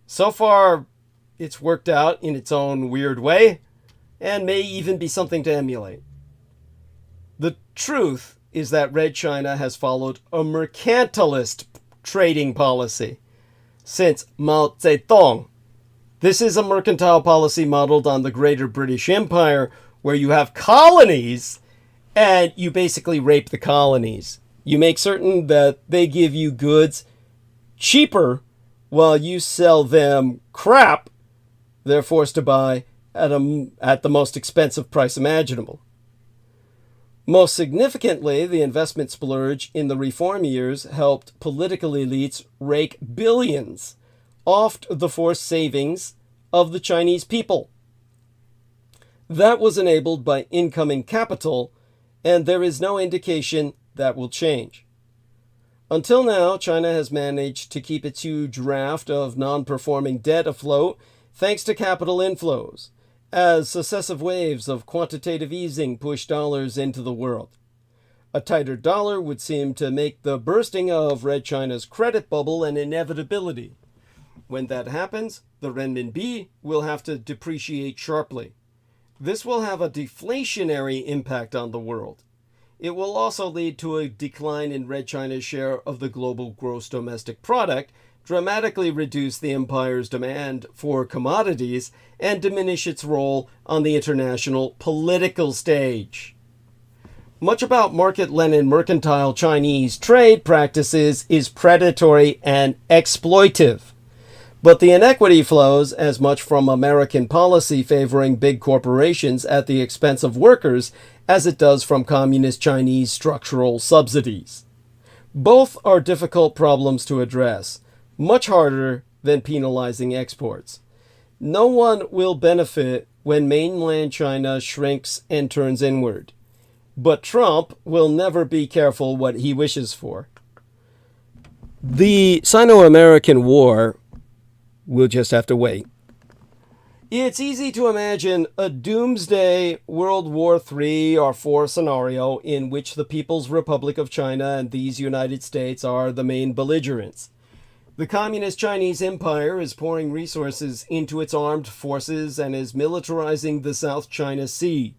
So far, It's worked out in its own weird way and may even be something to emulate. The truth is that Red China has followed a mercantilist trading policy since Mao Zedong. This is a mercantile policy modeled on the Greater British Empire, where you have colonies and you basically rape the colonies. You make certain that they give you goods cheaper while you sell them crap they're forced to buy at the most expensive price imaginable. Most significantly, the investment splurge in the reform years helped political elites rake billions off the forced savings of the Chinese people. That was enabled by incoming capital, and there is no indication that will change. Until now, China has managed to keep its huge raft of non-performing debt afloat thanks to capital inflows, as successive waves of quantitative easing push dollars into the world. A tighter dollar would seem to make the bursting of Red China's credit bubble an inevitability. When that happens, the renminbi will have to depreciate sharply. This will have a deflationary impact on the world. It will also lead to a decline in Red China's share of the global gross domestic product, dramatically reduce the empire's demand for commodities, and diminish its role on the international political stage. Much about market-led mercantile Chinese trade practices is predatory and exploitive. But the inequity flows as much from American policy favoring big corporations at the expense of workers as it does from communist Chinese structural subsidies. Both are difficult problems to address, much harder than penalizing exports. No one will benefit when mainland China shrinks and turns inward. But Trump will never be careful what he wishes for. The Sino-American War will just have to wait. It's easy to imagine a doomsday World War III or IV scenario in which the People's Republic of China and these United States are the main belligerents. The Communist Chinese Empire is pouring resources into its armed forces and is militarizing the South China Sea.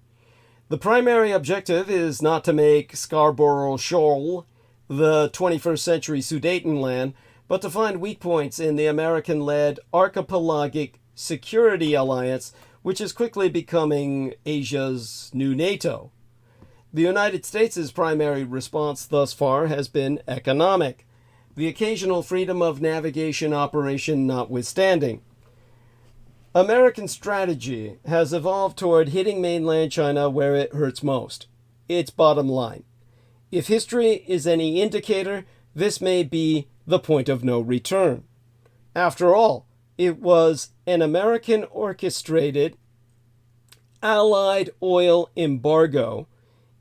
The primary objective is not to make Scarborough Shoal the 21st century Sudetenland, but to find weak points in the American-led Archipelagic Security Alliance, which is quickly becoming Asia's new NATO. The United States' primary response thus far has been economic, the occasional freedom of navigation operation notwithstanding. American strategy has evolved toward hitting mainland China where it hurts most, its bottom line. If history is any indicator, this may be the point of no return. After all, it was an American orchestrated Allied oil embargo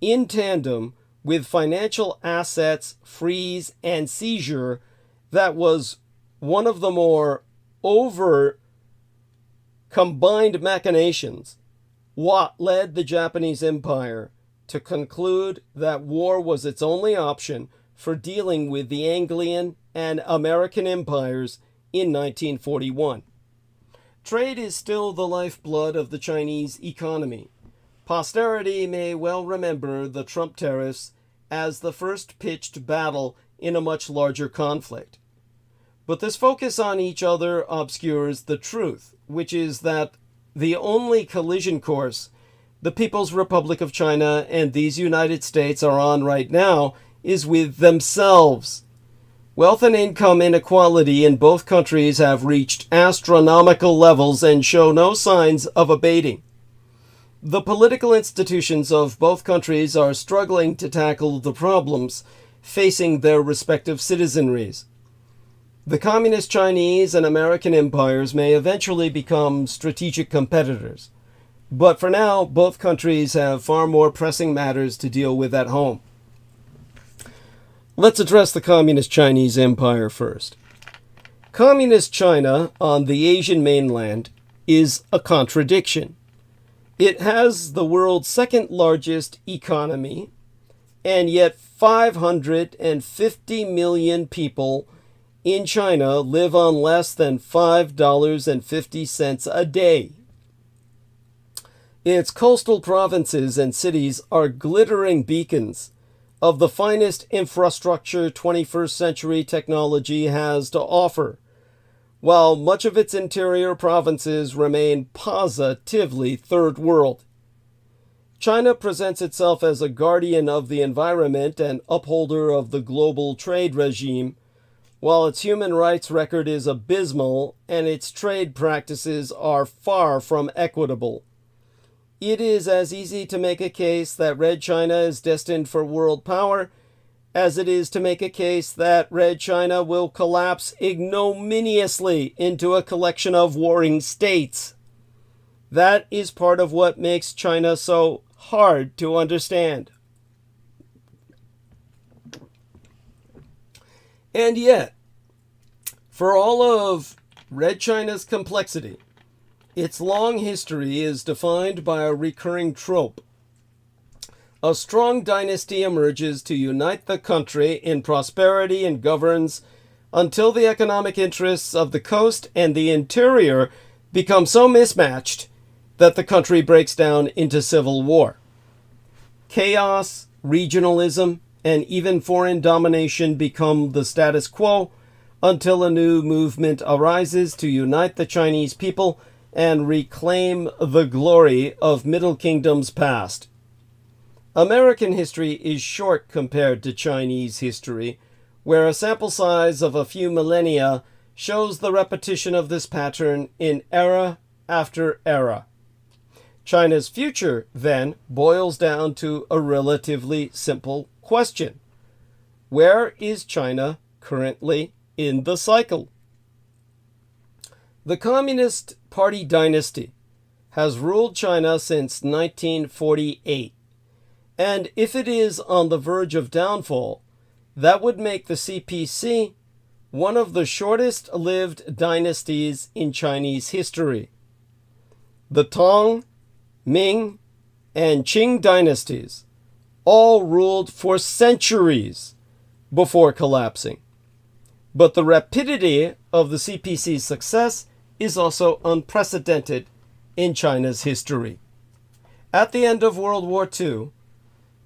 in tandem with financial assets freeze and seizure that was one of the more overt combined machinations what led the Japanese Empire to conclude that war was its only option for dealing with the Anglian and American empires in 1941. Trade is still the lifeblood of the Chinese economy. Posterity may well remember the Trump tariffs as the first pitched battle in a much larger conflict. But this focus on each other obscures the truth, which is that the only collision course the People's Republic of China and these United States are on right now is with themselves. Wealth and income inequality in both countries have reached astronomical levels and show no signs of abating. The political institutions of both countries are struggling to tackle the problems facing their respective citizenries. The Communist Chinese and American empires may eventually become strategic competitors, but for now, both countries have far more pressing matters to deal with at home. Let's address the Communist Chinese Empire first. Communist China on the Asian mainland is a contradiction. It has the world's second largest economy, and yet 550 million people in China live on less than $5.50 a day. Its coastal provinces and cities are glittering beacons of the finest infrastructure 21st century technology has to offer, while much of its interior provinces remain positively third world. China presents itself as a guardian of the environment and upholder of the global trade regime, while its human rights record is abysmal and its trade practices are far from equitable. It is as easy to make a case that Red China is destined for world power as it is to make a case that Red China will collapse ignominiously into a collection of warring states. That is part of what makes China so hard to understand. And yet, for all of Red China's complexity, its long history is defined by a recurring trope. A strong dynasty emerges to unite the country in prosperity and governs until the economic interests of the coast and the interior become so mismatched that the country breaks down into civil war. Chaos, regionalism, and even foreign domination become the status quo until a new movement arises to unite the Chinese people and reclaim the glory of Middle Kingdom's past. American history is short compared to Chinese history, where a sample size of a few millennia shows the repetition of this pattern in era after era. China's future, then, boils down to a relatively simple question. Where is China currently in the cycle? The Communist Party dynasty has ruled China since 1948, and if it is on the verge of downfall, that would make the CPC one of the shortest-lived dynasties in Chinese history. The Tang, Ming, and Qing dynasties all ruled for centuries before collapsing. But the rapidity of the CPC's success is also unprecedented in China's history. At the end of World War II,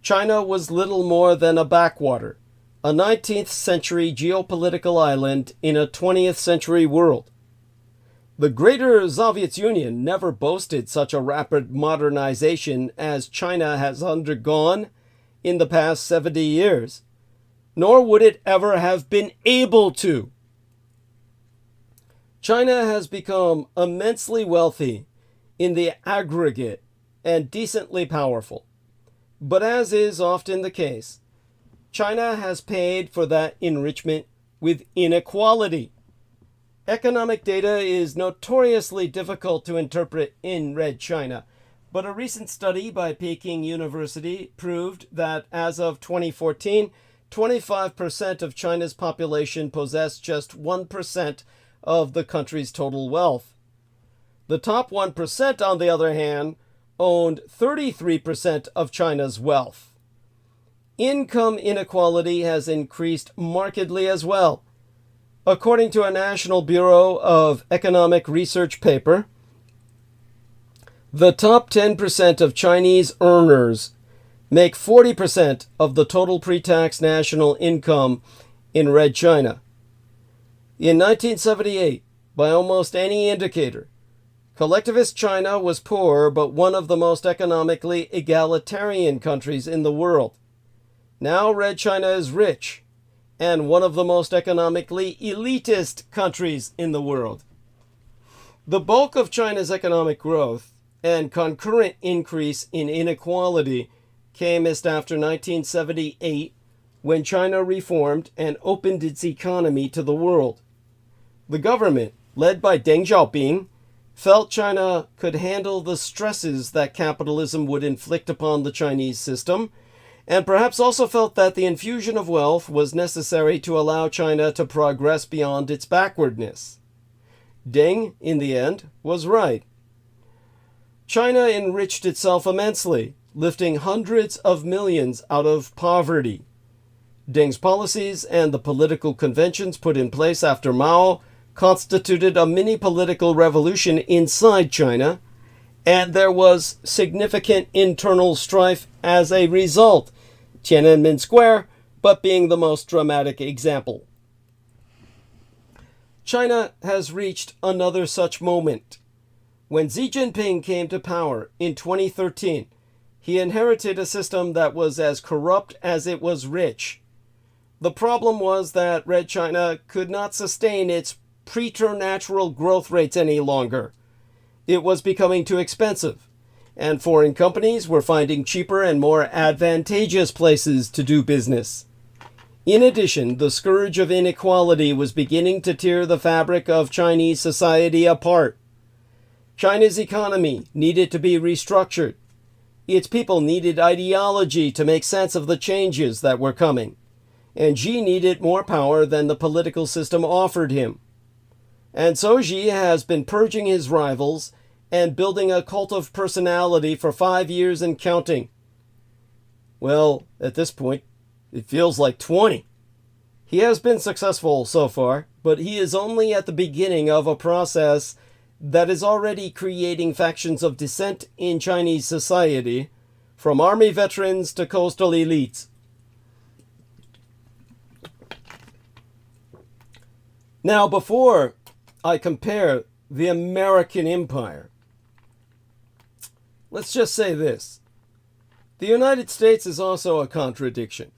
China was little more than a backwater, a 19th century geopolitical island in a 20th century world. The Greater Soviet Union never boasted such a rapid modernization as China has undergone in the past 70 years, nor would it ever have been able to. China has become immensely wealthy in the aggregate and decently powerful. But as is often the case, China has paid for that enrichment with inequality. Economic data is notoriously difficult to interpret in Red China, but a recent study by Peking University proved that as of 2014, 25% of China's population possessed just 1% of the country's total wealth. The top 1%, on the other hand, owned 33% of China's wealth. Income inequality has increased markedly as well. According to a National Bureau of Economic Research paper, the top 10% of Chinese earners make 40% of the total pre-tax national income in Red China. In 1978, by almost any indicator, collectivist China was poor but one of the most economically egalitarian countries in the world. Now Red China is rich and one of the most economically elitist countries in the world. The bulk of China's economic growth and concurrent increase in inequality came just after 1978, when China reformed and opened its economy to the world. The government, led by Deng Xiaoping, felt China could handle the stresses that capitalism would inflict upon the Chinese system, and perhaps also felt that the infusion of wealth was necessary to allow China to progress beyond its backwardness. Deng, in the end, was right. China enriched itself immensely, lifting hundreds of millions out of poverty. Deng's policies and the political conventions put in place after Mao constituted a mini political revolution inside China, and there was significant internal strife as a result, Tiananmen Square but being the most dramatic example. China has reached another such moment. When Xi Jinping came to power in 2013, he inherited a system that was as corrupt as it was rich. The problem was that Red China could not sustain its preternatural growth rates any longer. It was becoming too expensive, and foreign companies were finding cheaper and more advantageous places to do business. In addition, the scourge of inequality was beginning to tear the fabric of Chinese society apart. China's economy needed to be restructured. Its people needed ideology to make sense of the changes that were coming, and Xi needed more power than the political system offered him. And so Xi has been purging his rivals and building a cult of personality for 5 years and counting. Well, at this point, it feels like 20. He has been successful so far, but he is only at the beginning of a process that is already creating factions of dissent in Chinese society, from army veterans to coastal elites. Now, before I compare the American empire, let's just say this. The United States is also a contradiction.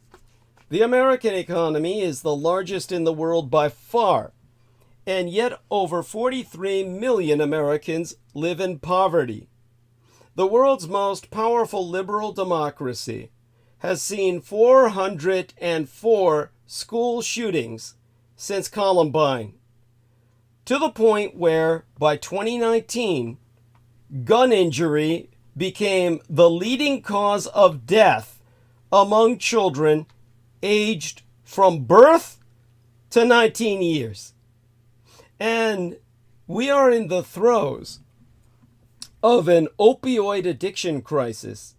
The American economy is the largest in the world by far, and yet over 43 million Americans live in poverty. The world's most powerful liberal democracy has seen 404 school shootings since Columbine, to the point where by 2019, gun injury became the leading cause of death among children aged from birth to 19 years. And we are in the throes of an opioid addiction crisis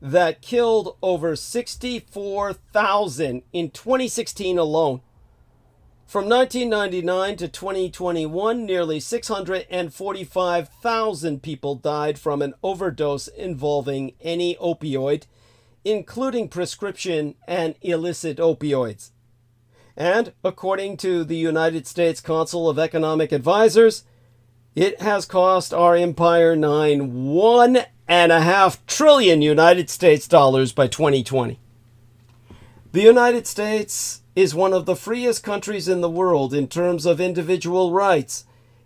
that killed over 64,000 in 2016 alone. From 1999 to 2021, nearly 645,000 people died from an overdose involving any opioid, including prescription and illicit opioids. And according to the United States Council of Economic Advisors, it has cost our empire $1.5 trillion United States dollars by 2020. The United States is one of the freest countries in the world in terms of individual rights,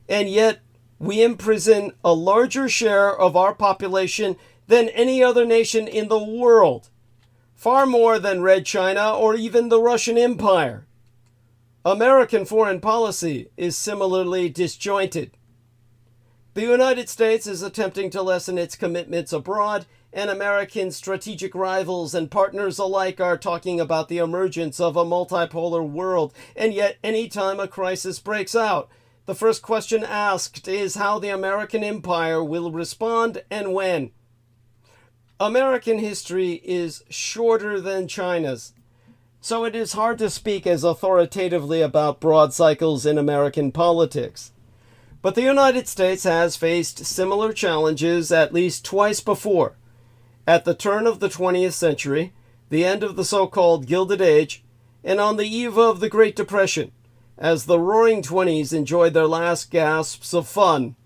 and yet we imprison a larger share of our population than any other nation in the world, far more than Red China or even the Russian Empire. American foreign policy is similarly disjointed. The United States is attempting to lessen its commitments abroad, and American strategic rivals and partners alike are talking about the emergence of a multipolar world, and yet any time a crisis breaks out, the first question asked is how the American empire will respond and when. American history is shorter than China's, so it is hard to speak as authoritatively about broad cycles in American politics. But the United States has faced similar challenges at least twice before. At the turn of the 20th century, the end of the so-called Gilded Age, and on the eve of the Great Depression, as the Roaring Twenties enjoyed their last gasps of fun.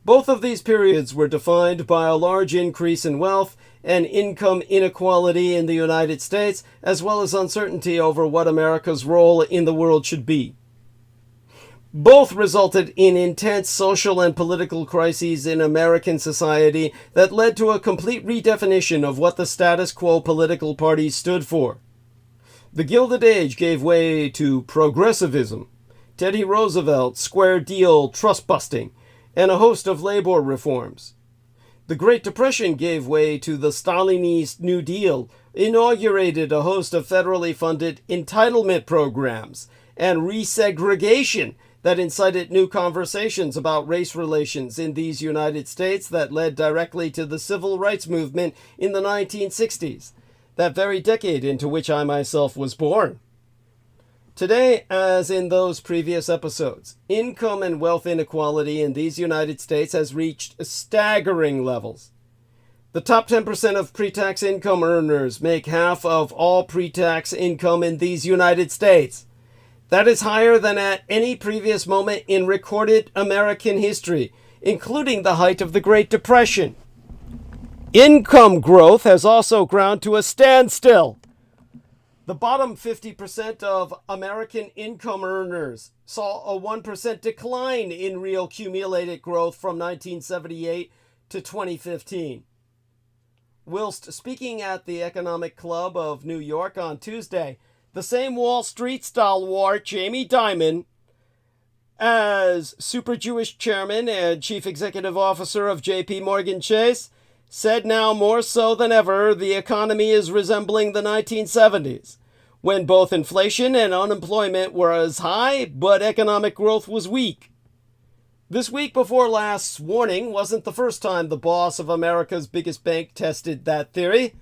Both of these periods were defined by a large increase in wealth and income inequality in the United States, as well as uncertainty over what America's role in the world should be. Both resulted in intense social and political crises in American society that led to a complete redefinition of what the status quo political parties stood for. The Gilded Age gave way to progressivism, Teddy Roosevelt's square deal trust busting, and a host of labor reforms. The Great Depression gave way to the Stalinist New Deal, inaugurated a host of federally funded entitlement programs, and resegregation that incited new conversations about race relations in these United States that led directly to the civil rights movement in the 1960s. that very decade into which I myself was born. Today, as in those previous episodes, income and wealth inequality in these United States has reached staggering levels. The top 10% of pre-tax income earners make half of all pre-tax income in these United States. That is higher than at any previous moment in recorded American history, including the height of the Great Depression. Income growth has also ground to a standstill. The bottom 50% of American income earners saw a 1% decline in real cumulated growth from 1978 to 2015. Whilst speaking at the Economic Club of New York on Tuesday, the same Wall Street stalwart Jamie Dimon, as Super Jewish Chairman and Chief Executive Officer of J.P. Morgan Chase, said now more so than ever the economy is resembling the 1970s, when both inflation and unemployment were as high, but economic growth was weak. This week before last's warning wasn't the first time the boss of America's biggest bank tested that theory.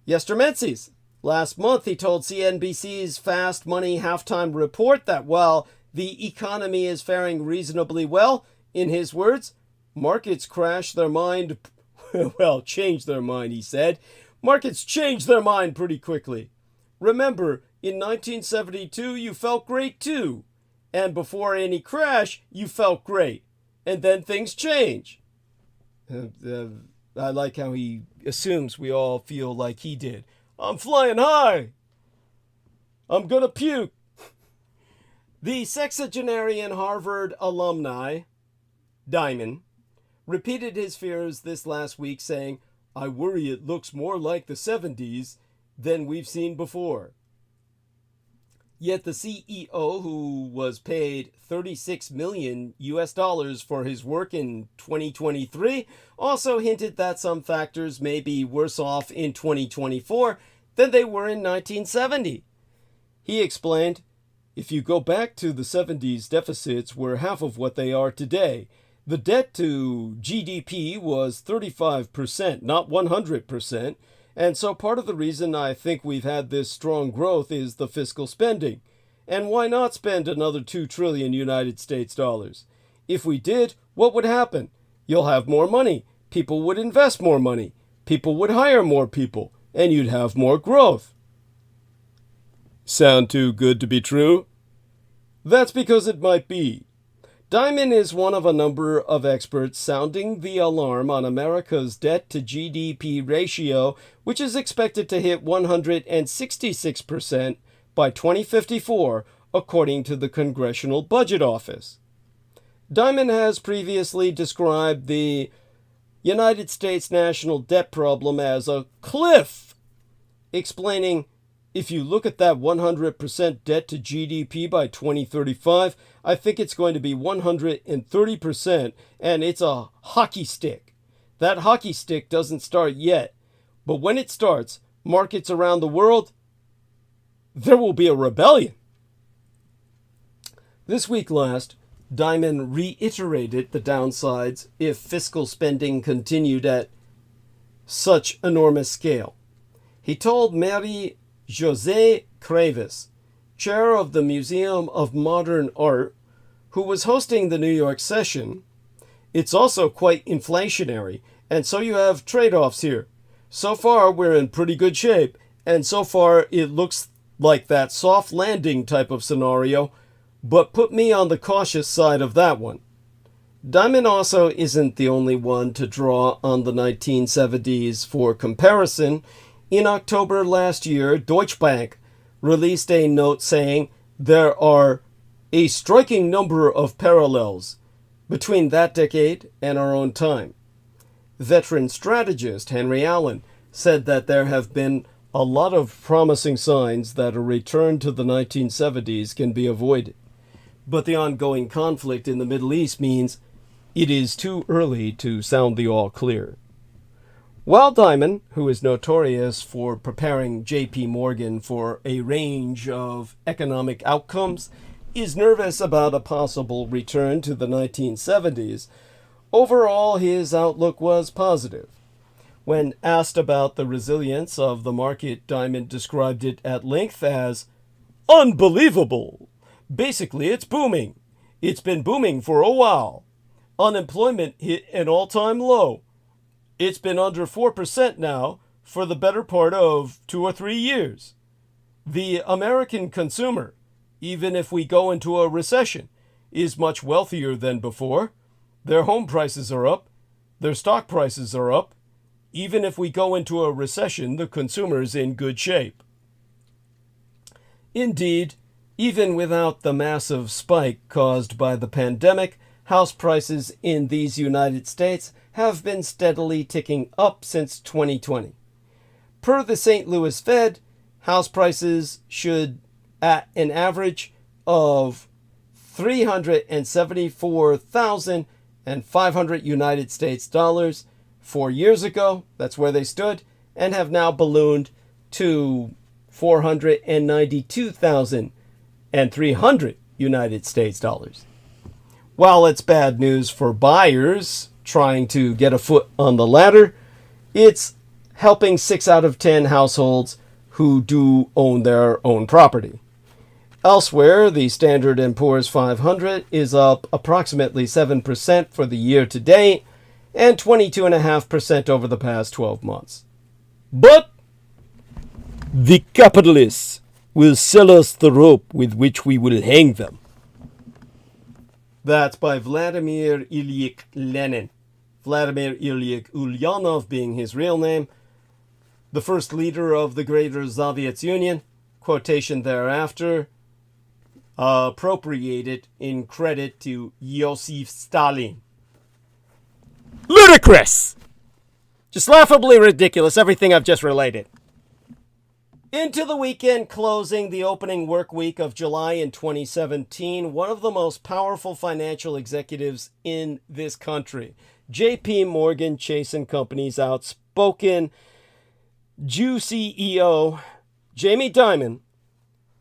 Yester Menzies. Last month he told CNBC's Fast Money halftime report that while the economy is faring reasonably well, in his words, markets change their mind, he said. Markets change their mind pretty quickly. Remember, in 1972 you felt great too. And before any crash, you felt great. And then things change. I like how he assumes we all feel like he did. I'm flying high. I'm gonna puke. The sexagenarian Harvard alumni, Dimon, repeated his fears this last week, saying, I worry it looks more like the 70s than we've seen before. Yet the CEO, who was paid $36 million for his work in 2023, also hinted that some factors may be worse off in 2024 than they were in 1970. He explained, if you go back to the 70s, deficits were half of what they are today. The debt to GDP was 35%, not 100%. And so part of the reason I think we've had this strong growth is the fiscal spending. And why not spend another 2 trillion United States dollars? If we did, what would happen? You'll have more money. People would invest more money. People would hire more people. And you'd have more growth. Sound too good to be true? That's because it might be. Dimon is one of a number of experts sounding the alarm on America's debt-to-GDP ratio, which is expected to hit 166% by 2054, according to the Congressional Budget Office. Dimon has previously described the United States national debt problem as a cliff, explaining, if you look at that 100% debt to GDP by 2035, I think it's going to be 130%, and it's a hockey stick. That hockey stick doesn't start yet, but when it starts, markets around the world, there will be a rebellion. This week last, Dimon reiterated the downsides if fiscal spending continued at such enormous scale. He told Marie-Josée Kravis, chair of the Museum of Modern Art, who was hosting the New York session, it's also quite inflationary, and so you have trade-offs here. So far, we're in pretty good shape, and so far it looks like that soft landing type of scenario, but put me on the cautious side of that one. Dimon also isn't the only one to draw on the 1970s for comparison. In October last year, Deutsche Bank released a note saying there are a striking number of parallels between that decade and our own time. Veteran strategist Henry Allen said that there have been a lot of promising signs that a return to the 1970s can be avoided. But the ongoing conflict in the Middle East means it is too early to sound the all clear. While Dimon, who is notorious for preparing J.P. Morgan for a range of economic outcomes, is nervous about a possible return to the 1970s, overall his outlook was positive. When asked about the resilience of the market, Diamond described it at length as unbelievable. Basically, it's booming. It's been booming for a while. Unemployment hit an all-time low. It's been under 4% now for the better part of 2 or 3 years. The American consumer, even if we go into a recession, is much wealthier than before. Their home prices are up. Their stock prices are up. Even if we go into a recession, the consumer is in good shape. Indeed, even without the massive spike caused by the pandemic, house prices in these United States have been steadily ticking up since 2020. Per the St. Louis Fed, house prices should, at an average of $374,500 United States dollars 4 years ago, that's where they stood, and have now ballooned to $492,300 United States dollars. While it's bad news for buyers trying to get a foot on the ladder, it's helping 6 out of 10 households who do own their own property. Elsewhere, the Standard & Poor's 500 is up approximately 7% for the year to date and 22.5% over the past 12 months. But the capitalists will sell us the rope with which we will hang them. That's by Vladimir Ilyich Lenin. Vladimir Ilyich Ulyanov being his real name, the first leader of the Greater Soviet Union, quotation thereafter, appropriated in credit to Joseph Stalin. Ludicrous! Just laughably ridiculous, everything I've just related. Into the weekend closing the opening work week of July in 2017, one of the most powerful financial executives in this country, J.P. Morgan Chase & Company's outspoken Jew CEO, Jamie Dimon,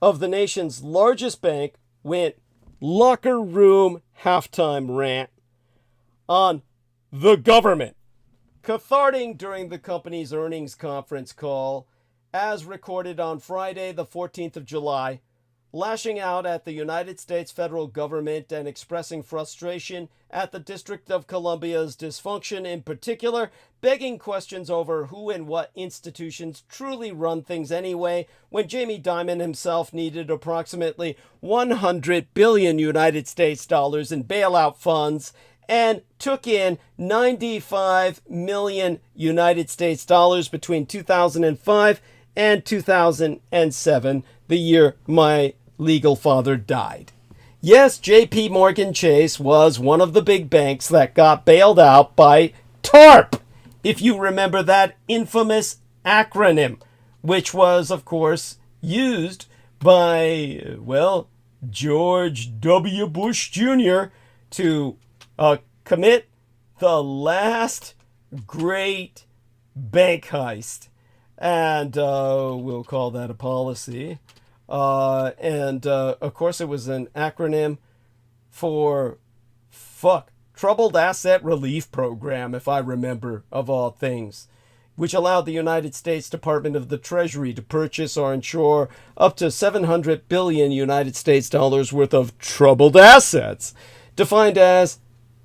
of the nation's largest bank, went locker room halftime rant on the government, cathartic during the company's earnings conference call, as recorded on Friday, the 14th of July, lashing out at the United States federal government and expressing frustration at the District of Columbia's dysfunction in particular, begging questions over who and what institutions truly run things anyway, when Jamie Dimon himself needed approximately 100 billion United States dollars in bailout funds and took in 95 million United States dollars between 2005 and 2007, the year my legal father died. Yes, J.P. Morgan Chase was one of the big banks that got bailed out by TARP, if you remember that infamous acronym, which was, of course, used by, George W. Bush Jr. to commit the last great bank heist. And we'll call that a policy. Of course, it was an acronym for Troubled Asset Relief Program, if I remember, of all things, which allowed the United States Department of the Treasury to purchase or insure up to 700 billion United States dollars worth of troubled assets, defined as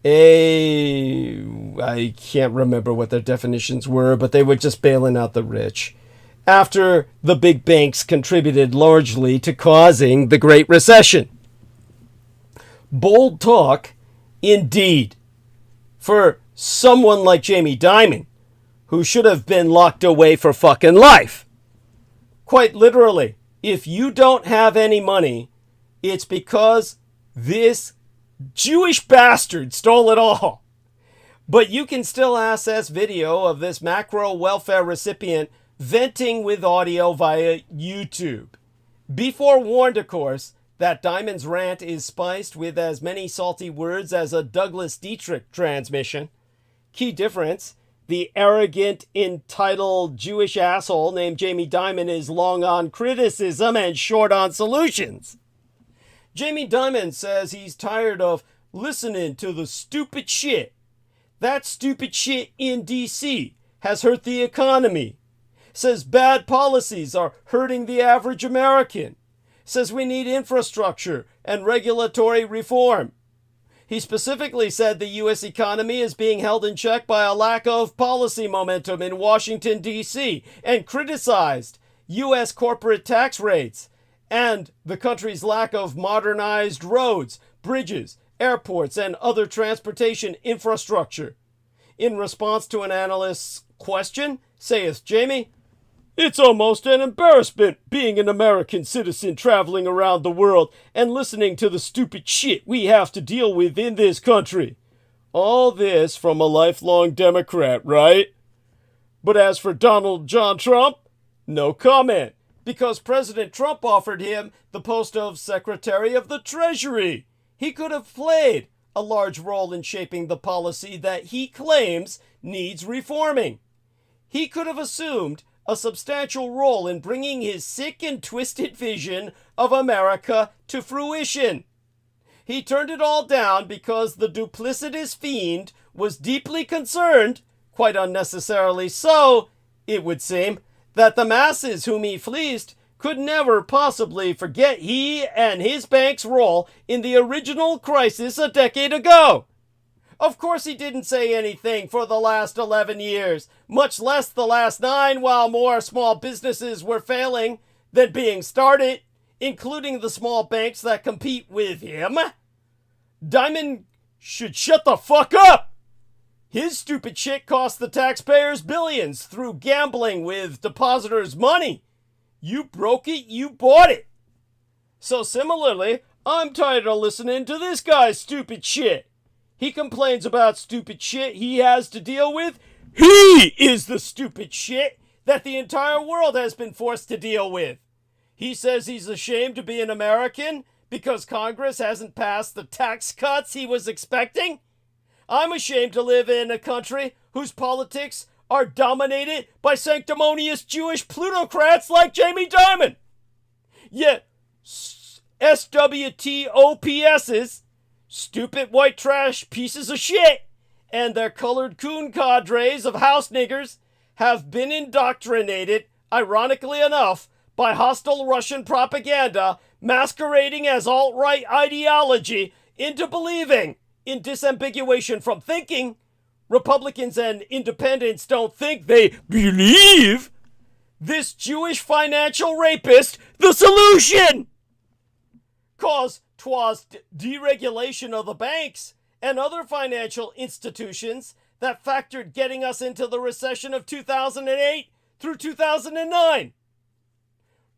I can't remember what their definitions were, but they were just bailing out the rich, after the big banks contributed largely to causing the Great Recession. Bold talk, indeed, for someone like Jamie Dimon, who should have been locked away for fucking life. Quite literally, if you don't have any money, it's because this Jewish bastard stole it all. But you can still access video of this macro welfare recipient venting with audio via YouTube. Be forewarned, of course, that Dimon's rant is spiced with as many salty words as a Douglas Dietrich transmission. Key difference: the arrogant, entitled Jewish asshole named Jamie Dimon is long on criticism and short on solutions. Jamie Dimon says he's tired of listening to the stupid shit. That stupid shit in D.C. has hurt the economy. Says bad policies are hurting the average American. Says we need infrastructure and regulatory reform. He specifically said the U.S. economy is being held in check by a lack of policy momentum in Washington, D.C., and criticized U.S. corporate tax rates and the country's lack of modernized roads, bridges, airports, and other transportation infrastructure. In response to an analyst's question, saith Jamie, "It's almost an embarrassment being an American citizen traveling around the world and listening to the stupid shit we have to deal with in this country." All this from a lifelong Democrat, right? But as for Donald John Trump, no comment, because President Trump offered him the post of Secretary of the Treasury. He could have played a large role in shaping the policy that he claims needs reforming. He could have assumed a substantial role in bringing his sick and twisted vision of America to fruition. He turned it all down because the duplicitous fiend was deeply concerned, quite unnecessarily so, it would seem, that the masses whom he fleeced could never possibly forget he and his bank's role in the original crisis a decade ago. Of course he didn't say anything for the last 11 years, much less the last 9, while more small businesses were failing than being started, including the small banks that compete with him. Diamond should shut the fuck up! His stupid shit cost the taxpayers billions through gambling with depositors' money. You broke it, you bought it. So similarly, I'm tired of listening to this guy's stupid shit. He complains about stupid shit he has to deal with. He is the stupid shit that the entire world has been forced to deal with. He says he's ashamed to be an American because Congress hasn't passed the tax cuts he was expecting. I'm ashamed to live in a country whose politics are dominated by sanctimonious Jewish plutocrats like Jamie Dimon. Yet, SWTOPS's stupid white trash pieces of shit and their colored coon cadres of house niggers have been indoctrinated, ironically enough, by hostile Russian propaganda masquerading as alt-right ideology into believing, in disambiguation from thinking, Republicans and independents don't think, they believe, this Jewish financial rapist the solution. 'Cause 'twas deregulation of the banks and other financial institutions that factored getting us into the recession of 2008 through 2009.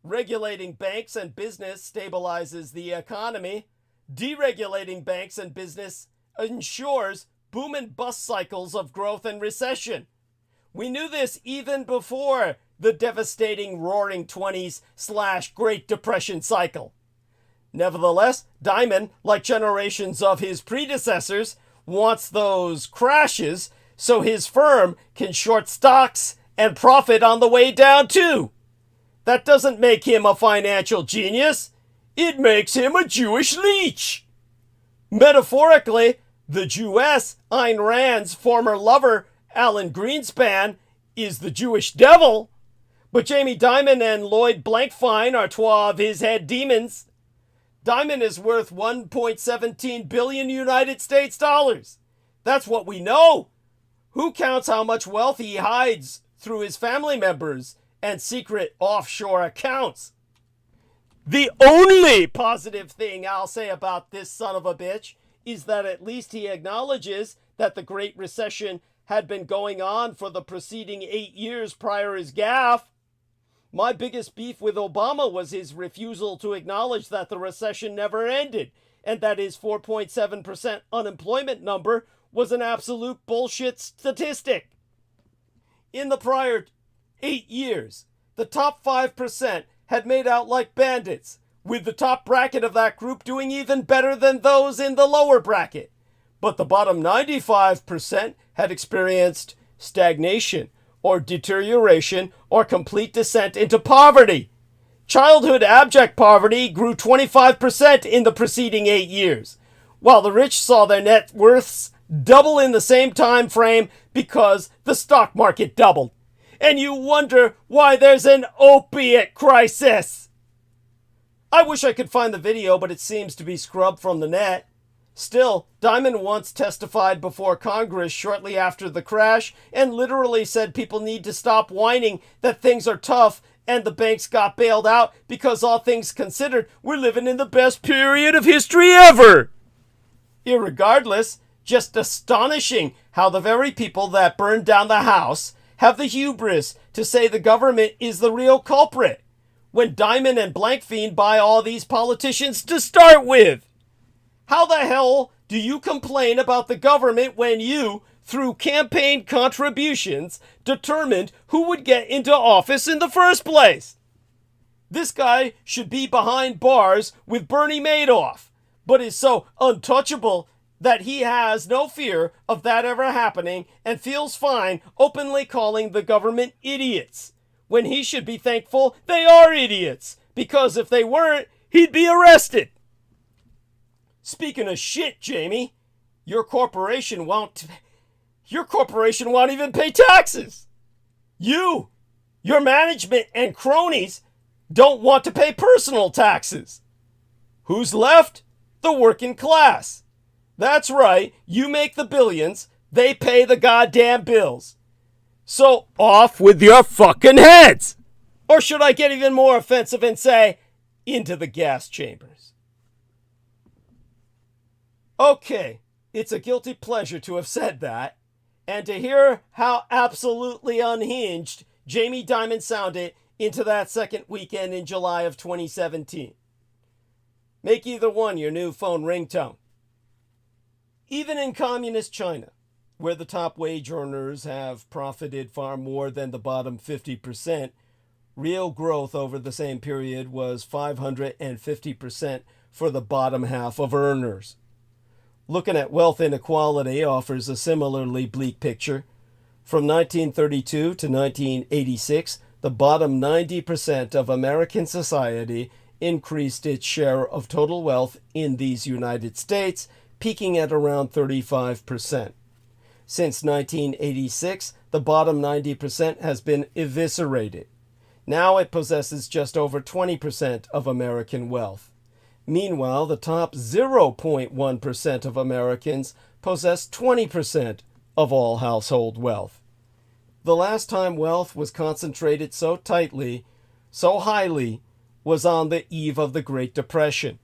Regulating banks and business stabilizes the economy. Deregulating banks and business ensures boom and bust cycles of growth and recession. We knew this even before the devastating Roaring '20s/Great Depression cycle. Nevertheless, Dimon, like generations of his predecessors, wants those crashes so his firm can short stocks and profit on the way down too. That doesn't make him a financial genius. It makes him a Jewish leech. Metaphorically, the Jewess, Ayn Rand's former lover, Alan Greenspan, is the Jewish devil, but Jamie Dimon and Lloyd Blankfein are two of his head demons. Dimon is worth 1.17 billion United States dollars. That's what we know. Who counts how much wealth he hides through his family members and secret offshore accounts? The only positive thing I'll say about this son of a bitch is that at least he acknowledges that the Great Recession had been going on for the preceding 8 years prior his gaffe. My biggest beef with Obama was his refusal to acknowledge that the recession never ended and that his 4.7% unemployment number was an absolute bullshit statistic. In the prior 8 years, the top 5% had made out like bandits, with the top bracket of that group doing even better than those in the lower bracket. But the bottom 95% had experienced stagnation or deterioration or complete descent into poverty. Childhood abject poverty grew 25% in the preceding 8 years, while the rich saw their net worths double in the same time frame because the stock market doubled. And you wonder why there's an opiate crisis. I wish I could find the video, but it seems to be scrubbed from the net. Still, Dimon once testified before Congress shortly after the crash and literally said people need to stop whining that things are tough and the banks got bailed out because, all things considered, we're living in the best period of history ever. Irregardless, just astonishing how the very people that burned down the house have the hubris to say the government is the real culprit, when Dimon and Blankfiend buy all these politicians to start with. How the hell do you complain about the government when you, through campaign contributions, determined who would get into office in the first place? This guy should be behind bars with Bernie Madoff, but is so untouchable that he has no fear of that ever happening and feels fine openly calling the government idiots, when he should be thankful they are idiots, because if they weren't, he'd be arrested. Speaking of shit, Jamie, your corporation won't even pay taxes. You, your management and cronies don't want to pay personal taxes. Who's left? The working class. That's right, you make the billions, they pay the goddamn bills. So off with your fucking heads! Or should I get even more offensive and say, into the gas chambers? Okay, it's a guilty pleasure to have said that, and to hear how absolutely unhinged Jamie Dimon sounded into that second weekend in July of 2017. Make either one your new phone ringtone. Even in communist China, where the top wage earners have profited far more than the bottom 50%, real growth over the same period was 550% for the bottom half of earners. Looking at wealth inequality offers a similarly bleak picture. From 1932 to 1986, the bottom 90% of American society increased its share of total wealth in these United States, peaking at around 35%. Since 1986, the bottom 90% has been eviscerated. Now it possesses just over 20% of American wealth. Meanwhile, the top 0.1% of Americans possess 20% of all household wealth. The last time wealth was concentrated so tightly, so highly, was on the eve of the Great Depression.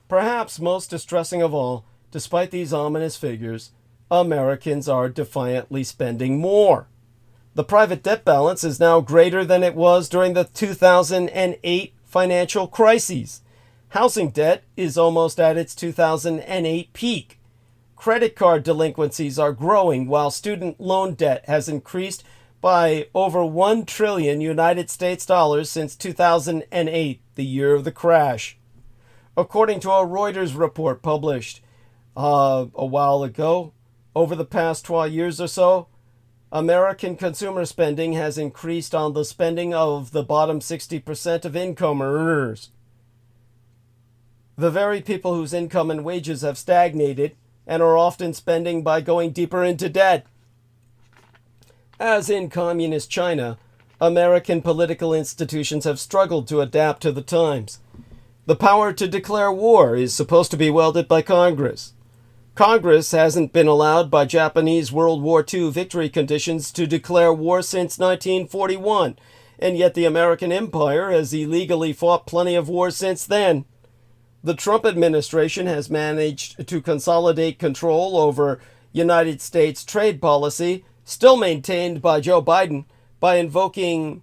Perhaps most distressing of all, despite these ominous figures, Americans are defiantly spending more. The private debt balance is now greater than it was during the 2008 financial crises. Housing debt is almost at its 2008 peak. Credit card delinquencies are growing while student loan debt has increased by over 1 trillion United States dollars since 2008, the year of the crash. According to a Reuters report published a while ago, over the past 12 years or so, American consumer spending has increased on the spending of the bottom 60% of income earners. The very people whose income and wages have stagnated and are often spending by going deeper into debt. As in communist China, American political institutions have struggled to adapt to the times. The power to declare war is supposed to be wielded by Congress. Congress hasn't been allowed by Japanese World War II victory conditions to declare war since 1941, and yet the American empire has illegally fought plenty of wars since then. The Trump administration has managed to consolidate control over United States trade policy, still maintained by Joe Biden, by invoking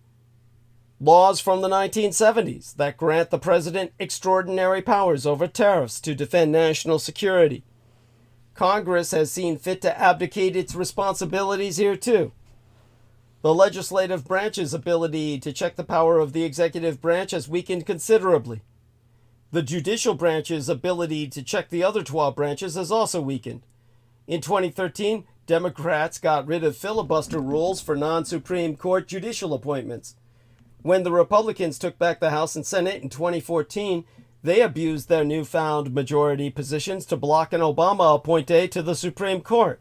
laws from the 1970s that grant the president extraordinary powers over tariffs to defend national security. Congress has seen fit to abdicate its responsibilities here too. The legislative branch's ability to check the power of the executive branch has weakened considerably. The judicial branch's ability to check the other 12 branches has also weakened. In 2013, Democrats got rid of filibuster rules for non-Supreme Court judicial appointments. When the Republicans took back the House and Senate in 2014, They abused their newfound majority positions to block an Obama appointee to the Supreme Court.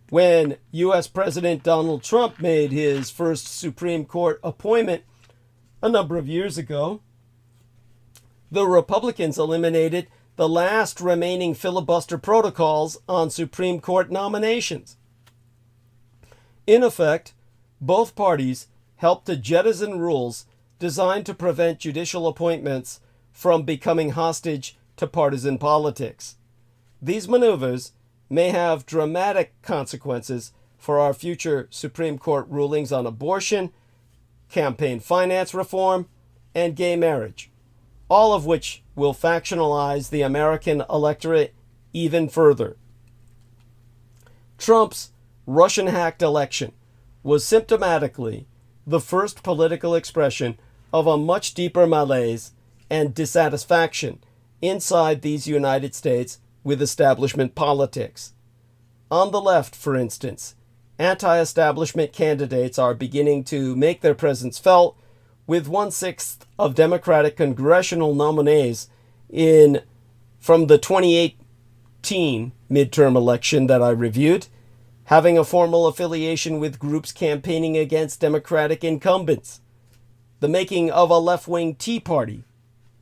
When U.S. President Donald Trump made his first Supreme Court appointment a number of years ago, the Republicans eliminated the last remaining filibuster protocols on Supreme Court nominations. In effect, both parties helped to jettison rules designed to prevent judicial appointments from becoming hostage to partisan politics. These maneuvers may have dramatic consequences for our future Supreme Court rulings on abortion, campaign finance reform, and gay marriage, all of which will factionalize the American electorate even further. Trump's Russian-hacked election was symptomatically the first political expression of a much deeper malaise and dissatisfaction inside these United States with establishment politics. On the left, for instance, anti-establishment candidates are beginning to make their presence felt, with 1/6 of Democratic congressional nominees from the 2018 midterm election that I reviewed having a formal affiliation with groups campaigning against Democratic incumbents, the making of a left-wing Tea Party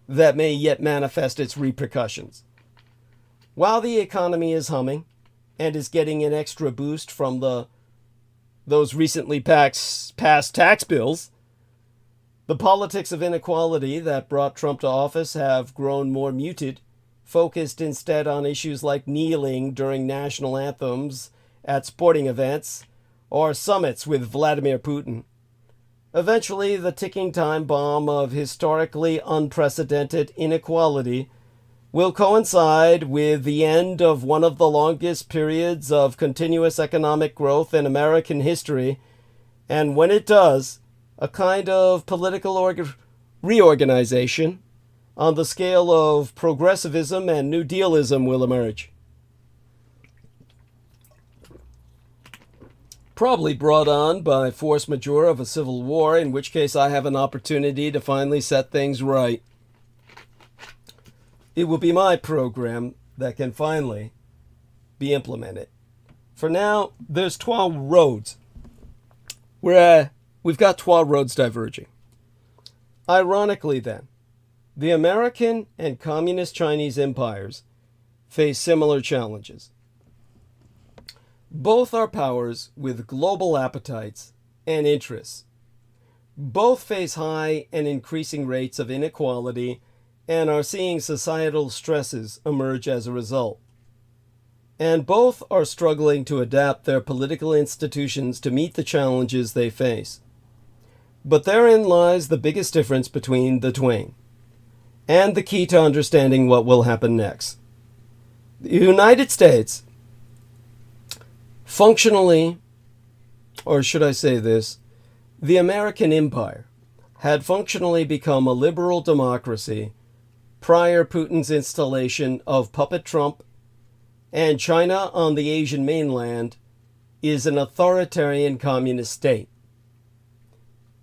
that may yet manifest its repercussions. While the economy is humming and is getting an extra boost from those recently passed tax bills, the politics of inequality that brought Trump to office have grown more muted, focused instead on issues like kneeling during national anthems at sporting events or summits with Vladimir Putin. Eventually, the ticking time bomb of historically unprecedented inequality will coincide with the end of one of the longest periods of continuous economic growth in American history, and when it does, a kind of political reorganization on the scale of progressivism and New Dealism will emerge. Probably brought on by force majeure of a civil war, in which case I have an opportunity to finally set things right. It will be my program that can finally be implemented. For now, there's 12 roads. We've got 12 roads diverging. Ironically then, the American and Communist Chinese empires face similar challenges. Both are powers with global appetites and interests. Both face high and increasing rates of inequality and are seeing societal stresses emerge as a result. And both are struggling to adapt their political institutions to meet the challenges they face. But therein lies the biggest difference between the twain, and the key to understanding what will happen next. The United States functionally, or should I say this, the American empire had functionally become a liberal democracy prior Putin's installation of puppet Trump, and China on the Asian mainland is an authoritarian communist state.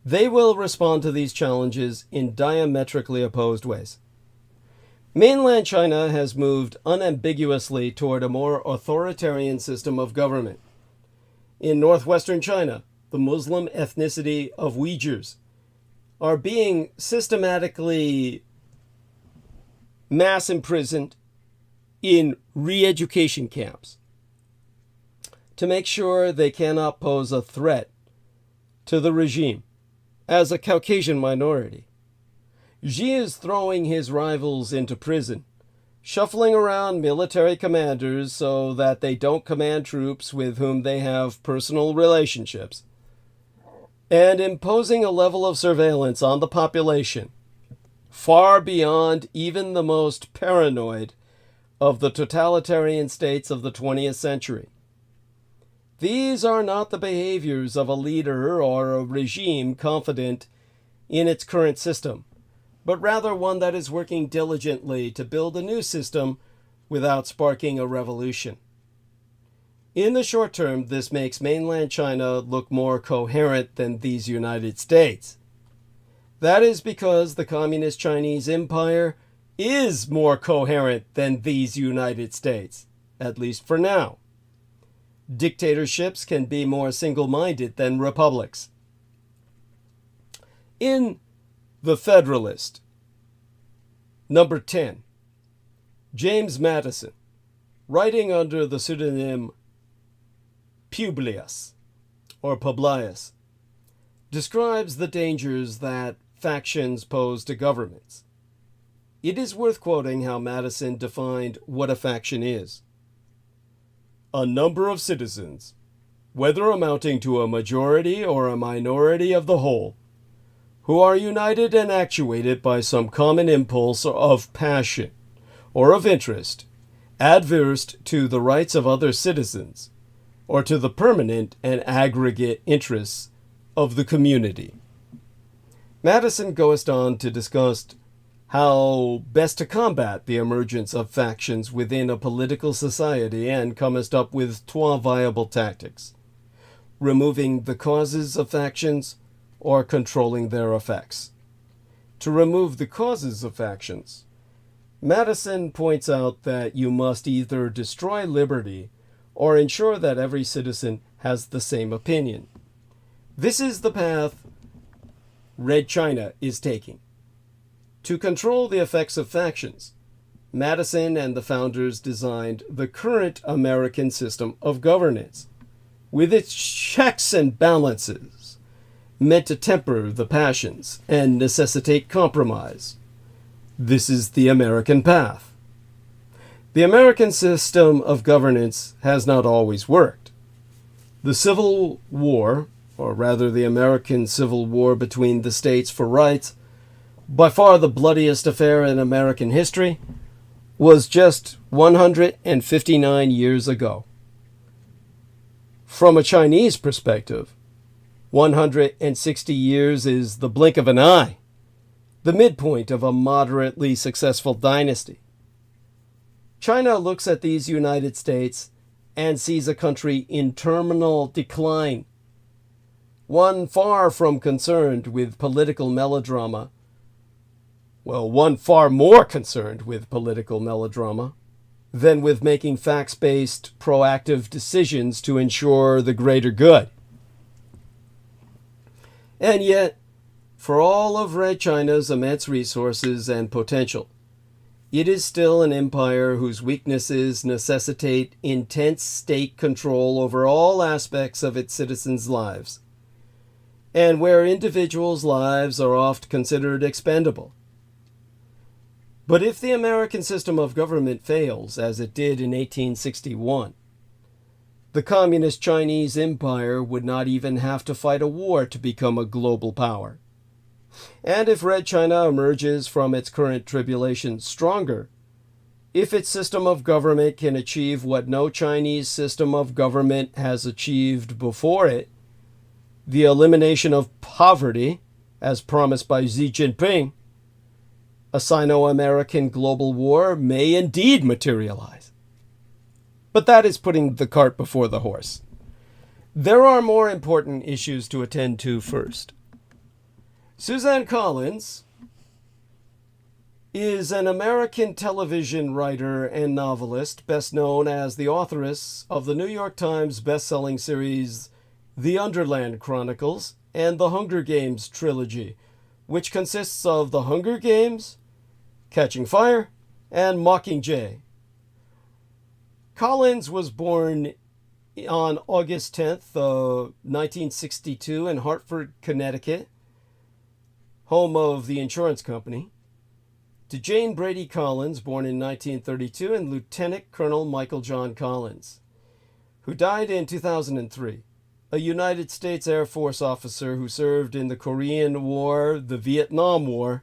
They will respond to these challenges in diametrically opposed ways. Mainland China has moved unambiguously toward a more authoritarian system of government. In northwestern China, the Muslim ethnicity of Uyghurs are being systematically mass imprisoned in re-education camps to make sure they cannot pose a threat to the regime as a Caucasian minority. Xi is throwing his rivals into prison, shuffling around military commanders so that they don't command troops with whom they have personal relationships, and imposing a level of surveillance on the population far beyond even the most paranoid of the totalitarian states of the 20th century. These are not the behaviors of a leader or a regime confident in its current system, but rather one that is working diligently to build a new system without sparking a revolution. In the short term, this makes mainland China look more coherent than these United States. That is because the Communist Chinese Empire is more coherent than these United States, at least for now. Dictatorships can be more single-minded than republics. In The Federalist, number 10, James Madison, writing under the pseudonym Publius, or Publius, describes the dangers that factions pose to governments. It is worth quoting how Madison defined what a faction is. A number of citizens, whether amounting to a majority or a minority of the whole, who are united and actuated by some common impulse of passion or of interest, adverse to the rights of other citizens, or to the permanent and aggregate interests of the community. Madison goes on to discuss how best to combat the emergence of factions within a political society and comest up with 12 viable tactics: removing the causes of factions or controlling their effects. To remove the causes of factions, Madison points out that you must either destroy liberty or ensure that every citizen has the same opinion. This is the path Red China is taking. To control the effects of factions, Madison and the founders designed the current American system of governance, with its checks and balances, meant to temper the passions and necessitate compromise. This is the American path. The American system of governance has not always worked. The Civil War, or rather the American Civil War between the states for rights, by far the bloodiest affair in American history, was just 159 years ago. From a Chinese perspective, 160 years is the blink of an eye, the midpoint of a moderately successful dynasty. China looks at these United States and sees a country in terminal decline, one far from concerned with political melodrama. Well, one far more concerned with political melodrama than with making facts-based, proactive decisions to ensure the greater good. And yet, for all of Red China's immense resources and potential, it is still an empire whose weaknesses necessitate intense state control over all aspects of its citizens' lives, and where individuals' lives are oft considered expendable. But if the American system of government fails, as it did in 1861, the communist Chinese empire would not even have to fight a war to become a global power. And if Red China emerges from its current tribulation stronger, if its system of government can achieve what no Chinese system of government has achieved before it, the elimination of poverty, as promised by Xi Jinping, a Sino-American global war may indeed materialize. But that is putting the cart before the horse. There are more important issues to attend to first. Suzanne Collins is an American television writer and novelist, best known as the authoress of the New York Times best-selling series The Underland Chronicles and the Hunger Games trilogy, which consists of The Hunger Games, Catching Fire, and Mockingjay. Collins was born on August 10th, 1962 in Hartford, Connecticut, home of the insurance company, to Jane Brady Collins, born in 1932, and Lieutenant Colonel Michael John Collins, who died in 2003, a United States Air Force officer who served in the Korean War, the Vietnam War,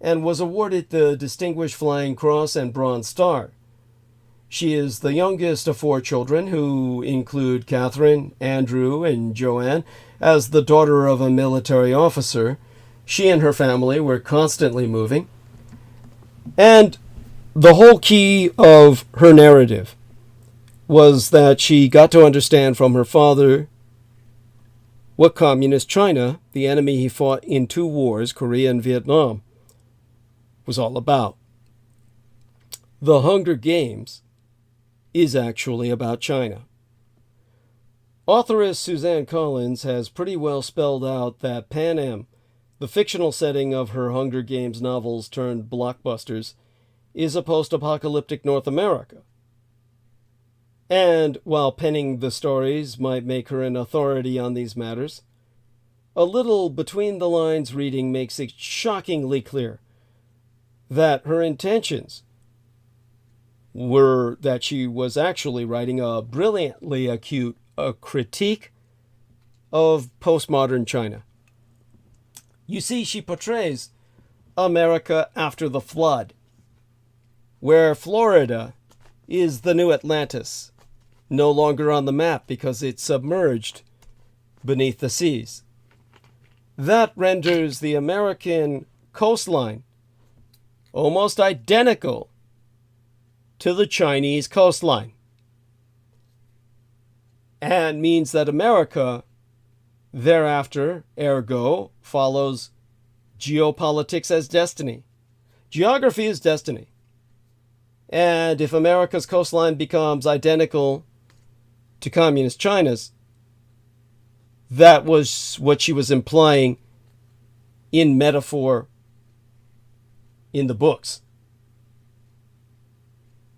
and was awarded the Distinguished Flying Cross and Bronze Star. She is the youngest of 4 children, who include Catherine, Andrew, and Joanne. As the daughter of a military officer, she and her family were constantly moving. And the whole key of her narrative was that she got to understand from her father what Communist China, the enemy he fought in 2 wars, Korea and Vietnam, was all about. The Hunger Games is actually about China. Authoress Suzanne Collins has pretty well spelled out that Pan Am, the fictional setting of her Hunger Games novels turned blockbusters, is a post-apocalyptic North America. And while penning the stories might make her an authority on these matters, a little between-the-lines reading makes it shockingly clear that her intentions were that she was actually writing a brilliantly acute critique of postmodern China. You see, she portrays America after the flood, where Florida is the new Atlantis, no longer on the map because it's submerged beneath the seas. That renders the American coastline almost identical to the Chinese coastline, and means that America thereafter, ergo, follows geopolitics as destiny. Geography is destiny. And if America's coastline becomes identical to communist China's, that was what she was implying in metaphor in the books.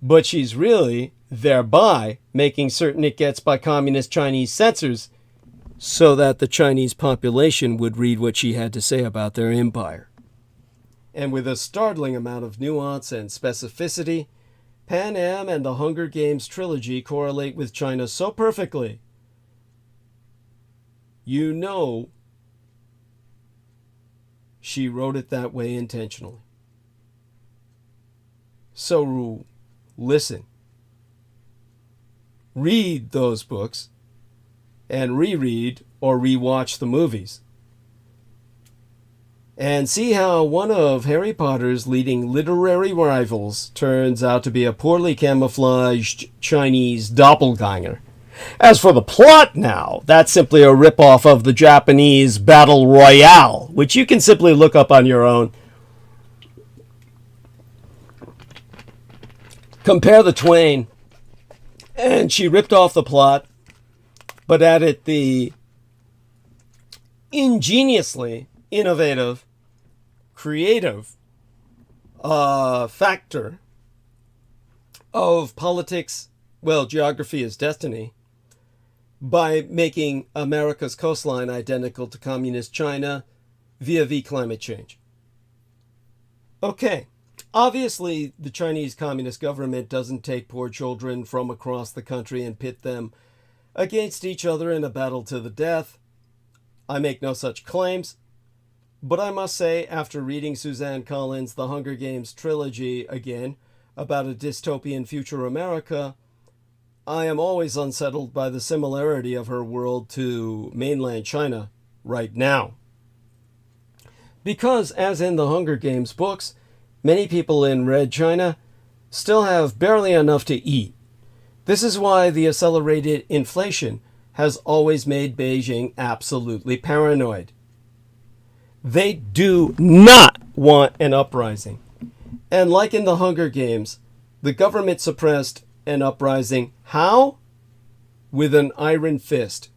But she's really thereby making certain it gets by communist Chinese censors so that the Chinese population would read what she had to say about their empire. And with a startling amount of nuance and specificity, Pan Am and the Hunger Games trilogy correlate with China so perfectly, you know she wrote it that way intentionally. So listen, read those books, and reread or rewatch the movies, and see how one of Harry Potter's leading literary rivals turns out to be a poorly camouflaged Chinese doppelganger. As for the plot now, that's simply a ripoff of the Japanese Battle Royale, which you can simply look up on your own. Compare the twain. And she ripped off the plot, but added the ingeniously innovative, creative factor of politics, well, geography is destiny, by making America's coastline identical to communist China via climate change. Okay, obviously the Chinese Communist government doesn't take poor children from across the country and pit them against each other in a battle to the death. I make no such claims, but I must say, after reading Suzanne Collins' The Hunger Games trilogy again about a dystopian future America, I am always unsettled by the similarity of her world to mainland China right now. Because, as in the Hunger Games books, many people in Red China still have barely enough to eat. This is why the accelerated inflation has always made Beijing absolutely paranoid. They do not want an uprising. And like in the Hunger Games, the government suppressed an uprising. How? With an iron fist.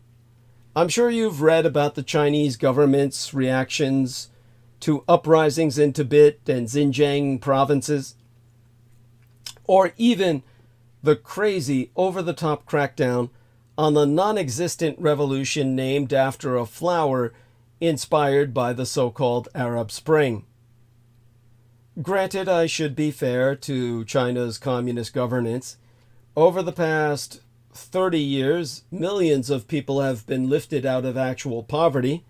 I'm sure you've read about the Chinese government's reactions to uprisings in Tibet and Xinjiang provinces, or even the crazy, over-the-top crackdown on the non-existent revolution named after a flower inspired by the so-called Arab Spring. Granted, I should be fair to China's communist governance. Over the past 30 years, millions of people have been lifted out of actual poverty.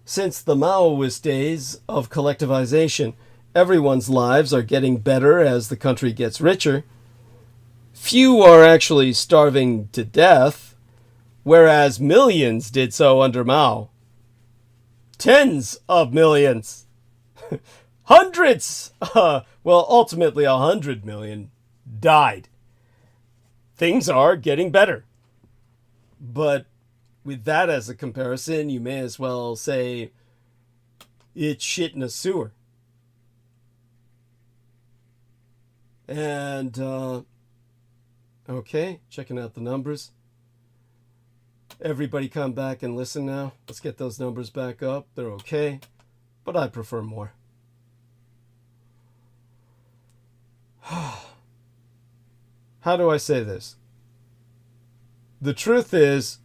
Since the Maoist days of collectivization, everyone's lives are getting better as the country gets richer. Few are actually starving to death, whereas millions did so under Mao. Tens of millions. Hundreds, ultimately 100 million died. Things are getting better. But with that as a comparison, you may as well say it's shit in a sewer. And, okay, checking out the numbers. Everybody come back and listen now. Let's get those numbers back up. They're okay, but I prefer more. How do I say this? The truth is,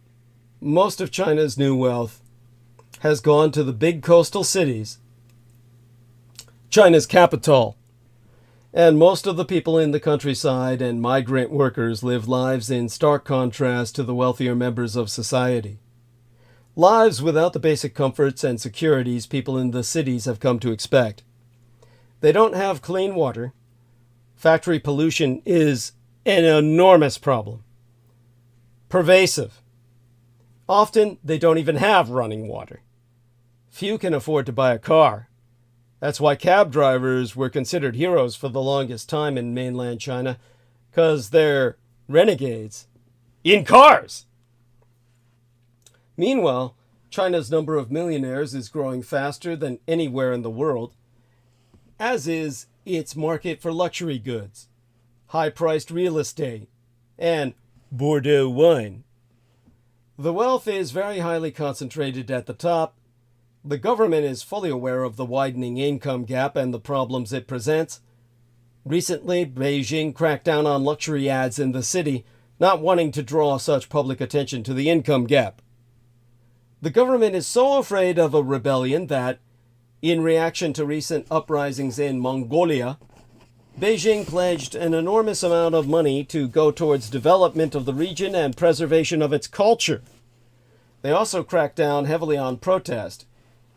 most of China's new wealth has gone to the big coastal cities, China's capital, and most of the people in the countryside and migrant workers live lives in stark contrast to the wealthier members of society. Lives without the basic comforts and securities people in the cities have come to expect. They don't have clean water. Factory pollution is an enormous problem. Pervasive. Often, they don't even have running water. Few can afford to buy a car. That's why cab drivers were considered heroes for the longest time in mainland China, because they're renegades in cars. Meanwhile, China's number of millionaires is growing faster than anywhere in the world, as is its market for luxury goods, high-priced real estate, and Bordeaux wine. The wealth is very highly concentrated at the top. The government is fully aware of the widening income gap and the problems it presents. Recently, Beijing cracked down on luxury ads in the city, not wanting to draw such public attention to the income gap. The government is so afraid of a rebellion that, in reaction to recent uprisings in Mongolia, Beijing pledged an enormous amount of money to go towards development of the region and preservation of its culture. They also cracked down heavily on protest,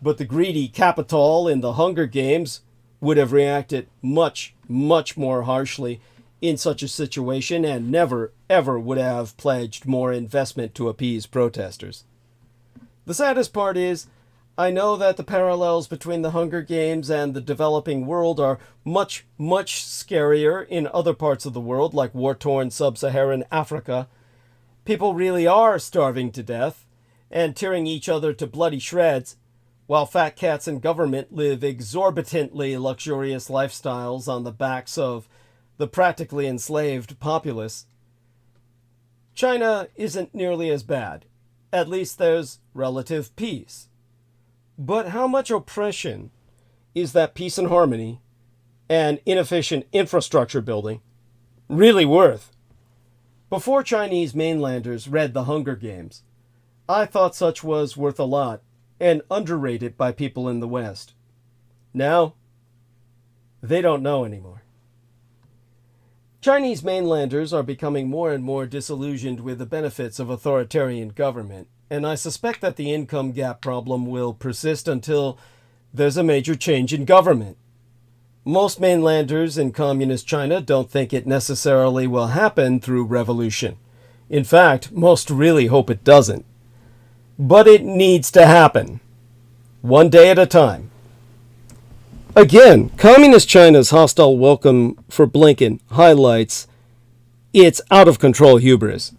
but the greedy capital in the Hunger Games would have reacted much, much more harshly in such a situation and never, ever would have pledged more investment to appease protesters. The saddest part is, I know that the parallels between the Hunger Games and the developing world are much, much scarier in other parts of the world, like war-torn sub-Saharan Africa. People really are starving to death and tearing each other to bloody shreds, while fat cats in government live exorbitantly luxurious lifestyles on the backs of the practically enslaved populace. China isn't nearly as bad. At least there's relative peace. But how much oppression is that peace and harmony and inefficient infrastructure building really worth? Before Chinese mainlanders read The Hunger Games, I thought such was worth a lot and underrated by people in the West. Now, they don't know anymore. Chinese mainlanders are becoming more and more disillusioned with the benefits of authoritarian government, and I suspect that the income gap problem will persist until there's a major change in government. Most mainlanders in communist China don't think it necessarily will happen through revolution. In fact, most really hope it doesn't. But it needs to happen, one day at a time. Again, Communist China's hostile welcome for Blinken highlights its out-of-control hubris.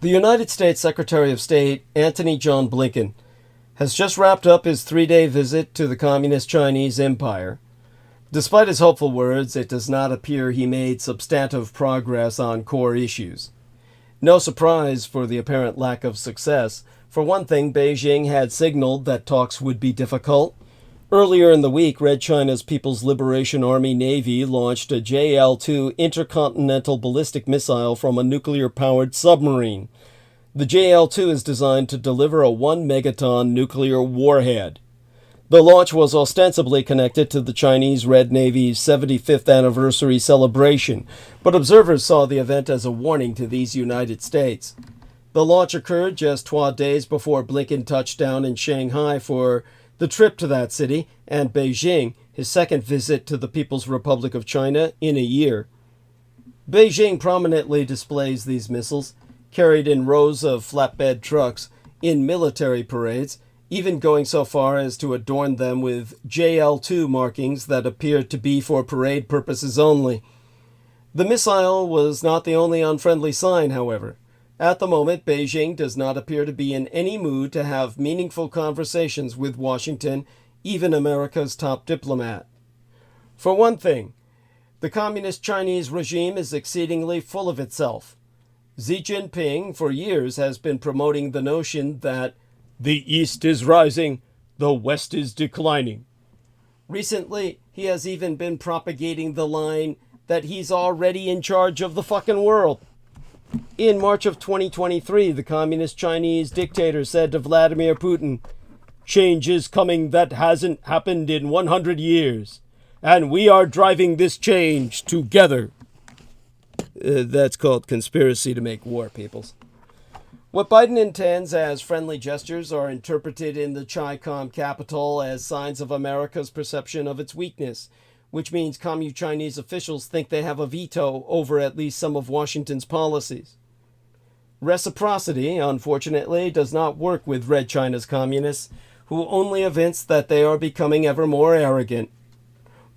The United States Secretary of State, Antony John Blinken, has just wrapped up his 3-day visit to the Communist Chinese Empire. Despite his hopeful words, it does not appear he made substantive progress on core issues. No surprise for the apparent lack of success. For one thing, Beijing had signaled that talks would be difficult. Earlier in the week, Red China's People's Liberation Army Navy launched a JL-2 intercontinental ballistic missile from a nuclear-powered submarine. The JL-2 is designed to deliver a 1-megaton nuclear warhead. The launch was ostensibly connected to the Chinese Red Navy's 75th anniversary celebration, but observers saw the event as a warning to these United States. The launch occurred just 12 days before Blinken touched down in Shanghai for the trip to that city, and Beijing, his second visit to the People's Republic of China in a year. Beijing prominently displays these missiles, carried in rows of flatbed trucks, in military parades, even going so far as to adorn them with JL-2 markings that appear to be for parade purposes only. The missile was not the only unfriendly sign, however. At the moment, Beijing does not appear to be in any mood to have meaningful conversations with Washington, even America's top diplomat. For one thing, The communist Chinese regime is exceedingly full of itself. Xi Jinping, for years, has been promoting the notion that the East is rising, the West is declining. Recently, he has even been propagating the line that he's already in charge of the fucking world. In March of 2023, the communist Chinese dictator said to Vladimir Putin, "Change is coming that hasn't happened in 100 years, and we are driving this change together." That's called conspiracy to make war, peoples. What Biden intends as friendly gestures are interpreted in the Chi-Com capital as signs of America's perception of its weakness, which means Communist Chinese officials think they have a veto over at least some of Washington's policies. Reciprocity, unfortunately, does not work with Red China's communists, who only evince that they are becoming ever more arrogant.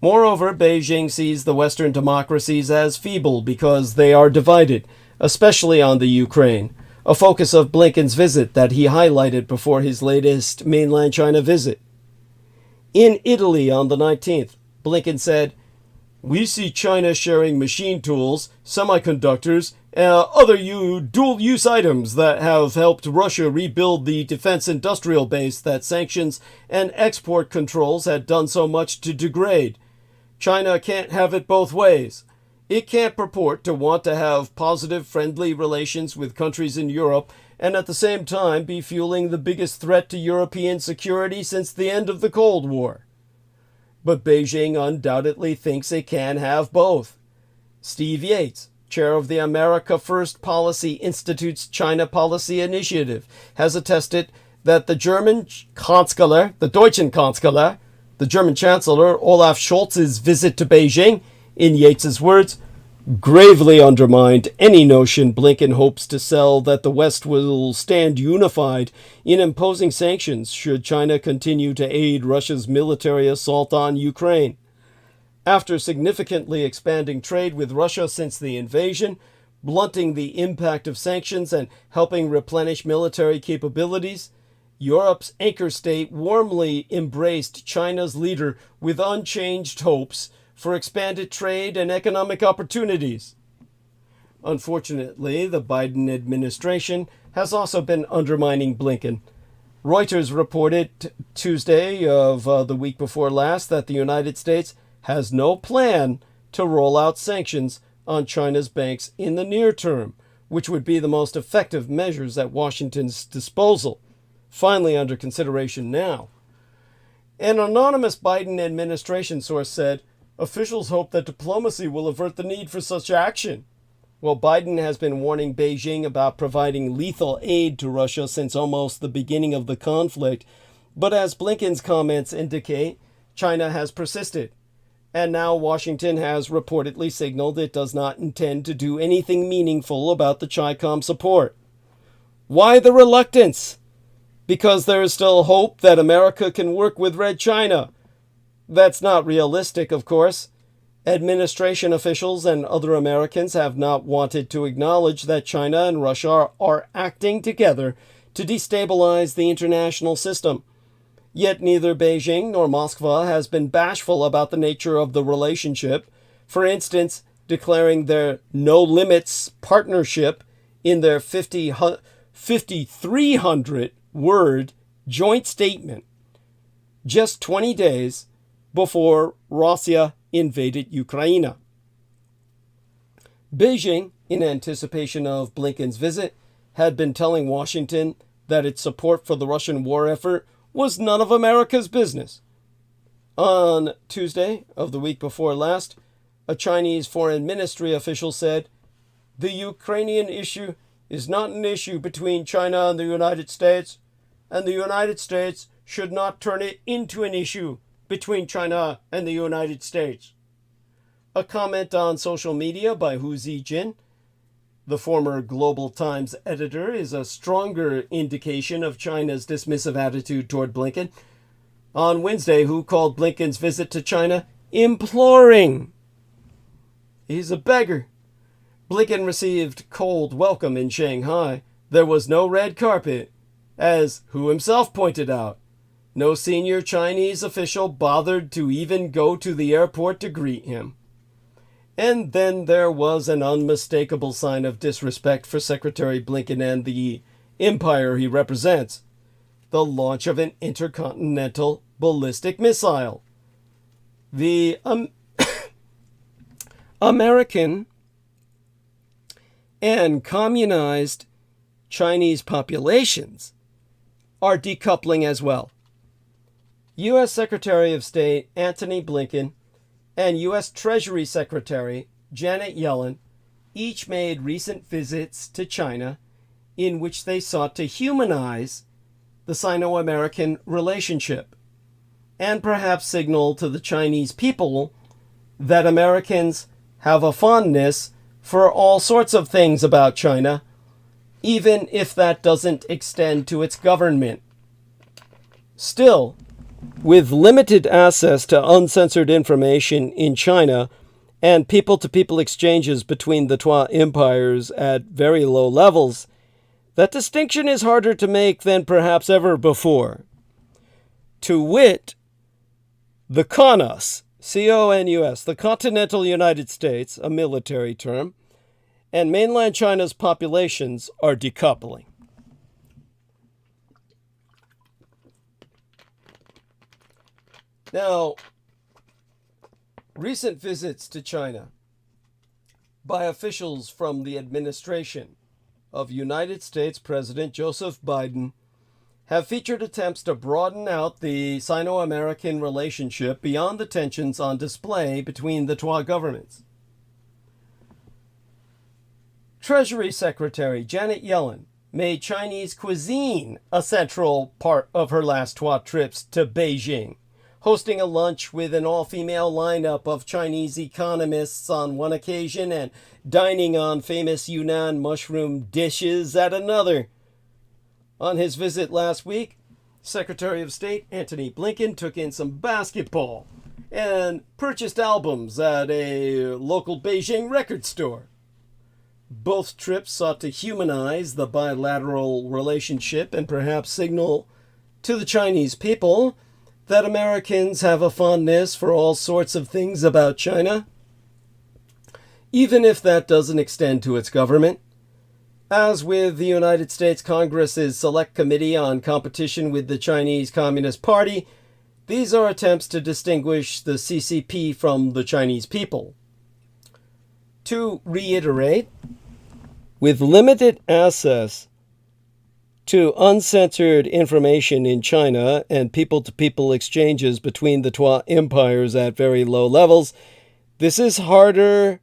Moreover, Beijing sees the Western democracies as feeble because they are divided, especially on the Ukraine, a focus of Blinken's visit that he highlighted before his latest mainland China visit. In Italy on the 19th, Blinken said, "We see China sharing machine tools, semiconductors, other dual-use items that have helped Russia rebuild the defense industrial base that sanctions and export controls had done so much to degrade. China can't have it both ways. It can't purport to want to have positive, friendly relations with countries in Europe and at the same time be fueling the biggest threat to European security since the end of the Cold War." But Beijing undoubtedly thinks it can have both. Steve Yates, chair of the America First Policy Institute's China Policy Initiative, has attested that the German Chancellor, the German Chancellor Olaf Scholz's visit to Beijing, in Yates's words, gravely undermined any notion Blinken hopes to sell that the West will stand unified in imposing sanctions should China continue to aid Russia's military assault on Ukraine. After significantly expanding trade with Russia since the invasion, blunting the impact of sanctions and helping replenish military capabilities, Europe's anchor state warmly embraced China's leader with unchanged hopes for expanded trade and economic opportunities. Unfortunately, the Biden administration has also been undermining Blinken. Reuters reported Tuesday of the week before last that the United States has no plan to roll out sanctions on China's banks in the near term, which would be the most effective measures at Washington's disposal, finally under consideration now. An anonymous Biden administration source said, "Officials hope that diplomacy will avert the need for such action." Well, Biden has been warning Beijing about providing lethal aid to Russia since almost the beginning of the conflict, but as Blinken's comments indicate, China has persisted. And now Washington has reportedly signaled it does not intend to do anything meaningful about the Chi-Com support. Why the reluctance? Because there is still hope that America can work with Red China. That's not realistic, of course. Administration officials and other Americans have not wanted to acknowledge that China and Russia are acting together to destabilize the international system. Yet neither Beijing nor Moscow has been bashful about the nature of the relationship, for instance, declaring their no-limits partnership in their 5,300-word joint statement just 20 days before Russia invaded Ukraine. Beijing, in anticipation of Blinken's visit, had been telling Washington that its support for the Russian war effort was none of America's business. On Tuesday of the week before last, a Chinese foreign ministry official said, "The Ukrainian issue is not an issue between China and the United States, and the United States should not turn it into an issue between China and the United States." A comment on social media by Hu Zijin, the former Global Times editor, is a stronger indication of China's dismissive attitude toward Blinken. On Wednesday, Hu called Blinken's visit to China imploring. He's a beggar. Blinken received cold welcome in Shanghai. There was no red carpet, as Hu himself pointed out. No senior Chinese official bothered to even go to the airport to greet him. And then there was an unmistakable sign of disrespect for Secretary Blinken and the empire he represents: the launch of an intercontinental ballistic missile. The American and communized Chinese populations are decoupling as well. U.S. Secretary of State Antony Blinken and U.S. Treasury Secretary Janet Yellen each made recent visits to China in which they sought to humanize the Sino-American relationship and perhaps signal to the Chinese people that Americans have a fondness for all sorts of things about China, even if that doesn't extend to its government. Still, with limited access to uncensored information in China and people-to-people exchanges between the two empires at very low levels, that distinction is harder to make than perhaps ever before. To wit, the CONUS, C-O-N-U-S, the continental United States, a military term, and mainland China's populations are decoupling. Now, recent visits to China by officials from the administration of United States President Joseph Biden have featured attempts to broaden out the Sino-American relationship beyond the tensions on display between the two governments. Treasury Secretary Janet Yellen made Chinese cuisine a central part of her last two trips to Beijing, hosting a lunch with an all-female lineup of Chinese economists on one occasion and dining on famous Yunnan mushroom dishes at another. On his visit last week, Secretary of State Antony Blinken took in some basketball and purchased albums at a local Beijing record store. Both trips sought to humanize the bilateral relationship and perhaps signal to the Chinese people that Americans have a fondness for all sorts of things about China, even if that doesn't extend to its government. As with the United States Congress's Select Committee on Competition with the Chinese Communist Party, these are attempts to distinguish the CCP from the Chinese people. To reiterate, with limited access to uncensored information in China and people-to-people exchanges between the two empires at very low levels, this is harder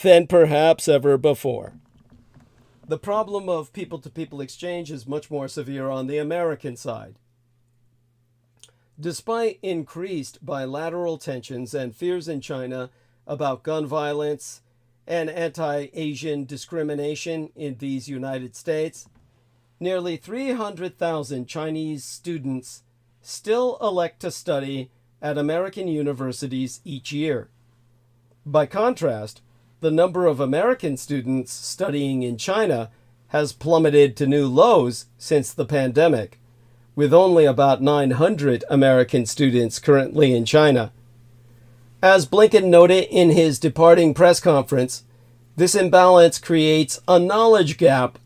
than perhaps ever before. The problem of people-to-people exchange is much more severe on the American side. Despite increased bilateral tensions and fears in China about gun violence and anti-Asian discrimination in these United States, nearly 300,000 Chinese students still elect to study at American universities each year. By contrast, the number of American students studying in China has plummeted to new lows since the pandemic, with only about 900 American students currently in China. As Blinken noted in his departing press conference, this imbalance creates a knowledge gap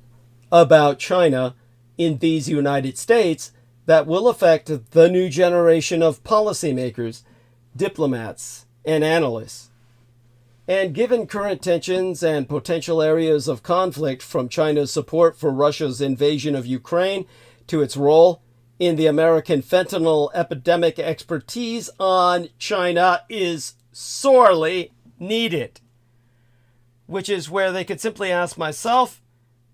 about China in these United States that will affect the new generation of policymakers, diplomats, and analysts. And given current tensions and potential areas of conflict, from China's support for Russia's invasion of Ukraine to its role in the American fentanyl epidemic, expertise on China is sorely needed. Which is where they could simply ask myself,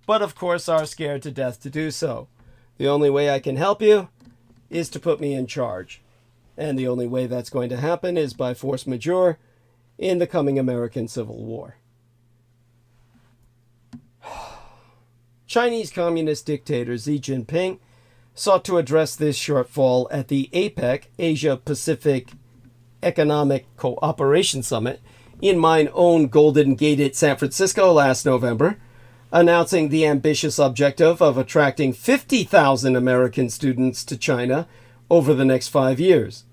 but of course are scared to death to do so. The only way I can help you is to put me in charge. And the only way that's going to happen is by force majeure in the coming American Civil War. Chinese Communist dictator Xi Jinping sought to address this shortfall at the APEC, Asia-Pacific Economic Cooperation Summit, in mine own Golden Gate San Francisco last November, announcing the ambitious objective of attracting 50,000 American students to China over the next 5 years.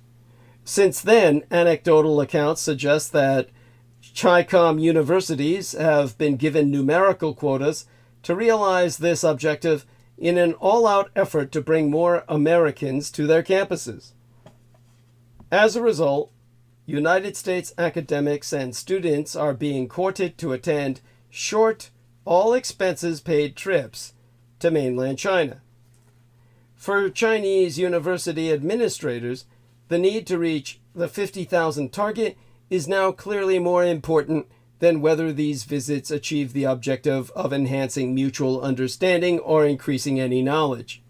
Since then, anecdotal accounts suggest that CHICOM universities have been given numerical quotas to realize this objective in an all-out effort to bring more Americans to their campuses. As a result, United States academics and students are being courted to attend short, all-expenses-paid trips to mainland China. For Chinese university administrators, the need to reach the 50,000 target is now clearly more important than whether these visits achieve the objective of enhancing mutual understanding or increasing any knowledge.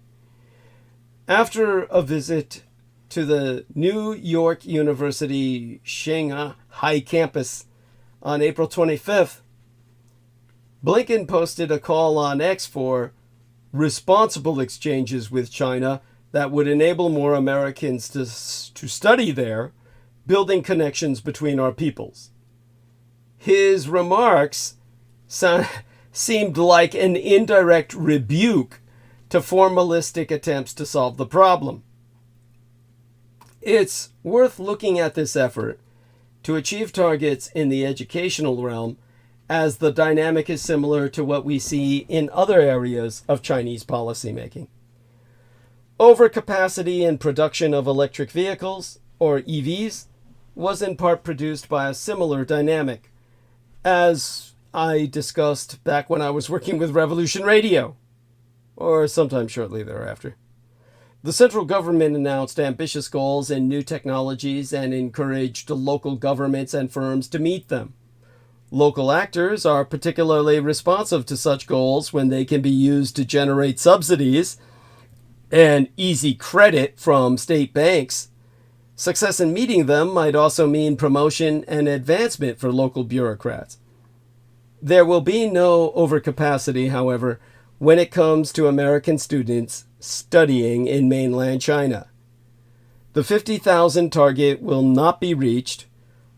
After a visit to the New York University Shanghai campus on April 25th, Blinken posted a call on X for responsible exchanges with China that would enable more Americans to study there, building connections between our peoples. His remarks seemed like an indirect rebuke to formalistic attempts to solve the problem. It's worth looking at this effort to achieve targets in the educational realm, as the dynamic is similar to what we see in other areas of Chinese policymaking. Overcapacity in production of electric vehicles, or EVs, was in part produced by a similar dynamic, as I discussed back when I was working with Revolution Radio, or sometime shortly thereafter. The central government announced ambitious goals in new technologies and encouraged local governments and firms to meet them. Local actors are particularly responsive to such goals when they can be used to generate subsidies and easy credit from state banks. Success in meeting them might also mean promotion and advancement for local bureaucrats. There will be no overcapacity, however, when it comes to American students studying in mainland China. The 50,000 target will not be reached,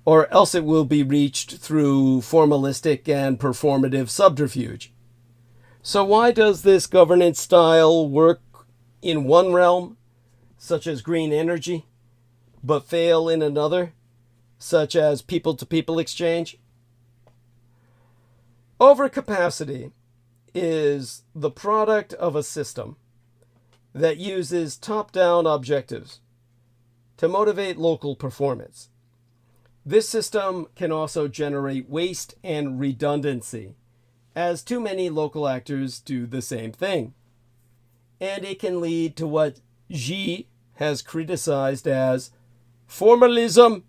or else it will be reached through formalistic and performative subterfuge. So why does this governance style work in one realm, such as green energy, but fail in another, such as people-to-people exchange? Overcapacity is the product of a system that uses top-down objectives to motivate local performance. This system can also generate waste and redundancy, as too many local actors do the same thing. And it can lead to what Xi has criticized as formalism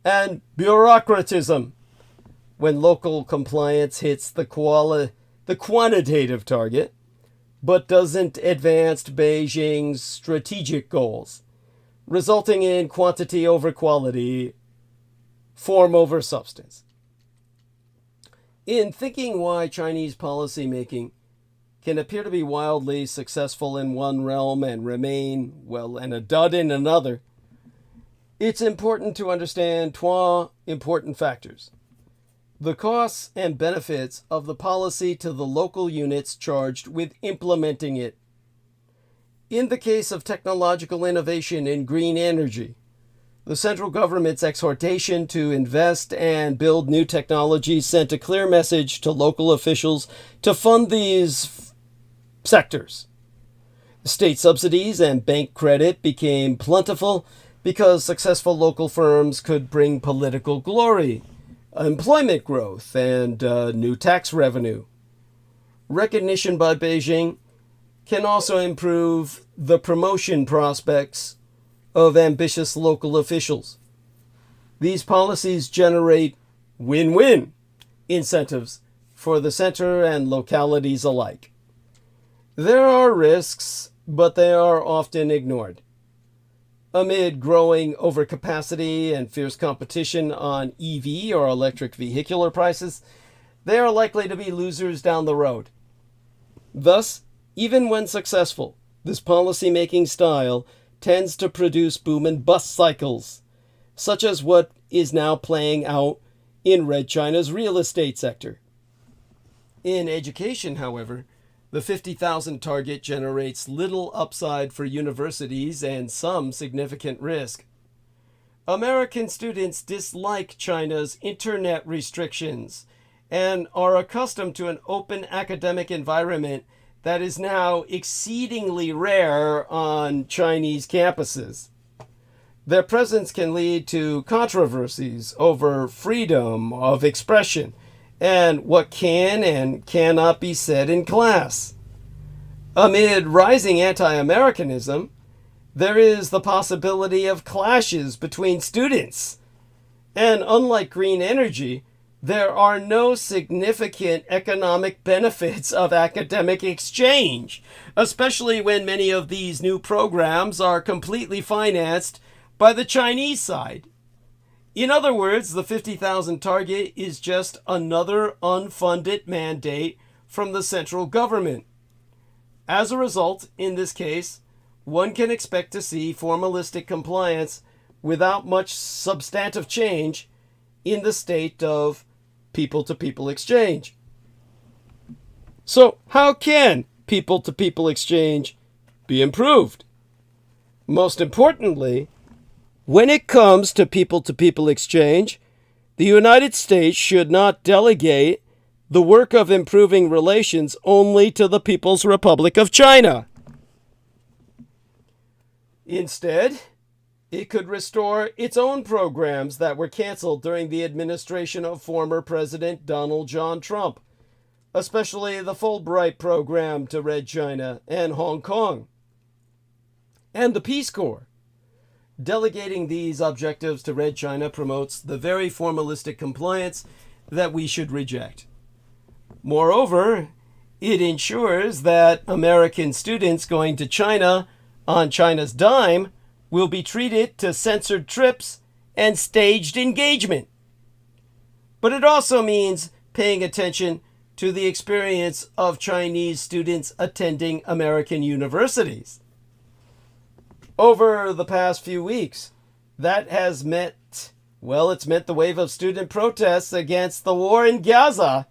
and bureaucratism, when local compliance hits the quantitative target, but doesn't advance Beijing's strategic goals, resulting in quantity over quality, form over substance. In thinking why Chinese policymaking can appear to be wildly successful in one realm and remain, and a dud in another, it's important to understand two important factors: the costs and benefits of the policy to the local units charged with implementing it. In the case of technological innovation in green energy, the central government's exhortation to invest and build new technologies sent a clear message to local officials to fund these sectors. State subsidies and bank credit became plentiful because successful local firms could bring political glory, employment growth, and new tax revenue. Recognition by Beijing can also improve the promotion prospects of ambitious local officials. These policies generate win-win incentives for the center and localities alike. There are risks, but they are often ignored. Amid growing overcapacity and fierce competition on EV or electric vehicular prices, they are likely to be losers down the road. Thus, even when successful, this policy-making style tends to produce boom and bust cycles, such as what is now playing out in Red China's real estate sector. In education, however, the 50,000 target generates little upside for universities and some significant risk. American students dislike China's internet restrictions and are accustomed to an open academic environment that is now exceedingly rare on Chinese campuses. Their presence can lead to controversies over freedom of expression and what can and cannot be said in class. Amid rising anti-Americanism, there is the possibility of clashes between students. And unlike green energy, there are no significant economic benefits of academic exchange, especially when many of these new programs are completely financed by the Chinese side. In other words, the 50,000 target is just another unfunded mandate from the central government. As a result, in this case, one can expect to see formalistic compliance without much substantive change in the state of people-to-people exchange. So, how can people-to-people exchange be improved? Most importantly, when it comes to people-to-people exchange, the United States should not delegate the work of improving relations only to the People's Republic of China. Instead, it could restore its own programs that were canceled during the administration of former President Donald John Trump, especially the Fulbright program to Red China and Hong Kong, and the Peace Corps. Delegating these objectives to Red China promotes the very formalistic compliance that we should reject. Moreover, it ensures that American students going to China on China's dime will be treated to censored trips and staged engagement. But it also means paying attention to the experience of Chinese students attending American universities. Over the past few weeks, that has meant the wave of student protests against the war in Gaza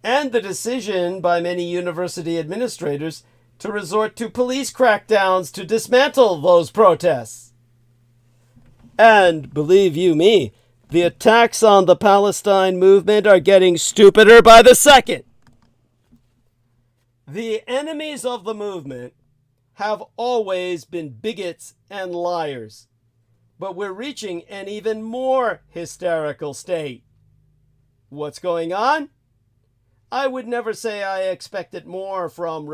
and the decision by many university administrators to resort to police crackdowns to dismantle those protests. And believe you me, the attacks on the Palestine movement are getting stupider by the second. The enemies of the movement have always been bigots and liars, but we're reaching an even more hysterical state. What's going on? I would never say I expected more from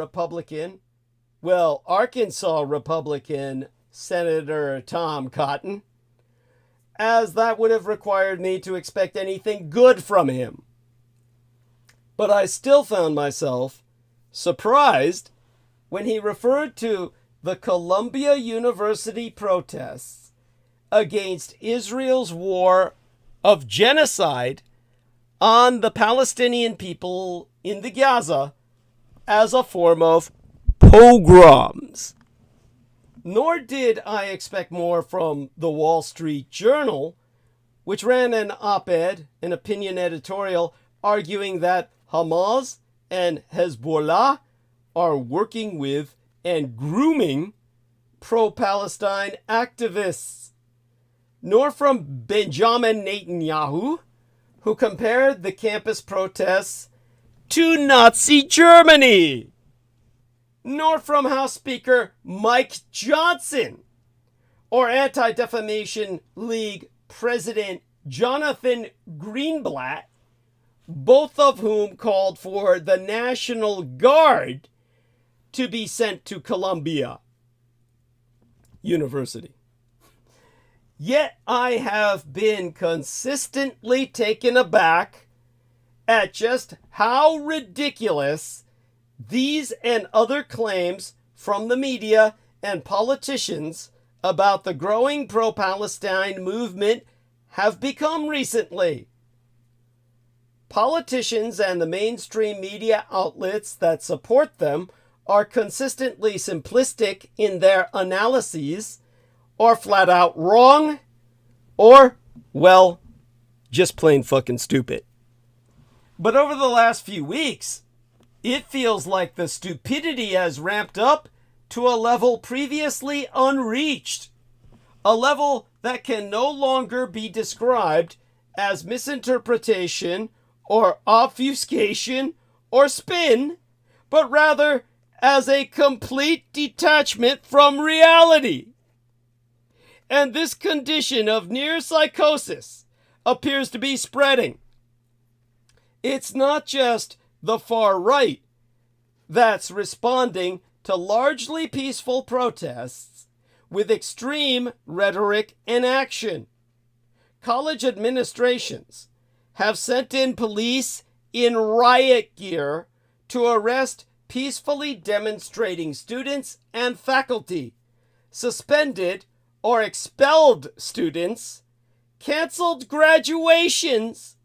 Arkansas Republican Senator Tom Cotton, as that would have required me to expect anything good from him. But I still found myself surprised when he referred to the Columbia University protests against Israel's war of genocide on the Palestinian people in the Gaza as a form of pogroms. Nor did I expect more from the Wall Street Journal, which ran an op-ed, an opinion editorial, arguing that Hamas and Hezbollah are working with and grooming pro-Palestine activists. Nor from Benjamin Netanyahu, who compared the campus protests to Nazi Germany. Nor from House Speaker Mike Johnson or Anti-Defamation League President Jonathan Greenblatt, both of whom called for the National Guard to be sent to Columbia University. Yet I have been consistently taken aback at just how ridiculous these and other claims from the media and politicians about the growing pro-Palestine movement have become recently. Politicians and the mainstream media outlets that support them are consistently simplistic in their analyses, or flat out wrong, or, well, just plain fucking stupid. But over the last few weeks, it feels like the stupidity has ramped up to a level previously unreached. a level that can no longer be described as misinterpretation or obfuscation or spin, but rather as a complete detachment from reality. And this condition of near psychosis appears to be spreading. It's not just the far right that's responding to largely peaceful protests with extreme rhetoric and action. College administrations have sent in police in riot gear to arrest peacefully demonstrating students and faculty, suspended or expelled students, canceled graduations,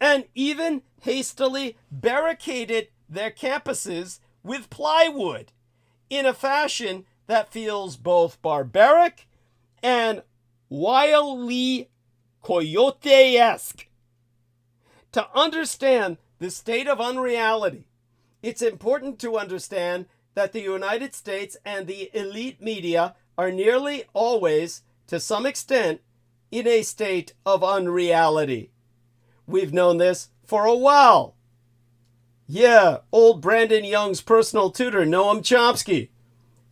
and even hastily barricaded their campuses with plywood in a fashion that feels both barbaric and wildly coyote-esque. To understand this state of unreality, it's important to understand that the United States and the elite media are nearly always, to some extent, in a state of unreality. We've known this for a while. Yeah, old Brandon Young's personal tutor, Noam Chomsky,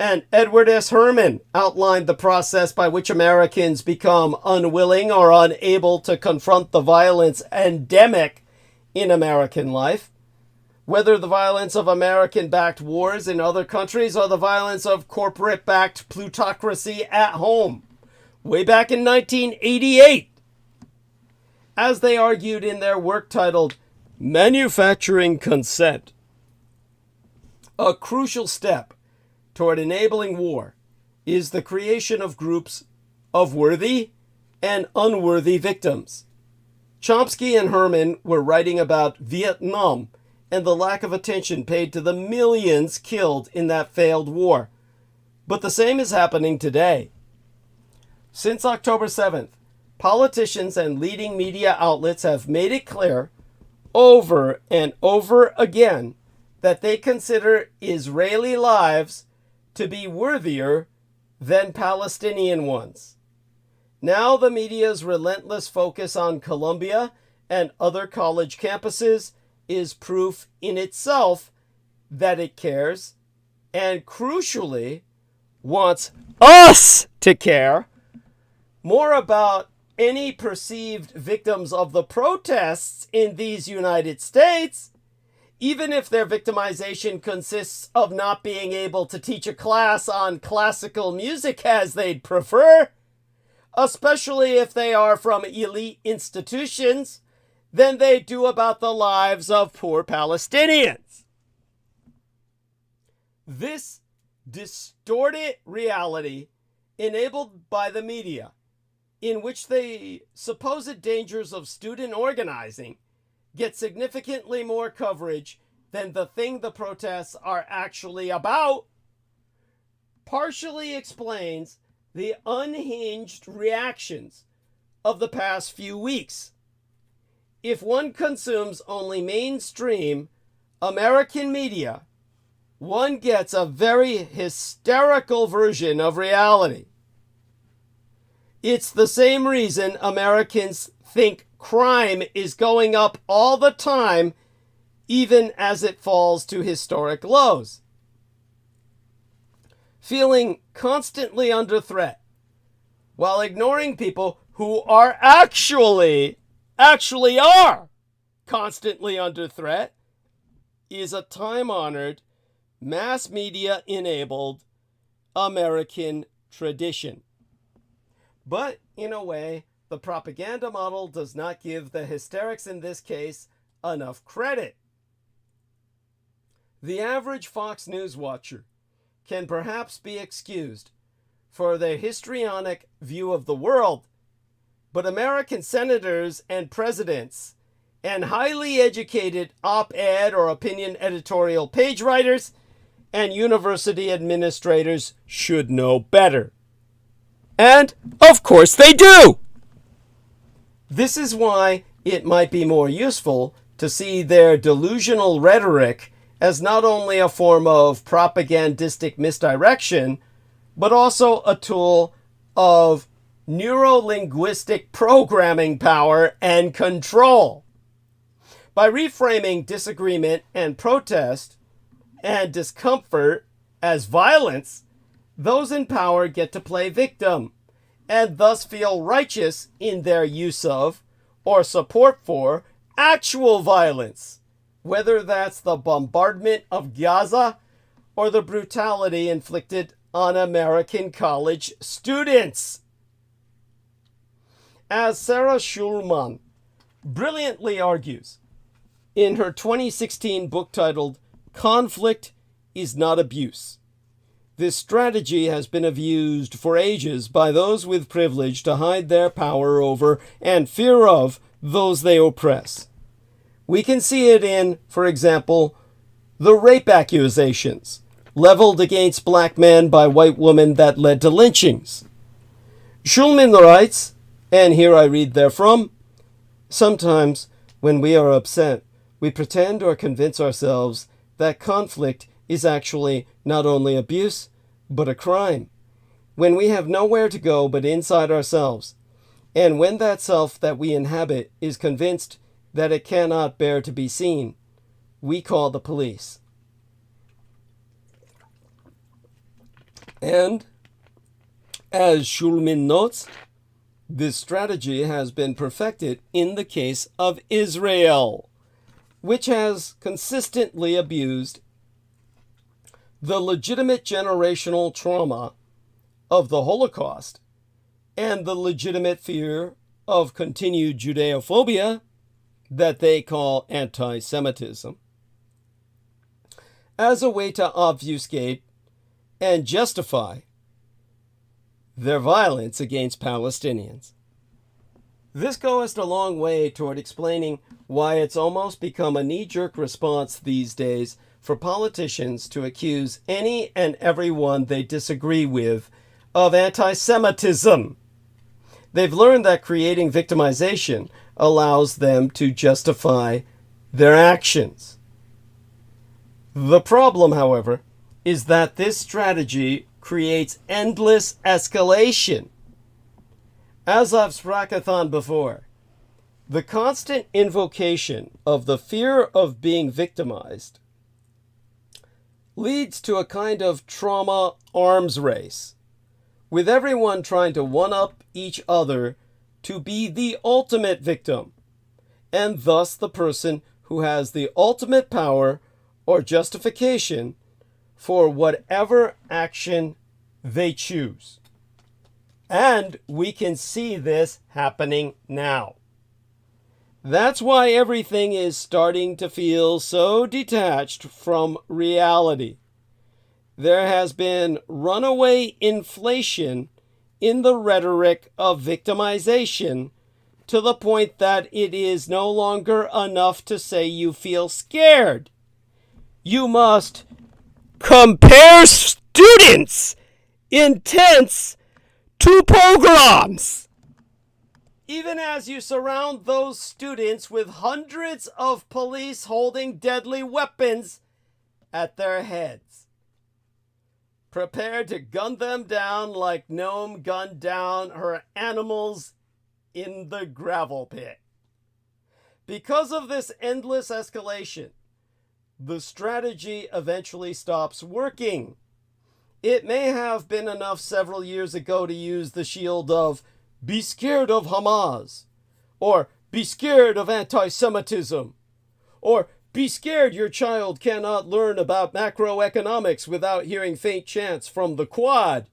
and Edward S. Herman outlined the process by which Americans become unwilling or unable to confront the violence endemic in American life, whether the violence of American-backed wars in other countries or the violence of corporate-backed plutocracy at home, way back in 1988. As they argued in their work titled Manufacturing Consent, a crucial step toward enabling war is the creation of groups of worthy and unworthy victims. Chomsky and Herman were writing about Vietnam and the lack of attention paid to the millions killed in that failed war. But the same is happening today. Since October 7th, politicians and leading media outlets have made it clear over and over again that they consider Israeli lives to be worthier than Palestinian ones. Now the media's relentless focus on Columbia and other college campuses is proof in itself that it cares, and crucially, wants us to care more about any perceived victims of the protests in these United States, even if their victimization consists of not being able to teach a class on classical music as they'd prefer, especially if they are from elite institutions, than they do about the lives of poor Palestinians. This distorted reality, enabled by the media, in which the supposed dangers of student organizing get significantly more coverage than the thing the protests are actually about, partially explains the unhinged reactions of the past few weeks. If one consumes only mainstream American media, one gets a very hysterical version of reality. It's the same reason Americans think crime is going up all the time, even as it falls to historic lows. Feeling constantly under threat, while ignoring people who are actually are constantly under threat, is a time-honored, mass media-enabled American tradition. But, in a way, the propaganda model does not give the hysterics in this case enough credit. The average Fox News watcher can perhaps be excused for their histrionic view of the world, but American senators and presidents and highly educated op-ed or opinion editorial page writers and university administrators should know better. And, of course, they do! This is why it might be more useful to see their delusional rhetoric as not only a form of propagandistic misdirection, but also a tool of neuro-linguistic programming power and control. By reframing disagreement and protest and discomfort as violence, those in power get to play victim and thus feel righteous in their use of or support for actual violence, whether that's the bombardment of Gaza or the brutality inflicted on American college students. As Sarah Schulman brilliantly argues in her 2016 book titled Conflict is Not Abuse, this strategy has been abused for ages by those with privilege to hide their power over and fear of those they oppress. We can see it in, for example, the rape accusations leveled against black men by white women that led to lynchings. Schulman writes, and here I read therefrom, sometimes when we are upset, we pretend or convince ourselves that conflict is actually not only abuse, but a crime. When we have nowhere to go but inside ourselves, and when that self that we inhabit is convinced that it cannot bear to be seen, we call the police. And, as Schulman notes, this strategy has been perfected in the case of Israel, which has consistently abused the legitimate generational trauma of the Holocaust and the legitimate fear of continued Judeophobia that they call anti-Semitism as a way to obfuscate and justify their violence against Palestinians. This goes a long way toward explaining why it's almost become a knee-jerk response these days for politicians to accuse any and everyone they disagree with of anti-Semitism. They've learned that creating victimization allows them to justify their actions. The problem, however, is that this strategy creates endless escalation. As I've sprakathon before, the constant invocation of the fear of being victimized leads to a kind of trauma arms race, with everyone trying to one-up each other to be the ultimate victim, and thus the person who has the ultimate power or justification for whatever action they choose. And we can see this happening now. That's why everything is starting to feel so detached from reality. There has been runaway inflation in the rhetoric of victimization to the point that it is no longer enough to say you feel scared. You must compare students' intents to pogroms. Even as you surround those students with hundreds of police holding deadly weapons at their heads, prepared to gun them down like Gnome gunned down her animals in the gravel pit. Because of this endless escalation, the strategy eventually stops working. It may have been enough several years ago to use the shield of "be scared of Hamas," or "be scared of anti-Semitism," or "be scared your child cannot learn about macroeconomics without hearing faint chants from the Quad."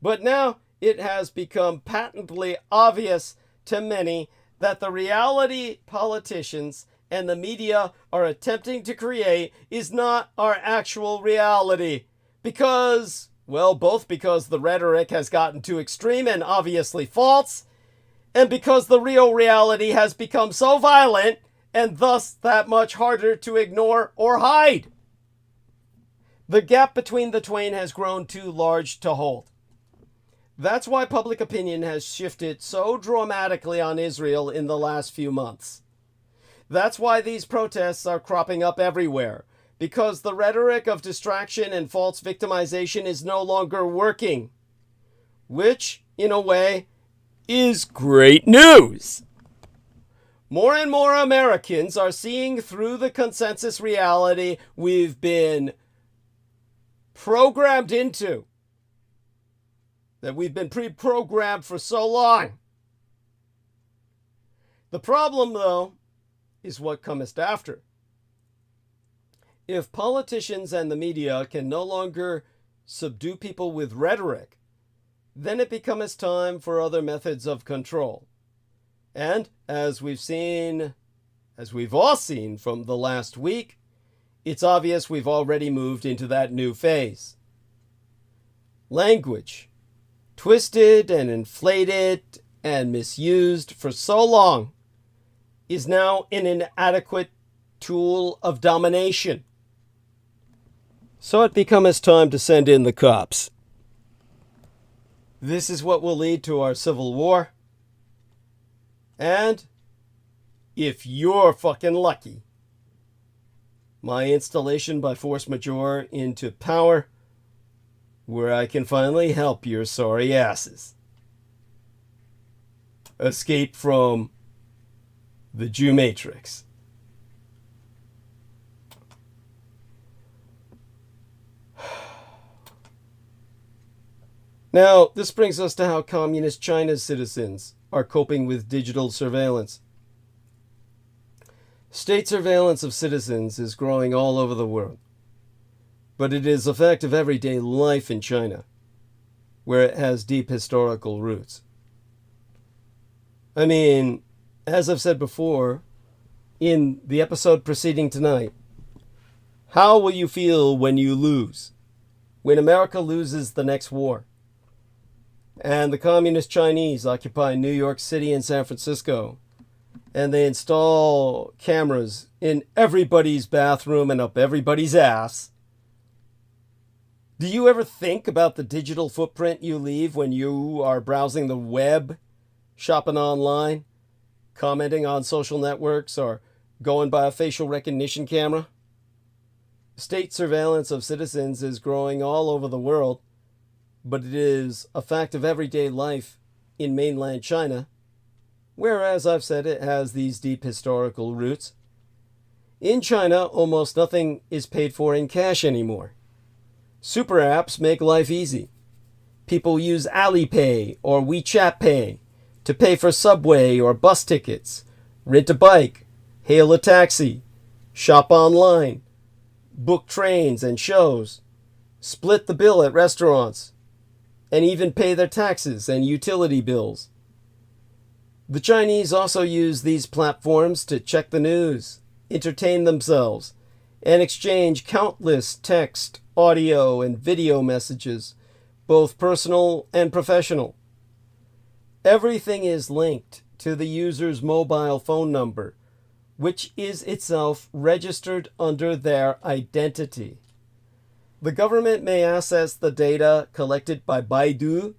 But now it has become patently obvious to many that the reality politicians and the media are attempting to create is not our actual reality. Both because the rhetoric has gotten too extreme and obviously false, and because the real reality has become so violent and thus that much harder to ignore or hide. The gap between the twain has grown too large to hold. That's why public opinion has shifted so dramatically on Israel in the last few months. That's why these protests are cropping up everywhere, because the rhetoric of distraction and false victimization is no longer working, which, in a way, is great news. More and more Americans are seeing through the consensus reality we've been programmed into, that we've been pre-programmed for so long. The problem, though, is what cometh after. If politicians and the media can no longer subdue people with rhetoric, then it becomes time for other methods of control. And as we've all seen from the last week, it's obvious we've already moved into that new phase. Language, twisted and inflated and misused for so long, is now an inadequate tool of domination. So it becomes time to send in the cops. This is what will lead to our civil war. And, if you're fucking lucky, my installation by force majeure into power, where I can finally help your sorry asses escape from the Jew Matrix. Now, this brings us to how communist China's citizens are coping with digital surveillance. State surveillance of citizens is growing all over the world, but it is a fact of everyday life in China, where it has deep historical roots. I mean, as I've said before, in the episode preceding tonight, how will you feel when you lose? When America loses the next war, and the communist Chinese occupy New York City and San Francisco, and they install cameras in everybody's bathroom and up everybody's ass. Do you ever think about the digital footprint you leave when you are browsing the web, shopping online, commenting on social networks, or going by a facial recognition camera? State surveillance of citizens is growing all over the world, but it is a fact of everyday life in mainland China, where, as I've said, it has these deep historical roots. In China, almost nothing is paid for in cash anymore. Super apps make life easy. People use Alipay or WeChat Pay to pay for subway or bus tickets, rent a bike, hail a taxi, shop online, book trains and shows, split the bill at restaurants, and even pay their taxes and utility bills. The Chinese also use these platforms to check the news, entertain themselves, and exchange countless text, audio, and video messages, both personal and professional. Everything is linked to the user's mobile phone number, which is itself registered under their identity. The government may access the data collected by Baidu,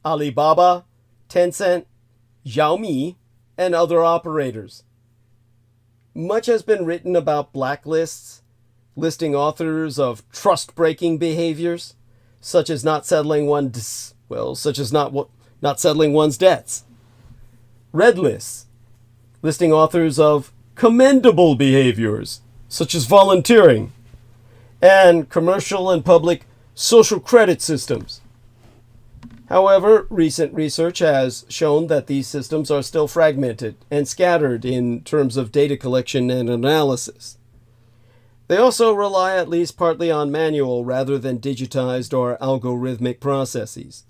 Alibaba, Tencent, Xiaomi, and other operators. Much has been written about blacklists, listing authors of trust-breaking behaviors, such as not settling one's debts. Red lists, listing authors of commendable behaviors, such as volunteering, and commercial and public social credit systems. However, recent research has shown that these systems are still fragmented and scattered in terms of data collection and analysis. They also rely at least partly on manual rather than digitized or algorithmic processes,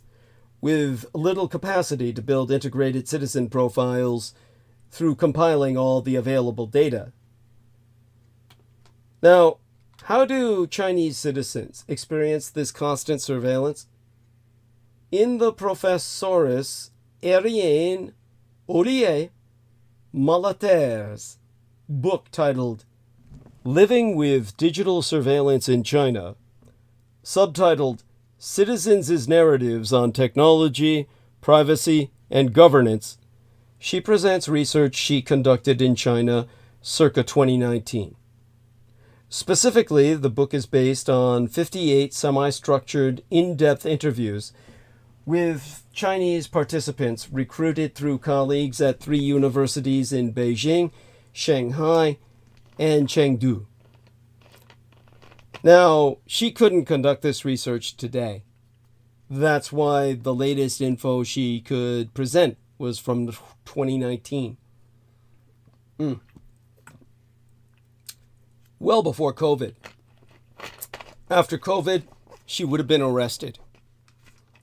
with little capacity to build integrated citizen profiles through compiling all the available data. Now, how do Chinese citizens experience this constant surveillance? In the Professor's Ariane Aurier Malater's book titled Living with Digital Surveillance in China, subtitled Citizens' Narratives on Technology, Privacy, and Governance, she presents research she conducted in China circa 2019. Specifically, the book is based on 58 semi-structured, in-depth interviews with Chinese participants recruited through colleagues at 3 universities in Beijing, Shanghai, and Chengdu. Now, she couldn't conduct this research today. That's why the latest info she could present was from 2019. Well before COVID. After COVID, she would have been arrested.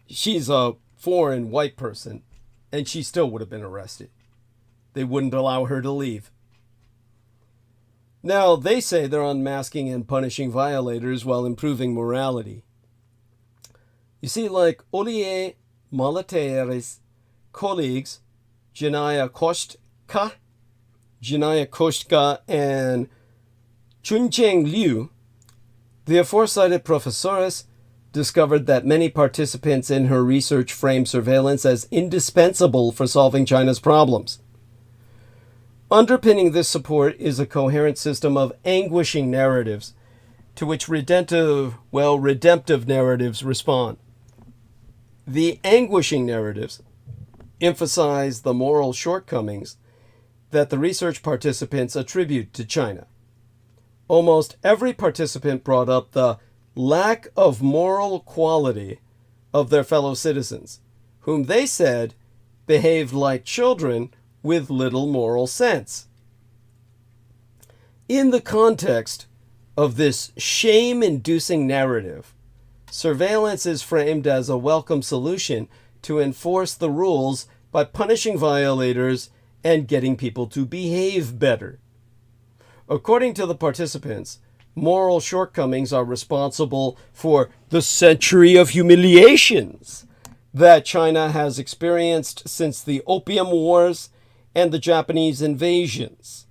She's a foreign white person, and she still would have been arrested. They wouldn't allow her to leave. Now, they say they're unmasking and punishing violators while improving morality. You see, like Olivier Malatere's colleagues, Janaya Kostka, and Chuncheng Liu, the aforecited professores discovered that many participants in her research frame surveillance as indispensable for solving China's problems. Underpinning this support is a coherent system of anguishing narratives to which redemptive narratives respond. The anguishing narratives emphasize the moral shortcomings that the research participants attribute to China. Almost every participant brought up the lack of moral quality of their fellow citizens, whom they said behaved like children with little moral sense. In the context of this shame-inducing narrative, surveillance is framed as a welcome solution to enforce the rules by punishing violators and getting people to behave better. According to the participants, moral shortcomings are responsible for the century of humiliations that China has experienced since the Opium Wars and the Japanese invasions.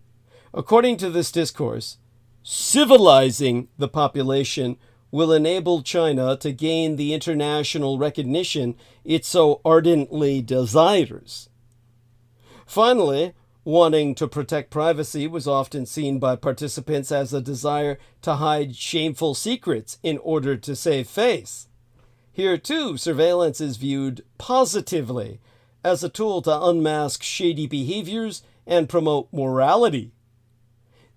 According to this discourse, civilizing the population will enable China to gain the international recognition it so ardently desires. Finally, wanting to protect privacy was often seen by participants as a desire to hide shameful secrets in order to save face. Here, too, surveillance is viewed positively as a tool to unmask shady behaviors and promote morality.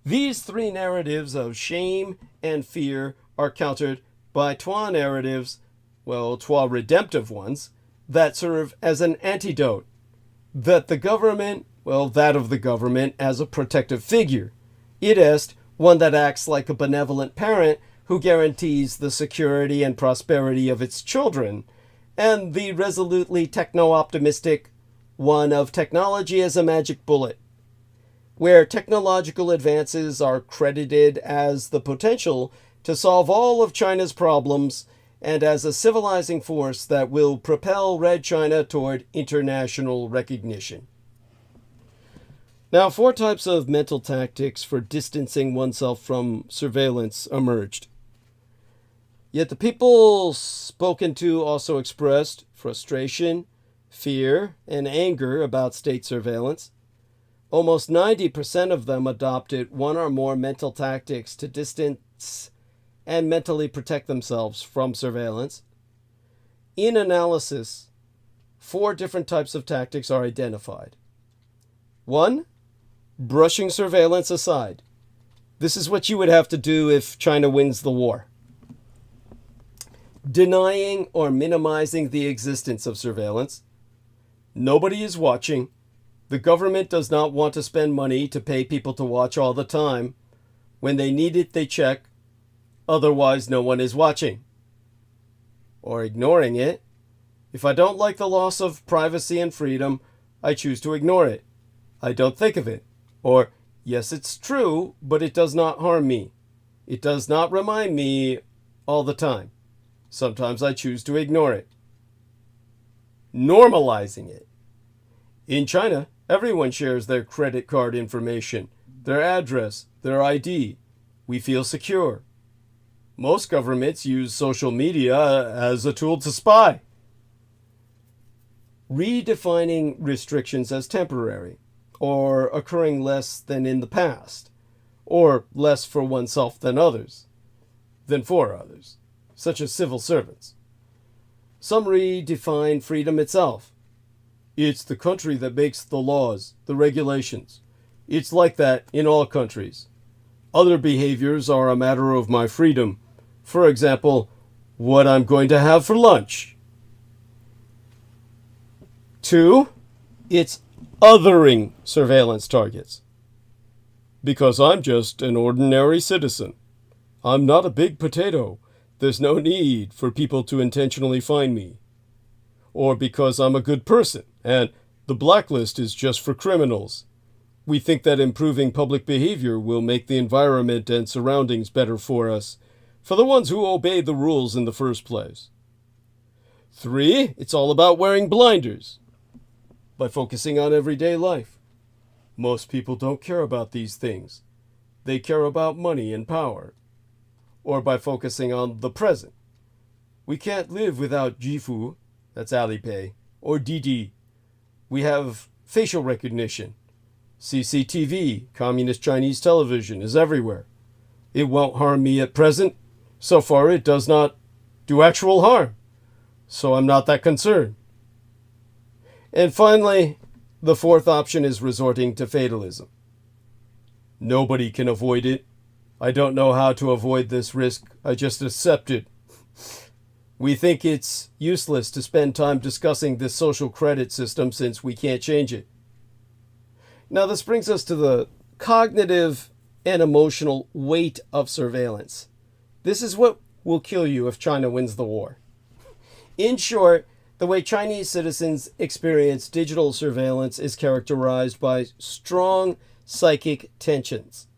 These 3 narratives of shame and fear are countered by trois narratives, trois redemptive ones, that serve as an antidote. That the government, that of the government as a protective figure. It est, one that acts like a benevolent parent who guarantees the security and prosperity of its children, and the resolutely techno-optimistic one of technology as a magic bullet, where technological advances are credited as the potential to solve all of China's problems and as a civilizing force that will propel Red China toward international recognition. Now, 4 types of mental tactics for distancing oneself from surveillance emerged. Yet the people spoken to also expressed frustration, fear, and anger about state surveillance. Almost 90% of them adopted one or more mental tactics to distance and mentally protect themselves from surveillance. In analysis, 4 different types of tactics are identified. 1. Brushing surveillance aside. This is what you would have to do if China wins the war. Denying or minimizing the existence of surveillance. Nobody is watching. The government does not want to spend money to pay people to watch all the time. When they need it, they check. Otherwise, no one is watching. Or ignoring it. If I don't like the loss of privacy and freedom, I choose to ignore it. I don't think of it. Or, yes, it's true, but it does not harm me. It does not remind me all the time. Sometimes I choose to ignore it. Normalizing it. In China, everyone shares their credit card information, their address, their ID. We feel secure. Most governments use social media as a tool to spy. Redefining restrictions as temporary, or occurring less than in the past, or less for oneself than for others, such as civil servants. Some redefine freedom itself. It's the country that makes the laws, the regulations. It's like that in all countries. Other behaviors are a matter of my freedom. For example, what I'm going to have for lunch. 2, it's othering surveillance targets. Because I'm just an ordinary citizen. I'm not a big potato. There's no need for people to intentionally find me. Or because I'm a good person, and the blacklist is just for criminals. We think that improving public behavior will make the environment and surroundings better for us, for the ones who obey the rules in the first place. 3, it's all about wearing blinders. By focusing on everyday life. Most people don't care about these things. They care about money and power. Or by focusing on the present. We can't live without Jifu, that's Alipay, or Didi. We have facial recognition. CCTV, Communist Chinese television, is everywhere. It won't harm me at present. So far it does not do actual harm. So I'm not that concerned. And finally, the 4th option is resorting to fatalism. Nobody can avoid it. I don't know how to avoid this risk. I just accept it. We think it's useless to spend time discussing this social credit system since we can't change it. Now this brings us to the cognitive and emotional weight of surveillance. This is what will kill you if China wins the war. In short, the way Chinese citizens experience digital surveillance is characterized by strong psychic tensions.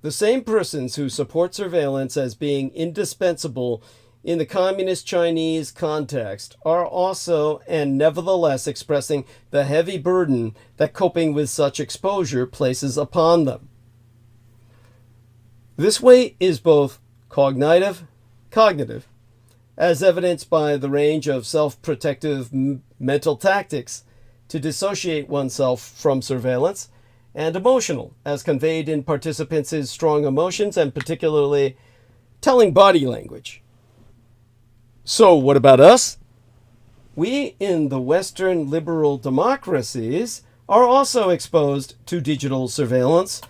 The same persons who support surveillance as being indispensable in the communist Chinese context are also and nevertheless expressing the heavy burden that coping with such exposure places upon them. This weight is both cognitive, as evidenced by the range of self-protective mental tactics to dissociate oneself from surveillance, and emotional, as conveyed in participants' strong emotions and particularly telling body language. So what about us? We in the Western liberal democracies are also exposed to digital surveillance,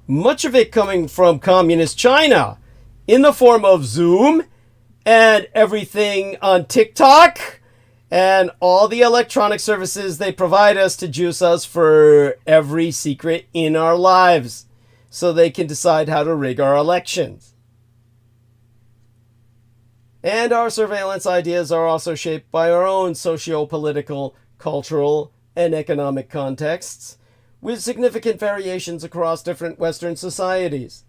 much of it coming from communist China in the form of Zoom and everything on TikTok and all the electronic services they provide us to juice us for every secret in our lives so they can decide how to rig our elections. And our surveillance ideas are also shaped by our own socio-political, cultural, and economic contexts, with significant variations across different Western societies.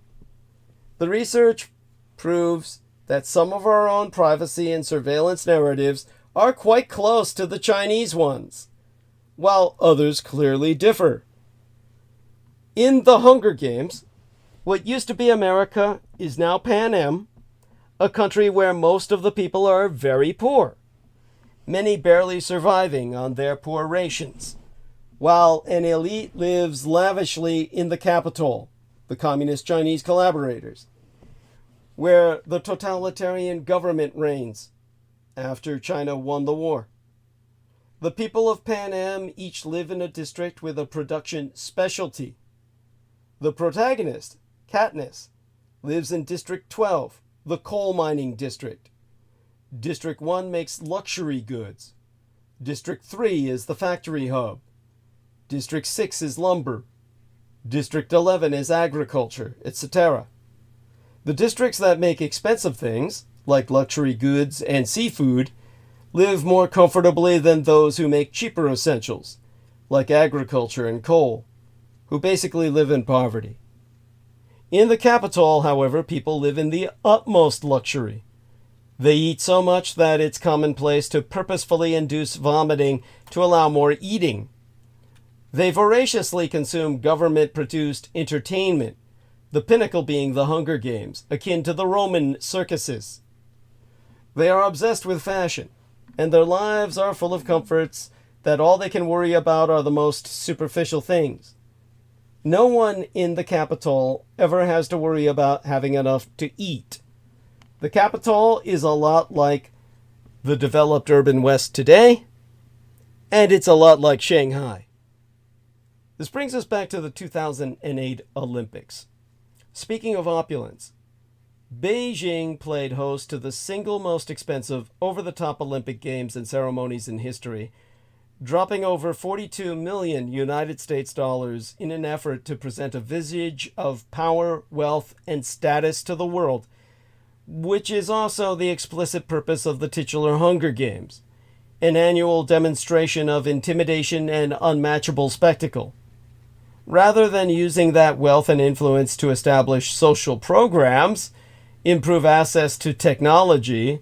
The research proves that some of our own privacy and surveillance narratives are quite close to the Chinese ones, while others clearly differ. In the Hunger Games, what used to be America is now Pan Am, a country where most of the people are very poor, many barely surviving on their poor rations, while an elite lives lavishly in the capital, the Communist Chinese collaborators, where the totalitarian government reigns after China won the war. The people of Pan Am each live in a district with a production specialty. The protagonist, Katniss, lives in District 12, the coal mining district. District 1 makes luxury goods. District 3 is the factory hub. District 6 is lumber. District 11 is agriculture, etc. The districts that make expensive things, like luxury goods and seafood, live more comfortably than those who make cheaper essentials, like agriculture and coal, who basically live in poverty. In the capital, however, people live in the utmost luxury. They eat so much that it's commonplace to purposefully induce vomiting to allow more eating. They voraciously consume government-produced entertainment, the pinnacle being the Hunger Games, akin to the Roman circuses. They are obsessed with fashion, and their lives are full of comforts that all they can worry about are the most superficial things. No one in the capital ever has to worry about having enough to eat. The capital is a lot like the developed urban West today, and it's a lot like Shanghai. This brings us back to the 2008 Olympics. Speaking of opulence, Beijing played host to the single most expensive over-the-top Olympic Games and ceremonies in history, dropping over 42 million United States dollars in an effort to present a visage of power, wealth, and status to the world, which is also the explicit purpose of the titular Hunger Games, an annual demonstration of intimidation and unmatchable spectacle. Rather than using that wealth and influence to establish social programs, improve access to technology,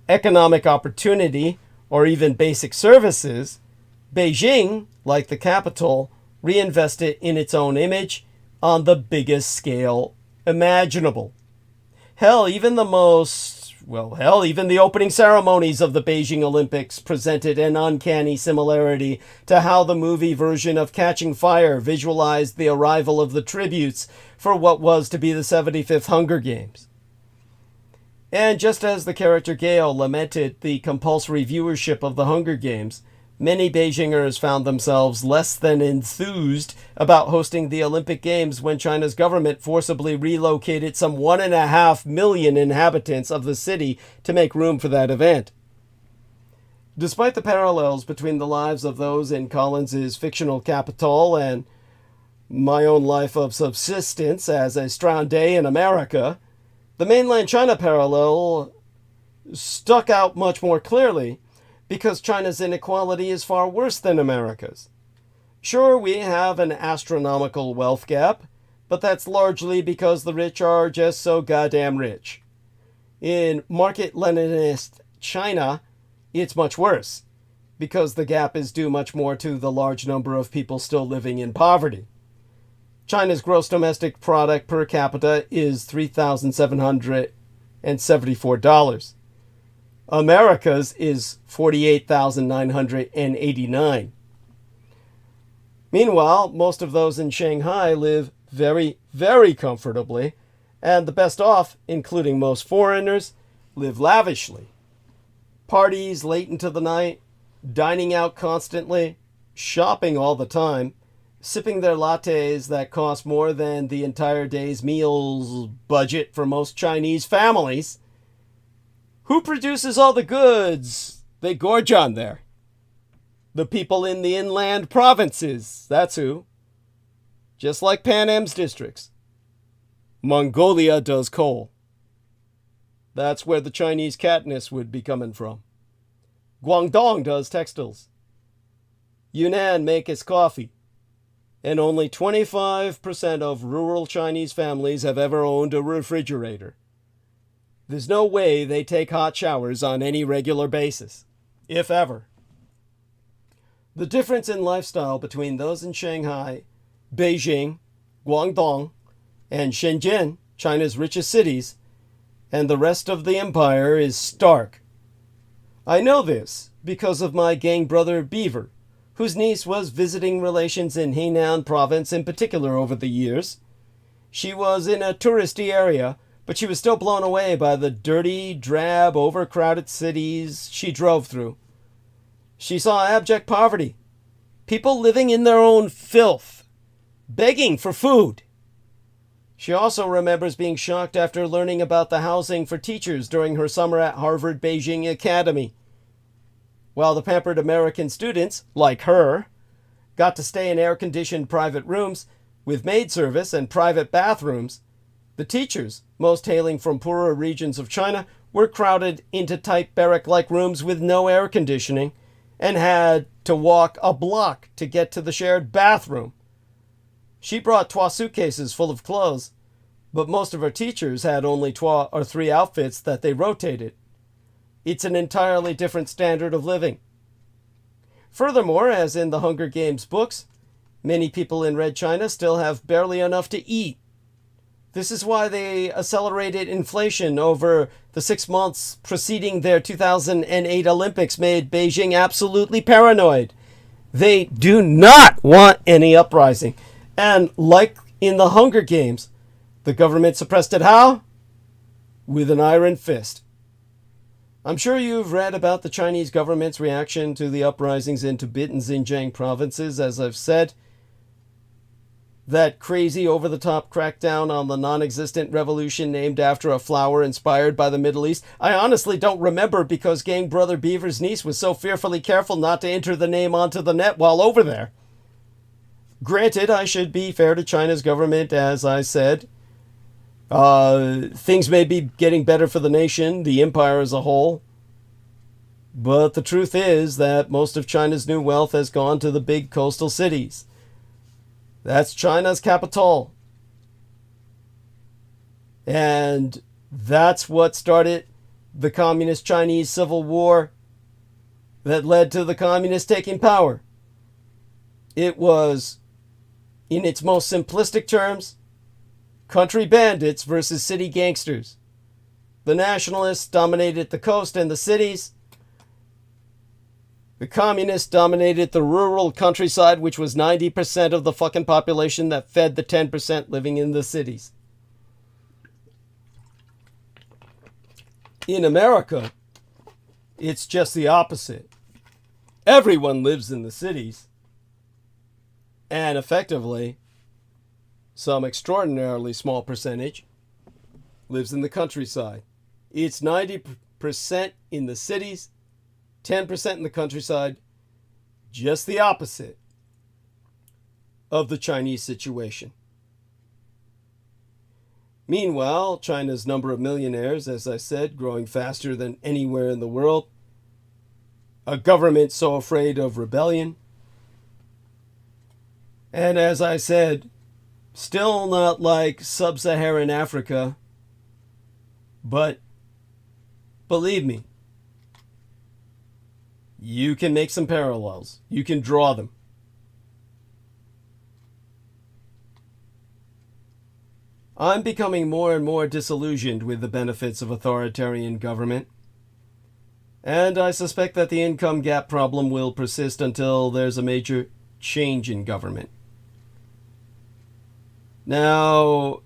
economic opportunity, or even basic services, Beijing, like the capital, reinvested in its own image on the biggest scale imaginable. Even the opening ceremonies of the Beijing Olympics presented an uncanny similarity to how the movie version of Catching Fire visualized the arrival of the tributes for what was to be the 75th Hunger Games. And just as the character Gale lamented the compulsory viewership of the Hunger Games, many Beijingers found themselves less than enthused about hosting the Olympic Games when China's government forcibly relocated some 1.5 million inhabitants of the city to make room for that event. Despite the parallels between the lives of those in Collins's fictional capital and my own life of subsistence as a Strauss Day in America, the mainland China parallel stuck out much more clearly, because China's inequality is far worse than America's. Sure, we have an astronomical wealth gap, but that's largely because the rich are just so goddamn rich. In Market-Leninist China, it's much worse, because the gap is due much more to the large number of people still living in poverty. China's gross domestic product per capita is $3,774. America's is $48,989. Meanwhile, most of those in Shanghai live very, very comfortably, and the best off, including most foreigners, live lavishly. Parties late into the night, dining out constantly, shopping all the time, sipping their lattes that cost more than the entire day's meals budget for most Chinese families. Who produces all the goods they gorge on there? The people in the inland provinces, that's who. Just like Pan Am's districts. Mongolia does coal. That's where the Chinese Katniss would be coming from. Guangdong does textiles. Yunnan makes coffee. And only 25% of rural Chinese families have ever owned a refrigerator. There's no way they take hot showers on any regular basis, if ever. The difference in lifestyle between those in Shanghai, Beijing, Guangdong, and Shenzhen, China's richest cities, and the rest of the empire is stark. I know this because of my gang brother Beaver, whose niece was visiting relations in Henan province in particular over the years. She was in a touristy area, but she was still blown away by the dirty, drab, overcrowded cities she drove through. She saw abject poverty, people living in their own filth, begging for food. She also remembers being shocked after learning about the housing for teachers during her summer at Harvard Beijing Academy. While the pampered American students, like her, got to stay in air-conditioned private rooms with maid service and private bathrooms, the teachers, most hailing from poorer regions of China, were crowded into tight barrack-like rooms with no air conditioning and had to walk a block to get to the shared bathroom. She brought 3 suitcases full of clothes, but most of her teachers had only 2 or 3 outfits that they rotated. It's an entirely different standard of living. Furthermore, as in the Hunger Games books, many people in Red China still have barely enough to eat. This is why they accelerated inflation over the 6 months preceding their 2008 Olympics made Beijing absolutely paranoid. They do not want any uprising. And like in the Hunger Games, the government suppressed it how? With an iron fist. I'm sure you've read about the Chinese government's reaction to the uprisings in Tibet and Xinjiang provinces. As I've said, that crazy over-the-top crackdown on the non-existent revolution named after a flower inspired by the Middle East. I honestly don't remember because Gang Brother Beaver's niece was so fearfully careful not to enter the name onto the net while over there. Granted, I should be fair to China's government, as I said. Things may be getting better for the nation, the empire as a whole. But the truth is that most of China's new wealth has gone to the big coastal cities. That's China's capital. And that's what started the Communist Chinese Civil War that led to the communists taking power. It was, in its most simplistic terms, country bandits versus city gangsters. The nationalists dominated the coast and the cities. The communists dominated the rural countryside, which was 90% of the fucking population that fed the 10% living in the cities. In America, it's just the opposite. Everyone lives in the cities. And effectively, some extraordinarily small percentage lives in the countryside. It's 90% in the cities, 10% in the countryside, just the opposite of the Chinese situation. Meanwhile, China's number of millionaires, as I said, growing faster than anywhere in the world. A government so afraid of rebellion. And as I said, still not like sub-Saharan Africa, but believe me, you can make some parallels. You can draw them. I'm becoming more and more disillusioned with the benefits of authoritarian government. And I suspect that the income gap problem will persist until there's a major change in government. Now,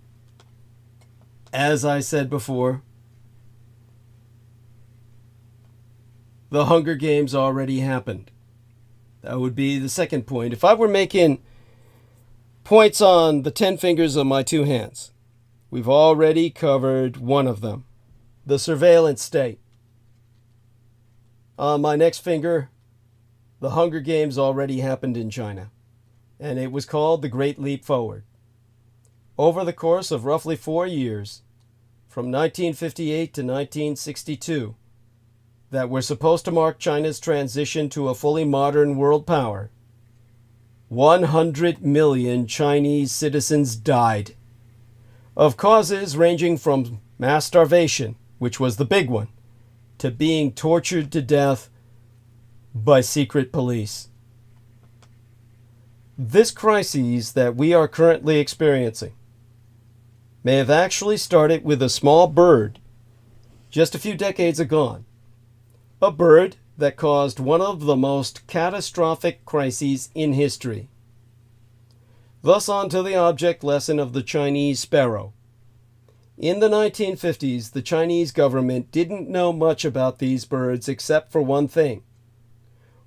as I said before, the Hunger Games already happened. That would be the second point. If I were making points on the 10 fingers of my two hands, we've already covered one of them, the surveillance state. On my next finger, the Hunger Games already happened in China, and it was called the Great Leap Forward. Over the course of roughly 4 years, from 1958 to 1962, that were supposed to mark China's transition to a fully modern world power, 100 million Chinese citizens died, of causes ranging from mass starvation, which was the big one, to being tortured to death by secret police. This crisis that we are currently experiencing may have actually started with a small bird just a few decades ago. A bird that caused one of the most catastrophic crises in history. Thus on to the object lesson of the Chinese sparrow. In the 1950s, the Chinese government didn't know much about these birds except for one thing.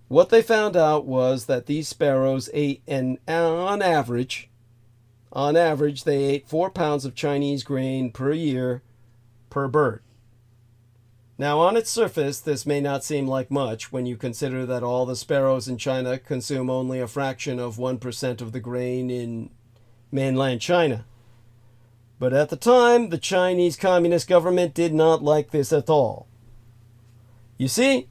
What they found out was that these sparrows ate, on average, they ate 4 pounds of Chinese grain per year per bird. Now, on its surface, this may not seem like much when you consider that all the sparrows in China consume only a fraction of 1% of the grain in mainland China. But at the time, the Chinese Communist government did not like this at all. You see,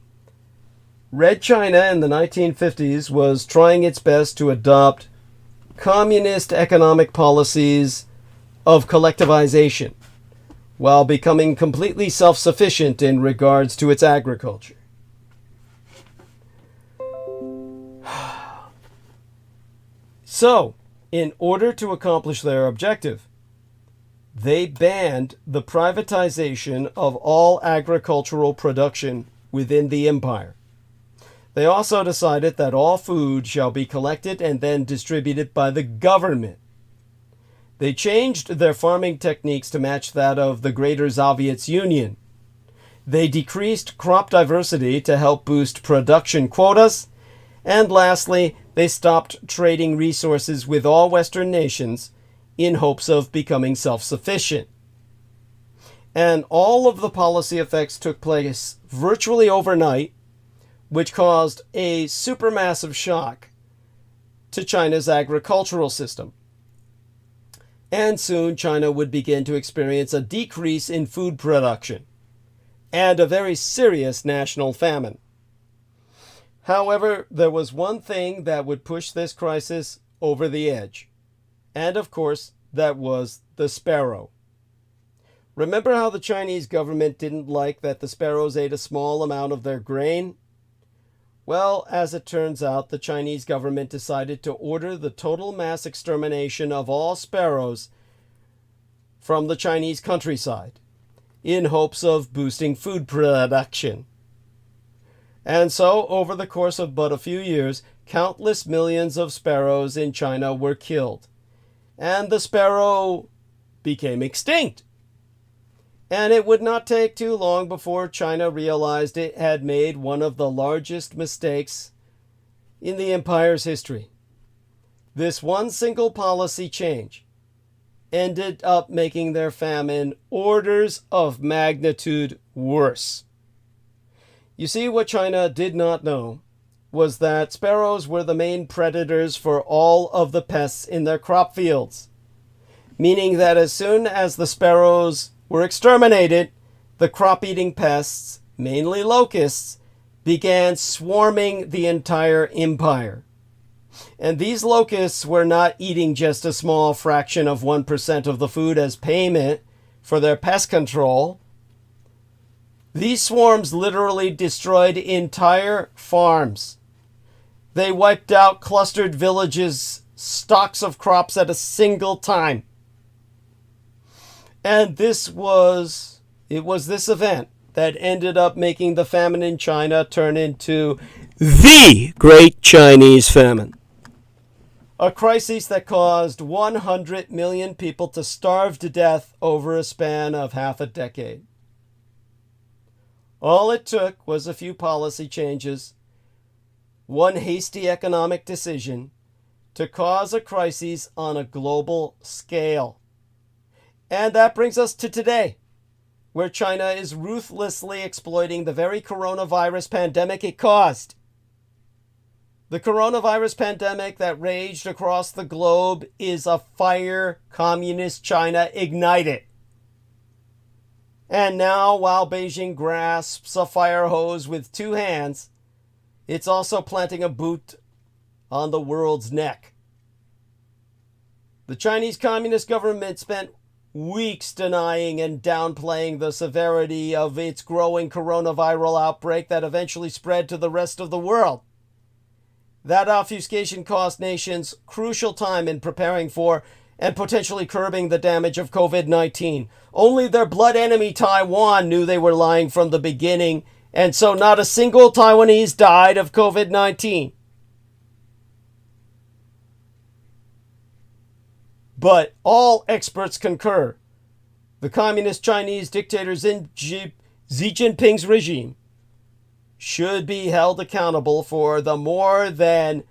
Red China in the 1950s was trying its best to adopt communist economic policies of collectivization, while becoming completely self-sufficient in regards to its agriculture. So, in order to accomplish their objective, they banned the privatization of all agricultural production within the empire. They also decided that all food shall be collected and then distributed by the government. They changed their farming techniques to match that of the Greater Soviet Union. They decreased crop diversity to help boost production quotas. And lastly, they stopped trading resources with all Western nations in hopes of becoming self-sufficient. And all of the policy effects took place virtually overnight, which caused a supermassive shock to China's agricultural system. And soon China would begin to experience a decrease in food production and a very serious national famine. However, there was one thing that would push this crisis over the edge. And of course, that was the sparrow. Remember how the Chinese government didn't like that the sparrows ate a small amount of their grain? Well, as it turns out, the Chinese government decided to order the total mass extermination of all sparrows from the Chinese countryside in hopes of boosting food production. And so, over the course of but a few years, countless millions of sparrows in China were killed. And the sparrow became extinct. And it would not take too long before China realized it had made one of the largest mistakes in the empire's history. This one single policy change ended up making their famine orders of magnitude worse. You see, what China did not know was that sparrows were the main predators for all of the pests in their crop fields, meaning that as soon as the sparrows were exterminated, the crop-eating pests, mainly locusts, began swarming the entire empire. And these locusts were not eating just a small fraction of 1% of the food as payment for their pest control. These swarms literally destroyed entire farms. They wiped out clustered villages, stalks of crops at a single time. And it was this event that ended up making the famine in China turn into the Great Chinese Famine. A crisis that caused 100 million people to starve to death over a span of half a decade. All it took was a few policy changes, one hasty economic decision, to cause a crisis on a global scale. And that brings us to today, where China is ruthlessly exploiting the very coronavirus pandemic it caused. The coronavirus pandemic that raged across the globe is a fire communist China ignited. And now, while Beijing grasps a fire hose with two hands, it's also planting a boot on the world's neck. The Chinese Communist government spent weeks denying and downplaying the severity of its growing coronavirus outbreak that eventually spread to the rest of the world. That obfuscation cost nations crucial time in preparing for and potentially curbing the damage of COVID-19. Only their blood enemy Taiwan knew they were lying from the beginning, and so not a single Taiwanese died of COVID-19. But all experts concur. The communist Chinese dictator Xi Jinping's regime should be held accountable for the more than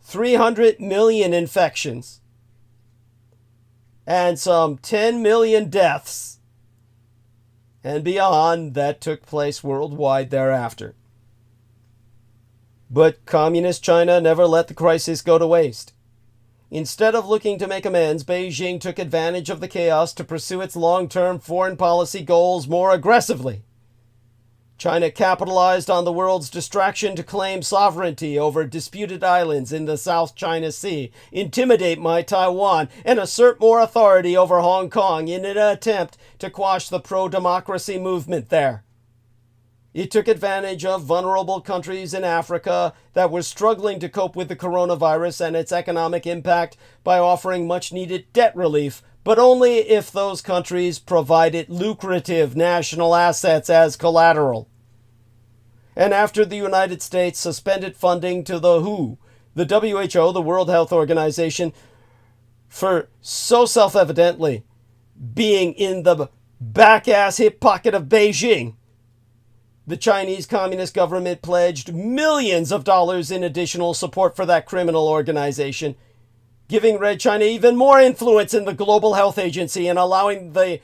300 million infections and some 10 million deaths and beyond that took place worldwide thereafter. But communist China never let the crisis go to waste. Instead of looking to make amends, Beijing took advantage of the chaos to pursue its long-term foreign policy goals more aggressively. China capitalized on the world's distraction to claim sovereignty over disputed islands in the South China Sea, intimidate my Taiwan, and assert more authority over Hong Kong in an attempt to quash the pro-democracy movement there. It took advantage of vulnerable countries in Africa that were struggling to cope with the coronavirus and its economic impact by offering much-needed debt relief, but only if those countries provided lucrative national assets as collateral. And after the United States suspended funding to the WHO, the WHO, the World Health Organization, for so self-evidently being in the back-ass hip pocket of Beijing, The Chinese Communist government pledged millions of dollars in additional support for that criminal organization, giving Red China even more influence in the Global Health Agency and allowing the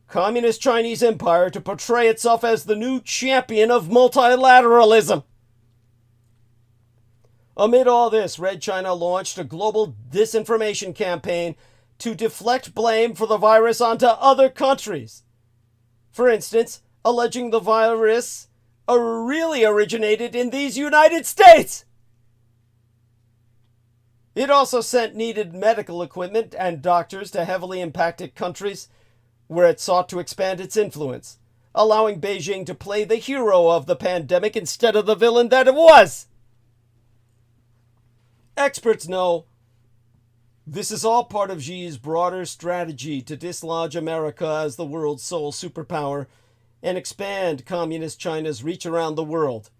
Communist Chinese Empire to portray itself as the new champion of multilateralism. Amid all this, Red China launched a global disinformation campaign to deflect blame for the virus onto other countries. For instance, alleging the virus really originated in these United States. It also sent needed medical equipment and doctors to heavily impacted countries where it sought to expand its influence, allowing Beijing to play the hero of the pandemic instead of the villain that it was. Experts know this is all part of Xi's broader strategy to dislodge America as the world's sole superpower and expand Communist China's reach around the world.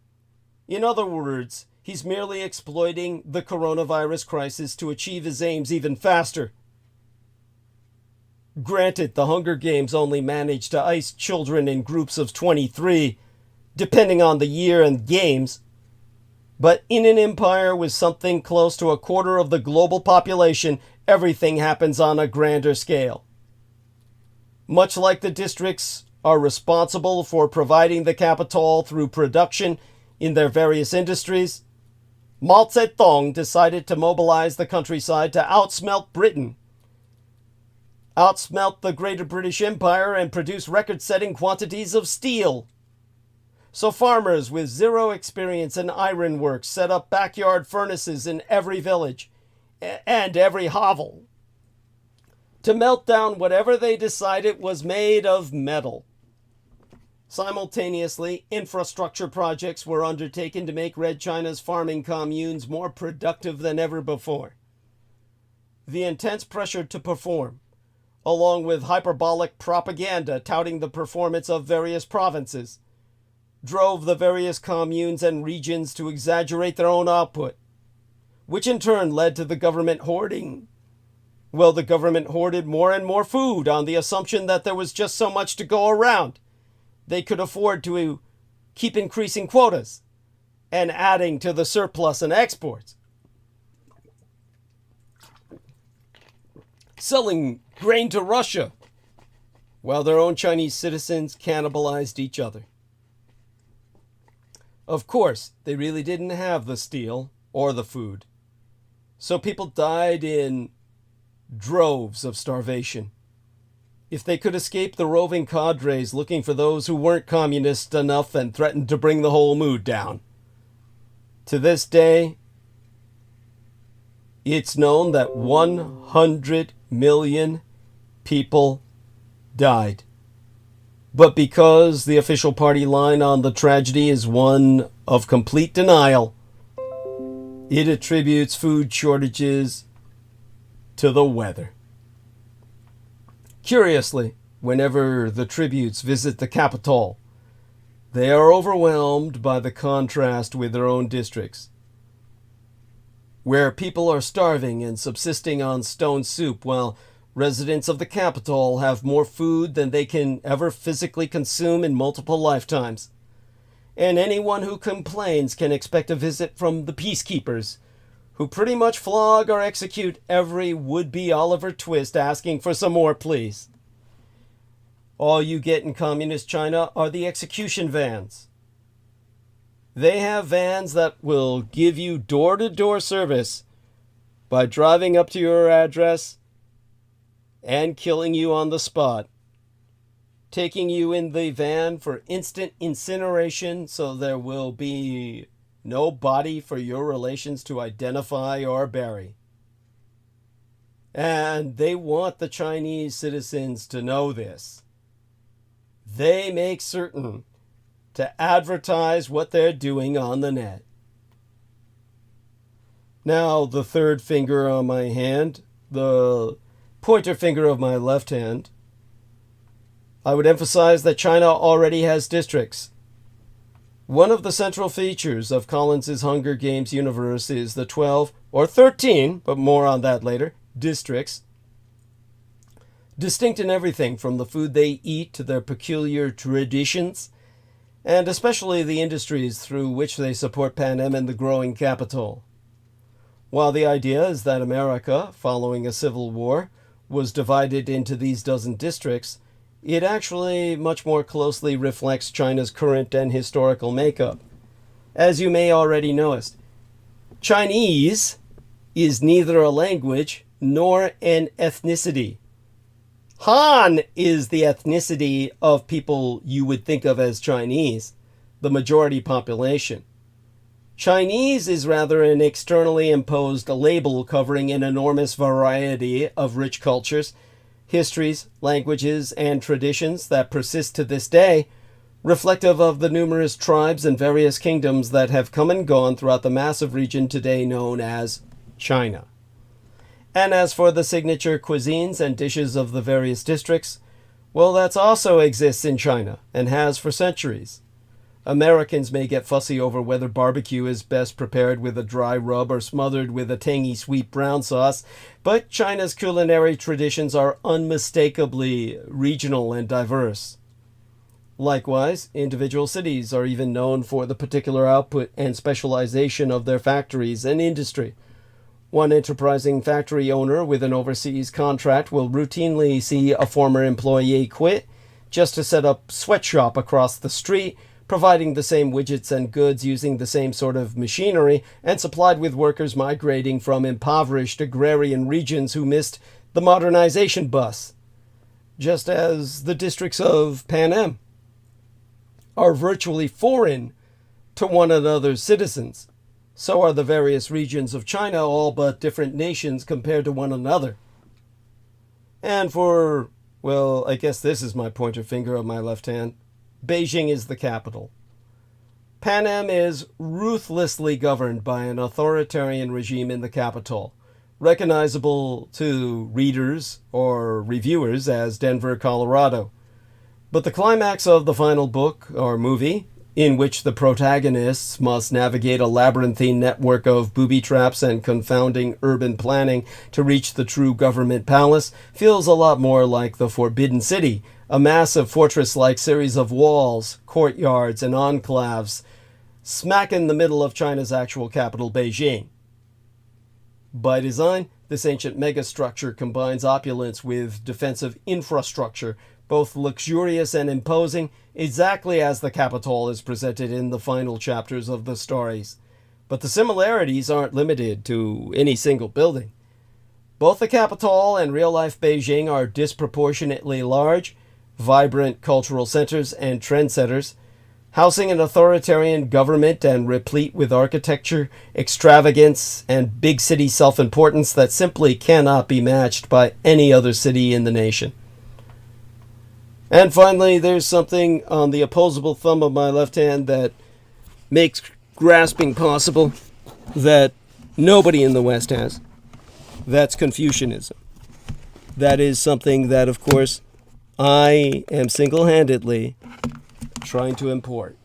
In other words, he's merely exploiting the coronavirus crisis to achieve his aims even faster. Granted, the Hunger Games only managed to ice children in groups of 23, depending on the year and games, but in an empire with something close to a quarter of the global population, everything happens on a grander scale. Much like the districts are responsible for providing the capital through production in their various industries, Mao Zedong decided to mobilize the countryside to outsmelt Britain, outsmelt the Greater British Empire, and produce record-setting quantities of steel. So farmers with zero experience in ironworks set up backyard furnaces in every village and every hovel to melt down whatever they decided was made of metal. Simultaneously, infrastructure projects were undertaken to make Red China's farming communes more productive than ever before. The intense pressure to perform, along with hyperbolic propaganda touting the performance of various provinces, drove the various communes and regions to exaggerate their own output, which in turn led to the government hoarding. Well, the government hoarded more and more food on the assumption that there was just so much to go around. They could afford to keep increasing quotas and adding to the surplus in exports, selling grain to Russia, while their own Chinese citizens cannibalized each other. Of course, they really didn't have the steel or the food, so people died in droves of starvation. If they could escape the roving cadres looking for those who weren't communist enough and threatened to bring the whole mood down. To this day, it's known that 100 million people died. But because the official party line on the tragedy is one of complete denial, it attributes food shortages to the weather. Curiously, whenever the tributes visit the capital, they are overwhelmed by the contrast with their own districts, where people are starving and subsisting on stone soup, while residents of the capital have more food than they can ever physically consume in multiple lifetimes. And anyone who complains can expect a visit from the peacekeepers, who pretty much flog or execute every would-be Oliver Twist asking for some more, please. All you get in communist China are the execution vans. They have vans that will give you door-to-door service by driving up to your address and killing you on the spot, taking you in the van for instant incineration so there will be no body for your relations to identify or bury. And they want the Chinese citizens to know this. They make certain to advertise what they're doing on the net. Now, the third finger on my hand, the pointer finger of my left hand, I would emphasize that China already has districts. One of the central features of Collins's Hunger Games universe is the 12, or 13, but more on that later, districts, distinct in everything from the food they eat to their peculiar traditions and especially the industries through which they support Panem and the growing capital. While the idea is that America, following a civil war, was divided into these dozen districts, it actually much more closely reflects China's current and historical makeup. As you may already notice, Chinese is neither a language nor an ethnicity. Han is the ethnicity of people you would think of as Chinese, the majority population. Chinese is rather an externally imposed label covering an enormous variety of rich cultures, histories, languages, and traditions that persist to this day, reflective of the numerous tribes and various kingdoms that have come and gone throughout the massive region today known as China. And as for the signature cuisines and dishes of the various districts, well, that also exists in China and has for centuries. Americans may get fussy over whether barbecue is best prepared with a dry rub or smothered with a tangy sweet brown sauce, but China's culinary traditions are unmistakably regional and diverse. Likewise, individual cities are even known for the particular output and specialization of their factories and industry. One enterprising factory owner with an overseas contract will routinely see a former employee quit just to set up sweatshop across the street, providing the same widgets and goods using the same sort of machinery, and supplied with workers migrating from impoverished agrarian regions who missed the modernization bus. Just as the districts of Panem are virtually foreign to one another's citizens, so are the various regions of China, all but different nations compared to one another. And for, well, I guess this is my pointer finger of my left hand, Beijing is the capital. Panem is ruthlessly governed by an authoritarian regime in the capital, recognizable to readers or reviewers as Denver, Colorado. But the climax of the final book, or movie, in which the protagonists must navigate a labyrinthine network of booby traps and confounding urban planning to reach the true government palace, feels a lot more like the Forbidden City, a massive fortress-like series of walls, courtyards, and enclaves, smack in the middle of China's actual capital, Beijing. By design, this ancient megastructure combines opulence with defensive infrastructure, both luxurious and imposing, exactly as the capital is presented in the final chapters of the stories. But the similarities aren't limited to any single building. Both the capital and real-life Beijing are disproportionately large, vibrant cultural centers and trendsetters, housing an authoritarian government and replete with architecture, extravagance, and big city self-importance that simply cannot be matched by any other city in the nation. And finally, there's something on the opposable thumb of my left hand that makes grasping possible that nobody in the West has. That's Confucianism. That is something that, of course, I am single-handedly trying to import.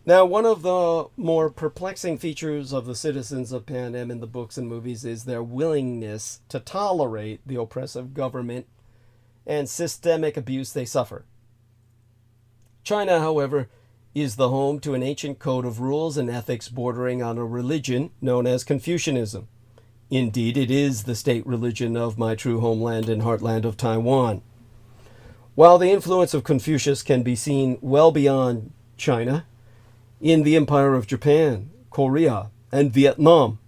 Now, one of the more perplexing features of the citizens of Panem in the books and movies is their willingness to tolerate the oppressive government and systemic abuse they suffer. China, however, is the home to an ancient code of rules and ethics bordering on a religion known as Confucianism. Indeed, it is the state religion of my true homeland and heartland of Taiwan. While the influence of Confucius can be seen well beyond China, in the Empire of Japan, Korea, and Vietnam,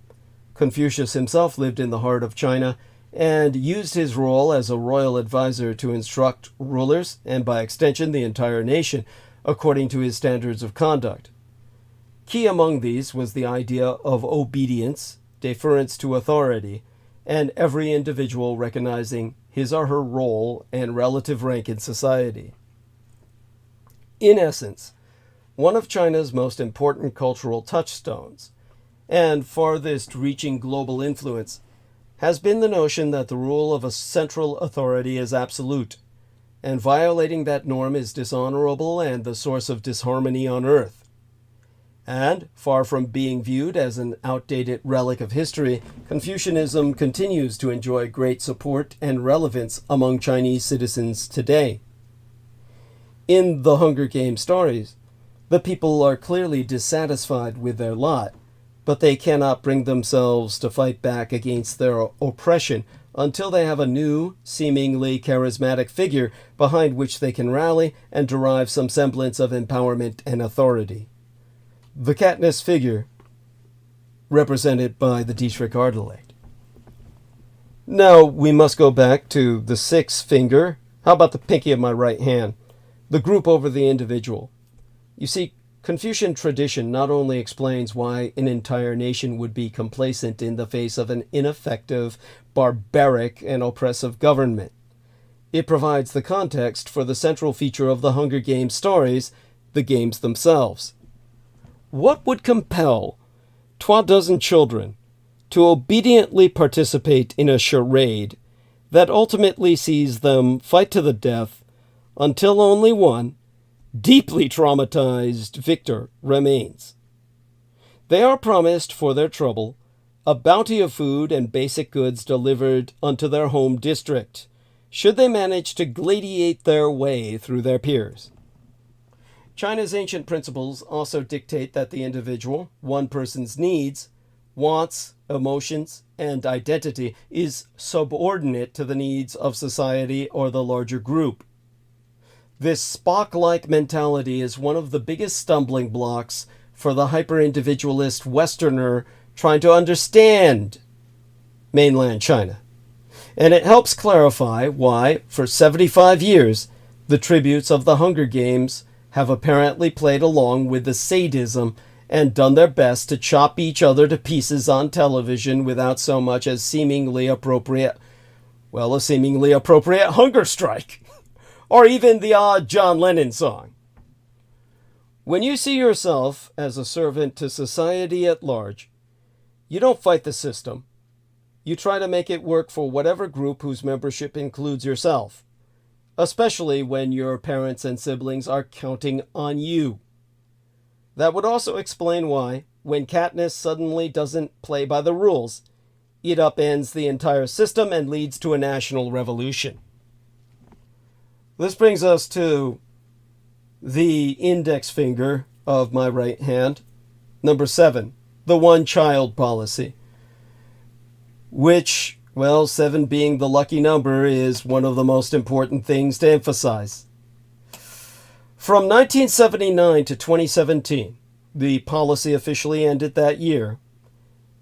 Confucius himself lived in the heart of China and used his role as a royal advisor to instruct rulers, and by extension the entire nation, according to his standards of conduct. Key among these was the idea of obedience, deference to authority, and every individual recognizing his or her role and relative rank in society. In essence, one of China's most important cultural touchstones, and farthest reaching global influence, has been the notion that the rule of a central authority is absolute, and violating that norm is dishonorable and the source of disharmony on earth. And, far from being viewed as an outdated relic of history, Confucianism continues to enjoy great support and relevance among Chinese citizens today. In the Hunger Games stories, The people are clearly dissatisfied with their lot, but they cannot bring themselves to fight back against their oppression until they have a new, seemingly charismatic figure behind which they can rally and derive some semblance of empowerment and authority. The Katniss figure, represented by the Dietrich Artilate. Now we must go back to the sixth finger. How about the pinky of my right hand? The group over the individual. You see, Confucian tradition not only explains why an entire nation would be complacent in the face of an ineffective, barbaric, and oppressive government. It provides the context for the central feature of the Hunger Games stories, the games themselves. What would compel 12 children to obediently participate in a charade that ultimately sees them fight to the death until only one, deeply traumatized victor remains? They are promised for their trouble a bounty of food and basic goods delivered unto their home district, should they manage to gladiate their way through their peers. China's ancient principles also dictate that the individual, one person's needs, wants, emotions, and identity is subordinate to the needs of society or the larger group. This Spock-like mentality is one of the biggest stumbling blocks for the hyper-individualist Westerner trying to understand mainland China. And it helps clarify why, for 75 years, the tributes of the Hunger Games have apparently played along with the sadism and done their best to chop each other to pieces on television without so much as a seemingly appropriate hunger strike, or even the odd John Lennon song. When you see yourself as a servant to society at large, you don't fight the system. You try to make it work for whatever group whose membership includes yourself, especially when your parents and siblings are counting on you. That would also explain why, when Katniss suddenly doesn't play by the rules, it upends the entire system and leads to a national revolution. This brings us to the index finger of my right hand, number 7, the one-child policy, which, 7 being the lucky number, is one of the most important things to emphasize. From 1979 to 2017, the policy officially ended that year,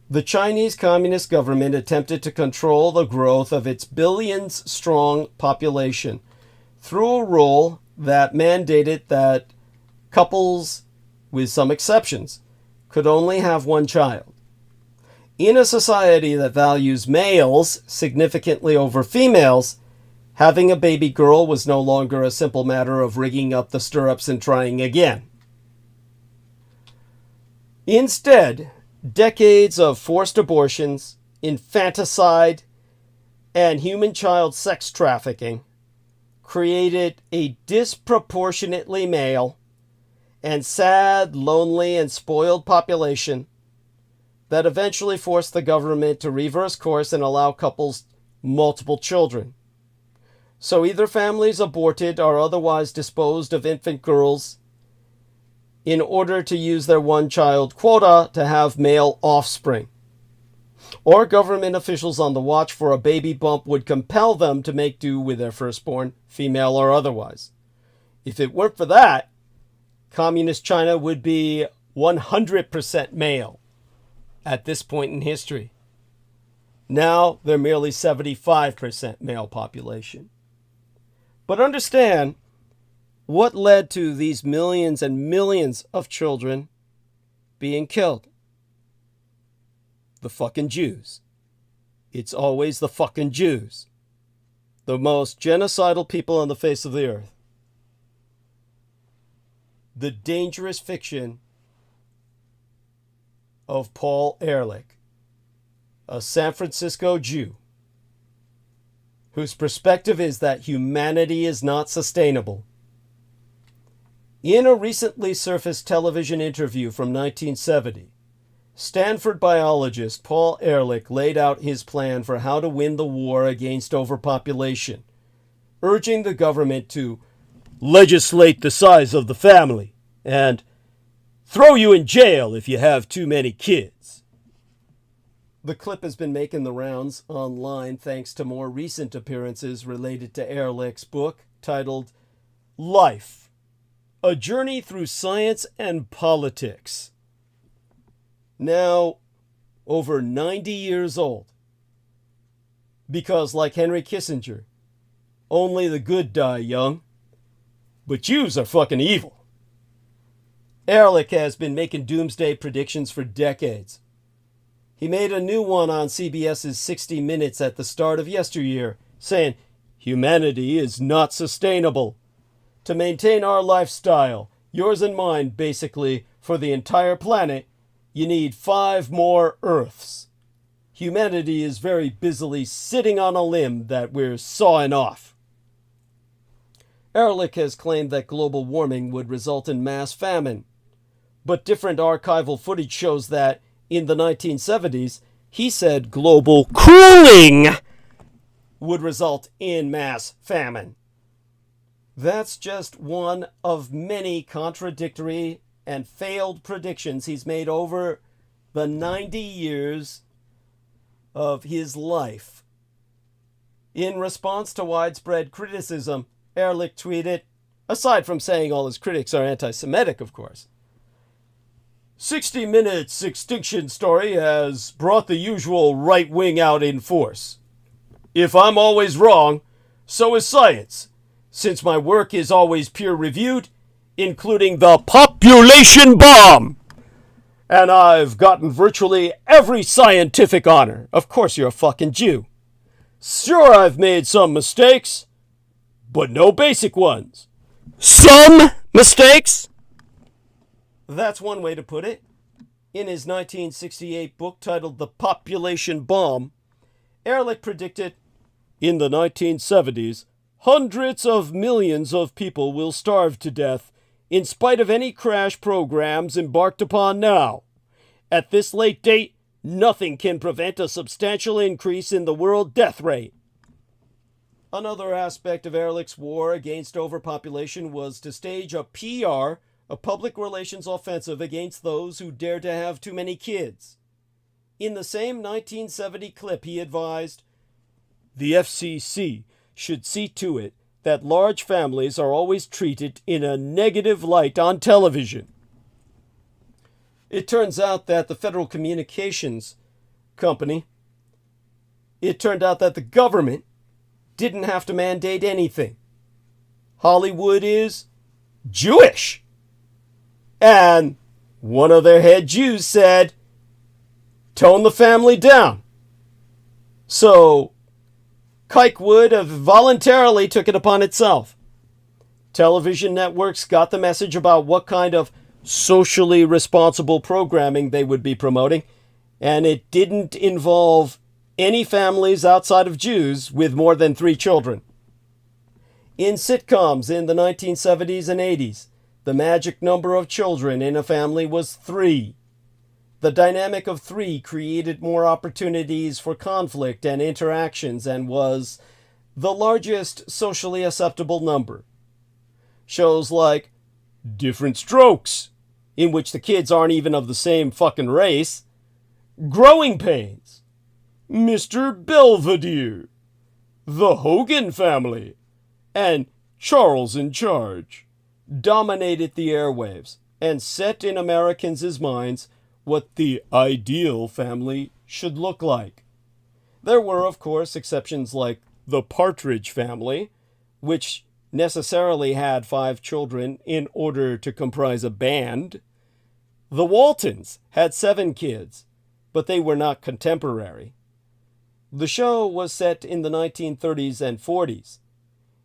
the Chinese Communist government attempted to control the growth of its billions-strong population through a rule that mandated that couples, with some exceptions, could only have one child. In a society that values males significantly over females, having a baby girl was no longer a simple matter of rigging up the stirrups and trying again. Instead, decades of forced abortions, infanticide, and human child sex trafficking created a disproportionately male and sad, lonely, and spoiled population that eventually forced the government to reverse course and allow couples multiple children. So either families aborted or otherwise disposed of infant girls in order to use their one-child quota to have male offspring. Or government officials on the watch for a baby bump would compel them to make do with their firstborn, female or otherwise. If it weren't for that, Communist China would be 100% male at this point in history. Now they're merely 75% male population. But understand what led to these millions and millions of children being killed. The fucking Jews. It's always the fucking Jews. The most genocidal people on the face of the earth. The dangerous fiction of Paul Ehrlich, a San Francisco Jew, whose perspective is that humanity is not sustainable. In a recently surfaced television interview from 1970, Stanford biologist Paul Ehrlich laid out his plan for how to win the war against overpopulation, urging the government to legislate the size of the family and throw you in jail if you have too many kids. The clip has been making the rounds online thanks to more recent appearances related to Ehrlich's book titled Life, A Journey Through Science and Politics. Now, over 90 years old. Because, like Henry Kissinger, only the good die young, but Jews are fucking evil. Ehrlich has been making doomsday predictions for decades. He made a new one on CBS's 60 Minutes at the start of yesteryear, saying, humanity is not sustainable. To maintain our lifestyle, yours and mine basically, for the entire planet, you need 5 more Earths. Humanity is very busily sitting on a limb that we're sawing off. Ehrlich has claimed that global warming would result in mass famine, but different archival footage shows that in the 1970s, he said global cooling would result in mass famine. That's just one of many contradictory and failed predictions he's made over the 90 years of his life. In response to widespread criticism, Ehrlich tweeted, aside from saying all his critics are anti-Semitic, of course, 60 Minutes extinction story has brought the usual right wing out in force. If I'm always wrong, so is science, since my work is always peer-reviewed, including the population bomb. And I've gotten virtually every scientific honor. Of course you're a fucking Jew. Sure, I've made some mistakes, but no basic ones. Some mistakes? That's one way to put it. In his 1968 book titled The Population Bomb, Ehrlich predicted, in the 1970s, hundreds of millions of people will starve to death in spite of any crash programs embarked upon now. At this late date, nothing can prevent a substantial increase in the world death rate. Another aspect of Ehrlich's war against overpopulation was to stage a PR, a public relations offensive against those who dare to have too many kids. In the same 1970 clip, he advised, the FCC should see to it that large families are always treated in a negative light on television. It turns out that the Federal Communications Company, it turned out that the government didn't have to mandate anything. Hollywood is Jewish. And one of their head Jews said, tone the family down. So Kikewood voluntarily took it upon itself. Television networks got the message about what kind of socially responsible programming they would be promoting, and it didn't involve any families outside of Jews with more than 3 children. In sitcoms in the 1970s and 80s, the magic number of children in a family was 3. The dynamic of 3 created more opportunities for conflict and interactions and was the largest socially acceptable number. Shows like Different Strokes, in which the kids aren't even of the same fucking race, Growing Pains, Mr. Belvedere, The Hogan Family, and Charles in Charge dominated the airwaves and set in Americans' minds what the ideal family should look like. There were, of course, exceptions like the Partridge Family, which necessarily had 5 children in order to comprise a band. The Waltons had 7 kids, but they were not contemporary. The show was set in the 1930s and 40s,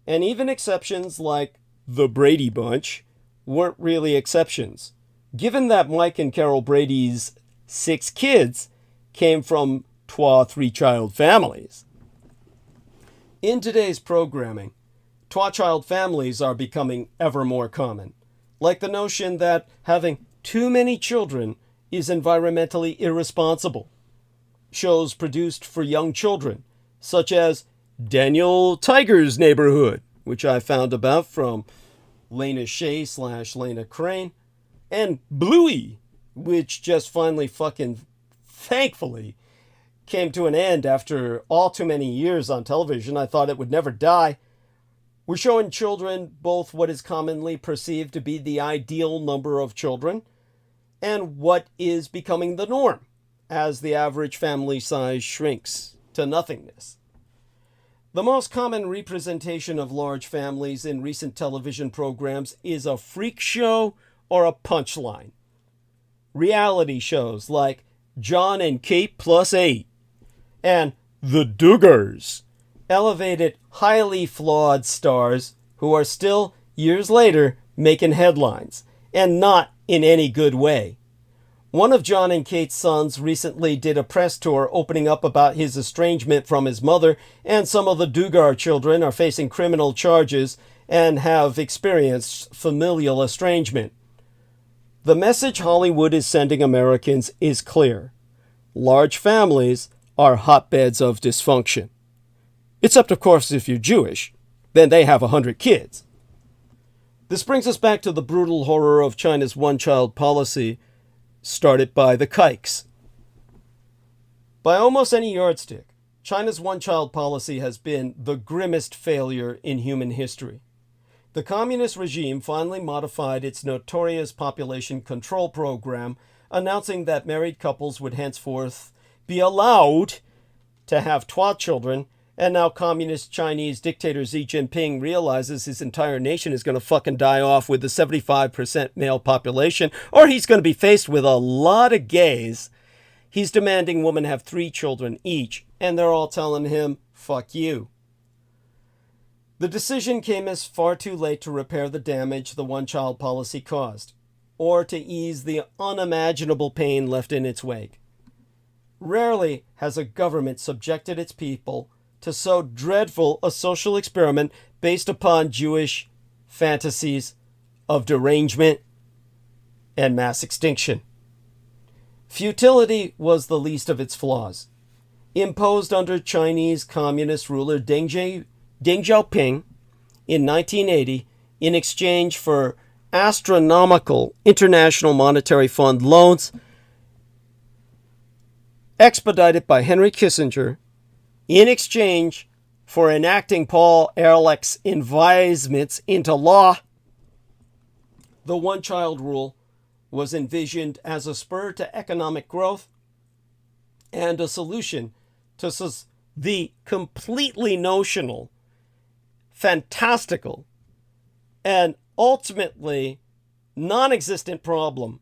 and even exceptions like the Brady Bunch weren't really exceptions, given that Mike and Carol Brady's 6 kids came from 2 3-child families. In today's programming, 2-child families are becoming ever more common, like the notion that having too many children is environmentally irresponsible. Shows produced for young children, such as Daniel Tiger's Neighborhood, which I found about from Lena Shea / Lena Crane, and Bluey, which just finally fucking thankfully came to an end after all too many years on television. I thought it would never die. We're showing children both what is commonly perceived to be the ideal number of children and what is becoming the norm as the average family size shrinks to nothingness. The most common representation of large families in recent television programs is a freak show or a punchline. Reality shows like John and Kate Plus 8 and The Duggars elevated highly flawed stars who are still, years later, making headlines, and not in any good way. One of John and Kate's sons recently did a press tour opening up about his estrangement from his mother, and some of the Duggar children are facing criminal charges and have experienced familial estrangement. The message Hollywood is sending Americans is clear. Large families are hotbeds of dysfunction. Except, of course, if you're Jewish, then they have 100 kids. This brings us back to the brutal horror of China's one-child policy, started by the kikes. By almost any yardstick, China's one-child policy has been the grimmest failure in human history. The communist regime finally modified its notorious population control program, announcing that married couples would henceforth be allowed to have 12 children, and now communist Chinese dictator Xi Jinping realizes his entire nation is going to fucking die off with the 75% male population, or he's going to be faced with a lot of gays. He's demanding women have 3 children each, and they're all telling him, fuck you. The decision came as far too late to repair the damage the one-child policy caused, or to ease the unimaginable pain left in its wake. Rarely has a government subjected its people to so dreadful a social experiment based upon Jewish fantasies of derangement and mass extinction. Futility was the least of its flaws. Imposed under Chinese communist ruler Deng Xiaoping in 1980 in exchange for astronomical International Monetary Fund loans expedited by Henry Kissinger in exchange for enacting Paul Ehrlich's advisements into law. The one-child rule was envisioned as a spur to economic growth and a solution to the completely notional, fantastical, and ultimately non-existent problem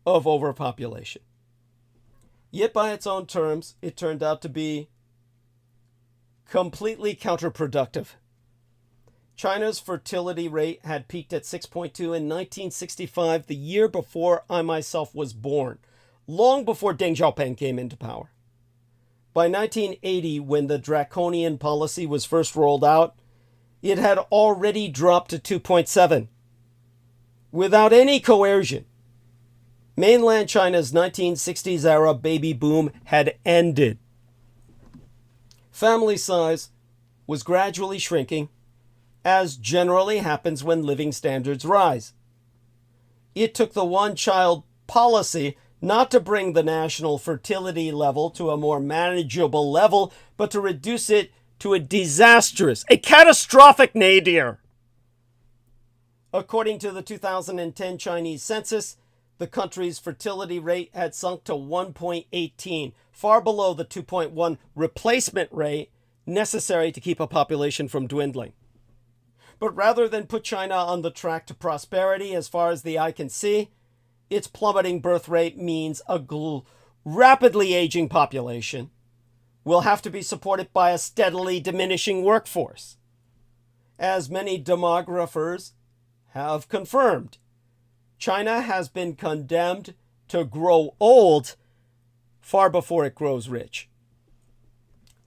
of overpopulation. Yet by its own terms, it turned out to be completely counterproductive. China's fertility rate had peaked at 6.2 in 1965, the year before I myself was born, long before Deng Xiaoping came into power. By 1980, when the draconian policy was first rolled out, it had already dropped to 2.7. Without any coercion, mainland China's 1960s-era baby boom had ended. Family size was gradually shrinking, as generally happens when living standards rise. It took the one-child policy not to bring the national fertility level to a more manageable level, but to reduce it to a disastrous, a catastrophic nadir. According to the 2010 Chinese census, the country's fertility rate had sunk to 1.18, far below the 2.1 replacement rate necessary to keep a population from dwindling. But rather than put China on the track to prosperity as far as the eye can see, its plummeting birth rate means a rapidly aging population will have to be supported by a steadily diminishing workforce. As many demographers have confirmed, China has been condemned to grow old far before it grows rich.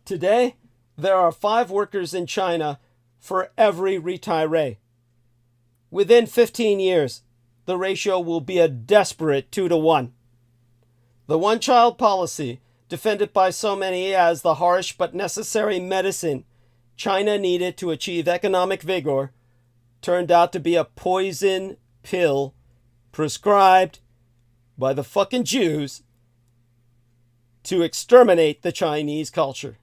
Today, there are 5 workers in China for every retiree. Within 15 years, the ratio will be a desperate 2-to-1. The one-child policy, defended by so many as the harsh but necessary medicine China needed to achieve economic vigor, turned out to be a poison pill prescribed by the fucking Jews to exterminate the Chinese culture.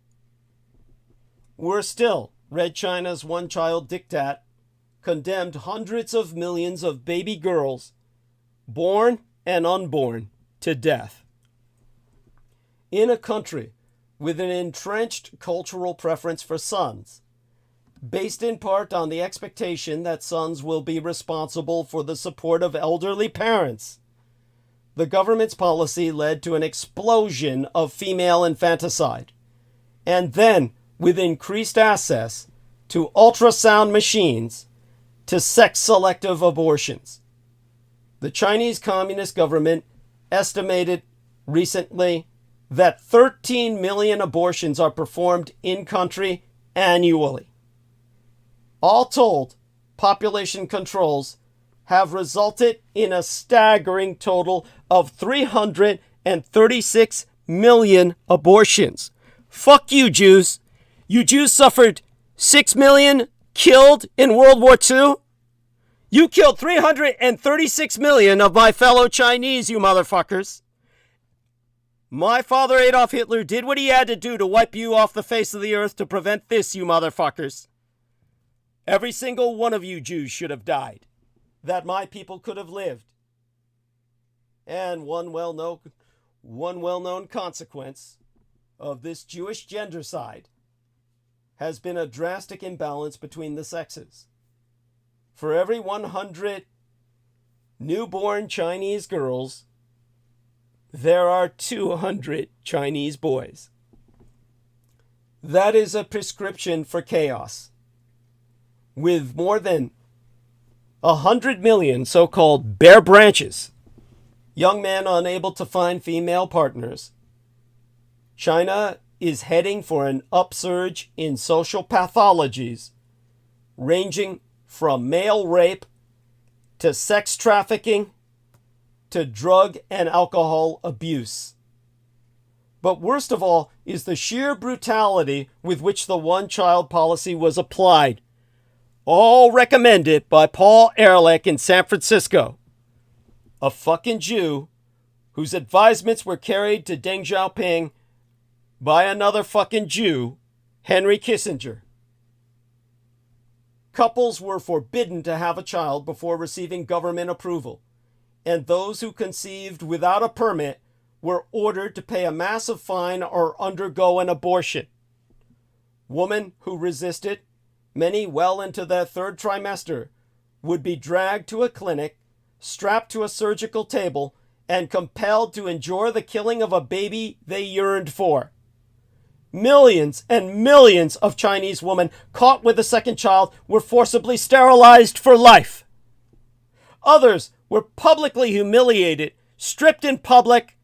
Worse still, Red China's one-child diktat condemned hundreds of millions of baby girls, born and unborn, to death. In a country with an entrenched cultural preference for sons, based in part on the expectation that sons will be responsible for the support of elderly parents, the government's policy led to an explosion of female infanticide, and then, with increased access to ultrasound machines, to sex-selective abortions. The Chinese Communist government estimated recently that 13 million abortions are performed in-country annually. All told, population controls have resulted in a staggering total of 336 million abortions. Fuck you, Jews. You Jews suffered 6 million killed in World War II. You killed 336 million of my fellow Chinese, you motherfuckers. My father Adolf Hitler did what he had to do to wipe you off the face of the earth to prevent this, you motherfuckers. Every single one of you Jews should have died, that my people could have lived. And one well-known consequence of this Jewish gendercide has been a drastic imbalance between the sexes. For every 100 newborn Chinese girls, there are 200 Chinese boys. That is a prescription for chaos. With more than 100 million so-called bare branches, young men unable to find female partners, China is heading for an upsurge in social pathologies, ranging from male rape to sex trafficking to drug and alcohol abuse. But worst of all is the sheer brutality with which the one-child policy was applied, all recommended by Paul Ehrlich in San Francisco, a fucking Jew whose advisements were carried to Deng Xiaoping by another fucking Jew, Henry Kissinger. Couples were forbidden to have a child before receiving government approval, and those who conceived without a permit were ordered to pay a massive fine or undergo an abortion. Women who resisted, many well into their third trimester, would be dragged to a clinic, strapped to a surgical table, and compelled to endure the killing of a baby they yearned for. Millions and millions of Chinese women caught with a second child were forcibly sterilized for life. Others were publicly humiliated, stripped in public,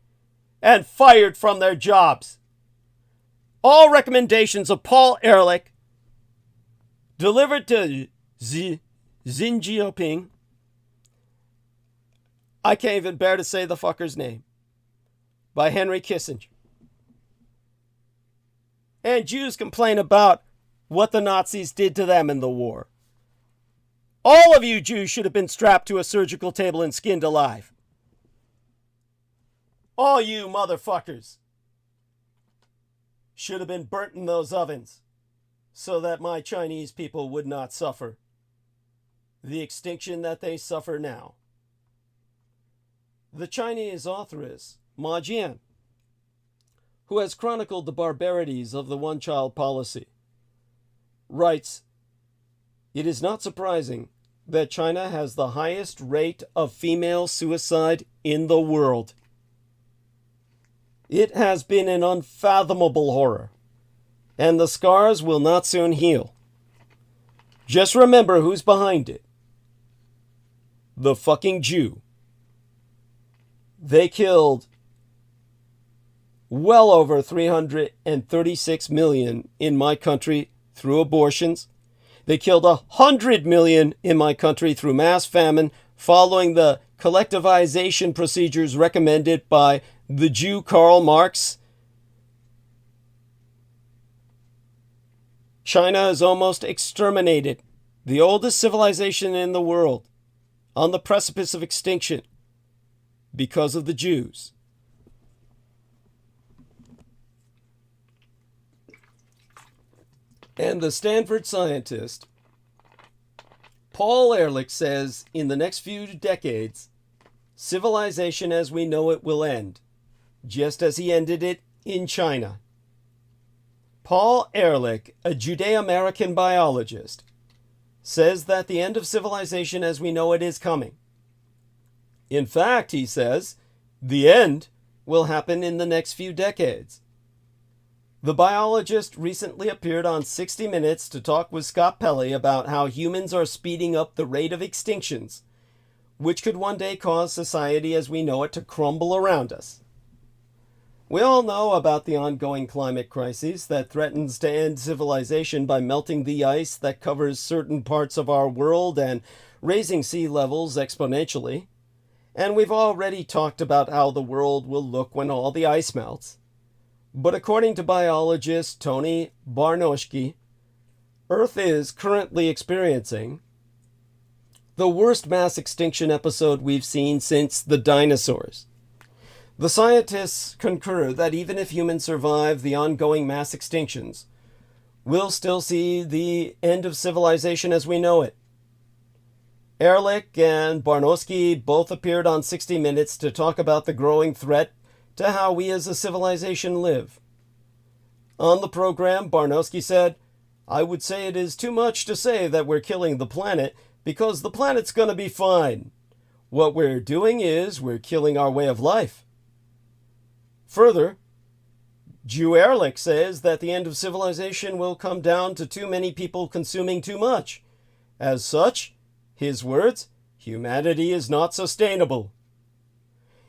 and fired from their jobs. All recommendations of Paul Ehrlich, delivered to Xi Jinping. I can't even bear to say the fucker's name. By Henry Kissinger. And Jews complain about what the Nazis did to them in the war. All of you Jews should have been strapped to a surgical table and skinned alive. All you motherfuckers should have been burnt in those ovens so that my Chinese people would not suffer the extinction that they suffer now. The Chinese authoress, Ma Jian, who has chronicled the barbarities of the one-child policy, writes, "It is not surprising that China has the highest rate of female suicide in the world. It has been an unfathomable horror, and the scars will not soon heal. Just remember who's behind it. The fucking Jew. They killed well over 336 million in my country through abortions. They killed 100 million in my country through mass famine following the collectivization procedures recommended by the Jew Karl Marx. China is almost exterminated, the oldest civilization in the world, on the precipice of extinction, because of the Jews. And the Stanford scientist Paul Ehrlich says in the next few decades, civilization as we know it will end, just as he ended it in China. Paul Ehrlich, a Judeo-American biologist, says that the end of civilization as we know it is coming. In fact, he says, the end will happen in the next few decades. The biologist recently appeared on 60 Minutes to talk with Scott Pelley about how humans are speeding up the rate of extinctions, which could one day cause society as we know it to crumble around us. We all know about the ongoing climate crisis that threatens to end civilization by melting the ice that covers certain parts of our world and raising sea levels exponentially. And we've already talked about how the world will look when all the ice melts. But according to biologist Tony Barnoshky, Earth is currently experiencing the worst mass extinction episode we've seen since the dinosaurs. The scientists concur that even if humans survive the ongoing mass extinctions, we'll still see the end of civilization as we know it. Ehrlich and Barnoshky both appeared on 60 Minutes to talk about the growing threat to how we as a civilization live. On the program, Barnoshky said, "I would say it is too much to say that we're killing the planet because the planet's going to be fine. What we're doing is we're killing our way of life." Further, Jew Ehrlich says that the end of civilization will come down to too many people consuming too much. As such, his words, humanity is not sustainable.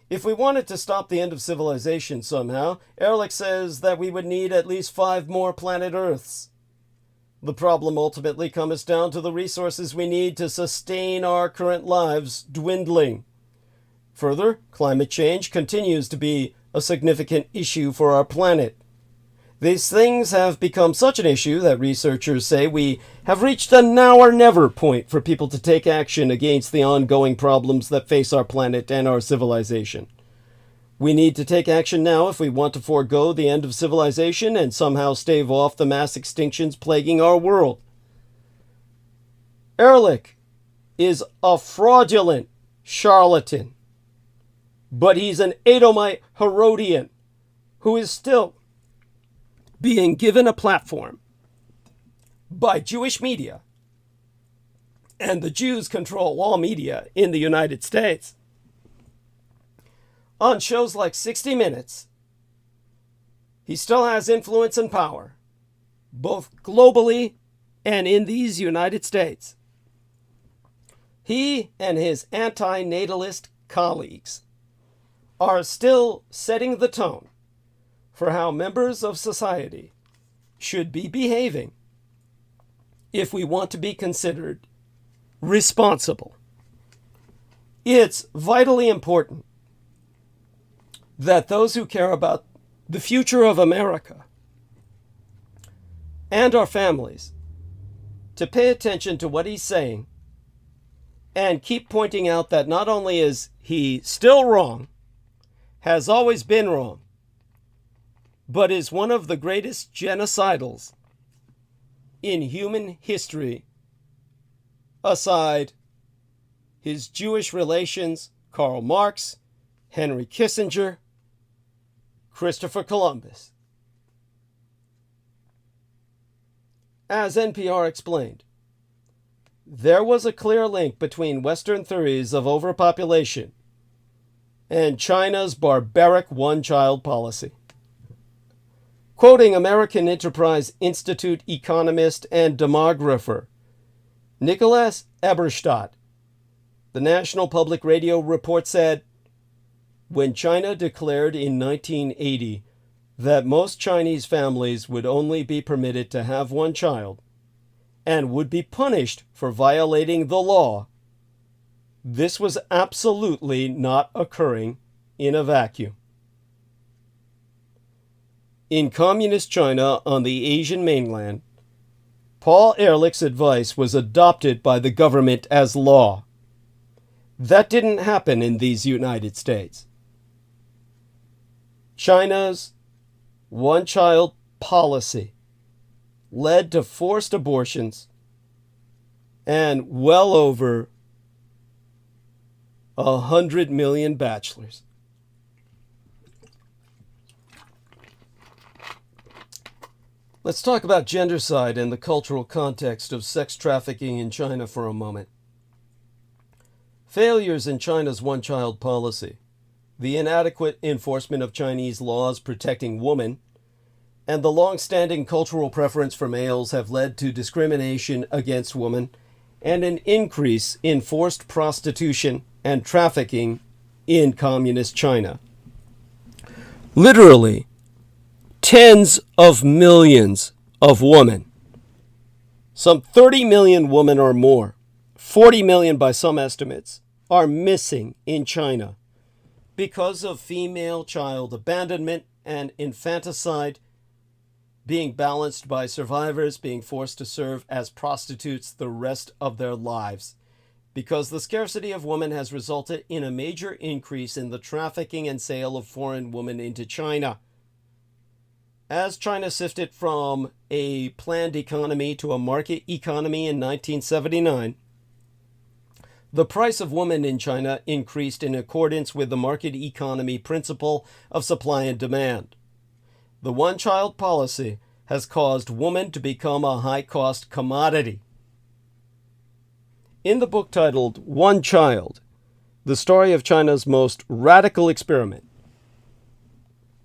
If we wanted to stop the end of civilization somehow, Ehrlich says that we would need at least 5 more planet Earths. The problem ultimately comes down to the resources we need to sustain our current lives dwindling. Further, climate change continues to be a significant issue for our planet. These things have become such an issue that researchers say we have reached a now or never point for people to take action against the ongoing problems that face our planet and our civilization. We need to take action now if we want to forego the end of civilization and somehow stave off the mass extinctions plaguing our world. Ehrlich is a fraudulent charlatan, but he's an Edomite Herodian who is still being given a platform by Jewish media, and the Jews control all media in the United States. On shows like 60 Minutes, he still has influence and power, both globally and in these United States. He and his anti-natalist colleagues are still setting the tone for how members of society should be behaving if we want to be considered responsible. It's vitally important that those who care about the future of America and our families to pay attention to what he's saying and keep pointing out that not only is he still wrong, has always been wrong, but is one of the greatest genocidals in human history, aside his Jewish relations, Karl Marx, Henry Kissinger, Christopher Columbus. As NPR explained, there was a clear link between Western theories of overpopulation and China's barbaric one-child policy. Quoting American Enterprise Institute economist and demographer Nicholas Eberstadt, the National Public Radio report said, when China declared in 1980 that most Chinese families would only be permitted to have one child and would be punished for violating the law, this was absolutely not occurring in a vacuum. In communist China on the Asian mainland, Paul Ehrlich's advice was adopted by the government as law. That didn't happen in these United States. China's one-child policy led to forced abortions and well over 100 million bachelors. Let's talk about gendercide and the cultural context of sex trafficking in China for a moment. Failures in China's one-child policy, the inadequate enforcement of Chinese laws protecting women, and the long-standing cultural preference for males have led to discrimination against women and an increase in forced prostitution and trafficking in communist China. Literally, tens of millions of women, some 30 million women or more, 40 million by some estimates, are missing in China because of female child abandonment and infanticide being balanced by survivors being forced to serve as prostitutes the rest of their lives. Because the scarcity of women has resulted in a major increase in the trafficking and sale of foreign women into China. As China shifted from a planned economy to a market economy in 1979, the price of women in China increased in accordance with the market economy principle of supply and demand. The one-child policy has caused women to become a high-cost commodity. In the book titled One Child, the story of China's most radical experiment,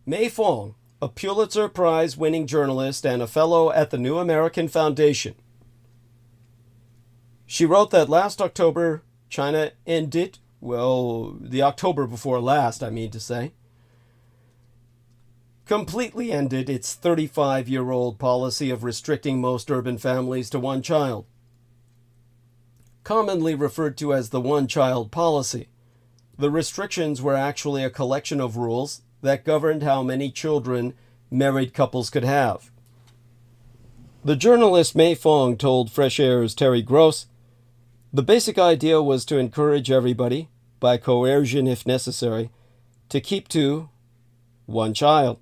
Mei Fong, a Pulitzer Prize-winning journalist and a fellow at the New American Foundation, she wrote that last October, China ended, the October before last, I mean to say, completely ended its 35-year-old policy of restricting most urban families to one child. Commonly referred to as the one-child policy, the restrictions were actually a collection of rules that governed how many children married couples could have. The journalist Mei Fong told Fresh Air's Terry Gross, the basic idea was to encourage everybody, by coercion if necessary, to keep to one child.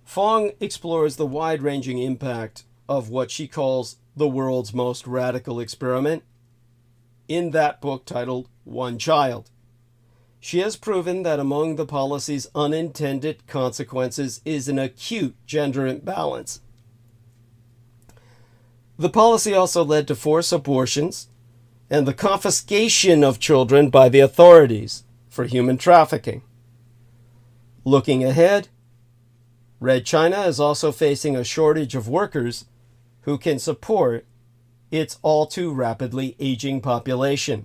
Fong explores the wide-ranging impact of what she calls the world's most radical experiment in that book titled One Child. She has proven that among the policy's unintended consequences is an acute gender imbalance. The policy also led to forced abortions and the confiscation of children by the authorities for human trafficking. Looking ahead, Red China is also facing a shortage of workers who can support its all too rapidly aging population.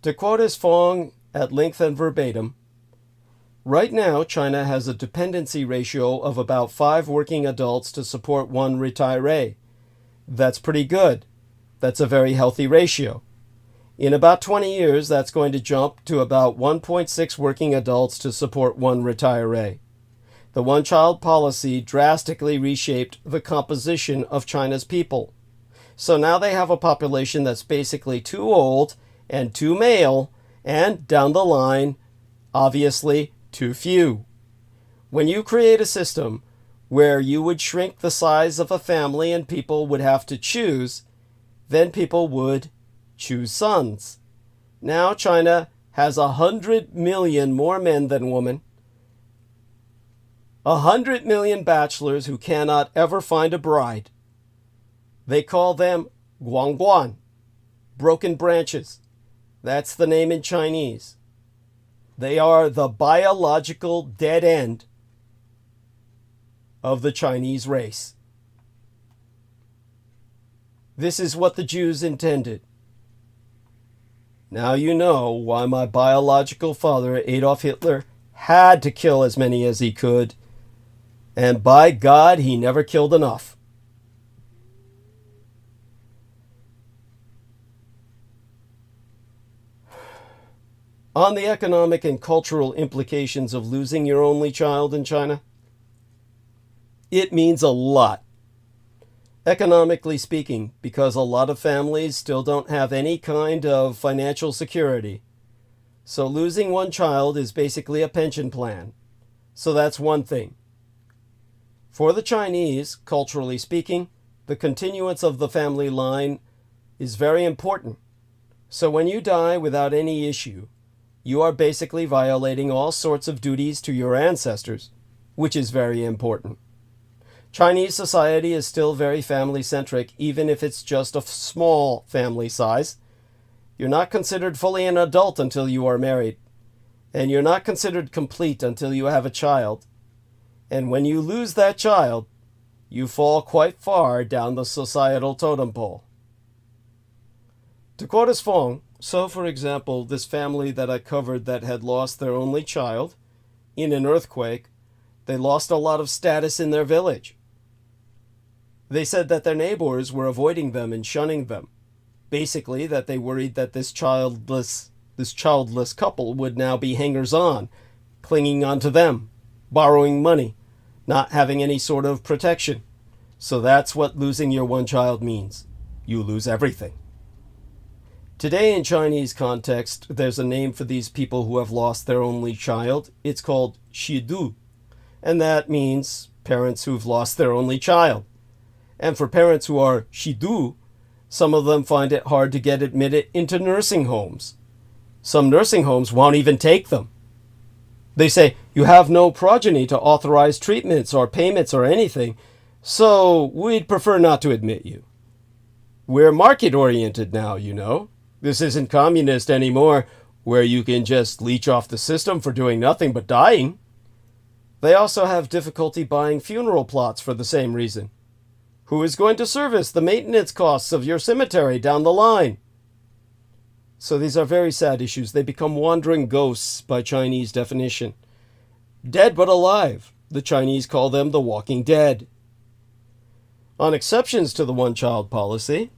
To quote as Fong at length and verbatim, right now China has a dependency ratio of about 5 working adults to support 1 retiree. That's pretty good. That's a very healthy ratio. In about 20 years, that's going to jump to about 1.6 working adults to support 1 retiree. The one-child policy drastically reshaped the composition of China's people. So now they have a population that's basically too old and too male, and down the line, obviously, too few. When you create a system where you would shrink the size of a family and people would have to choose, then people would choose sons. Now China has 100 million more men than women, 100 million bachelors who cannot ever find a bride. They call them guangguan, broken branches. That's the name in Chinese. They are the biological dead end of the Chinese race. This is what the Jews intended. Now you know why my biological father, Adolf Hitler, had to kill as many as he could. And by God, he never killed enough. On the economic and cultural implications of losing your only child in China, it means a lot. Economically speaking, because a lot of families still don't have any kind of financial security. So losing one child is basically a pension plan. So that's one thing. For the Chinese, culturally speaking, the continuance of the family line is very important. So when you die without any issue, you are basically violating all sorts of duties to your ancestors, which is very important. Chinese society is still very family-centric, even if it's just a small family size. You're not considered fully an adult until you are married, and you're not considered complete until you have a child. And when you lose that child, you fall quite far down the societal totem pole. To quote his Fong, so for example, this family that I covered that had lost their only child in an earthquake, they lost a lot of status in their village. They said that their neighbors were avoiding them and shunning them. Basically, that they worried that this childless couple would now be hangers-on, clinging onto them, borrowing money, not having any sort of protection. So that's what losing your one child means. You lose everything. Today in Chinese context, there's a name for these people who have lost their only child. It's called shidu, and that means parents who've lost their only child. And for parents who are shidu, some of them find it hard to get admitted into nursing homes. Some nursing homes won't even take them. They say, you have no progeny to authorize treatments or payments or anything, so we'd prefer not to admit you. We're market-oriented now, you know. This isn't communist anymore, where you can just leech off the system for doing nothing but dying. They also have difficulty buying funeral plots for the same reason. Who is going to service the maintenance costs of your cemetery down the line? So these are very sad issues. They become wandering ghosts by Chinese definition. Dead but alive. The Chinese call them the walking dead. On exceptions to the one-child policy,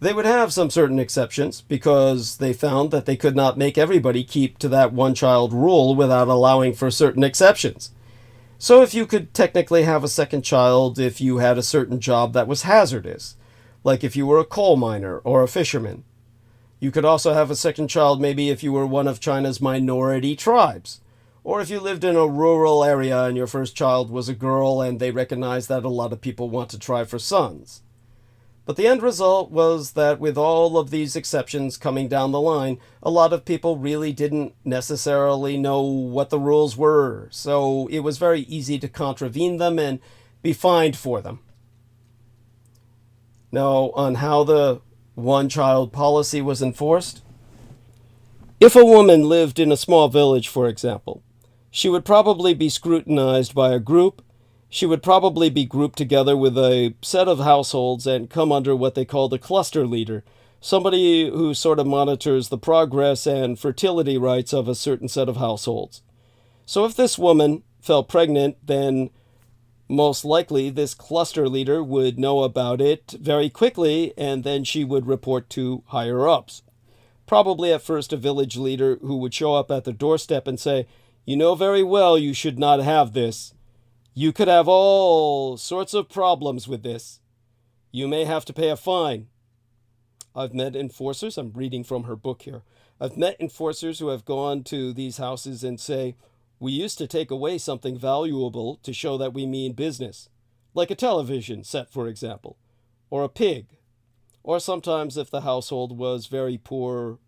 they would have some certain exceptions because they found that they could not make everybody keep to that one-child rule without allowing for certain exceptions. So if you could technically have a second child if you had a certain job that was hazardous, like if you were a coal miner or a fisherman. You could also have a second child maybe if you were one of China's minority tribes, or if you lived in a rural area and your first child was a girl and they recognized that a lot of people want to try for sons. But the end result was that with all of these exceptions coming down the line, a lot of people really didn't necessarily know what the rules were, so it was very easy to contravene them and be fined for them. Now, on how the one-child policy was enforced? If a woman lived in a small village, for example, she would probably be scrutinized by a group. She would probably be grouped together with a set of households and come under what they called a cluster leader, somebody who sort of monitors the progress and fertility rights of a certain set of households. So if this woman fell pregnant, then most likely this cluster leader would know about it very quickly, and then she would report to higher-ups. Probably at first a village leader who would show up at the doorstep and say, "You know very well you should not have this. You could have all sorts of problems with this. You may have to pay a fine." I've met enforcers, I'm reading from her book here. I've met enforcers who have gone to these houses and say, "We used to take away something valuable to show that we mean business, like a television set, for example, or a pig." Or sometimes if the household was very poor,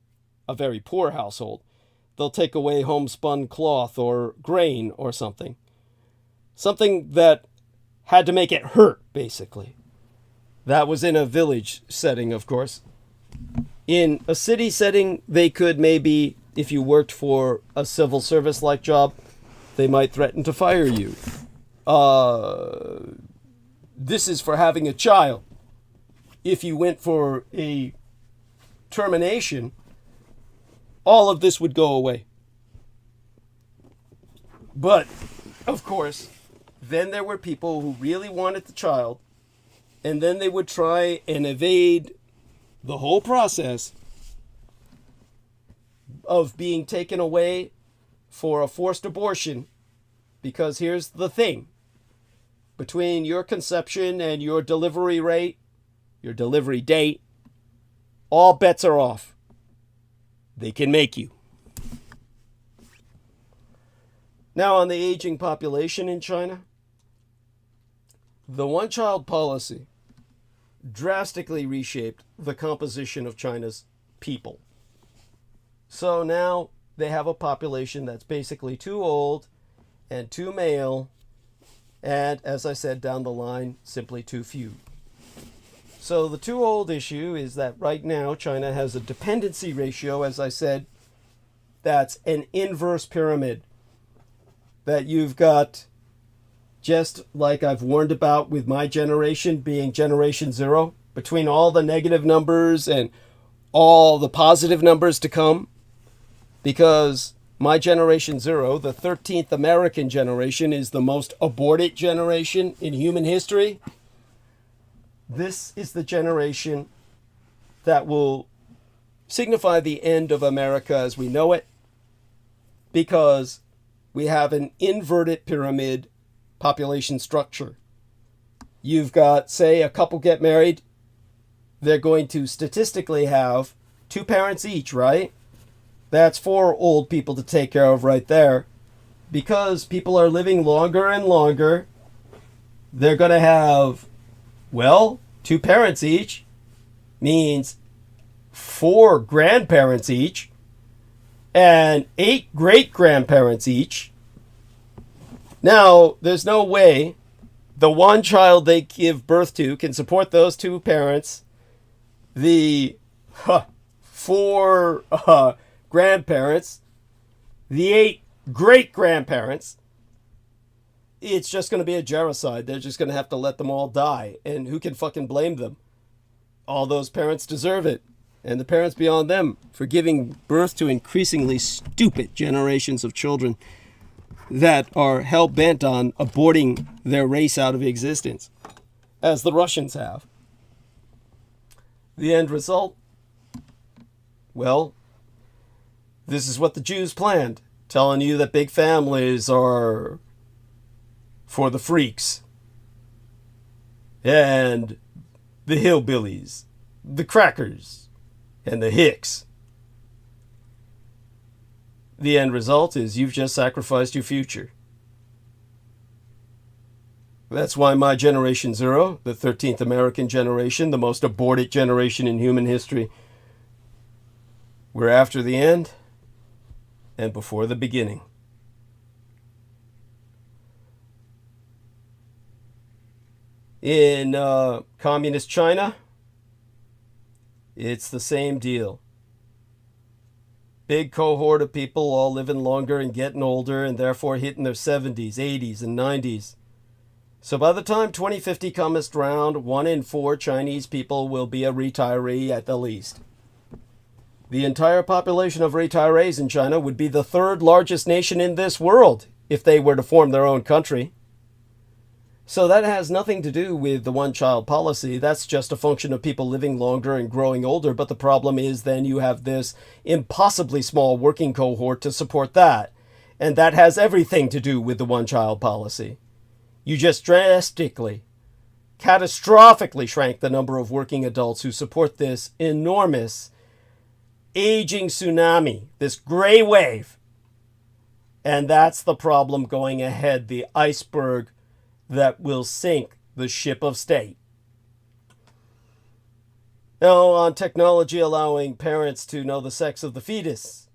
a very poor household, they'll take away homespun cloth or grain or something. Something that had to make it hurt, basically. That was in a village setting, of course. In a city setting, they could maybe, if you worked for a civil service-like job, they might threaten to fire you. This is for having a child. If you went for a termination, all of this would go away. But, of course, then there were people who really wanted the child, and then they would try and evade the whole process of being taken away for a forced abortion, because here's the thing. between your conception and your delivery rate, your delivery date, all bets are off. They can make you. Now, on the aging population in China, the one-child policy drastically reshaped the composition of China's people. So now they have a population that's basically too old and too male, and, as I said down the line, simply too few. So the too old issue is that right now China has a dependency ratio, as I said, that's an inverse pyramid. That you've got, just like I've warned about with my generation being generation zero, between all the negative numbers and all the positive numbers to come, because my generation zero, the 13th American generation, is the most aborted generation in human history. This is the generation that will signify the end of America as we know it, because we have an inverted pyramid population structure. You've got, say, a couple get married. They're going to statistically have 2 parents each, right? That's 4 old people to take care of right there. Because people are living longer and longer, they're going to have, well, 2 parents each means 4 grandparents each, and 8 great-grandparents each. Now, there's no way the one child they give birth to can support those 2 parents, the 4 grandparents, the 8 great-grandparents. It's just going to be a gericide. They're just going to have to let them all die. And who can fucking blame them? All those parents deserve it. And the parents beyond them for giving birth to increasingly stupid generations of children that are hell-bent on aborting their race out of existence, as the Russians have. The end result? Well, this is what the Jews planned, telling you that big families are for the freaks and the hillbillies, the crackers, and the hicks. The end result is you've just sacrificed your future. That's why my generation zero, the 13th American generation, the most aborted generation in human history, we're after the end and before the beginning. In communist China, it's the same deal. Big cohort of people all living longer and getting older and therefore hitting their 70s, 80s, and 90s. So by the time 2050 comes round, 1 in 4 Chinese people will be a retiree at the least. The entire population of retirees in China would be the 3rd largest nation in this world if they were to form their own country. So that has nothing to do with the one-child policy. That's just a function of people living longer and growing older. But the problem is then you have this impossibly small working cohort to support that. And that has everything to do with the one-child policy. You just drastically, catastrophically shrank the number of working adults who support this enormous aging tsunami, this gray wave. And that's the problem going ahead, the iceberg that will sink the ship of state. Now, on technology allowing parents to know the sex of the fetus.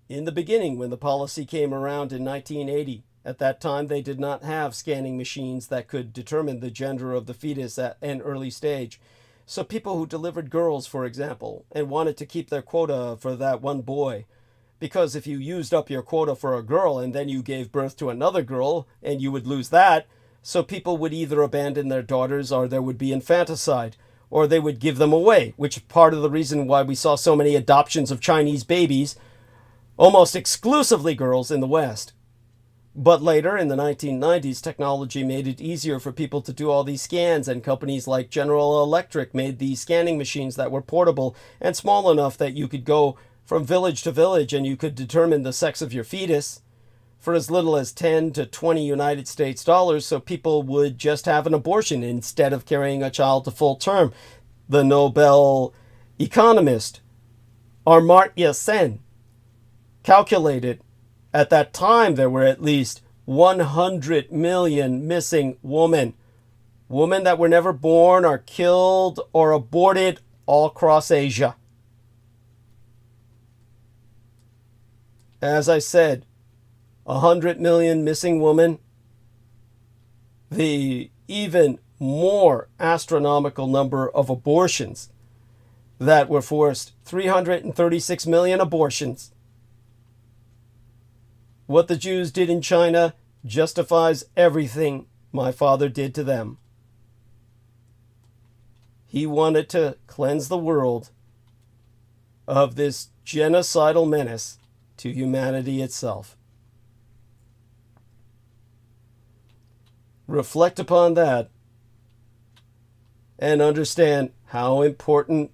In the beginning, when the policy came around in 1980, at that time they did not have scanning machines that could determine the gender of the fetus at an early stage. So people who delivered girls, for example, and wanted to keep their quota for that one boy, because if you used up your quota for a girl and then you gave birth to another girl and you would lose that, so people would either abandon their daughters or there would be infanticide, or they would give them away, which is part of the reason why we saw so many adoptions of Chinese babies, almost exclusively girls in the West. But later, in the 1990s, technology made it easier for people to do all these scans, and companies like General Electric made these scanning machines that were portable and small enough that you could go from village to village and you could determine the sex of your fetus for as little as 10 to 20 United States dollars, so people would just have an abortion instead of carrying a child to full term. The Nobel economist Amartya Sen calculated at that time there were at least 100 million missing women that were never born or killed or aborted all across Asia. As I said, 100 million missing women. The even more astronomical number of abortions that were forced, 336 million abortions. What the Jews did in China justifies everything my father did to them. He wanted to cleanse the world of this genocidal menace to humanity itself. Reflect upon that and understand how important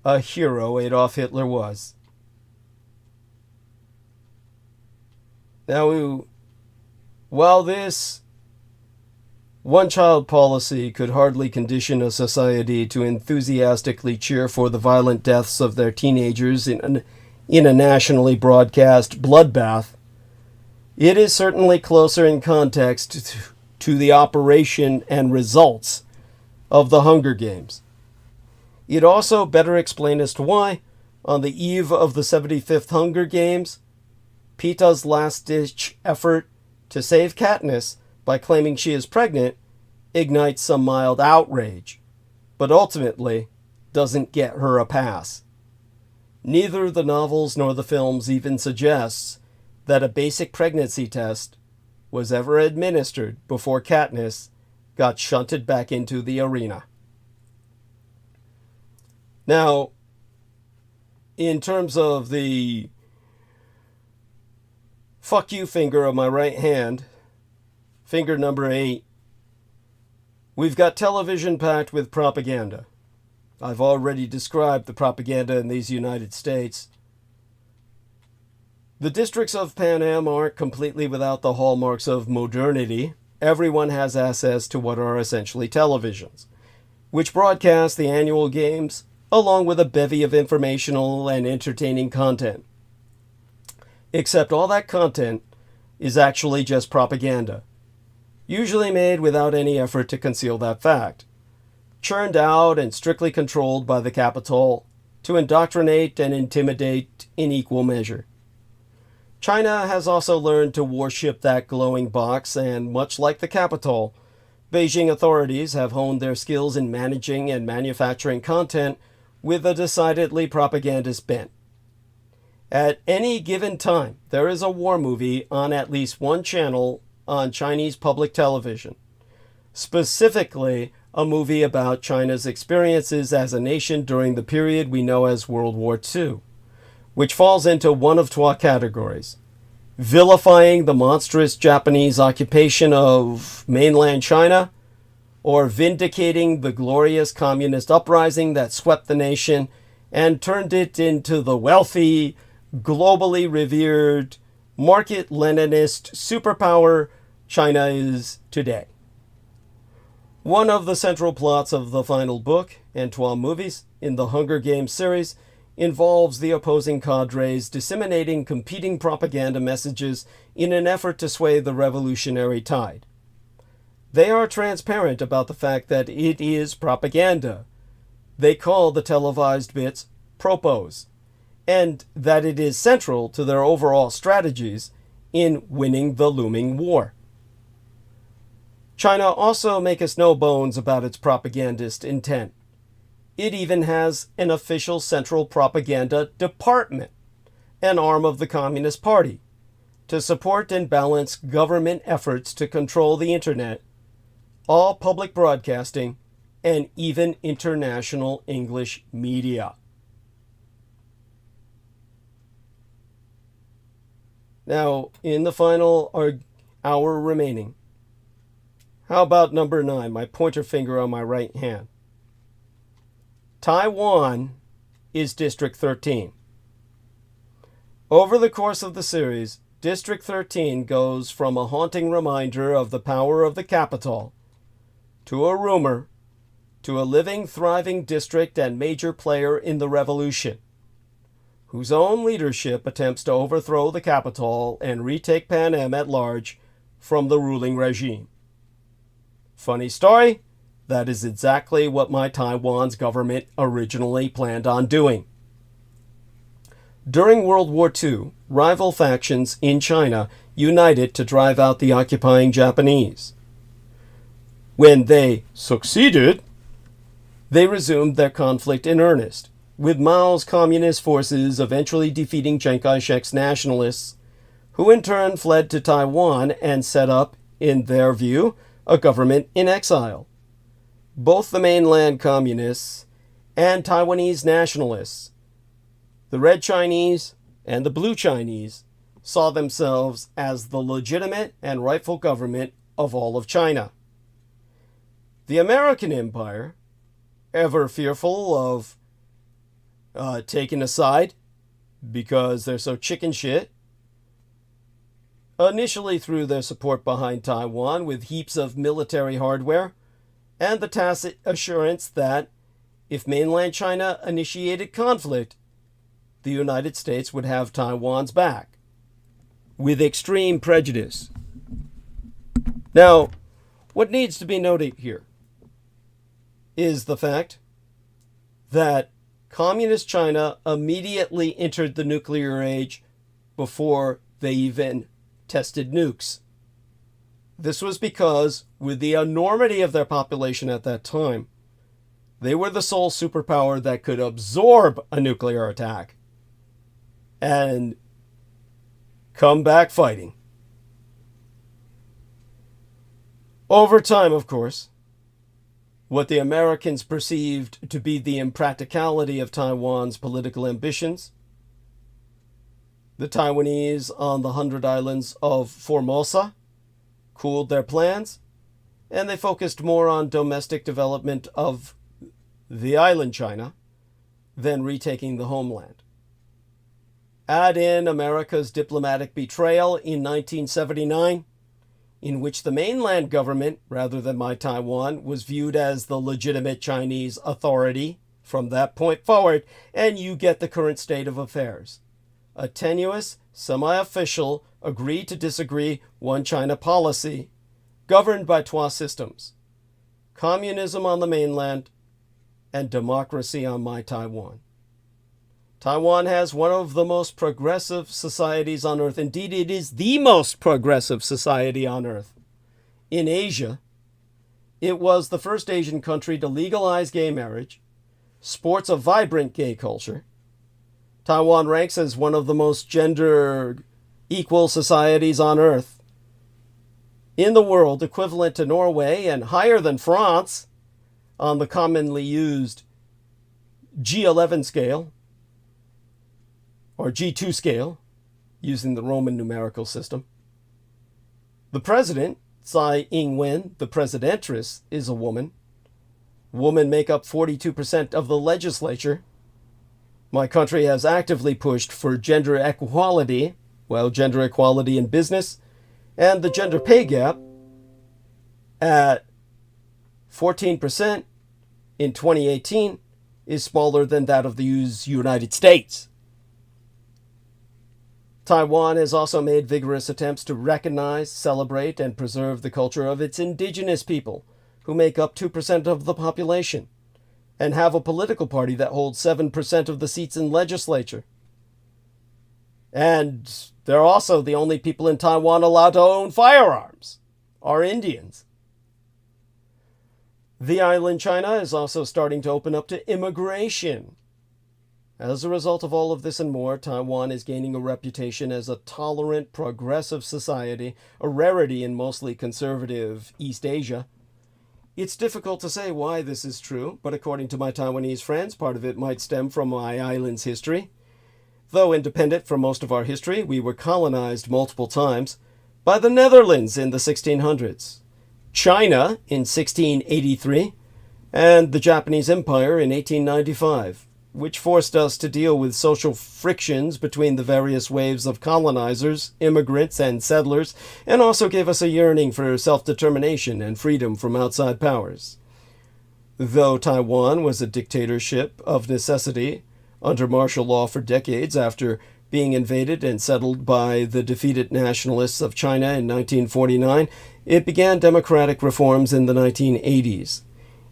a hero Adolf Hitler was. Now, while this one-child policy could hardly condition a society to enthusiastically cheer for the violent deaths of their teenagers in a nationally broadcast bloodbath, it is certainly closer in context to the operation and results of the Hunger Games. It also better explains as to why, on the eve of the 75th Hunger Games, Peta's last-ditch effort to save Katniss by claiming she is pregnant ignites some mild outrage, but ultimately doesn't get her a pass. Neither the novels nor the films even suggests that a basic pregnancy test was ever administered before Katniss got shunted back into the arena. Now, in terms of the fuck you finger of my right hand, finger number 8, we've got television packed with propaganda. I've already described the propaganda in these United States. The districts of Pan Am aren't completely without the hallmarks of modernity. Everyone has access to what are essentially televisions, which broadcast the annual games along with a bevy of informational and entertaining content. Except all that content is actually just propaganda, usually made without any effort to conceal that fact, churned out and strictly controlled by the capital to indoctrinate and intimidate in equal measure. China has also learned to worship that glowing box, and much like the capital, Beijing authorities have honed their skills in managing and manufacturing content with a decidedly propagandist bent. At any given time, there is a war movie on at least one channel on Chinese public television, specifically a movie about China's experiences as a nation during the period we know as World War II, which falls into one of two categories: vilifying the monstrous Japanese occupation of mainland China, or vindicating the glorious communist uprising that swept the nation and turned it into the wealthy, globally revered, market Leninist superpower China is today. One of the central plots of the final book, and 12 movies, in the Hunger Games series involves the opposing cadres disseminating competing propaganda messages in an effort to sway the revolutionary tide. They are transparent about the fact that it is propaganda. They call the televised bits propos, and that it is central to their overall strategies in winning the looming war. China also makes no bones about its propagandist intent. It even has an official central propaganda department, an arm of the Communist Party, to support and balance government efforts to control the internet, all public broadcasting, and even international English media. Now, in the final hour remaining, how about number 9, my pointer finger on my right hand? Taiwan is District 13. Over the course of the series, District 13 goes from a haunting reminder of the power of the capital to a rumor to a living, thriving district and major player in the revolution, whose own leadership attempts to overthrow the capital and retake Pan Am at large from the ruling regime. Funny story, that is exactly what my Taiwan's government originally planned on doing. During World War II, rival factions in China united to drive out the occupying Japanese. When they succeeded, they resumed their conflict in earnest, with Mao's communist forces eventually defeating Chiang Kai-shek's nationalists, who in turn fled to Taiwan and set up, in their view, a government in exile. Both the mainland communists and Taiwanese nationalists, the Red Chinese and the Blue Chinese, saw themselves as the legitimate and rightful government of all of China. The American Empire, ever fearful of taking a side because they're so chicken shit, initially threw their support behind Taiwan with heaps of military hardware and the tacit assurance that if mainland China initiated conflict, the United States would have Taiwan's back, with extreme prejudice. Now, what needs to be noted here is the fact that Communist China immediately entered the nuclear age before they even tested nukes. This was because, with the enormity of their population at that time, they were the sole superpower that could absorb a nuclear attack and come back fighting. Over time, of course, what the Americans perceived to be the impracticality of Taiwan's political ambitions, the Taiwanese on the 100 islands of Formosa cooled their plans, and they focused more on domestic development of the island China than retaking the homeland. Add in America's diplomatic betrayal in 1979, in which the mainland government, rather than my Taiwan, was viewed as the legitimate Chinese authority from that point forward, and you get the current state of affairs. A tenuous, semi-official, agree to disagree one China policy, governed by trois systems: communism on the mainland and democracy on my Taiwan. Taiwan has one of the most progressive societies on earth. Indeed, it is the most progressive society on earth. In Asia, it was the first Asian country to legalize gay marriage, sports a vibrant gay culture. Taiwan ranks as one of the most gender equal societies on earth in the world, equivalent to Norway and higher than France on the commonly used G11 scale, or G2 scale, using the Roman numerical system. The president, Tsai Ing-wen, the presidentress, is a woman. Women make up 42% of the legislature. My country has actively pushed for gender equality, gender equality in business, and the gender pay gap at 14% in 2018 is smaller than that of the United States. Taiwan has also made vigorous attempts to recognize, celebrate, and preserve the culture of its indigenous people, who make up 2% of the population, and have a political party that holds 7% of the seats in legislature. And they're also the only people in Taiwan allowed to own firearms, are Indians. The island China is also starting to open up to immigration. As a result of all of this and more, Taiwan is gaining a reputation as a tolerant, progressive society, a rarity in mostly conservative East Asia. It's difficult to say why this is true, but according to my Taiwanese friends, part of it might stem from my island's history. Though independent from most of our history, we were colonized multiple times by the Netherlands in the 1600s, China in 1683, and the Japanese Empire in 1895. which forced us to deal with social frictions between the various waves of colonizers, immigrants, and settlers, and also gave us a yearning for self-determination and freedom from outside powers. Though Taiwan was a dictatorship of necessity, under martial law for decades after being invaded and settled by the defeated nationalists of China in 1949, it began democratic reforms in the 1980s.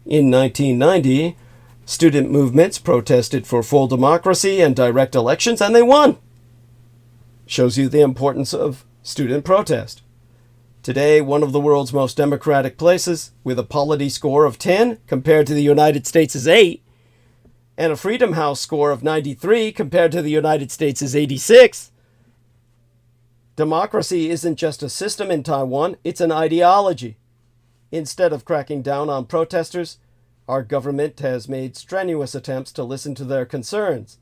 In 1990, student movements protested for full democracy and direct elections, and they won. Shows you the importance of student protest. Today, one of the world's most democratic places, with a polity score of 10 compared to the United States' 8, and a Freedom House score of 93 compared to the United States' 86. Democracy isn't just a system in Taiwan, it's an ideology. Instead of cracking down on protesters, our government has made strenuous attempts to listen to their concerns.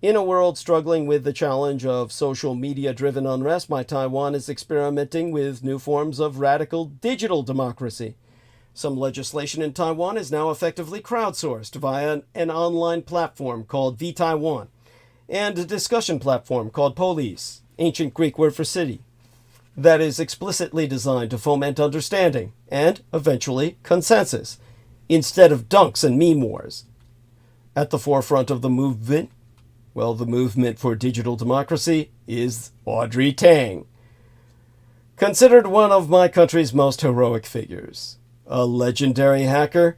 In a world struggling with the challenge of social media-driven unrest, Taiwan is experimenting with new forms of radical digital democracy. Some legislation in Taiwan is now effectively crowdsourced via an online platform called vTaiwan and a discussion platform called Police, ancient Greek word for city, that is explicitly designed to foment understanding and, eventually, consensus, instead of dunks and meme wars. At the forefront of the movement, the movement for digital democracy, is Audrey Tang, considered one of my country's most heroic figures. A legendary hacker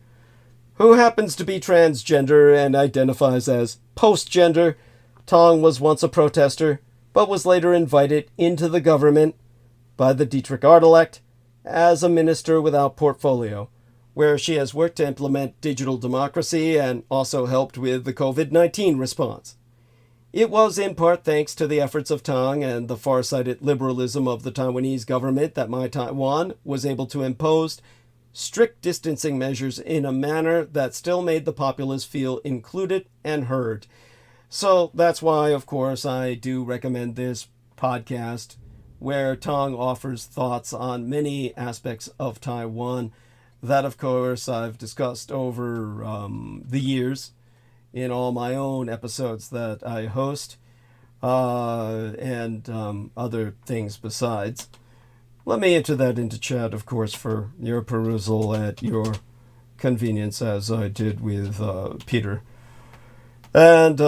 who happens to be transgender and identifies as postgender. Tang was once a protester, but was later invited into the government by the Dietrich elect as a minister without portfolio, where she has worked to implement digital democracy and also helped with the COVID-19 response. It was in part thanks to the efforts of Tang and the far-sighted liberalism of the Taiwanese government that Taiwan was able to impose strict distancing measures in a manner that still made the populace feel included and heard. So that's why, of course, I do recommend this podcast, where Tang offers thoughts on many aspects of Taiwan that, of course, I've discussed over the years in all my own episodes that I host, and other things besides. Let me enter that into chat, of course, for your perusal at your convenience, as I did with Peter. And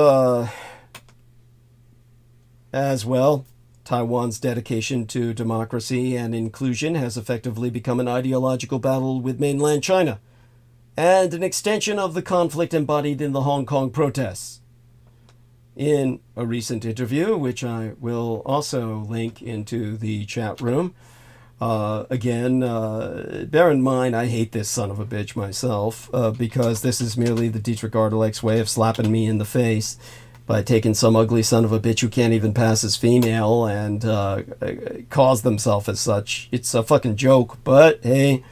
as well, Taiwan's dedication to democracy and inclusion has effectively become an ideological battle with mainland China, and an extension of the conflict embodied in the Hong Kong protests. In a recent interview, which I will also link into the chat room, again, bear in mind, I hate this son of a bitch myself, because this is merely the Dietrich Ardelec's way of slapping me in the face by taking some ugly son of a bitch who can't even pass as female and calls themselves as such. It's a fucking joke, but hey,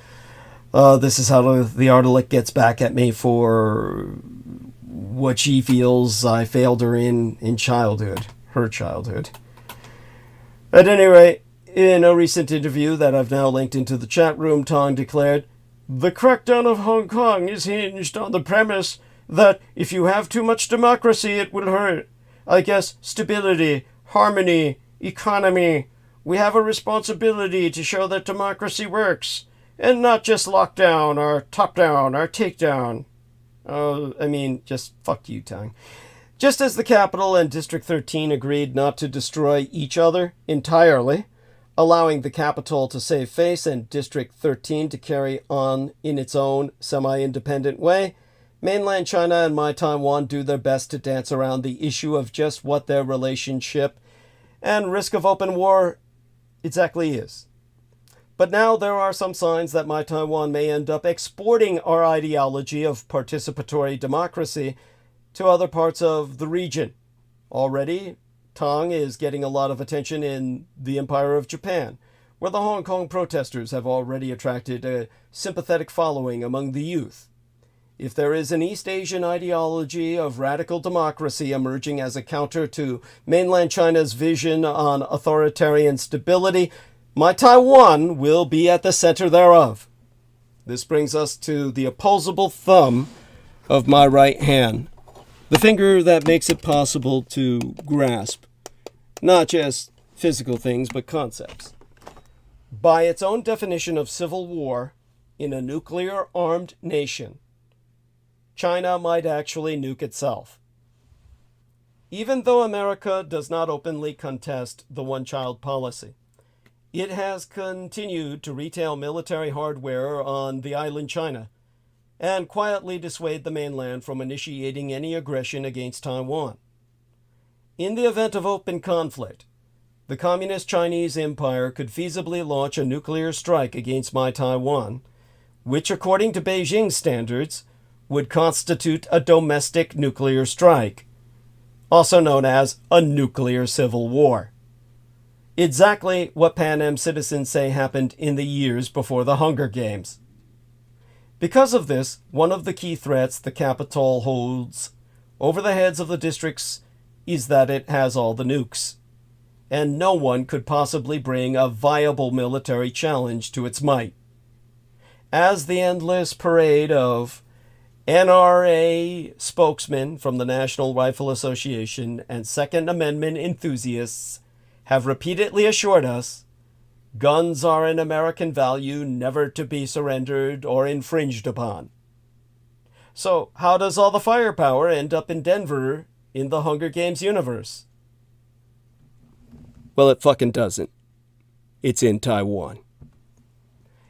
this is how the Ardelec gets back at me for what she feels I failed her in childhood, her childhood. At any rate, in a recent interview that I've now linked into the chat room, Tang declared, "The crackdown of Hong Kong is hinged on the premise that if you have too much democracy, it will hurt. I guess stability, harmony, economy. We have a responsibility to show that democracy works, and not just lockdown or top-down or takedown." Just fuck you, Tang. Just as the Capitol and District 13 agreed not to destroy each other entirely, allowing the Capitol to save face and District 13 to carry on in its own semi-independent way, mainland China and Taiwan do their best to dance around the issue of just what their relationship and risk of open war exactly is. But now there are some signs that Taiwan may end up exporting our ideology of participatory democracy to other parts of the region. Already, Tang is getting a lot of attention in the Empire of Japan, where the Hong Kong protesters have already attracted a sympathetic following among the youth. If there is an East Asian ideology of radical democracy emerging as a counter to mainland China's vision on authoritarian stability, Taiwan will be at the center thereof. This brings us to the opposable thumb of my right hand. The finger that makes it possible to grasp not just physical things, but concepts. By its own definition of civil war in a nuclear-armed nation, China might actually nuke itself. Even though America does not openly contest the one-child policy, it has continued to retail military hardware on the island China and quietly dissuade the mainland from initiating any aggression against Taiwan. In the event of open conflict, the Communist Chinese Empire could feasibly launch a nuclear strike against my Taiwan, which according to Beijing standards would constitute a domestic nuclear strike, also known as a nuclear civil war. Exactly what Pan Am citizens say happened in the years before the Hunger Games. Because of this, one of the key threats the capital holds over the heads of the districts is that it has all the nukes, and no one could possibly bring a viable military challenge to its might. As the endless parade of NRA spokesmen from the National Rifle Association and Second Amendment enthusiasts have repeatedly assured us, guns are an American value never to be surrendered or infringed upon. So how does all the firepower end up in Denver in the Hunger Games universe? Well, it fucking doesn't. It's in Taiwan.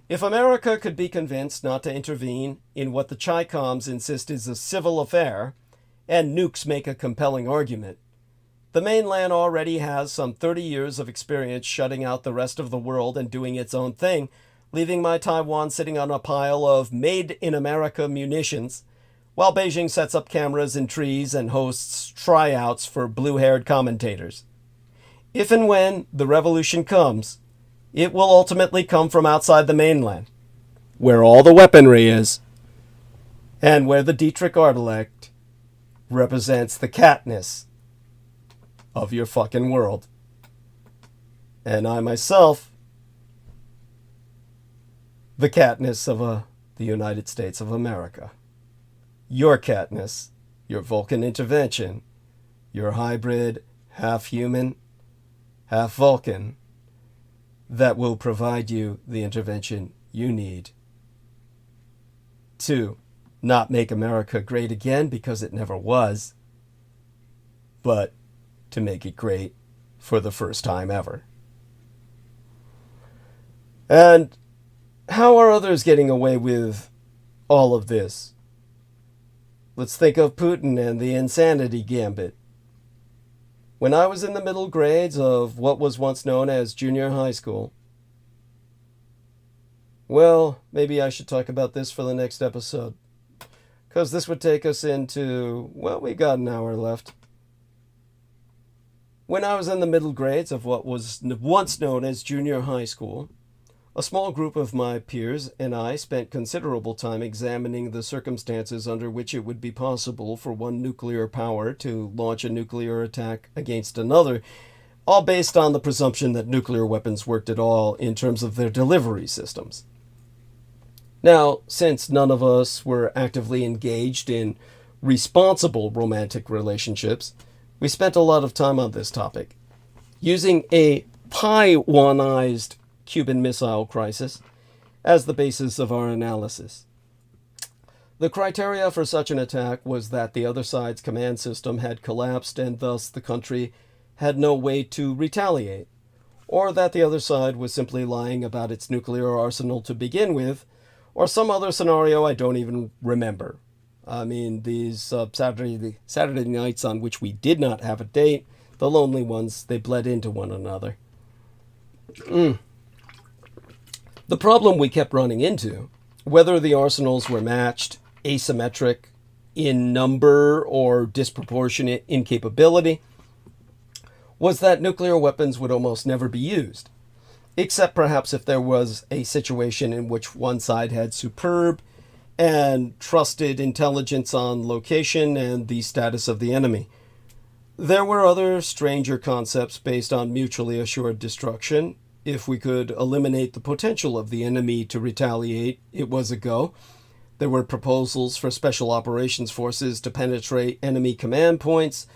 If America could be convinced not to intervene in what the Chi-Coms insist is a civil affair, and nukes make a compelling argument, the mainland already has some 30 years of experience shutting out the rest of the world and doing its own thing, leaving my Taiwan sitting on a pile of made-in-America munitions, while Beijing sets up cameras in trees and hosts tryouts for blue-haired commentators. If and when the revolution comes, it will ultimately come from outside the mainland, where all the weaponry is, and where the Dietrich artifact represents the catness of your fucking world. And I myself, the catness of the United States of America. Your catness, your Vulcan intervention, your hybrid, half-human, half-Vulcan, that will provide you the intervention you need to not make America great again because it never was, but to make it great for the first time ever. And how are others getting away with all of this? Let's think of Putin and the insanity gambit. When I was in the middle grades of what was once known as junior high school, well, maybe I should talk about this for the next episode, because this would take us into, well, we got an hour left. When I was in the middle grades of what was once known as junior high school, a small group of my peers and I spent considerable time examining the circumstances under which it would be possible for one nuclear power to launch a nuclear attack against another, all based on the presumption that nuclear weapons worked at all in terms of their delivery systems. Now, since none of us were actively engaged in responsible romantic relationships, we spent a lot of time on this topic, using a Taiwanized Cuban Missile Crisis as the basis of our analysis. The criteria for such an attack was that the other side's command system had collapsed and thus the country had no way to retaliate, or that the other side was simply lying about its nuclear arsenal to begin with, or some other scenario I don't even remember. I mean, these Saturday nights on which we did not have a date, the lonely ones, they bled into one another. The problem we kept running into, whether the arsenals were matched, asymmetric in number, or disproportionate in capability, was that nuclear weapons would almost never be used, except perhaps if there was a situation in which one side had superb and trusted intelligence on location and the status of the enemy. There were other stranger concepts based on mutually assured destruction. If we could eliminate the potential of the enemy to retaliate, it was a go. There were proposals for special operations forces to penetrate enemy command points,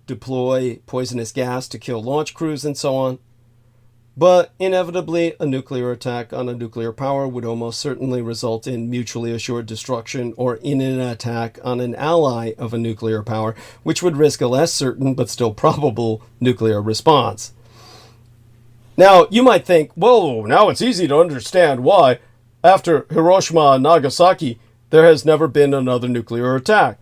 deploy poisonous gas to kill launch crews, and so on. But inevitably, a nuclear attack on a nuclear power would almost certainly result in mutually assured destruction, or in an attack on an ally of a nuclear power, which would risk a less certain but still probable nuclear response. Now, you might think, whoa, now it's easy to understand why, after Hiroshima and Nagasaki, there has never been another nuclear attack.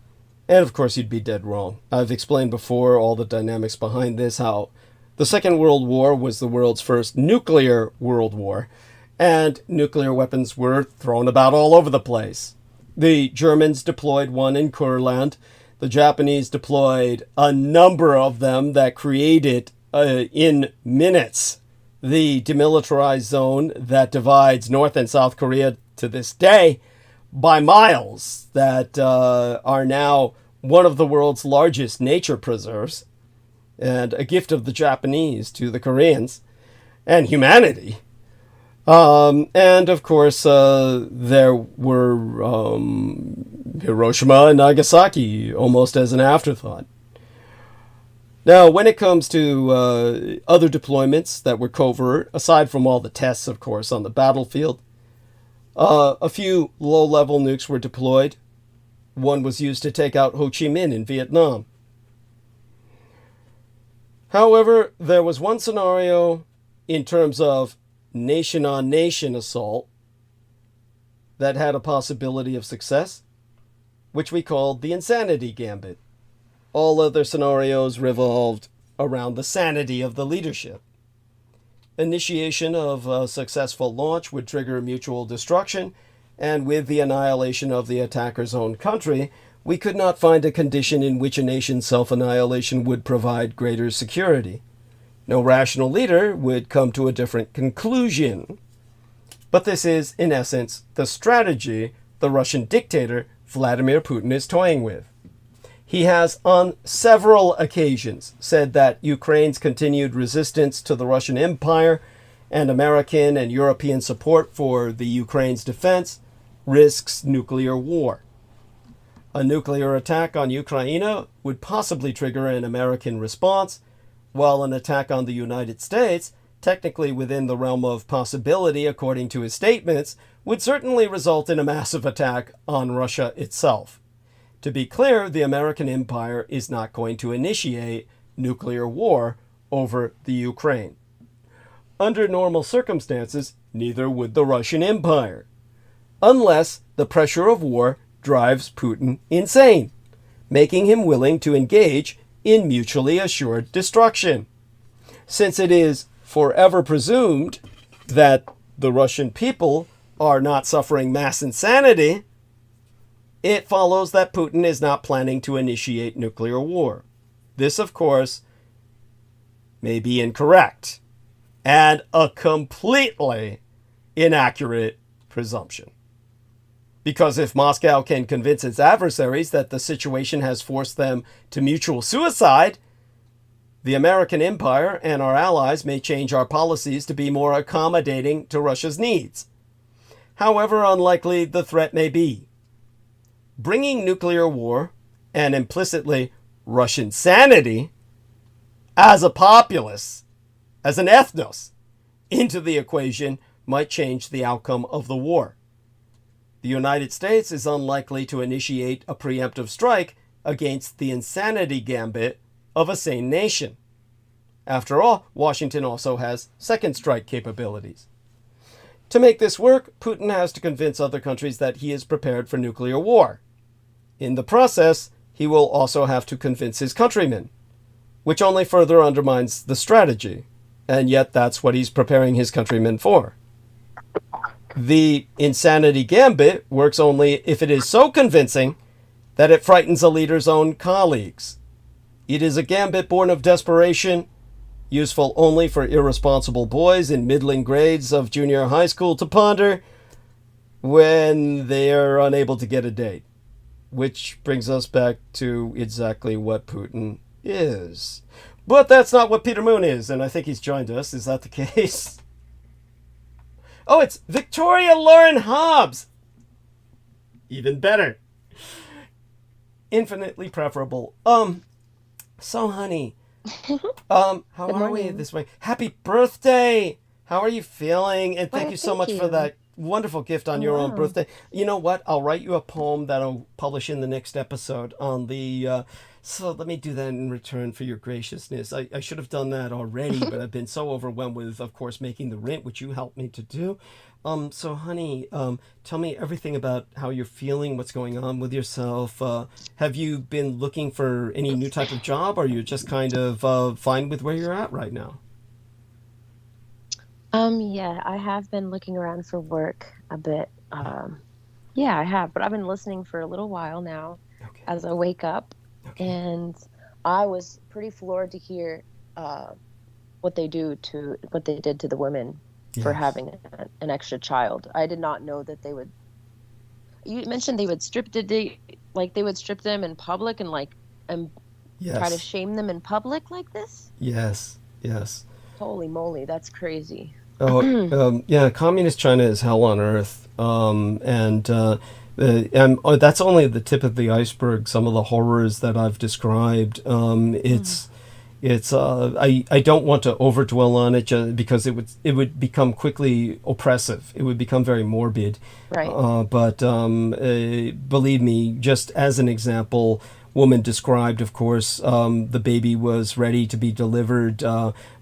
And of course, you'd be dead wrong. I've explained before all the dynamics behind this, how the Second World War was the world's first nuclear world war, and nuclear weapons were thrown about all over the place. The Germans deployed one in Kurland. The Japanese deployed a number of them that created, in minutes, the demilitarized zone that divides North and South Korea to this day by miles, that are now one of the world's largest nature preserves, and a gift of the Japanese to the Koreans and humanity. And of course, there were Hiroshima and Nagasaki almost as an afterthought. Now, when it comes to other deployments that were covert, aside from all the tests, of course, on the battlefield, a few low-level nukes were deployed. One was used to take out Ho Chi Minh in Vietnam. However, there was one scenario in terms of nation-on-nation assault that had a possibility of success, which we called the insanity gambit. All other scenarios revolved around the sanity of the leadership. Initiation of a successful launch would trigger mutual destruction, and with the annihilation of the attacker's own country, we could not find a condition in which a nation's self-annihilation would provide greater security. No rational leader would come to a different conclusion. But this is, in essence, the strategy the Russian dictator Vladimir Putin is toying with. He has on several occasions said that Ukraine's continued resistance to the Russian Empire and American and European support for the Ukraine's defense risks nuclear war. A nuclear attack on Ukraine would possibly trigger an American response, while an attack on the United States, technically within the realm of possibility according to his statements, would certainly result in a massive attack on Russia itself. To be clear, the American empire is not going to initiate nuclear war over the Ukraine. Under normal circumstances, neither would the Russian Empire, unless the pressure of war drives Putin insane, making him willing to engage in mutually assured destruction. Since it is forever presumed that the Russian people are not suffering mass insanity, it follows that Putin is not planning to initiate nuclear war. This, of course, may be incorrect and a completely inaccurate presumption. Because if Moscow can convince its adversaries that the situation has forced them to mutual suicide, the American empire and our allies may change our policies to be more accommodating to Russia's needs. However unlikely the threat may be, bringing nuclear war, and implicitly Russian sanity, as a populace, as an ethnos, into the equation might change the outcome of the war. The United States is unlikely to initiate a preemptive strike against the insanity gambit of a sane nation. After all, Washington also has second strike capabilities. To make this work, Putin has to convince other countries that he is prepared for nuclear war. In the process, he will also have to convince his countrymen, which only further undermines the strategy, and yet that's what he's preparing his countrymen for. The insanity gambit works only if it is so convincing that it frightens a leader's own colleagues. It is a gambit born of desperation, useful only for irresponsible boys in middling grades of junior high school to ponder when they are unable to get a date. Which brings us back to exactly what Putin is. But that's not what Peter Moon is, and I think he's joined us. Is that the case? Oh, it's Victoria Lauren Hobbs. Even better. Infinitely preferable. So honey, how Good are we morning. this way? Happy birthday! How are you feeling? And thank Why, you so thank much for you. that wonderful gift on Oh, your own wow. birthday. You know what? I'll write you a poem that I'll publish in the next episode on the. So let me do that in return for your graciousness. I should have done that already, but I've been so overwhelmed with, of course, making the rent, which you helped me to do. So honey, tell me everything about how you're feeling, what's going on with yourself. Have you been looking for any new type of job, or you're just kind of fine with where you're at right now? Yeah, I have been looking around for work a bit. Yeah, I have, but I've been listening for a little while now Okay. as I wake up, Okay. and I was pretty floored to hear what they did to the women for Yes. having an extra child. I did not know that they would. You mentioned they would strip. Did they like they would strip them in public and try to Yes. shame them in public like this? Yes. Yes. Holy moly, that's crazy. Oh, yeah. Communist China is hell on earth, and that's only the tip of the iceberg. Some of the horrors that I've described. I don't want to overdwell on it just because it would become quickly oppressive. It would become very morbid. Right. But believe me, just as an example, woman described, of course, the baby was ready to be delivered,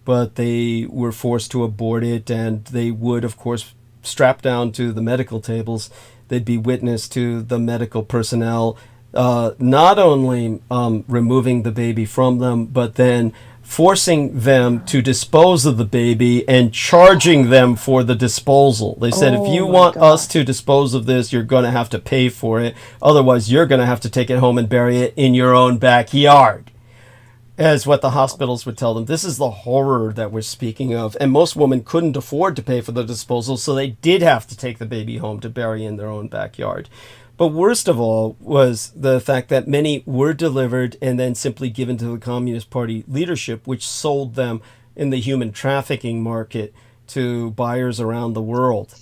but they were forced to abort it, and they would, of course, strap down to the medical tables. They'd be witness to the medical personnel not only removing the baby from them, but then forcing them to dispose of the baby and charging them for the disposal. They said, if you Oh my want us gosh. to dispose of this, you're going to have to pay for it. Otherwise, you're going to have to take it home and bury it in your own backyard. As what the Wow. hospitals would tell them. This is the horror that we're speaking of. And most women couldn't afford to pay for the disposal, so they did have to take the baby home to bury in their own backyard. But worst of all was the fact that many were delivered and then simply given to the Communist Party leadership, which sold them in the human trafficking market to buyers around the world.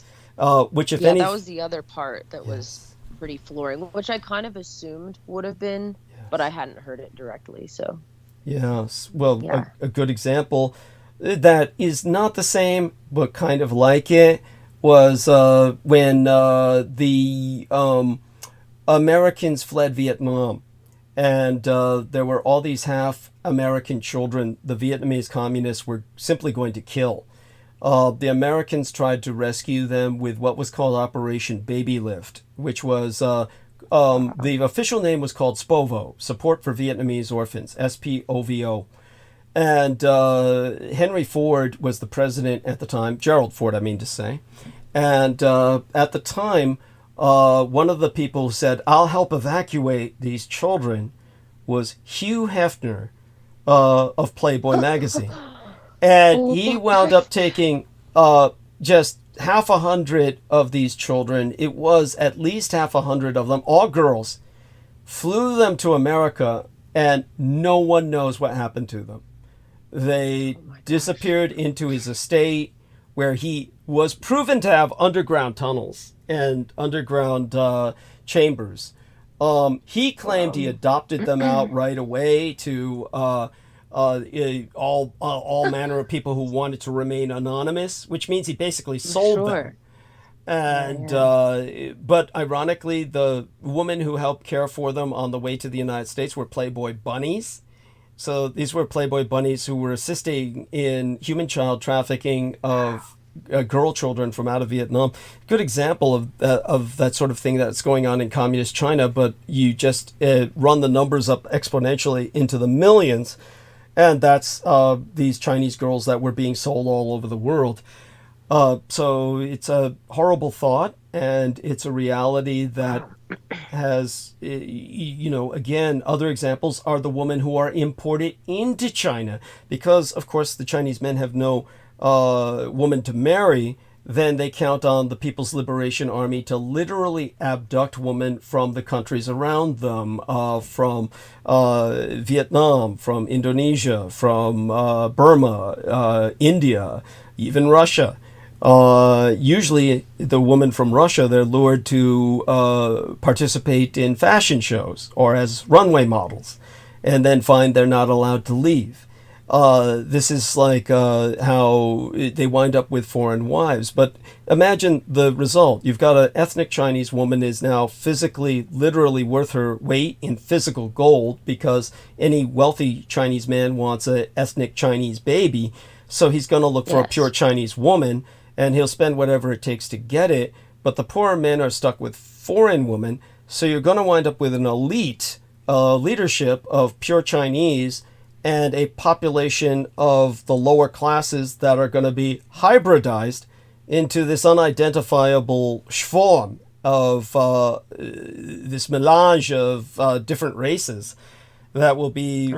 Which, if Yeah, any. that was the other part that was Yes. pretty flooring, which I kind of assumed would have been, but I Yes. hadn't heard it directly. So, Yes. Well, yeah. a good example that is not the same, but kind of like it, was when the Americans fled Vietnam. And there were all these half American children the Vietnamese communists were simply going to kill. The Americans tried to rescue them with what was called Operation Baby Lift, which was Wow. the official name was called SPOVO, Support for Vietnamese Orphans, SPOVO. And Henry Ford was the president at the time, Gerald Ford, I mean to say. And at the time, one of the people who said, I'll help evacuate these children was Hugh Hefner of Playboy magazine. And Oh he wound my. up taking just half a hundred of these children. It was at least half a hundred of them, all girls, flew them to America, and no one knows what happened to them. They Oh my gosh. disappeared into his estate, where he was proven to have underground tunnels and underground chambers. He claimed he Wow. adopted them out right away to all manner of people who wanted to remain anonymous, which means he basically sold them. Sure. Yeah, And yeah. but ironically, the woman who helped care for them on the way to the United States were Playboy bunnies. So these were Playboy bunnies who were assisting in human child trafficking of girl children from out of Vietnam. Good example of that sort of thing that's going on in communist China, but you just run the numbers up exponentially into the millions, and that's these Chinese girls that were being sold all over the world. So it's a horrible thought, and it's a reality that Wow. has, again, other examples are the women who are imported into China because, of course, the Chinese men have no woman to marry. Then they count on the People's Liberation Army to literally abduct women from the countries around them, from Vietnam, from Indonesia, from Burma, India, even Russia. Usually the woman from Russia, they're lured to participate in fashion shows or as runway models, and then find they're not allowed to leave. This is like how they wind up with foreign wives. But imagine the result. You've got an ethnic Chinese woman is now physically, literally worth her weight in physical gold, because any wealthy Chinese man wants an ethnic Chinese baby. So he's going to look for a pure Chinese woman, and he'll spend whatever it takes to get it. But the poorer men are stuck with foreign women. So you're going to wind up with an elite leadership of pure Chinese, and a population of the lower classes that are going to be hybridized into this unidentifiable schwarm of this melange of different races that will be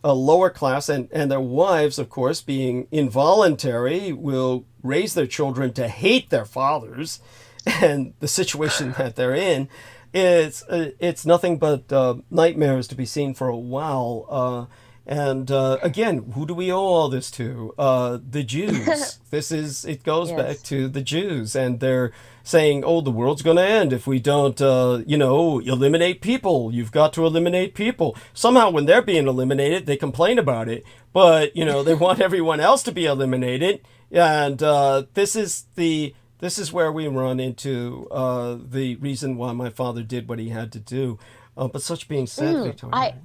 a lower class, and their wives, of course, being involuntary, will raise their children to hate their fathers, and the situation that they're in, it's nothing but nightmares to be seen for a while. And again, who do we owe all this to? The Jews. It goes back to the Jews, and they're saying, oh, the world's going to end if we don't, eliminate people. You've got to eliminate people. Somehow when they're being eliminated, they complain about it, but, they want everyone else to be eliminated. And this is where we run into the reason why my father did what he had to do. But such being said, Victoria...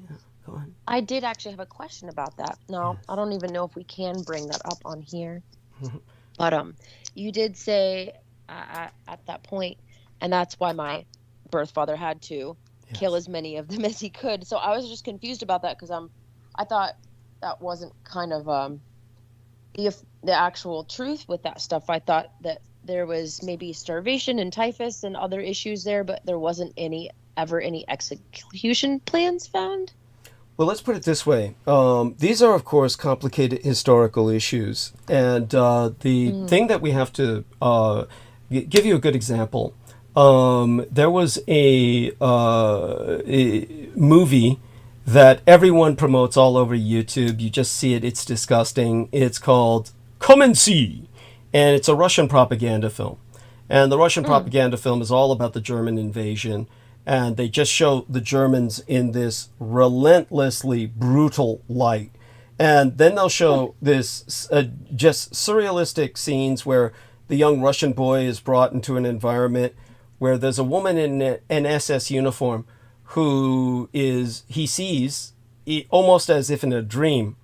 I did actually have a question about that. No, I don't even know if we can bring that up on here. But you did say at that point, and that's why my birth father had to kill as many of them as he could. So I was just confused about that, because I thought that wasn't kind of the actual truth with that stuff. I thought that there was maybe starvation and typhus and other issues there, but there wasn't ever any execution plans found. Well, let's put it this way. These are, of course, complicated historical issues. And the thing that we have to give you a good example. There was a movie that everyone promotes all over YouTube. You just see it. It's disgusting. It's called Come and See. And it's a Russian propaganda film. And the Russian propaganda film is all about the German invasion. And they just show the Germans in this relentlessly brutal light. And then they'll show this just surrealistic scenes where the young Russian boy is brought into an environment where there's a woman in an SS uniform who he sees, almost as if in a dream,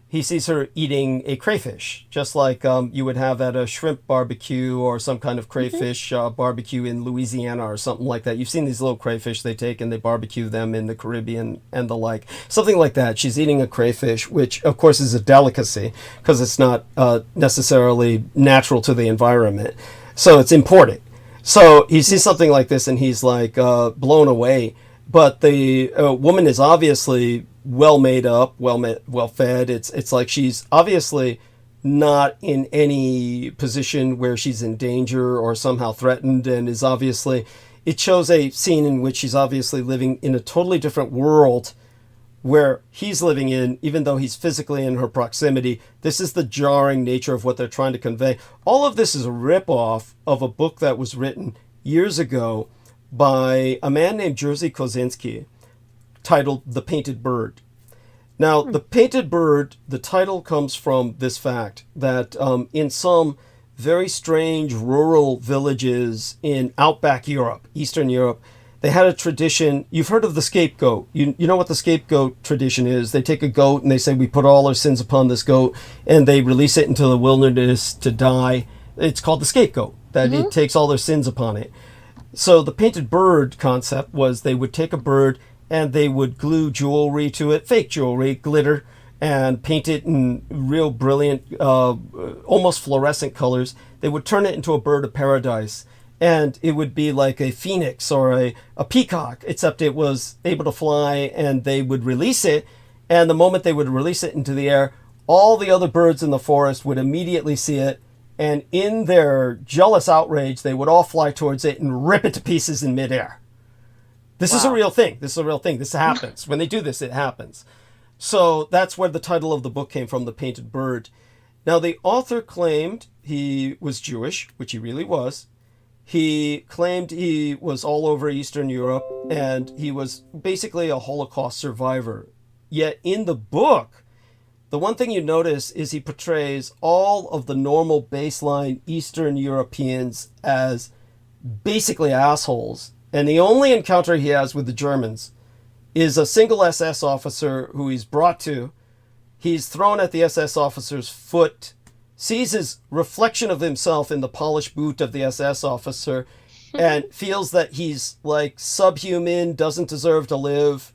he sees her eating a crayfish, just like you would have at a shrimp barbecue or some kind of crayfish barbecue in Louisiana or something like that. You've seen these little crayfish they take and they barbecue them in the Caribbean and the like. Something like that. She's eating a crayfish, which of course is a delicacy because it's not necessarily natural to the environment. So it's imported. So he sees something like this and he's like blown away. But the woman is obviously well made up, well fed. It's like she's obviously not in any position where she's in danger or somehow threatened, and is obviously, it shows a scene in which she's obviously living in a totally different world where he's living in, even though he's physically in her proximity. This is the jarring nature of what they're trying to convey. All of this is a ripoff of a book that was written years ago by a man named Jerzy Kosinski, titled The Painted Bird. Now, The Painted Bird, the title comes from this fact that in some very strange rural villages in outback Europe, Eastern Europe, they had a tradition. You've heard of the scapegoat. You know what the scapegoat tradition is. They take a goat and they say, we put all our sins upon this goat, and they release it into the wilderness to die. It's called the scapegoat, that it takes all their sins upon it. So the painted bird concept was they would take a bird and they would glue jewelry to it, fake jewelry, glitter, and paint it in real brilliant, almost fluorescent colors. They would turn it into a bird of paradise. And it would be like a phoenix or a peacock, except it was able to fly, and they would release it. And the moment they would release it into the air, all the other birds in the forest would immediately see it. And in their jealous outrage, they would all fly towards it and rip it to pieces in midair. This is a real thing. This is a real thing. This happens. When they do this, it happens. So that's where the title of the book came from, The Painted Bird. Now, the author claimed he was Jewish, which he really was. He claimed he was all over Eastern Europe, and he was basically a Holocaust survivor. Yet in the book, the one thing you notice is he portrays all of the normal baseline Eastern Europeans as basically assholes. And the only encounter he has with the Germans is a single SS officer who he's brought to. He's thrown at the SS officer's foot, sees his reflection of himself in the polished boot of the SS officer, and feels that he's like subhuman, doesn't deserve to live.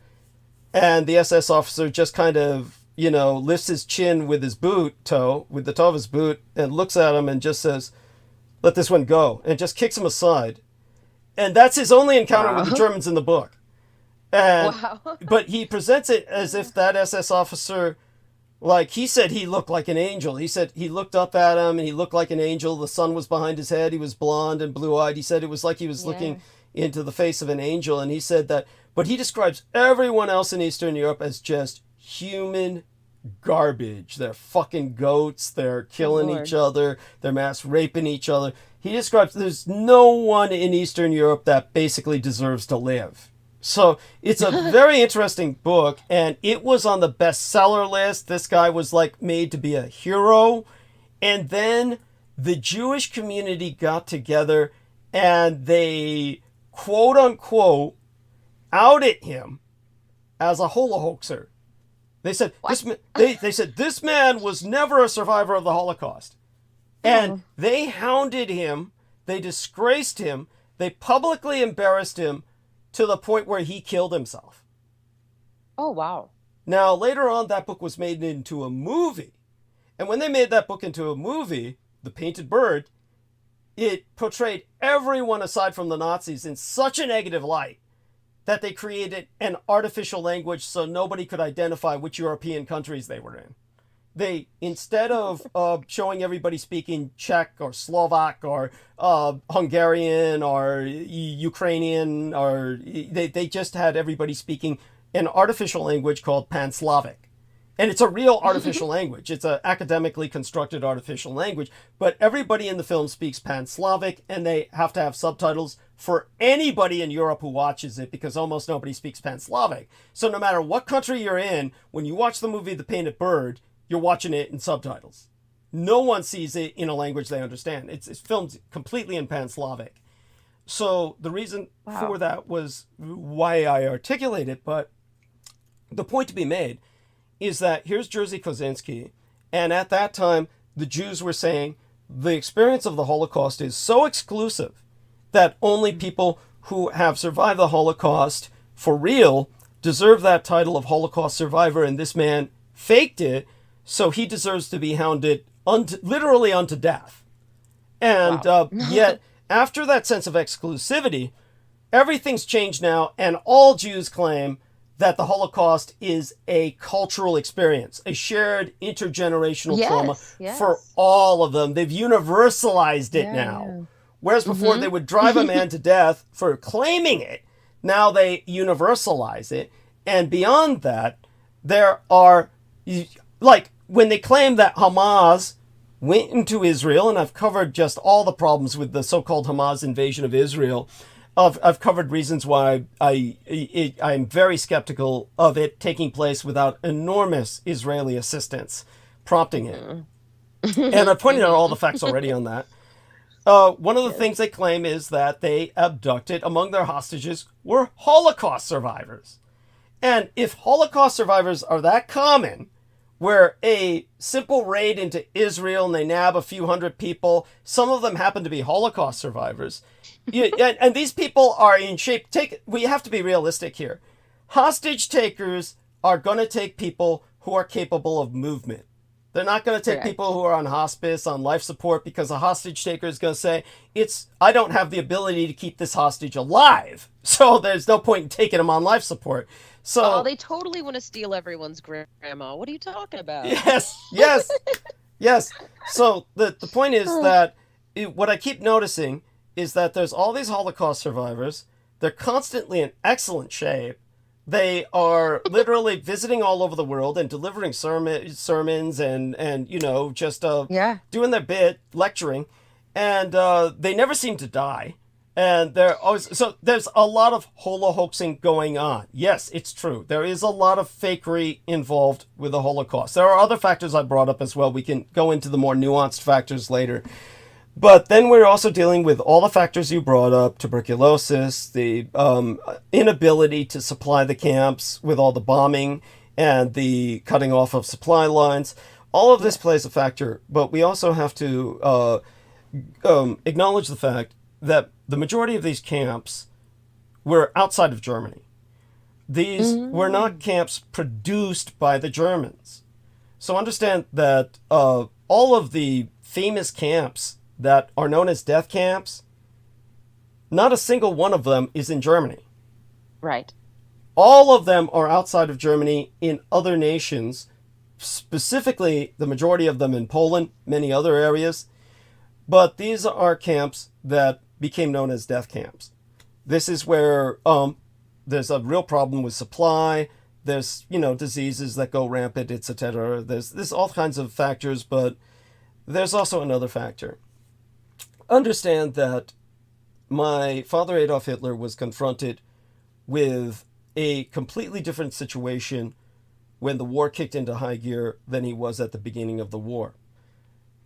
And the SS officer just kind of, lifts his chin with his toe of his boot, and looks at him and just says, "Let this one go," and just kicks him aside. And that's his only encounter with the Germans in the book. And, but he presents it as if that SS officer, like he said, he looked like an angel. He said he looked up at him and he looked like an angel. The sun was behind his head. He was blonde and blue-eyed. He said it was like he was looking into the face of an angel. And he said that, but he describes everyone else in Eastern Europe as just human garbage. They're fucking goats. They're killing each other. They're mass raping each other. He describes there's no one in Eastern Europe that basically deserves to live. So it's a very interesting book, and it was on the bestseller list. This guy was like made to be a hero. And then the Jewish community got together and they quote unquote outed him as a holocauster. They said they said this man was never a survivor of the Holocaust. And they hounded him, they disgraced him, they publicly embarrassed him to the point where he killed himself. Oh, wow. Now, later on, that book was made into a movie. And when they made that book into a movie, The Painted Bird, it portrayed everyone aside from the Nazis in such a negative light that they created an artificial language so nobody could identify which European countries they were in. They, instead of showing everybody speaking Czech or Slovak or Hungarian or Ukrainian, or they just had everybody speaking an artificial language called Pan-Slavic. And it's a real artificial language. It's an academically constructed artificial language. But everybody in the film speaks Pan-Slavic, and they have to have subtitles for anybody in Europe who watches it, because almost nobody speaks Pan-Slavic. So no matter what country you're in, when you watch the movie The Painted Bird, you're watching it in subtitles. No one sees it in a language they understand. It's filmed completely in Pan-Slavic. So the reason for that was why I articulate it, but the point to be made is that here's Jerzy Kosinski, and at that time, the Jews were saying the experience of the Holocaust is so exclusive that only people who have survived the Holocaust for real deserve that title of Holocaust survivor, and this man faked it, so he deserves to be hounded literally unto death. And yet, after that sense of exclusivity, everything's changed now, and all Jews claim that the Holocaust is a cultural experience, a shared intergenerational trauma for all of them. They've universalized it now. Whereas before they would drive a man to death for claiming it, now they universalize it. And beyond that, there are, like, when they claim that Hamas went into Israel, and I've covered just all the problems with the so-called Hamas invasion of Israel, I've covered reasons why I'm very skeptical of it taking place without enormous Israeli assistance prompting it. And I pointed out all the facts already on that. One of the things they claim is that they abducted, among their hostages, were Holocaust survivors. And if Holocaust survivors are that common, where a simple raid into Israel and they nab a few hundred people, some of them happen to be Holocaust survivors, and these people are in shape. We have to be realistic here. Hostage takers are going to take people who are capable of movement. They're not going to take people who are on hospice, on life support, because a hostage taker is going to say, I don't have the ability to keep this hostage alive, so there's no point in taking him on life support. So they totally want to steal everyone's grandma. What are you talking about? Yes. So the point is that what I keep noticing is that there's all these Holocaust survivors. They're constantly in excellent shape. They are literally visiting all over the world and delivering sermons and just doing their bit, lecturing, and they never seem to die. And they're always so. There's a lot of holo-hoaxing going on. Yes, it's true. There is a lot of fakery involved with the Holocaust. There are other factors I brought up as well. We can go into the more nuanced factors later. But then we're also dealing with all the factors you brought up: tuberculosis, the inability to supply the camps with all the bombing and the cutting off of supply lines. All of this plays a factor. But we also have to acknowledge the fact that the majority of these camps were outside of Germany. These were not camps produced by the Germans. So understand that all of the famous camps that are known as death camps, not a single one of them is in Germany. Right. All of them are outside of Germany in other nations, specifically the majority of them in Poland, many other areas. But these are camps that became known as death camps. This is where there's a real problem with supply. There's, diseases that go rampant, etc. There's all kinds of factors, but there's also another factor. Understand that my father, Adolf Hitler, was confronted with a completely different situation when the war kicked into high gear than he was at the beginning of the war.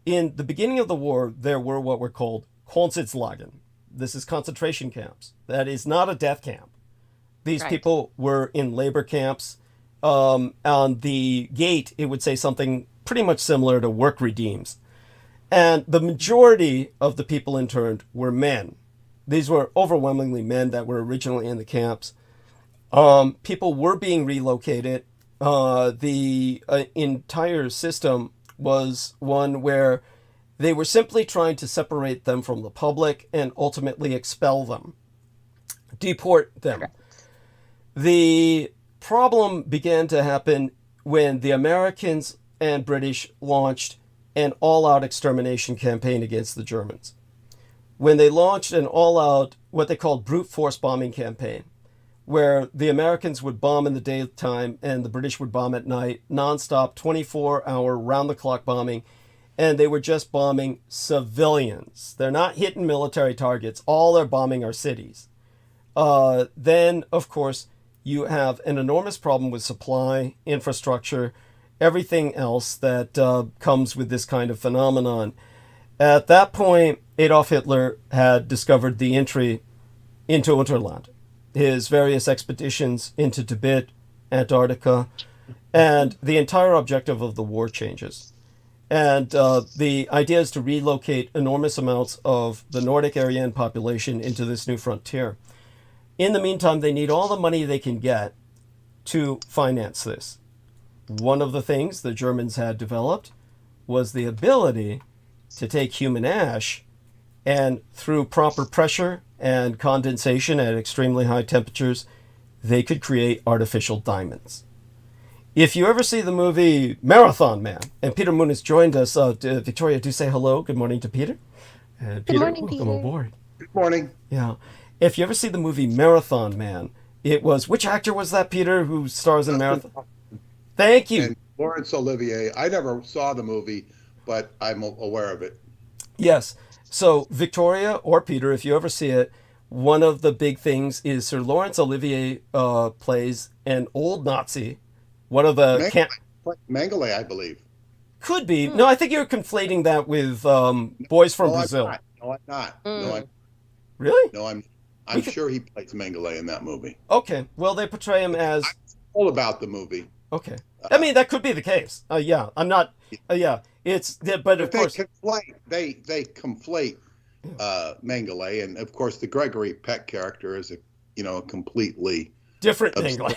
In the beginning of the war, there were what were called Konzentrationslager. This is concentration camps. That is not a death camp. These people were in labor camps. On the gate, it would say something pretty much similar to work redeems. And the majority of the people interned were men. These were overwhelmingly men that were originally in the camps. People were being relocated. The entire system was one where they were simply trying to separate them from the public and ultimately expel them, deport them. The problem began to happen when the Americans and British launched an all-out extermination campaign against the Germans. When they launched an all-out, what they called brute force bombing campaign, where the Americans would bomb in the daytime and the British would bomb at night, nonstop, 24-hour, round-the-clock bombing, and they were just bombing civilians. They're not hitting military targets. All they're bombing are cities. Then, of course, you have an enormous problem with supply, infrastructure, everything else that comes with this kind of phenomenon. At that point, Adolf Hitler had discovered the entry into Unterland, his various expeditions into Tibet, Antarctica, and the entire objective of the war changes. And the idea is to relocate enormous amounts of the Nordic Aryan population into this new frontier. In the meantime, they need all the money they can get to finance this. One of the things the Germans had developed was the ability to take human ash and through proper pressure and condensation at extremely high temperatures, they could create artificial diamonds. If you ever see the movie Marathon Man, and Peter Moon has joined us, Victoria, do say hello. Good morning to Peter. And Peter, morning, welcome Peter. aboard. Good morning. Yeah. If you ever see the movie Marathon Man, it was, which actor was that, Peter, who stars in Marathon? Thank you. And Laurence Olivier. I never saw the movie, but I'm aware of it. Yes. So Victoria or Peter, if you ever see it, one of the big things is Sir Laurence Olivier plays an old Nazi. One of the Mengele, I believe. Could be. No, I think you're conflating that with Boys from Brazil. No, I'm not. No, I'm really? No, I'm sure he plays Mengele in that movie. Okay. Well, they portray him as all about the movie. Okay. I mean, that could be the case. Yeah, I'm not. Yeah, it's. But of course, they conflate Mengele, and of course, the Gregory Peck character is a completely different fictional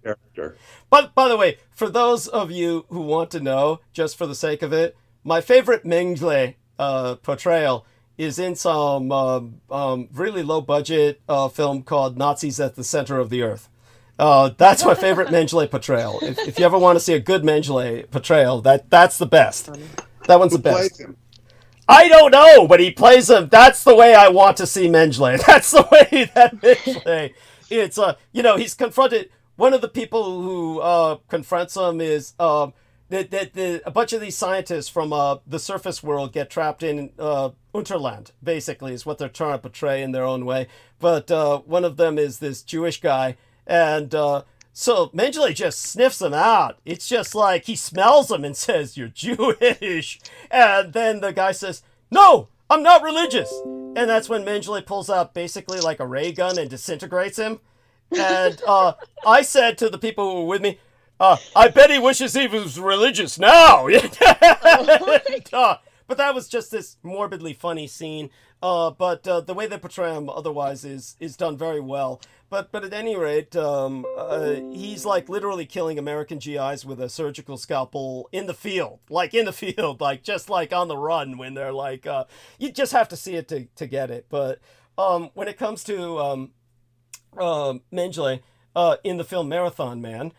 character. But by the way, for those of you who want to know, just for the sake of it, my favorite Mengele portrayal is in some really low budget film called Nazis at the Center of the Earth. That's my favorite Mengele portrayal. If you ever want to see a good Mengele portrayal, that's the best. That one's the best. Plays him? I don't know, but he plays him. That's the way I want to see Mengele. That's the way that Mengele it's he's confronted. One of the people who confronts him is that a bunch of these scientists from the surface world get trapped in Unterland, basically, is what they're trying to portray in their own way. But one of them is this Jewish guy, and so Mengele just sniffs him out. It's just like he smells him and says, "You're Jewish," and then the guy says, "No, I'm not religious." And that's when Mengele pulls out basically like a ray gun and disintegrates him. And I said to the people who were with me, I bet he wishes he was religious now. But that was just this morbidly funny scene. But the way they portray him otherwise is done very well. But at any rate, he's like literally killing American GIs with a surgical scalpel in the field, like just like on the run when they're like, you just have to see it to get it. But when it comes to Mengele in the film Marathon Man,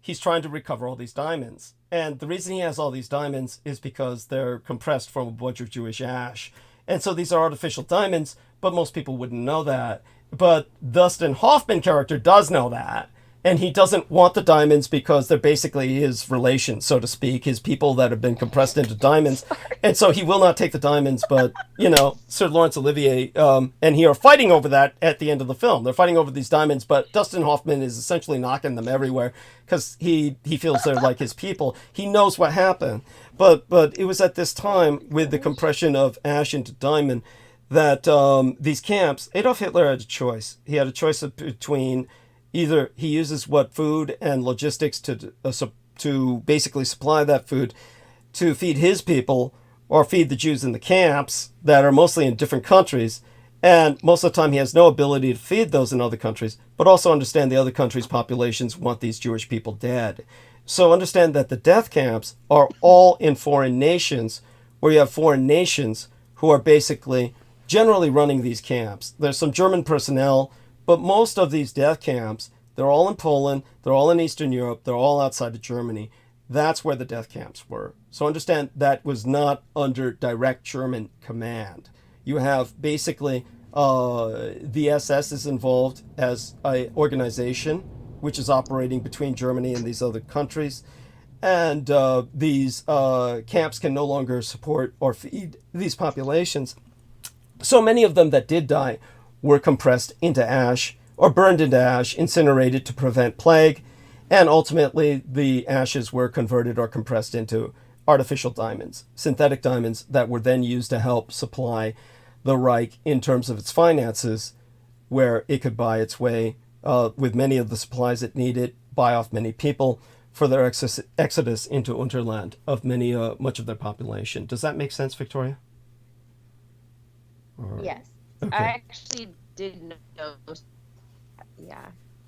he's trying to recover all these diamonds. And the reason he has all these diamonds is because they're compressed from a bunch of Jewish ash. And so these are artificial diamonds, but most people wouldn't know that. But Dustin Hoffman character does know that. And he doesn't want the diamonds because they're basically his relations, so to speak, his people that have been compressed into diamonds. And so he will not take the diamonds, but, Sir Laurence Olivier and he are fighting over that at the end of the film. They're fighting over these diamonds, but Dustin Hoffman is essentially knocking them everywhere because he feels they're like his people. He knows what happened. But it was at this time with the compression of ash into diamond that these camps, Adolf Hitler had a choice. He had a choice between either he uses what food and logistics to basically supply that food to feed his people or feed the Jews in the camps that are mostly in different countries. And most of the time he has no ability to feed those in other countries, but also understand the other countries' populations want these Jewish people dead. So understand that the death camps are all in foreign nations, where you have foreign nations who are basically generally running these camps. There's some German personnel, but most of these death camps, they're all in Poland, they're all in Eastern Europe, they're all outside of Germany. That's where the death camps were. So understand that was not under direct German command. You have basically the SS is involved as an organization which is operating between Germany and these other countries. And these camps can no longer support or feed these populations. So many of them that did die were compressed into ash or burned into ash, incinerated to prevent plague, and ultimately the ashes were converted or compressed into artificial diamonds, synthetic diamonds that were then used to help supply the Reich in terms of its finances, where it could buy its way with many of the supplies it needed, buy off many people for their exodus into Unterland of much of their population. Does that make sense, Victoria? Or... Yes. Okay. I actually did know. Yeah.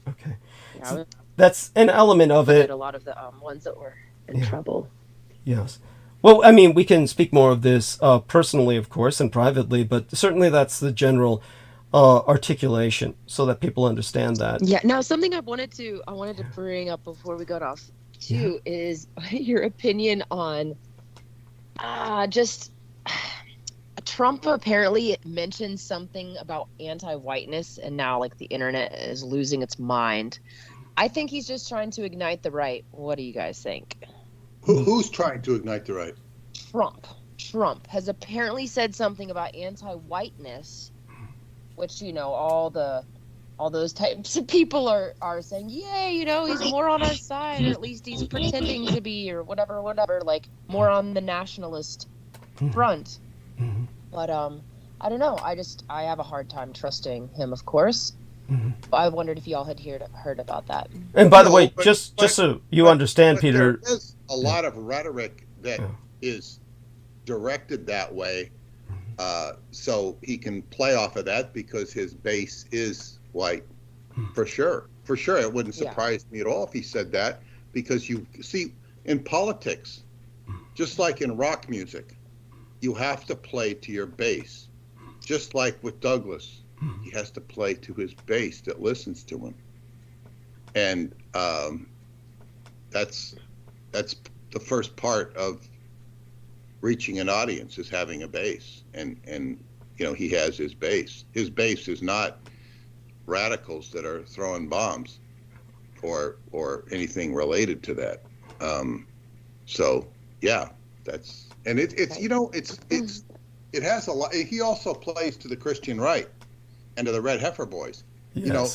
Okay. Yeah, so that's an element of it. A lot of the ones that were in trouble. Yes. Well, I mean, we can speak more of this personally, of course, and privately, but certainly that's the general articulation so that people understand that. Yeah. Now, something I wanted to bring up before we got off too is your opinion on just Trump apparently mentioned something about anti-whiteness, and now like the internet is losing its mind. I think he's just trying to ignite the right. What do you guys think? Who's trying to ignite the right? Trump has apparently said something about anti-whiteness, which, all those types of people are saying, yay, he's more on our side, or at least he's pretending to be, or whatever, like more on the nationalist front. Mm-hmm. But I don't know. I have a hard time trusting him, of course. Mm-hmm. I wondered if y'all had heard about that. And by the way, just so you understand, Peter, there is a lot of rhetoric that is directed that way, so he can play off of that because his base is white, for sure. For sure, it wouldn't surprise me at all if he said that, because you see, in politics, just like in rock music, you have to play to your base. Just like with Douglas, he has to play to his base that listens to him. And that's the first part of reaching an audience, is having a base. And he has his base. His base is not radicals that are throwing bombs or anything related to that. So yeah, it's it has a lot. He also plays to the Christian right and to the Red Heifer Boys. Yes. You know,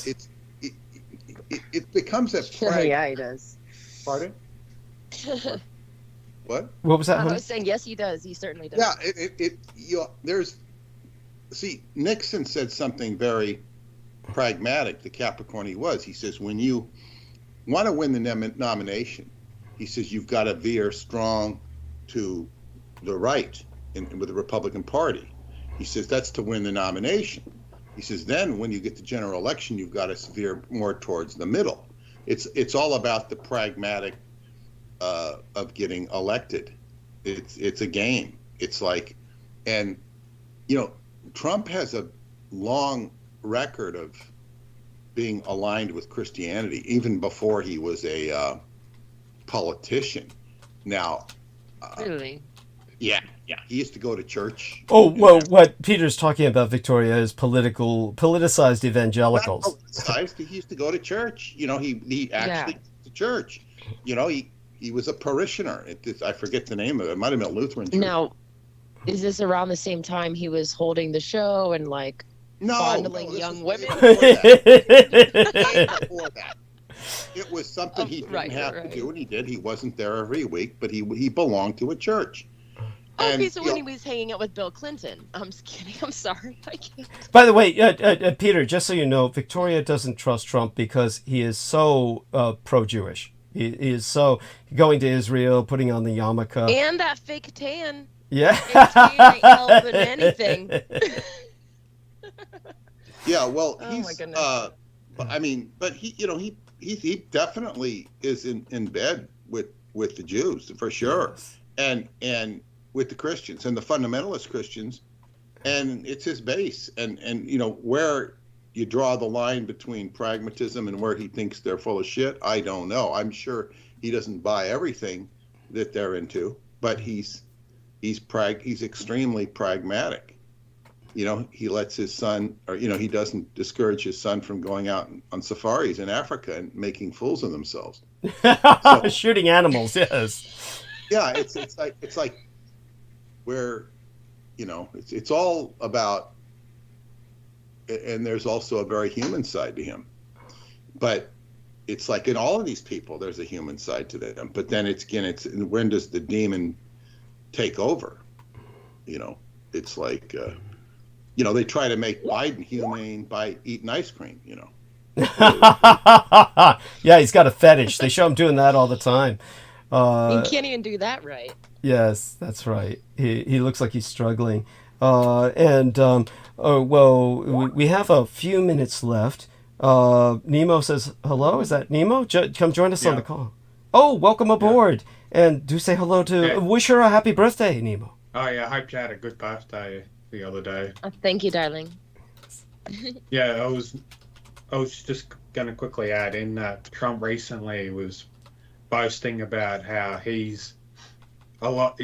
it becomes a Yeah, he does. Pardon? What? What was that? I was saying, yes, he does. He certainly does. Yeah, Nixon said something very pragmatic, the Capricorn he was. He says, when you want to win the nomination, he says, you've got to veer strong to the right with the Republican Party. He says, that's to win the nomination. He says, then when you get the general election, you've got to veer more towards the middle. It's all about the pragmatic of getting elected. It's a game. It's like, and you know, Trump has a long record of being aligned with Christianity, even before he was a politician. Now, Really? yeah, he used to go to church. Oh, well, what Peter's talking about, Victoria, is politicized evangelicals. Not politicized. He used to go to church. You know, he actually went to church. You know, he was a parishioner. I forget the name of it. It might have been a Lutheran church. Now, is this around the same time he was holding the show and like fondling young women? Before that. It was something he didn't have to do, and he did. He wasn't there every week, but he belonged to a church. Okay, so when he was hanging out with Bill Clinton. I'm just kidding. I'm sorry. I can't. By the way, Peter, just so you know, Victoria doesn't trust Trump because he is so pro-Jewish. He is so going to Israel, putting on the yarmulke. And that fake tan. Yeah. Fake tan ain't helping anything. Yeah, well, Oh my goodness. I mean, but he definitely is in bed with the Jews for sure, and with the Christians and the fundamentalist Christians, and it's his base, and you know where you draw the line between pragmatism and where he thinks they're full of shit, I don't know. I'm sure he doesn't buy everything that they're into, but he's extremely pragmatic. You know, he lets his son, or you know, he doesn't discourage his son from going out on safaris in Africa and making fools of themselves. So, shooting animals, yes. Yeah, it's like where, you know, it's all about, and there's also a very human side to him. But it's like in all of these people, there's a human side to them. But then it's when does the demon take over? You know, it's like, you know, they try to make Biden humane by eating ice cream, you know. Yeah, he's got a fetish. They show him doing that all the time. You can't even do that right. Yes, that's right. He looks like he's struggling. We have a few minutes left. Nemo says hello. Is that Nemo? Come join us on the call. Oh, welcome aboard. And do say hello to, wish her a happy birthday, Nemo. Oh, yeah, I hope you had a good birthday the other day. Thank you, darling. Yeah, I was just going to quickly add in that Trump recently was boasting about how he's a lot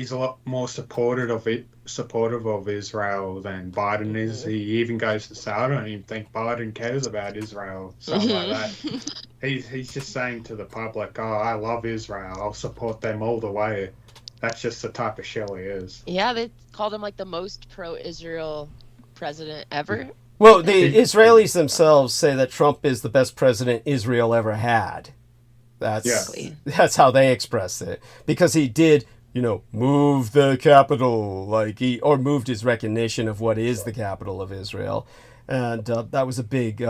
more supportive of Israel than Biden is. He even goes to say, I don't even think Biden cares about Israel, something like that. He's just saying to the public, oh, I love Israel, I'll support them all the way. That's just the type of shill he is. Yeah, they called him like the most pro-Israel president ever. Well, the Israelis themselves say that Trump is the best president Israel ever had. That's how they express it. Because he did, you know, move the capital, or moved his recognition of what is the capital of Israel. And that was a big,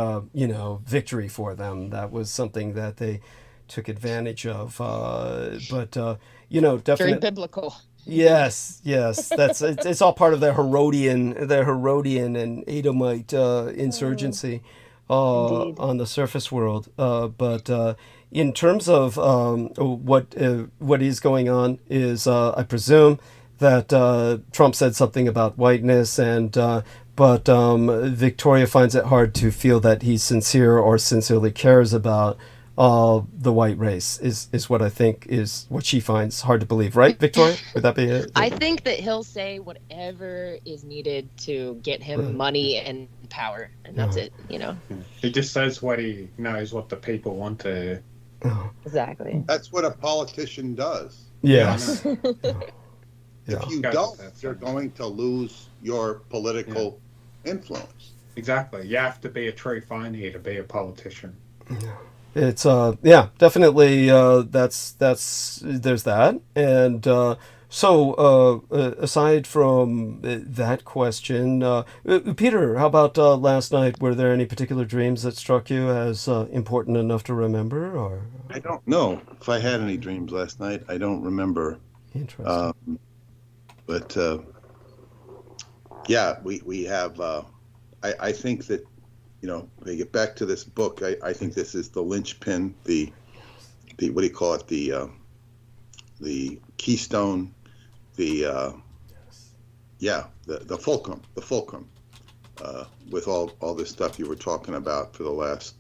victory for them. That was something that they took advantage of. Definitely. Very biblical. Yes, that's it's all part of their Herodian and Edomite insurgency on the surface world. But in terms of what is going on is, I presume that Trump said something about whiteness, but Victoria finds it hard to feel that he's sincere or sincerely cares about the white race is what I think is what she finds hard to believe. Right, Victoria? Would that be it? I think that he'll say whatever is needed to get him money and power, and that's it. He just says what he knows, what the people want to hear. Exactly. That's what a politician does. Yes. If you don't, you're going to lose your political influence. Exactly. You have to be a true phony to be a politician. It's definitely there's that. And so aside from that question, Peter, how about last night? Were there any particular dreams that struck you as important enough to remember? Or I don't know if I had any dreams last night. I don't remember. Interesting. But we have. I think that, they get back to this book. I think this is the linchpin, the what do you call it? The keystone, the fulcrum, with all this stuff you were talking about for the last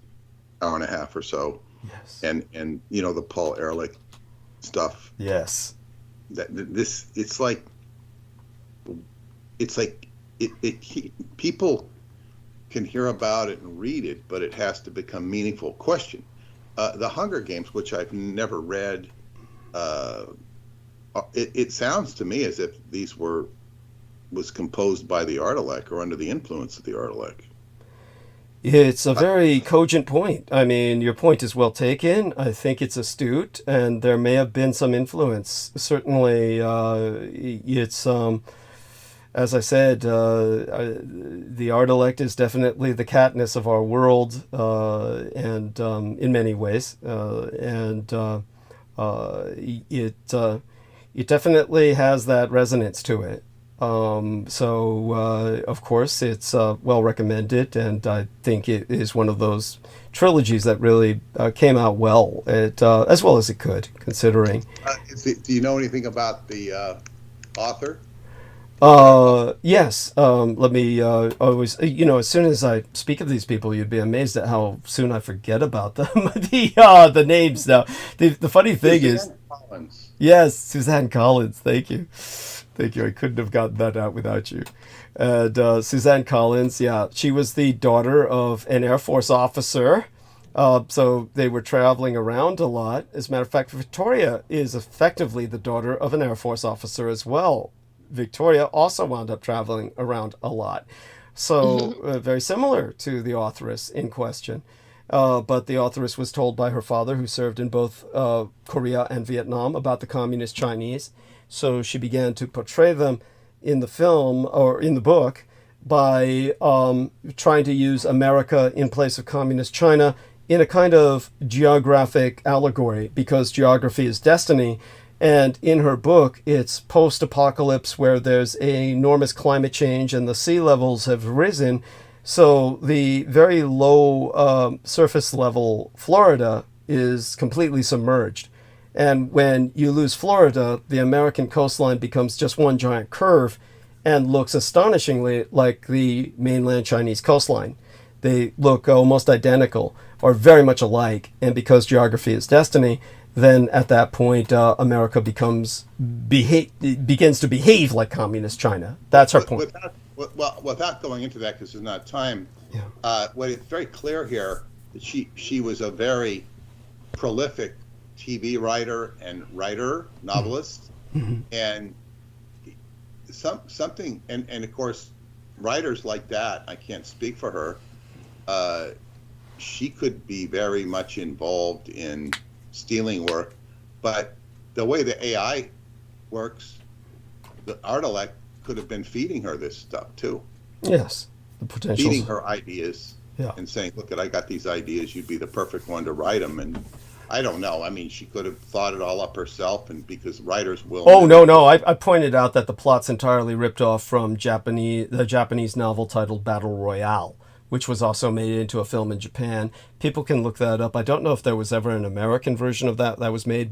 hour and a half or so. Yes. And the Paul Ehrlich stuff. Yes. It's like people can hear about it and read it, but it has to become meaningful. Question: the Hunger Games, which I've never read, it sounds to me as if these was composed by the Artilect or under the influence of the Artilect. It's a very cogent point. I mean, your point is well taken. I think it's astute, and there may have been some influence. Certainly, it's as I said, the Artilect is definitely the Katniss of our world, and in many ways, it definitely has that resonance to it. So of course, it's well recommended, and I think it is one of those trilogies that really came out well, as well as it could, considering. Do you know anything about the author? Yes. Let me always, as soon as I speak of these people, you'd be amazed at how soon I forget about them. The names now. The funny thing is, Collins. Yes, Suzanne Collins. Thank you. I couldn't have gotten that out without you. And Suzanne Collins, she was the daughter of an Air Force officer. So they were traveling around a lot. As a matter of fact, Victoria is effectively the daughter of an Air Force officer as well. Victoria also wound up traveling around a lot. So very similar to the authoress in question. But the authoress was told by her father, who served in both Korea and Vietnam, about the communist Chinese. So she began to portray them in the film or in the book by trying to use America in place of communist China in a kind of geographic allegory, because geography is destiny. And in her book, it's post-apocalypse where there's an enormous climate change and the sea levels have risen. So the very low surface level Florida is completely submerged. And when you lose Florida, the American coastline becomes just one giant curve and looks astonishingly like the mainland Chinese coastline. They look almost identical or very much alike. And because geography is destiny, then at that point, America begins to behave like communist China. That's her point. Without going into that, because there's not time, what is very clear here that she was a very prolific TV writer and novelist, and something, and of course, writers like that, I can't speak for her. She could be very much involved in stealing work, but the way the AI works, the Artilect could have been feeding her this stuff too. Yes, the potential. Feeding her ideas and saying, "Look, I got these ideas. You'd be the perfect one to write them." And I don't know. I mean, she could have thought it all up herself, and because writers will. Oh no! I pointed out that the plot's entirely ripped off from the Japanese novel titled Battle Royale, which was also made into a film in Japan. People can look that up. I don't know if there was ever an American version of that was made,